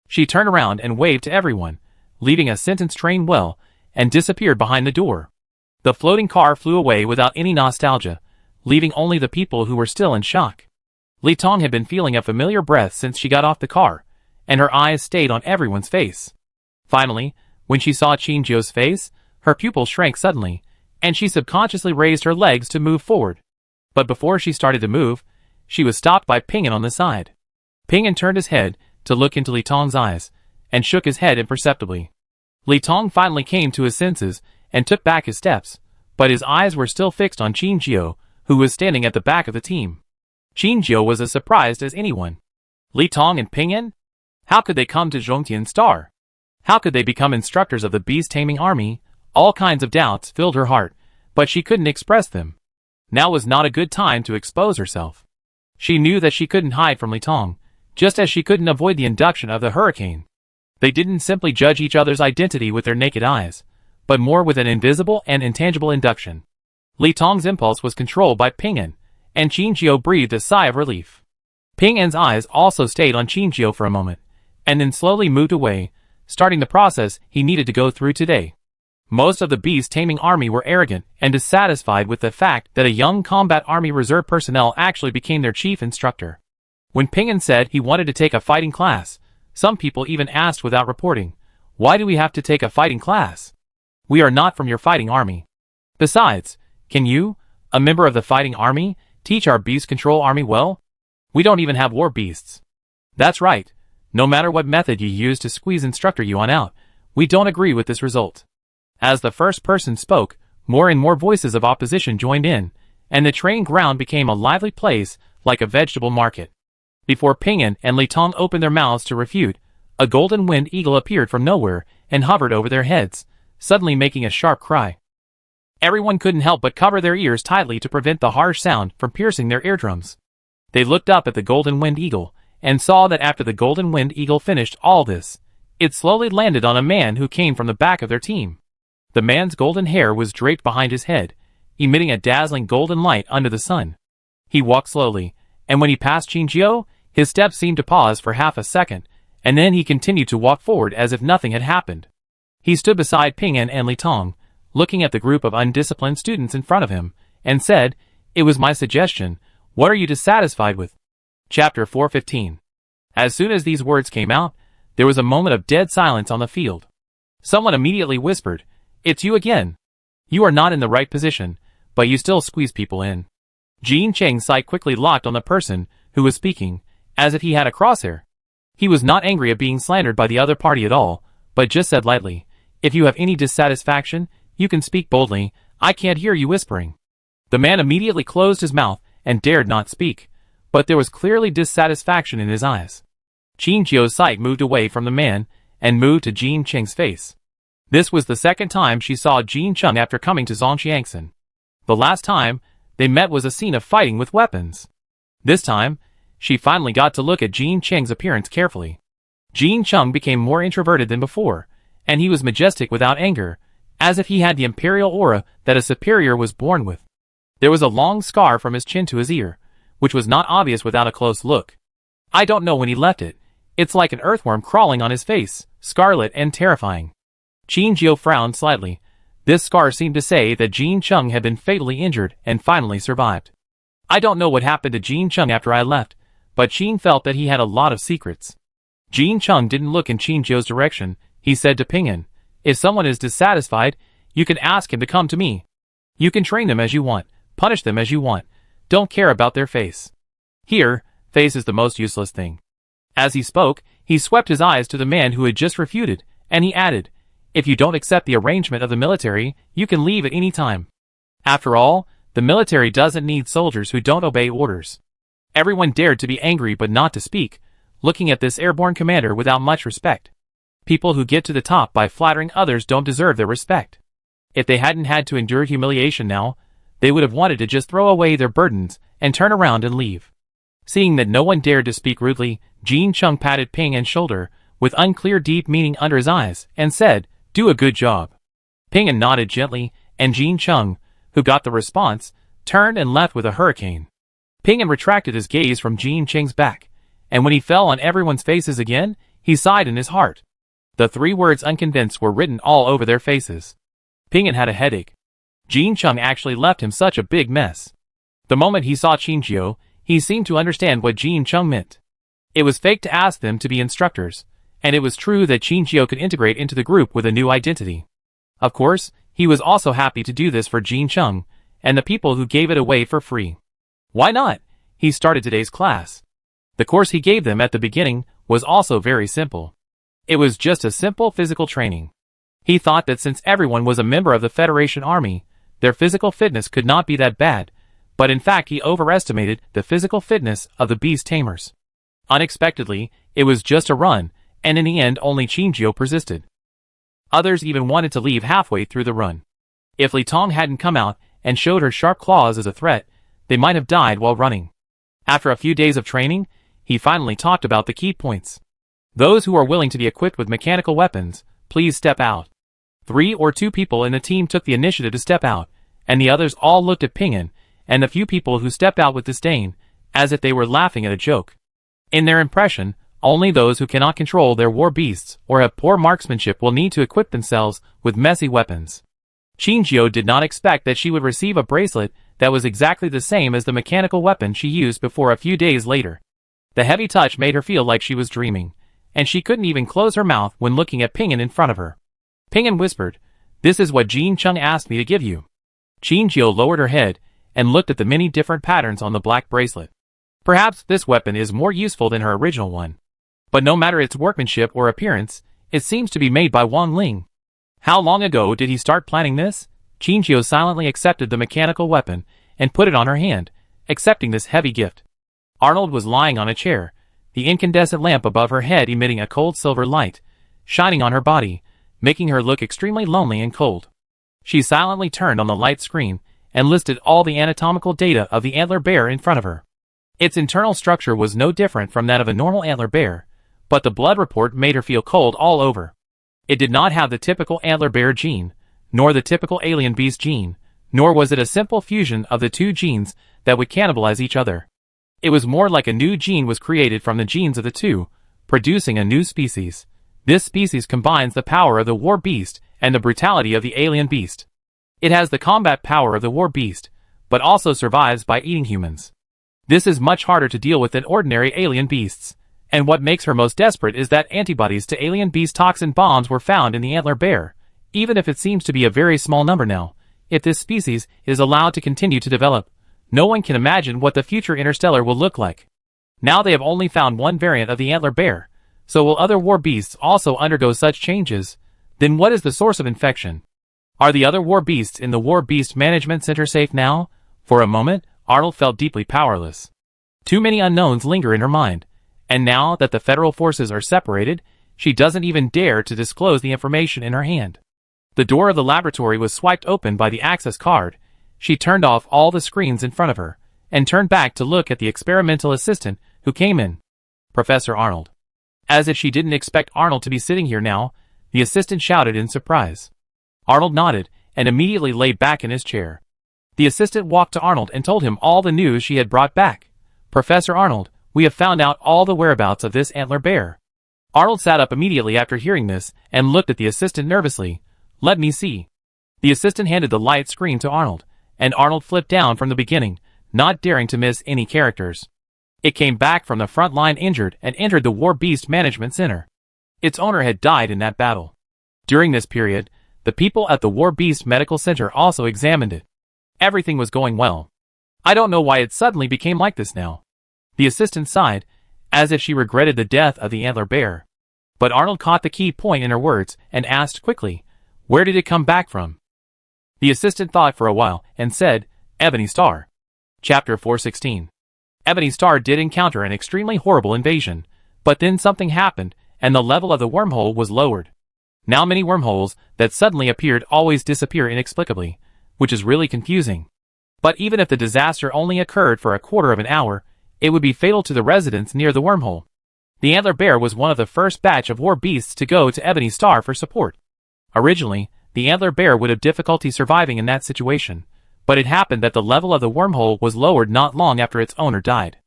She turned around and waved to everyone, leaving a sentence train well, and disappeared behind the door. The floating car flew away without any nostalgia, leaving only the people who were still in shock. Li Tong had been feeling a familiar breath since she got off the car, and her eyes stayed on everyone's face. Finally, when she saw Qin Jio's face, her pupil shrank suddenly, and she subconsciously raised her legs to move forward. But before she started to move, she was stopped by Ping'an on the side. Ping'an turned his head to look into Li Tong's eyes, and shook his head imperceptibly. Li Tong finally came to his senses and took back his steps, but his eyes were still fixed on Qin Jio, who was standing at the back of the team. Qin Jio was as surprised as anyone. Li Tong and Ping'an? How could they come to Zhongtian Star? How could they become instructors of the beast-taming army? All kinds of doubts filled her heart, but she couldn't express them. Now was not a good time to expose herself. She knew that she couldn't hide from Li Tong, just as she couldn't avoid the induction of the hurricane. They didn't simply judge each other's identity with their naked eyes, but more with an invisible and intangible induction. Li Tong's impulse was controlled by Ping'an, and Qin Jio breathed a sigh of relief. Ping'an's eyes also stayed on Qin Jio for a moment, and then slowly moved away, starting the process he needed to go through today. Most of the beast-taming army were arrogant and dissatisfied with the fact that a young combat army reserve personnel actually became their chief instructor. When Ping'an said he wanted to take a fighting class, some people even asked without reporting, "Why do we have to take a fighting class? We are not from your fighting army. Besides, can you, a member of the fighting army, teach our beast control army well? We don't even have war beasts." That's right. No matter what method you use to squeeze instructor Yuan out, we don't agree with this result. As the first person spoke, more and more voices of opposition joined in, and the train ground became a lively place like a vegetable market. Before Ping'an and Li Tong opened their mouths to refute, a golden winged eagle appeared from nowhere and hovered over their heads, suddenly making a sharp cry. Everyone couldn't help but cover their ears tightly to prevent the harsh sound from piercing their eardrums. They looked up at the golden winged eagle, and saw that after the golden winged eagle finished all this, it slowly landed on a man who came from the back of their team. The man's golden hair was draped behind his head, emitting a dazzling golden light under the sun. He walked slowly, and when he passed Qin Jio, his steps seemed to pause for half a second, and then he continued to walk forward as if nothing had happened. He stood beside Ping'an and Li Tong, looking at the group of undisciplined students in front of him, and said, "It was my suggestion. What are you dissatisfied with?" Chapter 415. As soon as these words came out, there was a moment of dead silence on the field. Someone immediately whispered, "It's you again. You are not in the right position, but you still squeeze people in." Jean Cheng's sight quickly locked on the person who was speaking, as if he had a crosshair. He was not angry at being slandered by the other party at all, but just said lightly, "If you have any dissatisfaction, you can speak boldly. I can't hear you whispering." The man immediately closed his mouth and dared not speak, but there was clearly dissatisfaction in his eyes. Qin Jio's sight moved away from the man and moved to Jean Cheng's face. This was the second time she saw Jean Cheng after coming to Zhongxiangsan. The last time they met was a scene of fighting with weapons. This time, she finally got to look at Jean Cheng's appearance carefully. Jean Cheng became more introverted than before, and he was majestic without anger, as if he had the imperial aura that a superior was born with. There was a long scar from his chin to his ear, which was not obvious without a close look. I don't know when he left it. It's like an earthworm crawling on his face, scarlet and terrifying. Qin Jio frowned slightly. This scar seemed to say that Jean Cheng had been fatally injured and finally survived. I don't know what happened to Jean Cheng after I left, but Qin felt that he had a lot of secrets. Jean Cheng didn't look in Qin Jio's direction. He said to Ping'an, "If someone is dissatisfied, you can ask him to come to me. You can train them as you want, punish them as you want. Don't care about their face. Here, face is the most useless thing." As he spoke, he swept his eyes to the man who had just refuted, and he added, "If you don't accept the arrangement of the military, you can leave at any time. After all, the military doesn't need soldiers who don't obey orders." Everyone dared to be angry but not to speak, looking at this airborne commander without much respect. People who get to the top by flattering others don't deserve their respect. If they hadn't had to endure humiliation now, they would have wanted to just throw away their burdens and turn around and leave. Seeing that no one dared to speak rudely, Jean Chung patted Ping An's shoulder, with unclear deep meaning under his eyes, and said, "Do a good job." Ping An nodded gently, and Jean Chung, who got the response, turned and left with a hurricane. Ping An retracted his gaze from Jean Cheng's back, and when he fell on everyone's faces again, he sighed in his heart. The 3 words "unconvinced" were written all over their faces. Ping An had a headache. Jean Chung actually left him such a big mess. The moment he saw Qinjiu, he seemed to understand what Jean Chung meant. It was fake to ask them to be instructors, and it was true that Qinjiu could integrate into the group with a new identity. Of course, he was also happy to do this for Jean Chung, and the people who gave it away for free. Why not? He started today's class. The course he gave them at the beginning was also very simple. It was just a simple physical training. He thought that since everyone was a member of the Federation Army, their physical fitness could not be that bad, but in fact he overestimated the physical fitness of the beast tamers. Unexpectedly, it was just a run, and in the end only Qinjiu persisted. Others even wanted to leave halfway through the run. If Li Tong hadn't come out and showed her sharp claws as a threat, they might have died while running. After a few days of training, he finally talked about the key points. Those who are willing to be equipped with mechanical weapons, please step out. 3 or 2 people in the team took the initiative to step out, and the others all looked at Ping An, and the few people who stepped out with disdain, as if they were laughing at a joke. In their impression, only those who cannot control their war beasts or have poor marksmanship will need to equip themselves with messy weapons. Qinjiu did not expect that she would receive a bracelet that was exactly the same as the mechanical weapon she used before a few days later. The heavy touch made her feel like she was dreaming, and she couldn't even close her mouth when looking at Ping An in front of her. Ping An whispered, "This is what Jean Chung asked me to give you." Qinjiu lowered her head and looked at the many different patterns on the black bracelet. Perhaps this weapon is more useful than her original one. But no matter its workmanship or appearance, it seems to be made by Wang Ling. How long ago did he start planning this? Qinjiu silently accepted the mechanical weapon and put it on her hand, accepting this heavy gift. Arnold was lying on a chair, the incandescent lamp above her head emitting a cold silver light, shining on her body, making her look extremely lonely and cold. She silently turned on the light screen and listed all the anatomical data of the antler bear in front of her. Its internal structure was no different from that of a normal antler bear, but the blood report made her feel cold all over. It did not have the typical antler bear gene, nor the typical alien beast gene, nor was it a simple fusion of the 2 genes that would cannibalize each other. It was more like a new gene was created from the genes of the 2, producing a new species. This species combines the power of the war beast and the brutality of the alien beast. It has the combat power of the war beast, but also survives by eating humans. This is much harder to deal with than ordinary alien beasts, and what makes her most desperate is that antibodies to alien beast toxin bombs were found in the antler bear, even if it seems to be a very small number now. If this species is allowed to continue to develop, no one can imagine what the future Interstellar will look like. Now they have only found one variant of the antler bear, so will other war beasts also undergo such changes? Then what is the source of infection? Are the other war beasts in the War Beast Management Center safe now? For a moment, Arnold felt deeply powerless. Too many unknowns linger in her mind, and now that the federal forces are separated, she doesn't even dare to disclose the information in her hand. The door of the laboratory was swiped open by the access card. She turned off all the screens in front of her, and turned back to look at the experimental assistant who came in. Professor Arnold. As if she didn't expect Arnold to be sitting here now, the assistant shouted in surprise. Arnold nodded, and immediately lay back in his chair. The assistant walked to Arnold and told him all the news she had brought back. "Professor Arnold, we have found out all the whereabouts of this antler bear." Arnold sat up immediately after hearing this, and looked at the assistant nervously. "Let me see." The assistant handed the light screen to Arnold, and Arnold flipped down from the beginning, not daring to miss any characters. It came back from the front line injured and entered the War Beast Management Center. Its owner had died in that battle. During this period, the people at the War Beast Medical Center also examined it. Everything was going well. "I don't know why it suddenly became like this now." The assistant sighed, as if she regretted the death of the antler bear. But Arnold caught the key point in her words and asked quickly, "Where did it come back from?" The assistant thought for a while and said, "Ebony Star." Chapter 416. Ebony Star did encounter an extremely horrible invasion, but then something happened, and the level of the wormhole was lowered. Now many wormholes that suddenly appeared always disappear inexplicably, which is really confusing. But even if the disaster only occurred for a quarter of an hour, it would be fatal to the residents near the wormhole. The Antler Bear was one of the first batch of war beasts to go to Ebony Star for support. Originally, the Antler Bear would have difficulty surviving in that situation, but it happened that the level of the wormhole was lowered not long after its owner died.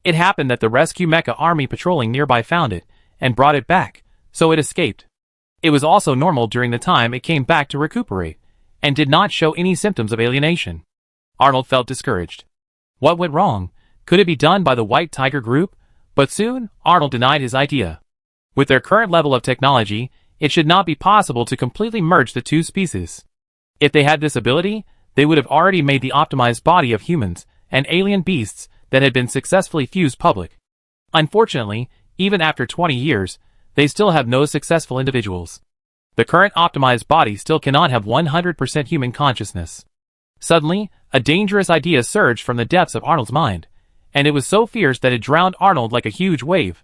It happened that the rescue mecha army patrolling nearby found it, and brought it back, so it escaped. It was also normal during the time it came back to recuperate, and did not show any symptoms of alienation. Arnold felt discouraged. What went wrong? Could it be done by the White Tiger group? But soon, Arnold denied his idea. With their current level of technology, it should not be possible to completely merge the two species. If they had this ability, they would have already made the optimized body of humans and alien beasts that had been successfully fused public. Unfortunately, even after 20 years, they still have no successful individuals. The current optimized body still cannot have 100% human consciousness. Suddenly, a dangerous idea surged from the depths of Arnold's mind, and it was so fierce that it drowned Arnold like a huge wave.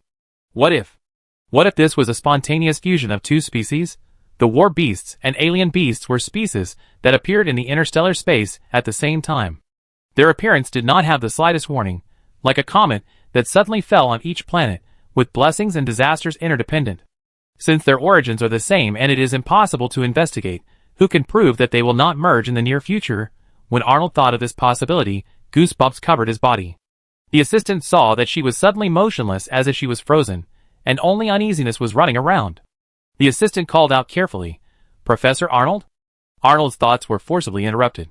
What if this was a spontaneous fusion of two species? The war beasts and alien beasts were species that appeared in the interstellar space at the same time. Their appearance did not have the slightest warning, like a comet that suddenly fell on each planet, with blessings and disasters interdependent. Since their origins are the same and it is impossible to investigate, who can prove that they will not merge in the near future? When Arnold thought of this possibility, goosebumps covered his body. The assistant saw that she was suddenly motionless as if she was frozen, and only uneasiness was running around. The assistant called out carefully, "Professor Arnold?" Arnold's thoughts were forcibly interrupted.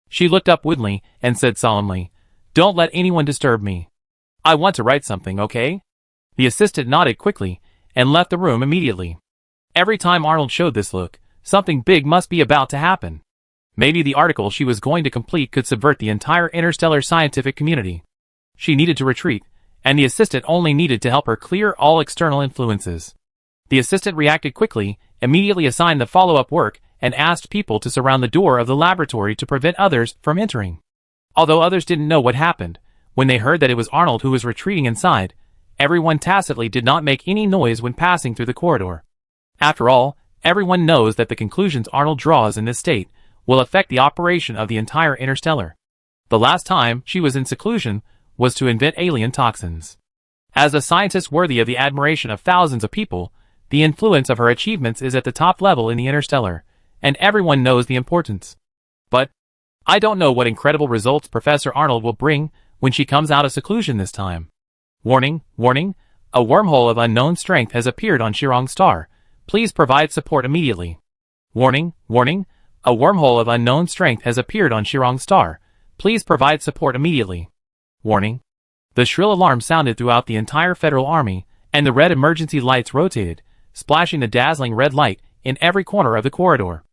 She looked up woodenly and said solemnly, "Don't let anyone disturb me. I want to write something, okay?" The assistant nodded quickly and left the room immediately. Every time Arnold showed this look, something big must be about to happen. Maybe the article she was going to complete could subvert the entire interstellar scientific community. She needed to retreat, and the assistant only needed to help her clear all external influences. The assistant reacted quickly, immediately assigned the follow-up work, and asked people to surround the door of the laboratory to prevent others from entering. Although others didn't know what happened, when they heard that it was Arnold who was retreating inside, everyone tacitly did not make any noise when passing through the corridor. After all, everyone knows that the conclusions Arnold draws in this state will affect the operation of the entire Interstellar. The last time she was in seclusion was to invent alien toxins. As a scientist worthy of the admiration of thousands of people, the influence of her achievements is at the top level in the Interstellar, and everyone knows the importance. But I don't know what incredible results Professor Arnold will bring when she comes out of seclusion this time. Warning, warning, a wormhole of unknown strength has appeared on Shirong Star. Please provide support immediately. Warning, warning, a wormhole of unknown strength has appeared on Shirong Star. Please provide support immediately. Warning. The shrill alarm sounded throughout the entire Federal Army, and the red emergency lights rotated, splashing the dazzling red light in every corner of the corridor.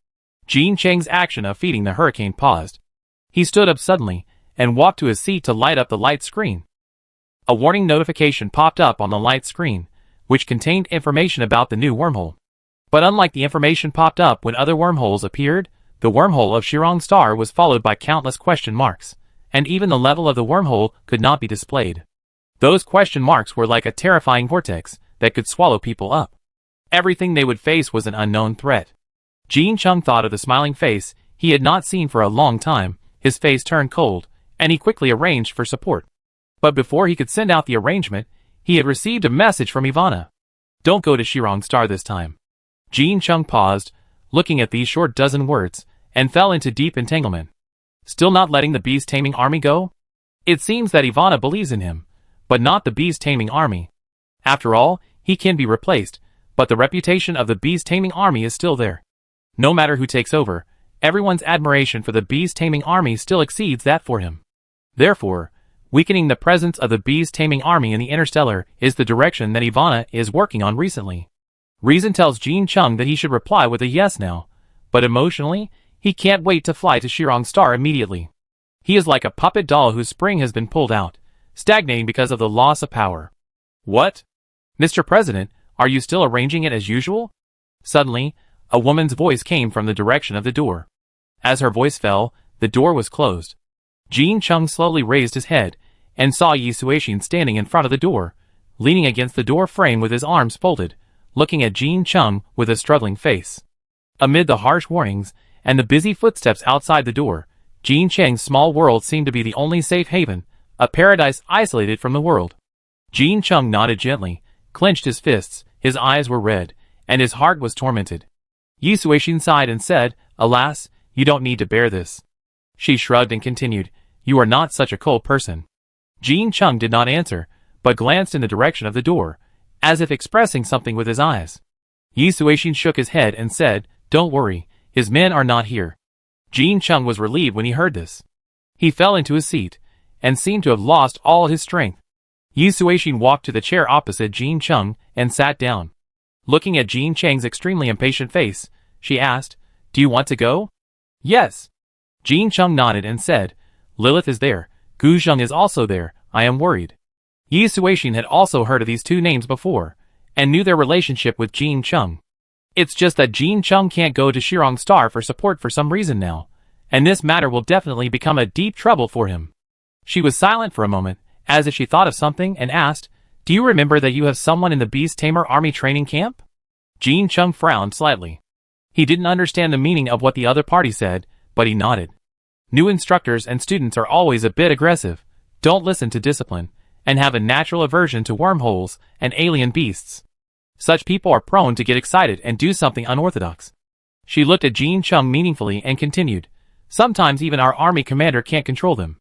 Jean Cheng's action of feeding the hurricane paused. He stood up suddenly, and walked to his seat to light up the light screen. A warning notification popped up on the light screen, which contained information about the new wormhole. But unlike the information popped up when other wormholes appeared, the wormhole of Shirong Star was followed by countless question marks, and even the level of the wormhole could not be displayed. Those question marks were like a terrifying vortex that could swallow people up. Everything they would face was an unknown threat. Jean Chung thought of the smiling face he had not seen for a long time. His face turned cold, and he quickly arranged for support. But before he could send out the arrangement, he had received a message from Ivana. "Don't go to Shirong Star this time." Jean Chung paused, looking at these short dozen words, and fell into deep entanglement. Still not letting the beast-taming army go? It seems that Ivana believes in him, but not the beast-taming army. After all, he can be replaced, but the reputation of the beast-taming army is still there. No matter who takes over, everyone's admiration for the beast-taming army still exceeds that for him. Therefore, weakening the presence of the beast-taming army in the Interstellar is the direction that Ivana is working on recently. Reason tells Jean Chung that he should reply with a yes now, but emotionally, he can't wait to fly to Shirong Star immediately. He is like a puppet doll whose spring has been pulled out, stagnating because of the loss of power. "What? Mr. President, are you still arranging it as usual?" Suddenly, a woman's voice came from the direction of the door. As her voice fell, the door was closed. Jean Chung slowly raised his head, and saw Yi Suixin standing in front of the door, leaning against the door frame with his arms folded, looking at Jin Chung with a struggling face. Amid the harsh warnings and the busy footsteps outside the door, Jin Cheng's small world seemed to be the only safe haven, a paradise isolated from the world. Jin Chung nodded gently, clenched his fists, his eyes were red, and his heart was tormented. Yi Suixin sighed and said, "Alas, you don't need to bear this." She shrugged and continued, "You are not such a cold person." Jin Chung did not answer, but glanced in the direction of the door, as if expressing something with his eyes. Yi Suixin shook his head and said, "Don't worry, his men are not here." Jin Chung was relieved when he heard this. He fell into his seat, and seemed to have lost all his strength. Yi Suixin walked to the chair opposite Jin Chung and sat down. Looking at Jin Cheng's extremely impatient face, she asked, "Do you want to go?" "Yes." Jin Chung nodded and said, "Lilith is there, Gu Zheng is also there, I am worried." Yi Suixin had also heard of these two names before, and knew their relationship with Jin Chung. It's just that Jin Chung can't go to Shirong Star for support for some reason now, and this matter will definitely become a deep trouble for him. She was silent for a moment, as if she thought of something, and asked, "Do you remember that you have someone in the Beast Tamer Army training camp?" Jin Chung frowned slightly. He didn't understand the meaning of what the other party said, but he nodded. New instructors and students are always a bit aggressive, don't listen to discipline, and have a natural aversion to wormholes and alien beasts. Such people are prone to get excited and do something unorthodox. She looked at Jin Chung meaningfully and continued, "Sometimes even our army commander can't control them."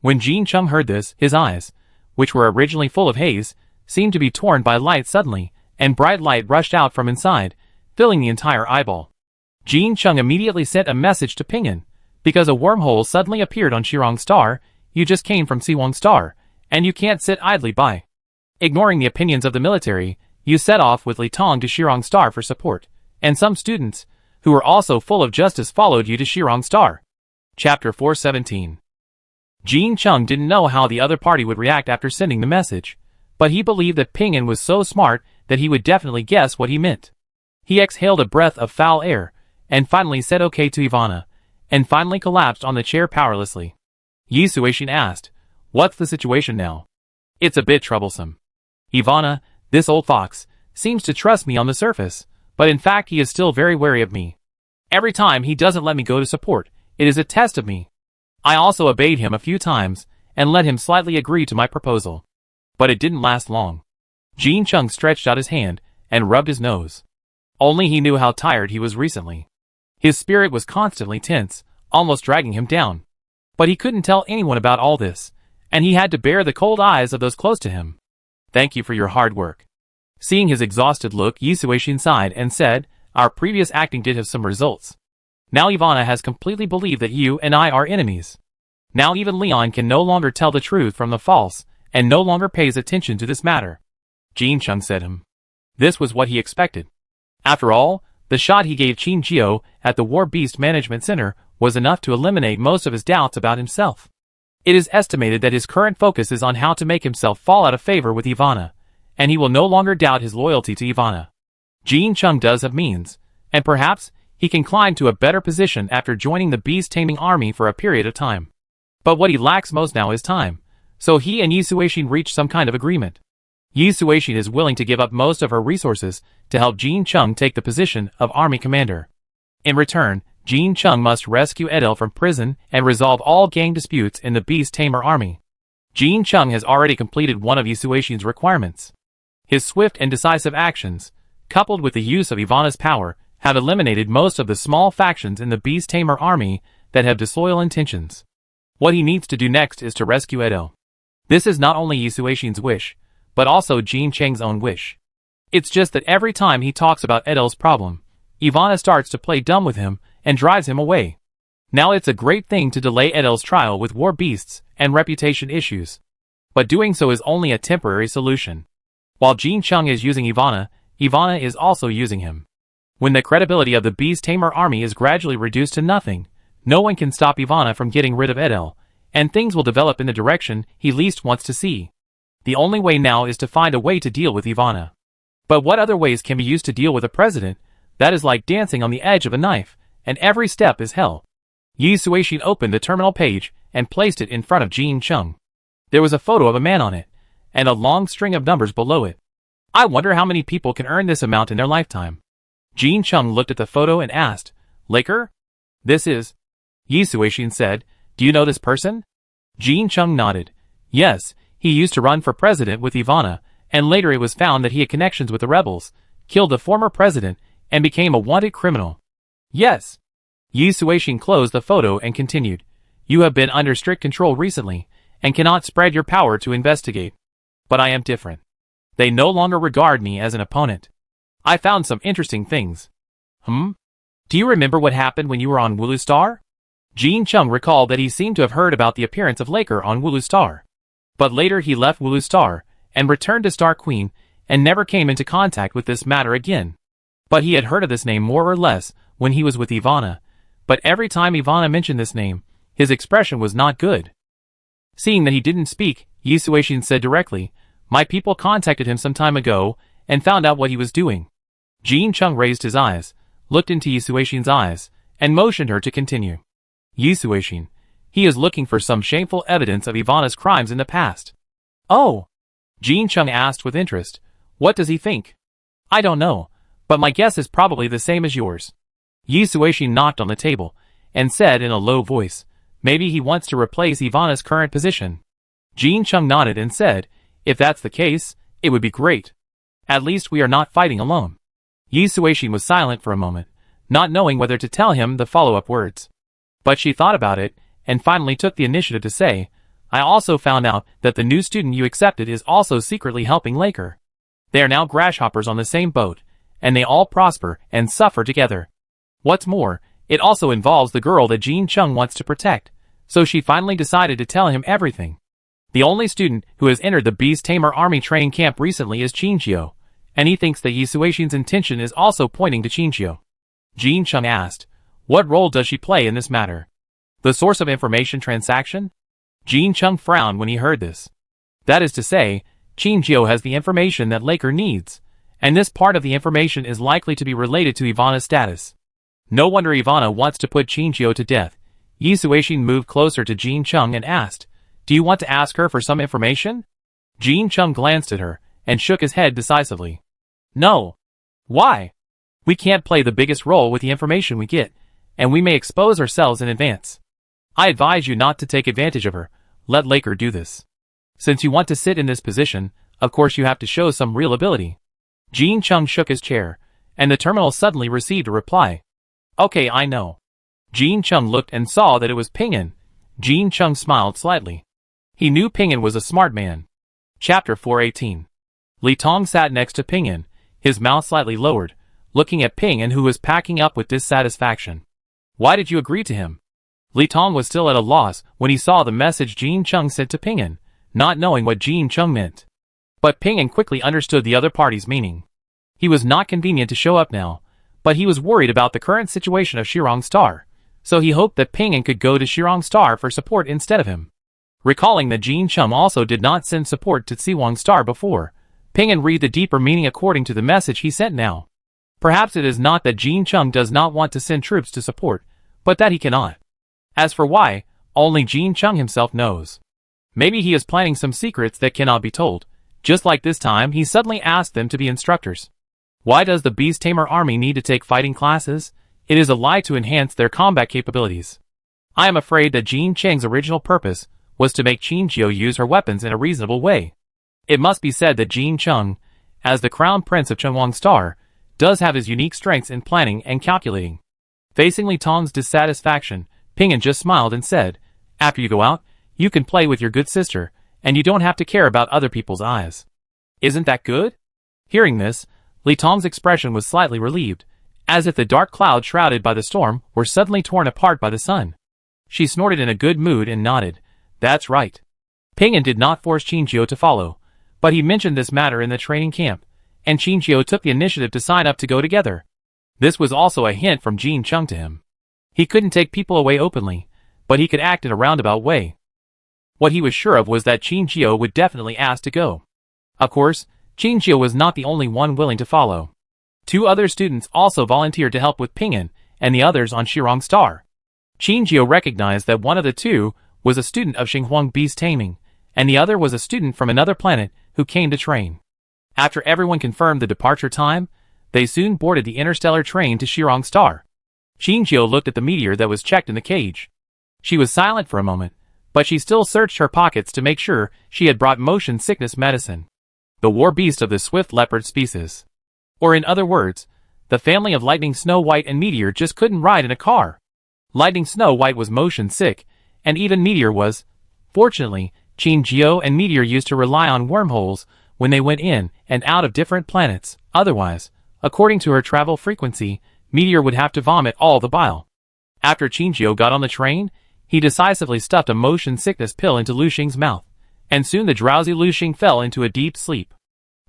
When Jin Chung heard this, his eyes, which were originally full of haze, seemed to be torn by light suddenly, and bright light rushed out from inside, filling the entire eyeball. Jin Chung immediately sent a message to Pinyin, "Because a wormhole suddenly appeared on Shirong Star, you just came from Siwang Star, and you can't sit idly by. Ignoring the opinions of the military, you set off with Li Tong to Shirong Star for support, and some students, who were also full of justice, followed you to Shirong Star." Chapter 417. Jin Chung didn't know how the other party would react after sending the message, but he believed that Pinyin was so smart that he would definitely guess what he meant. He exhaled a breath of foul air, and finally said okay to Ivana, and finally collapsed on the chair powerlessly. Yi Suixin asked, "What's the situation now?" "It's a bit troublesome. Ivana, this old fox, seems to trust me on the surface, but in fact he is still very wary of me. Every time he doesn't let me go to support, it is a test of me. I also obeyed him a few times, and let him slightly agree to my proposal. But it didn't last long." Jin Chung stretched out his hand, and rubbed his nose. Only he knew how tired he was recently. His spirit was constantly tense, almost dragging him down. But he couldn't tell anyone about all this, and he had to bear the cold eyes of those close to him. "Thank you for your hard work." Seeing his exhausted look, Yi Suixin sighed and said, "Our previous acting did have some results. Now Ivana has completely believed that you and I are enemies. Now even Leon can no longer tell the truth from the false, and no longer pays attention to this matter." Jin Chung said him. This was what he expected. After all, the shot he gave Qin Jiao at the War Beast Management Center was enough to eliminate most of his doubts about himself. It is estimated that his current focus is on how to make himself fall out of favor with Ivana, and he will no longer doubt his loyalty to Ivana. Jin Chung does have means, and perhaps he can climb to a better position after joining the beast-taming army for a period of time. But what he lacks most now is time, so he and Yi Suixin reached some kind of agreement. Yi Suixin is willing to give up most of her resources to help Jin Chung take the position of army commander. In return, Jin Chung must rescue Edel from prison and resolve all gang disputes in the Beast Tamer army. Jin Chung has already completed one of Yi Suixin's requirements. His swift and decisive actions, coupled with the use of Ivana's power, have eliminated most of the small factions in the Beast Tamer army that have disloyal intentions. What he needs to do next is to rescue Edel. This is not only Yi Suixin's wish, but also Jin Cheng's own wish. It's just that every time he talks about Edel's problem, Ivana starts to play dumb with him and drives him away. Now it's a great thing to delay Edel's trial with war beasts and reputation issues. But doing so is only a temporary solution. While Jin Chung is using Ivana, Ivana is also using him. When the credibility of the Beast Tamer army is gradually reduced to nothing, no one can stop Ivana from getting rid of Edel, and things will develop in the direction he least wants to see. The only way now is to find a way to deal with Ivana. But what other ways can be used to deal with a president that is like dancing on the edge of a knife, and every step is hell? Yi Suixin opened the terminal page and placed it in front of Jin Chung. There was a photo of a man on it, and a long string of numbers below it. I wonder how many people can earn this amount in their lifetime. Jean Chung looked at the photo and asked, Laker? This is... Yi Suixin said, do you know this person? Jean Chung nodded. Yes, he used to run for president with Ivana, and later it was found that he had connections with the rebels, killed the former president, and became a wanted criminal. Yes. Yi Suixin closed the photo and continued. You have been under strict control recently, and cannot spread your power to investigate. But I am different. They no longer regard me as an opponent. I found some interesting things. Do you remember what happened when you were on Wooloo Star? Jean Chung recalled that he seemed to have heard about the appearance of Laker on Wooloo Star. But later he left Wooloo Star, and returned to Star Queen, and never came into contact with this matter again. But he had heard of this name more or less when he was with Ivana, but every time Ivana mentioned this name, his expression was not good. Seeing that he didn't speak, Yi Suixin said directly, My people contacted him some time ago, and found out what he was doing. Jean Chung raised his eyes, looked into Yi Suixin's eyes, and motioned her to continue. Yi Suixin, he is looking for some shameful evidence of Ivana's crimes in the past. Oh! Jean Chung asked with interest, what does he think? I don't know, but my guess is probably the same as yours. Yi Suixin knocked on the table, and said in a low voice, maybe he wants to replace Ivana's current position. Jean Chung nodded and said, if that's the case, it would be great. At least we are not fighting alone. Yi Suixin was silent for a moment, not knowing whether to tell him the follow-up words. But she thought about it, and finally took the initiative to say, I also found out that the new student you accepted is also secretly helping Laker. They are now grasshoppers on the same boat, and they all prosper and suffer together. What's more, it also involves the girl that Jean Chung wants to protect, so she finally decided to tell him everything. The only student who has entered the Beast Tamer Army training camp recently is Qinqiu, and he thinks that Yi Suixin's intention is also pointing to Qinqiu. Jean Chung asked, what role does she play in this matter? The source of information transaction? Jean Chung frowned when he heard this. That is to say, Qinqiu has the information that Laker needs, and this part of the information is likely to be related to Ivana's status. No wonder Ivana wants to put Qinqiu to death. Yi Suixin moved closer to Jean Chung and asked, do you want to ask her for some information? Jean Chung glanced at her, and shook his head decisively. No. Why? We can't play the biggest role with the information we get, and we may expose ourselves in advance. I advise you not to take advantage of her. Let Laker do this. Since you want to sit in this position, of course you have to show some real ability. Jean Chung shook his chair, and the terminal suddenly received a reply. Okay, I know. Jean Chung looked and saw that it was Ping'an. Jean Chung smiled slightly. He knew Ping'an was a smart man. Chapter 418. Li Tong sat next to Ping'an, his mouth slightly lowered, looking at Ping'an, who was packing up with dissatisfaction. Why did you agree to him? Li Tong was still at a loss when he saw the message Jean Chung sent to Ping'an, not knowing what Jean Chung meant. But Ping'an quickly understood the other party's meaning. He was not convenient to show up now, but he was worried about the current situation of Shirong Star, so he hoped that Ping'an could go to Shirong Star for support instead of him. Recalling that Jean Chung also did not send support to Siwang Star before, Ping'an read the deeper meaning according to the message he sent now. Perhaps it is not that Jean Chung does not want to send troops to support, but that he cannot. As for why, only Jean Chung himself knows. Maybe he is planning some secrets that cannot be told. Just like this time, he suddenly asked them to be instructors. Why does the Beast Tamer Army need to take fighting classes? It is a lie to enhance their combat capabilities. I am afraid that Jean Cheng's original purpose was to make Qinqiu use her weapons in a reasonable way. It must be said that Jean Chung, as the Crown Prince of Chunwang Star, does have his unique strengths in planning and calculating. Facing Li Tong's dissatisfaction, Ping'an just smiled and said, after you go out, you can play with your good sister, and you don't have to care about other people's eyes. Isn't that good? Hearing this, Li Tong's expression was slightly relieved, as if the dark cloud shrouded by the storm were suddenly torn apart by the sun. She snorted in a good mood and nodded. That's right. Ping'an did not force Qinqiu to follow, but he mentioned this matter in the training camp, and Qinqiu took the initiative to sign up to go together. This was also a hint from Jean Chung to him. He couldn't take people away openly, but he could act in a roundabout way. What he was sure of was that Qinqiu would definitely ask to go. Of course, Qinqiu was not the only one willing to follow. 2 other students also volunteered to help with Ping'an, and the others on Shirong Star. Qinqiu recognized that one of the 2 was a student of Xinghuang Beast Taming, and the other was a student from another planet who came to train. After everyone confirmed the departure time, they soon boarded the interstellar train to Shirong Star. Qingjio looked at the meteor that was checked in the cage. She was silent for a moment, but she still searched her pockets to make sure she had brought motion sickness medicine. The war beast of the swift leopard species. Or in other words, the family of Lightning Snow White and Meteor just couldn't ride in a car. Lightning Snow White was motion sick, and even Meteor was. Fortunately, Qingjio and Meteor used to rely on wormholes when they went in and out of different planets. Otherwise, according to her travel frequency, Meteor would have to vomit all the bile. After Qingjio got on the train, he decisively stuffed a motion sickness pill into Lu Xing's mouth, and soon the drowsy Lu Xing fell into a deep sleep.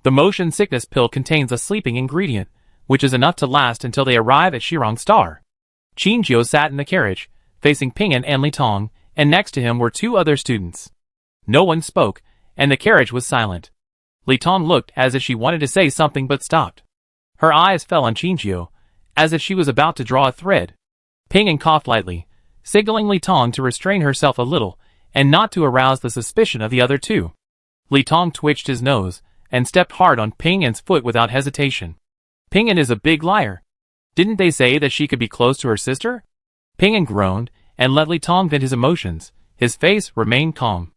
The motion sickness pill contains a sleeping ingredient, which is enough to last until they arrive at Shirong Star. Qingjio sat in the carriage, facing Ping'an and Li Tong, and next to him were two other students. No one spoke, and the carriage was silent. Li Tong looked as if she wanted to say something but stopped. Her eyes fell on Qingjio, as if she was about to draw a thread. Ping'an coughed lightly, signaling Li Tong to restrain herself a little, and not to arouse the suspicion of the other two. Li Tong twitched his nose, and stepped hard on Ping'an's foot without hesitation. Ping'an is a big liar. Didn't they say that she could be close to her sister? Ping'an groaned, and let Li Tong vent his emotions. His face remained calm.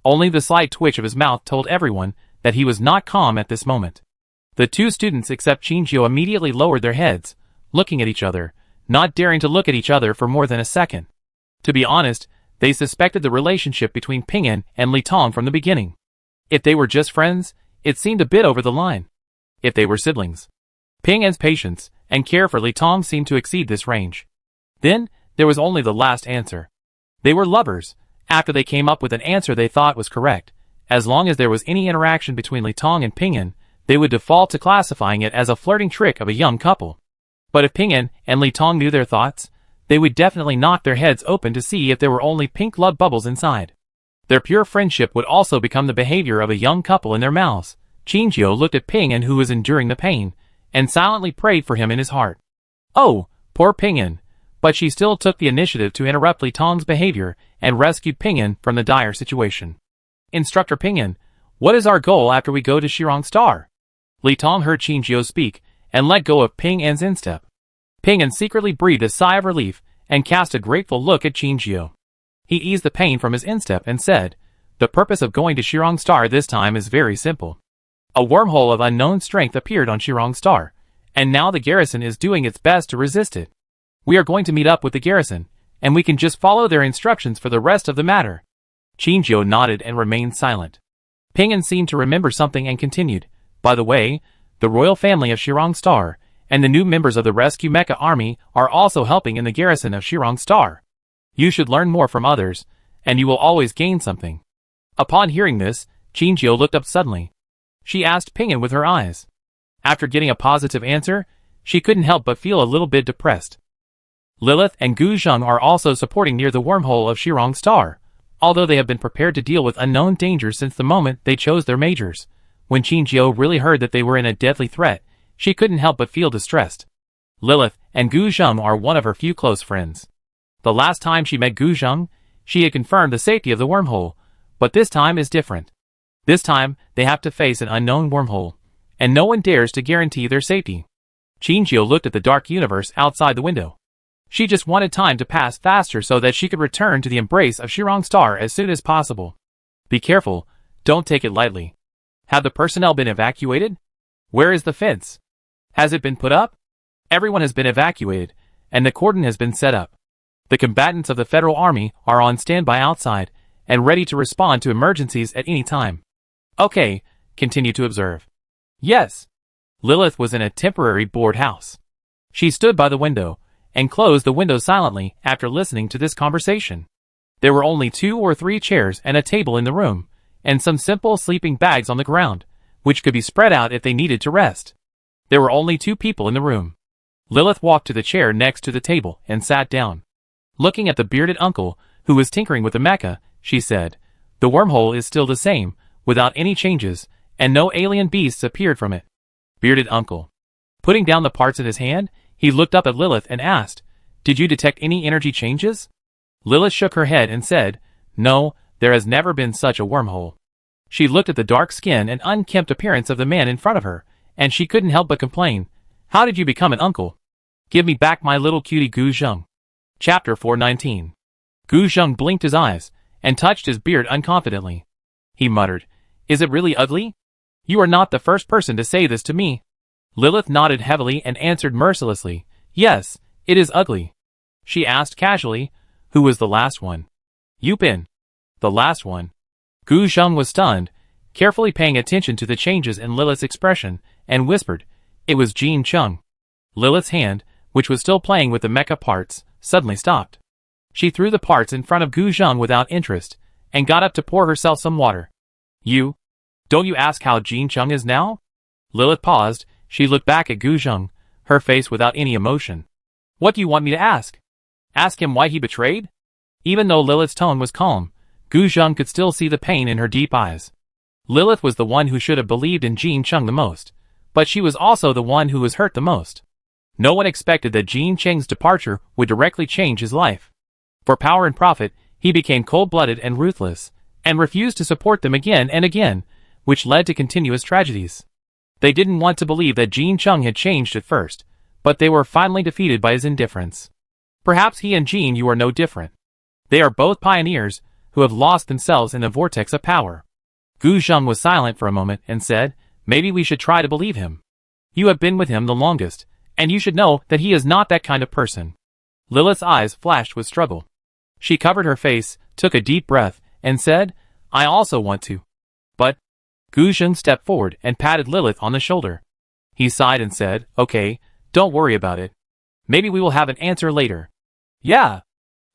Only the slight twitch of his mouth told everyone that he was not calm at this moment. The two students except Qingjio immediately lowered their heads, looking at each other, not daring to look at each other for more than a second. To be honest, they suspected the relationship between Ping'an and Li Tong from the beginning. If they were just friends, it seemed a bit over the line. If they were siblings, Ping'an's patience and care for Li Tong seemed to exceed this range. Then, there was only the last answer. They were lovers, after they came up with an answer they thought was correct. As long as there was any interaction between Li Tong and Ping'an, they would default to classifying it as a flirting trick of a young couple. But if Ping'an and Li Tong knew their thoughts, they would definitely knock their heads open to see if there were only pink love bubbles inside. Their pure friendship would also become the behavior of a young couple in their mouths. Qingjio looked at Ping'an, who was enduring the pain, and silently prayed for him in his heart. Oh, poor Ping'an! But she still took the initiative to interrupt Li Tong's behavior and rescued Ping'an from the dire situation. Instructor Ping'an, what is our goal after we go to Shirong Star? Li Tong heard Qingjio speak, and let go of Ping'an's instep. Ping'an secretly breathed a sigh of relief, and cast a grateful look at Qingjio. He eased the pain from his instep and said, the purpose of going to Shirong Star this time is very simple. A wormhole of unknown strength appeared on Shirong Star, and now the garrison is doing its best to resist it. We are going to meet up with the garrison, and we can just follow their instructions for the rest of the matter. Qingjio nodded and remained silent. Ping'an seemed to remember something and continued, by the way, the royal family of Shirong Star, and the new members of the Rescue Mecha Army are also helping in the garrison of Shirong Star. You should learn more from others, and you will always gain something. Upon hearing this, Qingjio looked up suddenly. She asked Ping'an with her eyes. After getting a positive answer, she couldn't help but feel a little bit depressed. Lilith and Gu Zheng are also supporting near the wormhole of Shirong Star, although they have been prepared to deal with unknown dangers since the moment they chose their majors. When Qingjio really heard that they were in a deadly threat, she couldn't help but feel distressed. Lilith and Gu Zheng are one of her few close friends. The last time she met Gu Zheng, she had confirmed the safety of the wormhole, but this time is different. This time, they have to face an unknown wormhole, and no one dares to guarantee their safety. Qingjio looked at the dark universe outside the window. She just wanted time to pass faster so that she could return to the embrace of Shirong Star as soon as possible. Be careful, don't take it lightly. Have the personnel been evacuated? Where is the fence? Has it been put up? Everyone has been evacuated, and the cordon has been set up. The combatants of the Federal Army are on standby outside, and ready to respond to emergencies at any time. Okay, continue to observe. Yes. Lilith was in a temporary board house. She stood by the window, and closed the window silently after listening to this conversation. There were only 2 or 3 chairs and a table in the room, and some simple sleeping bags on the ground, which could be spread out if they needed to rest. There were only 2 people in the room. Lilith walked to the chair next to the table and sat down. Looking at the bearded uncle, who was tinkering with the mecha, she said, the wormhole is still the same, without any changes, and no alien beasts appeared from it. Bearded uncle. Putting down the parts in his hand, he looked up at Lilith and asked, did you detect any energy changes? Lilith shook her head and said, no, There has never been such a wormhole. She looked at the dark skin and unkempt appearance of the man in front of her, and she couldn't help but complain. How did you become an uncle? Give me back my little cutie Gu Zheng. Chapter 419. Gu Zheng blinked his eyes, and touched his beard unconfidently. He muttered, Is it really ugly? You are not the first person to say this to me. Lilith nodded heavily and answered mercilessly, Yes, it is ugly. She asked casually, Who was the last one? Yupin. The last one. Gu Zheng was stunned, carefully paying attention to the changes in Lilith's expression, and whispered, It was Jean Chung. Lilith's hand, which was still playing with the mecha parts, suddenly stopped. She threw the parts in front of Gu Zheng without interest, and got up to pour herself some water. Don't you ask how Jean Chung is now? Lilith paused. She looked back at Gu Zheng, her face without any emotion. What do you want me to ask? Ask him why he betrayed? Even though Lilith's tone was calm, Gu Zheng could still see the pain in her deep eyes. Lilith was the one who should have believed in Jean Chung the most, but she was also the one who was hurt the most. No one expected that Jean Cheng's departure would directly change his life. For power and profit, he became cold-blooded and ruthless, and refused to support them again and again, which led to continuous tragedies. They didn't want to believe that Jean Chung had changed at first, but they were finally defeated by his indifference. Perhaps he and Jean Yu are no different. They are both pioneers who have lost themselves in the vortex of power. Gu Zheng was silent for a moment and said, Maybe we should try to believe him. You have been with him the longest, and you should know that he is not that kind of person. Lilith's eyes flashed with struggle. She covered her face, took a deep breath, and said, I also want to. But Gu Zheng stepped forward and patted Lilith on the shoulder. He sighed and said, Okay, don't worry about it. Maybe we will have an answer later. Yeah.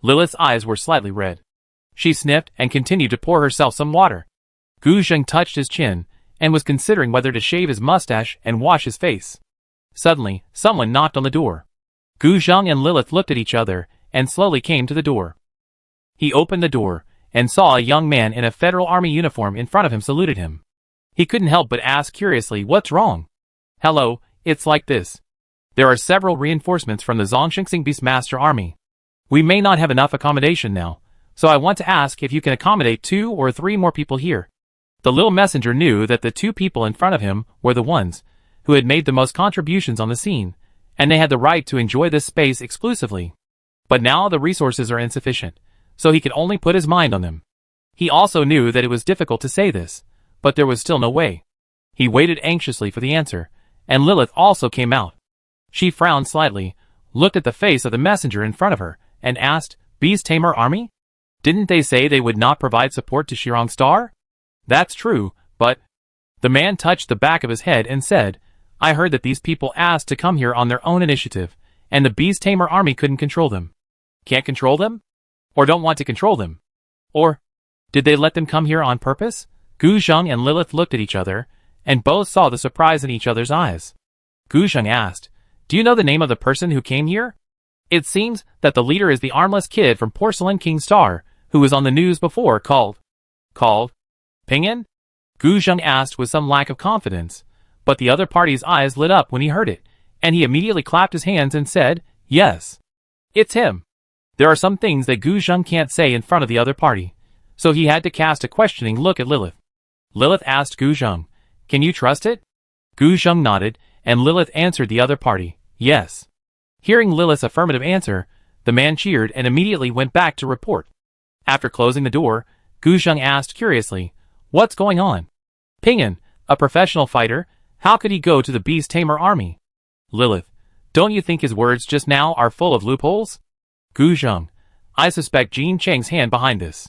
Lilith's eyes were slightly red. She sniffed and continued to pour herself some water. Gu Zheng touched his chin, and was considering whether to shave his mustache and wash his face. Suddenly, someone knocked on the door. Gu Zheng and Lilith looked at each other, and slowly came to the door. He opened the door, and saw a young man in a Federal Army uniform in front of him saluted him. He couldn't help but ask curiously, What's wrong? Hello, it's like this. There are several reinforcements from the Zhongxing Beastmaster Army. We may not have enough accommodation now, so I want to ask if you can accommodate 2 or 3 more people here. The little messenger knew that the 2 people in front of him were the ones who had made the most contributions on the scene, and they had the right to enjoy this space exclusively. But now the resources are insufficient, so he could only put his mind on them. He also knew that it was difficult to say this, but there was still no way. He waited anxiously for the answer, and Lilith also came out. She frowned slightly, looked at the face of the messenger in front of her, and asked, Beast Tamer Army? Didn't they say they would not provide support to Shirong Star? That's true, but... The man touched the back of his head and said, I heard that these people asked to come here on their own initiative, and the Beast Tamer Army couldn't control them. Can't control them? Or don't want to control them? Or, did they let them come here on purpose? Gu Zheng and Lilith looked at each other, and both saw the surprise in each other's eyes. Gu Zheng asked, Do you know the name of the person who came here? It seems that the leader is the armless kid from Porcelain King Star, who was on the news before called Pingyan? Gu Zheng asked with some lack of confidence, but the other party's eyes lit up when he heard it, and he immediately clapped his hands and said, Yes. It's him. There are some things that Gu Zheng can't say in front of the other party, so he had to cast a questioning look at Lilith. Lilith asked Gu Zheng, Can you trust it? Gu Zheng nodded, and Lilith answered the other party, Yes. Hearing Lilith's affirmative answer, the man cheered and immediately went back to report. After closing the door, Gu Zheng asked curiously, What's going on? Pingyan, a professional fighter, how could he go to the Beast Tamer Army? Lilith, don't you think his words just now are full of loopholes? Gu Zheng, I suspect Jean Cheng's hand behind this.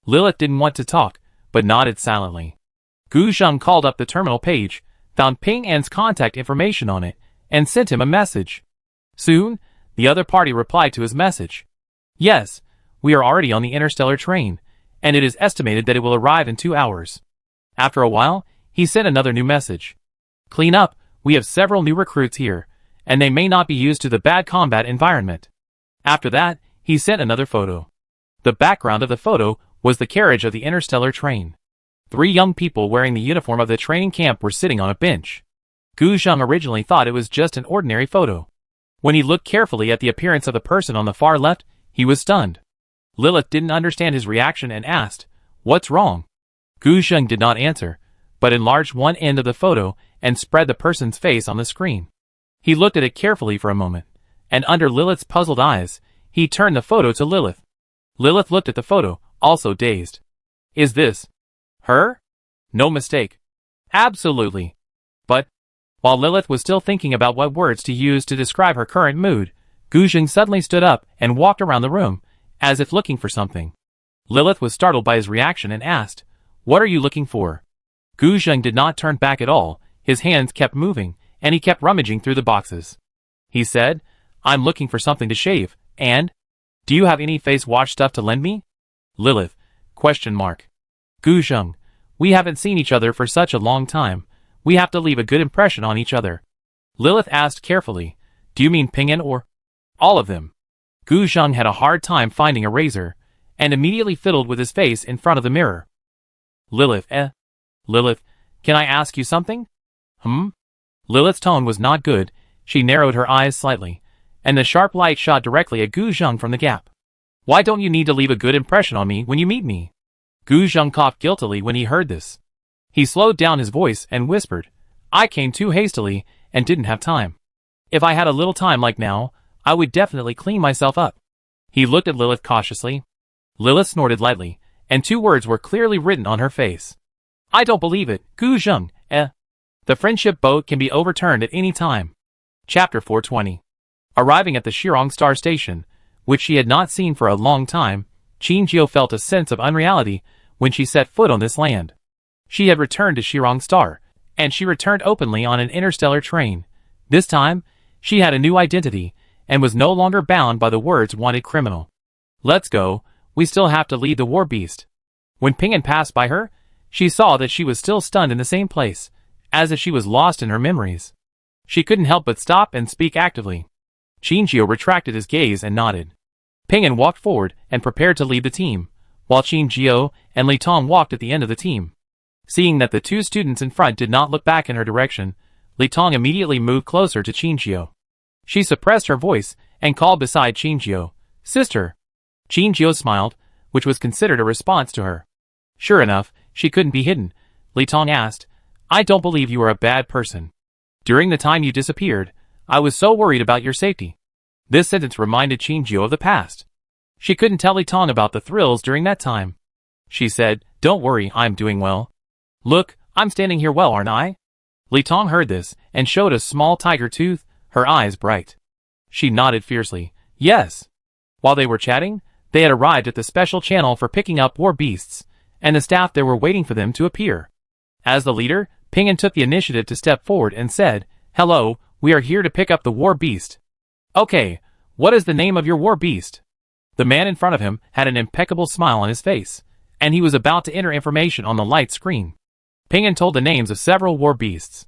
Lilith didn't want to talk, but nodded silently. Gu Zheng called up the terminal page, found Ping An's contact information on it, and sent him a message. Soon, the other party replied to his message. Yes, we are already on the Interstellar train, and it is estimated that it will arrive in 2 hours. After a while, he sent another new message. Clean up, we have several new recruits here, and they may not be used to the bad combat environment. After that, he sent another photo. The background of the photo was the carriage of the Interstellar train. 3 young people wearing the uniform of the training camp were sitting on a bench. Gu Zheng originally thought it was just an ordinary photo. When he looked carefully at the appearance of the person on the far left, he was stunned. Lilith didn't understand his reaction and asked, What's wrong? Gu Zheng did not answer, but enlarged one end of the photo and spread the person's face on the screen. He looked at it carefully for a moment, and under Lilith's puzzled eyes, he turned the photo to Lilith. Lilith looked at the photo, also dazed. Is this her? No mistake. Absolutely. But, while Lilith was still thinking about what words to use to describe her current mood, Gu Zheng suddenly stood up and walked around the room, as if looking for something. Lilith was startled by his reaction and asked, "What are you looking for?" Gu Zheng did not turn back at all, his hands kept moving, and he kept rummaging through the boxes. He said, "I'm looking for something to shave, and? Do you have any face wash stuff to lend me?" Lilith, ? Gu Zheng, we haven't seen each other for such a long time, we have to leave a good impression on each other. Lilith asked carefully, "Do you mean Ping'an or all of them?" Gu Zheng had a hard time finding a razor, and immediately fiddled with his face in front of the mirror. Lilith, Lilith, can I ask you something? Lilith's tone was not good, she narrowed her eyes slightly, and the sharp light shot directly at Gu Zheng from the gap. Why don't you need to leave a good impression on me when you meet me? Gu Zheng coughed guiltily when he heard this. He slowed down his voice and whispered, I came too hastily and didn't have time. If I had a little time like now, I would definitely clean myself up. He looked at Lilith cautiously. Lilith snorted lightly, and two words were clearly written on her face. I don't believe it, Gu Zheng, The friendship boat can be overturned at any time. Chapter 420. Arriving at the Shirong Star Station, which she had not seen for a long time, Qingjio felt a sense of unreality when she set foot on this land. She had returned to Shirong Star, and she returned openly on an interstellar train. This time, she had a new identity, and was no longer bound by the words wanted criminal. Let's go, we still have to lead the war beast. When Ping'an passed by her, she saw that she was still stunned in the same place, as if she was lost in her memories. She couldn't help but stop and speak actively. Qingjio retracted his gaze and nodded. Ping'an walked forward and prepared to lead the team, while Qingjio and Li Tong walked at the end of the team. Seeing that the two students in front did not look back in her direction, Li Tong immediately moved closer to Qingjio. She suppressed her voice and called beside Qingjio, Sister. Qingjio smiled, which was considered a response to her. Sure enough, she couldn't be hidden. Li Tong asked, I don't believe you are a bad person. During the time you disappeared, I was so worried about your safety. This sentence reminded Qingjio of the past. She couldn't tell Li Tong about the thrills during that time. She said, Don't worry, I'm doing well. Look, I'm standing here well, aren't I? Li Tong heard this and showed a small tiger tooth, her eyes bright. She nodded fiercely, Yes. While they were chatting, they had arrived at the special channel for picking up war beasts, and the staff there were waiting for them to appear. As the leader, Ping'an took the initiative to step forward and said, Hello, we are here to pick up the war beast. Okay, what is the name of your war beast? The man in front of him had an impeccable smile on his face, and he was about to enter information on the light screen. Ping'an told the names of several war beasts.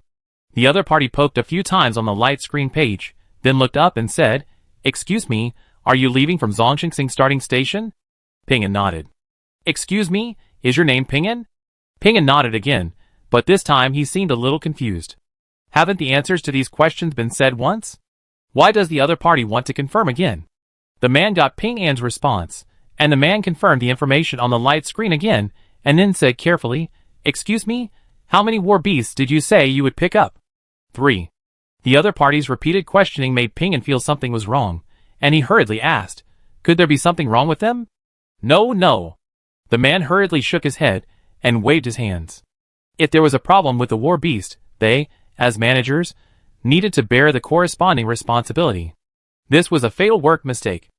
The other party poked a few times on the light screen page, then looked up and said, Excuse me, are you leaving from Zhongxing starting station? Ping'an nodded. Excuse me, is your name Ping'an? Ping'an nodded again, but this time he seemed a little confused. Haven't the answers to these questions been said once? Why does the other party want to confirm again? The man got Ping'an's response, and the man confirmed the information on the light screen again, and then said carefully, Excuse me, how many war beasts did you say you would pick up? 3. The other party's repeated questioning made Ping'an feel something was wrong, and he hurriedly asked, Could there be something wrong with them? No. The man hurriedly shook his head and waved his hands. If there was a problem with the war beast, they, as managers, needed to bear the corresponding responsibility. This was a fatal work mistake.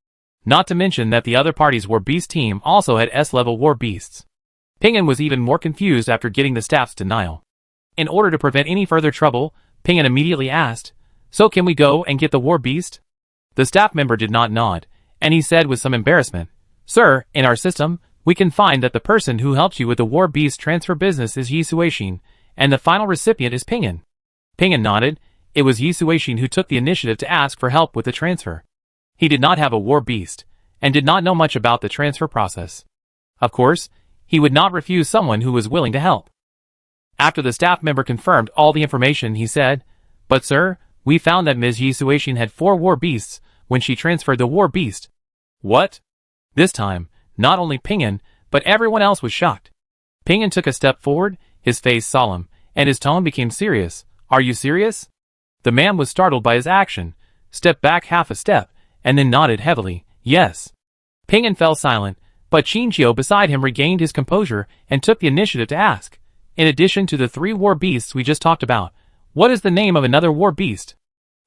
Not to mention that the other party's war beast team also had S-level war beasts. Ping'an was even more confused after getting the staff's denial. In order to prevent any further trouble, Ping'an immediately asked, So can we go and get the war beast? The staff member did not nod, and he said with some embarrassment, Sir, in our system, we can find that the person who helped you with the war beast transfer business is Yi Suixin, and the final recipient is Ping'an. Ping'an nodded. It was Yi Suixin who took the initiative to ask for help with the transfer. He did not have a war beast, and did not know much about the transfer process. Of course, he would not refuse someone who was willing to help. After the staff member confirmed all the information, he said, But sir, we found that Ms. Yi Suixin had 4 war beasts when she transferred the war beast. What? This time, not only Ping'an, but everyone else was shocked. Ping-an took a step forward, his face solemn, and his tone became serious. Are you serious? The man was startled by his action, stepped back half a step, and then nodded heavily. Yes. Ping-an fell silent, but Qinjiao beside him regained his composure and took the initiative to ask. In addition to the 3 war beasts we just talked about, what is the name of another war beast?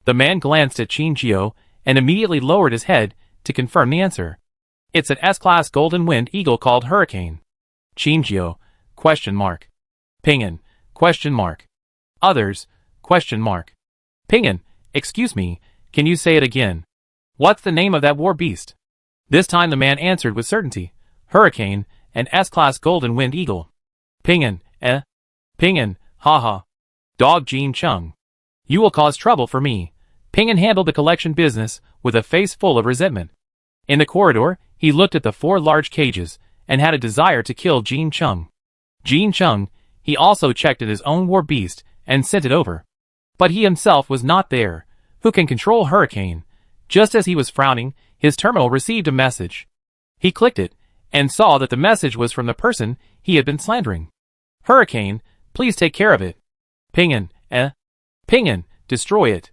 The man glanced at Qinjiao and immediately lowered his head to confirm the answer. It's an S-class golden wind eagle called Hurricane. Qinjiao, ? Ping-an, ? Others, ? Ping-an, excuse me, can you say it again? What's the name of that war beast? This time the man answered with certainty. Hurricane, an S-class golden wind eagle. Ping-an, Ping-an, haha. Dog Jin Chung. You will cause trouble for me. Ping-an handled the collection business with a face full of resentment. In the corridor, he looked at the 4 large cages and had a desire to kill Jin Chung. Jin Chung, he also checked in his own war beast and sent it over. But he himself was not there. Who can control Hurricane? Just as he was frowning, his terminal received a message. He clicked it and saw that the message was from the person he had been slandering. Hurricane, please take care of it. Ping-an, Ping-an, destroy it.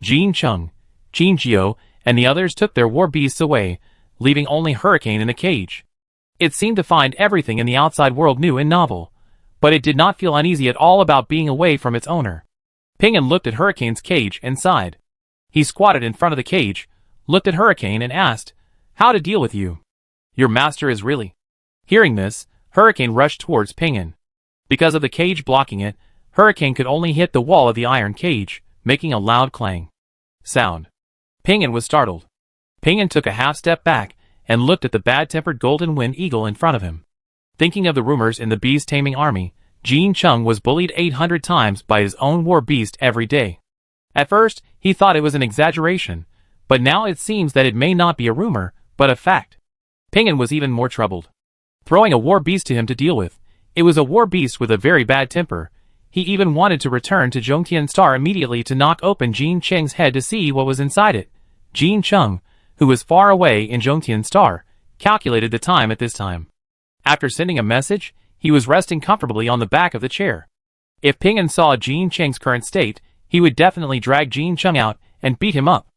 Jin Chung, Qinjiao, and the others took their war beasts away, leaving only Hurricane in a cage. It seemed to find everything in the outside world new and novel, but it did not feel uneasy at all about being away from its owner. Ping-an looked at Hurricane's cage and sighed. He squatted in front of the cage, looked at Hurricane and asked, how to deal with you? Your master is really... Hearing this, Hurricane rushed towards Ping-an. Because of the cage blocking it, Hurricane could only hit the wall of the iron cage, making a loud clang sound. Ping-an was startled. Ping-an took a half step back and looked at the bad-tempered golden wind eagle in front of him. Thinking of the rumors in the beast-taming army, Jin Chung was bullied 800 times by his own war beast every day. At first, he thought it was an exaggeration, but now it seems that it may not be a rumor, but a fact. Ping-an was even more troubled. Throwing a war beast to him to deal with, it was a war beast with a very bad temper. He even wanted to return to Zhongtian Star immediately to knock open Jin Cheng's head to see what was inside it. Jin Chung, who was far away in Zhongtian Star, calculated the time at this time. After sending a message, he was resting comfortably on the back of the chair. If Ping-an saw Jin Cheng's current state, he would definitely drag Jin Chung out and beat him up.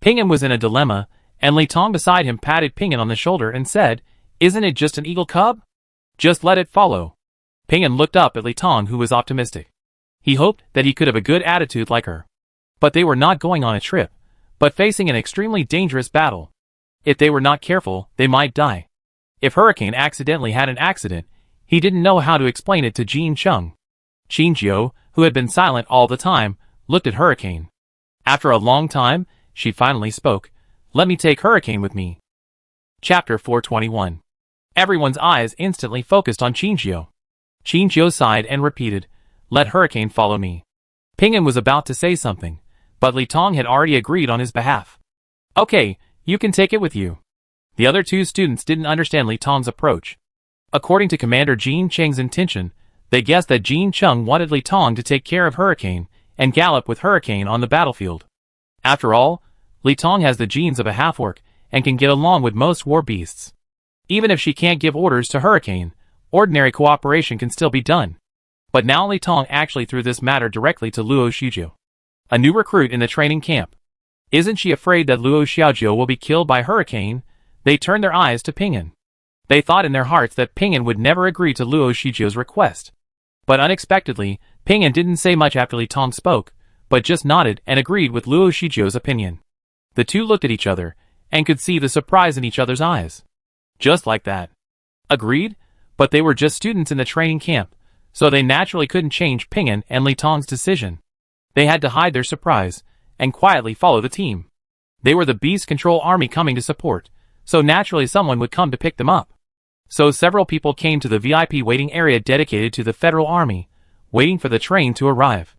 Ping-an was in a dilemma, and Li Tong beside him patted Ping-an on the shoulder and said, "Isn't it just an eagle cub? Just let it follow." Ping-an looked up at Li Tong, who was optimistic. He hoped that he could have a good attitude like her. But they were not going on a trip, but facing an extremely dangerous battle. If they were not careful, they might die. If Hurricane accidentally had an accident, he didn't know how to explain it to Jin Chung. Qinjiao, who had been silent all the time, looked at Hurricane. After a long time, she finally spoke. "Let me take Hurricane with me." Chapter 421. Everyone's eyes instantly focused on Qinjiao. Qinjiao sighed and repeated, "Let Hurricane follow me." Ping-an was about to say something, but Li Tong had already agreed on his behalf. "Okay, you can take it with you." The other 2 students didn't understand Li Tong's approach. According to Commander Jin Cheng's intention, they guessed that Jin Chung wanted Li Tong to take care of Hurricane and gallop with Hurricane on the battlefield. After all, Li Tong has the genes of a half-orc and can get along with most war beasts. Even if she can't give orders to Hurricane, ordinary cooperation can still be done. But now Li Tong actually threw this matter directly to Luo Xiaojiu, a new recruit in the training camp. Isn't she afraid that Luo Xiaojiu will be killed by Hurricane? They turned their eyes to Ping-an. They thought in their hearts that Ping-an would never agree to Luo Xiaojiu's request. But unexpectedly, Ping-an didn't say much after Li Tong spoke, but just nodded and agreed with Luo Xiaojiu's opinion. The 2 looked at each other, and could see the surprise in each other's eyes. Just like that. Agreed? But they were just students in the training camp, so they naturally couldn't change Ping-an and Li Tong's decision. They had to hide their surprise, and quietly follow the team. They were the Beast Control Army coming to support, so naturally someone would come to pick them up. So several people came to the VIP waiting area dedicated to the Federal Army, waiting for the train to arrive.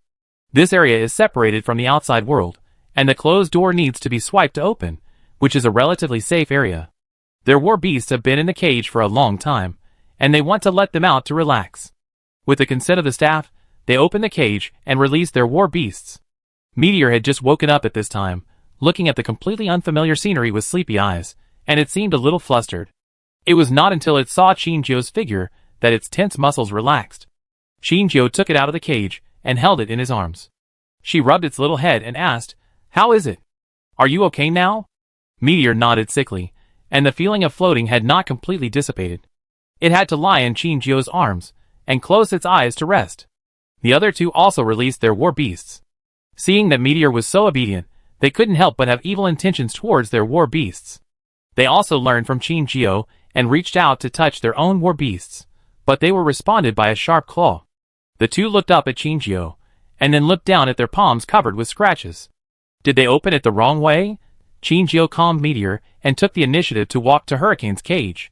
This area is separated from the outside world, and the closed door needs to be swiped to open, which is a relatively safe area. Their war beasts have been in the cage for a long time, and they want to let them out to relax. With the consent of the staff, they opened the cage and released their war beasts. Meteor had just woken up at this time, looking at the completely unfamiliar scenery with sleepy eyes, and it seemed a little flustered. It was not until it saw Qinjiu's figure that its tense muscles relaxed. Qinjiu took it out of the cage and held it in his arms. She rubbed its little head and asked, "How is it? Are you okay now?" Meteor nodded sickly, and the feeling of floating had not completely dissipated. It had to lie in Qinjiu's arms and close its eyes to rest. The other two also released their war beasts. Seeing that Meteor was so obedient, they couldn't help but have evil intentions towards their war beasts. They also learned from Qinjiu and reached out to touch their own war beasts, but they were responded by a sharp claw. The two looked up at Qinjiu, and then looked down at their palms covered with scratches. Did they open it the wrong way? Qinjiu calmed Meteor and took the initiative to walk to Hurricane's cage.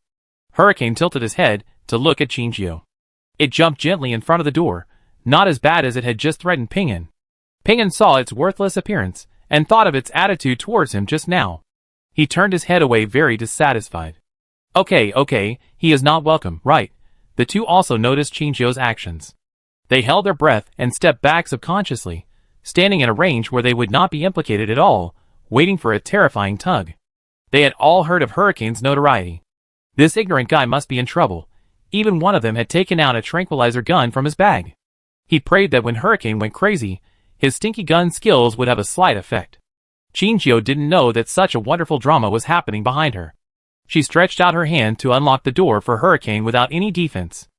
Hurricane tilted his head to look at Qinjiu. It jumped gently in front of the door, not as bad as it had just threatened Ping'an. Ping'an saw its worthless appearance and thought of its attitude towards him just now. He turned his head away very dissatisfied. Okay, he is not welcome, right? The two also noticed Qinjiu's actions. They held their breath and stepped back subconsciously, standing in a range where they would not be implicated at all, waiting for a terrifying tug. They had all heard of Hurricane's notoriety. This ignorant guy must be in trouble. Even one of them had taken out a tranquilizer gun from his bag. He prayed that when Hurricane went crazy, his stinky gun skills would have a slight effect. Qinjiu didn't know that such a wonderful drama was happening behind her. She stretched out her hand to unlock the door for Hurricane without any defense.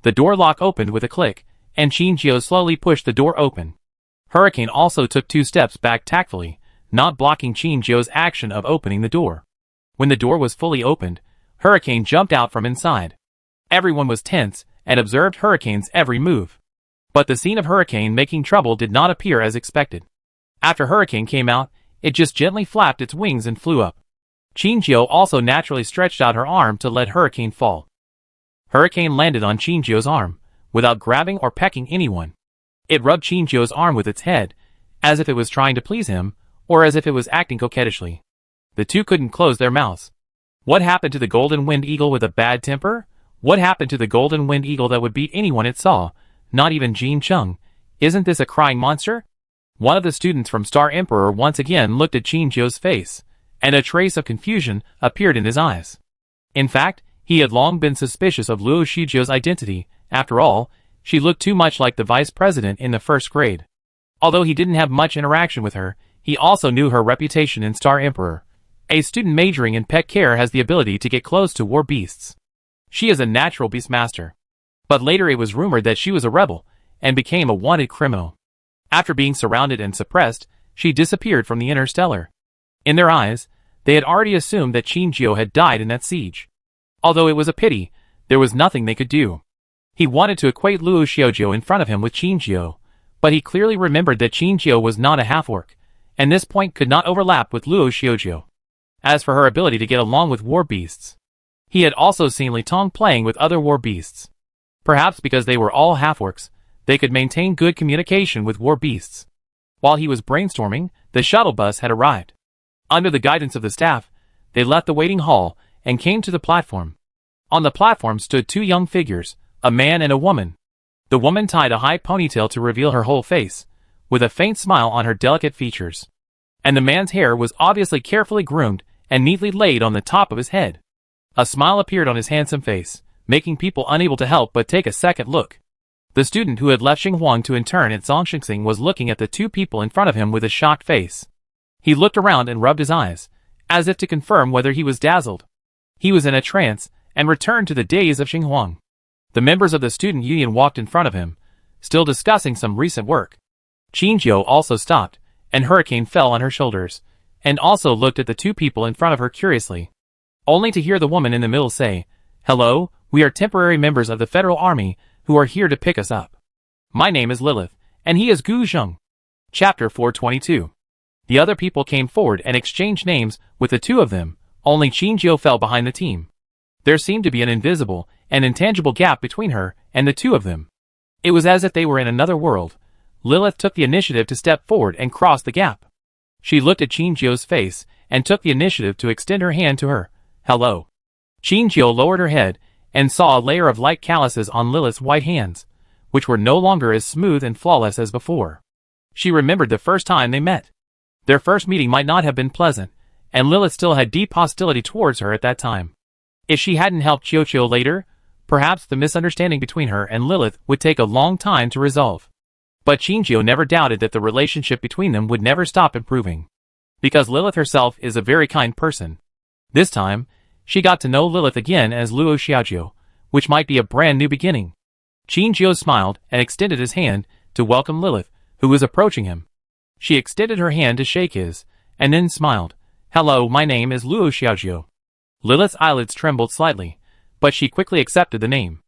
The door lock opened with a click, and Qinjiu slowly pushed the door open. Hurricane also took 2 steps back tactfully, not blocking Qinjiu's action of opening the door. When the door was fully opened, Hurricane jumped out from inside. Everyone was tense and observed Hurricane's every move. But the scene of Hurricane making trouble did not appear as expected. After Hurricane came out, it just gently flapped its wings and flew up. Qinjiu also naturally stretched out her arm to let Hurricane fall. Hurricane landed on Qinjiu's arm, without grabbing or pecking anyone. It rubbed Qinjiu's arm with its head, as if it was trying to please him, or as if it was acting coquettishly. The two couldn't close their mouths. What happened to the golden winged eagle with a bad temper? What happened to the golden winged eagle that would beat anyone it saw? Not even Jean Chung. Isn't this a crying monster? One of the students from Star Emperor once again looked at Qinjiu's face, and a trace of confusion appeared in his eyes. In fact, he had long been suspicious of Luo Shijiu's identity. After all, she looked too much like the vice president in the 1st grade. Although he didn't have much interaction with her, he also knew her reputation in Star Emperor. A student majoring in pet care has the ability to get close to war beasts. She is a natural beastmaster. But later it was rumored that she was a rebel, and became a wanted criminal. After being surrounded and suppressed, she disappeared from the Interstellar. In their eyes, they had already assumed that Qinjiu had died in that siege. Although it was a pity, there was nothing they could do. He wanted to equate Luo Shijiu in front of him with Qinjiu, but he clearly remembered that Qinjiu was not a half-orc, and this point could not overlap with Luo Shijiu. As for her ability to get along with war beasts, he had also seen Li Tong playing with other war beasts. Perhaps because they were all half-orcs, they could maintain good communication with war beasts. While he was brainstorming, the shuttle bus had arrived. Under the guidance of the staff, they left the waiting hall and came to the platform. On the platform stood 2 young figures, a man and a woman. The woman tied a high ponytail to reveal her whole face, with a faint smile on her delicate features. And the man's hair was obviously carefully groomed and neatly laid on the top of his head. A smile appeared on his handsome face, making people unable to help but take a second look. The student who had left Xinghuang to intern at Zhongxing was looking at the 2 people in front of him with a shocked face. He looked around and rubbed his eyes, as if to confirm whether he was dazzled. He was in a trance, and returned to the days of Xinghuang. The members of the student union walked in front of him, still discussing some recent work. Qinjiu also stopped, and Hurricane fell on her shoulders, and also looked at the 2 people in front of her curiously. Only to hear the woman in the middle say, "Hello, we are temporary members of the Federal Army, who are here to pick us up. My name is Lilith, and he is Gu Zheng." Chapter 422. The other people came forward and exchanged names with the 2 of them, only Qinjiu fell behind the team. There seemed to be an invisible and intangible gap between her and the 2 of them. It was as if they were in another world. Lilith took the initiative to step forward and cross the gap. She looked at Qinjiu's face and took the initiative to extend her hand to her. "Hello." Qinjiu lowered her head and saw a layer of light calluses on Lilith's white hands, which were no longer as smooth and flawless as before. She remembered the first time they met. Their first meeting might not have been pleasant, and Lilith still had deep hostility towards her at that time. If she hadn't helped Chiyo later, perhaps the misunderstanding between her and Lilith would take a long time to resolve. But Chiyo never doubted that the relationship between them would never stop improving. Because Lilith herself is a very kind person. This time, she got to know Lilith again as Luo Xiaojio, which might be a brand new beginning. Chiyo smiled and extended his hand to welcome Lilith, who was approaching him. She extended her hand to shake his, and then smiled. "Hello, my name is Luo Xiaojio." Lilith's eyelids trembled slightly, but she quickly accepted the name.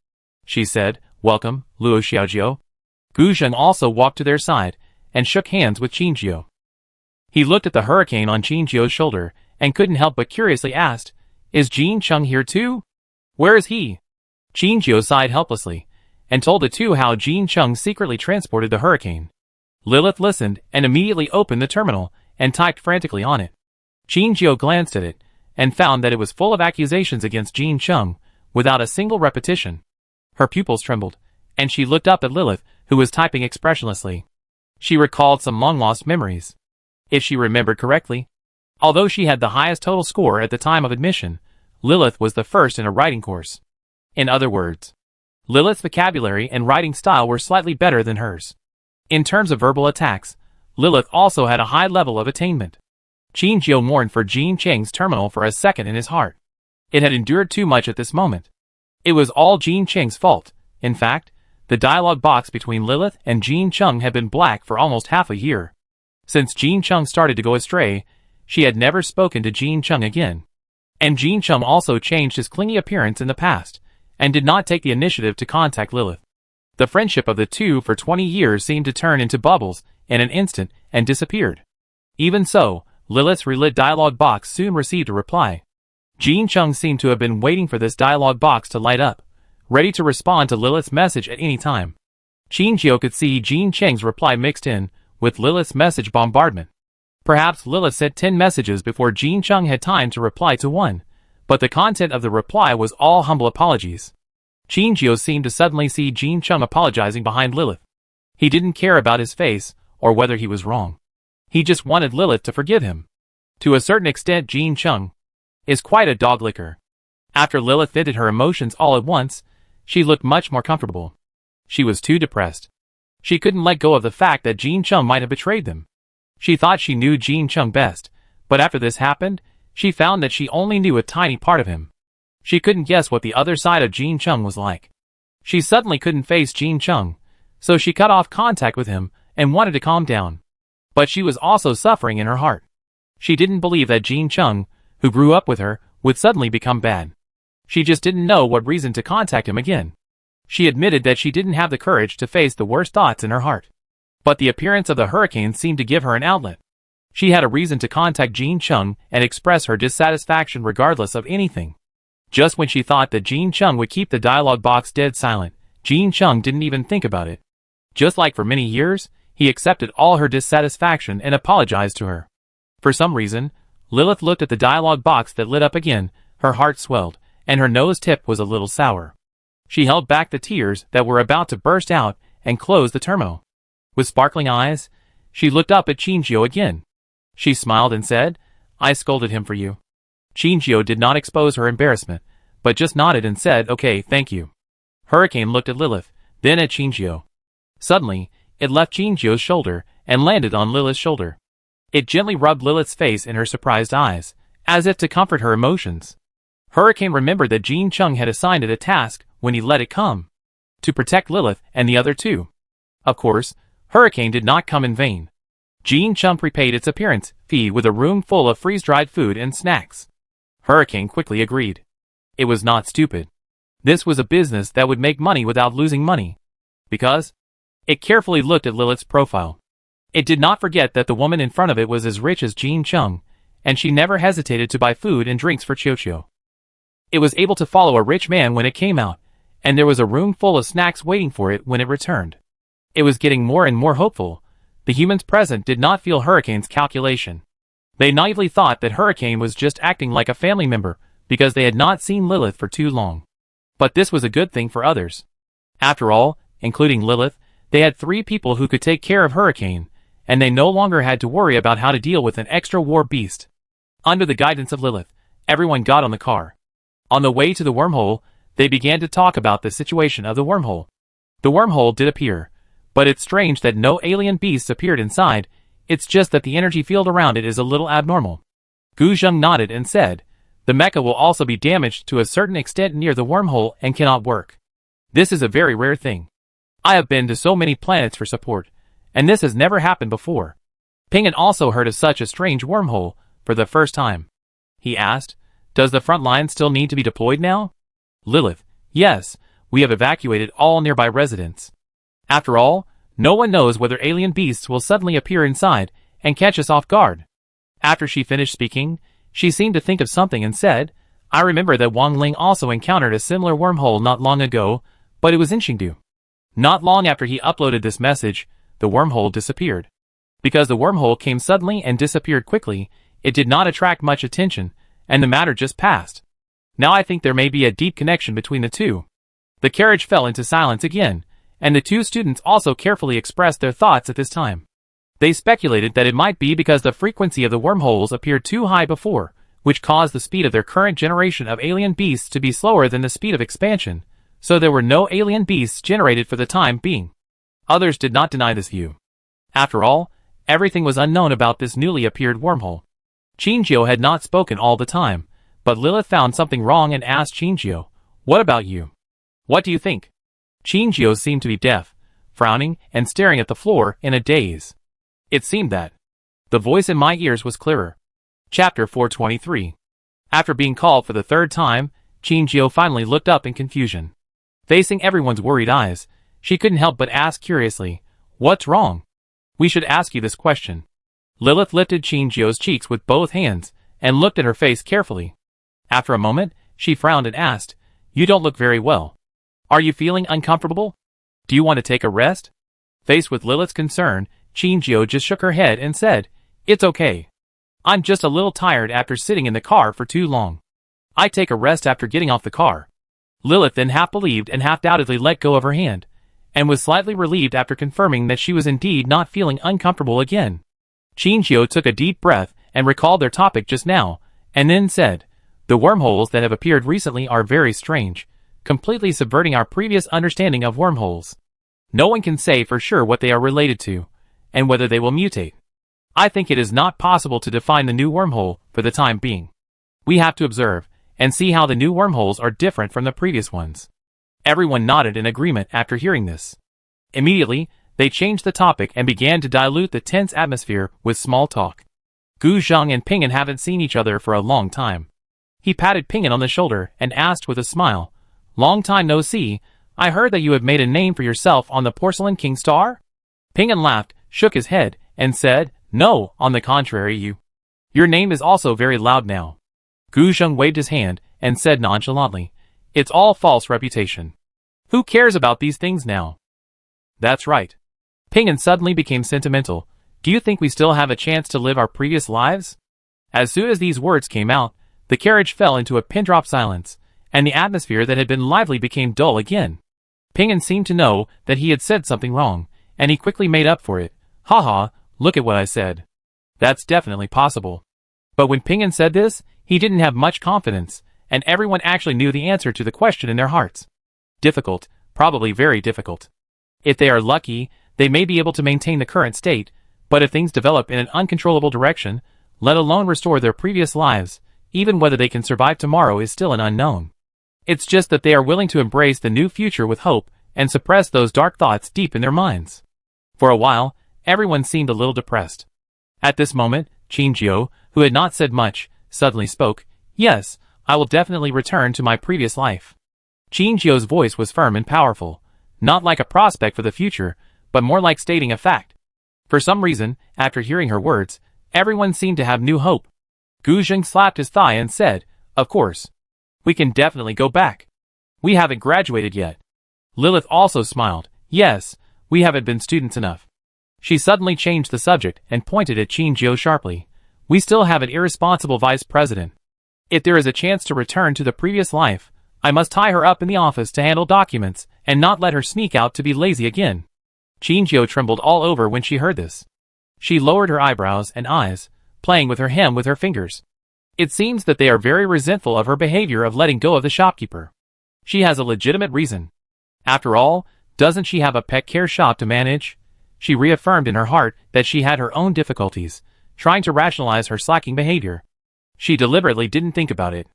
She said, "Welcome, Luo Xiaojio." Gu Zheng also walked to their side and shook hands with Chiyo. He looked at the hurricane on Chiyo's shoulder and couldn't help but curiously asked, "Is Jin Chung here too? Where is he?" Chiyo sighed helplessly and told the two how Jin Chung secretly transported the hurricane. Lilith listened and immediately opened the terminal and typed frantically on it. Chiyo glanced at it and found that it was full of accusations against Jin Chung without a single repetition. Her pupils trembled, and she looked up at Lilith, who was typing expressionlessly. She recalled some long-lost memories. If she remembered correctly, although she had the highest total score at the time of admission, Lilith was the first in a writing course. In other words, Lilith's vocabulary and writing style were slightly better than hers. In terms of verbal attacks, Lilith also had a high level of attainment. Chiyo mourned for Jin Cheng's terminal for a second in his heart. It had endured too much at this moment. It was all Jin Cheng's fault. In fact, the dialogue box between Lilith and Jin Chung had been black for almost half a year. Since Jin Chung started to go astray, she had never spoken to Jin Chung again. And Jin Chung also changed his clingy appearance in the past, and did not take the initiative to contact Lilith. The friendship of the two for 20 years seemed to turn into bubbles in an instant and disappeared. Even so, Lilith's relit dialogue box soon received a reply. Jin Chung seemed to have been waiting for this dialogue box to light up, ready to respond to Lilith's message at any time. Chiyo could see Jin Cheng's reply mixed in with Lilith's message bombardment. Perhaps Lilith sent 10 messages before Jin Chung had time to reply to one, but the content of the reply was all humble apologies. Chiyo seemed to suddenly see Jin Chung apologizing behind Lilith. He didn't care about his face or whether he was wrong. He just wanted Lilith to forgive him. To a certain extent, Jin Chung is quite a dog licker. After Lilith vented her emotions all at once, she looked much more comfortable. She was too depressed. She couldn't let go of the fact that Jin Chung might have betrayed them. She thought she knew Jin Chung best, but after this happened, she found that she only knew a tiny part of him. She couldn't guess what the other side of Jin Chung was like. She suddenly couldn't face Jin Chung, so she cut off contact with him and wanted to calm down. But she was also suffering in her heart. She didn't believe that Jin Chung, who grew up with her, would suddenly become bad. She just didn't know what reason to contact him again. She admitted that she didn't have the courage to face the worst thoughts in her heart. But the appearance of the hurricane seemed to give her an outlet. She had a reason to contact Jin Chung and express her dissatisfaction regardless of anything. Just when she thought that Jin Chung would keep the dialogue box dead silent, Jin Chung didn't even think about it. Just like for many years, he accepted all her dissatisfaction and apologized to her. For some reason, Lilith looked at the dialogue box that lit up again, her heart swelled, and her nose tip was a little sour. She held back the tears that were about to burst out and closed the terminal. With sparkling eyes, she looked up at Chiyo again. She smiled and said, "I scolded him for you." Chiyo did not expose her embarrassment, but just nodded and said, "Okay, thank you." Hurricane looked at Lilith, then at Chiyo. Suddenly, it left Chiyo's shoulder and landed on Lilith's shoulder. It gently rubbed Lilith's face in her surprised eyes, as if to comfort her emotions. Hurricane remembered that Jin Chung had assigned it a task when he let it come. To protect Lilith and the other two. Of course, Hurricane did not come in vain. Jin Chung prepaid its appearance fee with a room full of freeze-dried food and snacks. Hurricane quickly agreed. It was not stupid. This was a business that would make money without losing money. Because it carefully looked at Lilith's profile. It did not forget that the woman in front of it was as rich as Jin Chung, and she never hesitated to buy food and drinks for Chiyo. It was able to follow a rich man when it came out, and there was a room full of snacks waiting for it when it returned. It was getting more and more hopeful. The humans present did not feel Hurricane's calculation. They naively thought that Hurricane was just acting like a family member because they had not seen Lilith for too long. But this was a good thing for others. After all, including Lilith, they had 3 people who could take care of Hurricane, and they no longer had to worry about how to deal with an extra war beast. Under the guidance of Lilith, everyone got on the car. On the way to the wormhole, they began to talk about the situation of the wormhole. The wormhole did appear, but it's strange that no alien beasts appeared inside. It's just that the energy field around it is a little abnormal. Gu Zheng nodded and said, the mecha will also be damaged to a certain extent near the wormhole and cannot work. This is a very rare thing. I have been to so many planets for support, and this has never happened before. Ping'an also heard of such a strange wormhole for the first time. He asked, does the front line still need to be deployed now? Lilith, yes, we have evacuated all nearby residents. After all, no one knows whether alien beasts will suddenly appear inside and catch us off guard. After she finished speaking, she seemed to think of something and said, I remember that Wang Ling also encountered a similar wormhole not long ago, but it was in Chengdu. Not long after he uploaded this message, the wormhole disappeared. Because the wormhole came suddenly and disappeared quickly, it did not attract much attention, and the matter just passed. Now I think there may be a deep connection between the two. The carriage fell into silence again, and the two students also carefully expressed their thoughts at this time. They speculated that it might be because the frequency of the wormholes appeared too high before, which caused the speed of their current generation of alien beasts to be slower than the speed of expansion, so there were no alien beasts generated for the time being. Others did not deny this view. After all, everything was unknown about this newly appeared wormhole. Qinjiu had not spoken all the time, but Lilith found something wrong and asked Qinjiu, what about you? What do you think? Qinjiu seemed to be deaf, frowning and staring at the floor in a daze. It seemed that the voice in my ears was clearer. Chapter 423. After being called for the third time, Qinjiu finally looked up in confusion. Facing everyone's worried eyes, she couldn't help but ask curiously, what's wrong? We should ask you this question. Lilith lifted Qinjiu's cheeks with both hands and looked at her face carefully. After a moment, she frowned and asked, you don't look very well. Are you feeling uncomfortable? Do you want to take a rest? Faced with Lilith's concern, Qinjiu just shook her head and said, it's okay. I'm just a little tired after sitting in the car for too long. I take a rest after getting off the car. Lilith then half believed and half doubtedly let go of her hand, and was slightly relieved after confirming that she was indeed not feeling uncomfortable again. Qinjiu took a deep breath and recalled their topic just now, and then said, the wormholes that have appeared recently are very strange, completely subverting our previous understanding of wormholes. No one can say for sure what they are related to, and whether they will mutate. I think it is not possible to define the new wormhole for the time being. We have to observe and see how the new wormholes are different from the previous ones. Everyone nodded in agreement after hearing this. Immediately, they changed the topic and began to dilute the tense atmosphere with small talk. Gu Zheng and Ping'an haven't seen each other for a long time. He patted Ping'an on the shoulder and asked with a smile, long time no see, I heard that you have made a name for yourself on the Porcelain King Star? Ping'an laughed, shook his head, and said, no, on the contrary your name is also very loud now. Gu Zheng waved his hand and said nonchalantly, it's all false reputation. Who cares about these things now? That's right. Ping'an suddenly became sentimental. Do you think we still have a chance to live our previous lives? As soon as these words came out, the carriage fell into a pin-drop silence, and the atmosphere that had been lively became dull again. Ping'an seemed to know that he had said something wrong, and he quickly made up for it. Haha, look at what I said. That's definitely possible. But when Ping'an said this, he didn't have much confidence, and everyone actually knew the answer to the question in their hearts. Difficult, probably very difficult. If they are lucky, they may be able to maintain the current state, but if things develop in an uncontrollable direction, let alone restore their previous lives, even whether they can survive tomorrow is still an unknown. It's just that they are willing to embrace the new future with hope and suppress those dark thoughts deep in their minds. For a while, everyone seemed a little depressed. At this moment, Qinjiu, who had not said much, suddenly spoke, yes, I will definitely return to my previous life. Qinjiu's voice was firm and powerful, not like a prospect for the future, but more like stating a fact. For some reason, after hearing her words, everyone seemed to have new hope. Gu Zheng slapped his thigh and said, of course. We can definitely go back. We haven't graduated yet. Lilith also smiled. Yes, we haven't been students enough. She suddenly changed the subject and pointed at Qinjiu sharply. We still have an irresponsible vice president. If there is a chance to return to the previous life, I must tie her up in the office to handle documents and not let her sneak out to be lazy again. Qinjiu trembled all over when she heard this. She lowered her eyebrows and eyes, playing with her hem with her fingers. It seems that they are very resentful of her behavior of letting go of the shopkeeper. She has a legitimate reason. After all, doesn't she have a pet care shop to manage? She reaffirmed in her heart that she had her own difficulties, trying to rationalize her slacking behavior. She deliberately didn't think about it.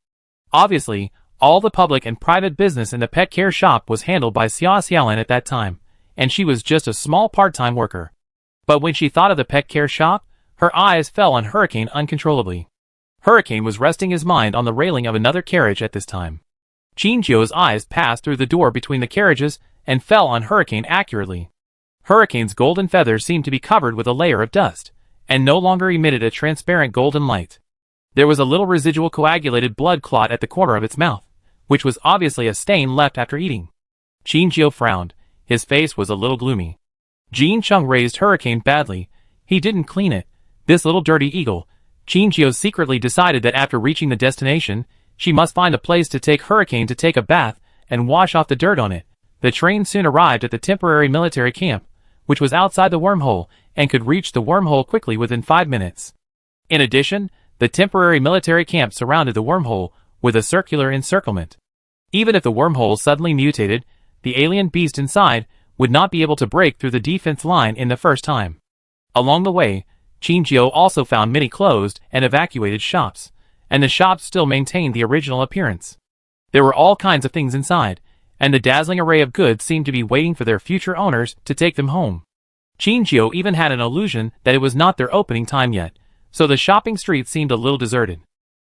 Obviously, all the public and private business in the pet care shop was handled by Xia Xiaolin at that time, and she was just a small part-time worker. But when she thought of the pet care shop, her eyes fell on Hurricane uncontrollably. Hurricane was resting his mind on the railing of another carriage at this time. Qingjiu's eyes passed through the door between the carriages and fell on Hurricane accurately. Hurricane's golden feathers seemed to be covered with a layer of dust, and no longer emitted a transparent golden light. There was a little residual coagulated blood clot at the corner of its mouth, which was obviously a stain left after eating. Qingjiu frowned. His face was a little gloomy. Jin Chung raised Hurricane badly. He didn't clean it. This little dirty eagle. Qingjiu secretly decided that after reaching the destination, she must find a place to take Hurricane to take a bath and wash off the dirt on it. The train soon arrived at the temporary military camp, which was outside the wormhole and could reach the wormhole quickly within 5 minutes. In addition, the temporary military camp surrounded the wormhole with a circular encirclement. Even if the wormhole suddenly mutated, the alien beast inside would not be able to break through the defense line in the first time. Along the way, Qingjiu also found many closed and evacuated shops, and the shops still maintained the original appearance. There were all kinds of things inside, and the dazzling array of goods seemed to be waiting for their future owners to take them home. Qingjiu even had an illusion that it was not their opening time yet, so the shopping street seemed a little deserted.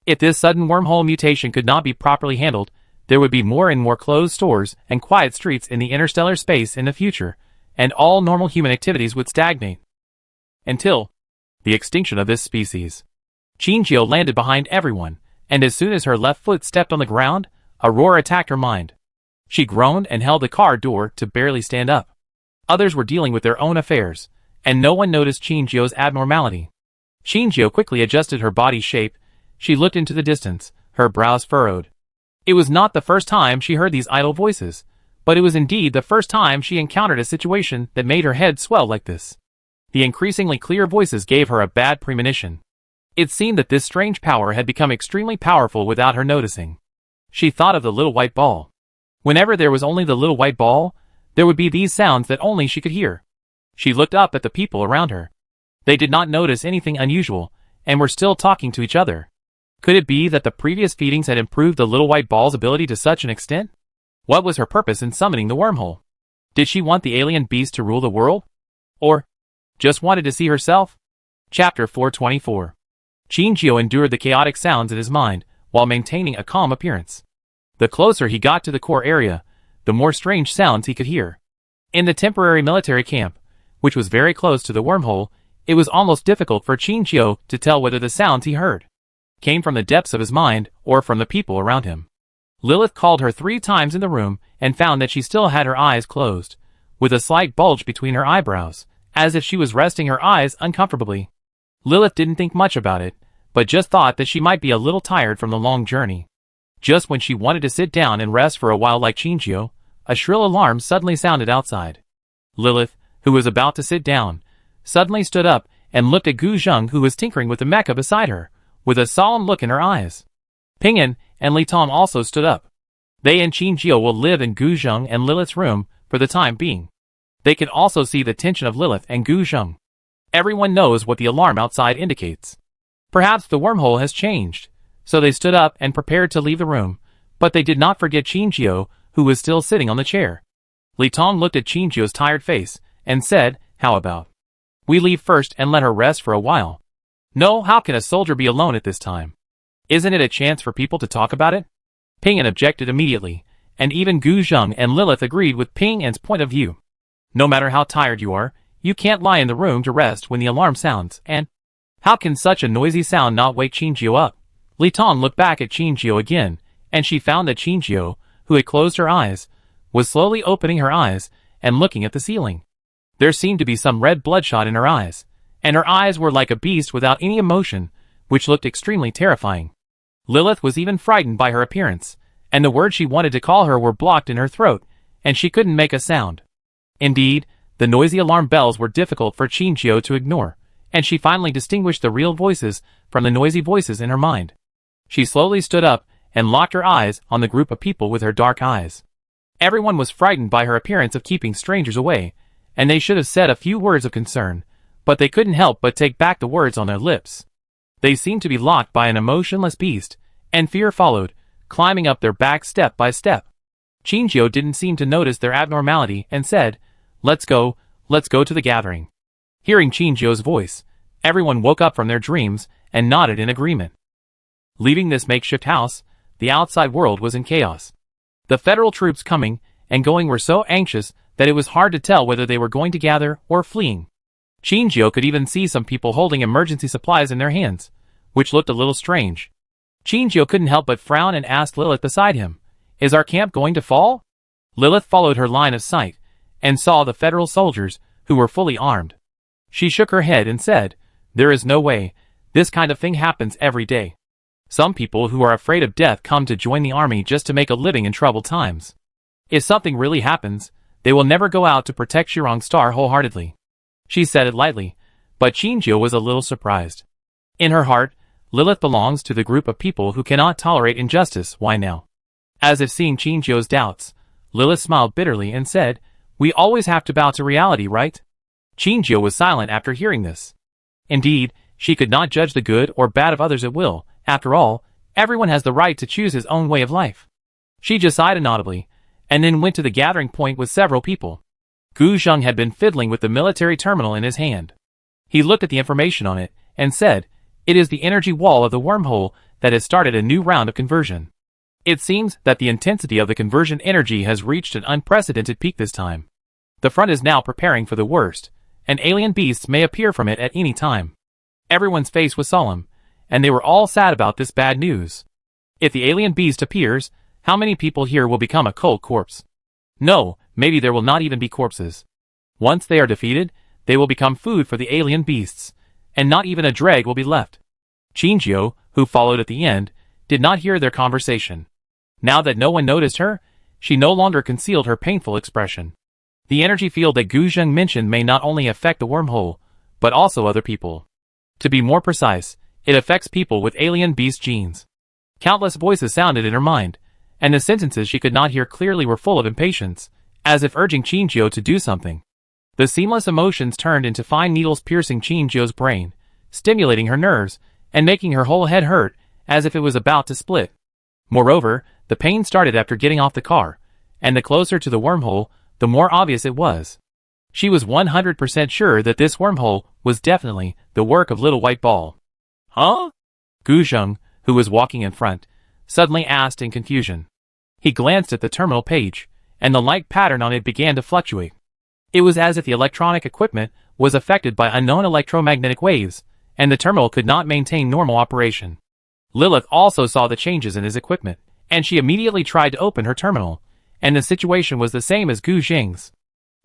If this sudden wormhole mutation could not be properly handled, there would be more and more closed stores and quiet streets in the interstellar space in the future, and all normal human activities would stagnate. Until the extinction of this species. Qingjiu landed behind everyone, and as soon as her left foot stepped on the ground, a roar attacked her mind. She groaned and held the car door to barely stand up. Others were dealing with their own affairs, and no one noticed Qingjiu's abnormality. Qingjiu quickly adjusted her body shape. She looked into the distance, her brows furrowed. It was not the first time she heard these idle voices, but it was indeed the first time she encountered a situation that made her head swell like this. The increasingly clear voices gave her a bad premonition. It seemed that this strange power had become extremely powerful without her noticing. She thought of the little white ball. Whenever there was only the little white ball, there would be these sounds that only she could hear. She looked up at the people around her. They did not notice anything unusual, and were still talking to each other. Could it be that the previous feedings had improved the little white ball's ability to such an extent? What was her purpose in summoning the wormhole? Did she want the alien beast to rule the world? Or just wanted to see herself? Chapter 424. Qingjiu endured the chaotic sounds in his mind, while maintaining a calm appearance. The closer he got to the core area, the more strange sounds he could hear. In the temporary military camp, which was very close to the wormhole, it was almost difficult for Qingjiu to tell whether the sounds he heard came from the depths of his mind or from the people around him. Lilith called her 3 times in the room and found that she still had her eyes closed, with a slight bulge between her eyebrows, as if she was resting her eyes uncomfortably. Lilith didn't think much about it, but just thought that she might be a little tired from the long journey. Just when she wanted to sit down and rest for a while like Qingjiu, a shrill alarm suddenly sounded outside. Lilith, who was about to sit down, suddenly stood up and looked at Gu Zheng, who was tinkering with the mecha beside her, with a solemn look in her eyes. Ping'an and Li Tong also stood up. They and Qingjiu will live in Gu Zheng and Lilith's room for the time being. They could also see the tension of Lilith and Gu Zheng. Everyone knows what the alarm outside indicates. Perhaps the wormhole has changed, so they stood up and prepared to leave the room, but they did not forget Qingjiu, who was still sitting on the chair. Li Tong looked at Qingjiu's tired face and said, "How about we leave first and let her rest for a while?" "No, how can a soldier be alone at this time? Isn't it a chance for people to talk about it?" Ping'an objected immediately, and even Gu Zheng and Lilith agreed with Ping'an's point of view. No matter how tired you are, you can't lie in the room to rest when the alarm sounds, and how can such a noisy sound not wake Qingjiu up? Li Tong looked back at Qingjiu again, and she found that Qingjiu, who had closed her eyes, was slowly opening her eyes and looking at the ceiling. There seemed to be some red bloodshot in her eyes, and her eyes were like a beast without any emotion, which looked extremely terrifying. Lilith was even frightened by her appearance, and the words she wanted to call her were blocked in her throat, and she couldn't make a sound. Indeed, the noisy alarm bells were difficult for Qingjiu to ignore, and she finally distinguished the real voices from the noisy voices in her mind. She slowly stood up and locked her eyes on the group of people with her dark eyes. Everyone was frightened by her appearance of keeping strangers away, and they should have said a few words of concern, but they couldn't help but take back the words on their lips. They seemed to be locked by an emotionless beast, and fear followed, climbing up their back step by step. Chinjio didn't seem to notice their abnormality and said, let's go to the gathering. Hearing Chinjio's voice, everyone woke up from their dreams and nodded in agreement. Leaving this makeshift house, the outside world was in chaos. The federal troops coming and going were so anxious that it was hard to tell whether they were going to gather or fleeing. Chinjio could even see some people holding emergency supplies in their hands, which looked a little strange. Chinjio couldn't help but frown and asked Lilith beside him, "Is our camp going to fall?" Lilith followed her line of sight and saw the federal soldiers, who were fully armed. She shook her head and said, "There is no way. This kind of thing happens every day. Some people who are afraid of death come to join the army just to make a living in troubled times. If something really happens, they will never go out to protect Shirong Star wholeheartedly." She said it lightly, but Chinjio was a little surprised. In her heart, Lilith belongs to the group of people who cannot tolerate injustice. Why now? As if seeing Chinjio's doubts, Lilith smiled bitterly and said, "We always have to bow to reality, right?" Chinjio was silent after hearing this. Indeed, she could not judge the good or bad of others at will. After all, everyone has the right to choose his own way of life. She just sighed inaudibly, and then went to the gathering point with several people. Gu Zheng had been fiddling with the military terminal in his hand. He looked at the information on it, and said, "It is the energy wall of the wormhole that has started a new round of conversion. It seems that the intensity of the conversion energy has reached an unprecedented peak this time. The front is now preparing for the worst, and alien beasts may appear from it at any time." Everyone's face was solemn, and they were all sad about this bad news. If the alien beast appears, how many people here will become a cold corpse? No, maybe there will not even be corpses. Once they are defeated, they will become food for the alien beasts, and not even a dreg will be left. Chinjio, who followed at the end, did not hear their conversation. Now that no one noticed her, she no longer concealed her painful expression. The energy field that Gu Zheng mentioned may not only affect the wormhole, but also other people. To be more precise, it affects people with alien beast genes. Countless voices sounded in her mind, and the sentences she could not hear clearly were full of impatience, as if urging Chinjio to do something. The seamless emotions turned into fine needles piercing Chinjio's brain, stimulating her nerves, and making her whole head hurt, as if it was about to split. Moreover, the pain started after getting off the car, and the closer to the wormhole, the more obvious it was. She was 100% sure that this wormhole was definitely the work of Little White Ball. "Huh?" Gu Zheng, who was walking in front, suddenly asked in confusion. He glanced at the terminal page, and the light pattern on it began to fluctuate. It was as if the electronic equipment was affected by unknown electromagnetic waves, and the terminal could not maintain normal operation. Lilith also saw the changes in his equipment, and she immediately tried to open her terminal, and the situation was the same as Gu Zheng's.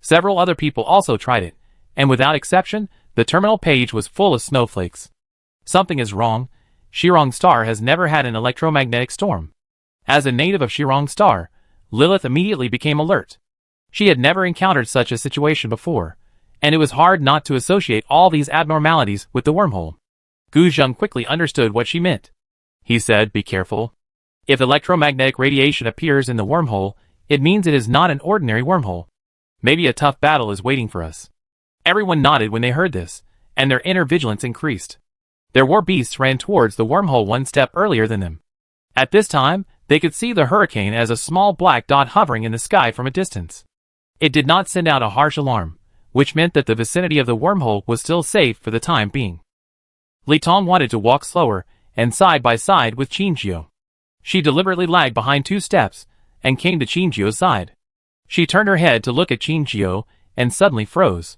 Several other people also tried it, and without exception, the terminal page was full of snowflakes. Something is wrong. Shirong Star has never had an electromagnetic storm. As a native of Shirong Star, Lilith immediately became alert. She had never encountered such a situation before, and it was hard not to associate all these abnormalities with the wormhole. Gu Zheng quickly understood what she meant. He said, "Be careful. If electromagnetic radiation appears in the wormhole, it means it is not an ordinary wormhole. Maybe a tough battle is waiting for us." Everyone nodded when they heard this, and their inner vigilance increased. Their war beasts ran towards the wormhole one step earlier than them. At this time, they could see the hurricane as a small black dot hovering in the sky from a distance. It did not send out a harsh alarm, which meant that the vicinity of the wormhole was still safe for the time being. Li Tong wanted to walk slower and side by side with Chinjio. She deliberately lagged behind 2 steps and came to Chinjio's side. She turned her head to look at Chinjio and suddenly froze.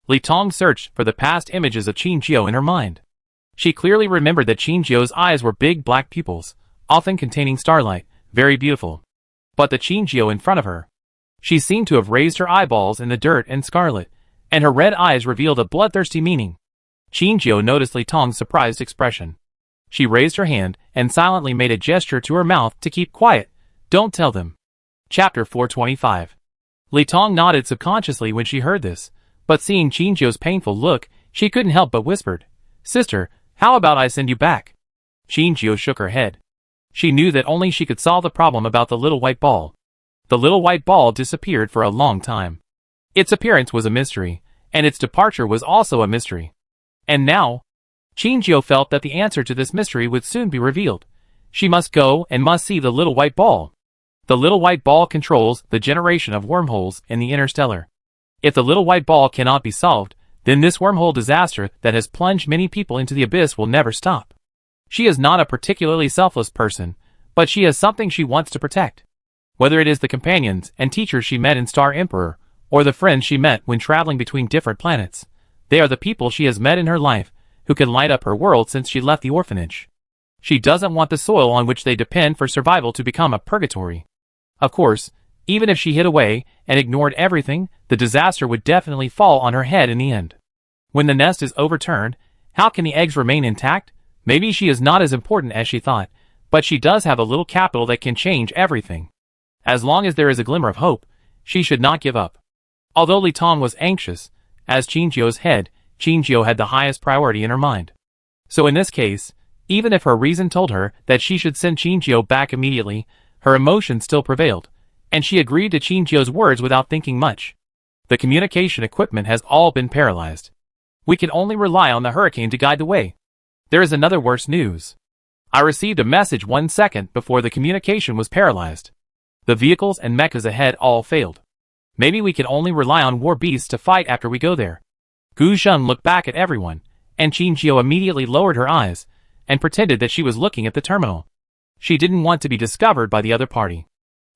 Li Tong searched for the past images of Chinjio in her mind. She clearly remembered that Chinjio's eyes were big black pupils, often containing starlight, very beautiful. But the Chinjio in front of her, she seemed to have raised her eyeballs in the dirt and scarlet, and her red eyes revealed a bloodthirsty meaning. Chinjio noticed Li Tong's surprised expression. She raised her hand and silently made a gesture to her mouth to keep quiet. "Don't tell them." Chapter 425. Li Tong nodded subconsciously when she heard this, but seeing Chinjio's painful look, she couldn't help but whispered, "Sister, how about I send you back?" Chinjio shook her head. She knew that only she could solve the problem about the little white ball. The little white ball disappeared for a long time. Its appearance was a mystery, and its departure was also a mystery. And now, Qingjiu felt that the answer to this mystery would soon be revealed. She must go and must see the little white ball. The little white ball controls the generation of wormholes in the Interstellar. If the little white ball cannot be solved, then this wormhole disaster that has plunged many people into the abyss will never stop. She is not a particularly selfless person, but she has something she wants to protect. Whether it is the companions and teachers she met in Star Emperor, or the friends she met when traveling between different planets, they are the people she has met in her life who can light up her world since she left the orphanage. She doesn't want the soil on which they depend for survival to become a purgatory. Of course, even if she hid away and ignored everything, the disaster would definitely fall on her head in the end. When the nest is overturned, how can the eggs remain intact? Maybe she is not as important as she thought, but she does have a little capital that can change everything. As long as there is a glimmer of hope, she should not give up. Although Li Tong was anxious, as Qingjiu's head, Qingjiu had the highest priority in her mind. So in this case, even if her reason told her that she should send Qingjiu back immediately, her emotions still prevailed, and she agreed to Qingjiu's words without thinking much. The communication equipment has all been paralyzed. We can only rely on the hurricane to guide the way. There is another worse news. I received a message 1 second before the communication was paralyzed. The vehicles and mechas ahead all failed. Maybe we can only rely on war beasts to fight after we go there. Gu Zheng looked back at everyone, and Qingjiu immediately lowered her eyes and pretended that she was looking at the terminal. She didn't want to be discovered by the other party.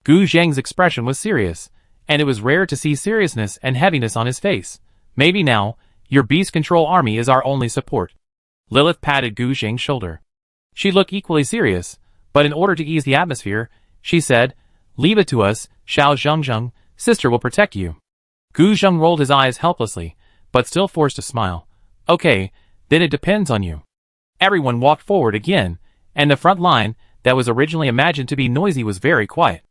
Gu Zheng's expression was serious, and it was rare to see seriousness and heaviness on his face. Maybe now, your beast control army is our only support. Lilith patted Gu Zheng's shoulder. She looked equally serious, but in order to ease the atmosphere, she said, "Leave it to us, Xiao Zhengzheng, sister will protect you." Gu Zheng rolled his eyes helplessly, but still forced a smile. "Okay, then it depends on you." Everyone walked forward again, and the front line, that was originally imagined to be noisy, was very quiet.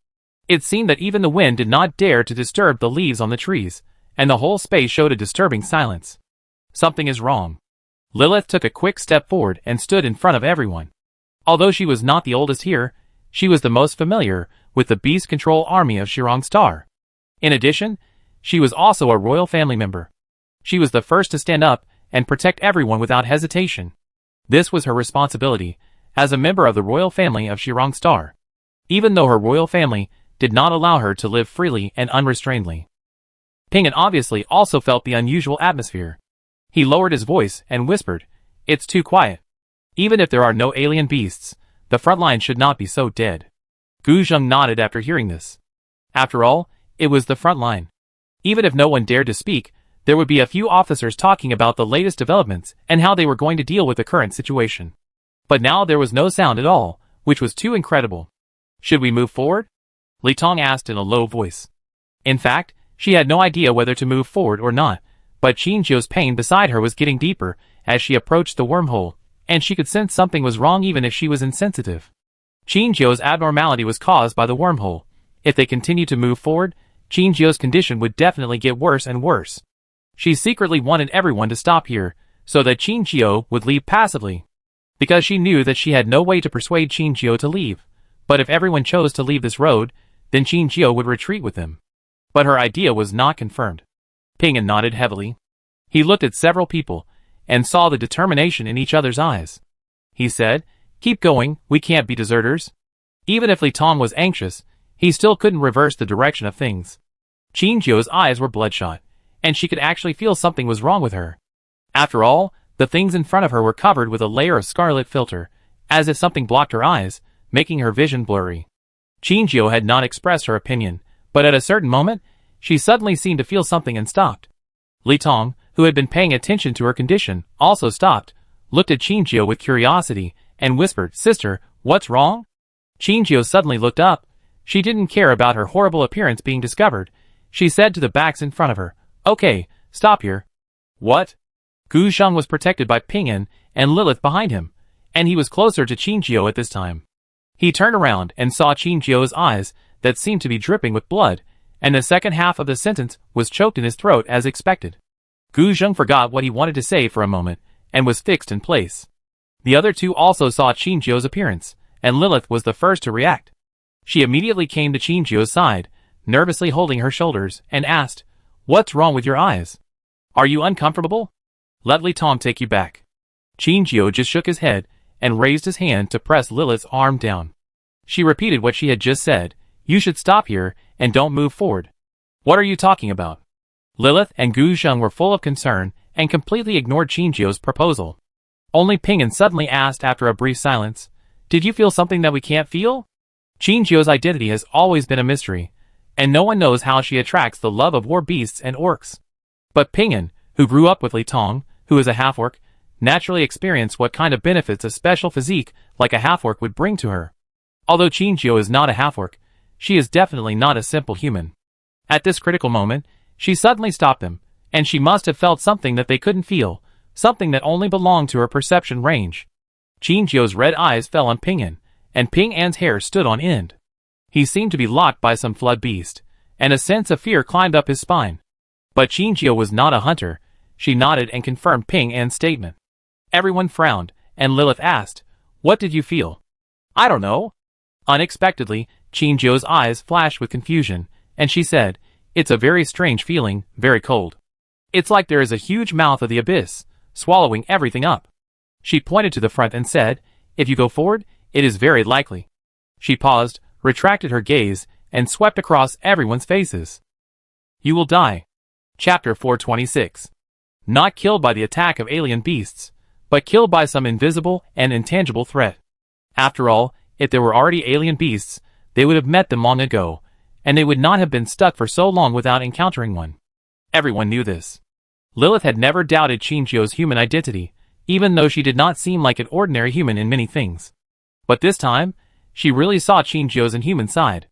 It seemed that even the wind did not dare to disturb the leaves on the trees, and the whole space showed a disturbing silence. Something is wrong. Lilith took a quick step forward and stood in front of everyone. Although she was not the oldest here, she was the most familiar with the beast control army of Shirong Star. In addition, she was also a royal family member. She was the first to stand up and protect everyone without hesitation. This was her responsibility as a member of the royal family of Shirong Star, even though her royal family did not allow her to live freely and unrestrainedly. Ping'an obviously also felt the unusual atmosphere. He lowered his voice and whispered, "It's too quiet. Even if there are no alien beasts, the front line should not be so dead." Gu Zheng nodded after hearing this. After all, it was the front line. Even if no one dared to speak, there would be a few officers talking about the latest developments and how they were going to deal with the current situation. But now there was no sound at all, which was too incredible. "Should we move forward?" Li Tong asked in a low voice. In fact, she had no idea whether to move forward or not, but Qingjiu's pain beside her was getting deeper as she approached the wormhole, and she could sense something was wrong even if she was insensitive. Qingjiu's abnormality was caused by the wormhole. If they continued to move forward, Qingjiu's condition would definitely get worse and worse. She secretly wanted everyone to stop here, so that Qingjiu would leave passively. Because she knew that she had no way to persuade Qingjiu to leave. But if everyone chose to leave this road, then Qingjiu would retreat with them. But her idea was not confirmed. Ping'an nodded heavily. He looked at several people, and saw the determination in each other's eyes. He said, "Keep going, we can't be deserters." Even if Li Tong was anxious, he still couldn't reverse the direction of things. Qingjiu's eyes were bloodshot, and she could actually feel something was wrong with her. After all, the things in front of her were covered with a layer of scarlet filter, as if something blocked her eyes, making her vision blurry. Qingjiu had not expressed her opinion, but at a certain moment, she suddenly seemed to feel something and stopped. Li Tong, who had been paying attention to her condition, also stopped, looked at Qingjiu with curiosity, and whispered, "Sister, what's wrong?" Qingjiu suddenly looked up. She didn't care about her horrible appearance being discovered. She said to the backs in front of her, "Okay, stop here." "What?" Gu Zheng was protected by Ping'an and Lilith behind him, and he was closer to Qingjiu at this time. He turned around and saw Qingjiu's eyes that seemed to be dripping with blood, and the second half of the sentence was choked in his throat as expected. Gu Zheng forgot what he wanted to say for a moment, and was fixed in place. The other two also saw Qingjiu's appearance, and Lilith was the first to react. She immediately came to Chinjio's side, nervously holding her shoulders, and asked, "What's wrong with your eyes? Are you uncomfortable? Let Li Tong take you back." Chinjio just shook his head and raised his hand to press Lilith's arm down. She repeated what she had just said, "You should stop here and don't move forward." "What are you talking about?" Lilith and Gu Zheng were full of concern and completely ignored Chinjio's proposal. Only Ping'an suddenly asked after a brief silence, "Did you feel something that we can't feel?" Chinjio's identity has always been a mystery, and no one knows how she attracts the love of war beasts and orcs. But Ping'an, who grew up with Li Tong, who is a half-orc, naturally experienced what kind of benefits a special physique like a half-orc would bring to her. Although Chinjio is not a half-orc, she is definitely not a simple human. At this critical moment, she suddenly stopped them, and she must have felt something that they couldn't feel, something that only belonged to her perception range. Chinjio's red eyes fell on Ping'an, and Ping'an's hair stood on end. He seemed to be locked by some flood beast, and a sense of fear climbed up his spine. But Chinjio was not a hunter. She nodded and confirmed Ping'an's statement. Everyone frowned, and Lilith asked, "What did you feel?" "I don't know." Unexpectedly, Chinjio's eyes flashed with confusion, and she said, "It's a very strange feeling, very cold. It's like there is a huge mouth of the abyss, swallowing everything up." She pointed to the front and said, "If you go forward, it is very likely." She paused, retracted her gaze, and swept across everyone's faces. "You will die." Chapter 426. Not killed by the attack of alien beasts, but killed by some invisible and intangible threat. After all, if there were already alien beasts, they would have met them long ago, and they would not have been stuck for so long without encountering one. Everyone knew this. Lilith had never doubted Chinjio's human identity, even though she did not seem like an ordinary human in many things. But this time, she really saw Chinjio's inhuman side.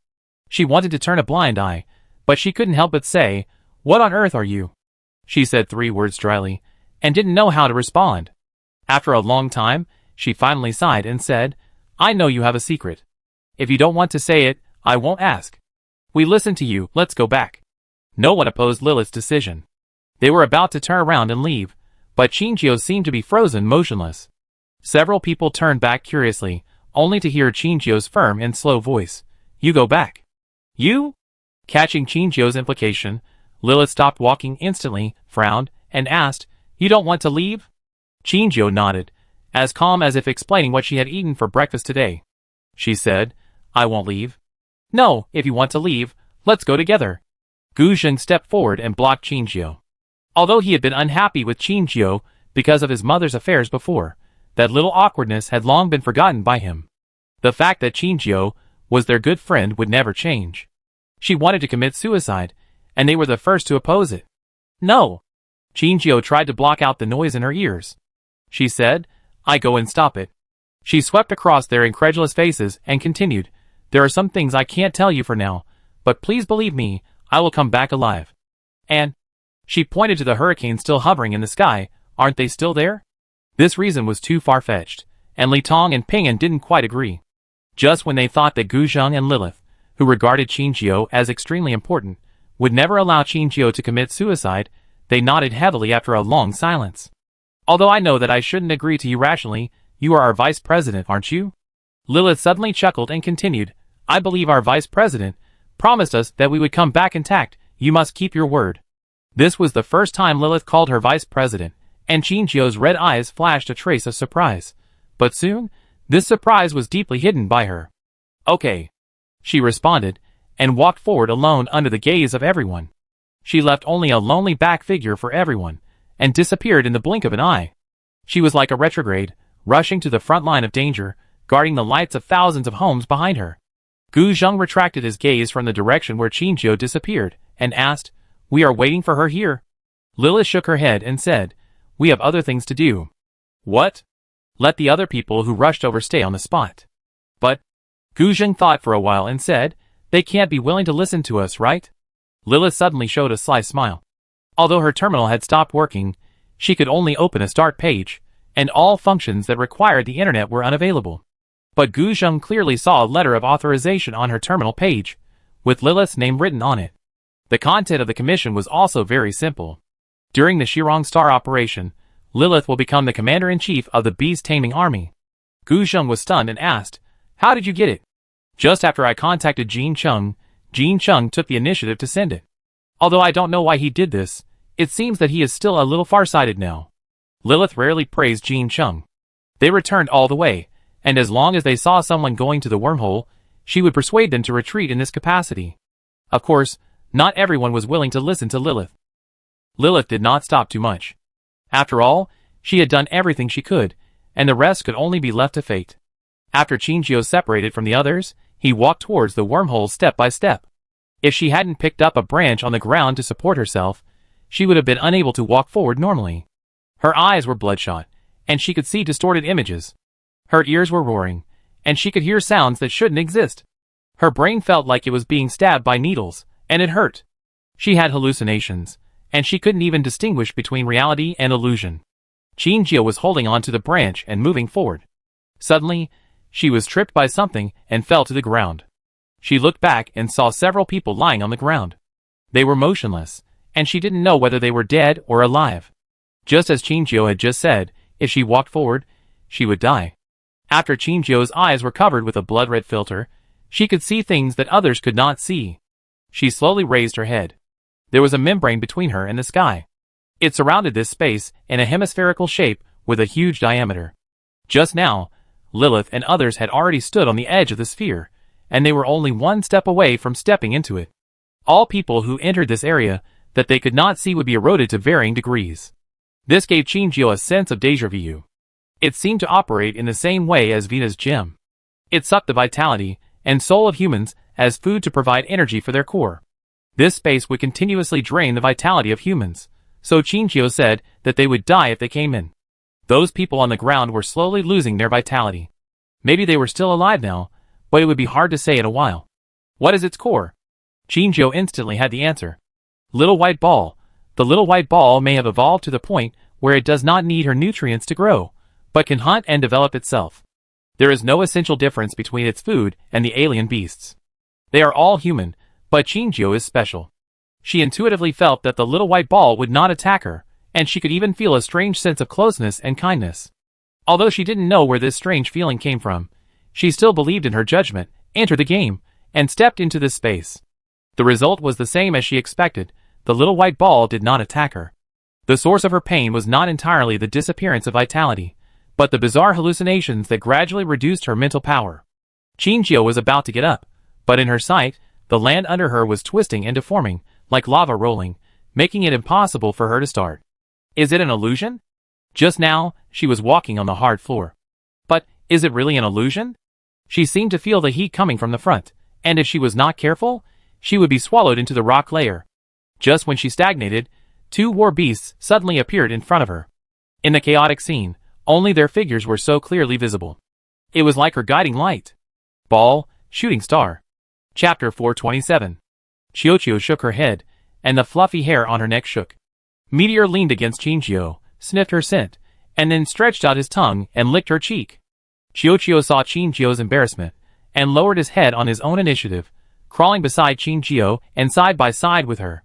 She wanted to turn a blind eye, but she couldn't help but say, "What on earth are you?" She said 3 words dryly, and didn't know how to respond. After a long time, she finally sighed and said, "I know you have a secret. If you don't want to say it, I won't ask. We listened to you, let's go back." No one opposed Lilith's decision. They were about to turn around and leave, but Chinjio seemed to be frozen motionless. Several people turned back curiously, only to hear Chinjio's firm and slow voice, "You go back." "You?" Catching Chinjio's implication, Lilith stopped walking instantly, frowned, and asked, "You don't want to leave?" Chinjio nodded, as calm as if explaining what she had eaten for breakfast today. She said, "I won't leave." "No, if you want to leave, let's go together." Gu Zheng stepped forward and blocked Chinjio. Although he had been unhappy with Chinjio because of his mother's affairs before, that little awkwardness had long been forgotten by him. The fact that Chinjio was their good friend would never change. She wanted to commit suicide, and they were the first to oppose it. "No." Chinjio tried to block out the noise in her ears. She said, "I go and stop it." She swept across their incredulous faces and continued, "There are some things I can't tell you for now, but please believe me, I will come back alive. And," she pointed to the hurricane still hovering in the sky, "aren't they still there?" This reason was too far-fetched, and Li Tong and Ping'an didn't quite agree. Just when they thought that Gu Zheng and Lilith, who regarded Chinjio as extremely important, would never allow Chinjio to commit suicide, they nodded heavily after a long silence. "Although I know that I shouldn't agree to you rationally, you are our vice president, aren't you?" Lilith suddenly chuckled and continued, "I believe our vice president promised us that we would come back intact. You must keep your word." This was the first time Lilith called her vice president, and Chinjio's red eyes flashed a trace of surprise. But soon, this surprise was deeply hidden by her. "Okay," she responded, and walked forward alone under the gaze of everyone. She left only a lonely back figure for everyone, and disappeared in the blink of an eye. She was like a retrograde, rushing to the front line of danger, guarding the lights of thousands of homes behind her. Gu Zheng retracted his gaze from the direction where Chinjio disappeared, and asked, "We are waiting for her here?" Lilith shook her head and said, "We have other things to do." "What?" "Let the other people who rushed over stay on the spot." "But," Gu Zheng thought for a while and said, "They can't be willing to listen to us, right?" Lilith suddenly showed a sly smile. Although her terminal had stopped working, she could only open a start page, and all functions that required the internet were unavailable. But Gu Zheng clearly saw a letter of authorization on her terminal page, with Lilith's name written on it. The content of the commission was also very simple. During the Shirong Star operation, Lilith will become the commander-in-chief of the beast-taming army. Gu Zheng was stunned and asked, How did you get it? Just after I contacted Jean Chung took the initiative to send it. Although I don't know why he did this, it seems that he is still a little farsighted now. Lilith rarely praised Jean Chung. They returned all the way, and as long as they saw someone going to the wormhole, she would persuade them to retreat in this capacity. Of course, not everyone was willing to listen to Lilith. Lilith did not stop too much. After all, she had done everything she could, and the rest could only be left to fate. After Qinjiao separated from the others, he walked towards the wormhole step by step. If she hadn't picked up a branch on the ground to support herself, she would have been unable to walk forward normally. Her eyes were bloodshot, and she could see distorted images. Her ears were roaring, and she could hear sounds that shouldn't exist. Her brain felt like it was being stabbed by needles, and it hurt. She had hallucinations, and she couldn't even distinguish between reality and illusion. Qinjiao was holding onto the branch and moving forward. Suddenly, she was tripped by something and fell to the ground. She looked back and saw several people lying on the ground. They were motionless, and she didn't know whether they were dead or alive. Just as Qinjiao had just said, if she walked forward, she would die. After Qinjiao's eyes were covered with a blood-red filter, she could see things that others could not see. She slowly raised her head. There was a membrane between her and the sky. It surrounded this space in a hemispherical shape with a huge diameter. Just now, Lilith and others had already stood on the edge of the sphere, and they were only one step away from stepping into it. All people who entered this area that they could not see would be eroded to varying degrees. This gave Qinjiao a sense of déjà vu. It seemed to operate in the same way as Venus' gem. It sucked the vitality and soul of humans as food to provide energy for their core. This space would continuously drain the vitality of humans, so Qinjiao said that they would die if they came in. Those people on the ground were slowly losing their vitality. Maybe they were still alive now, but it would be hard to say in a while. What is its core? Qinjiao instantly had the answer. Little white ball. The little white ball may have evolved to the point where it does not need her nutrients to grow, but can hunt and develop itself. There is no essential difference between its food and the alien beasts. They are all human, but Qinjiao is special. She intuitively felt that the little white ball would not attack her, and she could even feel a strange sense of closeness and kindness. Although she didn't know where this strange feeling came from, she still believed in her judgment, entered the game, and stepped into this space. The result was the same as she expected. The little white ball did not attack her. The source of her pain was not entirely the disappearance of vitality, but the bizarre hallucinations that gradually reduced her mental power. Qinjiao was about to get up, but in her sight, the land under her was twisting and deforming, like lava rolling, making it impossible for her to start. Is it an illusion? Just now, she was walking on the hard floor. But, is it really an illusion? She seemed to feel the heat coming from the front, and if she was not careful, she would be swallowed into the rock layer. Just when she stagnated, two war beasts suddenly appeared in front of her. In the chaotic scene, only their figures were so clearly visible. It was like her guiding light. Ball, shooting star. Chapter 427. Qiuqiu shook her head, and the fluffy hair on her neck shook. Meteor leaned against Qinjiao, sniffed her scent, and then stretched out his tongue and licked her cheek. Qiuqiu saw Qinjiao's embarrassment, and lowered his head on his own initiative, crawling beside Qinjiao and side by side with her.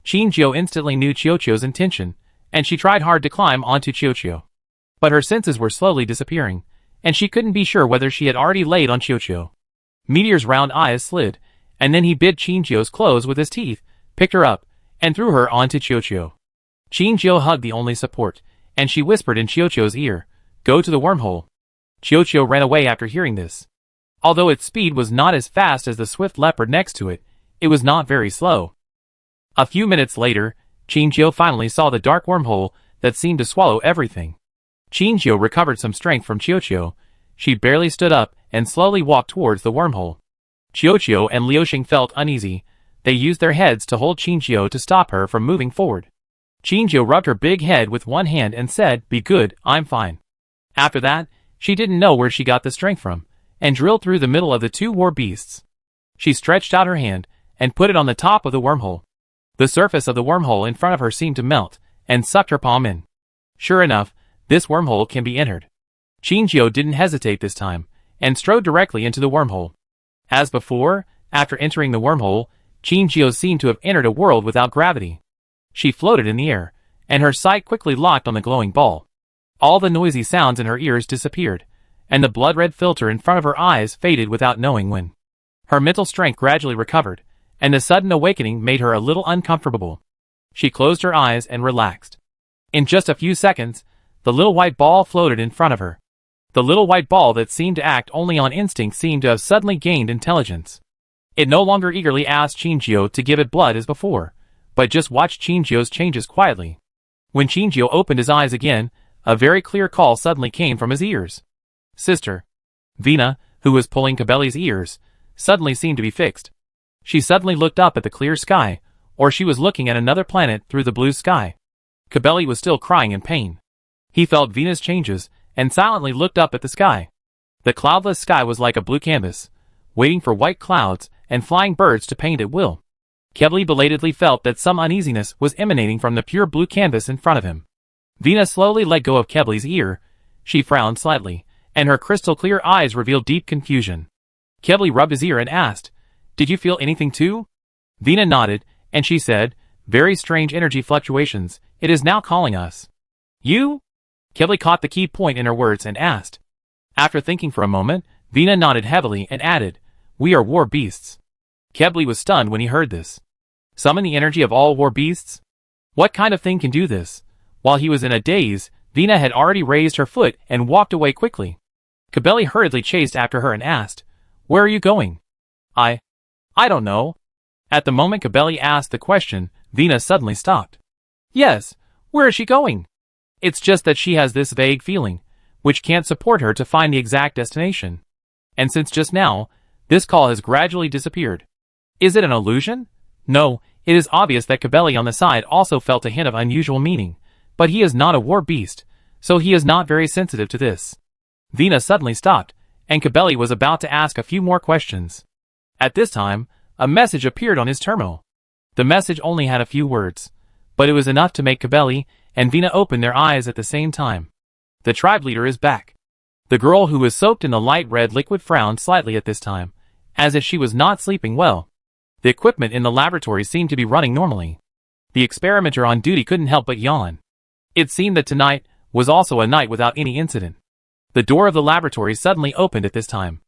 Qinjiao instantly knew Qiuqiu's intention, and she tried hard to climb onto Qiuqiu. But her senses were slowly disappearing, and she couldn't be sure whether she had already laid on Qiuqiu. Meteor's round eyes slid, and then he bit Qinjiao's clothes with his teeth, picked her up, and threw her onto Qiuqiu. Qinjiao hugged the only support, and she whispered in Qiuqiu's ear, "Go to the wormhole." Qiuqiu ran away after hearing this. Although its speed was not as fast as the swift leopard next to it, it was not very slow. A few minutes later, Qinjiao finally saw the dark wormhole that seemed to swallow everything. Qinjiao recovered some strength from Qiuqiu. She barely stood up and slowly walked towards the wormhole. Qiuqiu and Liuxing felt uneasy. They used their heads to hold Qinjiao to stop her from moving forward. Qinjiao rubbed her big head with one hand and said, "Be good, I'm fine." After that, she didn't know where she got the strength from, and drilled through the middle of the two war beasts. She stretched out her hand and put it on the top of the wormhole. The surface of the wormhole in front of her seemed to melt, and sucked her palm in. Sure enough, this wormhole can be entered. Qinjiao didn't hesitate this time, and strode directly into the wormhole. As before, after entering the wormhole, Qinjiao seemed to have entered a world without gravity. She floated in the air, and her sight quickly locked on the glowing ball. All the noisy sounds in her ears disappeared, and the blood-red filter in front of her eyes faded without knowing when. Her mental strength gradually recovered, and the sudden awakening made her a little uncomfortable. She closed her eyes and relaxed. In just a few seconds, the little white ball floated in front of her. The little white ball that seemed to act only on instinct seemed to have suddenly gained intelligence. It no longer eagerly asked Shinjio to give it blood as before, but just watched Shinjio's changes quietly. When Shinjio opened his eyes again, a very clear call suddenly came from his ears. Sister. Vina, who was pulling Kabeli's ears, suddenly seemed to be fixed. She suddenly looked up at the clear sky, or she was looking at another planet through the blue sky. Kabeli was still crying in pain. He felt Vina's changes, and silently looked up at the sky. The cloudless sky was like a blue canvas, waiting for white clouds and flying birds to paint at will. Kabeli belatedly felt that some uneasiness was emanating from the pure blue canvas in front of him. Vina slowly let go of Kabeli's ear. She frowned slightly, and her crystal-clear eyes revealed deep confusion. Kabeli rubbed his ear and asked, "Did you feel anything too?" Vina nodded, and she said, "Very strange energy fluctuations. It is now calling us." "You?" Kabeli caught the key point in her words and asked. After thinking for a moment, Vina nodded heavily and added, "We are war beasts." Kabeli was stunned when he heard this. Summon the energy of all war beasts? What kind of thing can do this? While he was in a daze, Vina had already raised her foot and walked away quickly. Kabeli hurriedly chased after her and asked, "Where are you going?" I don't know." At the moment Kabeli asked the question, Vina suddenly stopped. "Yes, where is she going?" "It's just that she has this vague feeling, which can't support her to find the exact destination. And since just now, this call has gradually disappeared." "Is it an illusion?" "No, it is obvious that Kabeli on the side also felt a hint of unusual meaning, but he is not a war beast, so he is not very sensitive to this." Vina suddenly stopped, and Kabeli was about to ask a few more questions. At this time, a message appeared on his terminal. The message only had a few words, but it was enough to make Kabeli and Vina open their eyes at the same time. "The tribe leader is back." The girl who was soaked in the light red liquid frowned slightly at this time, as if she was not sleeping well. The equipment in the laboratory seemed to be running normally. The experimenter on duty couldn't help but yawn. It seemed that tonight was also a night without any incident. The door of the laboratory suddenly opened at this time.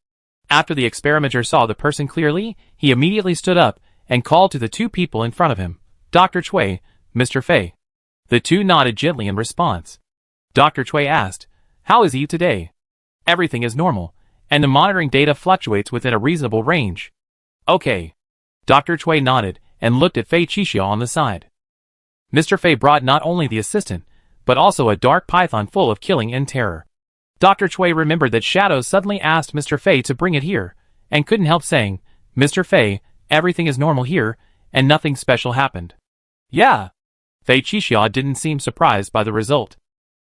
After the experimenter saw the person clearly, he immediately stood up and called to the two people in front of him, "Dr. Cui, Mr. Fei." The two nodded gently in response. Dr. Cui asked, "How is he today?" "Everything is normal, and the monitoring data fluctuates within a reasonable range." "Okay." Dr. Cui nodded and looked at Fei Qixia on the side. Mr. Fei brought not only the assistant, but also a dark python full of killing and terror. Dr. Cui remembered that Shadow suddenly asked Mr. Fei to bring it here, and couldn't help saying, "Mr. Fei, everything is normal here, and nothing special happened." "Yeah." Fei Qixia didn't seem surprised by the result.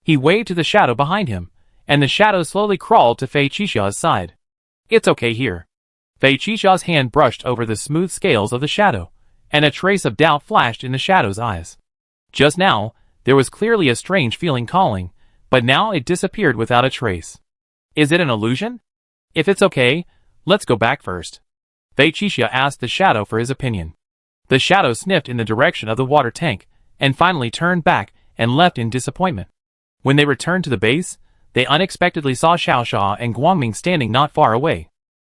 He waved to the shadow behind him, and the shadow slowly crawled to Fei Qixia's side. "It's okay here." Fei Qixia's hand brushed over the smooth scales of the shadow, and a trace of doubt flashed in the shadow's eyes. Just now, there was clearly a strange feeling calling, but now it disappeared without a trace. "Is it an illusion? If it's okay, let's go back first." Fei Qixia asked the shadow for his opinion. The shadow sniffed in the direction of the water tank, and finally turned back and left in disappointment. When they returned to the base, they unexpectedly saw Xiaosha and Guangming standing not far away.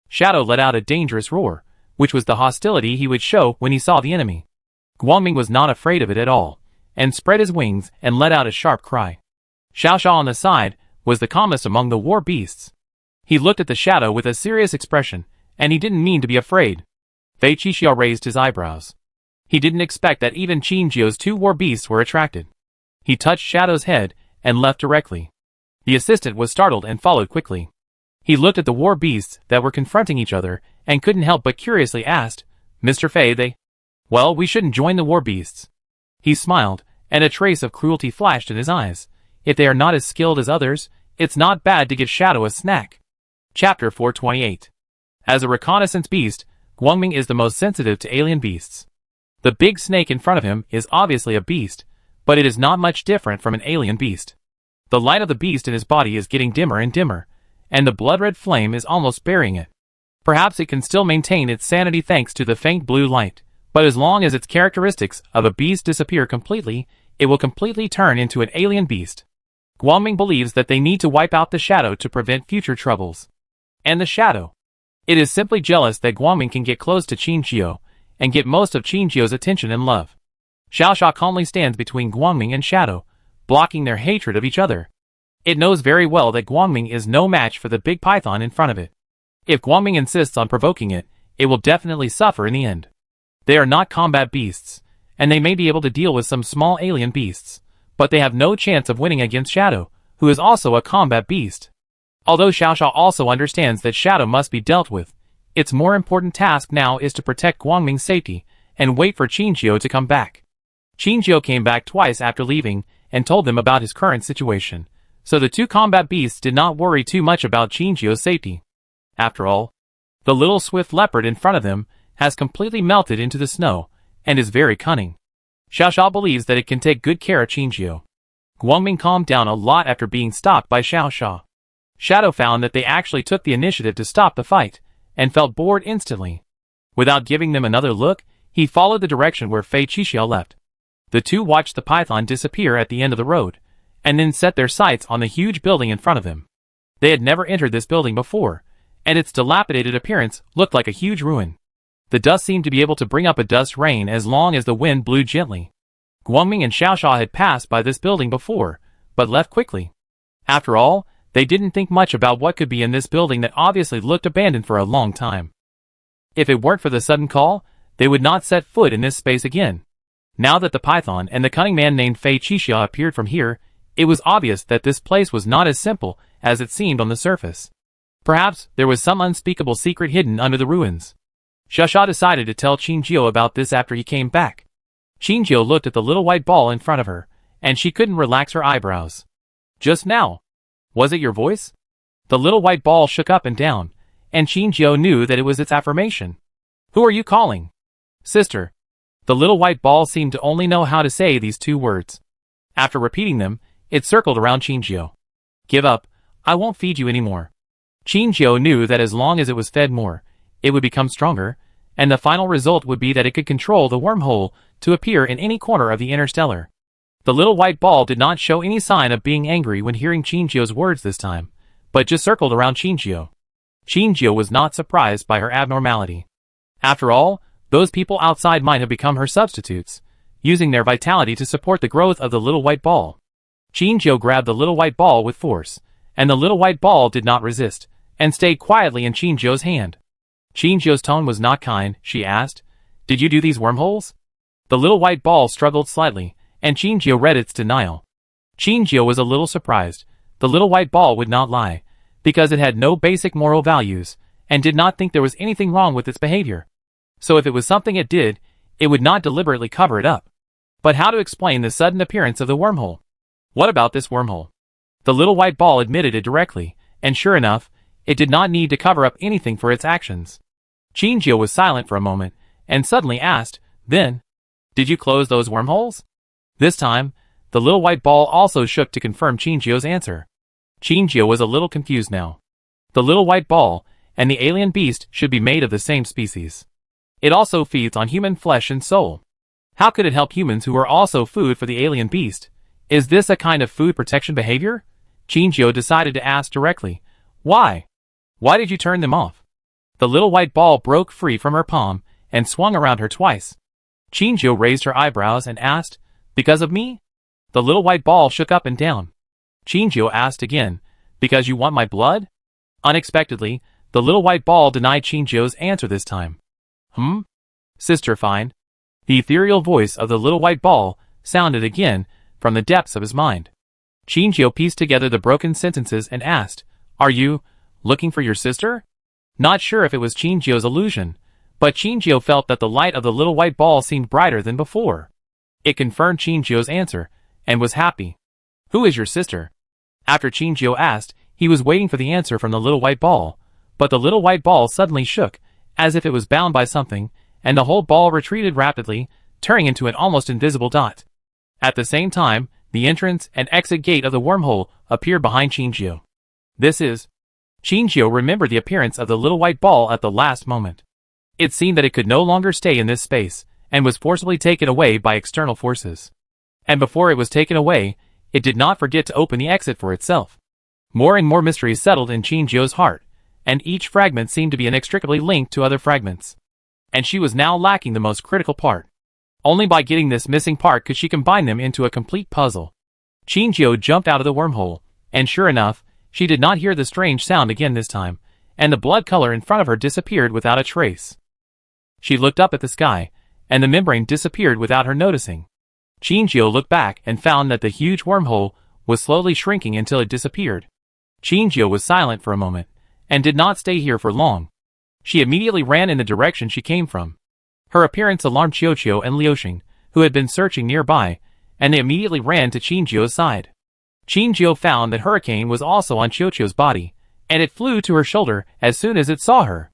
Shadow let out a dangerous roar, which was the hostility he would show when he saw the enemy. Guangming was not afraid of it at all, and spread his wings and let out a sharp cry. Xiaosha on the side was the calmest among the war beasts. He looked at the shadow with a serious expression, and he didn't mean to be afraid. Fei Qixia raised his eyebrows. He didn't expect that even Qinjio's two war beasts were attracted. He touched Shadow's head and left directly. The assistant was startled and followed quickly. He looked at the war beasts that were confronting each other and couldn't help but curiously asked, "Mr. Fei, they? Well, we shouldn't join the war beasts." He smiled, and a trace of cruelty flashed in his eyes. If they are not as skilled as others, it's not bad to give Shadow a snack. Chapter 428. As a reconnaissance beast, Guangming is the most sensitive to alien beasts. The big snake in front of him is obviously a beast, but it is not much different from an alien beast. The light of the beast in his body is getting dimmer and dimmer, and the blood-red flame is almost burying it. Perhaps it can still maintain its sanity thanks to the faint blue light, but as long as its characteristics of a beast disappear completely, it will completely turn into an alien beast. Guangming believes that they need to wipe out the shadow to prevent future troubles. And the shadow. It is simply jealous that Guangming can get close to Qinjiu and get most of Qinjiu's attention and love. Xiaosha calmly stands between Guangming and Shadow, blocking their hatred of each other. It knows very well that Guangming is no match for the big python in front of it. If Guangming insists on provoking it, it will definitely suffer in the end. They are not combat beasts, and they may be able to deal with some small alien beasts, but they have no chance of winning against Shadow, who is also a combat beast. Although Xiaosha also understands that Shadow must be dealt with, its more important task now is to protect Guangming's safety and wait for Qinjiu to come back. Qinjiu came back twice after leaving and told them about his current situation, so the two combat beasts did not worry too much about Qinjiu's safety. After all, the little swift leopard in front of them has completely melted into the snow and is very cunning. Xiaosha believes that it can take good care of Qinjiu. Guangming calmed down a lot after being stopped by Xiaosha. Shadow found that they actually took the initiative to stop the fight, and felt bored instantly. Without giving them another look, he followed the direction where Fei Qixia left. The two watched the python disappear at the end of the road, and then set their sights on the huge building in front of them. They had never entered this building before, and its dilapidated appearance looked like a huge ruin. The dust seemed to be able to bring up a dust rain as long as the wind blew gently. Guangming and Xiaosha had passed by this building before, but left quickly. After all, they didn't think much about what could be in this building that obviously looked abandoned for a long time. If it weren't for the sudden call, they would not set foot in this space again. Now that the python and the cunning man named Fei Qixia appeared from here, it was obvious that this place was not as simple as it seemed on the surface. Perhaps there was some unspeakable secret hidden under the ruins. Xiaosha decided to tell Qinjiu about this after he came back. Qinjiu looked at the little white ball in front of her, and she couldn't relax her eyebrows. Just now. Was it your voice? The little white ball shook up and down, and Qinjiu knew that it was its affirmation. Who are you calling? Sister. The little white ball seemed to only know how to say these two words. After repeating them, it circled around Qinjiu. Give up, I won't feed you anymore. Qinjiu knew that as long as it was fed more, it would become stronger, and the final result would be that it could control the wormhole to appear in any corner of the Interstellar. The little white ball did not show any sign of being angry when hearing Qinjiu's words this time, but just circled around Qinjiu. Qinjiu was not surprised by her abnormality. After all, those people outside might have become her substitutes, using their vitality to support the growth of the little white ball. Qinjiu grabbed the little white ball with force, and the little white ball did not resist, and stayed quietly in Qinjiu's hand. Qinjiu's tone was not kind. She asked, "Did you do these wormholes?" The little white ball struggled slightly, and Qinjiu read its denial. Qinjiu was a little surprised. The little white ball would not lie, because it had no basic moral values, and did not think there was anything wrong with its behavior. So if it was something it did, it would not deliberately cover it up. But how to explain the sudden appearance of the wormhole? What about this wormhole? The little white ball admitted it directly, and sure enough, it did not need to cover up anything for its actions. Qinjiu was silent for a moment, and suddenly asked, "Then, did you close those wormholes?" This time, the little white ball also shook to confirm Qinjiu's answer. Qinjiu was a little confused now. The little white ball and the alien beast should be made of the same species. It also feeds on human flesh and soul. How could it help humans who are also food for the alien beast? Is this a kind of food protection behavior? Qinjiu decided to ask directly. Why? Why did you turn them off? The little white ball broke free from her palm and swung around her twice. Qinjiu raised her eyebrows and asked, "Because of me?" The little white ball shook up and down. Qinjiu asked again, "Because you want my blood?" Unexpectedly, the little white ball denied Qinjiu's answer this time. Sister, fine. The ethereal voice of the little white ball sounded again from the depths of his mind. Qinjiu pieced together the broken sentences and asked, "Are you looking for your sister?" Not sure if it was Qinjiu's illusion, but Qinjiu felt that the light of the little white ball seemed brighter than before. It confirmed Qinjiu's answer, and was happy. "Who is your sister?" After Qinjiu asked, he was waiting for the answer from the little white ball, but the little white ball suddenly shook, as if it was bound by something, and the whole ball retreated rapidly, turning into an almost invisible dot. At the same time, the entrance and exit gate of the wormhole appeared behind Qinjiu. Qinjiu remembered the appearance of the little white ball at the last moment. It seemed that it could no longer stay in this space, and was forcibly taken away by external forces. And before it was taken away, it did not forget to open the exit for itself. More and more mysteries settled in Qinjiu's heart, and each fragment seemed to be inextricably linked to other fragments. And she was now lacking the most critical part. Only by getting this missing part could she combine them into a complete puzzle. Qinjiu jumped out of the wormhole, and sure enough, she did not hear the strange sound again this time, and the blood color in front of her disappeared without a trace. She looked up at the sky, and the membrane disappeared without her noticing. Qinjiu looked back and found that the huge wormhole was slowly shrinking until it disappeared. Qinjiu was silent for a moment, and did not stay here for long. She immediately ran in the direction she came from. Her appearance alarmed Qiuqiu and Liuxing, who had been searching nearby, and they immediately ran to Qinjiu's side. Qinjiu found that Hurricane was also on Qiuqiu's body, and it flew to her shoulder as soon as it saw her.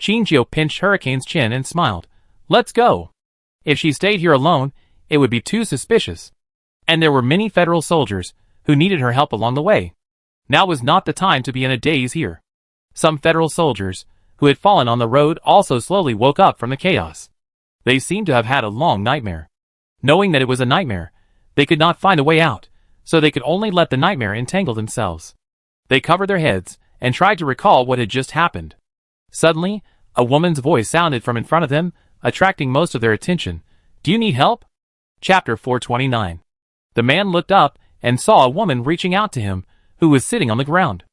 Qinjiu pinched Hurricane's chin and smiled. Let's go. If she stayed here alone, it would be too suspicious. And there were many federal soldiers who needed her help along the way. Now was not the time to be in a daze here. Some federal soldiers, who had fallen on the road, also slowly woke up from the chaos. They seemed to have had a long nightmare. Knowing that it was a nightmare, they could not find a way out, so they could only let the nightmare entangle themselves. They covered their heads and tried to recall what had just happened. Suddenly, a woman's voice sounded from in front of them, attracting most of their attention. Do you need help? Chapter 429. The man looked up and saw a woman reaching out to him, who was sitting on the ground.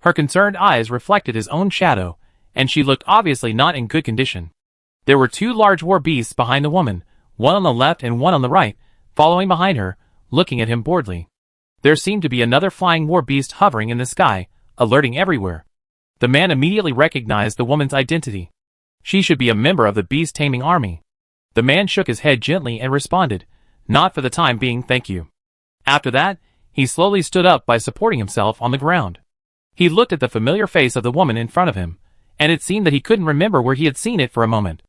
Her concerned eyes reflected his own shadow, and she looked obviously not in good condition. There were two large war beasts behind the woman, one on the left and one on the right, following behind her, looking at him boredly. There seemed to be another flying war beast hovering in the sky, alerting everywhere. The man immediately recognized the woman's identity. She should be a member of the beast-taming army. The man shook his head gently and responded, "Not for the time being, thank you." After that, he slowly stood up by supporting himself on the ground. He looked at the familiar face of the woman in front of him, and it seemed that he couldn't remember where he had seen it for a moment.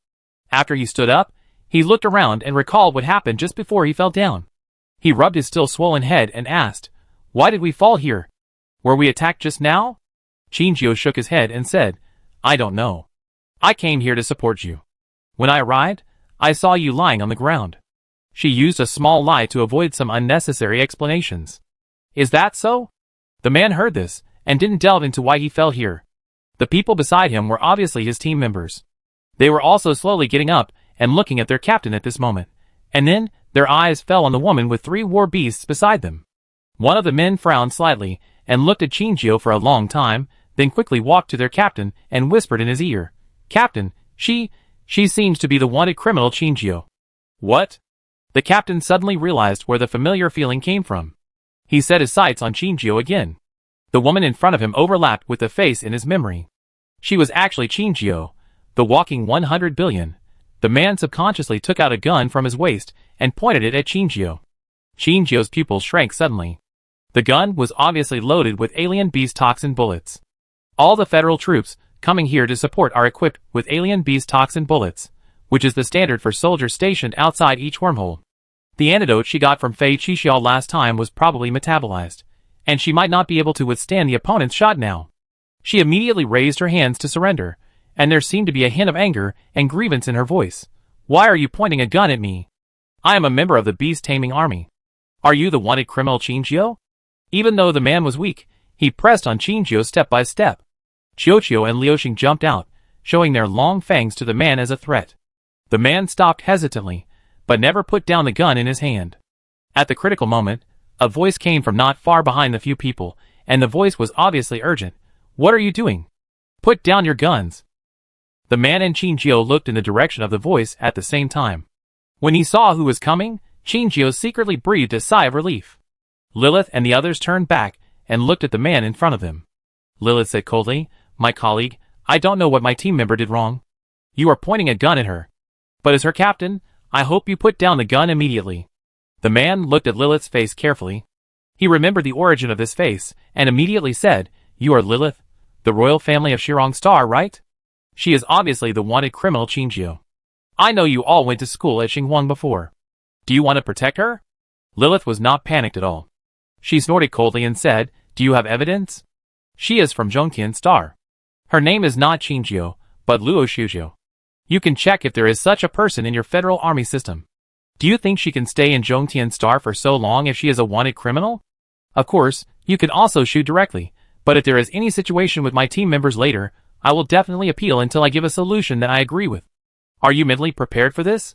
After he stood up, he looked around and recalled what happened just before he fell down. He rubbed his still swollen head and asked, "Why did we fall here? Were we attacked just now?" Qinjiu shook his head and said, "I don't know. I came here to support you. When I arrived, I saw you lying on the ground." She used a small lie to avoid some unnecessary explanations. "Is that so?" The man heard this, and didn't delve into why he fell here. The people beside him were obviously his team members. They were also slowly getting up and looking at their captain at this moment, and then their eyes fell on the woman with three war beasts beside them. One of the men frowned slightly and looked at Qinjiu for a long time, then quickly walked to their captain and whispered in his ear, "Captain, she seems to be the wanted criminal Qinjiu." "What?" The captain suddenly realized where the familiar feeling came from. He set his sights on Qinjiu again. The woman in front of him overlapped with the face in his memory. She was actually Qinjiu, the walking 100 billion. The man subconsciously took out a gun from his waist and pointed it at Qinjiu. Qinjiu's pupils shrank suddenly. The gun was obviously loaded with alien beast toxin bullets. All the federal troops coming here to support are equipped with alien beast toxin bullets, which is the standard for soldiers stationed outside each wormhole. The antidote she got from Fei Qixiao last time was probably metabolized, and she might not be able to withstand the opponent's shot now. She immediately raised her hands to surrender, and there seemed to be a hint of anger and grievance in her voice. "Why are you pointing a gun at me? I am a member of the beast-taming army. Are you the wanted criminal Qinjiu?" Even though the man was weak, he pressed on Qinjiu step by step. Qiuqiu and Liuxing jumped out, showing their long fangs to the man as a threat. The man stopped hesitantly, but never put down the gun in his hand. At the critical moment, a voice came from not far behind the few people, and the voice was obviously urgent. "What are you doing? Put down your guns." The man and Qinjiu looked in the direction of the voice at the same time. When he saw who was coming, Qinjiu secretly breathed a sigh of relief. Lilith and the others turned back and looked at the man in front of them. Lilith said coldly, "My colleague, I don't know what my team member did wrong. You are pointing a gun at her. But as her captain, I hope you put down the gun immediately." The man looked at Lilith's face carefully. He remembered the origin of this face, and immediately said, "You are Lilith, the royal family of Shirong Star, right? She is obviously the wanted criminal Qinjiu. I know you all went to school at Xinhuang before. Do you want to protect her?" Lilith was not panicked at all. She snorted coldly and said, "Do you have evidence? She is from Zhongtian Star. Her name is not Qinjiu, but Luo Shujiu. You can check if there is such a person in your federal army system. Do you think she can stay in Zhongtian Star for so long if she is a wanted criminal?" Of course, you can also shoot directly, but if there is any situation with my team members later, I will definitely appeal until I give a solution that I agree with. Are you mentally prepared for this?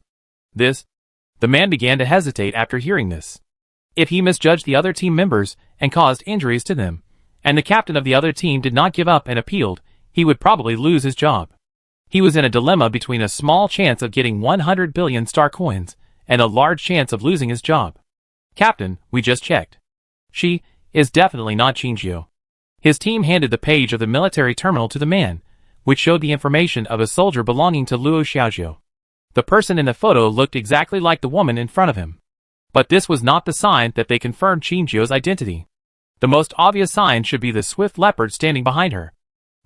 The man began to hesitate after hearing this. If he misjudged the other team members and caused injuries to them, and the captain of the other team did not give up and appealed, he would probably lose his job. He was in a dilemma between a small chance of getting 100 billion star coins and a large chance of losing his job. Captain, we just checked. She is definitely not Shinjio. His team handed the page of the military terminal to the man, which showed the information of a soldier belonging to Luo Xiaozhou. The person in the photo looked exactly like the woman in front of him. But this was not the sign that they confirmed Shinjio's identity. The most obvious sign should be the swift leopard standing behind her.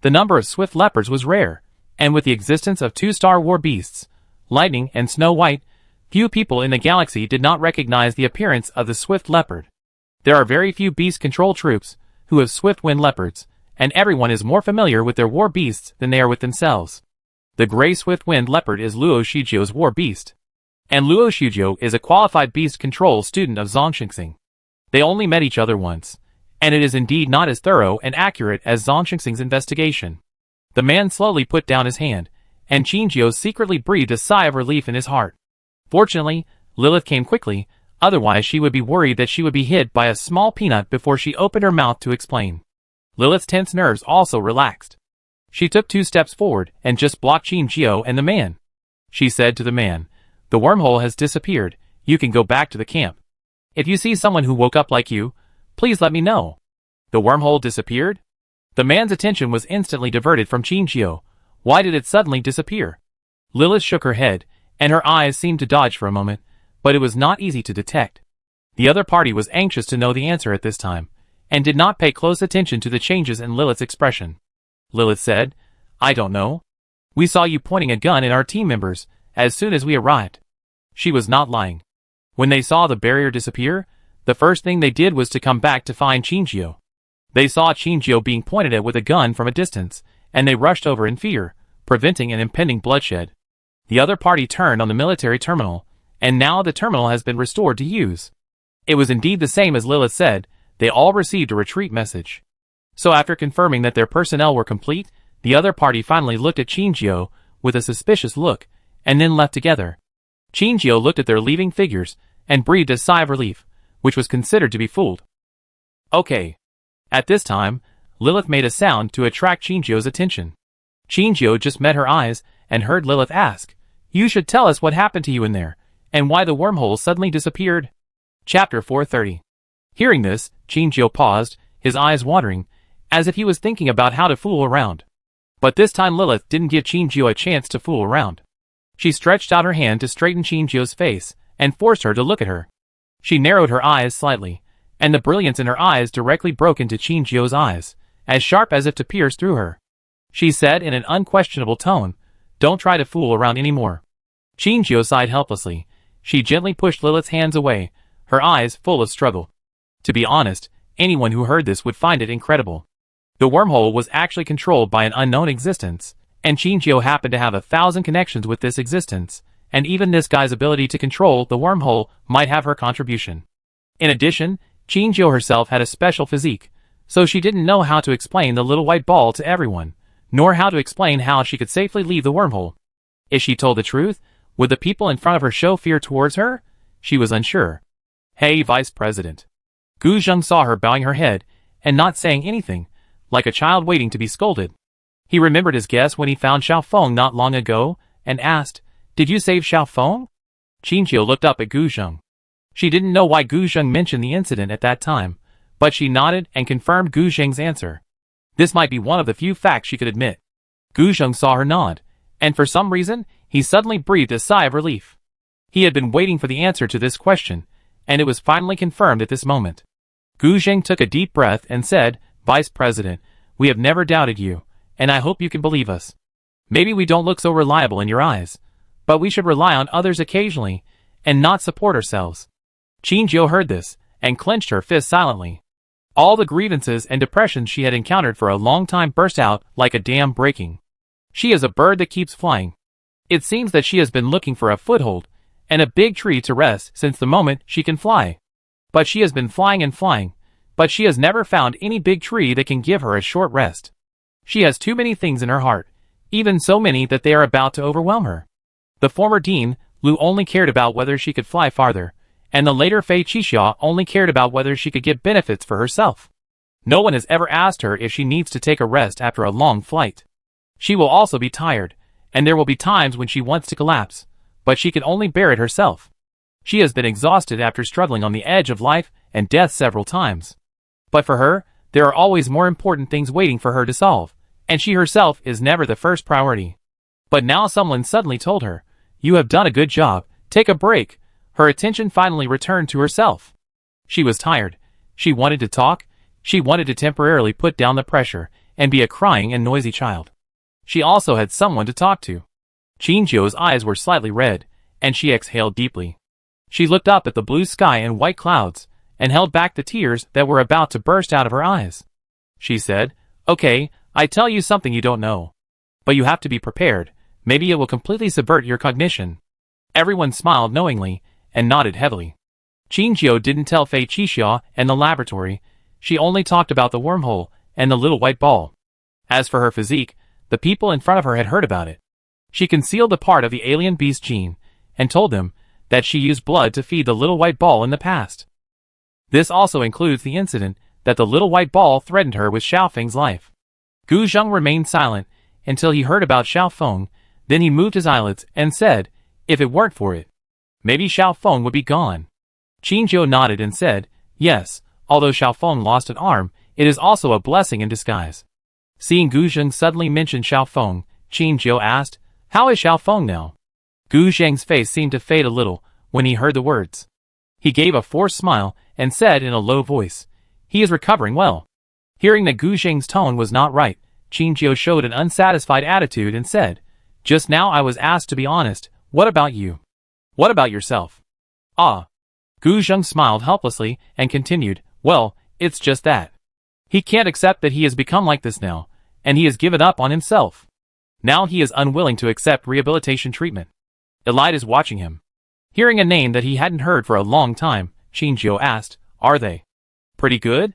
The number of swift leopards was rare, and with the existence of two Star War beasts, Lightning and Snow White, few people in the galaxy did not recognize the appearance of the swift leopard. There are very few beast control troops who have swift wind leopards, and everyone is more familiar with their war beasts than they are with themselves. The gray swift wind leopard is Luo Shijio's war beast. And Luo Shijio is a qualified beast control student of Zhongxing. They only met each other once, and it is indeed not as thorough and accurate as Zhongxing's investigation. The man slowly put down his hand, and Shinjio secretly breathed a sigh of relief in his heart. Fortunately, Lilith came quickly, otherwise she would be worried that she would be hit by a small peanut before she opened her mouth to explain. Lilith's tense nerves also relaxed. She took 2 steps forward and just blocked Shinjio and the man. She said to the man, "The wormhole has disappeared, you can go back to the camp. If you see someone who woke up like you, please let me know." The wormhole disappeared? The man's attention was instantly diverted from Shinjio. Why did it suddenly disappear? Lilith shook her head, and her eyes seemed to dodge for a moment, but it was not easy to detect. The other party was anxious to know the answer at this time, and did not pay close attention to the changes in Lilith's expression. Lilith said, "I don't know. We saw you pointing a gun at our team members as soon as we arrived." She was not lying. When they saw the barrier disappear, the first thing they did was to come back to find Shinjio. They saw Shinjio being pointed at with a gun from a distance, and they rushed over in fear, preventing an impending bloodshed. The other party turned on the military terminal, and now the terminal has been restored to use. It was indeed the same as Lilith said, they all received a retreat message. So after confirming that their personnel were complete, the other party finally looked at Shinjio with a suspicious look, and then left together. Shinjio looked at their leaving figures, and breathed a sigh of relief, which was considered to be fooled. Okay. At this time, Lilith made a sound to attract Shinjio's attention. Shinjio just met her eyes, and heard Lilith ask, "You should tell us what happened to you in there, and why the wormhole suddenly disappeared." Chapter 430. Hearing this, Shinjio paused, his eyes wandering, as if he was thinking about how to fool around. But this time Lilith didn't give Shinjio a chance to fool around. She stretched out her hand to straighten Shinjio's face, and forced her to look at her. She narrowed her eyes slightly, and the brilliance in her eyes directly broke into Shinjio's eyes, as sharp as if to pierce through her. She said in an unquestionable tone, "Don't try to fool around anymore." Shinjio sighed helplessly. She gently pushed Lilith's hands away, her eyes full of struggle. To be honest, anyone who heard this would find it incredible. The wormhole was actually controlled by an unknown existence, and Shinjio happened to have 1,000 connections with this existence, and even this guy's ability to control the wormhole might have her contribution. In addition, Shinjio herself had a special physique, so she didn't know how to explain the little white ball to everyone, nor how to explain how she could safely leave the wormhole. If she told the truth, would the people in front of her show fear towards her? She was unsure. "Hey, Vice President." Gu Zheng saw her bowing her head, and not saying anything, like a child waiting to be scolded. He remembered his guess when he found Xiao Feng not long ago, and asked, "Did you save Xiao Feng?" Shinjio looked up at Gu Zheng. She didn't know why Gu Zheng mentioned the incident at that time, but she nodded and confirmed Gu Zheng's answer. This might be one of the few facts she could admit. Gu Zheng saw her nod, and for some reason, he suddenly breathed a sigh of relief. He had been waiting for the answer to this question, and it was finally confirmed at this moment. Gu Zheng took a deep breath and said, "Vice President, we have never doubted you, and I hope you can believe us. Maybe we don't look so reliable in your eyes, but we should rely on others occasionally, and not support ourselves." Shinjio heard this, and clenched her fist silently. All the grievances and depressions she had encountered for a long time burst out like a dam breaking. She is a bird that keeps flying. It seems that she has been looking for a foothold, and a big tree to rest since the moment she can fly. But she has been flying and flying, but she has never found any big tree that can give her a short rest. She has too many things in her heart, even so many that they are about to overwhelm her. The former dean, Lu, only cared about whether she could fly farther, and the later Fei Qixia only cared about whether she could get benefits for herself. No one has ever asked her if she needs to take a rest after a long flight. She will also be tired, and there will be times when she wants to collapse, but she can only bear it herself. She has been exhausted after struggling on the edge of life and death several times. But for her, there are always more important things waiting for her to solve, and she herself is never the first priority. But now someone suddenly told her, "You have done a good job, take a break." Her attention finally returned to herself. She was tired. She wanted to talk. She wanted to temporarily put down the pressure and be a crying and noisy child. She also had someone to talk to. Qingjiu's eyes were slightly red, and she exhaled deeply. She looked up at the blue sky and white clouds, and held back the tears that were about to burst out of her eyes. She said, "Okay, I tell you something you don't know. But you have to be prepared. Maybe it will completely subvert your cognition." Everyone smiled knowingly, and nodded heavily. Qingjiu didn't tell Fei Qixia and the laboratory. She only talked about the wormhole and the little white ball. As for her physique, the people in front of her had heard about it. She concealed a part of the alien beast gene, and told them that she used blood to feed the little white ball in the past. This also includes the incident that the little white ball threatened her with Xiaofeng's life. Gu Zheng remained silent until he heard about Xiaofeng, then he moved his eyelids and said, "If it weren't for it, maybe Xiaofeng would be gone." Qingjiu nodded and said, "Yes, although Xiaofeng lost an arm, it is also a blessing in disguise." Seeing Gu Zheng suddenly mention Xiaofeng, Qingjiu asked, "How is Xiaofeng now?" Gu Zheng's face seemed to fade a little when he heard the words. He gave a forced smile and said in a low voice, "He is recovering well." Hearing that Gu Zheng's tone was not right, Qingjiu showed an unsatisfied attitude and said, "Just now I was asked to be honest. What about you? What about yourself?" "Ah." Gu Zheng smiled helplessly and continued, "Well, it's just that. He can't accept that he has become like this now, and he has given up on himself. Now he is unwilling to accept rehabilitation treatment." Elite is watching him. Hearing a name that he hadn't heard for a long time, Qingjiu asked, "Are they pretty good?"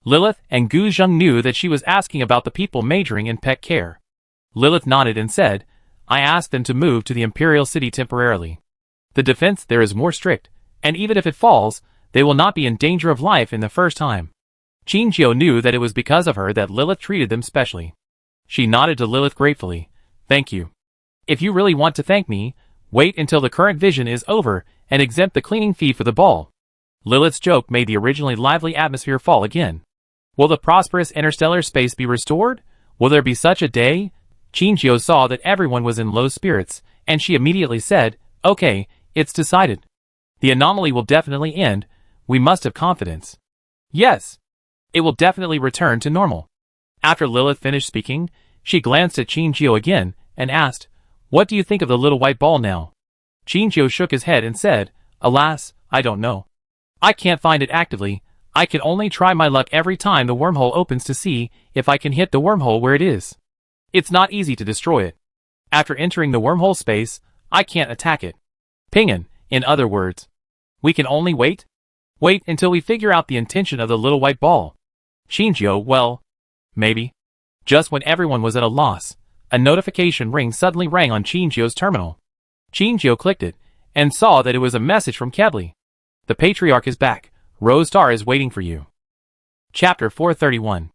Lilith and Gu Zheng knew that she was asking about the people majoring in pet care. Lilith nodded and said, "I asked them to move to the Imperial City temporarily. The defense there is more strict, and even if it falls, they will not be in danger of life in the first time." Qingjiu knew that it was because of her that Lilith treated them specially. She nodded to Lilith gratefully. "Thank you. If you really want to thank me, wait until the current vision is over and exempt the cleaning fee for the ball." Lilith's joke made the originally lively atmosphere fall again. Will the prosperous interstellar space be restored? Will there be such a day? Qingjiu saw that everyone was in low spirits, and she immediately said, "Okay, it's decided. The anomaly will definitely end. We must have confidence." "Yes. It will definitely return to normal." After Lilith finished speaking, she glanced at Qingjiu again and asked, "What do you think of the little white ball now?" Qingjiu shook his head and said, "Alas, I don't know. I can't find it actively. I can only try my luck every time the wormhole opens to see if I can hit the wormhole where it is. It's not easy to destroy it. After entering the wormhole space, I can't attack it. Pinyin, in other words. We can only wait? Wait until we figure out the intention of the little white ball." Qingjiu, well, maybe. Just when everyone was at a loss, a notification ring suddenly rang on Qingjiu's terminal. Qingjiu clicked it, and saw that it was a message from Kebli. "The Patriarch is back. Rose Star is waiting for you." Chapter 431.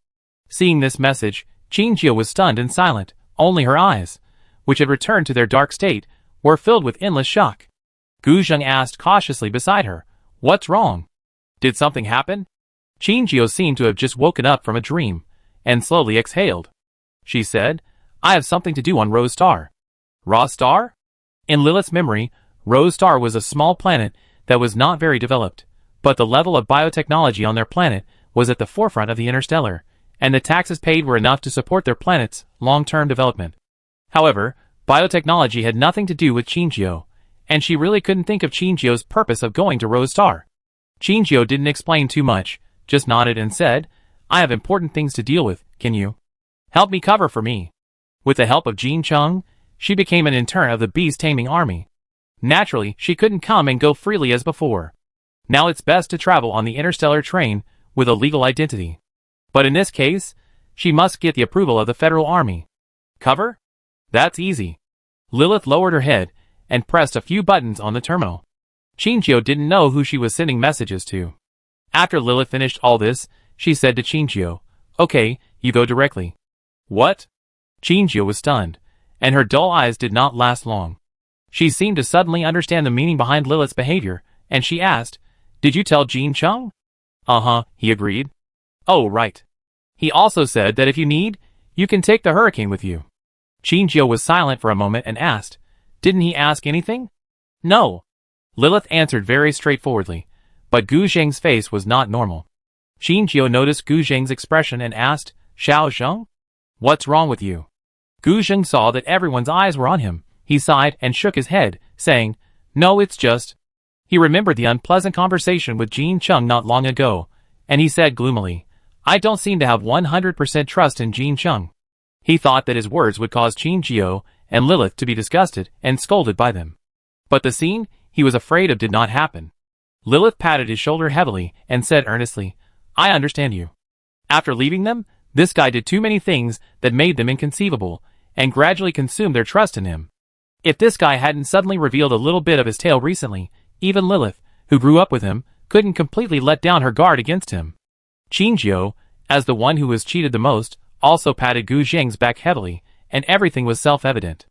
Seeing this message, Qingjiu was stunned and silent. Only her eyes, which had returned to their dark state, were filled with endless shock. Gu Zheng asked cautiously beside her, "What's wrong? Did something happen?" Qingjiu seemed to have just woken up from a dream, and slowly exhaled. She said, "I have something to do on Rose Star." Raw Star? In Lilith's memory, Rose Star was a small planet that was not very developed, but the level of biotechnology on their planet was at the forefront of the Interstellar, and the taxes paid were enough to support their planet's long-term development. However, biotechnology had nothing to do with Qingjiu, and she really couldn't think of Qingjiu's purpose of going to Rose Star. Qingjiu didn't explain too much, just nodded and said, "I have important things to deal with. Can you help me cover for me?" With the help of Jin Chung, she became an intern of the beast-taming army. Naturally, she couldn't come and go freely as before. Now it's best to travel on the interstellar train, with a legal identity. But in this case, she must get the approval of the Federal Army. Cover? That's easy. Lilith lowered her head and pressed a few buttons on the terminal. Chinchio didn't know who she was sending messages to. After Lilith finished all this, she said to Chinchio, "Okay, you go directly." What? Chinchio was stunned, and her dull eyes did not last long. She seemed to suddenly understand the meaning behind Lilith's behavior, and she asked, "Did you tell Jean Chung?" "Uh-huh," he agreed. "Oh, right. He also said that if you need, you can take the hurricane with you." Chinchio was silent for a moment and asked, "Didn't he ask anything?" "No." Lilith answered very straightforwardly, but Gu Zheng's face was not normal. Chinchio noticed Gu Zheng's expression and asked, "Xiao Zheng? What's wrong with you?" Gu Zheng saw that everyone's eyes were on him. He sighed and shook his head, saying, "No, it's just..." He remembered the unpleasant conversation with Jean Chung not long ago, and he said gloomily, "I don't seem to have 100% trust in Jean Chung." He thought that his words would cause Chinchio and Lilith to be disgusted and scolded by them. But the scene he was afraid of did not happen. Lilith patted his shoulder heavily and said earnestly, "I understand you." After leaving them, this guy did too many things that made them inconceivable, and gradually consumed their trust in him. If this guy hadn't suddenly revealed a little bit of his tale recently, even Lilith, who grew up with him, couldn't completely let down her guard against him. Chinchio, as the one who was cheated the most, also patted Gu Zheng's back heavily, and everything was self-evident.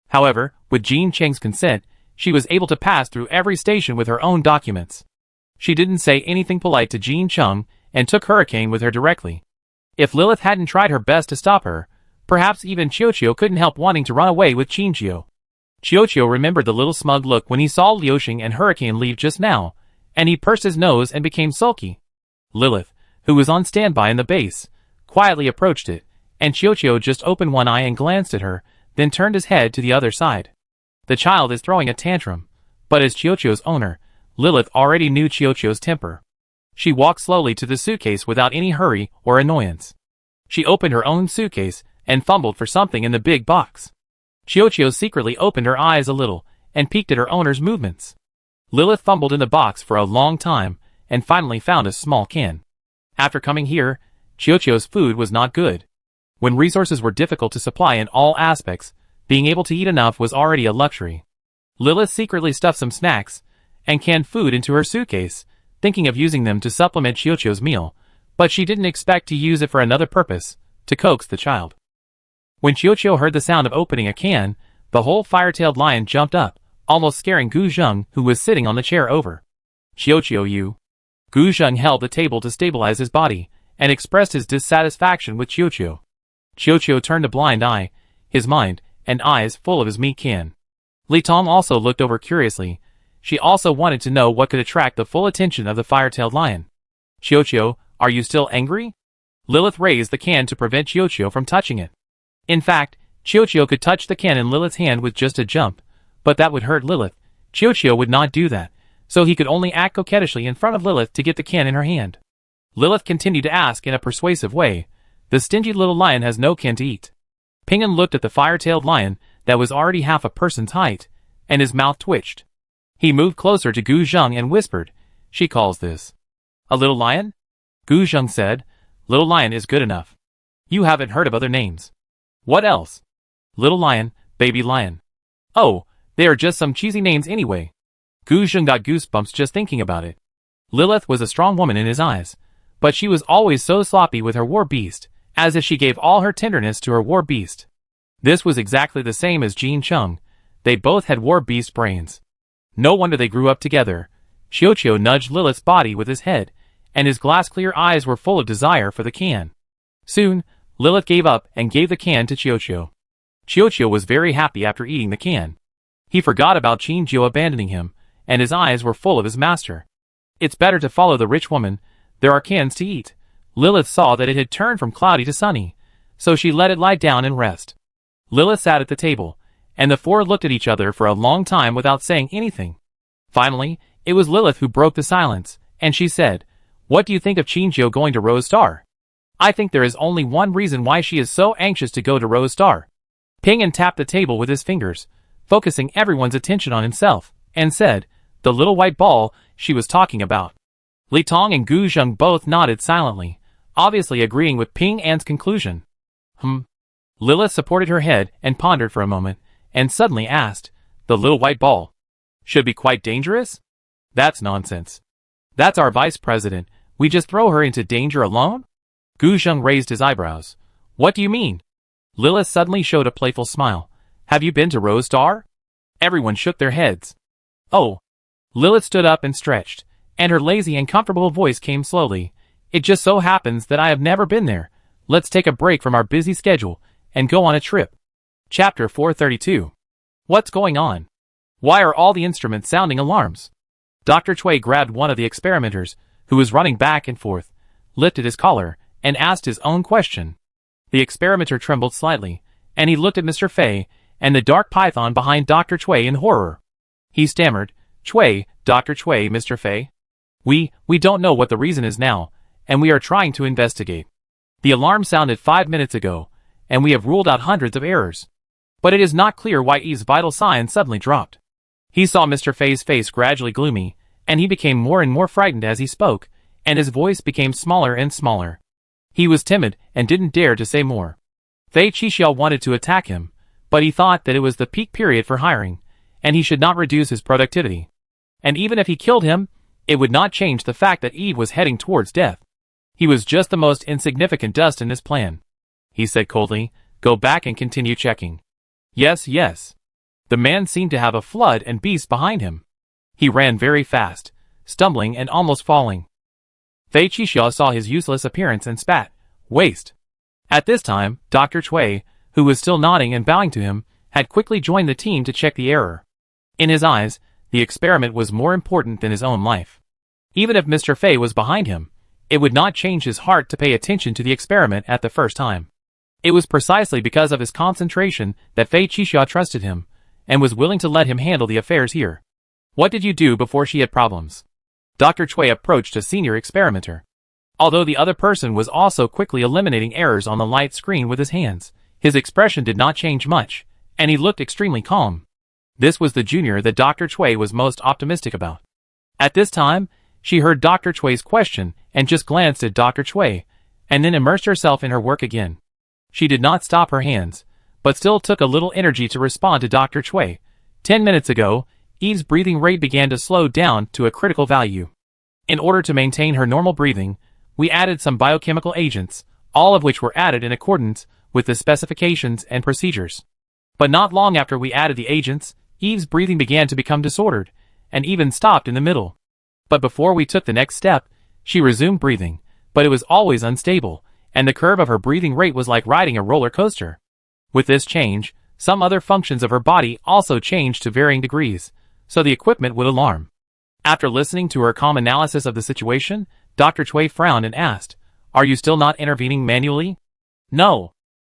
However, with Jean Cheng's consent, she was able to pass through every station with her own documents. She didn't say anything polite to Jean Chung, and took Hurricane with her directly. If Lilith hadn't tried her best to stop her, perhaps even Chiochio couldn't help wanting to run away with Chinchio. Chiochio remembered the little smug look when he saw Liuxing and Hurricane leave just now, and he pursed his nose and became sulky. Lilith, who was on standby in the base, quietly approached it, and Chiochio just opened one eye and glanced at her, then turned his head to the other side. The child is throwing a tantrum, but as Chiochio's owner, Lilith already knew Chiochio's temper. She walked slowly to the suitcase without any hurry or annoyance. She opened her own suitcase and fumbled for something in the big box. Chiochio secretly opened her eyes a little and peeked at her owner's movements. Lilith fumbled in the box for a long time and finally found a small can. After coming here, Chiochio's food was not good. When resources were difficult to supply in all aspects, being able to eat enough was already a luxury. Lilith secretly stuffed some snacks and canned food into her suitcase, thinking of using them to supplement Chiochio's meal, but she didn't expect to use it for another purpose, to coax the child. When Chiochio heard the sound of opening a can, the whole fire-tailed lion jumped up, almost scaring Gu Zheng, who was sitting on the chair over. "Chiochio, you." Gu Zheng held the table to stabilize his body, and expressed his dissatisfaction with Chiochio. Chiochio turned a blind eye, his mind and eyes full of his meat can. Li Tong also looked over curiously. She also wanted to know what could attract the full attention of the fire-tailed lion. "Chiochio, are you still angry?" Lilith raised the can to prevent Chiochio from touching it. In fact, Chiochio could touch the can in Lilith's hand with just a jump, but that would hurt Lilith. Chiochio would not do that, so he could only act coquettishly in front of Lilith to get the can in her hand. Lilith continued to ask in a persuasive way, "The stingy little lion has no can to eat." Pingan looked at the fire-tailed lion that was already half a person's height, and his mouth twitched. He moved closer to Gu Zheng and whispered, "She calls this a little lion?" Gu Zheng said, "Little lion is good enough. You haven't heard of other names." "What else?" "Little lion, baby lion." "Oh, they are just some cheesy names anyway." Gu Zheng got goosebumps just thinking about it. Lilith was a strong woman in his eyes, but she was always so sloppy with her war beast, as if she gave all her tenderness to her war beast. This was exactly the same as Jean Chung. They both had war beast brains. No wonder they grew up together. Chiochio nudged Lilith's body with his head, and his glass-clear eyes were full of desire for the can. Soon, Lilith gave up and gave the can to Chiochio. Chiochio was very happy after eating the can. He forgot about Chinchio abandoning him, and his eyes were full of his master. It's better to follow the rich woman. There are cans to eat. Lilith saw that it had turned from cloudy to sunny, so she let it lie down and rest. Lilith sat at the table, and the four looked at each other for a long time without saying anything. Finally, it was Lilith who broke the silence, and she said, "What do you think of Chinchio going to Rose Star?" "I think there is only one reason why she is so anxious to go to Rose Star." Pingan tapped the table with his fingers, focusing everyone's attention on himself, and said, "The little white ball she was talking about." Li Tong and Gu Zheng both nodded silently, obviously agreeing with Ping An's conclusion. Lilith supported her head and pondered for a moment, and suddenly asked, "The little white ball should be quite dangerous?" "That's nonsense. That's our vice president. We just throw her into danger alone?" Gu Zheng raised his eyebrows. "What do you mean?" Lilith suddenly showed a playful smile. "Have you been to Rose Star?" Everyone shook their heads. "Oh." Lilith stood up and stretched, and her lazy and comfortable voice came slowly. "It just so happens that I have never been there. Let's take a break from our busy schedule and go on a trip." Chapter 432. What's going on? Why are all the instruments sounding alarms? Dr. Cui grabbed one of the experimenters, who was running back and forth, lifted his collar, and asked his own question. The experimenter trembled slightly, and he looked at Mr. Fei and the dark python behind Dr. Cui in horror. He stammered, "Cui, Dr. Cui, Mr. Fei. We don't know what the reason is now, and we are trying to investigate. The alarm sounded 5 minutes ago, and we have ruled out hundreds of errors. But it is not clear why Eve's vital signs suddenly dropped." He saw Mr. Fei's face gradually gloomy, and he became more and more frightened as he spoke, and his voice became smaller and smaller. He was timid and didn't dare to say more. Fei Qixiao wanted to attack him, but he thought that it was the peak period for hiring, and he should not reduce his productivity. And even if he killed him, it would not change the fact that Eve was heading towards death. He was just the most insignificant dust in his plan. He said coldly, "Go back and continue checking." Yes. The man seemed to have a flood and beast behind him. He ran very fast, stumbling and almost falling. Fei Qixiao saw his useless appearance and spat, "Waste." At this time, Dr. Cui, who was still nodding and bowing to him, had quickly joined the team to check the error. In his eyes, the experiment was more important than his own life. Even if Mr. Fei was behind him, it would not change his heart to pay attention to the experiment at the first time. It was precisely because of his concentration that Fei Qixiao trusted him, and was willing to let him handle the affairs here. "What did you do before she had problems?" Dr. Cui approached a senior experimenter. Although the other person was also quickly eliminating errors on the light screen with his hands, his expression did not change much, and he looked extremely calm. This was the junior that Dr. Cui was most optimistic about. At this time, she heard Dr. Cui's question and just glanced at Dr. Cui, and then immersed herself in her work again. She did not stop her hands, but still took a little energy to respond to Dr. Cui. 10 minutes ago, Eve's breathing rate began to slow down to a critical value. In order to maintain her normal breathing, we added some biochemical agents, all of which were added in accordance with the specifications and procedures. But not long after we added the agents, Eve's breathing began to become disordered, and even stopped in the middle. But before we took the next step, she resumed breathing, but it was always unstable, and the curve of her breathing rate was like riding a roller coaster. With this change, some other functions of her body also changed to varying degrees, so the equipment would alarm. After listening to her calm analysis of the situation, Dr. Cui frowned and asked, "Are you still not intervening manually?" "No."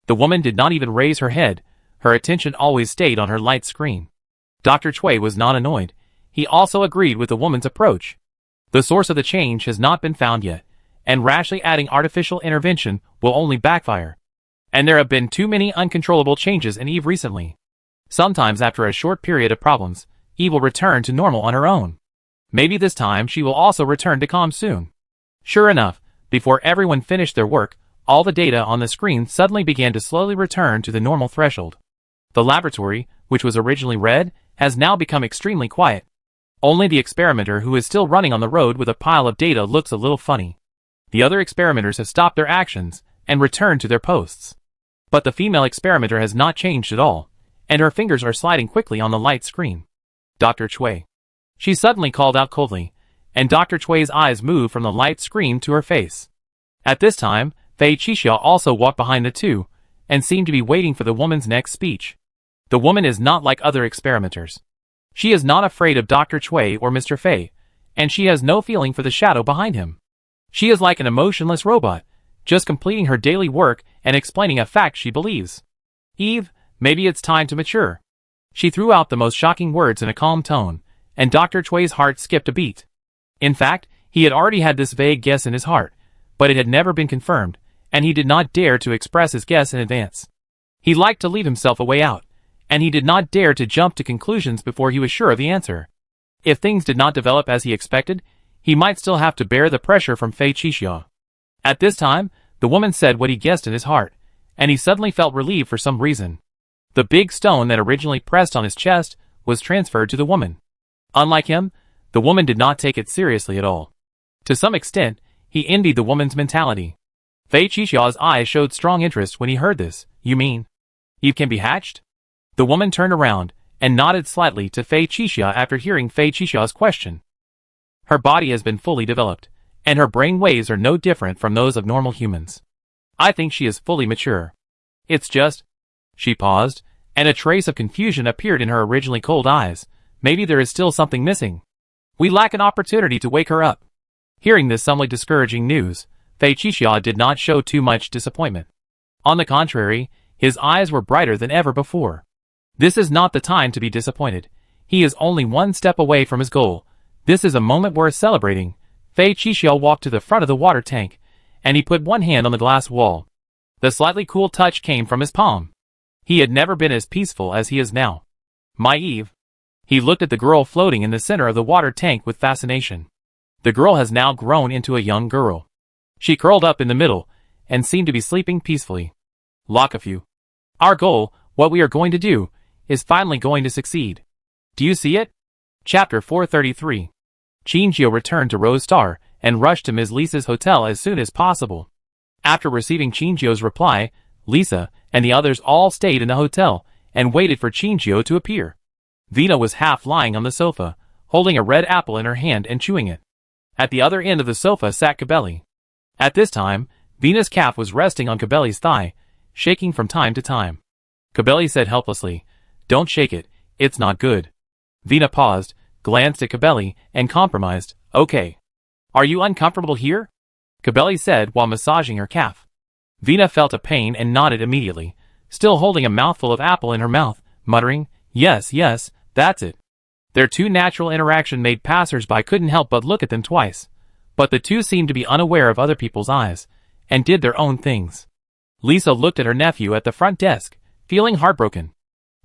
The woman did not even raise her head, her attention always stayed on her light screen. Dr. Cui was not annoyed. He also agreed with the woman's approach. The source of the change has not been found yet, and rashly adding artificial intervention will only backfire. And there have been too many uncontrollable changes in Eve recently. Sometimes after a short period of problems, Eve will return to normal on her own. Maybe this time she will also return to calm soon. Sure enough, before everyone finished their work, all the data on the screen suddenly began to slowly return to the normal threshold. The laboratory, which was originally red, has now become extremely quiet. Only the experimenter who is still running on the road with a pile of data looks a little funny. The other experimenters have stopped their actions and returned to their posts. But the female experimenter has not changed at all, and her fingers are sliding quickly on the light screen. "Dr. Cui." She suddenly called out coldly, and Dr. Cui's eyes moved from the light screen to her face. At this time, Fei Qixiao also walked behind the two, and seemed to be waiting for the woman's next speech. The woman is not like other experimenters. She is not afraid of Dr. Cui or Mr. Fei, and she has no feeling for the shadow behind him. She is like an emotionless robot, just completing her daily work and explaining a fact she believes. "Eve, maybe it's time to mature." She threw out the most shocking words in a calm tone, and Dr. Cui's heart skipped a beat. In fact, he had already had this vague guess in his heart, but it had never been confirmed, and he did not dare to express his guess in advance. He liked to leave himself a way out, and he did not dare to jump to conclusions before he was sure of the answer. If things did not develop as he expected, he might still have to bear the pressure from Fei Qixia. At this time, the woman said what he guessed in his heart, and he suddenly felt relieved for some reason. The big stone that originally pressed on his chest was transferred to the woman. Unlike him, the woman did not take it seriously at all. To some extent, he envied the woman's mentality. Fei Qixia's eyes showed strong interest when he heard this. You mean Eve can be hatched? The woman turned around and nodded slightly to Fei Qixia after hearing Fei Qixia's question. Her body has been fully developed, and her brain waves are no different from those of normal humans. I think she is fully mature. It's just... She paused, and a trace of confusion appeared in her originally cold eyes. Maybe there is still something missing. We lack an opportunity to wake her up. Hearing this somewhat discouraging news, Fei Qixia did not show too much disappointment. On the contrary, his eyes were brighter than ever before. This is not the time to be disappointed. He is only one step away from his goal. This is a moment worth celebrating. Fei Qixia walked to the front of the water tank, and he put one hand on the glass wall. The slightly cool touch came from his palm. He had never been as peaceful as he is now. My Eve. He looked at the girl floating in the center of the water tank with fascination. The girl has now grown into a young girl. She curled up in the middle, and seemed to be sleeping peacefully. Lockefu. Our goal, what we are going to do, is finally going to succeed. Do you see it? Chapter 433. Qinjiu returned to Rose Star, and rushed to Ms. Lisa's hotel as soon as possible. After receiving Qinjiu's reply, Lisa and the others all stayed in the hotel, and waited for Qinjiu to appear. Vina was half lying on the sofa, holding a red apple in her hand and chewing it. At the other end of the sofa sat Cabelli. At this time, Vina's calf was resting on Cabelli's thigh, shaking from time to time. Cabelli said helplessly, "Don't shake it, it's not good." Vina paused, glanced at Cabelli, and compromised, "Okay. Are you uncomfortable here?" Cabelli said while massaging her calf. Vina felt a pain and nodded immediately, still holding a mouthful of apple in her mouth, muttering, "Yes, yes, that's it." Their too natural interaction made passers-by couldn't help but look at them twice. But the two seemed to be unaware of other people's eyes, and did their own things. Lisa looked at her nephew at the front desk, feeling heartbroken.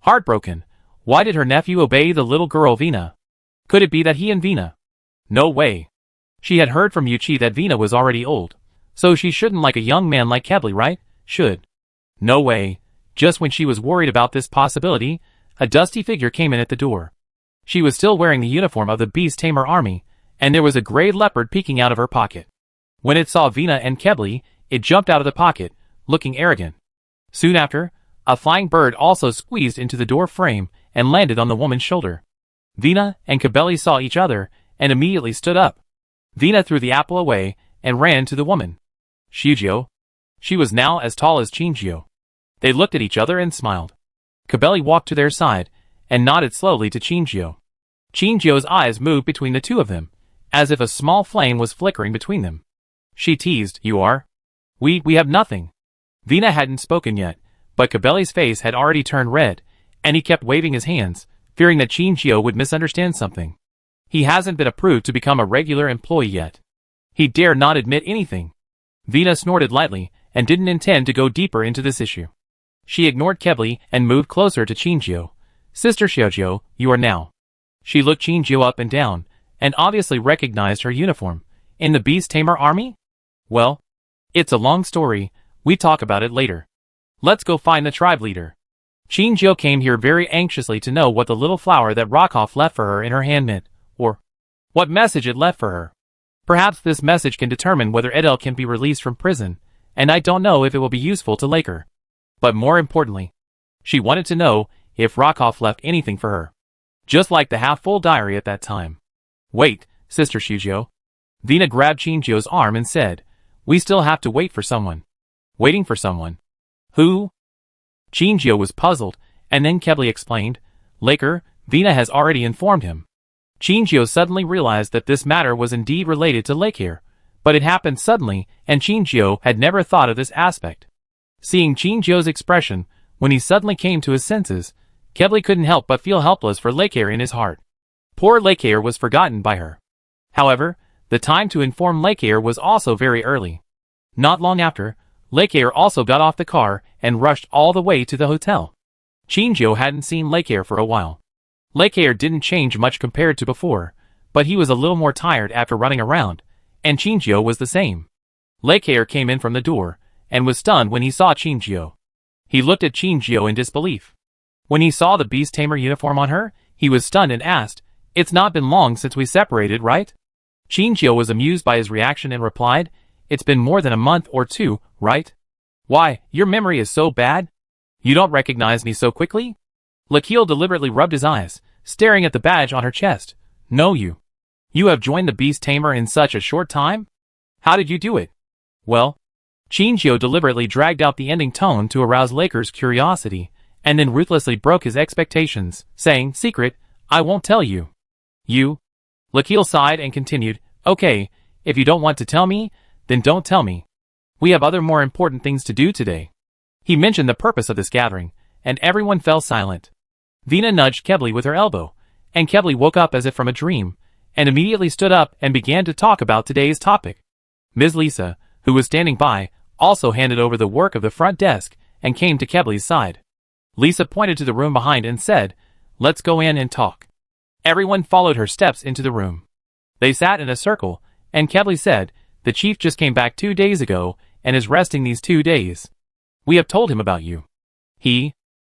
Heartbroken? Why did her nephew obey the little girl Vina? Could it be that he and Vina? No way. She had heard from Yuchi that Vina was already old, so she shouldn't like a young man like Kebli, right? Should. No way. Just when she was worried about this possibility, a dusty figure came in at the door. She was still wearing the uniform of the Beast Tamer army, and there was a gray leopard peeking out of her pocket. When it saw Vina and Kebli, it jumped out of the pocket, looking arrogant. Soon after, a flying bird also squeezed into the door frame and landed on the woman's shoulder. Vina and Cabelli saw each other and immediately stood up. Vina threw the apple away and ran to the woman. Shujio. She was now as tall as Qinjiu. They looked at each other and smiled. Cabelli walked to their side and nodded slowly to Qinjiu. Qinjiu's eyes moved between the two of them, as if a small flame was flickering between them. She teased, "You are? We have nothing." Vina hadn't spoken yet, but Cabelli's face had already turned red, and he kept waving his hands, fearing that Qinjiu would misunderstand something. He hasn't been approved to become a regular employee yet. He dare not admit anything. Vina snorted lightly, and didn't intend to go deeper into this issue. She ignored Kebli and moved closer to Qinjiu. "Sister Xiaojiu, you are now." She looked Qinjiu up and down, and obviously recognized her uniform. "In the Beast Tamer army?" "Well, it's a long story, we talk about it later. Let's go find the tribe leader." Qinjiu came here very anxiously to know what the little flower that Rokov left for her in her hand meant, or what message it left for her. Perhaps this message can determine whether Edel can be released from prison, and I don't know if it will be useful to Laker. But more importantly, she wanted to know if Rokov left anything for her. Just like the half-full diary at that time. "Wait, Sister Shujio." Vina grabbed Qinjiu's arm and said, "We still have to wait for someone." "Waiting for someone? Who?" Qinjiu was puzzled, and then Kebli explained, "Laker, Vina has already informed him." Qinjiu suddenly realized that this matter was indeed related to Laker, but it happened suddenly, and Qinjiu had never thought of this aspect. Seeing Qinjiu's expression, when he suddenly came to his senses, Kebli couldn't help but feel helpless for Laker in his heart. Poor Laker was forgotten by her. However, the time to inform Laker was also very early. Not long after, Laker also got off the car and rushed all the way to the hotel. Qinjiu hadn't seen Laker for a while. Laker didn't change much compared to before, but he was a little more tired after running around, and Chinjio was the same. Leikair came in from the door, and was stunned when he saw Chinjio. He looked at Chinjio in disbelief. When he saw the beast tamer uniform on her, he was stunned and asked, "It's not been long since we separated, right?" Chinjio was amused by his reaction and replied, "It's been more than a month or two, right? Why, your memory is so bad? You don't recognize me so quickly?" Lakil deliberately rubbed his eyes, staring at the badge on her chest. "No, you. You have joined the beast tamer in such a short time? How did you do it?" "Well..." Chinjio deliberately dragged out the ending tone to arouse Laker's curiosity, and then ruthlessly broke his expectations, saying, "Secret, I won't tell you." "You?" Lakil sighed and continued, "Okay, if you don't want to tell me, then don't tell me. We have other more important things to do today." He mentioned the purpose of this gathering, and everyone fell silent. Vina nudged Kebli with her elbow, and Kebli woke up as if from a dream, and immediately stood up and began to talk about today's topic. Ms. Lisa, who was standing by, also handed over the work of the front desk and came to Kebli's side. Lisa pointed to the room behind and said, "Let's go in and talk." Everyone followed her steps into the room. They sat in a circle, and Kebli said, "The chief just came back 2 days ago and is resting these 2 days. We have told him about you."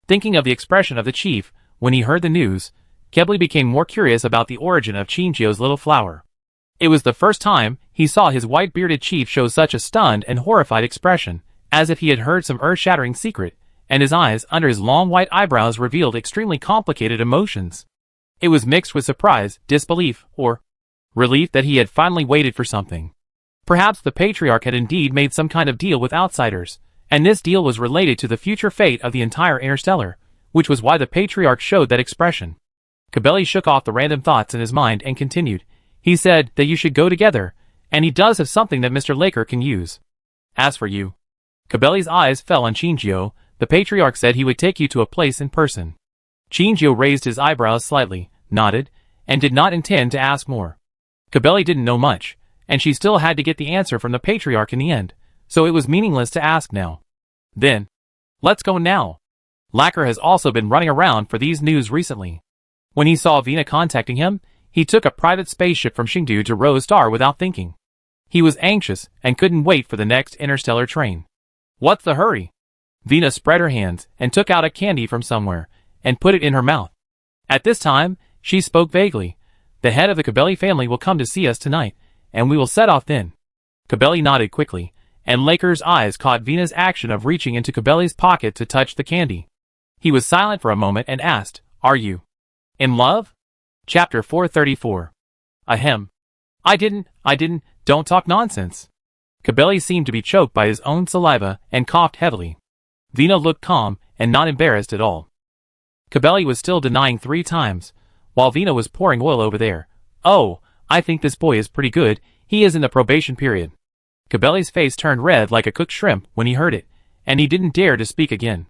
Thinking of the expression of the chief when he heard the news, Kebli became more curious about the origin of Chinjio's little flower. It was the first time he saw his white-bearded chief show such a stunned and horrified expression, as if he had heard some earth-shattering secret, and his eyes under his long white eyebrows revealed extremely complicated emotions. It was mixed with surprise, disbelief, or relief that he had finally waited for something. Perhaps the patriarch had indeed made some kind of deal with outsiders, and this deal was related to the future fate of the entire Interstellar, which was why the patriarch showed that expression. Kebeli shook off the random thoughts in his mind and continued, "He said that you should go together, and he does have something that Mr. Laker can use. As for you..." Kebeli's eyes fell on Chinjio. "The patriarch said he would take you to a place in person." Chinjio raised his eyebrows slightly, nodded, and did not intend to ask more. Kebeli didn't know much, and she still had to get the answer from the patriarch in the end, so it was meaningless to ask now. "Then, let's go now." Lacker has also been running around for these news recently. When he saw Vina contacting him, he took a private spaceship from Chengdu to Rose Star without thinking. He was anxious and couldn't wait for the next interstellar train. "What's the hurry?" Vina spread her hands and took out a candy from somewhere and put it in her mouth. At this time, she spoke vaguely. "The head of the Kebeli family will come to see us tonight, and we will set off then." Kebeli nodded quickly, and Laker's eyes caught Vina's action of reaching into Kebeli's pocket to touch the candy. He was silent for a moment and asked, "Are you in love?" Chapter 434. Ahem. I didn't, don't talk nonsense." Kebeli seemed to be choked by his own saliva and coughed heavily. Vina looked calm and not embarrassed at all. Kebeli was still denying 3 times, while Vina was pouring oil over there. "Oh, I think this boy is pretty good, he is in the probation period." Kebeli's face turned red like a cooked shrimp when he heard it, and he didn't dare to speak again.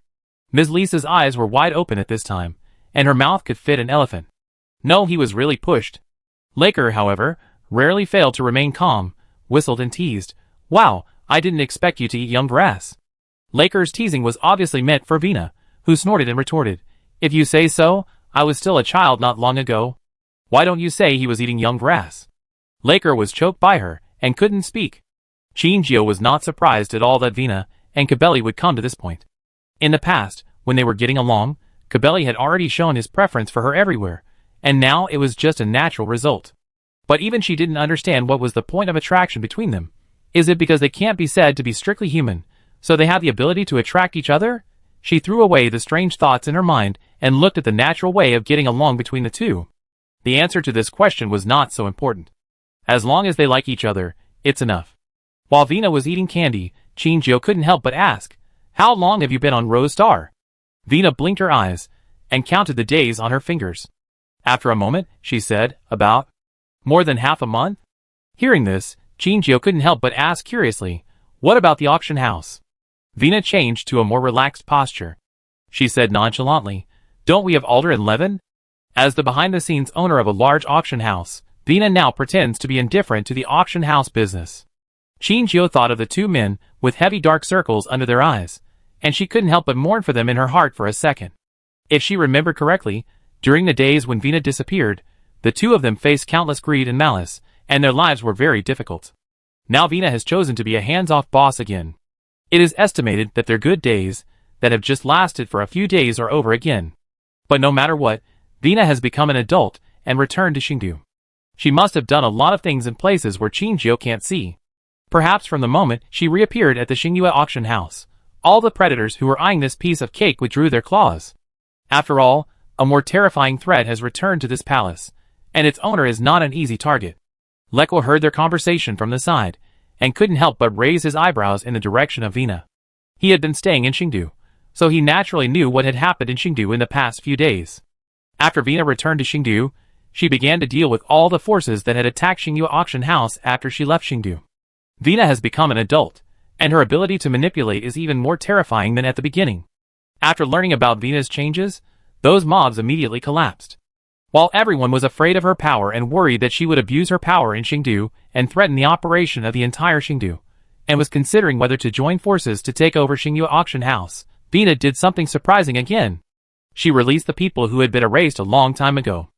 Ms. Lisa's eyes were wide open at this time, and her mouth could fit an elephant. No, he was really pushed. Laker, however, rarely failed to remain calm, whistled and teased, "Wow, I didn't expect you to eat young grass." Laker's teasing was obviously meant for Vina, who snorted and retorted, "If you say so, I was still a child not long ago. Why don't you say he was eating young grass?" Laker was choked by her, and couldn't speak. Chinjio was not surprised at all that Vina and Kebeli would come to this point. In the past, when they were getting along, Kebeli had already shown his preference for her everywhere, and now it was just a natural result. But even she didn't understand what was the point of attraction between them. Is it because they can't be said to be strictly human, so they have the ability to attract each other? She threw away the strange thoughts in her mind and looked at the natural way of getting along between the two. The answer to this question was not so important. As long as they like each other, it's enough. While Vina was eating candy, Chinjio couldn't help but ask, "How long have you been on Rose Star?" Vina blinked her eyes and counted the days on her fingers. After a moment, she said, "About more than half a month?" Hearing this, Chinjio couldn't help but ask curiously, "What about the auction house?" Vina changed to a more relaxed posture. She said nonchalantly, "Don't we have Alder and Levin?" As the behind-the-scenes owner of a large auction house, Vina now pretends to be indifferent to the auction house business. Chinjio thought of the 2 men with heavy dark circles under their eyes, and she couldn't help but mourn for them in her heart for a second. If she remembered correctly, during the days when Vina disappeared, the two of them faced countless greed and malice, and their lives were very difficult. Now Vina has chosen to be a hands-off boss again. It is estimated that their good days, that have just lasted for a few days, are over again. But no matter what, Vina has become an adult and returned to Xingdu. She must have done a lot of things in places where Qingjiu can't see. Perhaps from the moment she reappeared at the Xingyue auction house, all the predators who were eyeing this piece of cake withdrew their claws. After all, a more terrifying threat has returned to this palace, and its owner is not an easy target. Lekwa heard their conversation from the side, and couldn't help but raise his eyebrows in the direction of Vina. He had been staying in Xingdu, so he naturally knew what had happened in Xingdu in the past few days. After Vina returned to Xingdu, she began to deal with all the forces that had attacked Xingyue auction house after she left Xingdu. Vina has become an adult, and her ability to manipulate is even more terrifying than at the beginning. After learning about Vina's changes, those mobs immediately collapsed. While everyone was afraid of her power and worried that she would abuse her power in Xingdu and threaten the operation of the entire Xingdu, and was considering whether to join forces to take over Xingyue auction house, Vina did something surprising again. She released the people who had been erased a long time ago.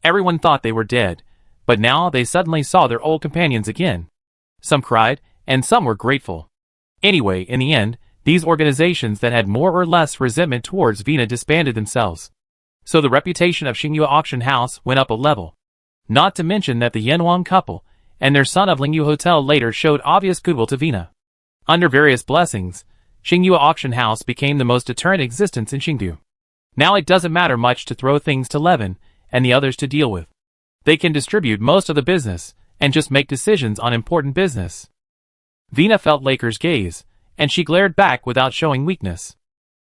Everyone thought they were dead, but now they suddenly saw their old companions again. Some cried, and some were grateful. Anyway, in the end, these organizations that had more or less resentment towards Vina disbanded themselves. So the reputation of Xingyue auction house went up a level. Not to mention that the Yanwang couple and their son of Lingyu Hotel later showed obvious goodwill to Vina. Under various blessings, Xingyue auction house became the most deterrent existence in Xingdu. Now it doesn't matter much to throw things to Levin and the others to deal with. They can distribute most of the business and just make decisions on important business. Vina felt Laker's gaze, and she glared back without showing weakness.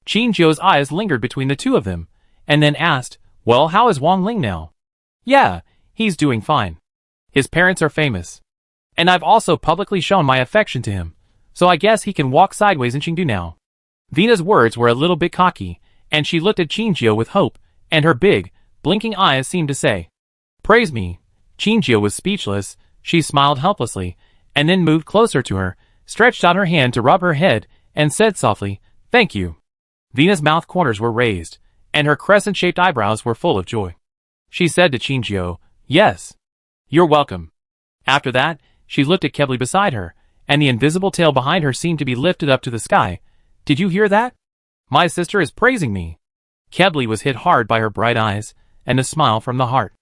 Qingjiu's eyes lingered between the two of them, and then asked, "Well, how is Wang Ling now?" "Yeah, he's doing fine. His parents are famous. And I've also publicly shown my affection to him, so I guess he can walk sideways in Xingdu now." Vina's words were a little bit cocky, and she looked at Qingjiu with hope, and her big, blinking eyes seemed to say, "Praise me." Qingjiu was speechless. She smiled helplessly, and then moved closer to her, stretched out her hand to rub her head, and said softly, "Thank you." Vina's mouth corners were raised, and her crescent-shaped eyebrows were full of joy. She said to Qingjiu, "Yes. You're welcome." After that, she looked at Kebli beside her, and the invisible tail behind her seemed to be lifted up to the sky. "Did you hear that? My sister is praising me." Kebli was hit hard by her bright eyes, and a smile from the heart.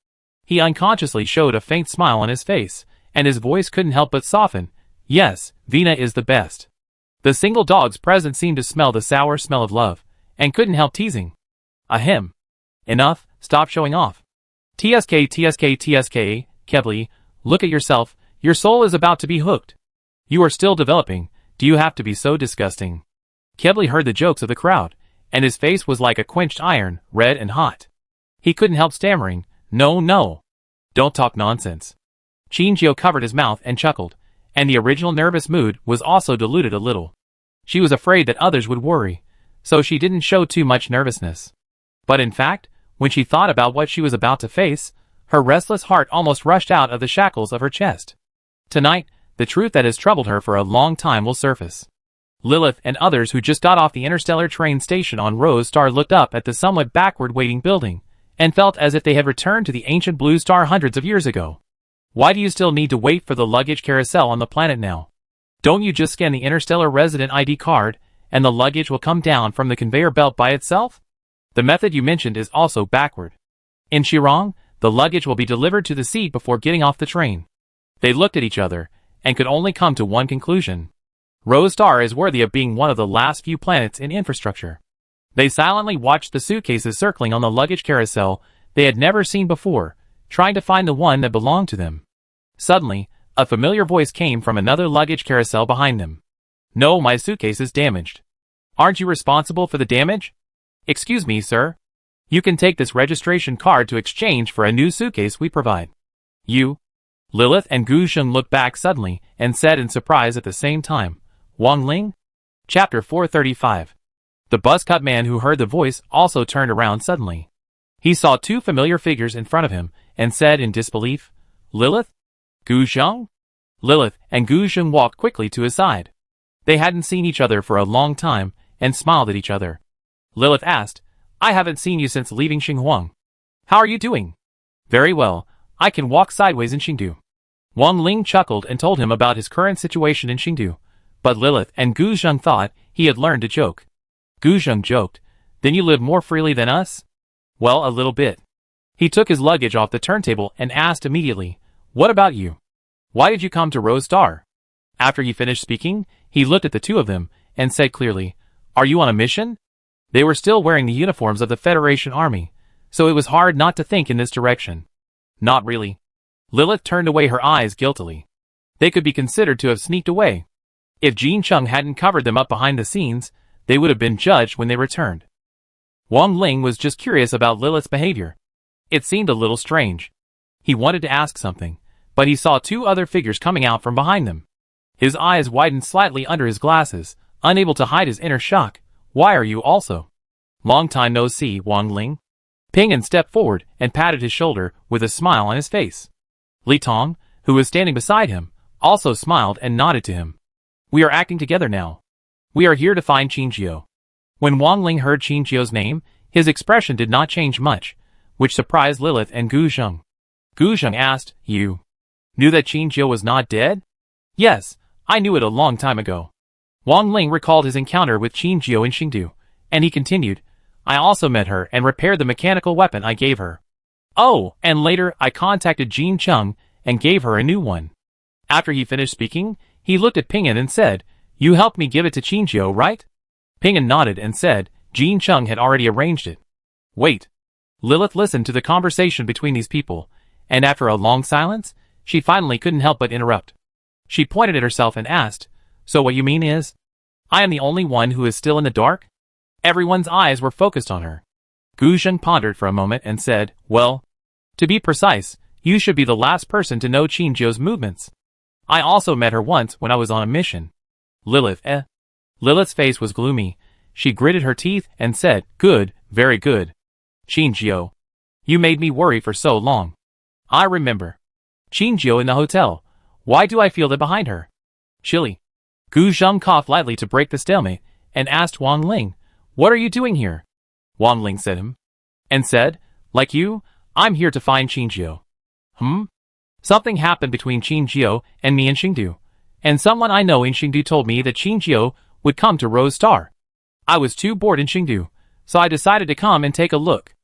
He unconsciously showed a faint smile on his face, and his voice couldn't help but soften. "Yes, Vina is the best." The single dogs present seemed to smell the sour smell of love, and couldn't help teasing. Ahem. Enough, stop showing off. TSK, Kebli, look at yourself, your soul is about to be hooked. You are still developing, do you have to be so disgusting? Kebli heard the jokes of the crowd, and his face was like a quenched iron, red and hot. He couldn't help stammering, No. Don't talk nonsense." Qingjiu covered his mouth and chuckled, and the original nervous mood was also diluted a little. She was afraid that others would worry, so she didn't show too much nervousness. But in fact, when she thought about what she was about to face, her restless heart almost rushed out of the shackles of her chest. Tonight, the truth that has troubled her for a long time will surface. Lilith and others who just got off the Interstellar train station on Rose Star looked up at the somewhat backward waiting building, and felt as if they had returned to the ancient Blue Star hundreds of years ago. Why do you still need to wait for the luggage carousel on the planet now? Don't you just scan the Interstellar resident ID card, and the luggage will come down from the conveyor belt by itself? The method you mentioned is also backward. In Shirong, the luggage will be delivered to the seat before getting off the train. They looked at each other, and could only come to one conclusion. Rose Star is worthy of being one of the last few planets in infrastructure. They silently watched the suitcases circling on the luggage carousel they had never seen before, trying to find the one that belonged to them. Suddenly, a familiar voice came from another luggage carousel behind them. "No, my suitcase is damaged." "Aren't you responsible for the damage?" "Excuse me, sir. You can take this registration card to exchange for a new suitcase we provide." "You?" Lilith and Gu Sheng looked back suddenly and said in surprise at the same time, "Wang Ling?" Chapter 435. The buzzcut man who heard the voice also turned around suddenly. He saw two familiar figures in front of him and said in disbelief, "Lilith? Gu Sheng?" Lilith and Gu Sheng walked quickly to his side. They hadn't seen each other for a long time and smiled at each other. Lilith asked, "I haven't seen you since leaving Xinghuang. How are you doing?" "Very well, I can walk sideways in Xingdu. Wang Ling chuckled and told him about his current situation in Xingdu, but Lilith and Gu Zheng thought he had learned to joke. Gu Zheng joked, "Then you live more freely than us?" "Well, a little bit." He took his luggage off the turntable and asked immediately, "What about you? Why did you come to Rose Star?" After he finished speaking, he looked at the two of them and said clearly, "Are you on a mission?" They were still wearing the uniforms of the Federation Army, so it was hard not to think in this direction. "Not really." Lilith turned away her eyes guiltily. They could be considered to have sneaked away. If Jean Chung hadn't covered them up behind the scenes, they would have been judged when they returned. Wang Ling was just curious about Lilith's behavior. It seemed a little strange. He wanted to ask something, but he saw two other figures coming out from behind them. His eyes widened slightly under his glasses, unable to hide his inner shock. "Why are you also?" "Long time no see, Wang Ling." Ping-An stepped forward and patted his shoulder with a smile on his face. Li Tong, who was standing beside him, also smiled and nodded to him. "We are acting together now. We are here to find Qinjiu." When Wang Ling heard Qinjiu's name, his expression did not change much, which surprised Lilith and Gu Zheng. Gu Zheng asked, "You knew that Qinjiu was not dead?" "Yes, I knew it a long time ago." Wang Ling recalled his encounter with Qinjiu in Xingdu, and he continued, "I also met her and repaired the mechanical weapon I gave her. Oh, and later I contacted Jean Chung and gave her a new one." After he finished speaking, he looked at Ping-An and said, "You helped me give it to Qinjiu, right?" Ping-An nodded and said, Jean Chung had already arranged it. "Wait." Lilith listened to the conversation between these people, and after a long silence, she finally couldn't help but interrupt. She pointed at herself and asked, "So what you mean is, I am the only one who is still in the dark?" Everyone's eyes were focused on her. Gu Zheng pondered for a moment and said, "Well, to be precise, you should be the last person to know Qinjiu's movements. I also met her once when I was on a mission." Lilith, Lilith's face was gloomy. She gritted her teeth and said, "Good, very good. Qinjiu, you made me worry for so long. I remember. Qinjiu in the hotel. Why do I feel that behind her?" "Chilly." Gu Zheng coughed lightly to break the stalemate and asked Wang Ling, "What are you doing here?" Wang Ling said him. And said, "Like you, I'm here to find Qinjiu." Something happened between Qinjiu and me in Xingdu, and someone I know in Xingdu told me that Qinjiu would come to Rose Star. I was too bored in Xingdu, so I decided to come and take a look.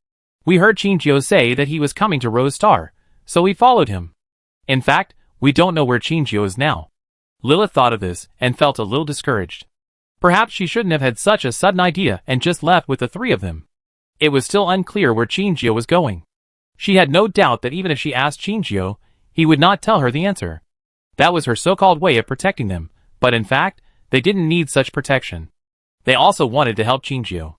We heard Qinjiu say that he was coming to Rose Star, so we followed him. In fact, we don't know where Qinjiu is now." Lilith thought of this and felt a little discouraged. Perhaps she shouldn't have had such a sudden idea and just left with the three of them. It was still unclear where Qinjiu was going. She had no doubt that even if she asked Qinjiu, he would not tell her the answer. That was her so-called way of protecting them, but in fact, they didn't need such protection. They also wanted to help Qinjiu.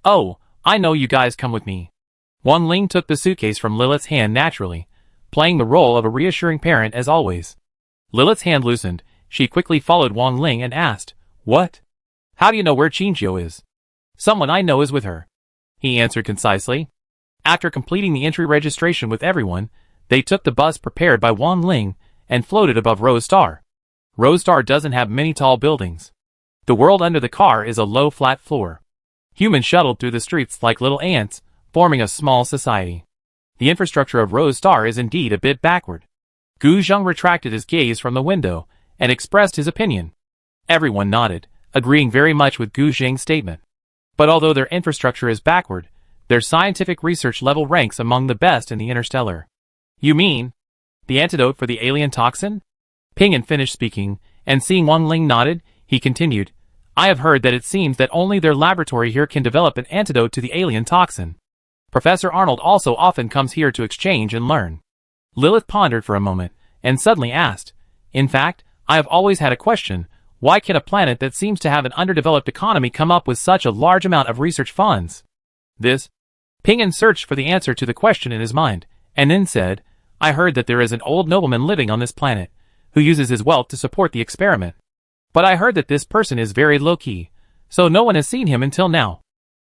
"Oh, I know, you guys come with me." Wang Ling took the suitcase from Lilith's hand naturally, playing the role of a reassuring parent as always. Lilith's hand loosened. She quickly followed Wang Ling and asked, "What? How do you know where Qinjiu is?" "Someone I know is with her," he answered concisely. After completing the entry registration with everyone, they took the bus prepared by Wang Ling and floated above Rose Star. Rose Star doesn't have many tall buildings. The world under the car is a low flat floor. Humans shuttled through the streets like little ants, forming a small society. The infrastructure of Rose Star is indeed a bit backward. Gu Zheng retracted his gaze from the window and expressed his opinion. Everyone nodded, agreeing very much with Gu Zheng's statement. But although their infrastructure is backward, their scientific research level ranks among the best in the Interstellar. "You mean the antidote for the alien toxin?" Ping-An finished speaking, and seeing Wang Ling nodded, he continued, "I have heard that it seems that only their laboratory here can develop an antidote to the alien toxin. Professor Arnold also often comes here to exchange and learn." Lilith pondered for a moment, and suddenly asked, "In fact, I have always had a question. Why can a planet that seems to have an underdeveloped economy come up with such a large amount of research funds?" This. Ping-An searched for the answer to the question in his mind, and then said, "I heard that there is an old nobleman living on this planet, who uses his wealth to support the experiment. But I heard that this person is very low-key, so no one has seen him until now.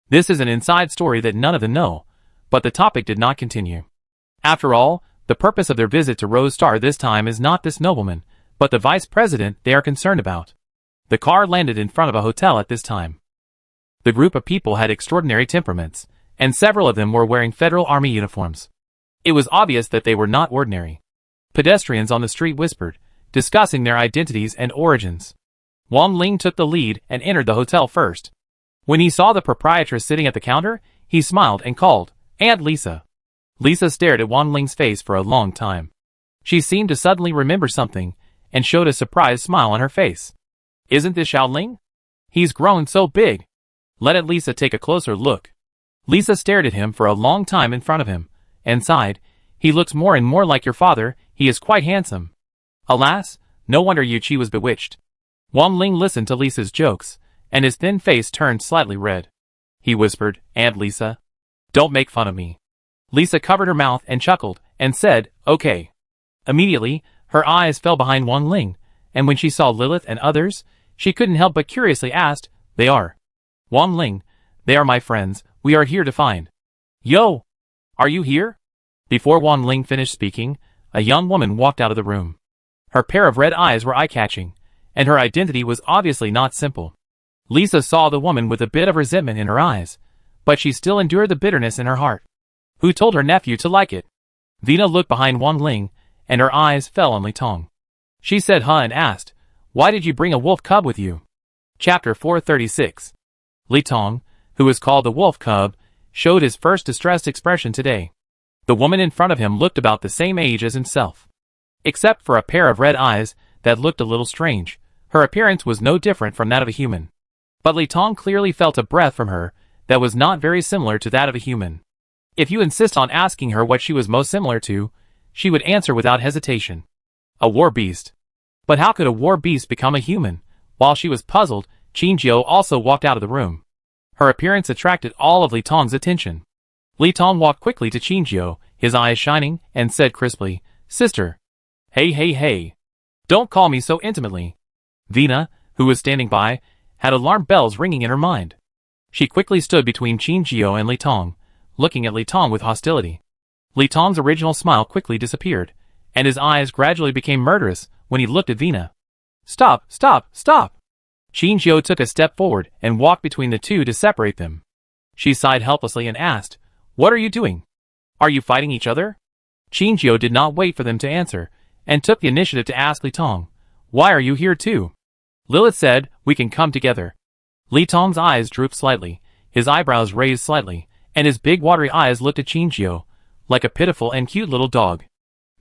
This is an inside story that none of them know," but the topic did not continue. After all, the purpose of their visit to Rose Star this time is not this nobleman, but the vice president they are concerned about. The car landed in front of a hotel at this time. The group of people had extraordinary temperaments, and several of them were wearing Federal Army uniforms. It was obvious that they were not ordinary. Pedestrians on the street whispered, discussing their identities and origins. Wang Ling took the lead and entered the hotel first. When he saw the proprietress sitting at the counter, he smiled and called, "Aunt Lisa." Lisa stared at Wang Ling's face for a long time. She seemed to suddenly remember something, and showed a surprised smile on her face. "Isn't this Xiao Ling? He's grown so big." Let Lisa take a closer look. Lisa stared at him for a long time in front of him, and sighed, "He looks more and more like your father, he is quite handsome." Alas, no wonder Yuqi was bewitched. Wang Ling listened to Lisa's jokes, and his thin face turned slightly red. He whispered, "Aunt Lisa, don't make fun of me." Lisa covered her mouth and chuckled, and said, "Okay." Immediately, her eyes fell behind Wang Ling, and when she saw Lilith and others, she couldn't help but curiously asked, "They are?" "Wang Ling, they are my friends, we are here to find." "Yo! Are you here?" Before Wang Ling finished speaking, a young woman walked out of the room. Her pair of red eyes were eye-catching, and her identity was obviously not simple. Lisa saw the woman with a bit of resentment in her eyes, but she still endured the bitterness in her heart. Who told her nephew to like it? Vina looked behind Wang Ling, and her eyes fell on Li Tong. She said huh and asked, "Why did you bring a wolf cub with you?" Chapter 436. Li Tong, who was called the wolf cub, showed his first distressed expression today. The woman in front of him looked about the same age as himself. Except for a pair of red eyes that looked a little strange, her appearance was no different from that of a human. But Li Tong clearly felt a breath from her that was not very similar to that of a human. If you insist on asking her what she was most similar to, she would answer without hesitation. A war beast. But how could a war beast become a human? While she was puzzled, Qin Jiu also walked out of the room. Her appearance attracted all of Li Tong's attention. Li Tong walked quickly to Qin Jiu, his eyes shining, and said crisply, "Sister." Hey. Don't call me so intimately." Vina, who was standing by, had alarm bells ringing in her mind. She quickly stood between Qin Jiu and Li Tong, looking at Li Tong with hostility. Li Tong's original smile quickly disappeared, and his eyes gradually became murderous when he looked at Vina. Stop! Qin Jiu took a step forward and walked between the two to separate them. She sighed helplessly and asked, "What are you doing? Are you fighting each other?" Qin Jiu did not wait for them to answer, and took the initiative to ask Li Tong, "Why are you here too?" Lilith said, "We can come together." Li Tong's eyes drooped slightly, his eyebrows raised slightly, and his big watery eyes looked at Qin Jiu, like a pitiful and cute little dog.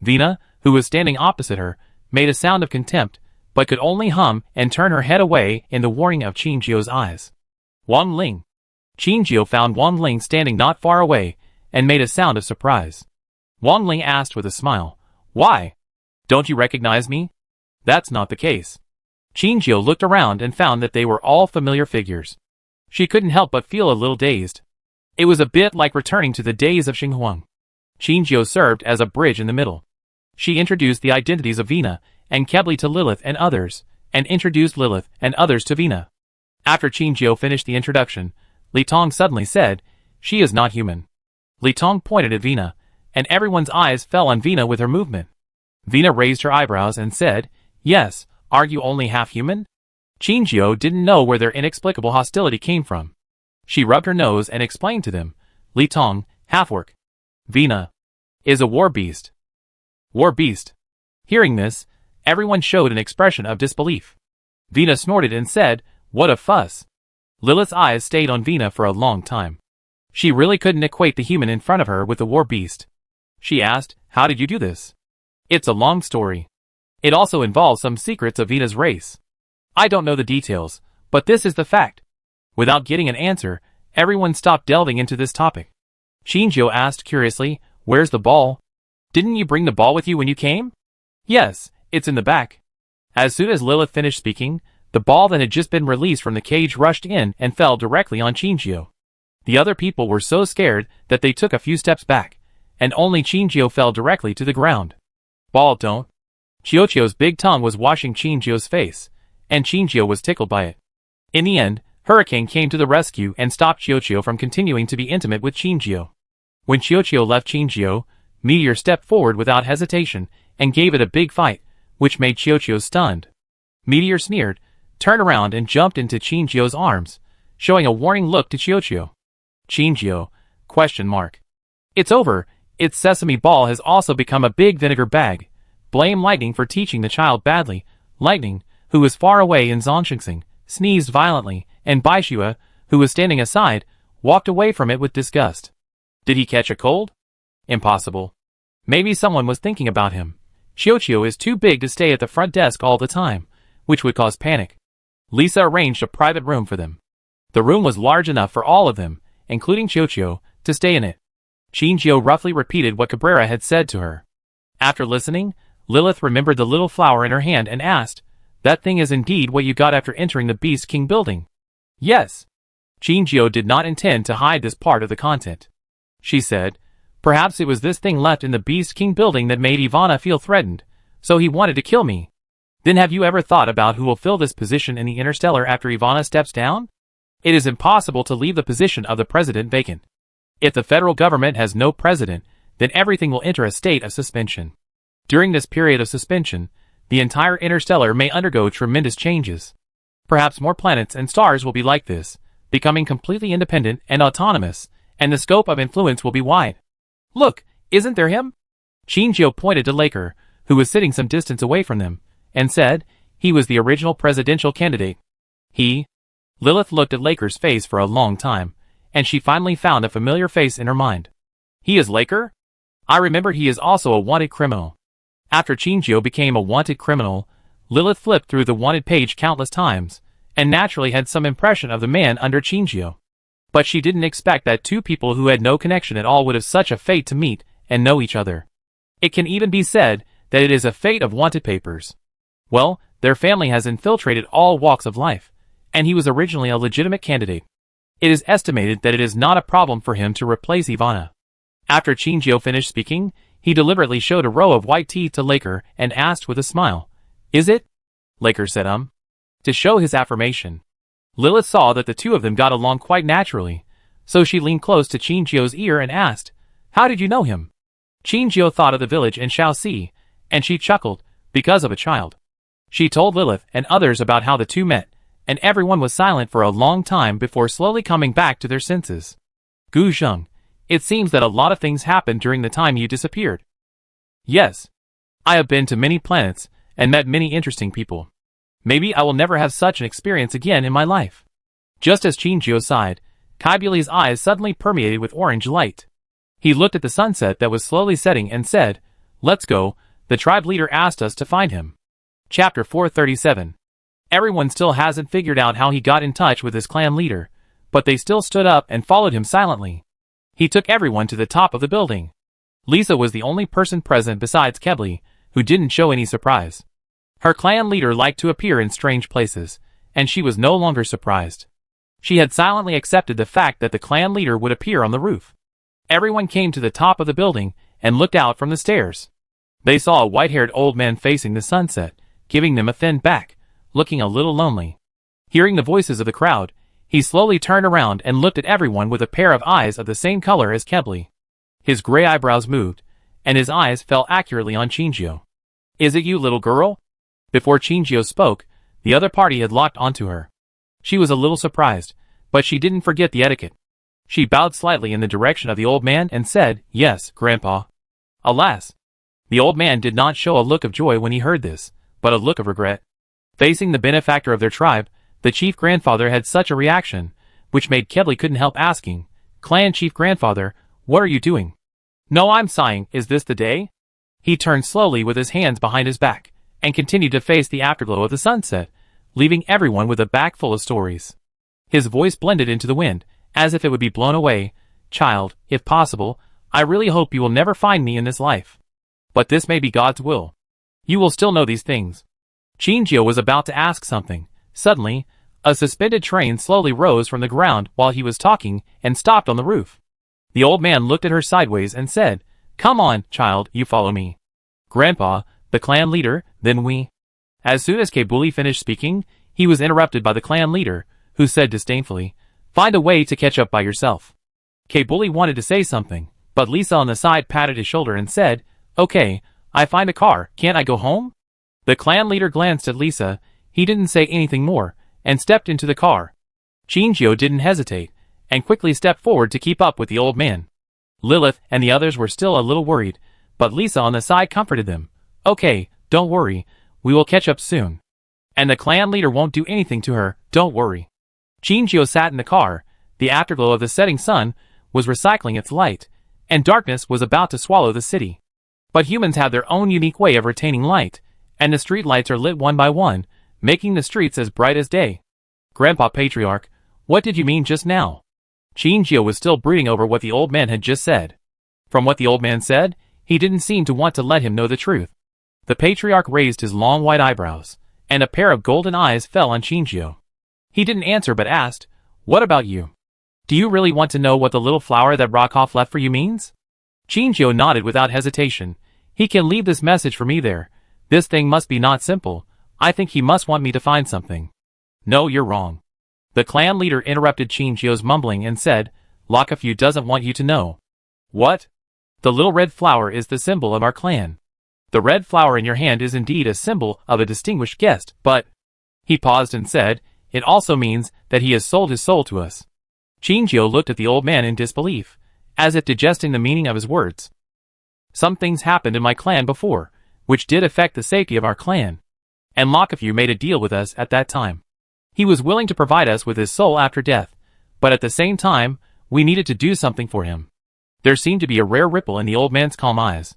Vina, who was standing opposite her, made a sound of contempt, but could only hum and turn her head away in the warning of Qin Jiu's eyes. Wang Ling. Qin Jiu found Wang Ling standing not far away, and made a sound of surprise. Wang Ling asked with a smile, "Why? Don't you recognize me?" "That's not the case." Qin Jiu looked around and found that they were all familiar figures. She couldn't help but feel a little dazed. It was a bit like returning to the days of Xinghuang. Qin Jiu served as a bridge in the middle. She introduced the identities of Vina and Kebli to Lilith and others, and introduced Lilith and others to Vina. After Qin Jiu finished the introduction, Li Tong suddenly said, "She is not human." Li Tong pointed at Vina, and everyone's eyes fell on Vina with her movement. Vina raised her eyebrows and said, "Yes, are you only half human?" Qin Jiu didn't know where their inexplicable hostility came from. She rubbed her nose and explained to them, "Li Tong, half-orc. Vina is a war beast." War beast. Hearing this, everyone showed an expression of disbelief. Vina snorted and said, "What a fuss." Lilith's eyes stayed on Vina for a long time. She really couldn't equate the human in front of her with the war beast. She asked, "How did you do this?" "It's a long story. It also involves some secrets of Vina's race. I don't know the details, but this is the fact." Without getting an answer, everyone stopped delving into this topic. Qin Jiu asked curiously, "Where's the ball? Didn't you bring the ball with you when you came?" "Yes, it's in the back." As soon as Lilith finished speaking, the ball that had just been released from the cage rushed in and fell directly on Qin Jiu. The other people were so scared that they took a few steps back, and only Qin Jiu fell directly to the ground. "Ball don't." Qiuqiu's big tongue was washing Qin Jiu's face, and Qin Jiu was tickled by it. In the end, Hurricane came to the rescue and stopped Qiuqiu from continuing to be intimate with Qin Jiu. When Qiuqiu left Qin Jiu, Meteor stepped forward without hesitation and gave it a big fight, which made Qiuqiu stunned. Meteor sneered, turned around and jumped into Qin Jiu's arms, showing a warning look to Qiuqiu. "Qin Jiu? Question mark. It's over, Its sesame ball has also become a big vinegar bag. Blame Lightning for teaching the child badly. Lightning, who was far away in Zhongxing, sneezed violently, and Baishua, who was standing aside, walked away from it with disgust. Did he catch a cold? Impossible. Maybe someone was thinking about him. Xiuqiu is too big to stay at the front desk all the time, which would cause panic. Lisa arranged a private room for them. The room was large enough for all of them, including Xiuqiu, to stay in it. Qingqiu roughly repeated what Cabrera had said to her. After listening, Lilith remembered the little flower in her hand and asked, "That thing is indeed what you got after entering the Beast King building?" "Yes." Qingqiu did not intend to hide this part of the content. She said, "Perhaps it was this thing left in the Beast King building that made Ivana feel threatened, so he wanted to kill me. Then have you ever thought about who will fill this position in the Interstellar after Ivana steps down? It is impossible to leave the position of the president vacant. If the federal government has no president, then everything will enter a state of suspension. During this period of suspension, the entire Interstellar may undergo tremendous changes. Perhaps more planets and stars will be like this, becoming completely independent and autonomous, and the scope of influence will be wide. Look, isn't there him?" Qingqiu pointed to Laker, who was sitting some distance away from them, and said, "He was the original presidential candidate." "He?" Lilith looked at Laker's face for a long time, and she finally found a familiar face in her mind. "He is Laker? I remember he is also a wanted criminal." After Qingqiu became a wanted criminal, Lilith flipped through the wanted page countless times, and naturally had some impression of the man under Qingqiu. But she didn't expect that two people who had no connection at all would have such a fate to meet and know each other. It can even be said that it is a fate of wanted papers. Well, their family has infiltrated all walks of life, and he was originally a legitimate candidate. It is estimated that it is not a problem for him to replace Ivana. After Qingqiu finished speaking, he deliberately showed a row of white teeth to Laker and asked with a smile, "Is it?" Laker said to show his affirmation. Lilith saw that the two of them got along quite naturally, so she leaned close to Qingqiu's ear and asked, "How did you know him?" Qingqiu thought of the village in Shaoxi, and she chuckled, because of a child. She told Lilith and others about how the two met, and everyone was silent for a long time before slowly coming back to their senses. "Gu Zheng, it seems that a lot of things happened during the time you disappeared." "Yes. I have been to many planets, and met many interesting people. Maybe I will never have such an experience again in my life." Just as Qingqiu sighed, Kaibuli's eyes suddenly permeated with orange light. He looked at the sunset that was slowly setting and said, "Let's go, the tribe leader asked us to find him." Chapter 437. Everyone still hasn't figured out how he got in touch with his clan leader, but they still stood up and followed him silently. He took everyone to the top of the building. Lisa was the only person present besides Kebli, who didn't show any surprise. Her clan leader liked to appear in strange places, and she was no longer surprised. She had silently accepted the fact that the clan leader would appear on the roof. Everyone came to the top of the building and looked out from the stairs. They saw a white-haired old man facing the sunset, giving them a thin back, looking a little lonely. Hearing the voices of the crowd, he slowly turned around and looked at everyone with a pair of eyes of the same color as Kebli. His gray eyebrows moved, and his eyes fell accurately on Qingqiu. "Is it you, little girl?" Before Qingqiu spoke, the other party had locked onto her. She was a little surprised, but she didn't forget the etiquette. She bowed slightly in the direction of the old man and said, "Yes, Grandpa." Alas! The old man did not show a look of joy when he heard this, but a look of regret. Facing the benefactor of their tribe, the chief grandfather had such a reaction, which made Kebli couldn't help asking, "Clan chief grandfather, what are you doing?" "No, I'm sighing, is this the day?" He turned slowly with his hands behind his back, and continued to face the afterglow of the sunset, leaving everyone with a back full of stories. His voice blended into the wind, as if it would be blown away. "Child, if possible, I really hope you will never find me in this life. But this may be God's will. You will still know these things." Qingqiu was about to ask something. Suddenly, a suspended train slowly rose from the ground while he was talking and stopped on the roof. The old man looked at her sideways and said, "Come on, child, you follow me." "Grandpa, the clan leader, then we." As soon as Kebuli finished speaking, he was interrupted by the clan leader, who said disdainfully, "Find a way to catch up by yourself." Kebuli wanted to say something, but Lisa on the side patted his shoulder and said, "Okay, I find a car, can't I go home?" The clan leader glanced at Lisa, he didn't say anything more, and stepped into the car. Qingqiu didn't hesitate, and quickly stepped forward to keep up with the old man. Lilith and the others were still a little worried, but Lisa on the side comforted them. Okay, don't worry, we will catch up soon. And the clan leader won't do anything to her, don't worry. Shinjio sat in the car. The afterglow of the setting sun was recycling its light, and darkness was about to swallow the city. But humans have their own unique way of retaining light, and the street lights are lit one by one, making the streets as bright as day. Grandpa Patriarch, what did you mean just now? Shinjio was still brooding over what the old man had just said. From what the old man said, he didn't seem to want to let him know the truth. The patriarch raised his long white eyebrows, and a pair of golden eyes fell on Shinjio. He didn't answer but asked, what about you? Do you really want to know what the little flower that Rokov left for you means? Shinjio nodded without hesitation. He can leave this message for me there. This thing must be not simple. I think he must want me to find something. No, you're wrong. The clan leader interrupted Shinjio's mumbling and said, Rokov doesn't want you to know. What? The little red flower is the symbol of our clan. The red flower in your hand is indeed a symbol of a distinguished guest, but... He paused and said, it also means that he has sold his soul to us. Shinjio looked at the old man in disbelief, as if digesting the meaning of his words. Some things happened in my clan before, which did affect the safety of our clan. And Rokov made a deal with us at that time. He was willing to provide us with his soul after death, but at the same time, we needed to do something for him. There seemed to be a rare ripple in the old man's calm eyes.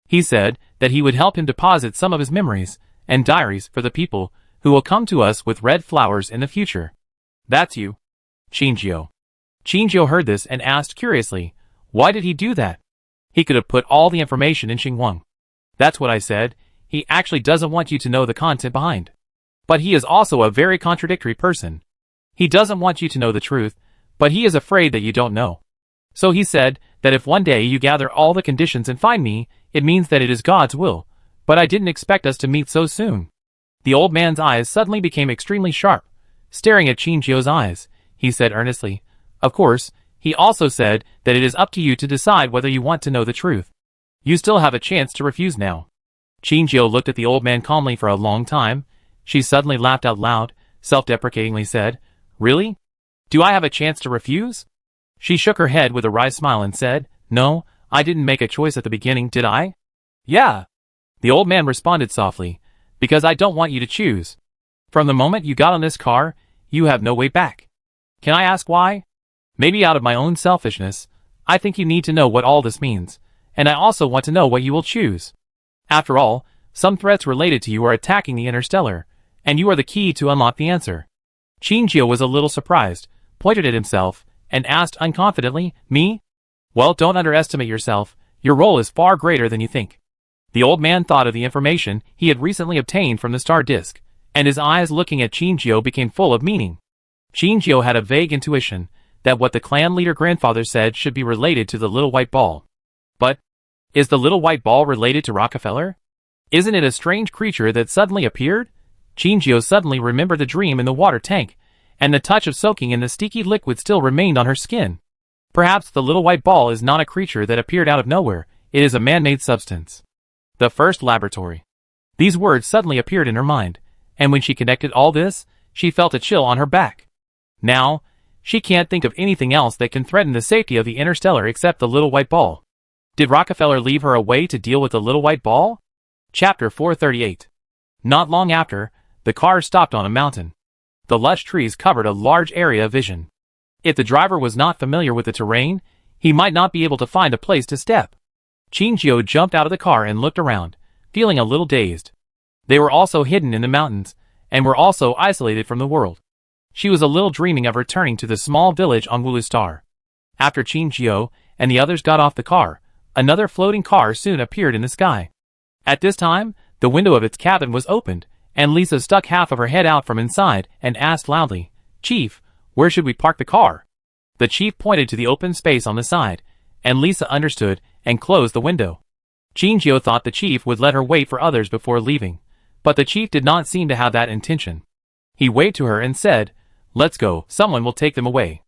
He said that he would help him deposit some of his memories and diaries for the people who will come to us with red flowers in the future. That's you, Shinjio. Shinjio heard this and asked curiously, why did he do that? He could have put all the information in Xinguang. That's what I said, he actually doesn't want you to know the content behind. But he is also a very contradictory person. He doesn't want you to know the truth, but he is afraid that you don't know. So he said that if one day you gather all the conditions and find me, it means that it is God's will, but I didn't expect us to meet so soon. The old man's eyes suddenly became extremely sharp. Staring at Shinjio's eyes, he said earnestly, of course, he also said that it is up to you to decide whether you want to know the truth. You still have a chance to refuse now. Shinjio looked at the old man calmly for a long time. She suddenly laughed out loud, self-deprecatingly said, really? Do I have a chance to refuse? She shook her head with a wry smile and said, no, I didn't make a choice at the beginning, did I? Yeah. The old man responded softly, because I don't want you to choose. From the moment you got on this car, you have no way back. Can I ask why? Maybe out of my own selfishness, I think you need to know what all this means, and I also want to know what you will choose. After all, some threats related to you are attacking the Interstellar, and you are the key to unlock the answer. Shinjio was a little surprised, pointed at himself, and asked unconfidently, me? Well, don't underestimate yourself, your role is far greater than you think. The old man thought of the information he had recently obtained from the star disk, and his eyes looking at Shinjio became full of meaning. Shinjio had a vague intuition that what the clan leader grandfather said should be related to the little white ball. But, is the little white ball related to Rockefeller? Isn't it a strange creature that suddenly appeared? Shinjio suddenly remembered the dream in the water tank, and the touch of soaking in the sticky liquid still remained on her skin. Perhaps the little white ball is not a creature that appeared out of nowhere, it is a man-made substance. The first laboratory. These words suddenly appeared in her mind, and when she connected all this, she felt a chill on her back. Now, she can't think of anything else that can threaten the safety of the Interstellar except the little white ball. Did Rockefeller leave her a way to deal with the little white ball? Chapter 438. Not long after, the car stopped on a mountain. The lush trees covered a large area of vision. If the driver was not familiar with the terrain, he might not be able to find a place to step. Shinjio jumped out of the car and looked around, feeling a little dazed. They were also hidden in the mountains, and were also isolated from the world. She was a little dreaming of returning to the small village on Wulu Star. After Shinjio and the others got off the car, another floating car soon appeared in the sky. At this time, the window of its cabin was opened, and Lisa stuck half of her head out from inside and asked loudly, Chief, where should we park the car? The chief pointed to the open space on the side, and Lisa understood and closed the window. Shinjio thought the chief would let her wait for others before leaving, but the chief did not seem to have that intention. He waved to her and said, let's go, someone will take them away.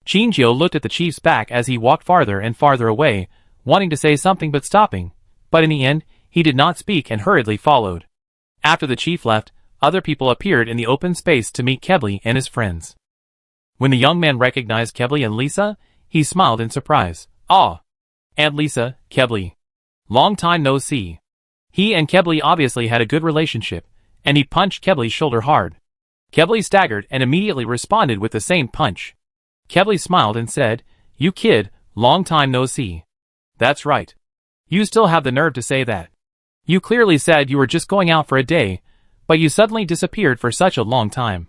Shinjio looked at the chief's back as he walked farther and farther away, wanting to say something but stopping, but in the end, he did not speak and hurriedly followed. After the chief left, other people appeared in the open space to meet Kebli and his friends. When the young man recognized Kebli and Lisa, he smiled in surprise. Ah! Aunt Lisa, Kebli. Long time no see. He and Kebli obviously had a good relationship, and he punched Kebli's shoulder hard. Kebli staggered and immediately responded with the same punch. Kebli smiled and said, "You kid, long time no see." "That's right. You still have the nerve to say that. You clearly said you were just going out for a day, but you suddenly disappeared for such a long time."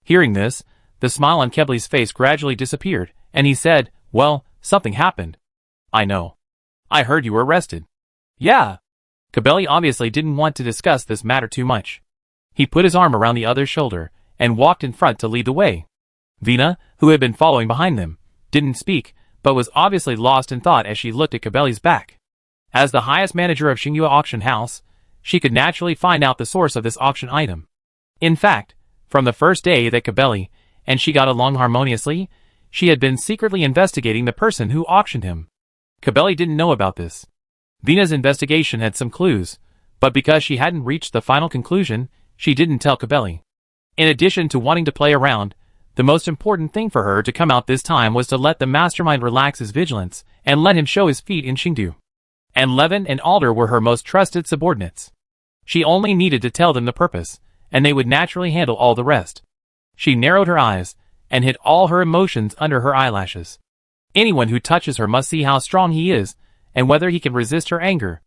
Hearing this, the smile on Kebli's face gradually disappeared, and he said, "Well, something happened." "I know. I heard you were arrested." "Yeah." Kebli obviously didn't want to discuss this matter too much. He put his arm around the other's shoulder and walked in front to lead the way. Vina, who had been following behind them, didn't speak, but was obviously lost in thought as she looked at Kebeli's back. As the highest manager of Xingyue Auction House, she could naturally find out the source of this auction item. In fact, from the first day that Kebeli and she got along harmoniously, she had been secretly investigating the person who auctioned him. Kebeli didn't know about this. Vina's investigation had some clues, but because she hadn't reached the final conclusion, she didn't tell Kebeli. In addition to wanting to play around, the most important thing for her to come out this time was to let the mastermind relax his vigilance and let him show his feet in Xingdu. And Levin and Alder were her most trusted subordinates. She only needed to tell them the purpose, and they would naturally handle all the rest. She narrowed her eyes and hid all her emotions under her eyelashes. Anyone who touches her must see how strong he is and whether he can resist her anger.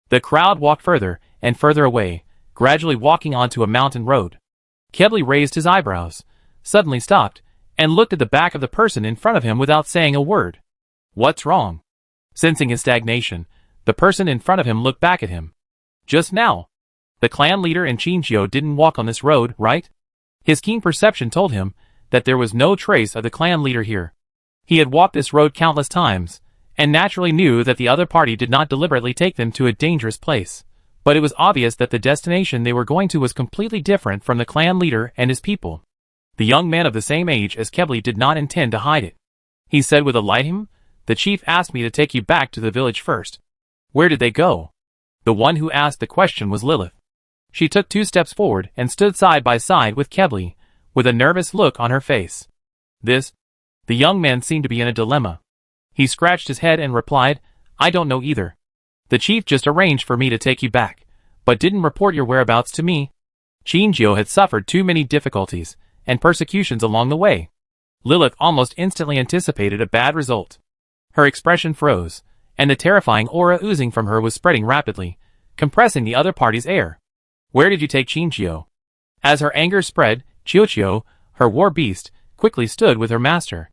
The crowd walked further and further away, gradually walking onto a mountain road. Kebli raised his eyebrows, suddenly stopped, and looked at the back of the person in front of him without saying a word. "What's wrong?" Sensing his stagnation, the person in front of him looked back at him. "Just now. The clan leader and Xinjiu didn't walk on this road, right?" His keen perception told him that there was no trace of the clan leader here. He had walked this road countless times, and naturally knew that the other party did not deliberately take them to a dangerous place. But it was obvious that the destination they were going to was completely different from the clan leader and his people. The young man of the same age as Kebli did not intend to hide it. He said with a light hum, "The chief asked me to take you back to the village first." "Where did they go?" The one who asked the question was Lilith. She took 2 steps forward and stood side by side with Kebli, with a nervous look on her face. The young man seemed to be in a dilemma. He scratched his head and replied, "I don't know either. The chief just arranged for me to take you back, but didn't report your whereabouts to me." Xinjiu had suffered too many difficulties and persecutions along the way. Lilith almost instantly anticipated a bad result. Her expression froze, and the terrifying aura oozing from her was spreading rapidly, compressing the other party's air. "Where did you take Xinjiu?" As her anger spread, Qiuqiu, her war beast, quickly stood with her master.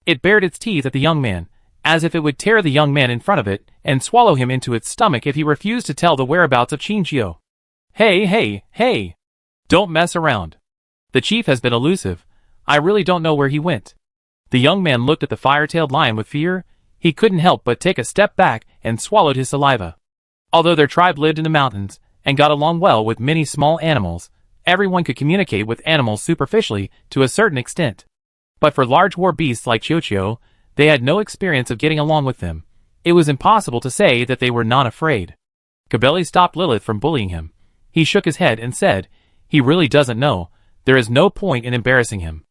It bared its teeth at the young man, as if it would tear the young man in front of it and swallow him into its stomach if he refused to tell the whereabouts of Xinjiu. Hey! Don't mess around. The chief has been elusive. I really don't know where he went." The young man looked at the fire-tailed lion with fear. He couldn't help but take a step back and swallowed his saliva. Although their tribe lived in the mountains and got along well with many small animals, everyone could communicate with animals superficially to a certain extent. But for large war beasts like Qiuqiu, they had no experience of getting along with them. It was impossible to say that they were not afraid. Kebeli stopped Lilith from bullying him. He shook his head and said, "He really doesn't know. There is no point in embarrassing him."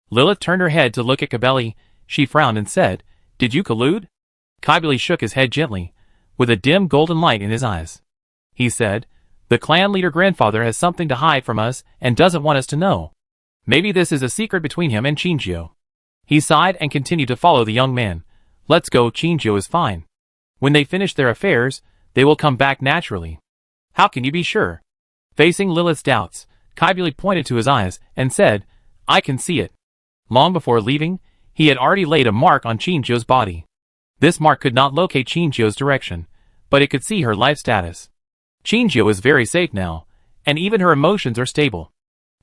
Lilith turned her head to look at Kebeli. She frowned and said, "Did you collude?" Kebeli shook his head gently, with a dim golden light in his eyes. He said, "The clan leader grandfather has something to hide from us and doesn't want us to know. Maybe this is a secret between him and Xinjiu." He sighed and continued to follow the young man. "Let's go, Xinjiu is fine. When they finish their affairs, they will come back naturally." "How can you be sure?" Facing Lilith's doubts, Kebeli pointed to his eyes and said, "I can see it." Long before leaving, he had already laid a mark on Xinjiu's body. This mark could not locate Xinjiu's direction, but it could see her life status. Xinjiu is very safe now, and even her emotions are stable.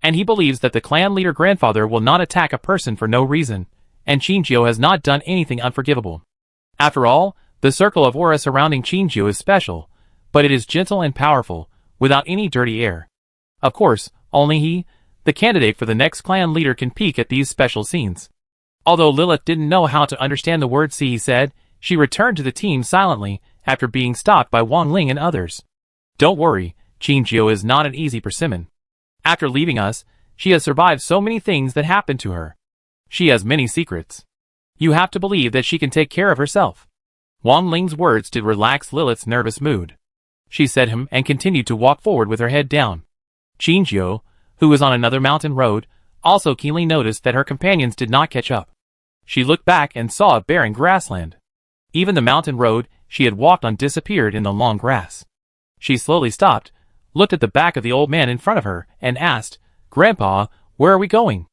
And he believes that the clan leader grandfather will not attack a person for no reason, and Xinjiu has not done anything unforgivable. After all, the circle of aura surrounding Xinjiu is special, but it is gentle and powerful, without any dirty air. Of course, only he, the candidate for the next clan leader, can peek at these special scenes. Although Lilith didn't know how to understand the word "see," he said, she returned to the team silently after being stopped by Wang Ling and others. "Don't worry, Xinjiu is not an easy persimmon. After leaving us, she has survived so many things that happened to her. She has many secrets. You have to believe that she can take care of herself." Wang Ling's words did relax Lilith's nervous mood. She said him and continued to walk forward with her head down. Qingjiu, who was on another mountain road, also keenly noticed that her companions did not catch up. She looked back and saw a barren grassland. Even the mountain road she had walked on disappeared in the long grass. She slowly stopped, looked at the back of the old man in front of her, and asked, "Grandpa, where are we going?"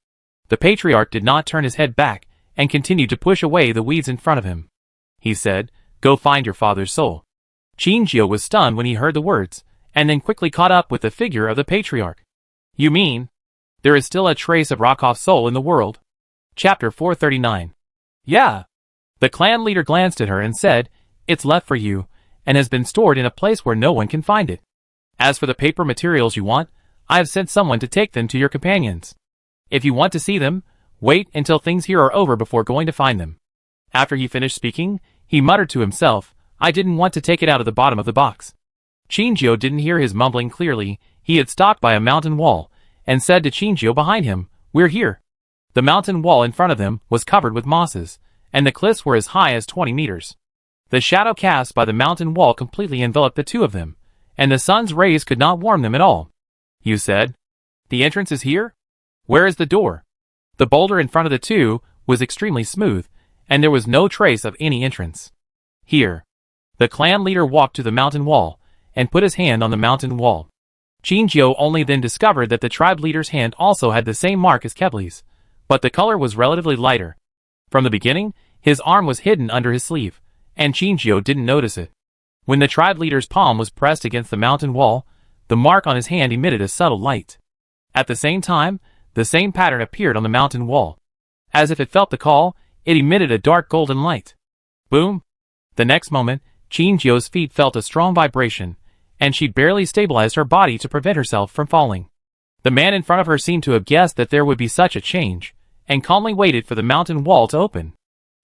The patriarch did not turn his head back and continued to push away the weeds in front of him. He said, "Go find your father's soul." Qingjiu was stunned when he heard the words, and then quickly caught up with the figure of the patriarch. "You mean, there is still a trace of Rakov's soul in the world?" Chapter 439. "Yeah." The clan leader glanced at her and said, "It's left for you, and has been stored in a place where no one can find it. As for the paper materials you want, I have sent someone to take them to your companions. If you want to see them, wait until things here are over before going to find them." After he finished speaking, he muttered to himself, "I didn't want to take it out of the bottom of the box." Qingjiu didn't hear his mumbling clearly. He had stopped by a mountain wall, and said to Qingjiu behind him, "We're here." The mountain wall in front of them was covered with mosses, and the cliffs were as high as 20 meters. The shadow cast by the mountain wall completely enveloped the two of them, and the sun's rays could not warm them at all. "You said, the entrance is here? Where is the door?" The boulder in front of the two was extremely smooth, and there was no trace of any entrance. "Here." The clan leader walked to the mountain wall, and put his hand on the mountain wall. Qingjiu only then discovered that the tribe leader's hand also had the same mark as Kebli's, but the color was relatively lighter. From the beginning, his arm was hidden under his sleeve, and Qingjiu didn't notice it. When the tribe leader's palm was pressed against the mountain wall, the mark on his hand emitted a subtle light. At the same time, the same pattern appeared on the mountain wall. As if it felt the call, it emitted a dark golden light. Boom! The next moment, Qingjiu's feet felt a strong vibration, and she barely stabilized her body to prevent herself from falling. The man in front of her seemed to have guessed that there would be such a change, and calmly waited for the mountain wall to open.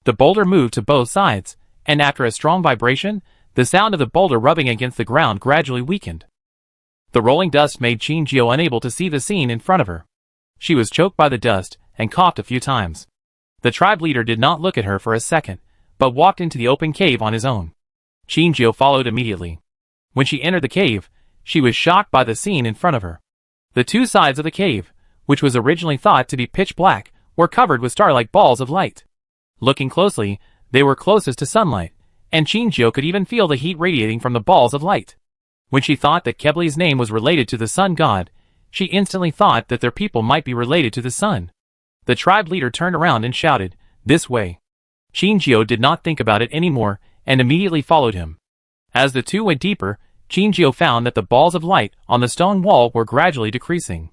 The boulder moved to both sides, and after a strong vibration, the sound of the boulder rubbing against the ground gradually weakened. The rolling dust made Qingjiu unable to see the scene in front of her. She was choked by the dust, and coughed a few times. The tribe leader did not look at her for a second, but walked into the open cave on his own. Qingjiu followed immediately. When she entered the cave, she was shocked by the scene in front of her. The two sides of the cave, which was originally thought to be pitch black, were covered with star-like balls of light. Looking closely, they were closest to sunlight, and Qingjiu could even feel the heat radiating from the balls of light. When she thought that Kebli's name was related to the sun god, she instantly thought that their people might be related to the sun. The tribe leader turned around and shouted, "This way." Qingjiu did not think about it anymore, and immediately followed him. As the two went deeper, Qingjiu found that the balls of light on the stone wall were gradually decreasing.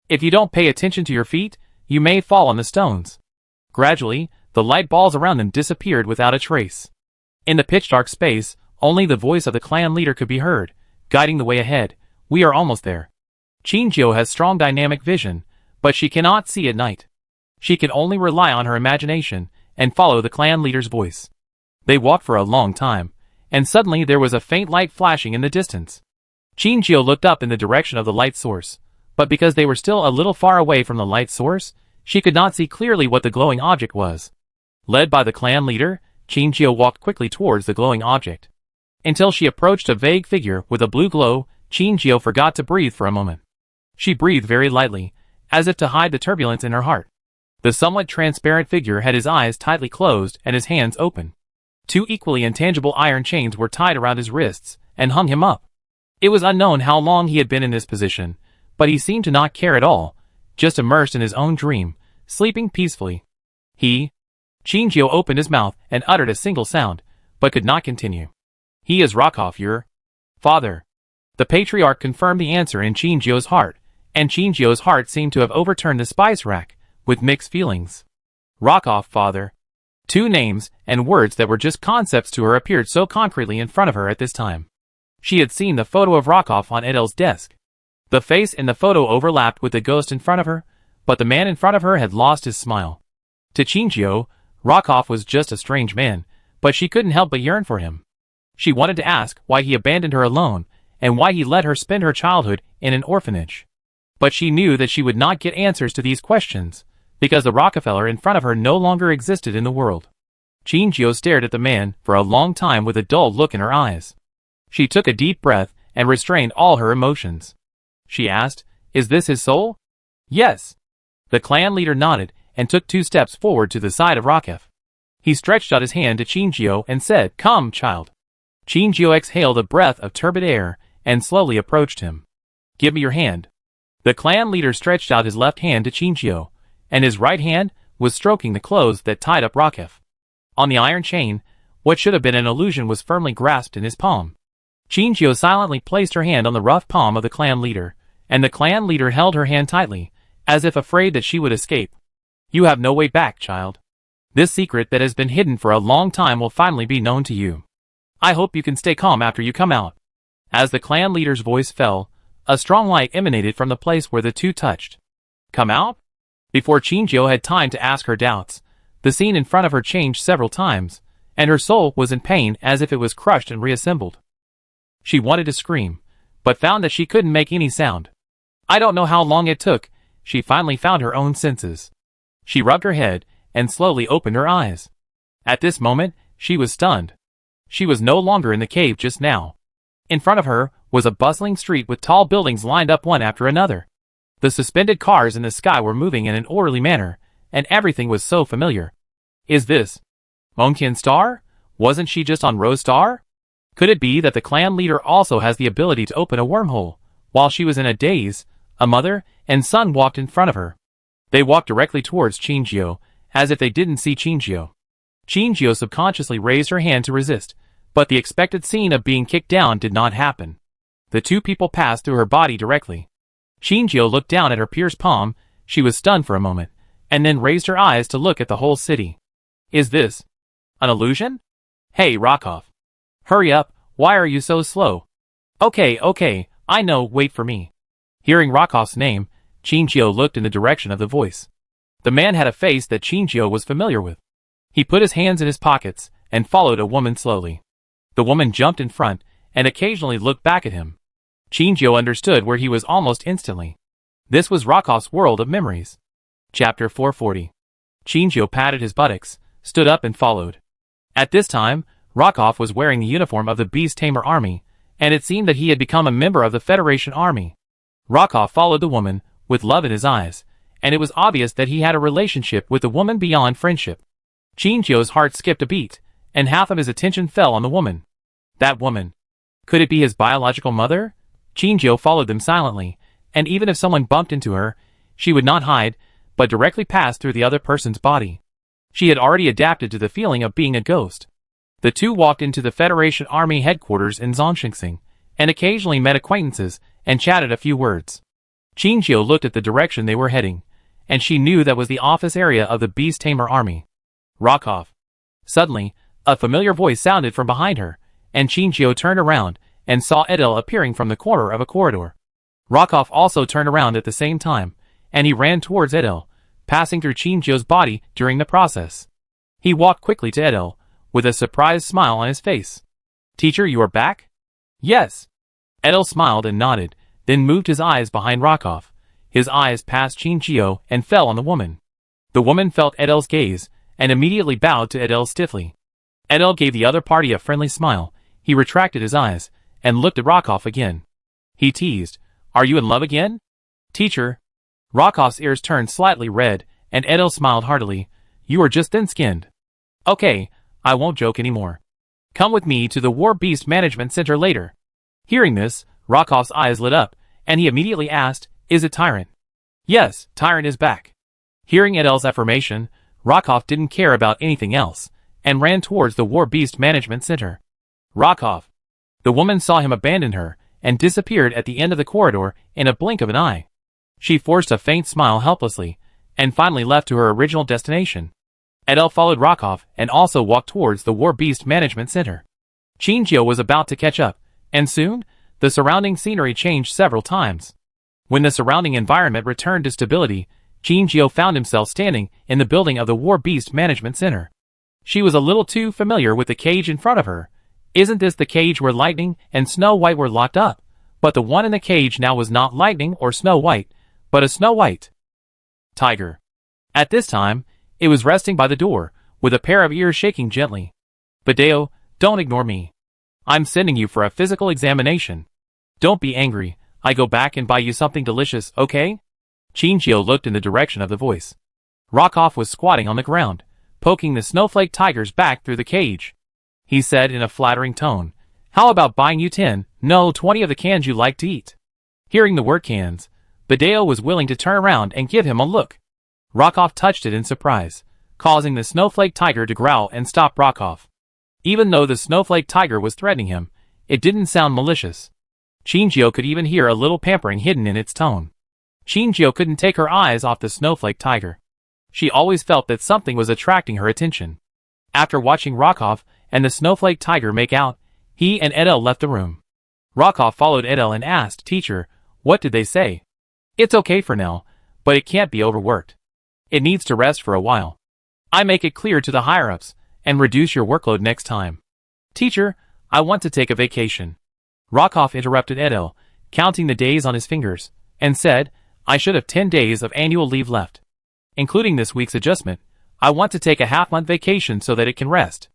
If you don't pay attention to your feet, you may fall on the stones. Gradually, the light balls around them disappeared without a trace. In the pitch-dark space, only the voice of the clan leader could be heard, guiding the way ahead. "We are almost there." Qingjiu has strong dynamic vision, but she cannot see at night. She can only rely on her imagination and follow the clan leader's voice. They walked for a long time, and suddenly there was a faint light flashing in the distance. Qingjiu looked up in the direction of the light source, but because they were still a little far away from the light source, she could not see clearly what the glowing object was. Led by the clan leader, Qingjiu walked quickly towards the glowing object. Until she approached a vague figure with a blue glow, Qingjiu forgot to breathe for a moment. She breathed very lightly, as if to hide the turbulence in her heart. The somewhat transparent figure had his eyes tightly closed and his hands open. Two equally intangible iron chains were tied around his wrists and hung him up. It was unknown how long he had been in this position, but he seemed to not care at all, just immersed in his own dream, sleeping peacefully. Qingjiu opened his mouth and uttered a single sound, but could not continue. "He is Rakov, your father." The patriarch confirmed the answer in Qingjiu's heart, and Qingjiu's heart seemed to have overturned the spice rack, with mixed feelings. Rakov, father. Two names and words that were just concepts to her appeared so concretely in front of her at this time. She had seen the photo of Rakov on Edel's desk. The face in the photo overlapped with the ghost in front of her, but the man in front of her had lost his smile. To Qingjiu, Rakov was just a strange man, but she couldn't help but yearn for him. She wanted to ask why he abandoned her alone, and why he let her spend her childhood in an orphanage. But she knew that she would not get answers to these questions, because the Rockefeller in front of her no longer existed in the world. Qingjio stared at the man for a long time with a dull look in her eyes. She took a deep breath and restrained all her emotions. She asked, "Is this his soul?" "Yes." The clan leader nodded and took 2 steps forward to the side of Rakef. He stretched out his hand to Qingjio and said, "Come, child." Qingjio exhaled a breath of turbid air and slowly approached him. "Give me your hand." The clan leader stretched out his left hand to Qingjio, and his right hand was stroking the clothes that tied up Rakef. On the iron chain, what should have been an illusion was firmly grasped in his palm. Qingjio silently placed her hand on the rough palm of the clan leader, and the clan leader held her hand tightly, as if afraid that she would escape. "You have no way back, child. This secret that has been hidden for a long time will finally be known to you. I hope you can stay calm after you come out." As the clan leader's voice fell, a strong light emanated from the place where the two touched. "Come out?" Before Qingjio had time to ask her doubts, the scene in front of her changed several times, and her soul was in pain as if it was crushed and reassembled. She wanted to scream, but found that she couldn't make any sound. I don't know how long it took, she finally found her own senses. She rubbed her head and slowly opened her eyes. At this moment, she was stunned. She was no longer in the cave just now. In front of her was a bustling street with tall buildings lined up one after another. The suspended cars in the sky were moving in an orderly manner, and everything was so familiar. Is this Monkin Star? Wasn't she just on Rose Star? Could it be that the clan leader also has the ability to open a wormhole? While she was in a daze, a mother and son walked in front of her. They walked directly towards Qingjio, as if they didn't see Qingjio. Qingjio subconsciously raised her hand to resist, but the expected scene of being kicked down did not happen. The two people passed through her body directly. Qingjio looked down at her pierced palm. She was stunned for a moment, and then raised her eyes to look at the whole city. Is this an illusion? Hey, Rakov. Hurry up, why are you so slow? Okay, I know, wait for me. Hearing Rakov's name, Qingjio looked in the direction of the voice. The man had a face that Qingjio was familiar with. He put his hands in his pockets and followed a woman slowly. The woman jumped in front and occasionally looked back at him. Qingjio understood where he was almost instantly. This was Rakov's world of memories. Chapter 440. Qingjio patted his buttocks, stood up and followed. At this time, Rakov was wearing the uniform of the Beast Tamer Army, and it seemed that he had become a member of the Federation Army. Rakov followed the woman, with love in his eyes, and it was obvious that he had a relationship with the woman beyond friendship. Qingjio's heart skipped a beat, and half of his attention fell on the woman. That woman. Could it be his biological mother? Qingjio followed them silently, and even if someone bumped into her, she would not hide, but directly pass through the other person's body. She had already adapted to the feeling of being a ghost. The two walked into the Federation Army headquarters in Zhongxing, and occasionally met acquaintances and chatted a few words. Qingjio looked at the direction they were heading, and she knew that was the office area of the Beast Tamer Army. Rakov. Suddenly, a familiar voice sounded from behind her, and Qingjio turned around and saw Edel appearing from the corner of a corridor. Rakov also turned around at the same time, and he ran towards Edel, passing through Qingjio's body during the process. He walked quickly to Edel, with a surprised smile on his face. "Teacher, you are back?" "Yes." Edel smiled and nodded, then moved his eyes behind Rakov. His eyes passed Qingjio and fell on the woman. The woman felt Edel's gaze, and immediately bowed to Edel stiffly. Edel gave the other party a friendly smile. He retracted his eyes, and looked at Rakov again. He teased, "Are you in love again?" "Teacher." Rakov's ears turned slightly red, and Edel smiled heartily. "You are just thin-skinned." "Okay, I won't joke anymore. Come with me to the War Beast Management Center later." Hearing this, Rakov's eyes lit up, and he immediately asked, "Is it Tyrant?" "Yes, Tyrant is back." Hearing Edel's affirmation, Rakov didn't care about anything else, and ran towards the War Beast Management Center. "Rakov." The woman saw him abandon her, and disappeared at the end of the corridor in a blink of an eye. She forced a faint smile helplessly, and finally left to her original destination. Edel followed Rakov and also walked towards the War Beast Management Center. Qingjio was about to catch up, and soon, the surrounding scenery changed several times. When the surrounding environment returned to stability, Qingjio found himself standing in the building of the War Beast Management Center. She was a little too familiar with the cage in front of her. Isn't this the cage where Lightning and Snow White were locked up? But the one in the cage now was not Lightning or Snow White, but a Snow White tiger. At this time, it was resting by the door, with a pair of ears shaking gently. Badeo, don't ignore me. I'm sending you for a physical examination. Don't be angry, I go back and buy you something delicious, okay? Chinchio looked in the direction of the voice. Rockoff was squatting on the ground, poking the snowflake tiger's back through the cage. He said in a flattering tone, how about buying you 10, no 20 of the cans you like to eat? Hearing the word cans, Badeo was willing to turn around and give him a look. Rockoff touched it in surprise, causing the snowflake tiger to growl and stop Rockoff. Even though the snowflake tiger was threatening him, it didn't sound malicious. Chinchio could even hear a little pampering hidden in its tone. Chinchio couldn't take her eyes off the snowflake tiger. She always felt that something was attracting her attention. After watching Rockoff and the snowflake tiger make out, he and Edel left the room. Rockoff followed Edel and asked, Teacher, what did they say? It's okay for now, but it can't be overworked. It needs to rest for a while. I make it clear to the higher-ups, and reduce your workload next time. Teacher, I want to take a vacation. Rockoff interrupted Edel, counting the days on his fingers, and said, I should have 10 days of annual leave left. Including this week's adjustment, I want to take a half-month vacation so that it can rest.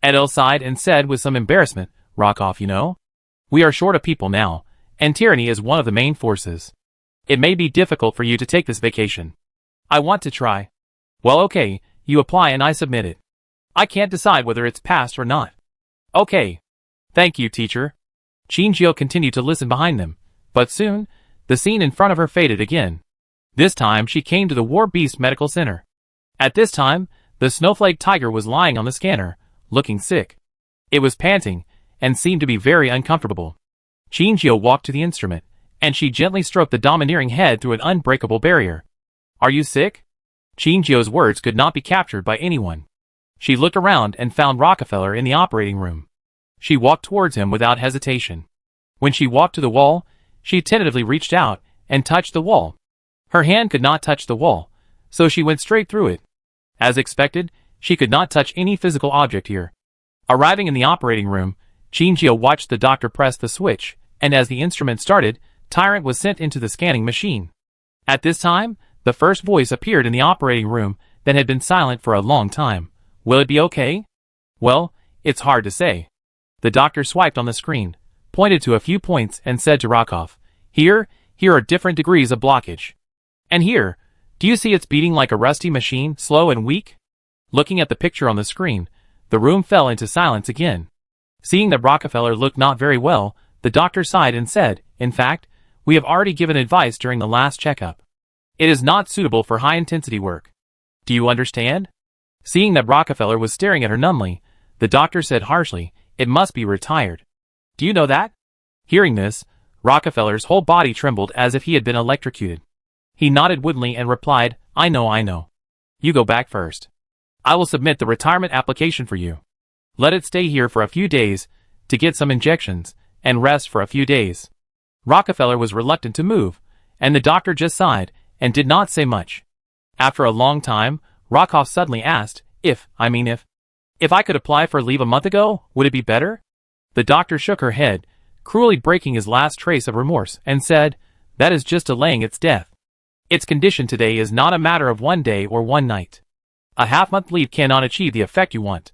Edel sighed and said with some embarrassment, Rockoff, you know, we are short of people now, and tyranny is one of the main forces. It may be difficult for you to take this vacation. I want to try. Well, okay, you apply and I submit it. I can't decide whether it's passed or not. Okay. Thank you, teacher. Chinchio continued to listen behind them, but soon, the scene in front of her faded again. This time she came to the War Beast Medical Center. At this time, the snowflake tiger was lying on the scanner, looking sick. It was panting, and seemed to be very uncomfortable. Chinchio walked to the instrument, and she gently stroked the domineering head through an unbreakable barrier. Are you sick? Chinchio's words could not be captured by anyone. She looked around and found Rockefeller in the operating room. She walked towards him without hesitation. When she walked to the wall, she tentatively reached out and touched the wall. Her hand could not touch the wall, so she went straight through it. As expected, she could not touch any physical object here. Arriving in the operating room, Chinchio watched the doctor press the switch, and as the instrument started, Tyrant was sent into the scanning machine. At this time, the first voice appeared in the operating room that had been silent for a long time. Will it be okay? Well, it's hard to say. The doctor swiped on the screen, pointed to a few points and said to Rockoff, Here are different degrees of blockage. And here, do you see it's beating like a rusty machine, slow and weak? Looking at the picture on the screen, the room fell into silence again. Seeing that Rockefeller looked not very well, the doctor sighed and said, In fact, we have already given advice during the last checkup. It is not suitable for high-intensity work. Do you understand? Seeing that Rockefeller was staring at her numbly, the doctor said harshly, It must be retired. Do you know that? Hearing this, Rockefeller's whole body trembled as if he had been electrocuted. He nodded woodenly and replied, I know. You go back first. I will submit the retirement application for you. Let it stay here for a few days, to get some injections, and rest for a few days. Rockefeller was reluctant to move, and the doctor just sighed, and did not say much. After a long time, Rockoff suddenly asked, If I could apply for leave a month ago, would it be better? The doctor shook her head, cruelly breaking his last trace of remorse, and said, That is just delaying its death. Its condition today is not a matter of 1 day or 1 night. A half-month leave cannot achieve the effect you want.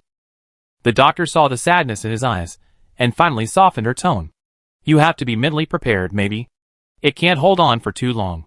The doctor saw the sadness in his eyes, and finally softened her tone. You have to be mentally prepared, maybe. It can't hold on for too long.